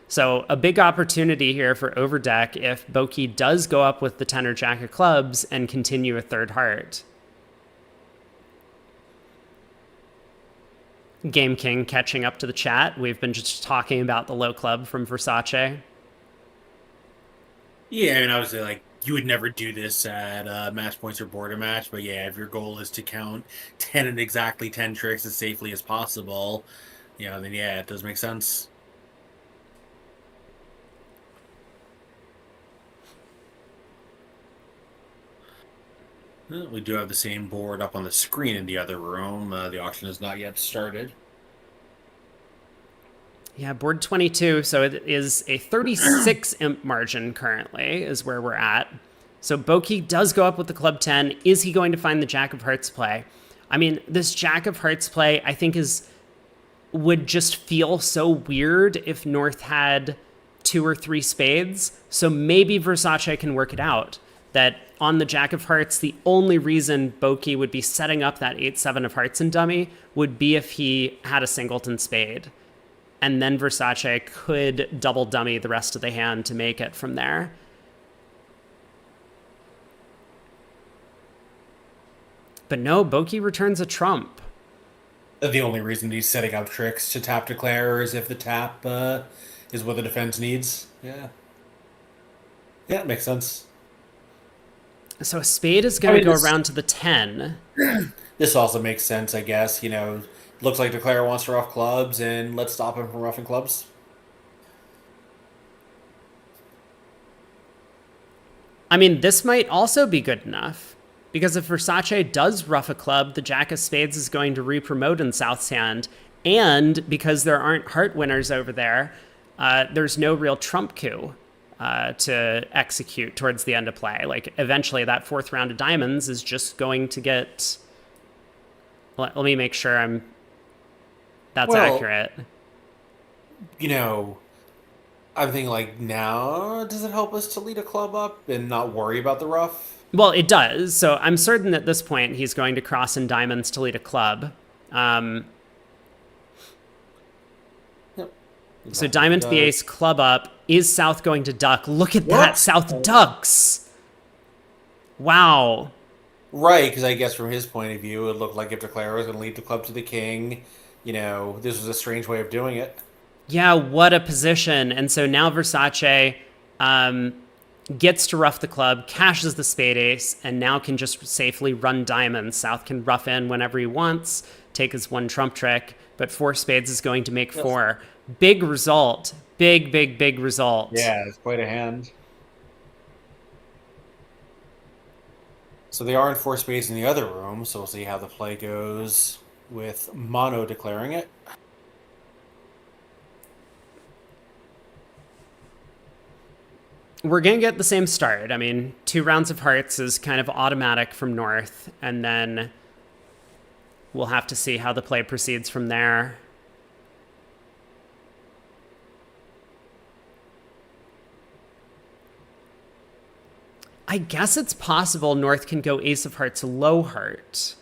So a big opportunity here for Overdeck if Boki does go up with the 10 or Jack of clubs and continue a third heart. Game King catching up to the chat. We've been just talking about the low club from Versace. Yeah, I mean, obviously, like, you would never do this at match points or border match, but yeah, if your goal is to count 10 and exactly 10 tricks as safely as possible, then yeah, it does make sense. We do have the same board up on the screen in the other room. The auction has not yet started. Yeah, board 22. So it is a 36 imp margin currently is where we're at. So Boki does go up with the club 10. Is he going to find the Jack of Hearts play? I mean, this Jack of Hearts play, I think would just feel so weird if North had 2 or 3 spades. So maybe Versace can work it out. That on the Jack of Hearts, the only reason Boki would be setting up that 8-7 of hearts and dummy would be if he had a singleton spade. And then Versace could double dummy the rest of the hand to make it from there. But no, Boki returns a trump. The only reason he's setting up tricks to tap Declare is if the tap is what the defense needs. Yeah. Yeah, it makes sense. So a spade is going to go around to the 10. This also makes sense, I guess. Looks like Declare wants to rough clubs, and let's stop him from roughing clubs. I mean, this might also be good enough. Because if Versace does rough a club, the Jack of Spades is going to re-promote in South's hand. And because there aren't heart winners over there, there's no real trump coup to execute towards the end of play. Like, eventually that 4th round of diamonds is just going to get... Let me make sure I'm that's Well, accurate. you know, I'm thinking like now, does it help us to lead a club up and not worry about the rough? Well, it does. So I'm certain at this point he's going to cross in diamonds to lead a club. Um, Yep. so Exactly. diamond to the ace, club up. Is South going to duck? Look at that. What? South ducks. Wow. Right, because I guess from his point of view, it looked like if Declare was going to lead the club to the king, this was a strange way of doing it. Yeah, what a position. And so now Versace um, gets to rough the club, cashes the spade ace, and now can just safely run diamonds. South can rough in whenever he wants, take his one trump trick, but four spades is going to make four. Big result. Big, big, big result. Yeah, it's quite a hand. So they are in four spades in the other room, so we'll see how the play goes with Mono declaring it. We're going to get the same start. I mean, 2 rounds of hearts is kind of automatic from North, and then we'll have to see how the play proceeds from there. I guess it's possible North can go ace of hearts, low heart.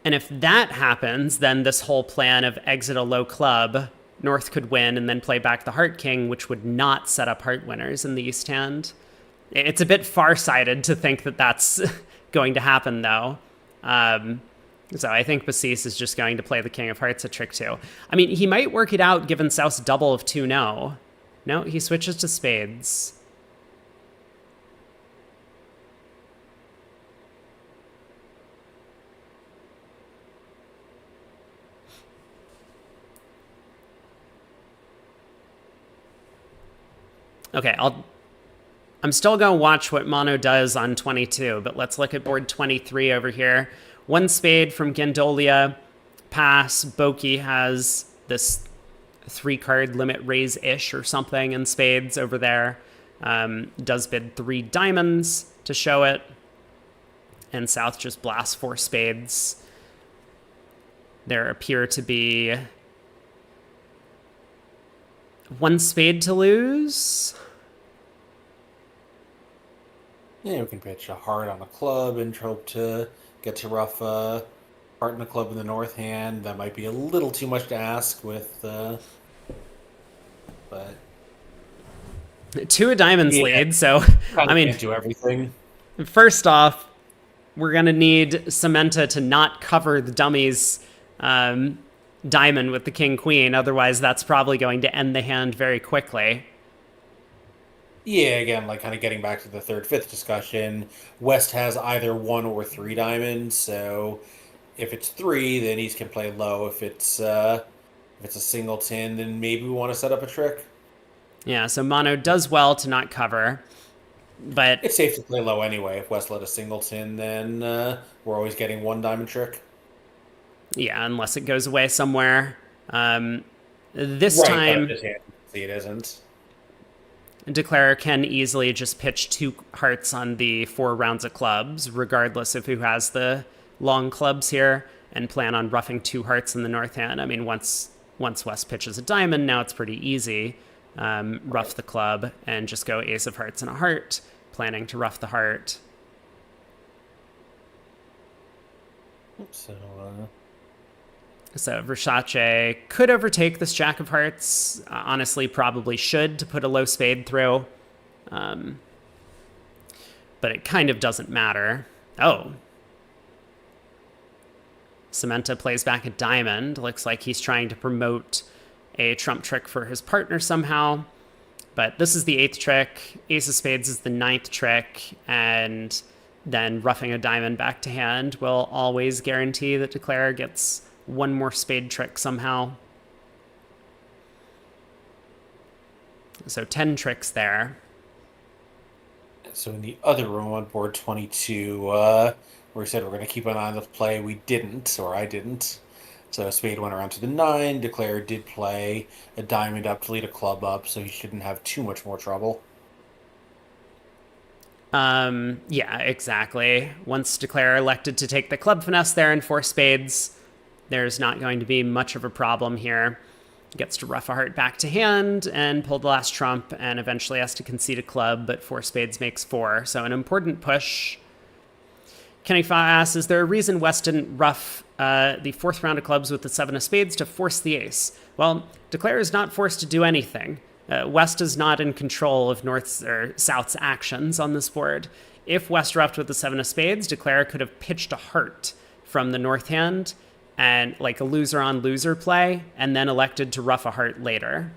And if that happens, then this whole plan of exit a low club, North could win and then play back the heart king, which would not set up heart winners in the East hand. It's a bit far-sighted to think that that's going to happen, though. So I think Basis is just going to play the king of hearts at trick 2. I mean, he might work it out given South's double of 2-no. No, he switches to spades. Okay, I'm still going to watch what Mono does on 22, but let's look at board 23 over here. 1 spade from Gandolia, pass. Boki has this 3-card limit raise-ish or something in spades over there. Does bid 3 diamonds to show it. And South just blasts 4 spades. There appear to be 1 spade to lose. Yeah, we can pitch a heart on a club and hope to get to rough heart and a club in the north hand. That might be a little too much to ask with, but 2 of diamonds lead, so I mean, can't do everything. First off, we're gonna need Cementa to not cover the dummy's diamond with the king queen. Otherwise, that's probably going to end the hand very quickly. Yeah, again, like kind of getting back to the third, fifth discussion, West has either 1 or 3 diamonds, so if it's 3, then East can play low. If it's a singleton, then maybe we want to set up a trick. Yeah, so Mono does well to not cover, but It's safe to play low anyway. If West let a singleton, then we're always getting 1 diamond trick. yeah, unless it goes away somewhere. This Right, time, but this hand, see, it isn't. Declarer can easily just pitch 2 hearts on the 4 rounds of clubs, regardless of who has the long clubs here, and plan on roughing 2 hearts in the north hand. I mean, once West pitches a diamond, now it's pretty easy. Rough the club and just go ace of hearts and a heart, planning to rough the heart. So Versace could overtake this jack of hearts. Honestly, probably should to put a low spade through. But it kind of doesn't matter. Oh. Cementa plays back a diamond. Looks like he's trying to promote a trump trick for his partner somehow. But this is the 8th trick. Ace of spades is the 9th trick. And then roughing a diamond back to hand will always guarantee that Declarer gets 1 more spade trick somehow. So 10 tricks there. So in the other room on board 22, where we said we're going to keep an eye on the play, we didn't, or I didn't. So spade went around to the 9. Declare did play a diamond up to lead a club up, so he shouldn't have too much more trouble. Yeah, exactly. Once Declare elected to take the club finesse there in four spades, there's not going to be much of a problem here. Gets to rough a heart back to hand and pull the last trump, and eventually has to concede a club, but four spades makes four. So an important push. Kenny Fa asks, is there a reason West didn't rough the fourth round of clubs with the seven of spades to force the ace? Well, Declare is not forced to do anything. West is not in control of North's or South's actions on this board. If West roughed with the seven of spades, Declare could have pitched a heart from the North hand and like a loser on loser play, and then elected to rough a heart later.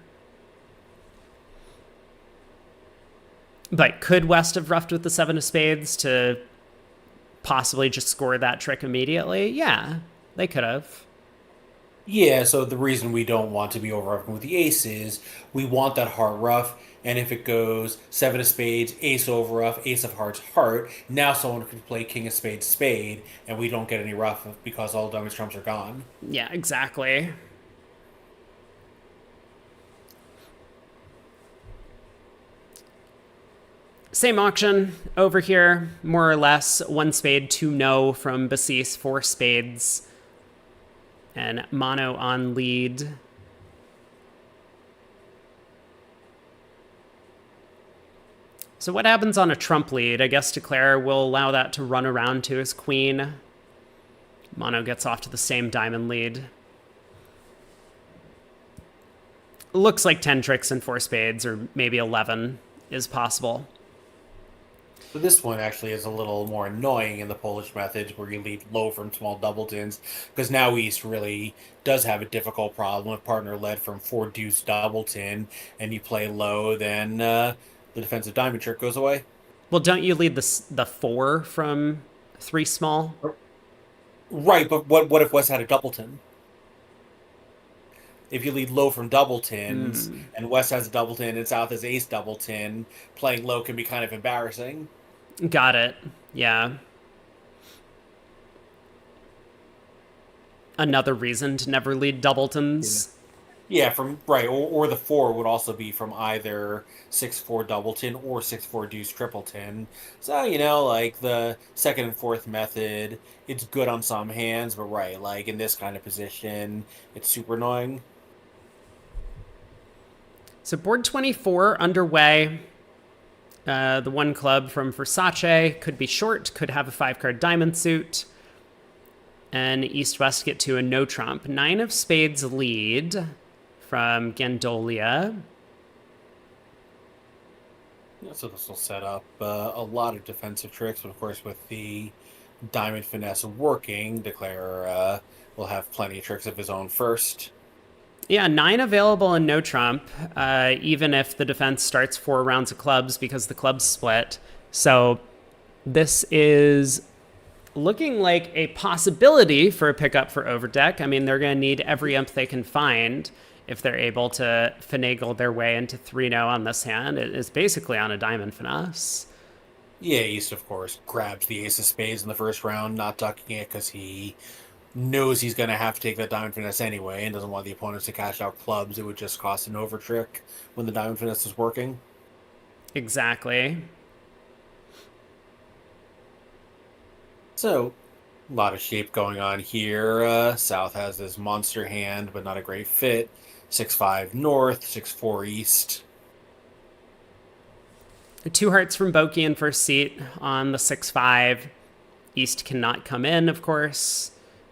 But could West have roughed with the seven of spades to possibly just score that trick immediately? Yeah, they could have. Yeah, so the reason we don't want to be over with the ace is we want that heart rough, and if it goes seven of spades, ace over rough, ace of hearts, heart, now someone could play king of spades, spade, and we don't get any rough because all diamond trumps are gone. Yeah, exactly. Same auction over here, more or less. One spade, two no from Basis, four spades, and mono on lead. So what happens on a trump lead? I guess Declare will allow that to run around to his queen. Mono gets off to the same diamond lead. Looks like 10 tricks and four spades, or maybe 11 is possible. So this one actually is a little more annoying in the Polish methods where you lead low from small doubletons, because now East really does have a difficult problem with partner led from four deuce doubleton, and you play low, then the defensive diamond trick goes away. Well, don't you lead the four from three small? Right, but what if West had a doubleton? If you lead low from doubletons and West has a doubleton and South has ace doubleton, playing low can be kind of embarrassing. Got it. Yeah. Another reason to never lead doubletons. Yeah, from right, or the four would also be from either 6-4 doubleton or 6-4 deuce tripleton. So, like the second and fourth method, it's good on some hands, but right, like in this kind of position, it's super annoying. So board 24 underway. The one club from Versace could be short, could have a 5-card diamond suit. And East-West get to a no trump. 9 of spades lead from Gandolia. Yeah, so this will set up a lot of defensive tricks, but of course with the diamond finesse working, Declare will have plenty of tricks of his own first. Yeah, 9 available and no trump, even if the defense starts 4 rounds of clubs because the clubs split. So this is looking like a possibility for a pickup for Overdeck. I mean, they're going to need every imp they can find if they're able to finagle their way into 3-0 on this hand. It is basically on a diamond finesse. Yeah, East, of course, grabs the ace of spades in the first round, not ducking it because he knows he's going to have to take that diamond finesse anyway and doesn't want the opponents to cash out clubs. It would just cost an over trick when the diamond finesse is working. Exactly. So, a lot of shape going on here. South has this monster hand, but not a great fit. 6-5 North, 6-4 East. 2 hearts from Boki in first seat on the 6-5. East cannot come in, of course.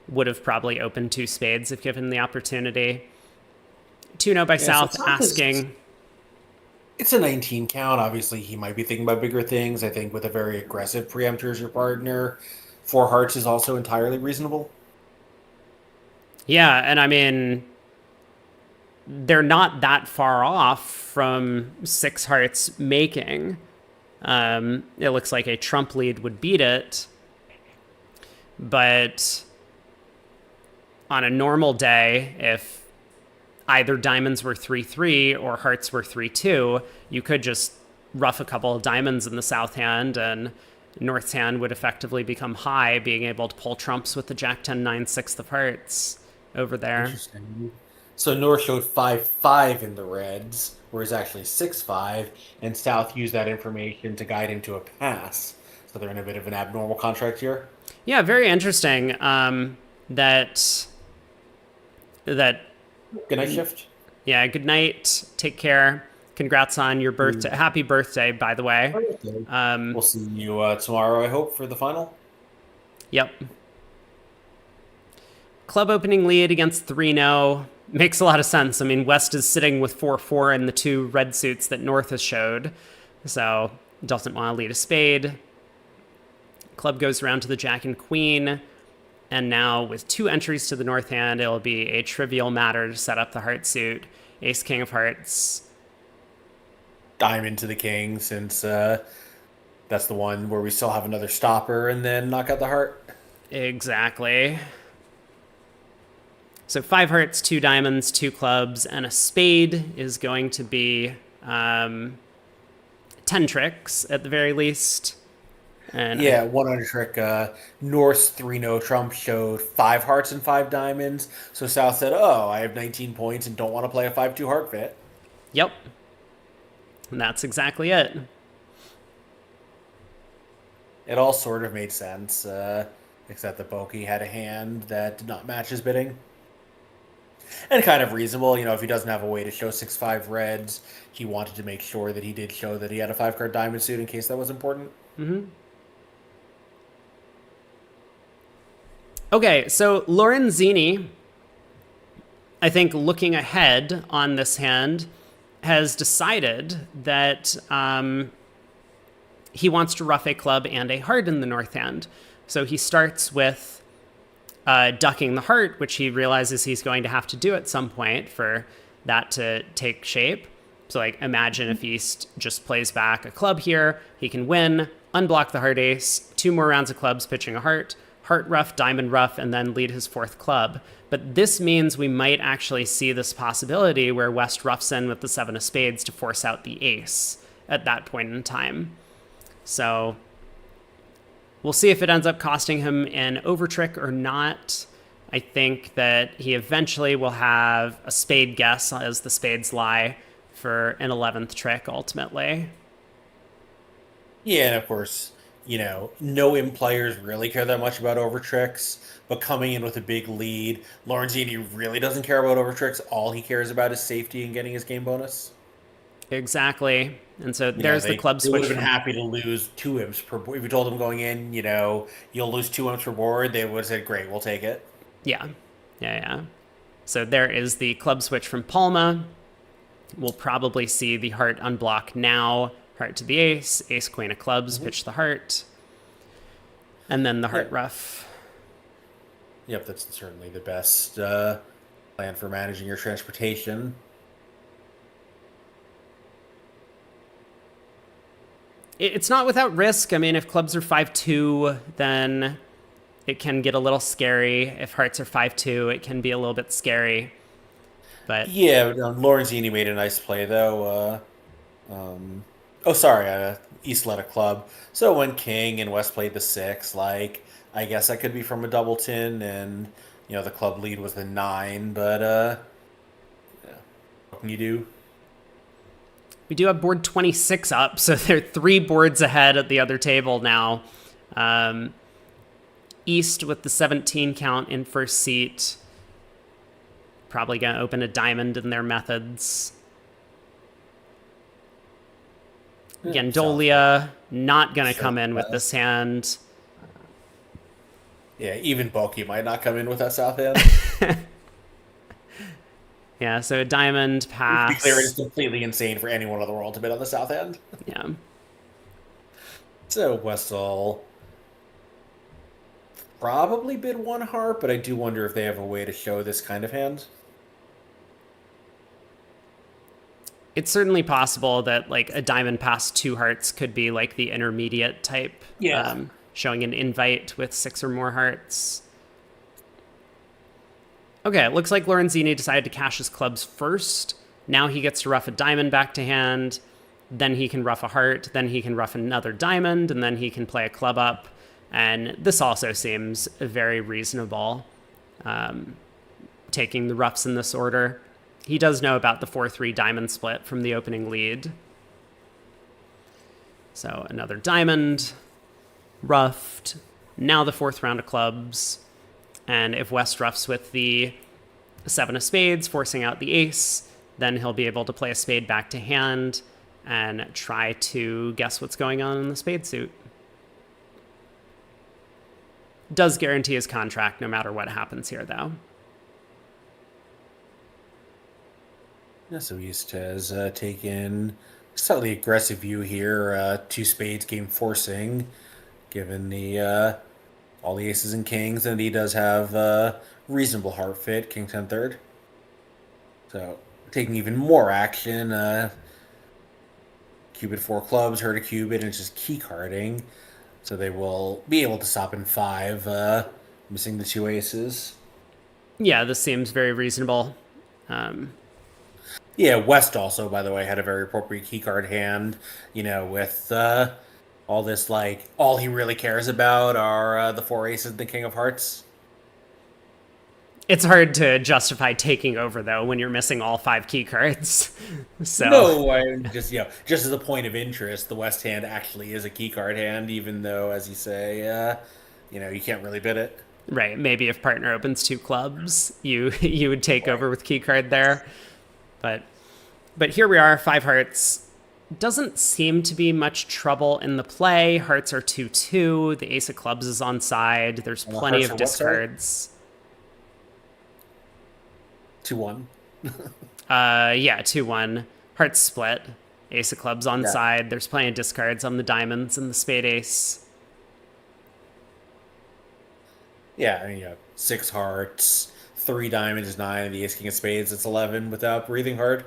Would have probably opened 2 spades if given the opportunity. 2-0 by South so asking. It's a 19 count. Obviously, he might be thinking about bigger things. I think with a very aggressive preemptor as your partner, 4 hearts is also entirely reasonable. Yeah, and I mean, they're not that far off from 6 hearts making. It looks like a trump lead would beat it. But on a normal day, if either diamonds were 3-3 or hearts were 3-2, you could just rough a couple of diamonds in the south hand and North's hand would effectively become high, being able to pull trumps with the Jack 10-9 6th of hearts over there. Interesting. So North showed 5-5 in the reds, whereas actually 6-5, and South used that information to guide him to a pass. So they're in a bit of an abnormal contract here. Yeah, very interesting. That that Good night shift. Yeah, good night. Take care. Congrats on your birthday. Happy birthday, by the way. We'll see you tomorrow, I hope, for the final. Yep. Club opening lead against 3-0 makes a lot of sense. I mean, West is sitting with 4-4 in the two red suits that North has showed, so doesn't want to lead a spade. Club goes around to the Jack and Queen, and now with two entries to the North hand, it'll be a trivial matter to set up the heart suit. Ace, King of Hearts. Diamond to the king, since that's the one where we still have another stopper, and then knock out the heart. Exactly. So 5 hearts, 2 diamonds, 2 clubs, and a spade is going to be 10 tricks at the very least. And Yeah, 100 trick. North's 3-0 trump showed 5 hearts and 5 diamonds. So South said, oh, I have 19 points and don't want to play a 5-2 heart fit. Yep. And that's exactly it. It all sort of made sense, except that Boki had a hand that did not match his bidding. And kind of reasonable, if he doesn't have a way to show 6-5 reds, he wanted to make sure that he did show that he had a 5-card diamond suit in case that was important. Mm-hmm. Okay, so Lorenzini, I think looking ahead on this hand, has decided that he wants to ruff a club and a heart in the North hand. So he starts with ducking the heart, which he realizes he's going to have to do at some point for that to take shape. So, imagine if East just plays back a club here, he can win, unblock the heart ace, 2 more rounds of clubs pitching a heart ruff, diamond ruff, and then lead his 4th club. But this means we might actually see this possibility where West roughs in with the 7 of spades to force out the ace at that point in time. So we'll see if it ends up costing him an overtrick or not. I think that he eventually will have a spade guess as the spades lie for an 11th trick ultimately. Yeah, and of course, no imp players really care that much about over tricks, but coming in with a big lead, Lorenzini really doesn't care about over tricks. All he cares about is safety and getting his game bonus. Exactly. And so there's the club switch. They would have been happy to lose 2 imps per board. If you told them going in, you'll lose 2 imps per board, they would have said, great, we'll take it. Yeah. So there is the club switch from Palma. We'll probably see the heart unblock now. Heart to the ace, ace, queen of clubs, pitch the heart, and then the heart ruff. Yep, that's certainly the best plan for managing your transportation. It's not without risk. I mean, if clubs are 5-2, then it can get a little scary. If hearts are 5-2, it can be a little bit scary. But yeah, Lorenzini made a nice play though. East led a club. So when King and West played the 6, I guess that could be from a doubleton, and the club lead was the 9. But what can you do? We do have board 26 up, so they're 3 boards ahead at the other table now. East with the 17 count in first seat. Probably going to open a diamond in their methods. Gandolia not going to come in with this hand. Yeah, even Bulky might not come in with that south hand. Yeah, so a diamond pass. To be clear, it is completely insane for anyone in the world to bid on the south end. Yeah. So West will probably bid 1 heart, but I do wonder if they have a way to show this kind of hand. It's certainly possible that a diamond past 2 hearts could be the intermediate type. Yeah. Showing an invite with 6 or more hearts. Okay, it looks like Lorenzini decided to cash his clubs first. Now he gets to ruff a diamond back to hand. Then he can ruff a heart. Then he can ruff another diamond. And then he can play a club up. And this also seems very reasonable, taking the ruffs in this order. he does know about the 4-3 diamond split from the opening lead. So another diamond, ruffed. Now the fourth round of clubs. And if West ruffs with the 7 of spades, forcing out the ace, then he'll be able to play a spade back to hand and try to guess what's going on in the spade suit. Does guarantee his contract no matter what happens here, though. Yeah, so East has taken a slightly aggressive view here. 2 spades, game forcing, given the all the aces and kings, and he does have reasonable heart fit, king 10 third. So taking even more action. Cupid 4 clubs, hurt a cupid, and it's just key carding. So they will be able to stop in 5, missing the 2 aces. Yeah, this seems very reasonable. Yeah, West also, by the way, had a very appropriate keycard hand, with all this, all he really cares about are the 4 aces and the king of hearts. It's hard to justify taking over, though, when you're missing all 5 key cards. So No, I just, just as a point of interest, the West hand actually is a keycard hand, even though, as you say, you can't really bid it. right, maybe if partner opens 2 clubs, you would take over with key card there. But here we are, 5 hearts. Doesn't seem to be much trouble in the play. Hearts are 2-2. The ace of clubs is on side. There's plenty of discards. 2-1. Yeah, 2-1. Hearts split. Ace of clubs on side. There's plenty of discards on the diamonds and the spade ace. Yeah, I mean, 6 hearts, 3 diamonds is 9, and the ace king of spades, it's 11 without breathing hard.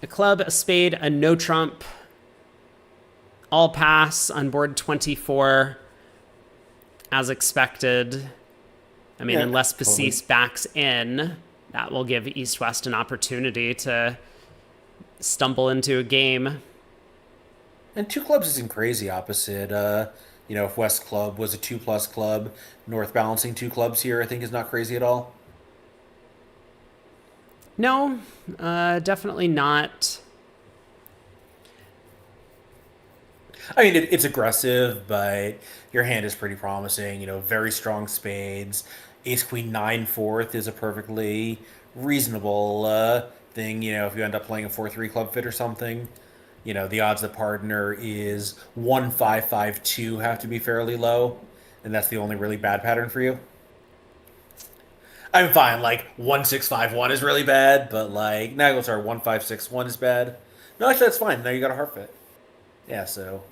A club, a spade, a no trump. All pass on board 24, as expected. I mean, unless Basis backs in, that will give East-West an opportunity to stumble into a game. And 2 clubs isn't crazy opposite. If West club was a 2+ club, North balancing 2 clubs here, I think is not crazy at all. No, definitely not. I mean, it's aggressive, but your hand is pretty promising. Very strong spades. Ace Queen 9 fourth is a perfectly reasonable thing. If you end up playing a 4-3 club fit or something, the odds that partner is 1-5-5-2 have to be fairly low, and that's the only really bad pattern for you. I'm fine. 1-6-5-1 is really bad, but Naglsar 1-5-6-1 is bad. No, actually that's fine. Now you got a heart fit. Yeah, so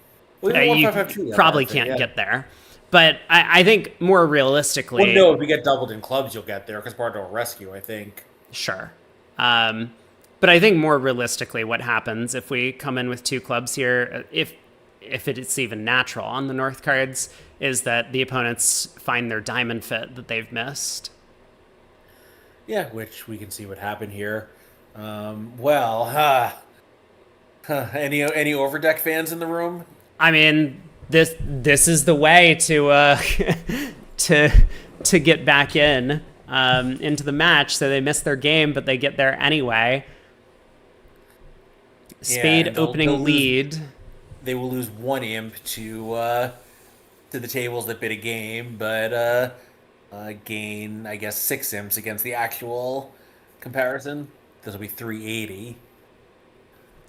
You probably can't get there. But I think more realistically... Well, no, if you get doubled in clubs, you'll get there, because partner will rescue, I think. Sure. But I think more realistically what happens if we come in with 2 clubs here, if it's even natural on the North cards, is that the opponents find their diamond fit that they've missed. Yeah, which we can see what happened here. Any overdeck fans in the room? I mean, this is the way to to get back into the match. So they miss their game, but they get there anyway. Spade opening lead. They will lose 1 imp to the tables that bid a game, but gain, I guess, 6 imps against the actual comparison. This will be 380.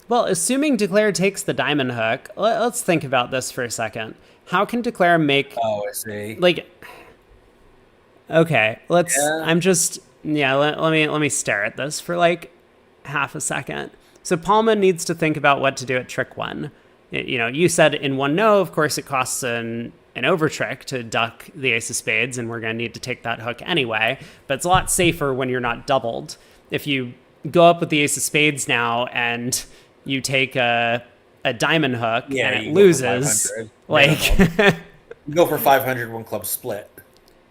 Well, assuming Declare takes the diamond hook, let's think about this for a second. How can Declare make... Oh, I see. Okay, let's... Yeah. I'm just... Yeah, let me stare at this for half a second. So Palma needs to think about what to do at trick 1. You said in 1-no, of course it costs an over trick to duck the ace of spades, and we're going to need to take that hook anyway, but it's a lot safer when you're not doubled. If you go up with the ace of spades now and you take a diamond hook and it loses, you go for 500 when clubs split.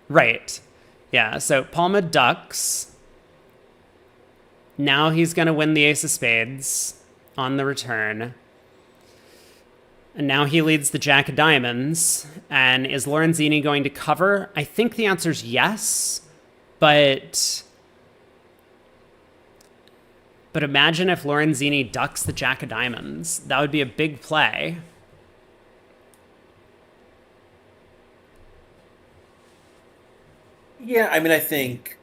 Right. Yeah, so Palma ducks. Now he's going to win the ace of spades on the return. And now he leads the jack of diamonds. And is Lorenzini going to cover? I think the answer is yes. But But imagine if Lorenzini ducks the jack of diamonds. That would be a big play. Yeah, I mean, I think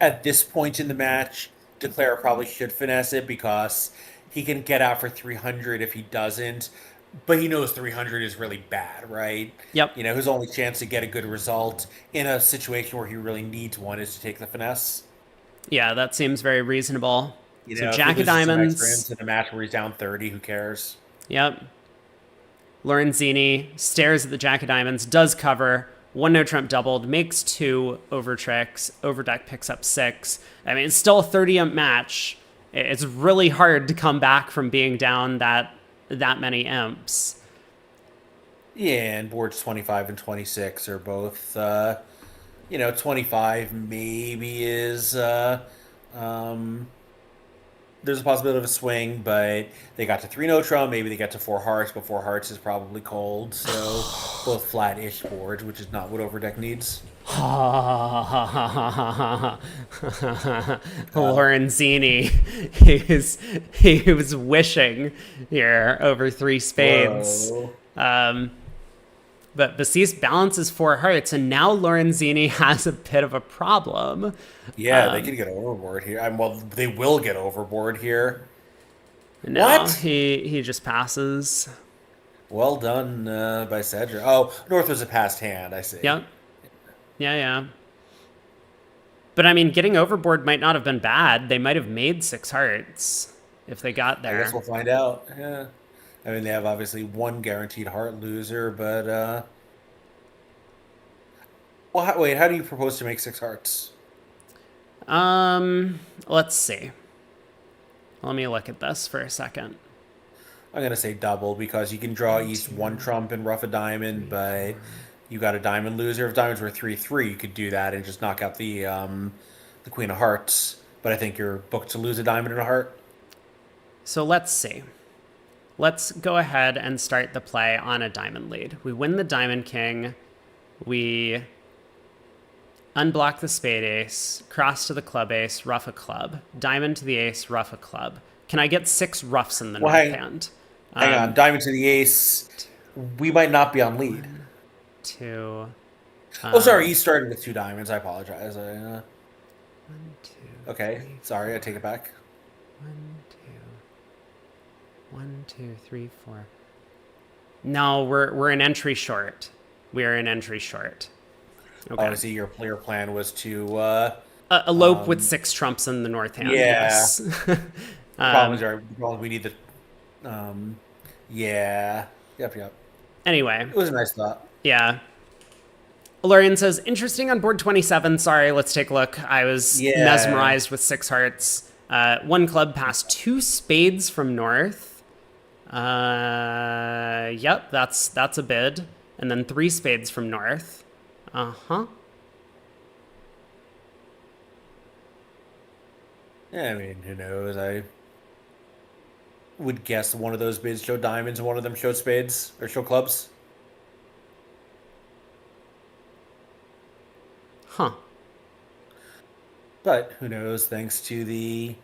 at this point in the match, Declare probably should finesse it because he can get out for 300 if he doesn't, but he knows 300 is really bad, right? Yep. You know, his only chance to get a good result in a situation where he really needs one is to take the finesse. Yeah, that seems very reasonable. You So know, if he jack of loses some extra diamonds. in a match where he's down 30, who cares? Yep. Lorenzini stares at the jack of diamonds, does cover. One no trump doubled, makes two over tricks. Overdeck picks up six. I mean, it's still a 30 imp match. It's really hard to come back from being down that many imps. Yeah, and boards 25 and 26 are both, 25 maybe is, um, there's a possibility of a swing, but they got to three no trump. Maybe they got to four hearts, but four hearts is probably cold. So both flat-ish boards, which is not what overdeck needs. Lorenzini, he was wishing here over three spades. But Basis balances four hearts, and now Lorenzini has a bit of a problem. Yeah, they could get overboard here. Well, they will get overboard here. No, What? He just passes. Well done by Cedric. Oh, North was a passed hand, I see. Yep. Yeah. But I mean, getting overboard might not have been bad. They might have made six hearts if they got I there. guess we'll find out. Yeah. I mean, they have obviously one guaranteed heart loser, but well, wait, how do you propose to make six hearts? Let's see. Let me look at this for a second. I'm gonna say double because you can draw each one trump and rough a diamond, but you got a diamond loser. If diamonds were 3-3, you could do that and just knock out the queen of hearts. But I think you're booked to lose a diamond and a heart. So let's see. Let's go ahead and start the play on a diamond lead. We win the diamond king. We unblock the spade ace, cross to the club ace, rough a club, diamond to the ace, rough a club. Can I get six roughs in the north hand? Hang on, diamond to the ace. We might not be on lead. Two. Oh, sorry, you started with two diamonds. I apologize. 1, 2. Okay, sorry, I take it back. 1, 2, 3, 4. No, we're an entry short. We are an entry short. Okay. Obviously, your player plan was to elope with six trumps in the north hand. Yeah. Yes. problems are we need the yeah. Yep. Anyway. It was a nice thought. Yeah. Lorian says, interesting on board 27. Sorry, let's take a look. I was mesmerized with six hearts. One club past two spades from north. Yep, that's a bid. And then three spades from north. Uh-huh. Yeah, I mean, who knows? I would guess one of those bids showed diamonds and one of them showed spades or showed clubs. Huh. But who knows? Thanks to the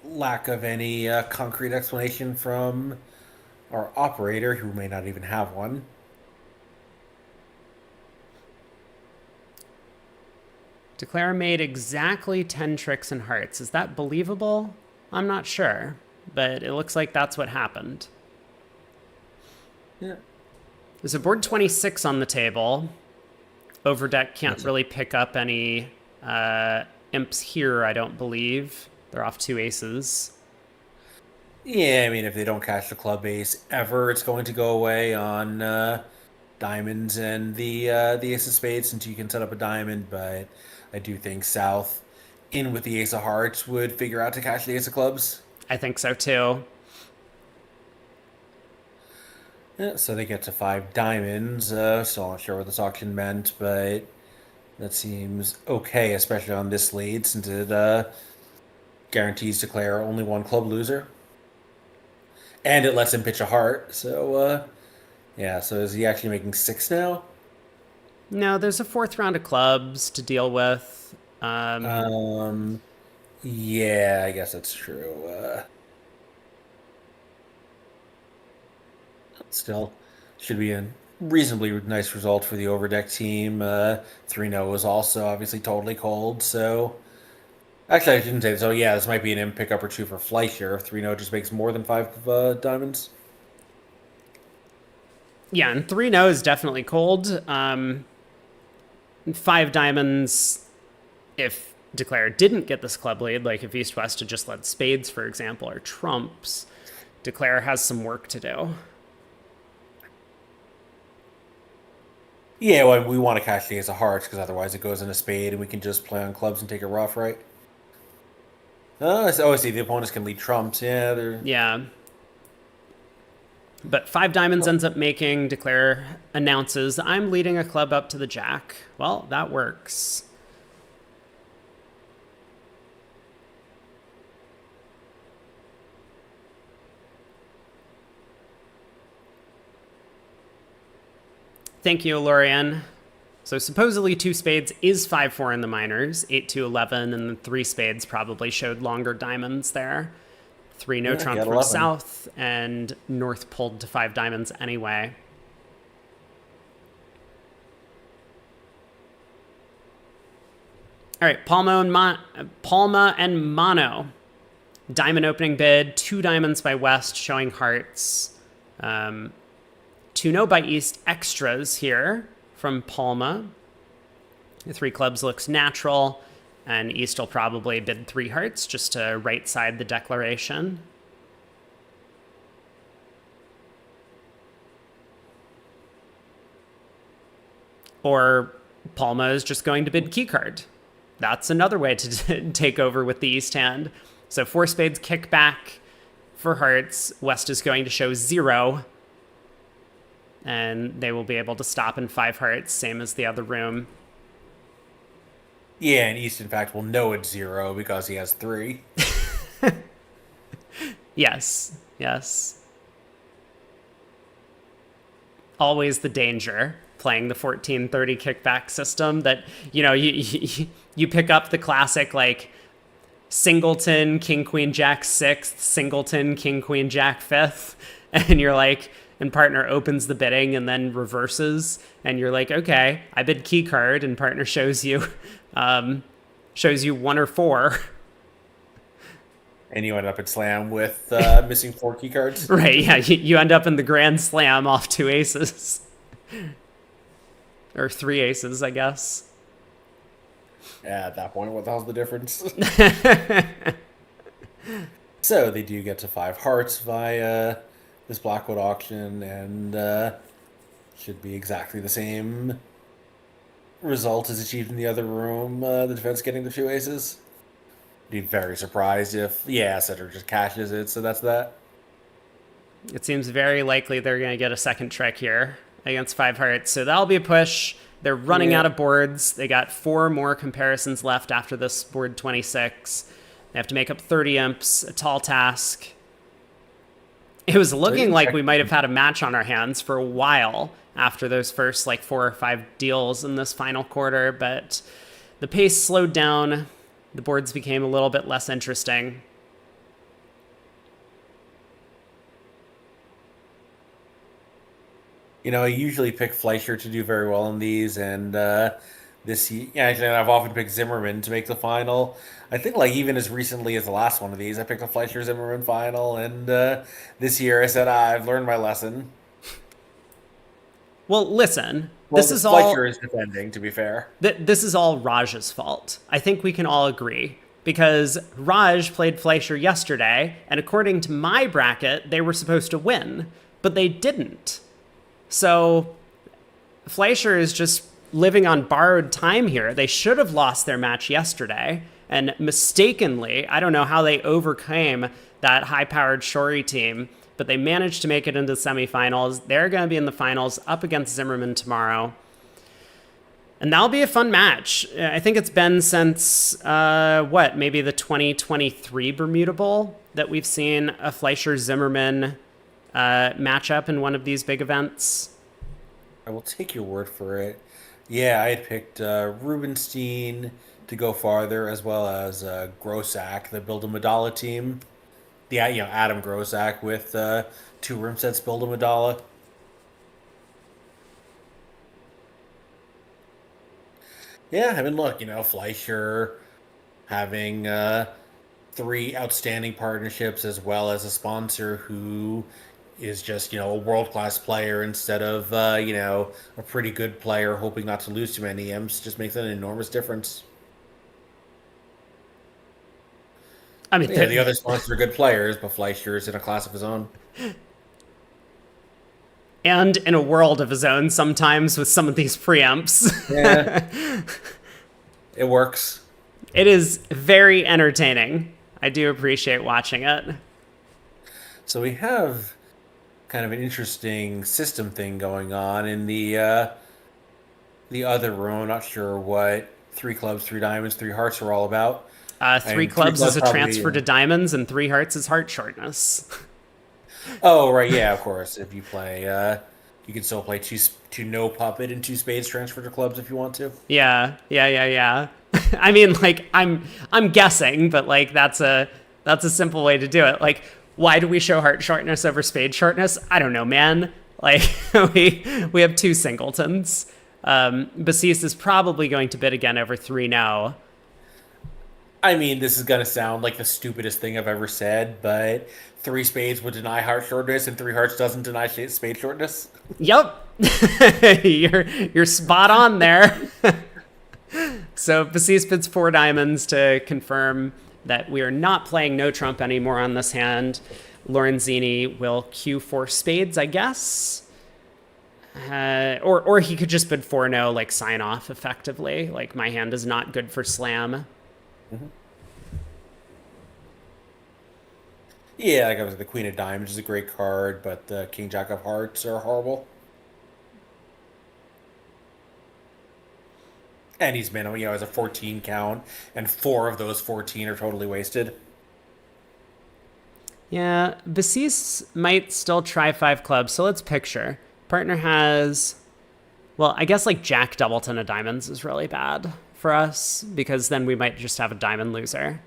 lack of any concrete explanation from our operator, who may not even have one. Declare made exactly 10 tricks and hearts. Is that believable? I'm not sure, but it looks like that's what happened. Yeah. There's a board 26 on the table. Overdeck can't really pick up any imps here, I don't believe. They're off two aces. Yeah, I mean, if they don't catch the club ace ever, it's going to go away on diamonds and the ace of spades until you can set up a diamond. But I do think South, in with the ace of hearts, would figure out to catch the ace of clubs. I think so too. Yeah, so they get to 5 diamonds. Still not sure what this auction meant, but that seems okay, especially on this lead, since it guarantees Declare only one club loser. And it lets him pitch a heart. So, yeah, so is he actually making 6 now? No, there's a fourth round of clubs to deal with. Yeah, Yeah, I guess that's true. Still, should be a reasonably nice result for the overdeck team. 3-0 is also obviously totally cold, so. Actually, I shouldn't say so. Yeah, this might be an imp pickup or two for Fleischer if 3-0 just makes more than 5 diamonds. Yeah, and 3-0 is definitely cold. 5 diamonds, if Declare didn't get this club lead, like if East West had just led spades, for example, or trumps, Declare has some work to do. Yeah, well, we want to catch the ace of hearts because otherwise it goes in a spade and we can just play on clubs and take it rough, right? I see. The opponents can lead trumps. Yeah, they're. Yeah. But 5 diamonds ends up making. Declare announces, I'm leading a club up to the jack. Well, that works. Thank you, Lorian. So supposedly 2 spades is 5-4 in the minors, 8-11, and the 3 spades probably showed longer diamonds there. 3 no trump from 11. south, and north pulled to 5 diamonds anyway. All right, Palma and Mono. Diamond opening bid, 2 diamonds by West, showing hearts. 2-0 by East, extras here from Palma. The 3 clubs looks natural, and East will probably bid 3 hearts just to right side the declaration. Or Palma is just going to bid keycard. That's another way to take over with the East hand. So 4 spades kick back for hearts. West is going to show 0. And they will be able to stop in 5 hearts, same as the other room. Yeah, and East, in fact, will know it's 0 because he has 3. Yes, yes. Always the danger playing the 14-30 kickback system that, you pick up the classic, like, singleton, king, queen, jack 6th, singleton, king, queen, jack 5th, and you're like, and partner opens the bidding and then reverses, and you're like, okay, I bid key card, and partner shows you 1 or 4. And you end up at slam with missing 4 key cards. Right, yeah, you end up in the grand slam off 2 aces. Or 3 aces, I guess. Yeah, at that point, what the hell's the difference? So they do get to 5 hearts via this Blackwood auction, and should be exactly the same result as achieved in the other room. The defense getting the 2 aces. Be very surprised if Setter just cashes it. So that's that. It seems very likely they're going to get a second trick here against 5 hearts. So that'll be a push. They're running out of boards. They got 4 more comparisons left after this board 26. They have to make up 30 imps, a tall task. It was looking like we might have had a match on our hands for a while after those first 4 or 5 deals in this final quarter, but the pace slowed down. The boards became a little bit less interesting. I usually pick Fleischer to do very well in these, and actually, I've often picked Zimmerman to make the final. I think even as recently as the last one of these, I picked a Fleischer Zimmerman final, and this year I said I've learned my lesson. Well, listen, Fleischer is defending, to be fair. This is all Raj's fault. I think we can all agree. Because Raj played Fleischer yesterday, and according to my bracket, they were supposed to win, but they didn't. So Fleischer is just living on borrowed time here. They should have lost their match yesterday, and mistakenly, I don't know how they overcame that high-powered Shori team, but they managed to make it into the semifinals. They're going to be in the finals up against Zimmerman tomorrow. And that'll be a fun match. I think it's been since, maybe the 2023 Bermuda Bowl that we've seen a Fleischer-Zimmerman matchup in one of these big events. I will take your word for it. Yeah, I had picked Rubenstein, to go farther, as well as Grossack, the Build a Madala team. Yeah, Adam Grossack with 2 room sets Build a Madala. Yeah, I mean, look, Fleischer having 3 outstanding partnerships, as well as a sponsor who is just, a world-class player instead of, a pretty good player hoping not to lose too many M's, just makes an enormous difference. I mean, Yeah, the other sponsors are good players, but Fleischer is in a class of his own. and in a world of his own sometimes with some of these preamps. Yeah, it works. It is very entertaining. I do appreciate watching it. So we have kind of an interesting system thing going on in the other room. I'm not sure what 3 clubs, 3 diamonds, 3 hearts are all about. Three And clubs is a probably, transfer to diamonds, and 3 hearts is heart shortness. Oh, right, yeah, of course. If you play, you can still play two no puppet and 2 spades transfer to clubs if you want to. Yeah. I mean, like, I'm guessing, but like that's a simple way to do it. Like, why do we show heart shortness over spade shortness? I don't know, man. Like, we have 2 singletons. Basis is probably going to bid again over 3 now. I mean, this is gonna sound like the stupidest thing I've ever said, but 3 spades would deny heart shortness, and 3 hearts doesn't deny spade shortness. Yep. you're spot on there. So Basis bids 4 diamonds to confirm that we are not playing no trump anymore on this hand. Lorenzini will queue 4 spades, I guess. Or he could just bid 4 no, like sign off effectively. Like, my hand is not good for slam. Mm-hmm. Yeah, like I was the Queen of Diamonds is a great card, but the King Jack of Hearts are horrible. And he's minimum, has a 14 count, and 4 of those 14 are totally wasted. Yeah, Basis might still try 5 clubs, so let's picture. Partner has, well, I guess like Jack Doubleton of diamonds is really bad for us, because then we might just have a diamond loser.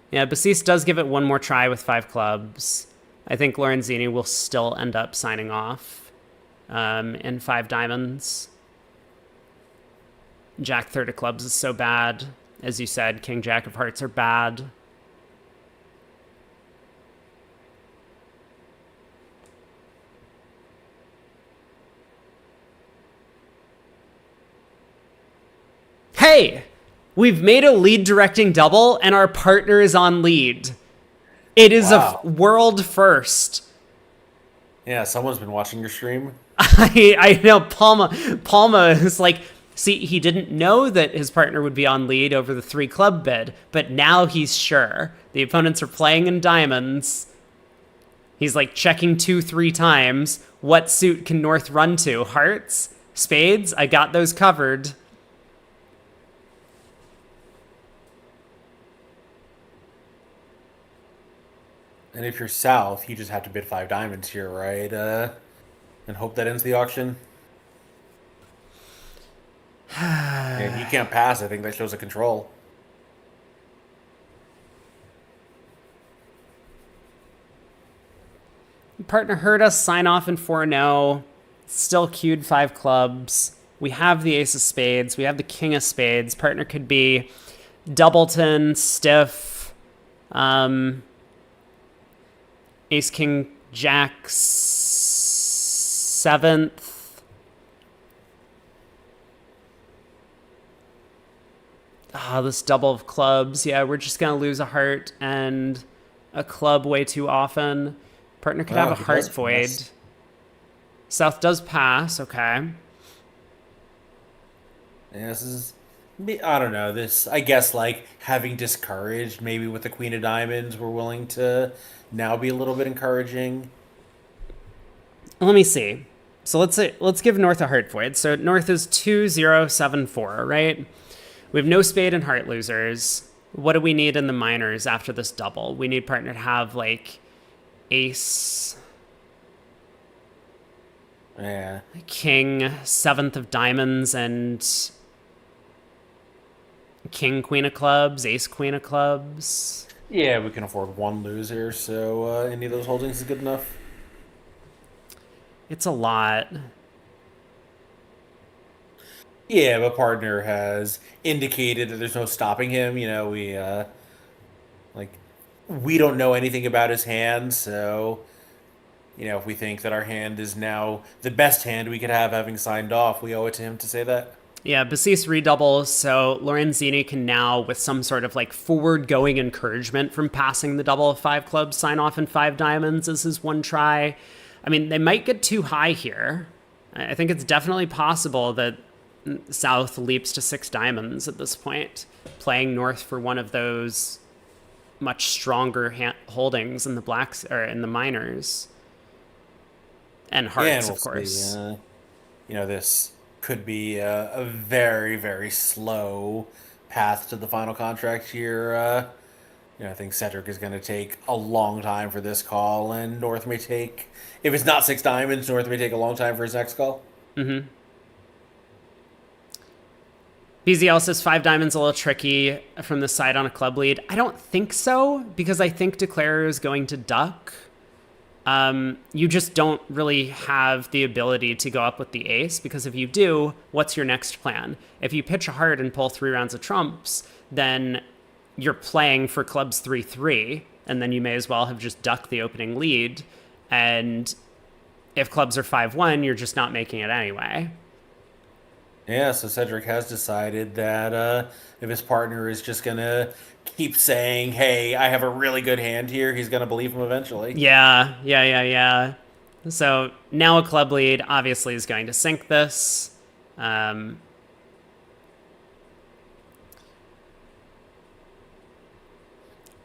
Yeah, Basis does give it one more try with 5 clubs. I think Lorenzini will still end up signing off in 5 diamonds. Jack third of clubs is so bad. As you said, King Jack of hearts are bad. Hey! We've made a lead directing double, and our partner is on lead. It is Wow. a world first. Yeah, someone's been watching your stream. I know Palma is like, see, he didn't know that his partner would be on lead over the 3 club bid, but now he's sure. The opponents are playing in diamonds. He's like checking 2-3 times. What suit can North run to? Hearts? Spades? I got those covered. And if you're south, you just have to bid 5 diamonds here, right? And hope that ends the auction. Yeah, you can't pass. I think that shows a control. Partner heard us sign off in 4-0. Still queued 5 clubs. We have the ace of spades. We have the king of spades. Partner could be Doubleton, stiff, ace, king, jack, 7th. This double of clubs. Yeah, we're just going to lose a heart and a club way too often. Partner could have a heart void. Pass. South does pass. Okay. Yeah, this is, I don't know, this, I guess, like, having discouraged, maybe with the Queen of Diamonds, we're willing to now be a little bit encouraging. Let me see. So let's give North a heart void. So North is 2-0-7-4, right? We have no spade and heart losers. What do we need in the minors after this double? We need partner to have, like, ace, Yeah. king, 7th of diamonds, and King, queen of clubs, ace, queen of clubs. Yeah, we can afford one loser, so any of those holdings is good enough. It's a lot. Yeah, but partner has indicated that there's no stopping him. Like we don't know anything about his hand, so if we think that our hand is now the best hand we could have having signed off, we owe it to him to say that. Yeah, Basis redoubles, so Lorenzini can now, with some sort of like forward-going encouragement from passing the double of 5 clubs, sign off in 5 diamonds as his one try. I mean, they might get too high here. I think it's definitely possible that South leaps to 6 diamonds at this point, playing North for one of those much stronger holdings in the blacks or in the minors, and hearts, Yeah, and of course. See, this could be a very, very slow path to the final contract here. I think Cedric is going to take a long time for this call, and North may take, if it's not 6 diamonds, North may take a long time for his next call. Mm-hmm. BZL says 5 diamonds a little tricky from the side on a club lead. I don't think so, because I think Declarer is going to duck. You just don't really have the ability to go up with the ace, because if you do, what's your next plan? If you pitch a heart and pull 3 rounds of trumps, then you're playing for clubs 3-3, and then you may as well have just ducked the opening lead. And if clubs are 5-1, you're just not making it anyway. Yeah, so Cedric has decided that if his partner is just going to keep saying, hey, I have a really good hand here, he's going to believe him eventually. Yeah. So now a club lead obviously is going to sink this.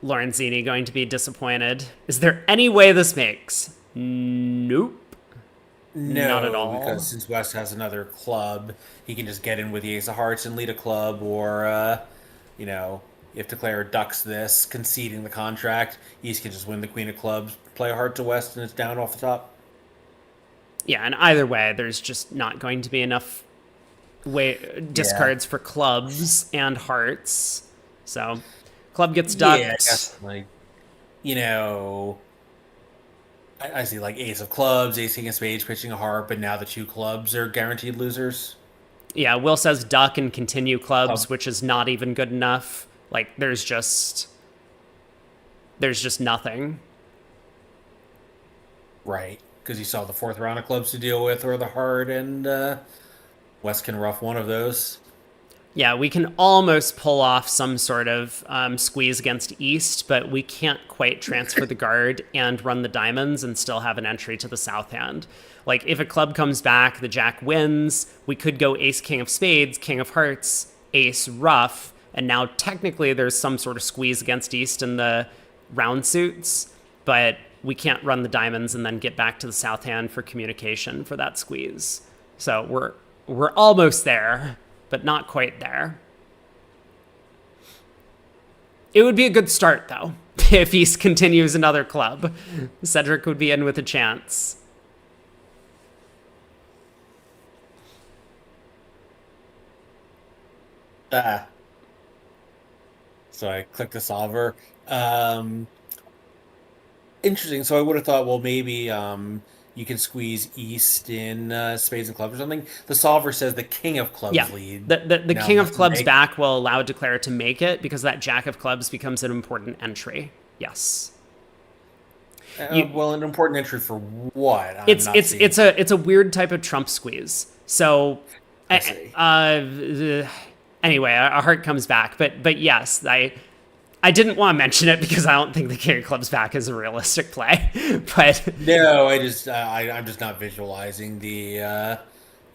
Lorenzini going to be disappointed. Is there any way this makes? Nope. No, not at all. Because since West has another club, he can just get in with the Ace of Hearts and lead a club, or, if Declare ducks this, conceding the contract, East can just win the Queen of Clubs, play a heart to West, and it's down off the top. Yeah, and either way, there's just not going to be enough discards for clubs and hearts. So, club gets ducked. Yeah, I guess, I see Ace of Clubs, Ace King of Spades pitching a heart, but now the 2 clubs are guaranteed losers. Yeah, Will says duck and continue clubs, which is not even good enough. There's just nothing. Right, because you saw the 4th round of clubs to deal with, or the heart, and West can rough one of those. Yeah, we can almost pull off some sort of squeeze against East, but we can't quite transfer the guard and run the diamonds and still have an entry to the south hand. If a club comes back, the jack wins, we could go ace, king of spades, king of hearts, ace, ruff, and now technically there's some sort of squeeze against East in the round suits, but we can't run the diamonds and then get back to the south hand for communication for that squeeze. So we're almost there, but not quite there. It would be a good start, though, if East continues another club. Cedric would be in with a chance. So I click the solver. Interesting. So I would have thought, well, maybe you can squeeze East in spades and clubs or something. The solver says the king of clubs lead. The king of clubs back will allow Declare to make it, because that jack of clubs becomes an important entry. Yes. Well, an important entry for what? It's a weird type of trump squeeze. So anyway, a heart comes back, but yes, I didn't want to mention it because I don't think the king of clubs back is a realistic play. But no, I'm just not visualizing the.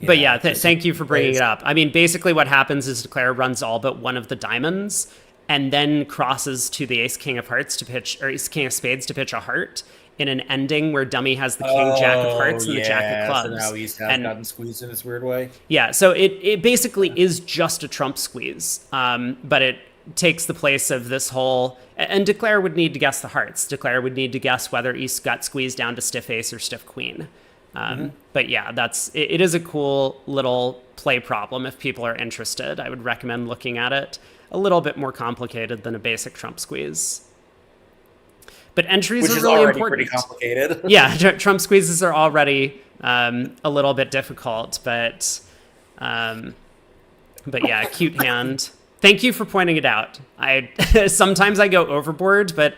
But yeah, thank you for bringing it up. I mean, basically what happens is Declare runs all but one of the diamonds, and then crosses to the ace king of hearts to pitch, or ace king of spades to pitch a heart in an ending where dummy has the king jack of hearts and the jack of clubs. So now East has gotten squeezed in this weird way. Yeah, so it basically is just a trump squeeze, but it takes the place of this whole, and Declare would need to guess the hearts. Declare would need to guess whether East got squeezed down to stiff ace or stiff queen. But yeah, it is a cool little play problem if people are interested. I would recommend looking at it. a little bit more complicated than a basic trump squeeze. But entries Which are is really already important. pretty complicated. Yeah, trump squeezes are already a little bit difficult, but yeah, cute hand. Thank you for pointing it out. Sometimes I go overboard, but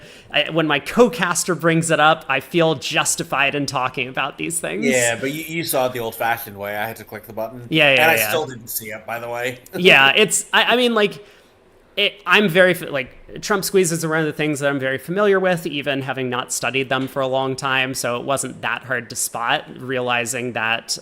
when my co-caster brings it up, I feel justified in talking about these things. Yeah, but you saw it the old-fashioned way. I had to click the button. Yeah, And I yeah. still didn't see it, by the way. Yeah, I mean, like, I'm very, like, trump squeezes are one of the things that I'm very familiar with, even having not studied them for a long time, so it wasn't that hard to spot, realizing that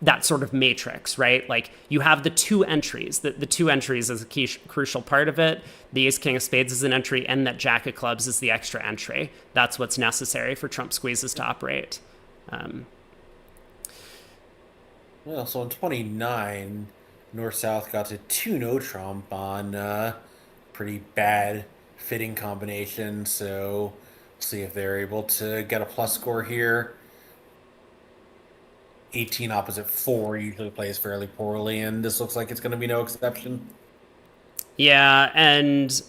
that sort of matrix, right? Like, you have the two entries. The two entries is a crucial part of it. The ace king of spades is an entry, and that jack of clubs is the extra entry. That's what's necessary for trump squeezes to operate. Well, so in 29, North-South got to 2 no trump on pretty bad fitting combination, so we'll see if they're able to get a plus score here. 18 opposite 4 usually plays fairly poorly, and this looks like it's going to be no exception. Yeah, and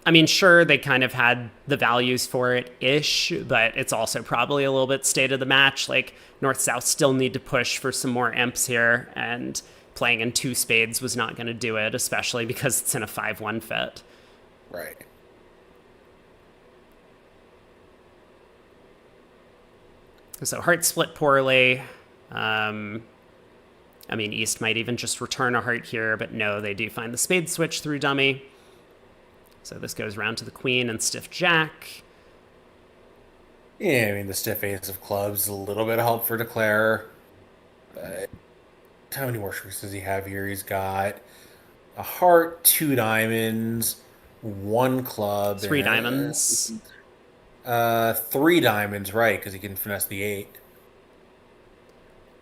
I mean, sure, they kind of had the values for it-ish, but it's also probably a little bit state of the match. Like, North-South still need to push for some more imps here, and playing in 2 spades was not going to do it, especially because it's in a 5-1 fit. Right. So heart split poorly. I mean, East might even just return a heart here, but no, they do find the spade switch through dummy. So this goes round to the queen and stiff jack. Yeah, I mean, the stiff ace of clubs, a little bit of help for Declare. But how many more tricks does he have here? He's got a heart, 2 diamonds, 1 club. 3 diamonds. 3 diamonds, right, because he can finesse the 8.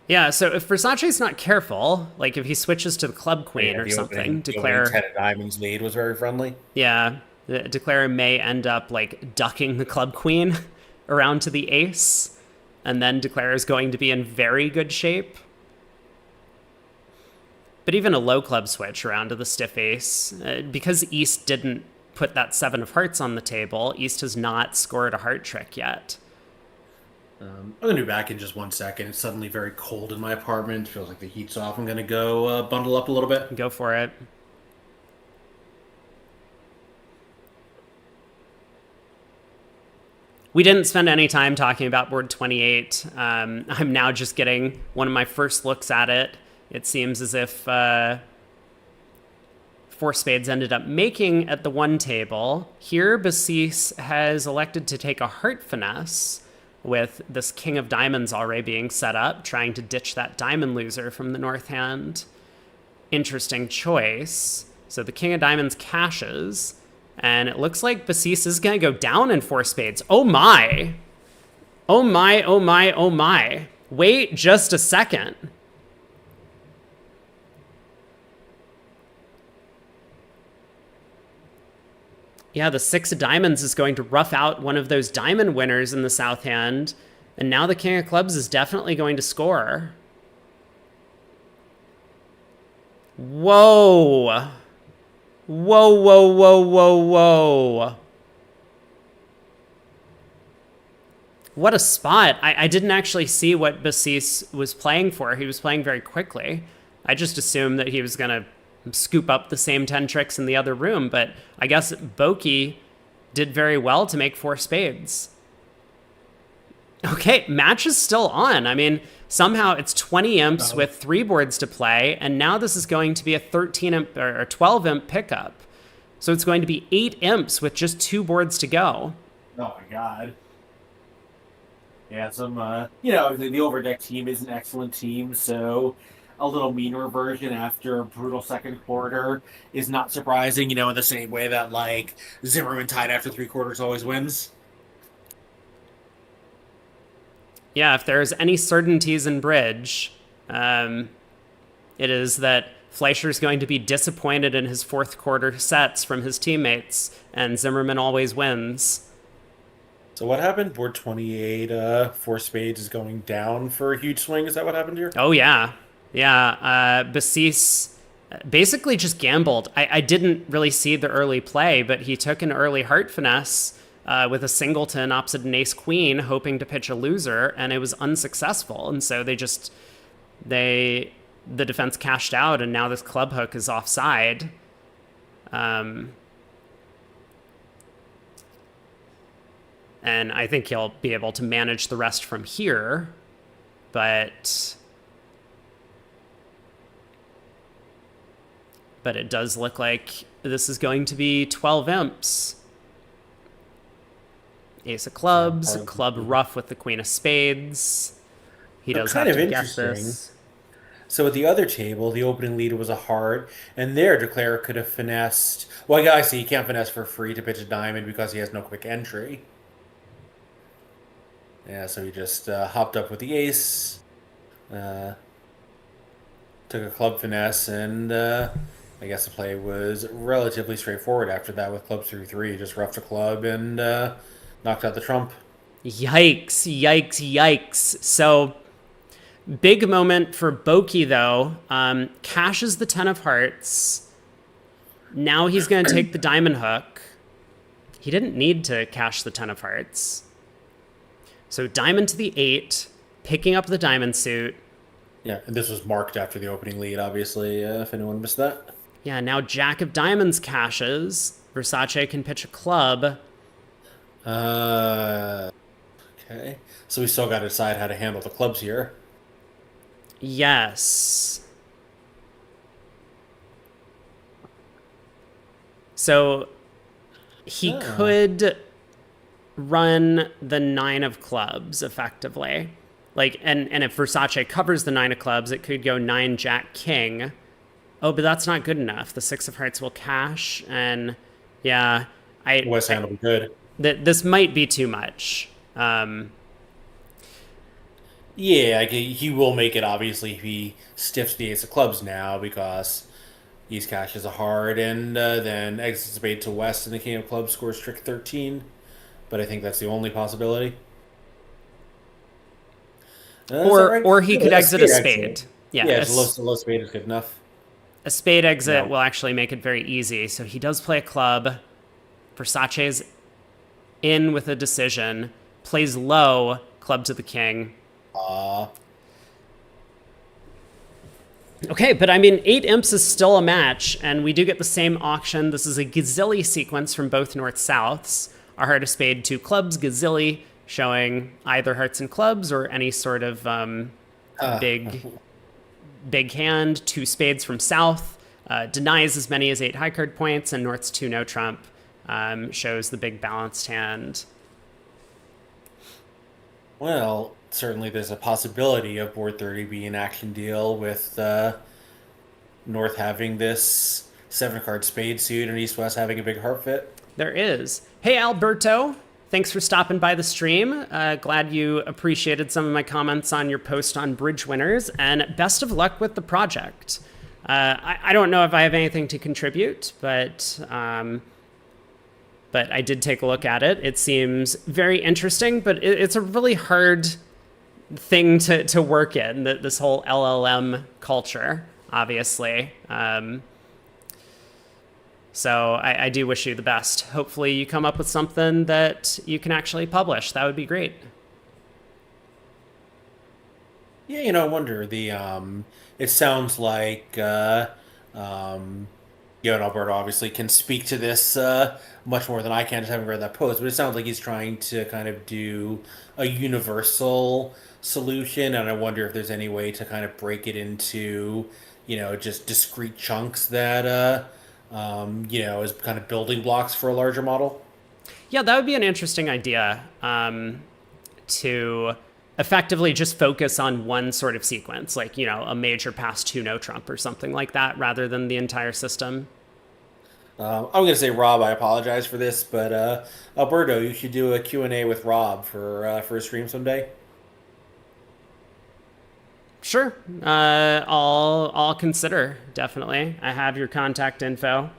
Yeah, so if Versace's not careful, like if he switches to the club queen or something, Declare... 10 of diamonds lead was very friendly. Yeah, Declare may end up like ducking the club queen around to the ace, and then Declare is going to be in very good shape. But even a low club switch around to the stiff ace, because East didn't put that 7 of hearts on the table, East has not scored a heart trick yet. I'm going to be back in just 1 second. It's suddenly very cold in my apartment. Feels like the heat's off. I'm going to go bundle up a little bit. Go for it. We didn't spend any time talking about board 28. I'm now just getting one of my first looks at it. It seems as if 4 spades ended up making at the 1 table. Here, Bassis has elected to take a heart finesse, with this king of diamonds already being set up, trying to ditch that diamond loser from the north hand. Interesting choice. So the king of diamonds cashes, and it looks like Bassis is going to go down in 4 spades. Oh my! Oh my, oh my, oh my. Wait just a second. Yeah, the 6 of diamonds is going to rough out one of those diamond winners in the south hand. And now the king of clubs is definitely going to score. Whoa. Whoa, whoa, whoa, whoa, whoa. What a spot. I didn't actually see what Bassis was playing for. He was playing very quickly. I just assumed that he was going to scoop up the same 10 tricks in the other room, but I guess Boki did very well to make 4 spades. Okay, match is still on. I mean, somehow it's 20 imps with 3 boards to play, and now this is going to be a 13 imp or 12 imp pickup. So it's going to be 8 imps with just 2 boards to go. Oh my god. Yeah, some, the Overdeck team is an excellent team, so a little meaner version after a brutal second quarter is not surprising, in the same way that, like, Zimmerman tied after 3 quarters always wins. Yeah, if there's any certainties in bridge, it is that Fleischer's going to be disappointed in his 4th quarter sets from his teammates, and Zimmerman always wins. So what happened? Board 28, 4 spades is going down for a huge swing. Is that what happened here? Oh, yeah. Yeah, Bassis basically just gambled. I didn't really see the early play, but he took an early heart finesse with a singleton opposite an ace queen, hoping to pitch a loser, and it was unsuccessful. And so the defense cashed out, and now this club hook is offside. And I think he'll be able to manage the rest from here, but it does look like this is going to be 12 imps. Ace of clubs, club rough with the queen of spades. He does have to guess this. So at the other table, the opening lead was a heart, and there Declare could have finessed. Well, I see he can't finesse for free to pitch a diamond because he has no quick entry. Yeah, so he just hopped up with the ace, took a club finesse, and I guess the play was relatively straightforward after that with clubs through three. Just roughed a club and knocked out the trump. Yikes, yikes, yikes. So, big moment for Boki, though. Cashes the 10 of hearts. Now he's going to take the diamond hook. He didn't need to cash the 10 of hearts. So diamond to the 8, picking up the diamond suit. Yeah, and this was marked after the opening lead, obviously, if anyone missed that. Yeah, now jack of diamonds cashes. Versace can pitch a club. Okay. So we still got to decide how to handle the clubs here. Yes. So he could run the 9 of clubs effectively. Like, and if Versace covers the 9 of clubs, it could go 9 jack king. Oh, but that's not good enough. The 6 of hearts will cash, and yeah, West hand will be good. This might be too much. Yeah, he will make it, obviously, if he stiffs the ace of clubs now, because East cashes a hard, and then exits spade to West, and the king of clubs scores trick 13. But I think that's the only possibility. Or he could exit a spade. Yeah, a low spade is good enough. A spade exit will actually make it very easy. So he does play a club. Versace's in with a decision. Plays low, club to the king. Okay, but I mean, 8 imps is still a match, and we do get the same auction. This is a gazilli sequence from both north-souths. A heart of spade, 2 clubs, gazilli, showing either hearts and clubs or any sort of big hand. 2 spades from south, denies as many as 8 high card points, and north's 2 no trump shows the big balanced hand. Well, certainly there's a possibility of board 30 being an action deal with north having this 7-card spade suit and east-west having a big heart fit. There is. Hey, Alberto. Thanks for stopping by the stream. Glad you appreciated some of my comments on your post on bridge winners, and best of luck with the project. I don't know if I have anything to contribute, but I did take a look at it. It seems very interesting, but it's a really hard thing to work in, this whole LLM culture, obviously. So I do wish you the best. Hopefully you come up with something that you can actually publish. That would be great. Yeah, I wonder, it sounds like Alberto obviously can speak to this much more than I can, just having read that post, but it sounds like he's trying to kind of do a universal solution, and I wonder if there's any way to kind of break it into, just discrete chunks that, is kind of building blocks for a larger model. Yeah, that would be an interesting idea, to effectively just focus on one sort of sequence, like, a major pass 2 no trump or something like that, rather than the entire system. I'm going to say, Rob, I apologize for this, but Alberto, you should do a Q&A with Rob for a stream someday. Sure. I'll consider, definitely. I have your contact info.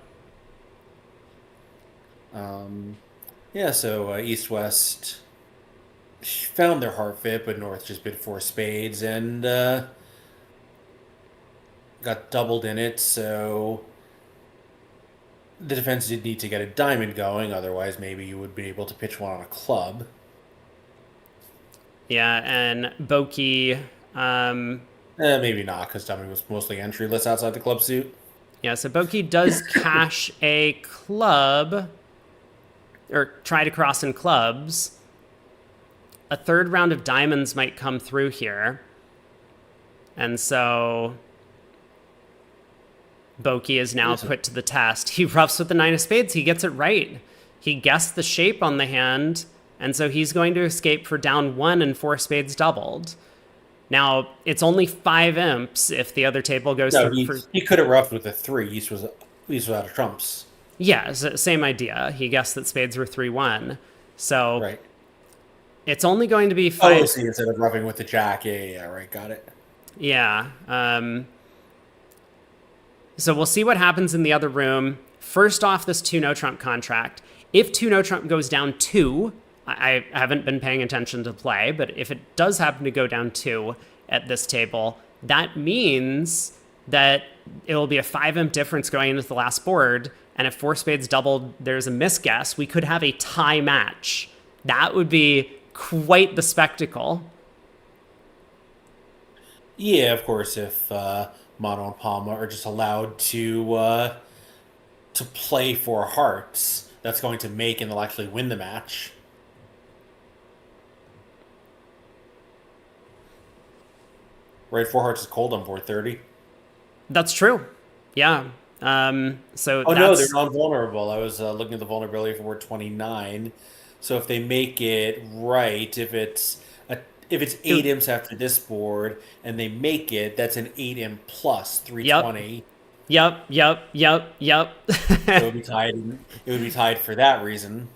So East-West found their heart fit, but North just bid 4 spades, and got doubled in it, so the defense did need to get a diamond going. Otherwise, maybe you would be able to pitch one on a club. Yeah, and Boki, Maybe not, because diamond was mostly entryless outside the club suit. yeah, so Boki does cash a club, or try to cross in clubs. A third round of diamonds might come through here. And so Boki is now put to the test. He roughs with the nine of spades. He gets it right. He guessed the shape on the hand, and so he's going to escape for down one and four spades doubled. Now, it's only 5 imps if the other table goes No, through. he could have roughed with a 3. He's out of trumps. Yeah, same idea. He guessed that spades were 3-1. So Right. it's only going to be Oh, 5. see, instead of roughing with the jack. Yeah, right, got it. Yeah. So we'll see what happens in the other room. First off, this 2 no trump contract. If 2 no trump goes down 2, I haven't been paying attention to play, but if it does happen to go down 2 at this table, that means that it will be a 5 imp difference going into the last board. And if 4 spades doubled, there's a misguess. We could have a tie match. That would be quite the spectacle. Yeah, of course, if Mono and Palma are just allowed to play for hearts, that's going to make and they'll actually win the match. Right, 4 hearts is cold on board 30. That's true. Yeah. So Oh no, they're that's non-vulnerable. I was looking at the vulnerability for board 29. So if they make it right, if it's 8 imps after this board and they make it, that's an 8 imp plus Yep. 320. Yep. It would be tied. It would be tied for that reason.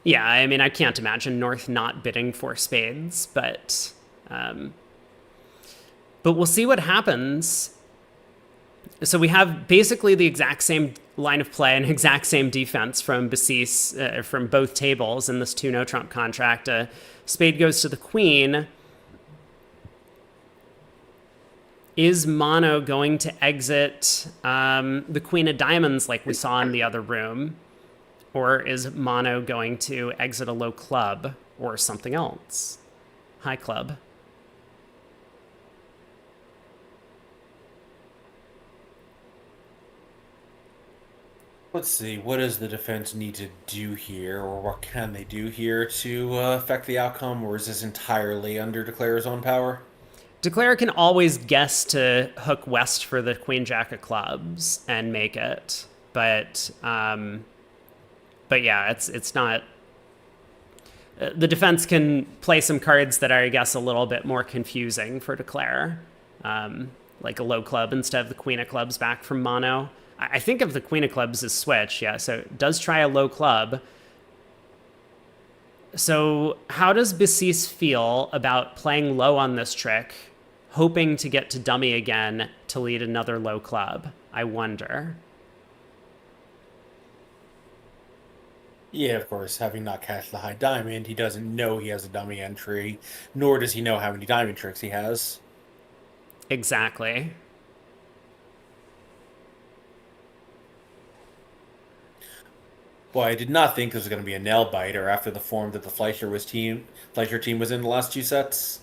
Yeah, I mean, I can't imagine North not bidding for spades, but we'll see what happens. So we have basically the exact same line of play and exact same defense from Basis, from both tables in this 2 no trump contract. Spade goes to the queen. Is Mono going to exit the queen of diamonds like we saw in the other room? Or is Mono going to exit a low club or something else? High club. Let's see. What does the defense need to do here, or what can they do here to affect the outcome, or is this entirely under Declare's own power? Declare can always guess to hook west for the queen jack of clubs and make it, but yeah, it's not. The defense can play some cards that are, I guess, a little bit more confusing for Declare, like a low club instead of the queen of clubs back from Mono. I think of the queen of clubs as switch, yeah, so it does try a low club. So how does Basis feel about playing low on this trick, hoping to get to dummy again to lead another low club? I wonder. Yeah, of course. Having not cashed the high diamond, he doesn't know he has a dummy entry, nor does he know how many diamond tricks he has. Exactly. Well, I did not think this was going to be a nail biter after the form that the Fleischer team was in the last 2 sets.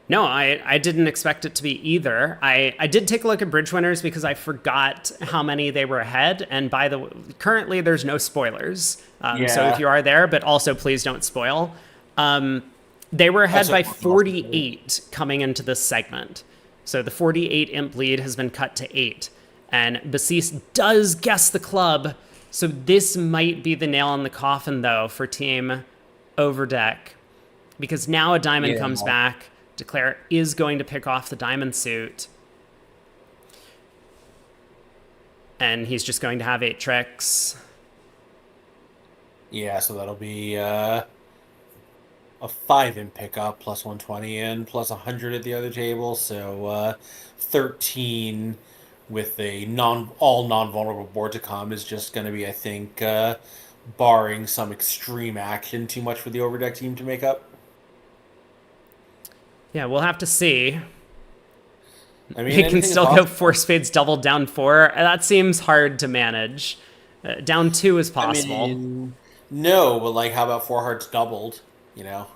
No, I didn't expect it to be either. I did take a look at bridge winners because I forgot how many they were ahead. And by the way, currently there's no spoilers. So if you are there, but also please don't spoil. They were ahead by 48 coming into this segment. So the 48 imp lead has been cut to 8. And Basis does guess the club. So this might be the nail in the coffin, though, for Team Overdeck. Because now a diamond comes back. Declare is going to pick off the diamond suit. And he's just going to have 8 tricks. Yeah, so that'll be a 5 in pickup, plus 120 in, plus 100 at the other table. So 13 with a all non-vulnerable board to come is just going to be, I think, barring some extreme action, too much for the Overdeck team to make up. Yeah, we'll have to see. I mean, He can anything is still go possible. 4 spades double down 4. That seems hard to manage. Down 2 is I possible. mean, no, but like, how about four hearts doubled? You know,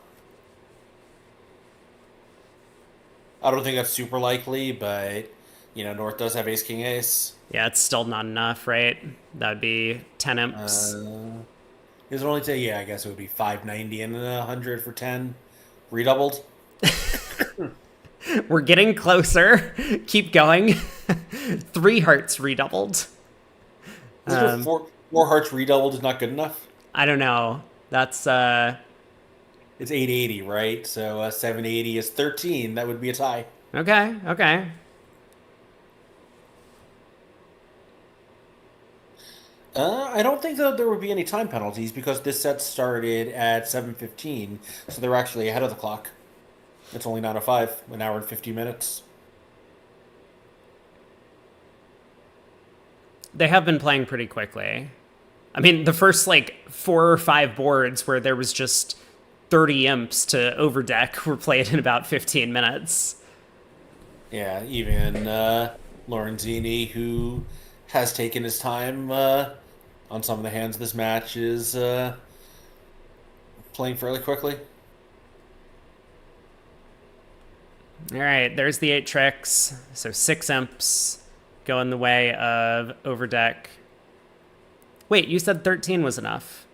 I don't think that's super likely, but North does have ace king ace. Yeah, it's still not enough, right? That would be 10 imps. Is it only to yeah? I guess it would be 590 and 100 for 10, redoubled. We're getting closer. Keep going. 3 hearts redoubled. Four hearts redoubled is not good enough. I don't know. That's It's 880, right? So 780 is 13. That would be a tie. okay. I don't think that there would be any time penalties because this set started at 7:15, so they're actually ahead of the clock. It's only 9:05, an hour and 50 minutes. They have been playing pretty quickly. I mean, the first like 4 or 5 boards where there was just 30 imps to overdeck were played in about 15 minutes. Yeah, even Lorenzini, who has taken his time on some of the hands of this match, is playing fairly quickly. All right, there's the 8 tricks. So 6 imps go in the way of overdeck. Wait, you said 13 was enough.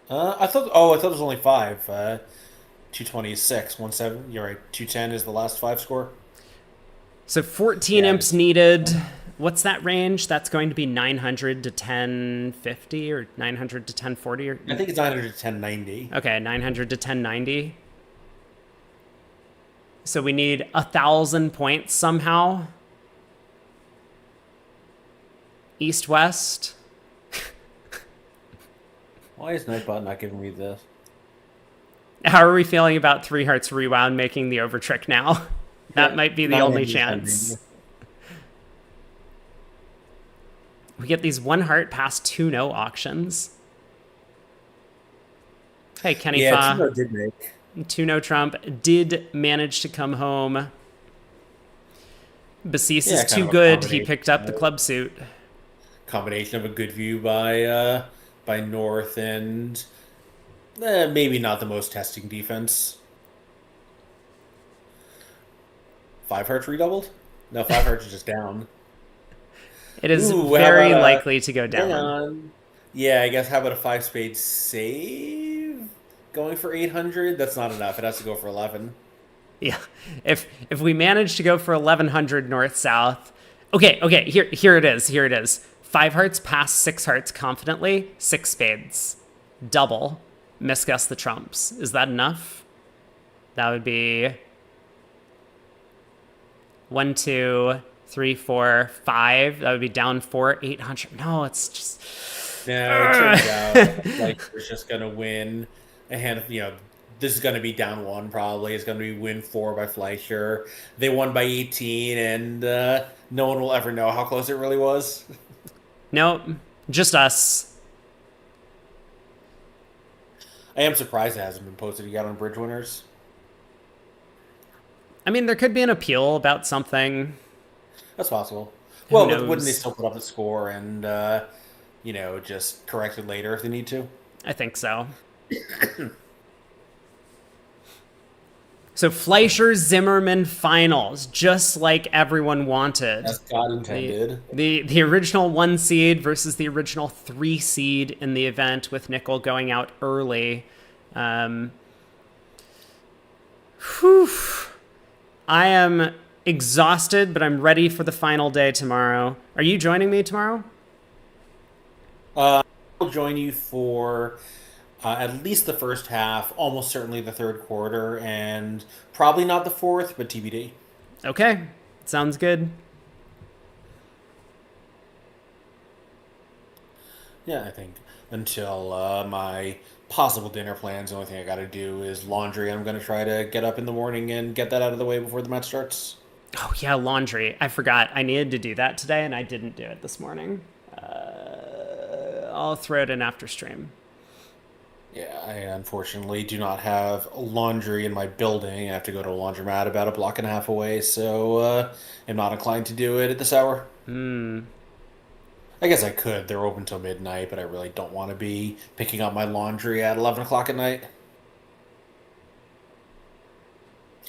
I thought it was only 5. 220 is 6. 17. You're right. 210 is the last 5 score. So 14 Yeah. imps needed. What's that range? That's going to be 900 to 1050 or 900 to 1040 or I think it's 900 to 1090. okay, 900 to 1090. So we need 1,000 points somehow. East west. Why is Nightbot not giving me this? How are we feeling about 3 hearts rewound making the over trick now? That might be the only 900 to chance. 1090. We get these 1 heart past 2 no auctions. Hey, Kenny Yeah, Fa. Tino did make. 2 no Trump did manage to come home. Basis Yeah, is kind too of a good. He combination picked up the of- club suit. Combination of a good view by North and maybe not the most testing defense. 5 hearts redoubled? No, 5 hearts is just down. It is Ooh, how very about likely to go Hang down. on. Yeah, I guess how about a 5 spade save? Going for 800? That's not enough. It has to go for 11. Yeah. If we manage to go for 1100 north south. Okay, here it is. 5 hearts past 6 hearts confidently, 6 spades. Double. Misguess the trumps. Is that enough? That would be 1, 2, 3, 4, 5. That would be down 4, 800. No, it's just No, it turns out like we're just gonna win a hand of this is gonna be down 1 probably. It's gonna be win 4 by Fleischer. They won by 18 and no one will ever know how close it really was. nope. Just us. I am surprised it hasn't been posted yet on Bridge Winners. I mean, there could be an appeal about something. That's possible. Who Well, but knows? wouldn't they still put up the score and just correct it later if they need to? I think so. So Fleischer Zimmerman finals, just like everyone wanted. As God intended. The original 1 seed versus the original 3 seed in the event, with Nickel going out early. Whew. I am exhausted, but I'm ready for the final day tomorrow. Are you joining me tomorrow? I'll join you for at least the first half, almost certainly the third quarter, and probably not the fourth, but TBD. Okay, sounds good. Yeah, I think until my possible dinner plans, the only thing I got to do is laundry. I'm going to try to get up in the morning and get that out of the way before the match starts. Oh yeah, laundry. I forgot. I needed to do that today, and I didn't do it this morning. I'll throw it in after stream. Yeah, I unfortunately do not have laundry in my building. I have to go to a laundromat about a block and a half away, so I'm not inclined to do it at this hour. I guess I could. They're open till midnight, but I really don't want to be picking up my laundry at 11 o'clock at night.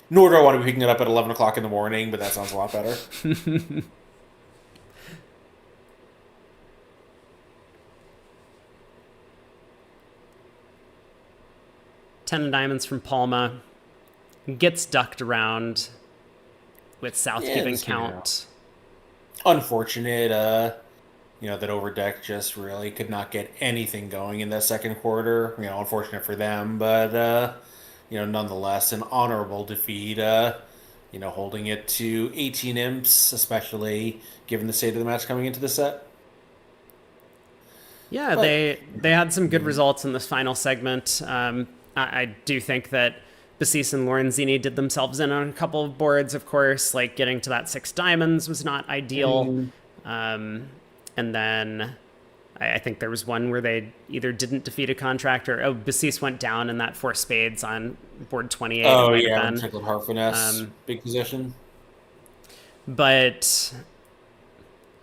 Nor do I want to be picking it up at 11 o'clock in the morning, but that sounds a lot better. 10 of diamonds from Palma. Gets ducked around with South Yeah, keeping this can count. Unfortunate, that Overdeck just really could not get anything going in that second quarter. Unfortunate for them, but, nonetheless, an honorable defeat, holding it to 18 imps, especially given the state of the match coming into the set. Yeah, But- they had some good results in this final segment. I do think that Basis and Lorenzini did themselves in on a couple of boards, of course. Like getting to that 6 diamonds was not ideal. And then I think there was one where they either didn't defeat a contract or Basis went down in that 4 spades on board 28. Oh, it might yeah, have been. Tickled Heart Finesse, big position. But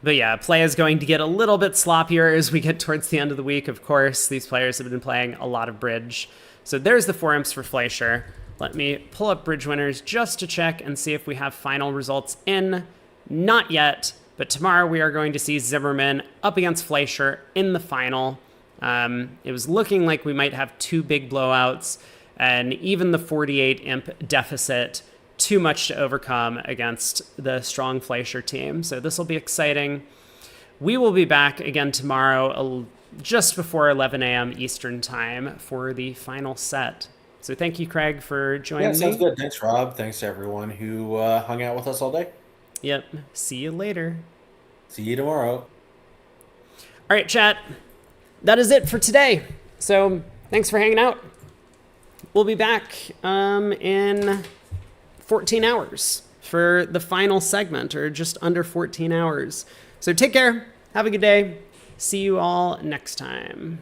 yeah, play is going to get a little bit sloppier as we get towards the end of the week, of course. These players have been playing a lot of bridge. So there's the 4 imps for Fleischer. Let me pull up bridge winners just to check and see if we have final results in. Not yet, but tomorrow we are going to see Zimmerman up against Fleischer in the final. It was looking like we might have 2 big blowouts, and even the 48 imp deficit, too much to overcome against the strong Fleischer team. So this will be exciting. We will be back again tomorrow just before 11 a.m. Eastern time for the final set. So thank you, Craig, for joining me. Sounds good. Thanks, Rob. Thanks to everyone who hung out with us all day. Yep. See you later. See you tomorrow. All right, chat. That is it for today. So thanks for hanging out. We'll be back in 14 hours for the final segment, or just under 14 hours. So take care. Have a good day. See you all next time.